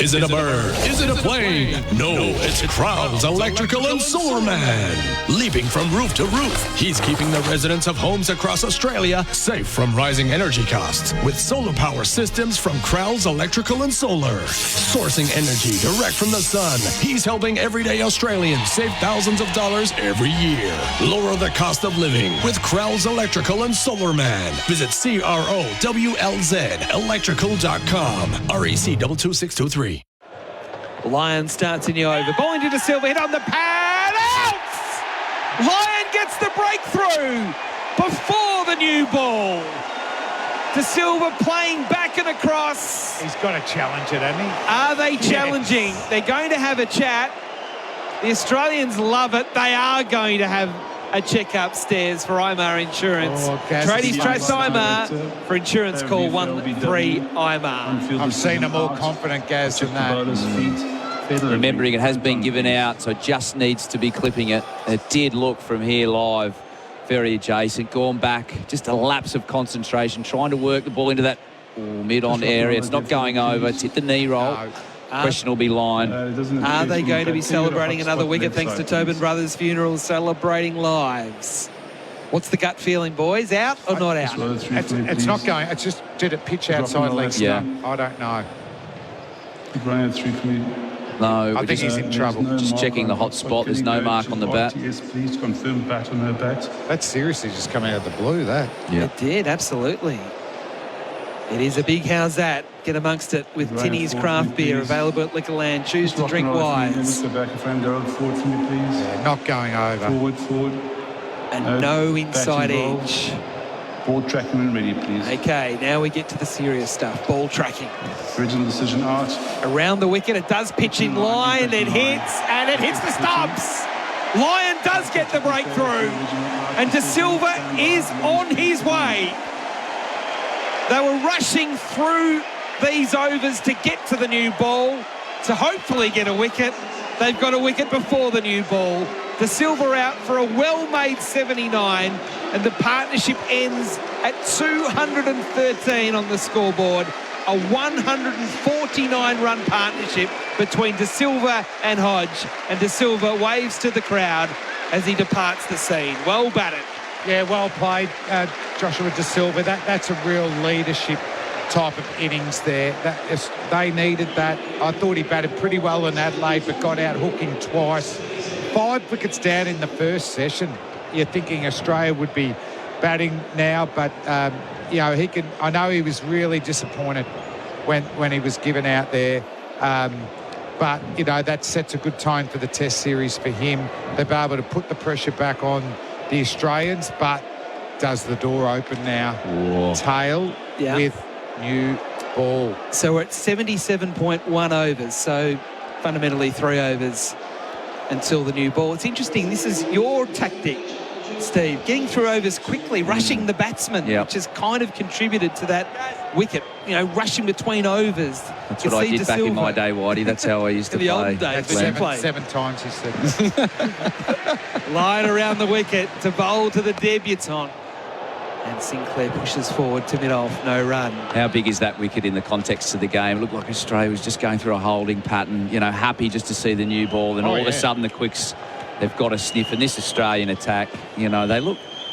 Is it a bird? Is it a plane? No, it's Crowell's Electrical and Solar Man. Leaping from roof to roof, he's keeping the residents of homes across Australia safe from rising energy costs with solar power systems from Crowell's Electrical and Solar. Sourcing energy direct from the sun, he's helping everyday Australians save thousands of dollars every year. Lower the cost of living with Crowell's Electrical and Solar Man. Visit CROWLZ electrical.com. REC 22623. Lyon starts in the over. Bowling to De Silva, hit on the pad. Out! Lyon gets the breakthrough before the new ball. De Silva playing back and across. He's got to challenge it, hasn't he? Are they challenging? Yes. They're going to have a chat. The Australians love it. They are going to have a check upstairs for IMAR Insurance. Tradies trust IMAR for insurance. Call 13 IMAR. I've seen a more confident Gaz than that. Remembering it has been given out, so it just needs to be clipping it. It did look from here live very adjacent. Gone back, just a lapse of concentration, trying to work the ball into that mid-on area. It's not going over. It's hit the knee roll. Questionable line. Are they going to be celebrating another wicket thanks to Tobin Brothers Funerals, celebrating lives? What's the gut feeling, boys? Out or not out? It's not going. It's just, did it pitch outside leg stump? I don't know. No, I think he's in trouble. Just checking the hot spot. There's no mark on the bat. Yes, please confirm bat on her bat. That's seriously just coming out of the blue, that. Yeah. It did, absolutely. It is a big how's that. Get amongst it with Tinny's Craft Beer, available at Liquorland. Choose to drink wise. Back frame, Gerard, forward for me, please. Yeah, not going over. Forward. And no inside edge. Ball tracking when ready, please. Okay, now we get to the serious stuff. Ball tracking. Original decision out. Around the wicket, it does pitch in line. It hits, and it hits the stumps. Lyon does get the breakthrough. And De Silva is on his way. They were rushing through these overs to get to the new ball, to hopefully get a wicket. They've got a wicket before the new ball. De Silva out for a well-made 79, and the partnership ends at 213 on the scoreboard. A 149-run partnership between De Silva and Hodge, and De Silva waves to the crowd as he departs the scene. Well batted. Yeah, well played, Joshua De Silva. That's a real leadership type of innings there. They needed that. I thought he batted pretty well in Adelaide, but got out hooking twice. 5 wickets down in the first session. You're thinking Australia would be batting now, but you know, he can. I know he was really disappointed when he was given out there. But you know, that sets a good tone for the Test series for him. They'll be able to put the pressure back on the Australians, but does the door open now? Whoa. Tail with new ball. So we're at 77.1 overs, so fundamentally 3 overs until the new ball. It's interesting, this is your tactic, Steve, getting through overs quickly, rushing the batsman, which has kind of contributed to that wicket, you know, rushing between overs. That's what I did back in my day, Whitey. That's how I used to play. The old days, seven times, he said. Line around the wicket to bowl to the debutant. And Sinclair pushes forward to mid-off, no run. How big is that wicket in the context of the game? It looked like Australia was just going through a holding pattern, you know, happy just to see the new ball. And all of a sudden the quicks, they've got a sniff. And this Australian attack, you know,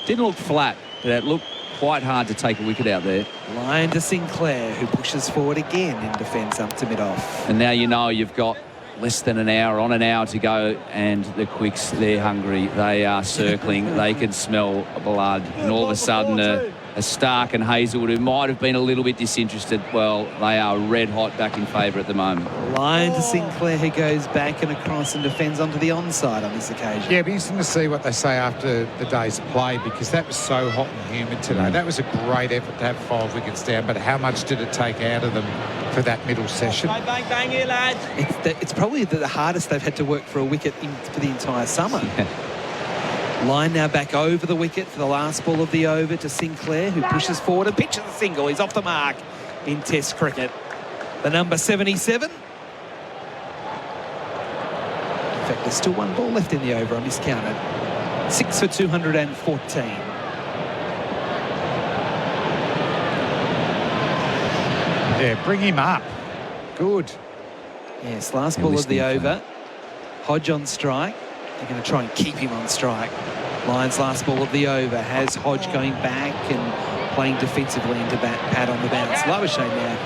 didn't look flat, but it looked quite hard to take a wicket out there. Line to Sinclair, who pushes forward again in defence up to mid-off. And now you know you've got less than an hour to go, and the quicks, they're hungry. They are circling. They can smell blood. And all of a sudden, a Stark and Hazelwood, who might have been a little bit disinterested, well, they are red hot back in favour at the moment. Line to Sinclair, who goes back and across and defends onto the onside on this occasion. Yeah, it'll be interesting to see what they say after the day's play, because that was so hot and humid today. That was a great effort to have 5 wickets down, but how much did it take out of them for that middle session? Bang, bang, bang here, lads. It's probably the hardest they've had to work for a wicket for the entire summer. Line now back over the wicket for the last ball of the over to Sinclair, who pushes forward and pitches a single. He's off the mark in Test cricket. The number 77. In fact, there's still 1 ball left in the over. I miscounted. 6 for 214. Yeah, bring him up. Good. Yes, last ball of the over. Hodge on strike. They're going to try and keep him on strike. Lions last ball of the over has Hodge going back and playing defensively into Pat on the bounce. Labuschagne now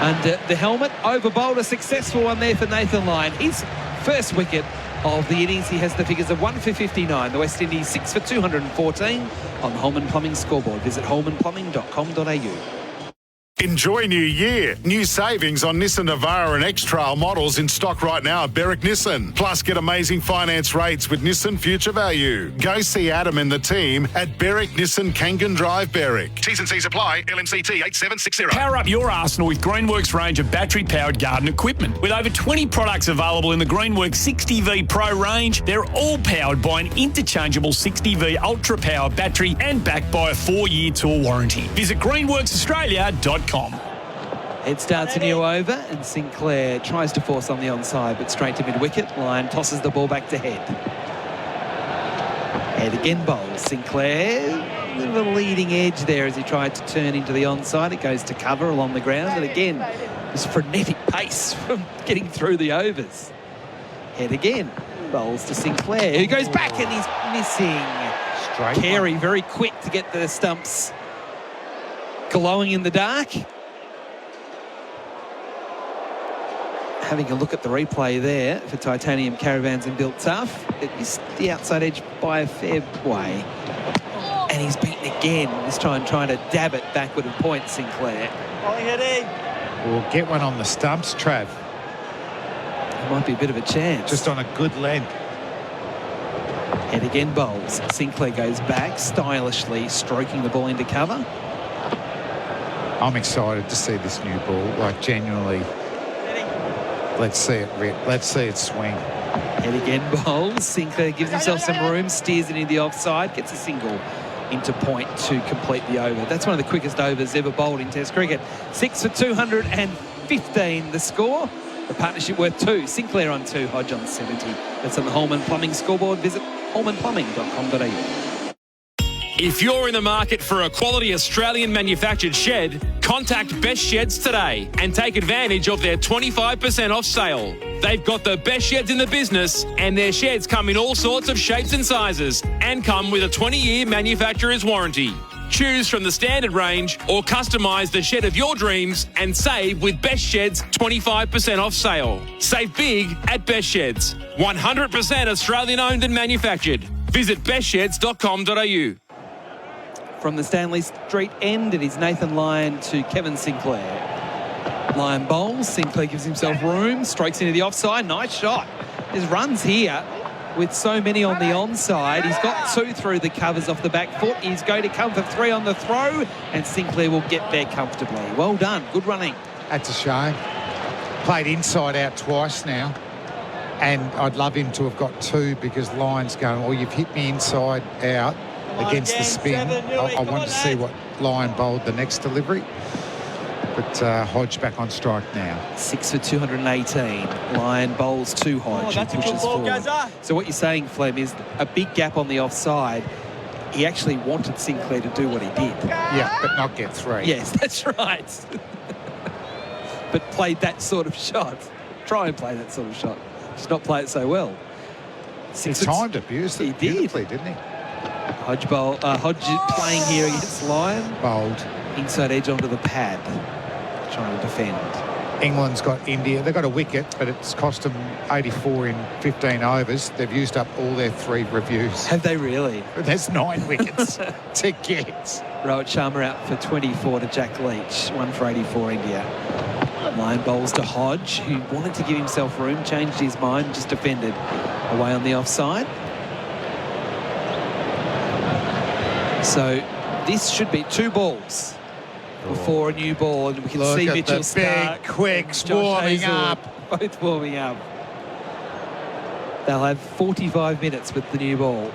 under the helmet. Over bowled, a successful one there for Nathan Lyon. His first wicket of the innings. He has the figures of 1 for 59. The West Indies 6 for 214 on the Holman Plumbing scoreboard. Visit holmanplumbing.com.au. Enjoy New Year. New savings on Nissan Navara and X-Trail models in stock right now at Berwick Nissan. Plus, get amazing finance rates with Nissan Future Value. Go see Adam and the team at Berwick Nissan Kangan Drive, Berwick. T's and C's apply. LNCT 8760. Power up your arsenal with Greenworks range of battery-powered garden equipment. With over 20 products available in the Greenworks 60V Pro range, they're all powered by an interchangeable 60V Ultra Power battery and backed by a 4-year tool warranty. Visit greenworksaustralia.com. It starts a new over, and Sinclair tries to force on the onside, but straight to mid-wicket. Lyon tosses the ball back to Head. Head again bowls. Sinclair, a bit of a leading edge there as he tried to turn into the onside. It goes to cover along the ground, and again, this frenetic pace from getting through the overs. Head again, bowls to Sinclair, who goes back and he's missing. Straight Carey very quick to get the stumps glowing in the dark. Having a look at the replay there for Titanium Caravans and Built Tough. It missed the outside edge by a fair way. And he's beaten again, this time trying to dab it backward and point Sinclair. We'll get one on the stumps, Trav. It might be a bit of a chance. Just on a good length. Head again bowls. Sinclair goes back, stylishly stroking the ball into cover. I'm excited to see this new ball, like genuinely. Let's see it rip. Let's see it swing. Head again bowls. Sinclair gives himself some room, steers it into the offside, gets a single into point to complete the over. That's one of the quickest overs ever bowled in Test cricket. 6 for 215 the score. The partnership worth 2. Sinclair on 2, Hodge on 70. That's on the Holman Plumbing scoreboard. Visit holmanplumbing.com.au. If you're in the market for a quality Australian manufactured shed, contact Best Sheds today and take advantage of their 25% off sale. They've got the best sheds in the business, and their sheds come in all sorts of shapes and sizes and come with a 20-year manufacturer's warranty. Choose from the standard range or customise the shed of your dreams and save with Best Sheds 25% off sale. Save big at Best Sheds. 100% Australian owned and manufactured. Visit bestsheds.com.au. From the Stanley Street end, it is Nathan Lyon to Kevin Sinclair. Lyon bowls. Sinclair gives himself room, strikes into the offside. Nice shot. There's runs here with so many on the onside. He's got 2 through the covers off the back foot. He's going to come for 3 on the throw, and Sinclair will get there comfortably. Well done. Good running. That's a shame. Played inside out twice now. And I'd love him to have got 2 because Lyon's going, oh, you've hit me inside out against the spin. I want to see what Lyon bowled the next delivery. But Hodge back on strike now. 6 for 218. Lyon bowls to Hodge and pushes forward. So what you're saying, Flem, is a big gap on the offside. He actually wanted Sinclair to do what he did. Yeah, but not get 3. Yes, that's right. But played that sort of shot. Try and play that sort of shot. Just not play it so well. He timed it beautifully, didn't he? Hodge playing here against Lyon. Bowled. Inside edge onto the pad. Trying to defend. England's got India. They've got a wicket, but it's cost them 84 in 15 overs. They've used up all their 3 reviews. Have they really? There's 9 wickets to get. Rohit Sharma out for 24 to Jack Leach. 1 for 84 India. Lyon bowls to Hodge, who wanted to give himself room, changed his mind, just defended away on the offside. So this should be 2 balls before a new ball, and we can see Mitchell Starc, big quicks warming up. Both warming up. They'll have 45 minutes with the new ball.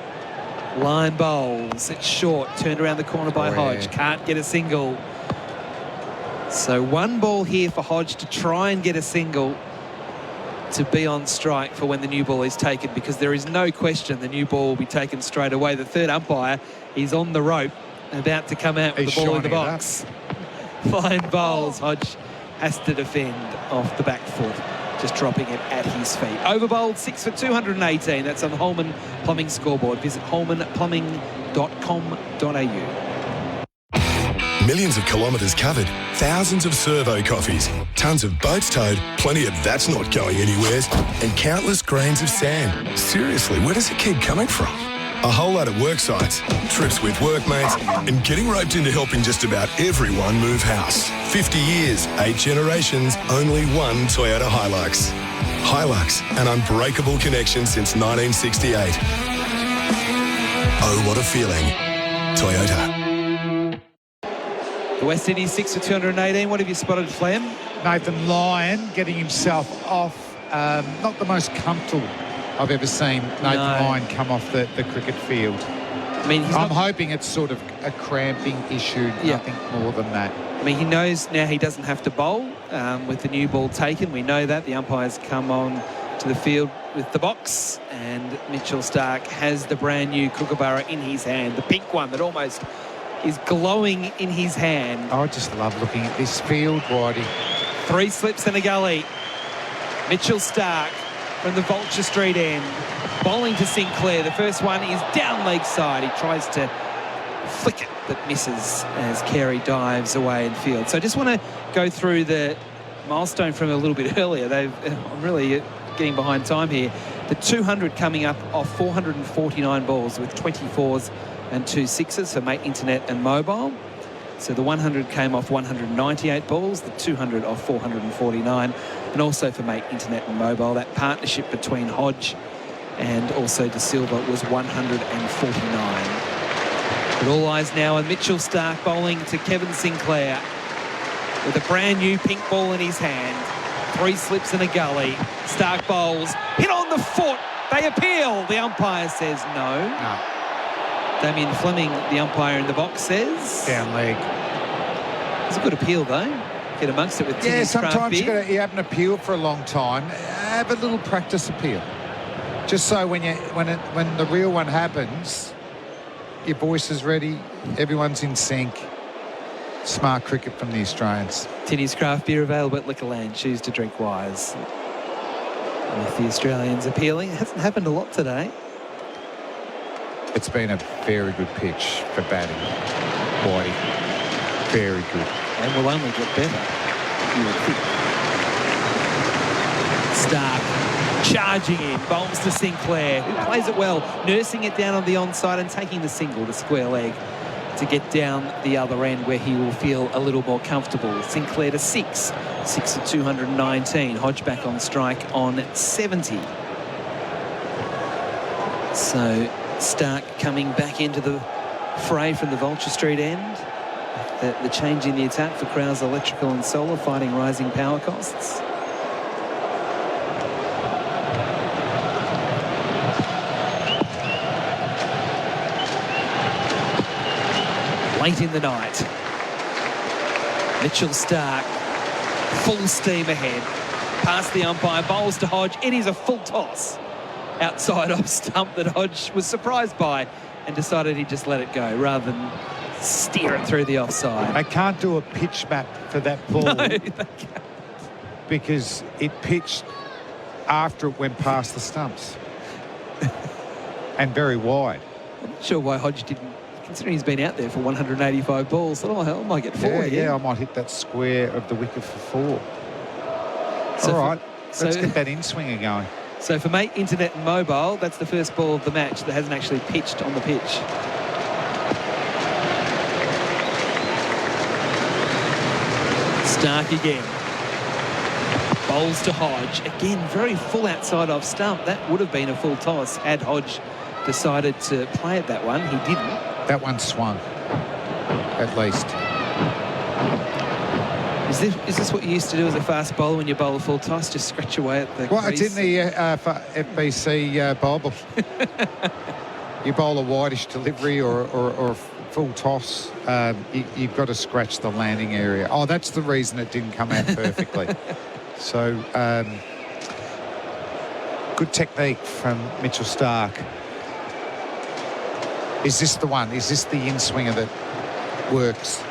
Lyon bowls, it's short, turned around the corner by Hodge, can't get a single. So 1 ball here for Hodge to try and get a single to be on strike for when the new ball is taken, because there is no question the new ball will be taken straight away. The third umpire, he's on the rope, about to come out with the ball in the box. Lyon bowls, Hodge has to defend off the back foot, just dropping it at his feet. Over bowled 6 for 218. That's on the Holman Plumbing scoreboard. Visit holmanplumbing.com.au. Millions of kilometres covered, thousands of servo coffees, tons of boats towed, plenty of that's not going anywhere, and countless grains of sand. Seriously, where does it keep coming from? A whole lot of work sites, trips with workmates, and getting roped into helping just about everyone move house. 50 years, 8 generations, only one Toyota Hilux. Hilux, an unbreakable connection since 1968. Oh, what a feeling. Toyota. The West Indies 6 for 218. What have you spotted, Flem? Nathan Lyon getting himself off. Not the most comfortable I've ever seen Nathan Lyon come off the cricket field. I mean, I'm hoping it's sort of a cramping issue, nothing more than that. I mean, he knows now he doesn't have to bowl with the new ball taken. We know that. The umpires come on to the field with the box, and Mitchell Starc has the brand new Kookaburra in his hand, the pink one that almost is glowing in his hand. I just love looking at this field, Whitey. 3 slips and a gully. Mitchell Starc from the Vulture Street end, bowling to Sinclair. The first one is down leg side. He tries to flick it, but misses as Carey dives away in field. So I just want to go through the milestone from a little bit earlier. I'm really getting behind time here. The 200 coming up off 449 balls with 24s and 2 6s for Mate Internet and Mobile. So the 100 came off 198 balls, the 200 off 449, and also for Mate Internet and Mobile. That partnership between Hodge and also De Silva was 149. But all eyes now on Mitchell Starc bowling to Kevin Sinclair with a brand new pink ball in his hand. 3 slips and a gully. Starc bowls, hit on the foot. They appeal. The umpire says no. Damien Fleming, the umpire in the box, says down leg. It's a good appeal though. Get amongst it with Timmy's craft sometimes beer. you haven't appealed for a long time. Have a little practice appeal, just so when the real one happens, your voice is ready. Everyone's in sync. Smart cricket from the Australians. Tinny's craft beer available at Liquorland. Choose to drink wise. With the Australians appealing, it hasn't happened a lot today. It's been a very good pitch for batting, Whitey. Very good. And will only get better, you would think. Starc charging in, bowls to Sinclair, who plays it well, nursing it down on the onside and taking the single to square leg to get down the other end where he will feel a little more comfortable. Sinclair to 6 for 219. Hodge back on strike on 70. So Starc coming back into the fray from the Vulture Street end. The change in the attack for Krause Electrical and Solar, fighting rising power costs. Late in the night, Mitchell Starc, full steam ahead, past the umpire, bowls to Hodge. It is a full toss outside off stump that Hodge was surprised by and decided he'd just let it go rather than steer it through the offside. They can't do a pitch map for that ball. No, they can't. Because it pitched after it went past the stumps. And very wide. I'm not sure why Hodge didn't, considering he's been out there for 185 balls. Oh, hell, I might get 4 here. Yeah, I might hit that square of the wicket for 4. So all right, let's get that in-swinger going. So for Mate Internet and Mobile, that's the first ball of the match that hasn't actually pitched on the pitch. Starc again. Bowls to Hodge. Again, very full outside off stump. That would have been a full toss had Hodge decided to play it that one. He didn't. That one swung, at least. Is this what you used to do as a fast bowler when you bowl a full toss? Just scratch away at the Well, crease? it's in the FBC Bible. You bowl a whitish delivery or a full toss, you've got to scratch the landing area. Oh, that's the reason it didn't come out perfectly. So, good technique from Mitchell Starc. Is this the one? Is this the in-swinger that works?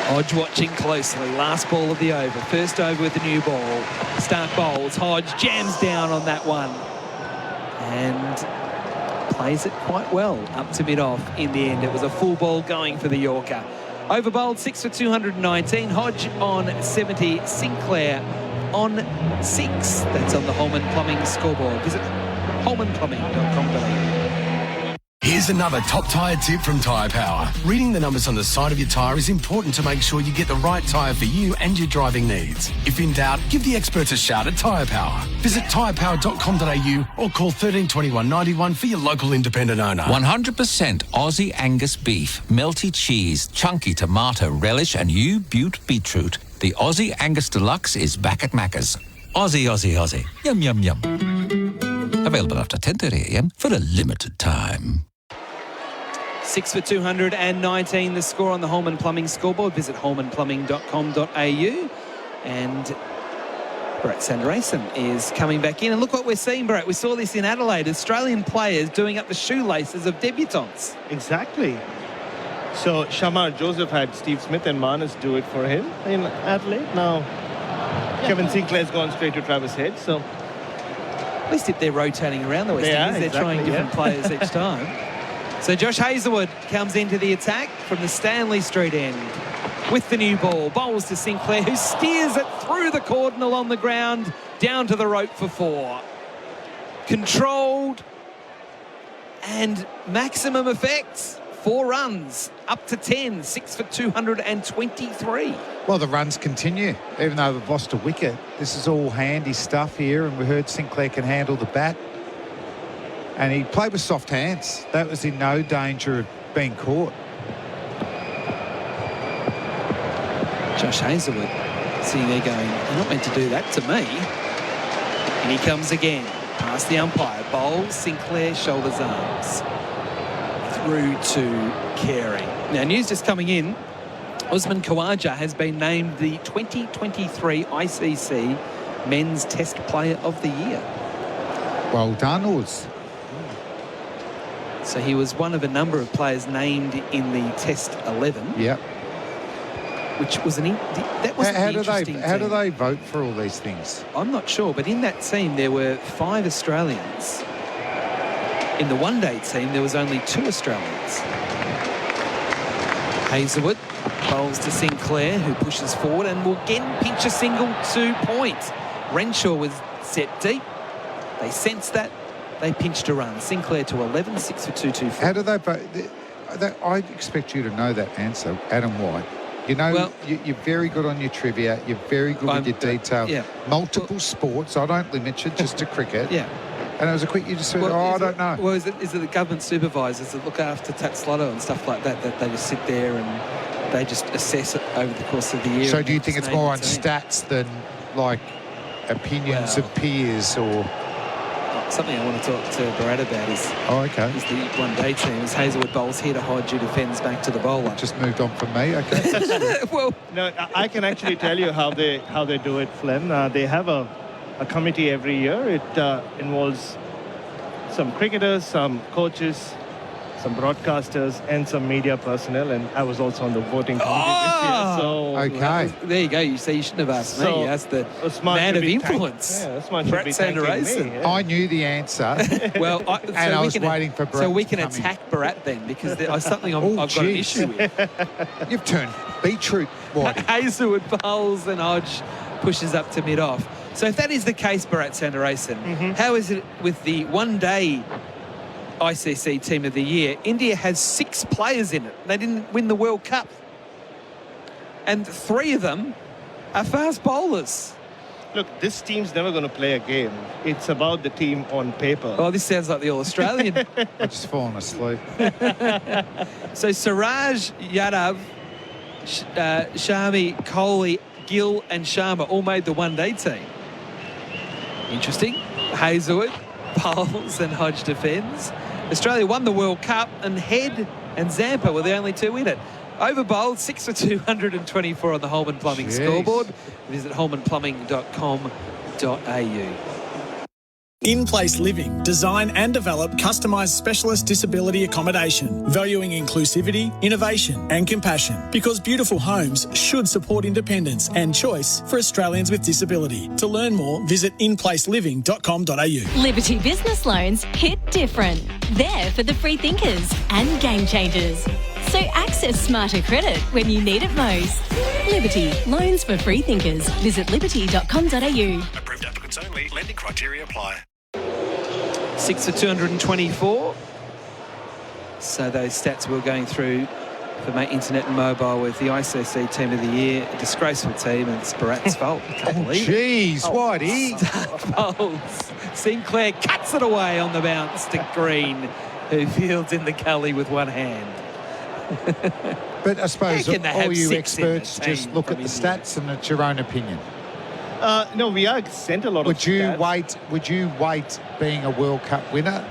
Hodge watching closely. Last ball of the over. First over with the new ball. Starc bowls. Hodge jams down on that one. And plays it quite well up to mid-off in the end. It was a full ball going for the Yorker. Over bowled 6 for 219. Hodge on 70. Sinclair on 6. That's on the Holman Plumbing scoreboard. Visit holmanplumbing.com.au. Here's another top tyre tip from Tyre Power. Reading the numbers on the side of your tyre is important to make sure you get the right tyre for you and your driving needs. If in doubt, give the experts a shout at Tyre Power. Visit tyrepower.com.au or call 13 21 91 for your local independent owner. 100% Aussie Angus beef, melty cheese, chunky tomato relish and U-Butte beetroot. The Aussie Angus Deluxe is back at Macca's. Aussie, Aussie, Aussie. Yum, yum, yum. Available after 10:30am for a limited time. 6 for 219, the score on the Holman Plumbing scoreboard. Visit holmanplumbing.com.au. And Bharat Sundaresan is coming back in. And look what we're seeing, Bharat. We saw this in Adelaide. Australian players doing up the shoelaces of debutants. Exactly. So Shamar Joseph had Steve Smith and Manus do it for him in Adelaide. Now Kevin Sinclair's gone straight to Travis Head. So at least if they're rotating around the West Indies, they're trying different players each time. So Josh Hazelwood comes into the attack from the Stanley Street end with the new ball. Bowls to Sinclair, who steers it through the cordonal on the ground, down to the rope for 4. Controlled and maximum effects. 4 runs, up to 10, 6 for 223. Well, the runs continue, even though they've lost a wicket. This is all handy stuff here, and we heard Sinclair can handle the bat. And he played with soft hands. That was in no danger of being caught. Josh Hazelwood sitting there going, you're not meant to do that to me. And he comes again, past the umpire. Bowls, Sinclair, shoulders, arms. Through to Carey. Now, news just coming in. Usman Khawaja has been named the 2023 ICC Men's Test Player of the Year. Well done, Uz. So he was one of a number of players named in the Test 11. Yep. Which was that was how do they vote for all these things? I'm not sure, but in that team there were 5 Australians. In the one-day team, there was only 2 Australians. Hazelwood bowls to Sinclair, who pushes forward and will again pinch a single to point. Renshaw was set deep. They sensed that. They pinched a run. Sinclair to 11, 6 for 224. How do they vote? I expect you to know that answer, Adam White. You know, well, you're very good on your trivia. You're very good with your detail. Yeah. Multiple sports. I don't limit you just to cricket. Yeah. And it was a quick, you just said, I don't know. Well, is it the government supervisors that look after Tats Lotto and stuff like that, that they just sit there and they just assess it over the course of the year? So do you think it's more on stats than, like, opinions of peers or... Something I want to talk to Bharat about is the one-day team. As Hazelwood bowls here to Hodge, who defends back to the bowler. Just moved on from me, okay. Well, no, I can actually tell you how they do it, Flem. They have a committee every year. It involves some cricketers, some coaches, some broadcasters, and some media personnel. And I was also on the voting committee this year. So there you go. You say you shouldn't have asked me. You asked the man of influence. Bharat Sundaresan. I knew the answer. Well, I was waiting for Bharat. So we can attack Bharat then, because there's something I've got an issue with. You've turned beetroot white. Hazelwood bowls and Hodge pushes up to mid-off. So if that is the case, Bharat Sundaresan, how is it with the one-day ICC Team of the Year? India has 6 players in it. They didn't win the World Cup. And 3 of them are fast bowlers. Look, this team's never going to play a game. It's about the team on paper. Oh, this sounds like the All-Australian. I've just fallen asleep. So Siraj, Yadav, Shami, Kohli, Gill and Shamar all made the one-day team. Interesting. Hazelwood bowls and Hodge defends. Australia won the World Cup, and Head and Zampa were the only 2 in it. Over bowled, 6 for 224 on the Holman Plumbing scoreboard. Visit holmanplumbing.com.au. In-Place Living design and develop customised specialist disability accommodation, valuing inclusivity, innovation and compassion, because beautiful homes should support independence and choice for Australians with disability. To learn more, visit inplaceliving.com.au. Liberty Business Loans hit different. They're for the free thinkers and game changers. So access smarter credit when you need it most. Liberty, loans for free thinkers. Visit liberty.com.au. Approved applicants only. Lending criteria apply. 6 for 224. So those stats we're going through for my internet and mobile with the ICC Team of the Year, a disgraceful team, and it's Bharat's fault. I can't believe it. Jeez, Whitey. Stark bowls. Sinclair cuts it away on the bounce to Green, who fields in the gully with one hand. But I suppose How can they all have you 6 in the experts just team look from at the India? stats and it's your own opinion. No, we are sent a lot Would of you stats. Would you wait being a World Cup winner,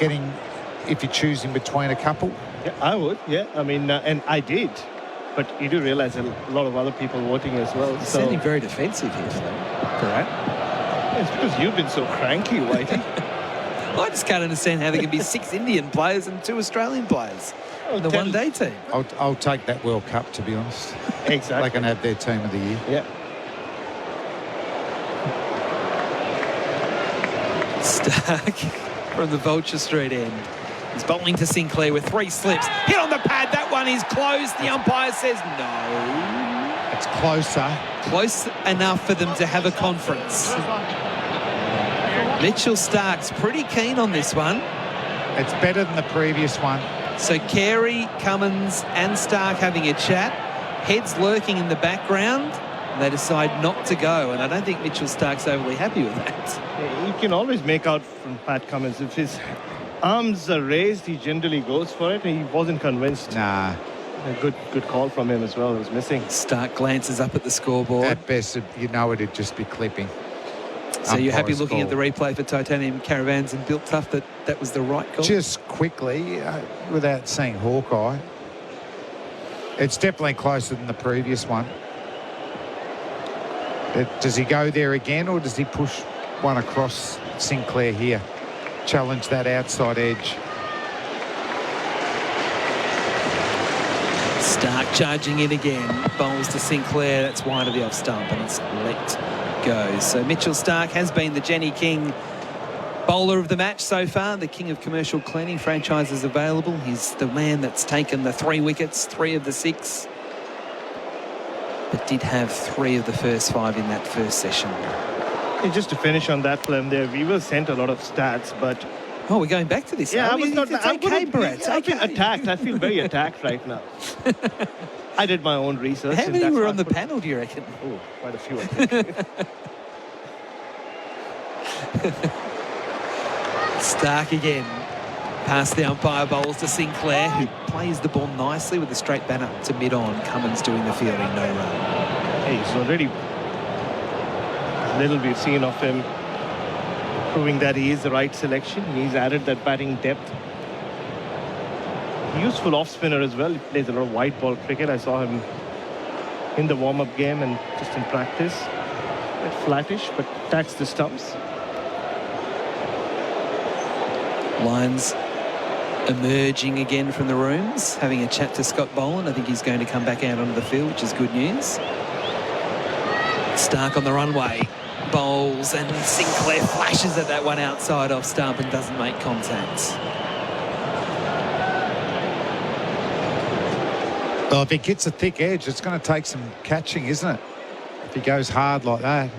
if you're choosing between a couple? Yeah, I would, yeah. I mean, and I did. But you do realise a lot of other people voting as well. You're so sounding very defensive here, Fleming. Yeah, it's because you've been so cranky, Whitey. I just can't understand how there can be 6 Indian players and 2 Australian players in the one-day team. I'll take that World Cup, to be honest. Exactly. They can have their Team of the Year. Yeah. Stark from the Vulture Street end. He's bowling to Sinclair with 3 slips. Hit on the pad. That one is close. The umpire says no. It's closer. Close enough for them to have a conference. Mitchell Stark's pretty keen on this one. It's better than the previous one. So Carey, Cummins and Stark having a chat. Heads lurking in the background. And they decide not to go. And I don't think Mitchell Stark's overly happy with that. Yeah, you can always make out from Pat Cummins. If his arms are raised, he generally goes for it. And he wasn't convinced. Nah. A good call from him as well. It was missing. Stark glances up at the scoreboard. At best, it'd just be clipping. So you're happy Umpire's looking at the call. replay for Titanium Caravans and Built Tough that was the right call? Just quickly, without seeing Hawkeye, it's definitely closer than the previous one. Does he go there again, or does he push one across Sinclair here? Challenge that outside edge. Stark charging in again. Bowls to Sinclair. That's wide of the off stump, and it's let go. So Mitchell Stark has been the Jenny King bowler of the match so far. The king of commercial cleaning. Franchises available. He's the man that's taken the 3 wickets, 3 of the 6. But did have 3 of the first 5 in that first session. And just to finish on that, Clem, there, we were sent a lot of stats, but... Oh, we're going back to this. Yeah, I I was not... It's okay, Bharat. I've been attacked. I feel very attacked right now. I did my own research. How and many that's were why on the I put- panel, do you reckon? Oh, quite a few, I think. Stark again. Past the umpire, bowls to Sinclair, who plays the ball nicely with a straight bat up to mid-on. Cummins doing the fielding, no run. Hey, he's already... Little we've seen of him, proving that he is the right selection. He's added that batting depth. Useful off-spinner as well. He plays a lot of white ball cricket. I saw him in the warm-up game and just in practice. A bit flattish, but attacks the stumps. Lyons emerging again from the rooms, having a chat to Scott Boland. I think he's going to come back out onto the field, which is good news. Stark on the runway. Bowls, and Sinclair flashes at that one outside off stump and doesn't make contact. Well, if he gets a thick edge, it's going to take some catching, isn't it? If he goes hard like that.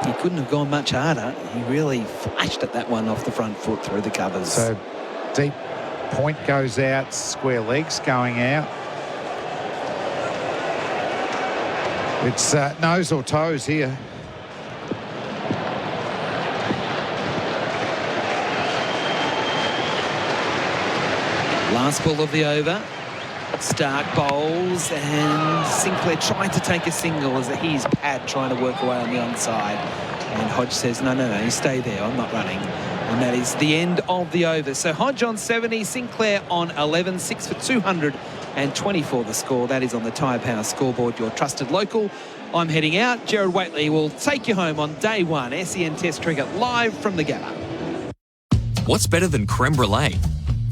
He couldn't have gone much harder. He really flashed at that one off the front foot through the covers. So deep point goes out, square legs going out. It's nose or toes here. Last ball of the over. Stark bowls, and Sinclair trying to take a single as he's pad trying to work away on the onside. And Hodge says, no, you stay there. I'm not running. And that is the end of the over. So Hodge on 70, Sinclair on 11, 6 for 224 the score. That is on the Tyre Power scoreboard, your trusted local. I'm heading out. Gerard Whateley will take you home on day 1. SEN Test Cricket live from the Gabba. What's better than creme brulee?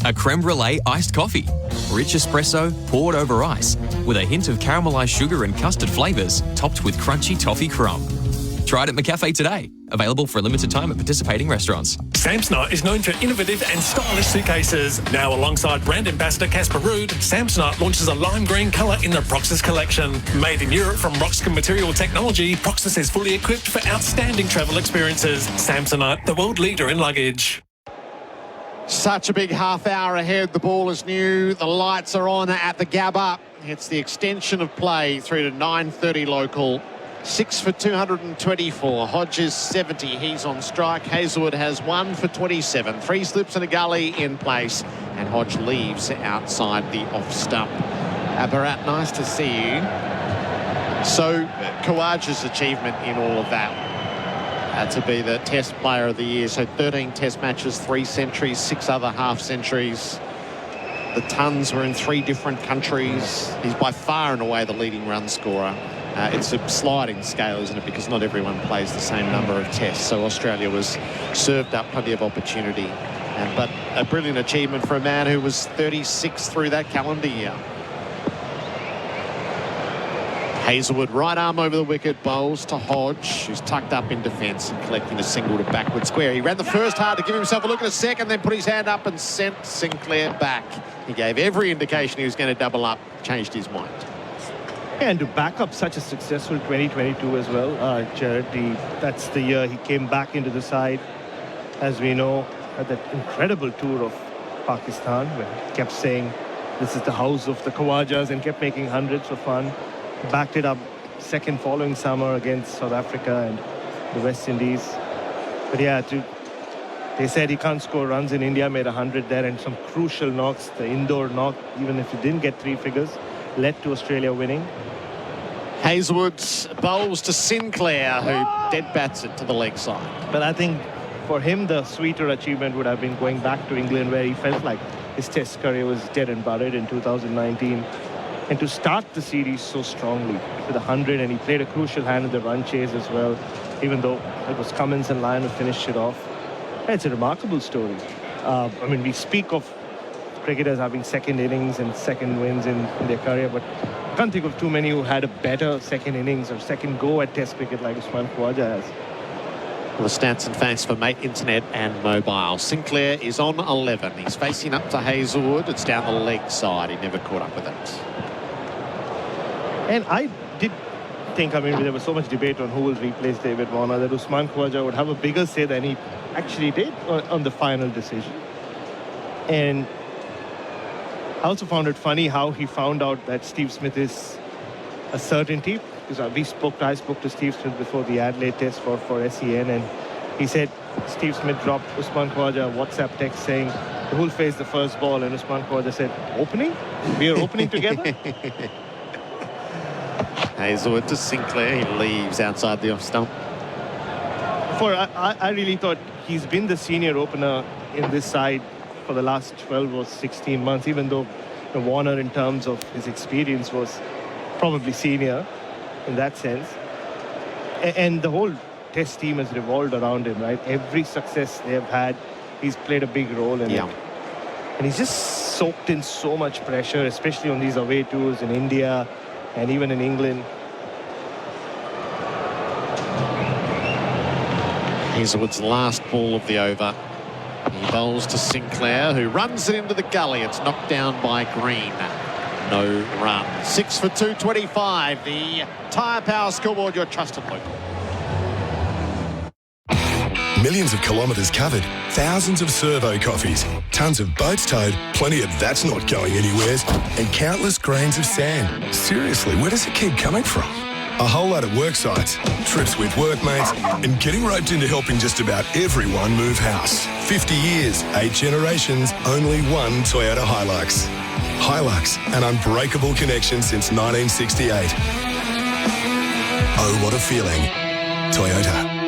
A creme brulee iced coffee. Rich espresso poured over ice with a hint of caramelised sugar and custard flavours topped with crunchy toffee crumb. Try it at McCafe today. Available for a limited time at participating restaurants. Samsonite is known for innovative and stylish suitcases. Now alongside brand ambassador Casper Ruud, Samsonite launches a lime green colour in the Proxys collection. Made in Europe from Roxkin Material Technology, Proxys is fully equipped for outstanding travel experiences. Samsonite, the world leader in luggage. Such a big half hour ahead. The ball is new. The lights are on at the Gabba. It's the extension of play through to 9:30 local. 6 for 224. Hodges 70. He's on strike. Hazelwood has 1 for 27. 3 slips and a gully in place. And Hodge leaves outside the off stump. Bharat, nice to see you. So Khawaja's achievement in all of that. To be the Test Player of the Year. So 13 Test matches, 3 centuries, 6 other half centuries. The tons were in 3 different countries. He's by far and away the leading run scorer. It's a sliding scale, isn't it? Because not everyone plays the same number of tests. So Australia was served up plenty of opportunity. But a brilliant achievement for a man who was 36 through that calendar year. Hazelwood, right arm over the wicket, bowls to Hodge, who's tucked up in defence and collecting a single to backward square. He ran the first hard to give himself a look at a second, then put his hand up and sent Sinclair back. He gave every indication he was going to double up, changed his mind. Yeah, and to back up such a successful 2022 as well, Gerard, that's the year he came back into the side. As we know, had that incredible tour of Pakistan, where he kept saying, this is the house of the Khawajas, and kept making hundreds for fun. Backed it up second following summer against South Africa and the West Indies. But yeah, they said he can't score runs in India, made 100 there, and some crucial knocks. The indoor knock, even if he didn't get 3 figures, led to Australia winning. Hazelwood bowls to Sinclair, who dead bats it to the leg side. But I think for him, the sweeter achievement would have been going back to England, where he felt like his Test career was dead and buried in 2019. And to start the series so strongly with 100, and he played a crucial hand in the run chase as well, even though it was Cummins and Lyon who finished it off. It's a remarkable story. I mean, we speak of cricketers having second innings and second wins in their career, but I can't think of too many who had a better second innings or second go at Test cricket like Usman Khawaja has. Well, the stats and facts for Mate Internet and Mobile. Sinclair is on 11. He's facing up to Hazelwood. It's down the leg side. He never caught up with it. And I did think, I mean, there was so much debate on who will replace David Warner, that Usman Khawaja would have a bigger say than he actually did on the final decision. And I also found it funny how he found out that Steve Smith is a certainty, because I spoke to Steve Smith before the Adelaide Test for SEN, and he said Steve Smith dropped Usman Khawaja a WhatsApp text saying, who'll face the first ball? And Usman Khawaja said, opening? We are opening together? Hazelwood to Sinclair. He leaves outside the off stump. I really thought he's been the senior opener in this side for the last 12 or 16 months, even though Warner, in terms of his experience, was probably senior in that sense. And the whole Test team has revolved around him, right? Every success they have had, he's played a big role in it. And he's just soaked in so much pressure, especially on these away tours in India and even in England. Hazelwood's last ball of the over. He bowls to Sinclair, who runs it into the gully. It's knocked down by Green. No run. 6 for 225. The Tyre Power scoreboard, your trusted local. Millions of kilometres covered, thousands of servo coffees, tons of boats towed, plenty of that's not going anywheres, and countless grains of sand. Seriously, where does it keep coming from? A whole lot of work sites, trips with workmates, and getting roped into helping just about everyone move house. 50 years, 8 generations, only one Toyota Hilux. Hilux, an unbreakable connection since 1968. Oh, what a feeling. Toyota.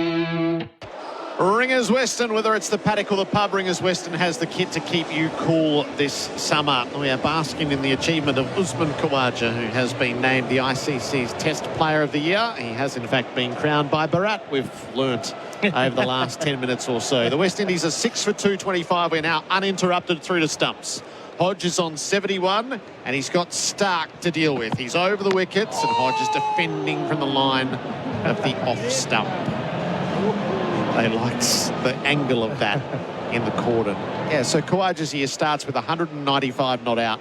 Ringers Western, whether it's the paddock or the pub, Ringers Western has the kit to keep you cool this summer. We are basking in the achievement of Usman Khawaja, who has been named the ICC's Test Player of the Year. He has, in fact, been crowned by Bharat, we've learnt over the last 10 minutes or so. The West Indies are 6 for 225. We're now uninterrupted through to stumps. Hodge is on 71, and he's got Stark to deal with. He's over the wickets, and Hodge is defending from the line of the off stump. They liked the angle of that in the cordon. Yeah, so Khawaja's here starts with 195 not out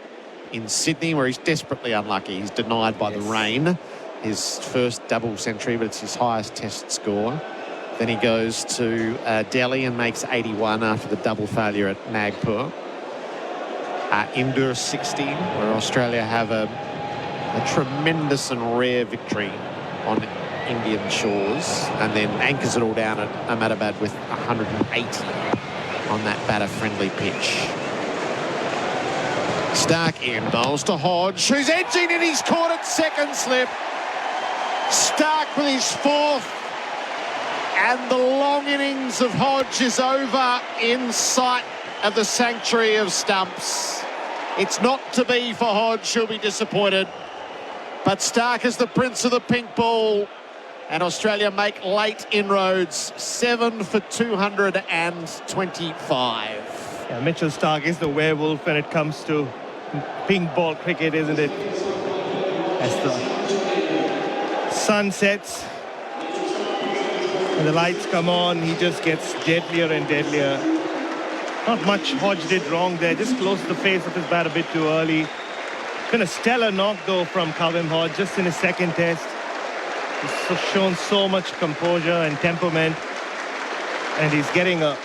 in Sydney, where he's desperately unlucky. He's denied by the rain. His first double century, but it's his highest Test score. Then he goes to Delhi and makes 81 after the double failure at Nagpur. Indoor 16, where Australia have a tremendous and rare victory on Indian shores, and then anchors it all down at Ahmedabad with 180 on that batter-friendly pitch. Stark in, bowls to Hodge, who's edging in his caught at second slip. Stark with his fourth, and the long innings of Hodge is over in sight of the sanctuary of stumps. It's not to be for Hodge, he'll be disappointed. But Stark is the prince of the pink ball, and Australia make late inroads, 7 for 225. Yeah, Mitchell Stark is the werewolf when it comes to pink ball cricket, isn't it? As the sun sets and the lights come on, he just gets deadlier and deadlier. Not much Hodge did wrong there, just closed the face of his bat a bit too early. Been a stellar knock though from Kavem Hodge just in his second test. He's shown so much composure and temperament, and he's getting a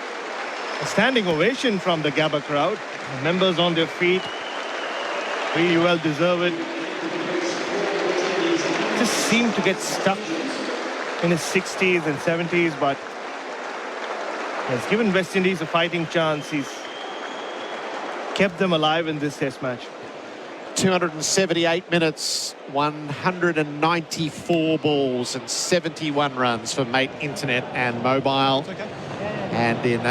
standing ovation from the Gabba crowd. The members on their feet, really well deserved. Just seemed to get stuck in his 60s and 70s, but has given West Indies a fighting chance. He's kept them alive in this test match. 278 minutes, 194 balls and 71 runs for Mate Internet and Mobile. And in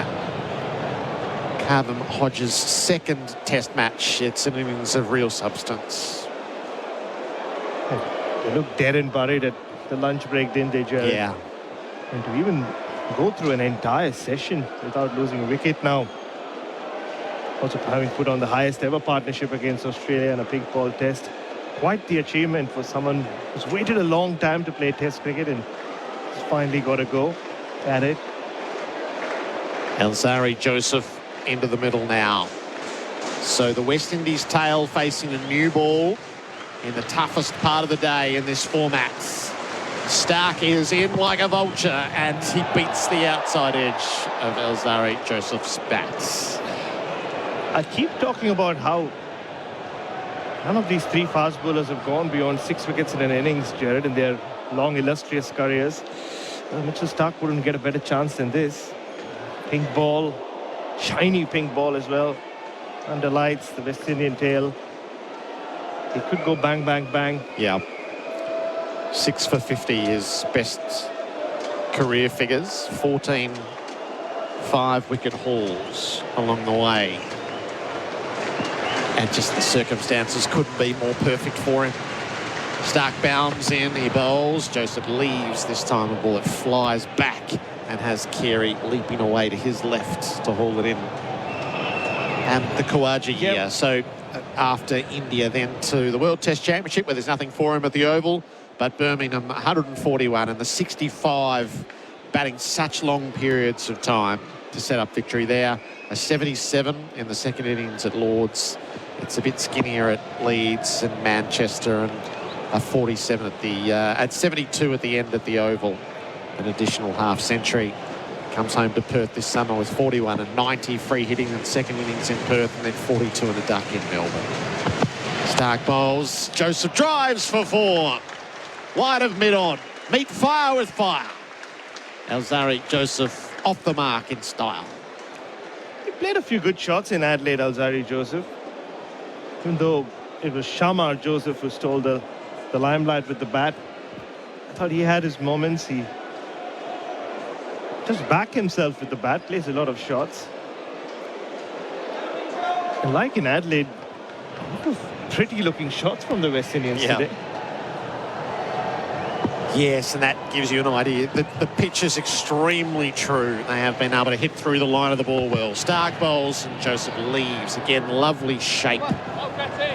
Kavem Hodge's second test match, it's an innings of real substance. They looked dead and buried at the lunch break, didn't they, Gerard? Yeah. And to even go through an entire session without losing a wicket now. Also having put on the highest ever partnership against Australia in a pink ball test. Quite the achievement for someone who's waited a long time to play test cricket and has finally got a go at it. Alzari Joseph into the middle now. So the West Indies tail facing a new ball in the toughest part of the day in this format. Stark is in like a vulture, and he beats the outside edge of Alzari Joseph's bats. I keep talking about how none of these three fast bowlers have gone beyond 6 wickets in an innings, Gerard, in their long, illustrious careers. Mitchell Stark wouldn't get a better chance than this. Pink ball, shiny pink ball as well. Under lights, the West Indian tail. He could go bang, bang, bang. Yeah. 6 for 50 is best career figures. 14 5-wicket hauls along the way. And just the circumstances couldn't be more perfect for him. Stark bounds in, he bowls. Joseph leaves this time. The ball that flies back and has Carey leaping away to his left to haul it in. And the Khawaja here. So after India, then to the World Test Championship, where there's nothing for him at the Oval. But Birmingham, 141, and the 65 batting such long periods of time to set up victory there. A 77 in the second innings at Lord's. It's a bit skinnier at Leeds and Manchester, and a 47 at the at 72 at the end at the Oval. An additional half century. Comes home to Perth this summer with 41 and 90 free hitting in second innings in Perth, and then 42 and a duck in Melbourne. Stark bowls. Joseph drives for 4. Wide of mid-on. Meet fire with fire. Alzari Joseph off the mark in style. He played a few good shots in Adelaide, Alzari Joseph. Even though it was Shamar Joseph who stole the limelight with the bat. I thought he had his moments. He just back himself with the bat, plays a lot of shots. And like in Adelaide, a lot of pretty looking shots from the West Indians today. Yes, and that gives you an idea. The pitch is extremely true. They have been able to hit through the line of the ball well. Stark bowls and Joseph leaves. Again, lovely shape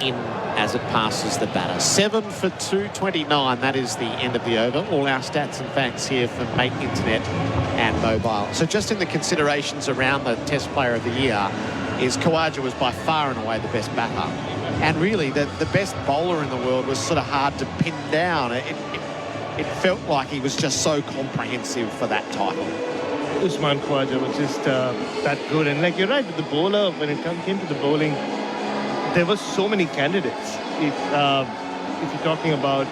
in as it passes the batter. 7 for 229. That is the end of the over. All our stats and facts here from Mate Internet and Mobile. So just in the considerations around the Test Player of the Year is Khawaja was by far and away the best batter. And really, the best bowler in the world was sort of hard to pin down. It felt like he was just so comprehensive for that title. Usman Khawaja was just that good. And like you're right, with the bowler, when it came to the bowling, there were so many candidates. If you're talking about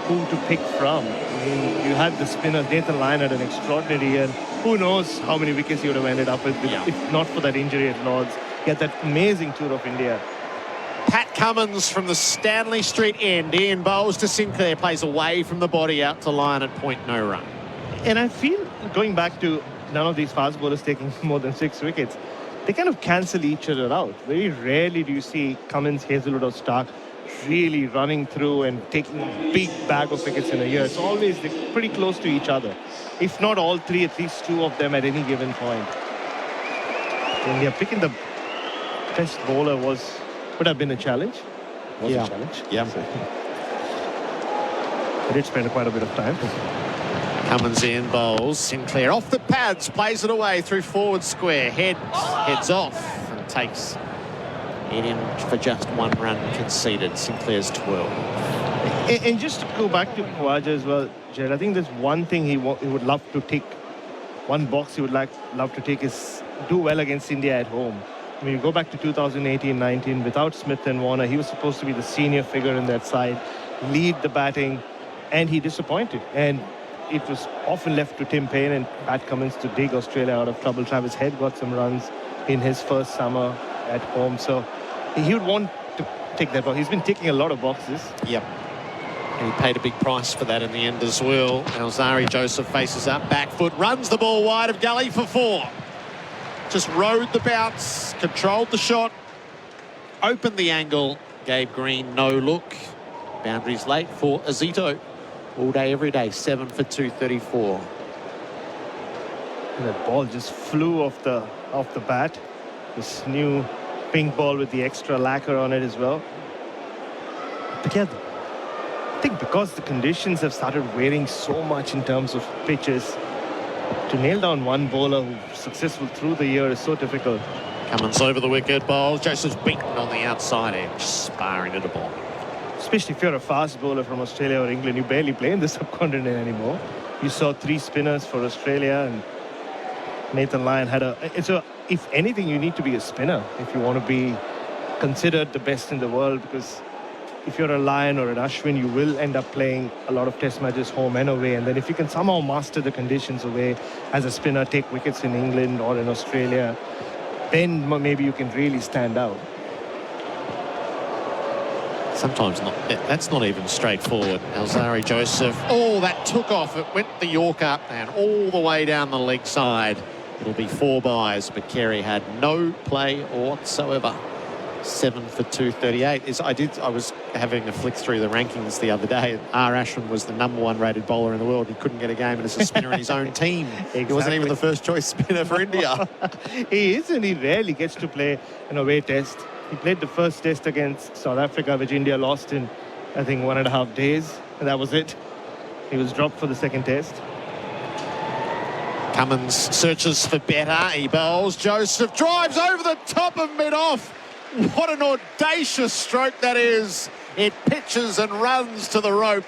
who to pick from, I mean, you had the spinner, Nathan Lyon had an extraordinary year. Who knows how many wickets he would have ended up with if not for that injury at Lord's. He had that amazing tour of India. Pat Cummins from the Stanley Street end. Ian bowls to Sinclair, plays away from the body out to Lyon at point, no run. And I feel, going back to none of these fast bowlers taking more than 6 wickets, they kind of cancel each other out. Very rarely do you see Cummins, Hazelwood or Stark really running through and taking a big bag of wickets in a year. It's always pretty close to each other. If not all three, at least 2 of them at any given point. And yeah, picking the best bowler would have been a challenge. A challenge. Yeah. So, I did spend quite a bit of time. Cummins in, bowls. Sinclair off the pads, plays it away through forward square. Heads off and takes it in for just 1 run conceded. Sinclair's 12. And just to go back to Khawaja as well, Gerard, I think there's one thing he would love to tick. One box he would love to tick is do well against India at home. I mean, you go back to 2018-19, without Smith and Warner, he was supposed to be the senior figure in that side, lead the batting, and he disappointed. And it was often left to Tim Payne and Pat Cummins to dig Australia out of trouble. Travis Head got some runs in his first summer at home, so he would want to tick that box. He's been ticking a lot of boxes. Yep. And he paid a big price for that in the end as well. Alzari Joseph faces up, back foot, runs the ball wide of Gully for 4. Just rode the bounce, controlled the shot, opened the angle, gave Green no look. Boundaries late for Azito. All day, every day, 7 for 234. And that ball just flew off the bat. This new pink ball with the extra lacquer on it as well. But yeah, I think because the conditions have started varying so much in terms of pitches, to nail down one bowler who's successful through the year is so difficult. Cummins over the wicket, bowls. Joseph's beaten on the outside edge, sparring at a ball. Especially if you're a fast bowler from Australia or England, you barely play in the subcontinent anymore. You saw 3 spinners for Australia, and Nathan Lyon had so if anything, you need to be a spinner if you want to be considered the best in the world, because if you're a Lyon or an Ashwin, you will end up playing a lot of test matches home and away. And then if you can somehow master the conditions away as a spinner, take wickets in England or in Australia, then maybe you can really stand out. Sometimes not. That's not even straightforward. Alzari Joseph. Oh, that took off. It went the Yorker and all the way down the leg side. It'll be 4 byes, but Carey had no play whatsoever. 7 for 238. I was having a flick through the rankings the other day. R. Ashwin was the #1 rated bowler in the world. He couldn't get a game as a spinner in his own team. Exactly. He wasn't even the first choice spinner for India. He is, and he rarely gets to play an away test. He played the first test against South Africa, which India lost in, I think, 1.5 days. And that was it. He was dropped for the second test. Cummins searches for better. He bowls. Joseph drives over the top of mid-off. What an audacious stroke that is. It pitches and runs to the rope.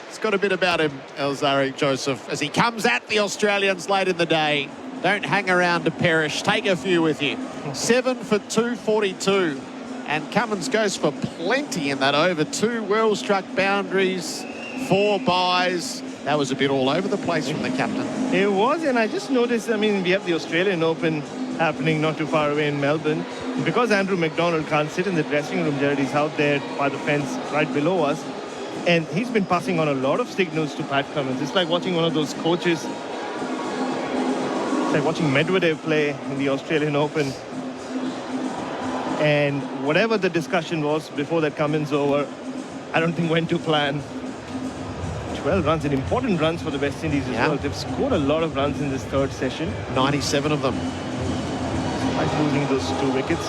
It's got a bit about him, Alzari Joseph, as he comes at the Australians late in the day. Don't hang around to perish. Take a few with you. 7 for 242. And Cummins goes for plenty in that over. 2 well-struck boundaries, 4 byes. That was a bit all over the place from the captain. It was, and I just noticed, I mean, we have the Australian Open happening not too far away in Melbourne. Because Andrew McDonald can't sit in the dressing room, Gerard, he's out there by the fence right below us. And he's been passing on a lot of signals to Pat Cummins. It's like watching one of those coaches It's like watching Medvedev play in the Australian Open. And whatever the discussion was before that Cummins over, I don't think went to plan. 12 runs, and important runs for the West Indies as well. They've scored a lot of runs in this third session. 97 of them. Despite losing those 2 wickets.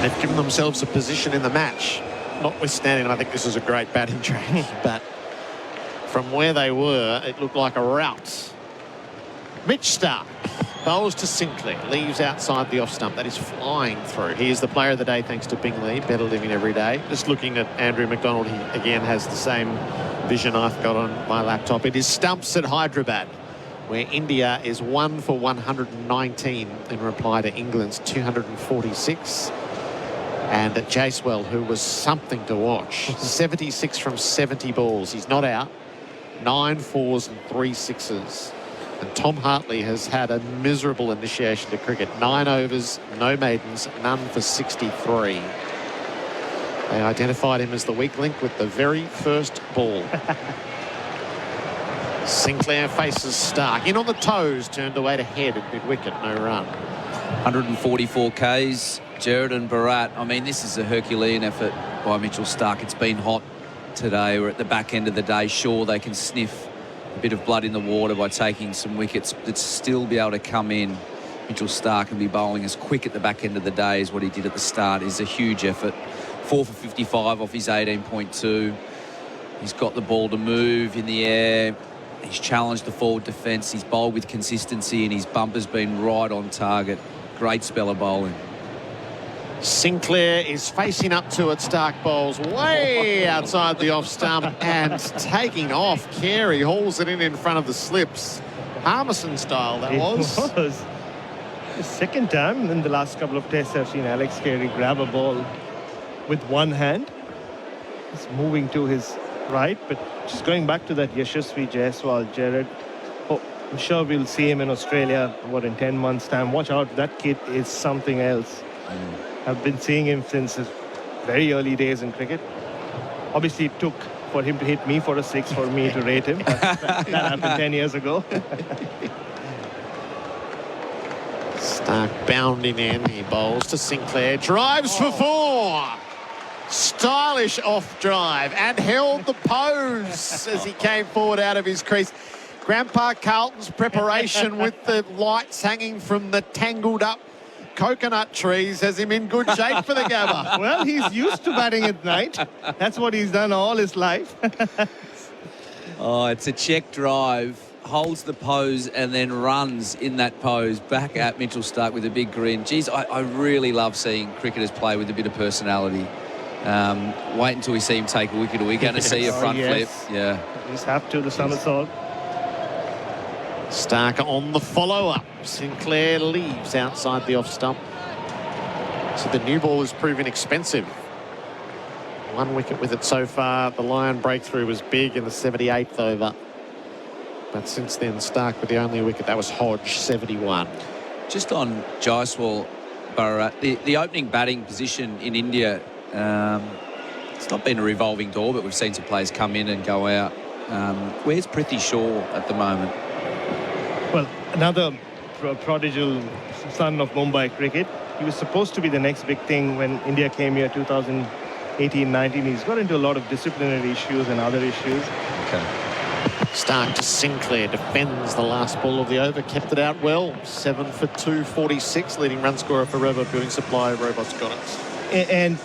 They've given themselves a position in the match. Notwithstanding, I think this is a great batting track. But from where they were, it looked like a rout. Mitch Starc bowls to Sinclair, leaves outside the off stump. That is flying through. He is the player of the day thanks to Bingley, better living every day. Just looking at Andrew McDonald, he again has the same vision I've got on my laptop. It is stumps at Hyderabad, where India is 1 for 119 in reply to England's 246. And at Jacewell, who was something to watch, 76 from 70 balls. He's not out. 9 4s and 3 6s. And Tom Hartley has had a miserable initiation to cricket. 9 overs, no maidens, none for 63. They identified him as the weak link with the very first ball. Sinclair faces Starc. In on the toes, turned away to head at mid-wicket, no run. 144 Ks, Gerard and Bharat. I mean, this is a Herculean effort by Mitchell Starc. It's been hot today. We're at the back end of the day. Sure, they can sniff a bit of blood in the water by taking some wickets, but still be able to come in. Mitchell Starc and be bowling as quick at the back end of the day as what he did at the start is a huge effort. 4 for 55 off his 18.2. He's got the ball to move in the air. He's challenged the forward defence. He's bowled with consistency and his bumper's been right on target. Great spell of bowling. Sinclair is facing up to it. Starc bowls way outside the off stump and taking off. Carey hauls it in front of the slips. Harmison style, that was. It was. The second time in the last couple of tests I've seen Alex Carey grab a ball with one hand. He's moving to his right, but just going back to that Yashasvi Jaiswal, Gerard. Oh, I'm sure we'll see him in Australia, in 10 months' time. Watch out, that kid is something else. I've been seeing him since his very early days in cricket. Obviously, it took for him to hit me for a 6 for me to rate him. That happened 10 years ago. Starc bounding in. He bowls to Sinclair. Drives for 4. Stylish off drive and held the pose as he came forward out of his crease. Grandpa Carlton's preparation with the lights hanging from the tangled up coconut trees has him in good shape for the Gabba. Well, he's used to batting at night. That's what he's done all his life. Oh, it's a check drive, holds the pose and then runs in that pose back at Mitchell Starc with a big grin. Geez, I really love seeing cricketers play with a bit of personality. Wait until we see him take a wicket. Are we going to see a front flip? Yeah. Just have to, the somersault. Starc on the follow-up. Sinclair leaves outside the off stump. So the new ball has proven expensive. 1 wicket with it so far. The Lion breakthrough was big in the 78th over. But since then, Starc with the only wicket, that was Hodge, 71. Just on Jaiswal, Bharat, the opening batting position in India, it's not been a revolving door, but we've seen some players come in and go out. Where's Prithvi Shaw at the moment? Well, another prodigal son of Mumbai cricket. He was supposed to be the next big thing when India came here 2018-19. He's got into a lot of disciplinary issues and other issues. Okay. Starc to Sinclair, defends the last ball of the over, kept it out well. 7 for 246, leading run scorer for Robo Building Supply. Robots got it. And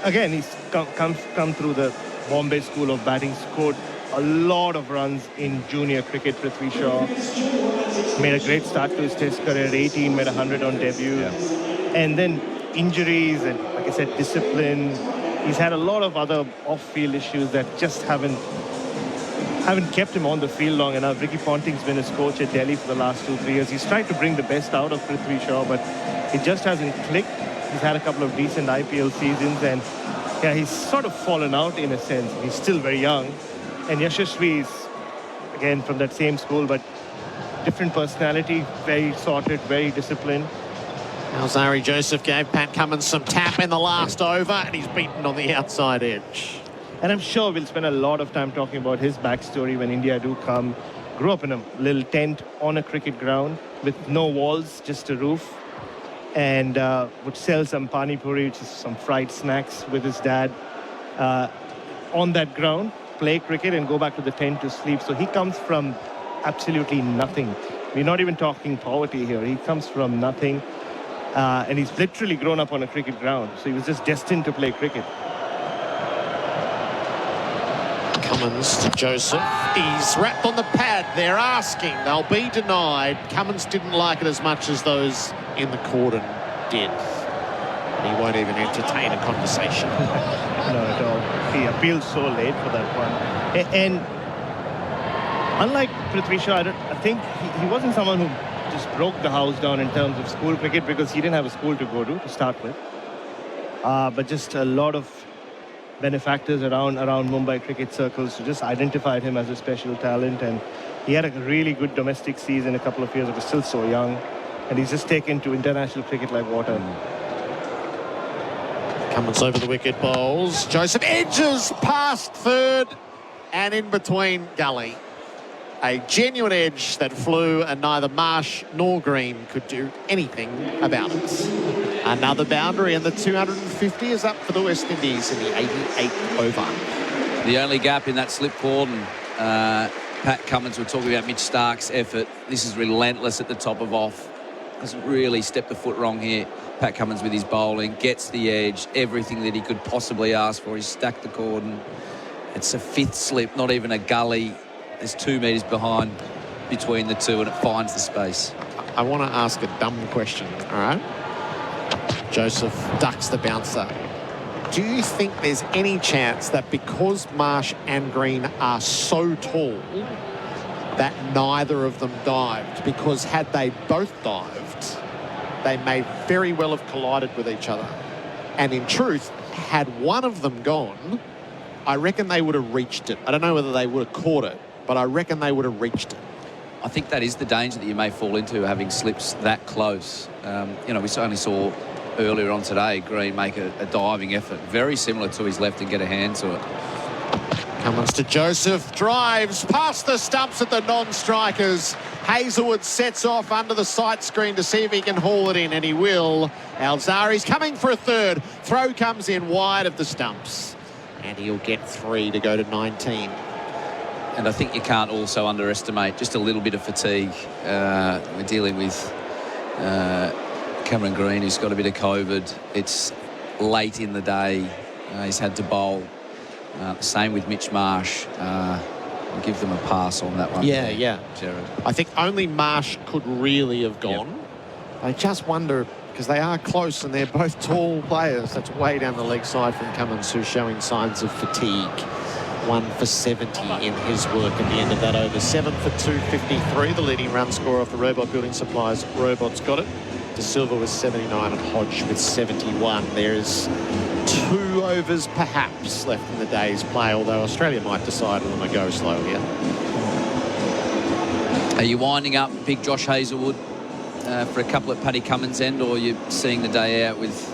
again, he's come through the Bombay school of batting, scored a lot of runs in junior cricket. Prithvi Shaw made a great start to his test career at 18, made 100 on debut. Yeah. And then injuries and, like I said, discipline. He's had a lot of other off-field issues that just haven't kept him on the field long enough. Ricky Ponting's been his coach at Delhi for the last 2-3 years. He's tried to bring the best out of Prithvi Shaw, but it just hasn't clicked. He's had a couple of decent IPL seasons, and yeah, he's sort of fallen out in a sense. He's still very young. And Yashasvi is, again, from that same school, but different personality, very sorted, very disciplined. Alzari Joseph gave Pat Cummins some tap in the last over, and he's beaten on the outside edge. And I'm sure we'll spend a lot of time talking about his backstory when India do come grew up in a little tent on a cricket ground with no walls, just a roof, and would sell some pani puri, which is some fried snacks, with his dad on that ground, play cricket and go back to the tent to sleep. So he comes from absolutely nothing. We're not even talking poverty here. He comes from nothing, and he's literally grown up on a cricket ground. So he was just destined to play cricket. Cummins to Joseph. He's wrapped on the pad. They're asking. They'll be denied. Cummins didn't like it as much as those in the cordon did. He won't even entertain a conversation. Not at all. He appealed so late for that one. And unlike Prithvi Shaw, I think he wasn't someone who just broke the house down in terms of school cricket, because he didn't have a school to go to start with. But just a lot of benefactors around Mumbai cricket circles who just identified him as a special talent, and he had a really good domestic season a couple of years ago, still so young, and he's just taken to international cricket like water. Cummins over the wicket, bowls. Joseph edges past third and in between gully. A genuine edge that flew, and neither Marsh nor Green could do anything about it. Another boundary, and the 250 is up for the West Indies in the 88th over. The only gap in that slip cordon, Pat Cummins, we're talking about Mitch Stark's effort. This is relentless at the top of off. Hasn't really stepped a foot wrong here. Pat Cummins with his bowling, gets the edge, everything that he could possibly ask for. He's stacked the cordon. It's a fifth slip, not even a gully. There's 2 metres behind between the two, and it finds the space. I want to ask a dumb question, all right? Joseph ducks the bouncer. Do you think there's any chance that because Marsh and Green are so tall that neither of them dived? Because had they both dived, they may very well have collided with each other. And in truth, had one of them gone, I reckon they would have reached it. I don't know whether they would have caught it, but I reckon they would have reached it. I think that is the danger that you may fall into, having slips that close. You know, we only saw earlier on today Green make a diving effort, very similar to his left, and get a hand to it. Cummins to Joseph, drives past the stumps at the non-strikers. Hazelwood sets off under the sight screen to see if he can haul it in, and he will. Alzari's coming for a third. Throw comes in wide of the stumps, and he'll get 3 to go to 19. And I think you can't also underestimate just a little bit of fatigue. We're dealing with Cameron Green, who's got a bit of COVID. It's late in the day. He's had to bowl. Same with Mitch Marsh. I'll give them a pass on that one. Yeah. Gerard. I think only Marsh could really have gone. Yep. I just wonder, because they are close and they're both tall players. That's way down the leg side from Cummins, who's showing signs of fatigue. 1 for 70 in his work at the end of that over. 7 for 253, the leading run scorer off the Robot Building Supplies. Robot's got it. De Silva with 79 and Hodge with 71. There's 2 overs perhaps left in the day's play, although Australia might decide on a go slow here. Are you winding up big Josh Hazelwood for a couple at Paddy Cummins' end, or are you seeing the day out with...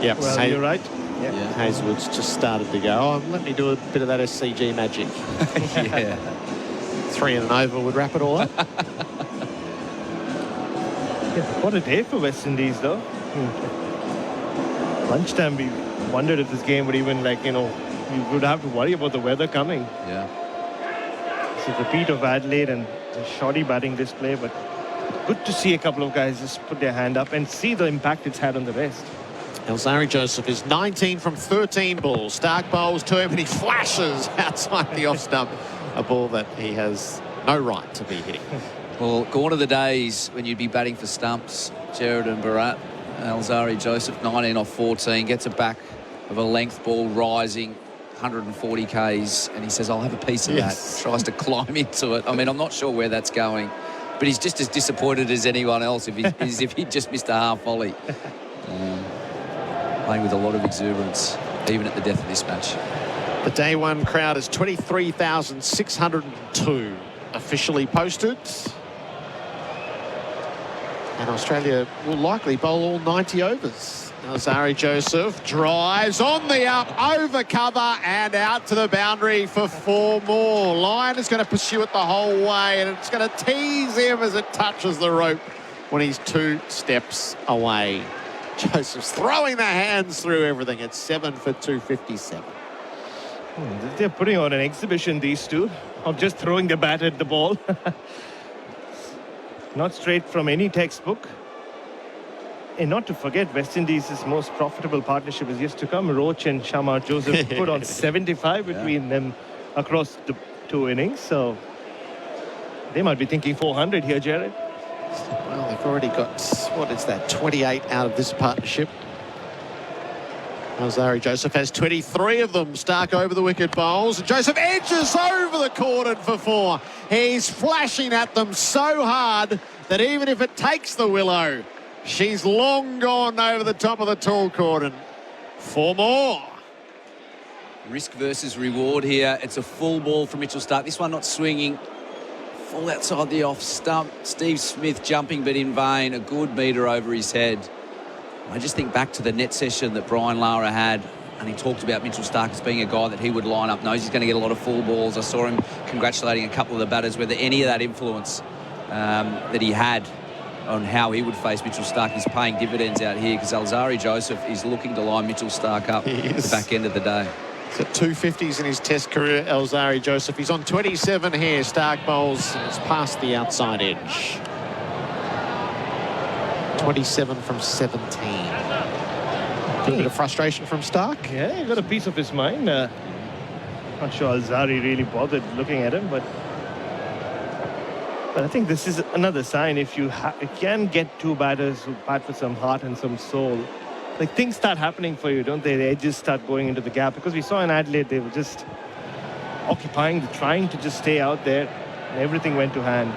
Yep, well, you're right. Yeah. Hazelwood's just started to go, oh, let me do a bit of that SCG magic. Yeah. 3 and an over would wrap it all up. What a day for West Indies, though. Lunchtime, we wondered if this game would even, we would have to worry about the weather coming. Yeah. It's a repeat of Adelaide and a shoddy batting display, but good to see a couple of guys just put their hand up and see the impact it's had on the rest. Alzari Joseph is 19 from 13 balls. Stark bowls to him and he flashes outside the off stump. A ball that he has no right to be hitting. Well, gone are the days when you'd be batting for stumps, Gerard and Bharat. Alzari Joseph, 19 off 14, gets a back of a length ball rising 140 Ks, and he says, I'll have a piece of that. Tries to climb into it. I mean, I'm not sure where that's going, but he's just as disappointed as anyone else as if he'd just missed a half volley. Playing with a lot of exuberance, even at the death of this match. The day one crowd is 23,602 officially posted. And Australia will likely bowl all 90 overs Alzari Joseph drives on the up, over cover and out to the boundary for 4 more. Lyon is going to pursue it the whole way, and it's going to tease him as it touches the rope when he's 2 steps away. Joseph's throwing the hands through everything. It's 7 for 257. They're putting on an exhibition, these two, of just throwing the bat at the ball. Not straight from any textbook. And not to forget, West Indies' most profitable partnership is yet to come. Roach and Shamar Joseph put on 75 between them across the 2 innings. So they might be thinking 400 here, Jared. Well, they've already got, what is that, 28 out of this partnership. Alzari Joseph has 23 of them. Stark over the wicket bowls. Joseph edges over the cordon for 4. He's flashing at them so hard that even if it takes the willow, she's long gone over the top of the tall cordon. 4 more. Risk versus reward here. It's a full ball from Mitchell Stark. This one not swinging. Full outside the off stump. Steve Smith jumping, but in vain. A good metre over his head. I just think back to the net session that Brian Lara had, and he talked about Mitchell Stark as being a guy that he would line up, knows he's going to get a lot of full balls. I saw him congratulating a couple of the batters, whether any of that influence that he had on how he would face Mitchell Stark is paying dividends out here, because Alzari Joseph is looking to line Mitchell Stark up at the back end of the day. He's got 250s in his test career, Alzari Joseph. He's on 27 here. Stark bowls, and it's past the outside edge. 27 from 17. A bit of frustration from Stark. Yeah, he got a piece of his mind. Not sure Alzari really bothered looking at him, but I think this is another sign. If you can get 2 batters who bat with some heart and some soul, like, things start happening for you, don't they? The edges start going into the gap, because we saw in Adelaide they were just occupying, trying to just stay out there, and everything went to hand.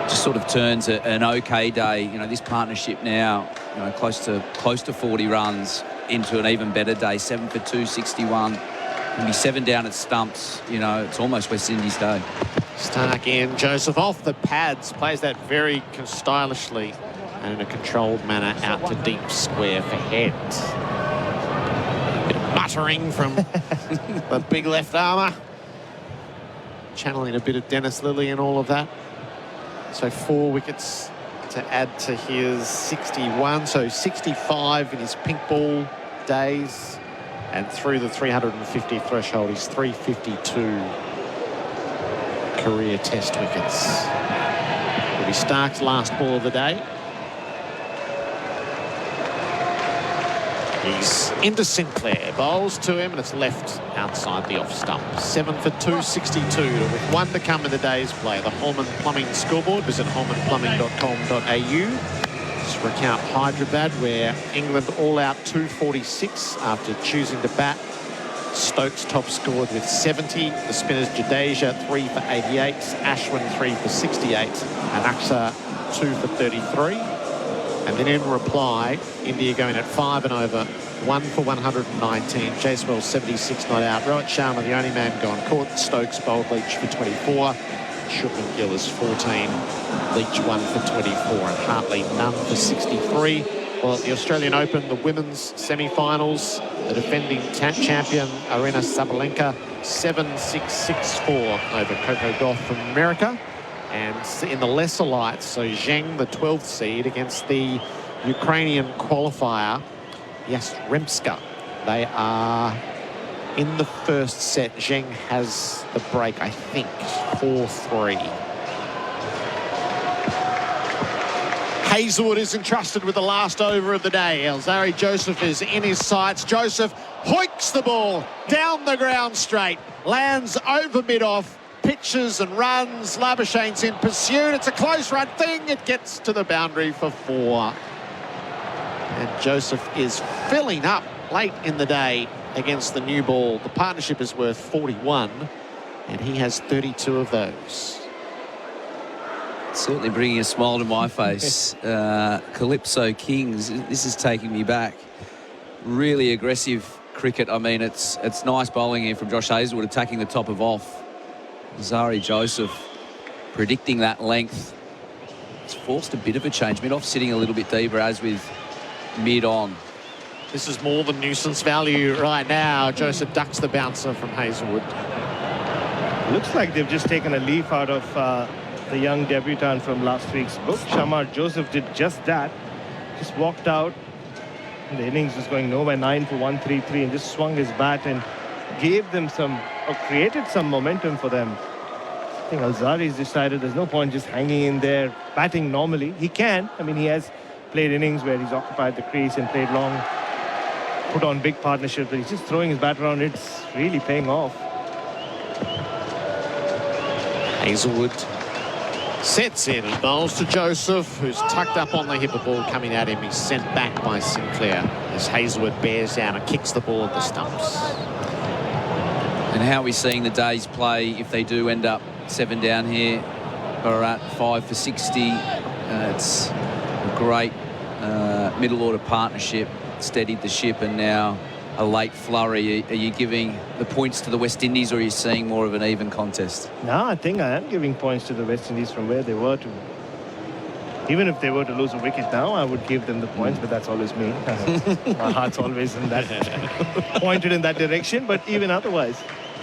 Just sort of turns an okay day. You know, this partnership now, you know, close to 40 runs into an even better day. 7 for 261. Maybe 7 down at stumps. You know, it's almost West Indies day. Stark in. Joseph off the pads. Plays that very stylishly and in a controlled manner out to deep square for head. Bit of muttering from the big left armour. Channeling a bit of Dennis Lilly and all of that. So 4 wickets to add to his 61. So 65 in his pink ball days. And through the 350 threshold, he's 352 career test wickets. It'll be Stark's last ball of the day. He's into Sinclair, bowls to him, and it's left outside the off stump. 7 for 262, with 1 to come in the day's play. The Holman Plumbing scoreboard. Visit holmanplumbing.com.au. Just recount Hyderabad, where England all out 246 after choosing to bat. Stokes top scored with 70. The spinners Jadeja 3 for 88, Ashwin 3 for 68, and Aksa 2 for 33. And then in reply, India going at 5 and over, 1 for 119. Jasewell 76 not out. Rohit Sharma the only man gone caught. Stokes bowled Leach for 24. Shubman Gill is 14. Leach 1 for 24. And Hartley none for 63. Well, at the Australian Open, the women's semi-finals, the defending champion Arina Sabalenka 7-6-6-4 over Coco Gauff from America. And in the lesser lights, so Zheng, the 12th seed, against the Ukrainian qualifier, Yastremska. They are in the first set. Zheng has the break, I think, 4-3. Hazelwood is entrusted with the last over of the day. Alzari Joseph is in his sights. Joseph hoiks the ball down the ground straight, lands over mid-off, pitches and runs. Labuschagne's in pursuit. It's a close run thing. It gets to the boundary for 4. And Joseph is filling up late in the day against the new ball. The partnership is worth 41, and he has 32 of those. Certainly bringing a smile to my face. Calypso Kings, this is taking me back. Really aggressive cricket. I mean, it's nice bowling here from Josh Hazelwood, attacking the top of off. Alzari Joseph predicting that length. It's forced a bit of a change. Mid-off sitting a little bit deeper, as with mid-on. This is more than nuisance value right now. Joseph ducks the bouncer from Hazelwood. Looks like they've just taken a leaf out of the young debutant from last week's book. Shamar Joseph did just that. Just walked out. And the innings was going nowhere, 9 for 133, and just swung his bat and gave them some, or created some momentum for them. I think Alzari's decided there's no point just hanging in there, batting normally. He can. I mean, he has played innings where he's occupied the crease and played long, put on big partnerships, but he's just throwing his bat around. It's really paying off. Hazelwood sets in and bowls to Joseph, who's tucked up on the hip. A ball coming at him. He's sent back by Sinclair as Hazelwood bears down and kicks the ball at the stumps. And how are we seeing the days play if they do end up 7 down here? Bharat 5 for 60. It's a great middle order partnership, steadied the ship, and now a late flurry. Are you giving the points to the West Indies, or are you seeing more of an even contest? No, I think I am giving points to the West Indies from where they were to. Even if they were to lose a wicket now, I would give them the points, but that's always me. My heart's always in that pointed in that direction, but even otherwise.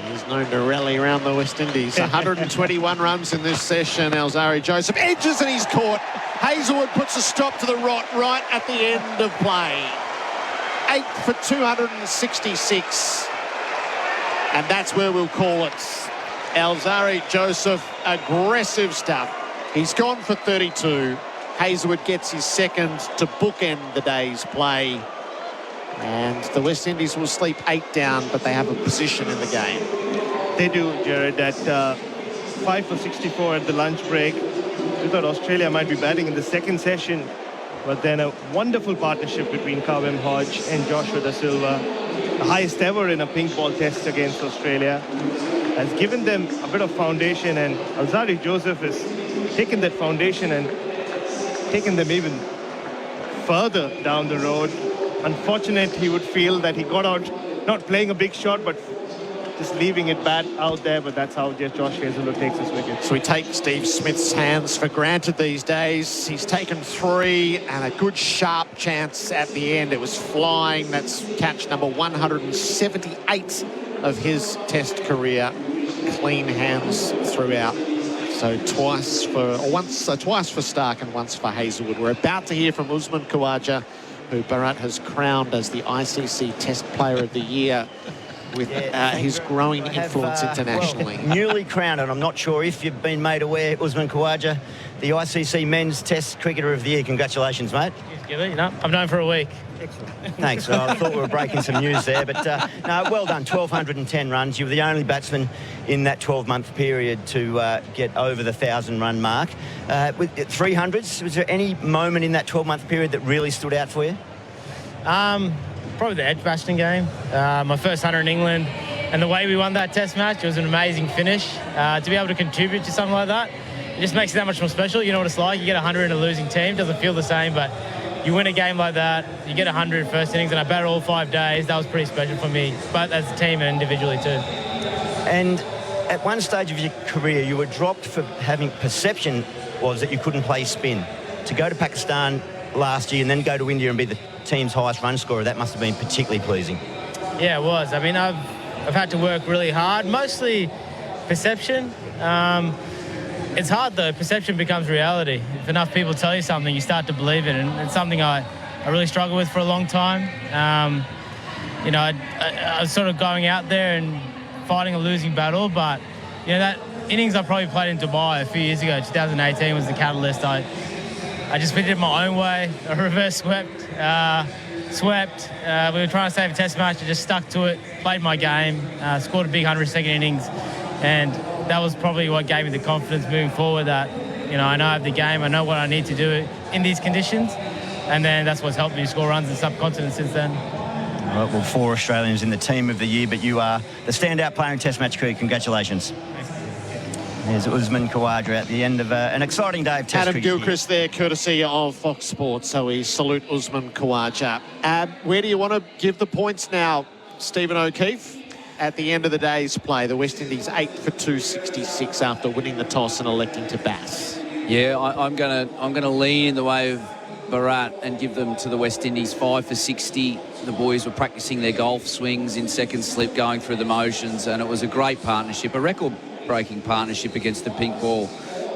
There's no Norelli around the West Indies. 121 runs in this session. Alzari Joseph edges and he's caught. Hazelwood puts a stop to the rot right at the end of play. 8 for 266. And that's where we'll call it. Alzari Joseph, aggressive stuff. He's gone for 32. Hazelwood gets his second to bookend the day's play. And the West Indies will sleep 8 down, but they have a position in the game. They do, Jared. At 5 for 64 at the lunch break. We thought Australia might be batting in the second session, but then a wonderful partnership between Kawem Hodge and Joshua Da Silva, the highest ever in a pink ball test against Australia, has given them a bit of foundation, and Alzari Joseph has taken that foundation and taken them even further down the road. Unfortunate, he would feel that he got out not playing a big shot, but just leaving it bad out there, but that's how Josh Hazelwood takes his wicket. So we take Steve Smith's hands for granted these days. He's taken 3 and a good sharp chance at the end. It was flying. That's catch number 178 of his test career. Clean hands throughout. So twice for Stark and once for Hazelwood. We're about to hear from Usman Khawaja, who Bharat has crowned as the ICC Test Player of the Year with his growing influence internationally. Well, newly crowned, and I'm not sure if you've been made aware, Usman Khawaja, the ICC Men's Test Cricketer of the Year. Congratulations, mate. I've known for a week. Thanks. I thought we were breaking some news there, but no, well done. 1,210 runs. You were the only batsman in that 12-month period to get over the 1,000-run mark. With 300s, was there any moment in that 12-month period that really stood out for you? Probably the edge-basting game. My first 100 in England, and the way we won that Test match, it was an amazing finish. To be able to contribute to something like that, it just makes it that much more special. You know what it's like. You get 100 in a losing team. Doesn't feel the same, but you win a game like that, you get 100 first innings, and I batted all 5 days. That was pretty special for me, but as a team and individually too. And at one stage of your career, you were dropped for having perception was that you couldn't play spin. To go to Pakistan last year and then go to India and be the team's highest run scorer, that must have been particularly pleasing. Yeah, it was. I mean, I've had to work really hard, mostly perception. It's hard though. Perception becomes reality. If enough people tell you something, you start to believe it, and it's something I really struggled with for a long time. You know, I was sort of going out there and fighting a losing battle, but you know, that innings I probably played in Dubai a few years ago, 2018 was the catalyst. I just did it my own way. I reverse swept. We were trying to save a test match. I just stuck to it, played my game, scored a big 100 second innings, and that was probably what gave me the confidence moving forward that, you know, I know I have the game, I know what I need to do in these conditions, and then that's what's helped me score runs in subcontinent since then. All right, well, 4 Australians in the team of the year, but you are the standout player in Test match cricket. Congratulations. There's Usman Khawaja at the end of an exciting day of Test Adam cricket. Gilchrist there, courtesy of Fox Sports, so we salute Usman Khawaja. Where do you want to give the points now, Stephen O'Keefe? At the end of the day's play, the West Indies 8 for 266 after winning the toss and electing to bat. Yeah, I'm gonna lean in the way of Bharat and give them to the West Indies. 5 for 60. The boys were practicing their golf swings in second slip, going through the motions, and it was a great partnership, a record-breaking partnership against the pink ball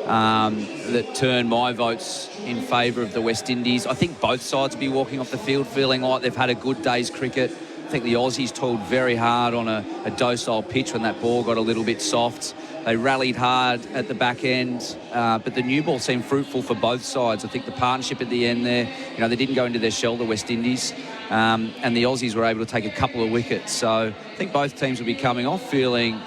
that turned my votes in favour of the West Indies. I think both sides will be walking off the field feeling like they've had a good day's cricket. I think the Aussies toiled very hard on a docile pitch when that ball got a little bit soft. They rallied hard at the back end, but the new ball seemed fruitful for both sides. I think the partnership at the end there, they didn't go into their shell, the West Indies, and the Aussies were able to take a couple of wickets. So I think both teams will be coming off feeling,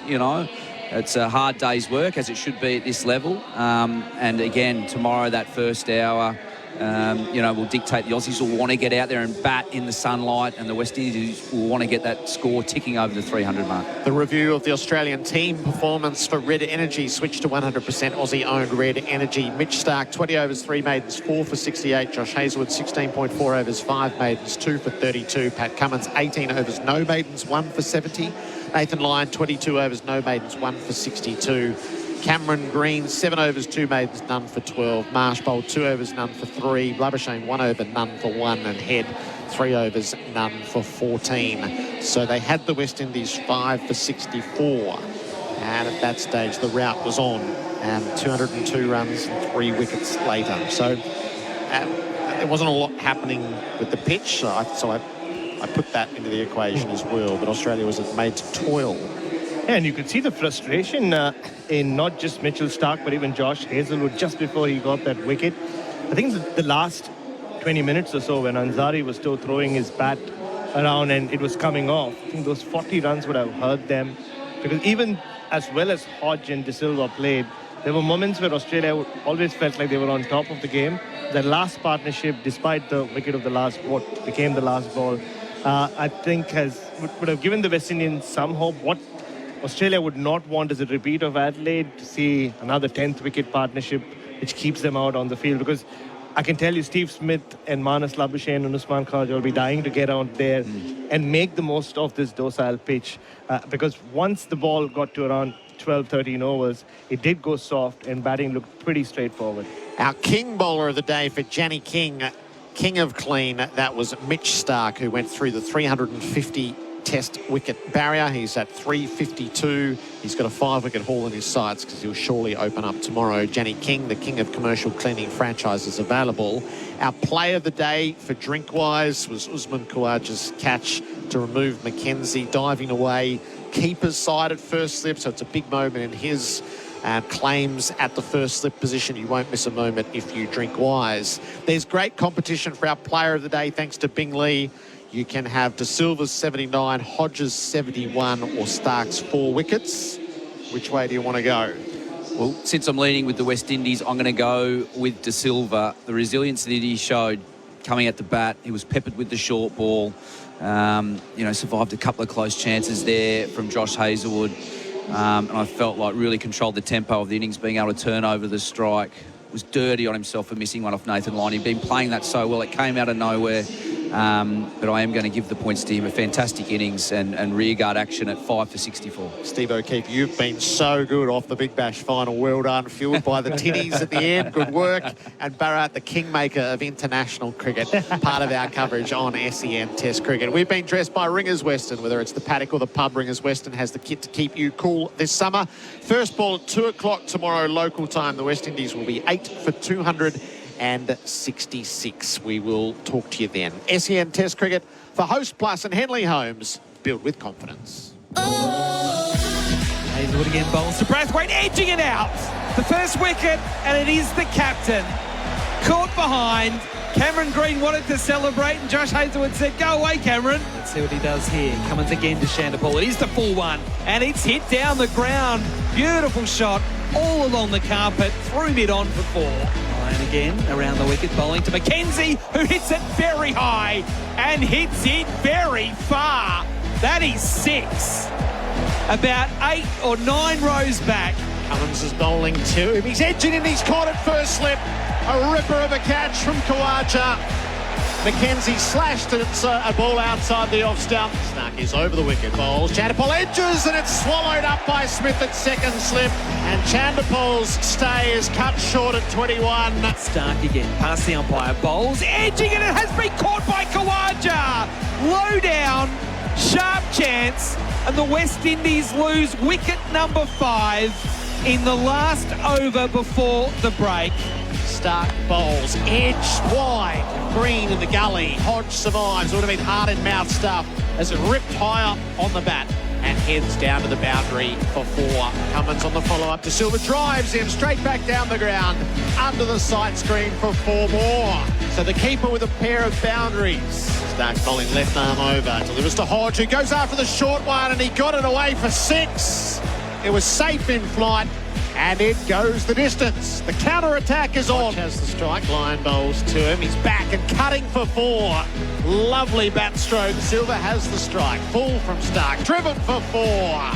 it's a hard day's work, as it should be at this level. And again, tomorrow, that first hour, will dictate. The Aussies will want to get out there and bat in the sunlight, and the West Indies will want to get that score ticking over the 300 mark. The review of the Australian team performance for Red Energy switched to 100% Aussie-owned Red Energy. Mitch Starc, 20 overs, 3 maidens, 4 for 68. Josh Hazlewood, 16.4 overs, 5 maidens, 2 for 32. Pat Cummins, 18 overs, no maidens, 1 for 70. Nathan Lyon, 22 overs, no maidens, 1 for 62. Cameron Green, 7 overs, 2 maidens, none for 12. Marsh bowled 2 overs, none for 3. Labuschagne, 1 over, none for 1. And Head, 3 overs, none for 14. So they had the West Indies 5 for 64. And at that stage, the rout was on. And 202 runs and 3 wickets later. So there wasn't a lot happening with the pitch. So I put that into the equation as well. But Australia was made to toil. Yeah, and you could see the frustration in not just Mitchell Starc, but even Josh Hazlewood just before he got that wicket. I think the last 20 minutes or so when Ansari was still throwing his bat around and it was coming off, I think those 40 runs would have hurt them. Because even as well as Hodge and De Silva played, there were moments where Australia always felt like they were on top of the game. The last partnership, despite the wicket of the last, what became the last ball, I think would have given the West Indians some hope. What Australia would not want is a repeat of Adelaide, to see another 10th wicket partnership which keeps them out on the field, because I can tell you Steve Smith and Marnus Labuschagne and Usman Khawaja will be dying to get out there and make the most of this docile pitch, because once the ball got to around 12-13 overs, it did go soft and batting looked pretty straightforward. Our king bowler of the day for Janny King, king of clean, that was Mitch Starc, who went through the 350 Test wicket barrier. He's at 352. He's got a 5-wicket haul in his sights because he'll surely open up tomorrow. Janny King, the king of commercial cleaning franchises, available. Our play of the day for Drinkwise was Usman Khawaja's catch to remove McKenzie, diving away. Keeper's side at first slip, so it's a big moment in his claims at the first slip position. You won't miss a moment if you drink wise. There's great competition for our player of the day thanks to Bing Lee. You can have De Silva's 79, Hodges 71 or Stark's 4 wickets. Which way do you want to go? Well, since I'm leaning with the West Indies, I'm going to go with De Silva. The resilience that he showed coming at the bat, he was peppered with the short ball. Survived a couple of close chances there from Josh Hazlewood. And I felt like really controlled the tempo of the innings, being able to turn over the strike. Was dirty on himself for missing one off Nathan Lyon. He'd been playing that so well. It came out of nowhere. But I am going to give the points to him. A fantastic innings and rearguard action at 5 for 64. Steve O'Keefe, you've been so good off the Big Bash final. Well done. Fueled by the tinnies at the end. Good work. And Bharat, the kingmaker of international cricket, part of our coverage on SEN Test Cricket. We've been dressed by Ringers Western, whether it's the paddock or the pub. Ringers Western has the kit to keep you cool this summer. First ball at 2 o'clock tomorrow local time. The West Indies will be 8 for 266. We will talk to you then. SEN Test Cricket for Host Plus and Henley Homes. Build with confidence. Hazlewood again bowls to Brathwaite, edging it out. The first wicket, and it is the captain. Caught behind. Cameron Green wanted to celebrate, and Josh Hazlewood said, "Go away, Cameron." Let's see what he does here. Cummins again to Shandapal. It is the full one, and it's hit down the ground. Beautiful shot all along the carpet, through mid-on for 4. And again, around the wicket, bowling to McKenzie, who hits it very high and hits it very far. That is 6. About 8 or 9 rows back. Cummins is bowling to him. He's edging in. He's caught at first slip. A ripper of a catch from Khawaja. McKenzie slashed it. It's a ball outside the off stump. Stark is over the wicket. Bowls. Chandapol edges and it's swallowed up by Smith at second slip. And Chandapol's stay is cut short at 21. Stark again, past the umpire. Bowls, edging and it has been caught by Khawaja. Low down, sharp chance. And the West Indies lose wicket number 5 in the last over before the break. Stark bowls, edge wide, Green in the gully. Hodge survives. It would have been hard in mouth stuff as it ripped higher on the bat and heads down to the boundary for 4. Cummins on the follow-up to Silva, drives in straight back down the ground under the sight screen for 4 more. So the keeper with a pair of boundaries. Stark's bowling left arm over, delivers to Hodge, who goes after the short one, and he got it away for 6. It was safe in flight, and it goes the distance. The counter-attack is on. Hodge has the strike, Lyon bowls to him. He's back and cutting for 4. Lovely bat stroke. Silva has the strike. Full from Stark, driven for 4.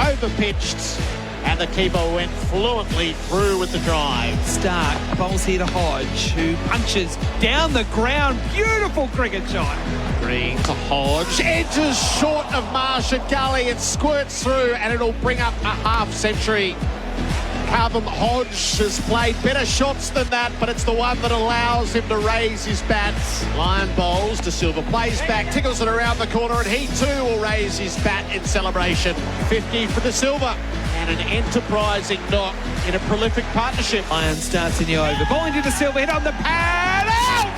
Over-pitched, and the keeper went fluently through with the drive. Stark bowls here to Hodge, who punches down the ground. Beautiful cricket shot. Green to Hodge, edges short of Marsh at gully. It squirts through, and it'll bring up a half-century. Carbon Hodge has played better shots than that, but it's the one that allows him to raise his bats. Lyon bowls to Silva, plays back, tickles it around the corner, and he too will raise his bat in celebration. 50 for the Silva, and an enterprising knock in a prolific partnership. Lyon starts in the over, bowling to the Silva, hit on the pad, out!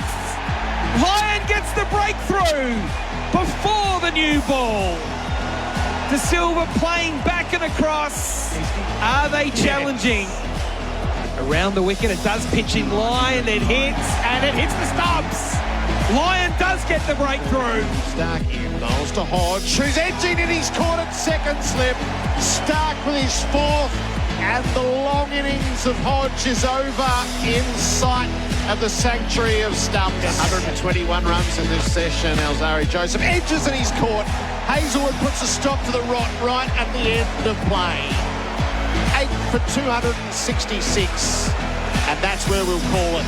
Lyon gets the breakthrough before the new ball. De Silva playing back and across. Are they challenging? Around the wicket, it does pitch in line, it hits, and it hits the stumps. Lyon does get the breakthrough. Stark in, bowls to Hodge, who's edging and he's caught at second slip. Stark with his 4th, and the long innings of Hodge is over in sight of the sanctuary of stumps. 121 runs in this session. Alzari Joseph edges and he's caught. Hazelwood puts a stop to the rot right at the end of play. 8 for 266, and that's where we'll call it.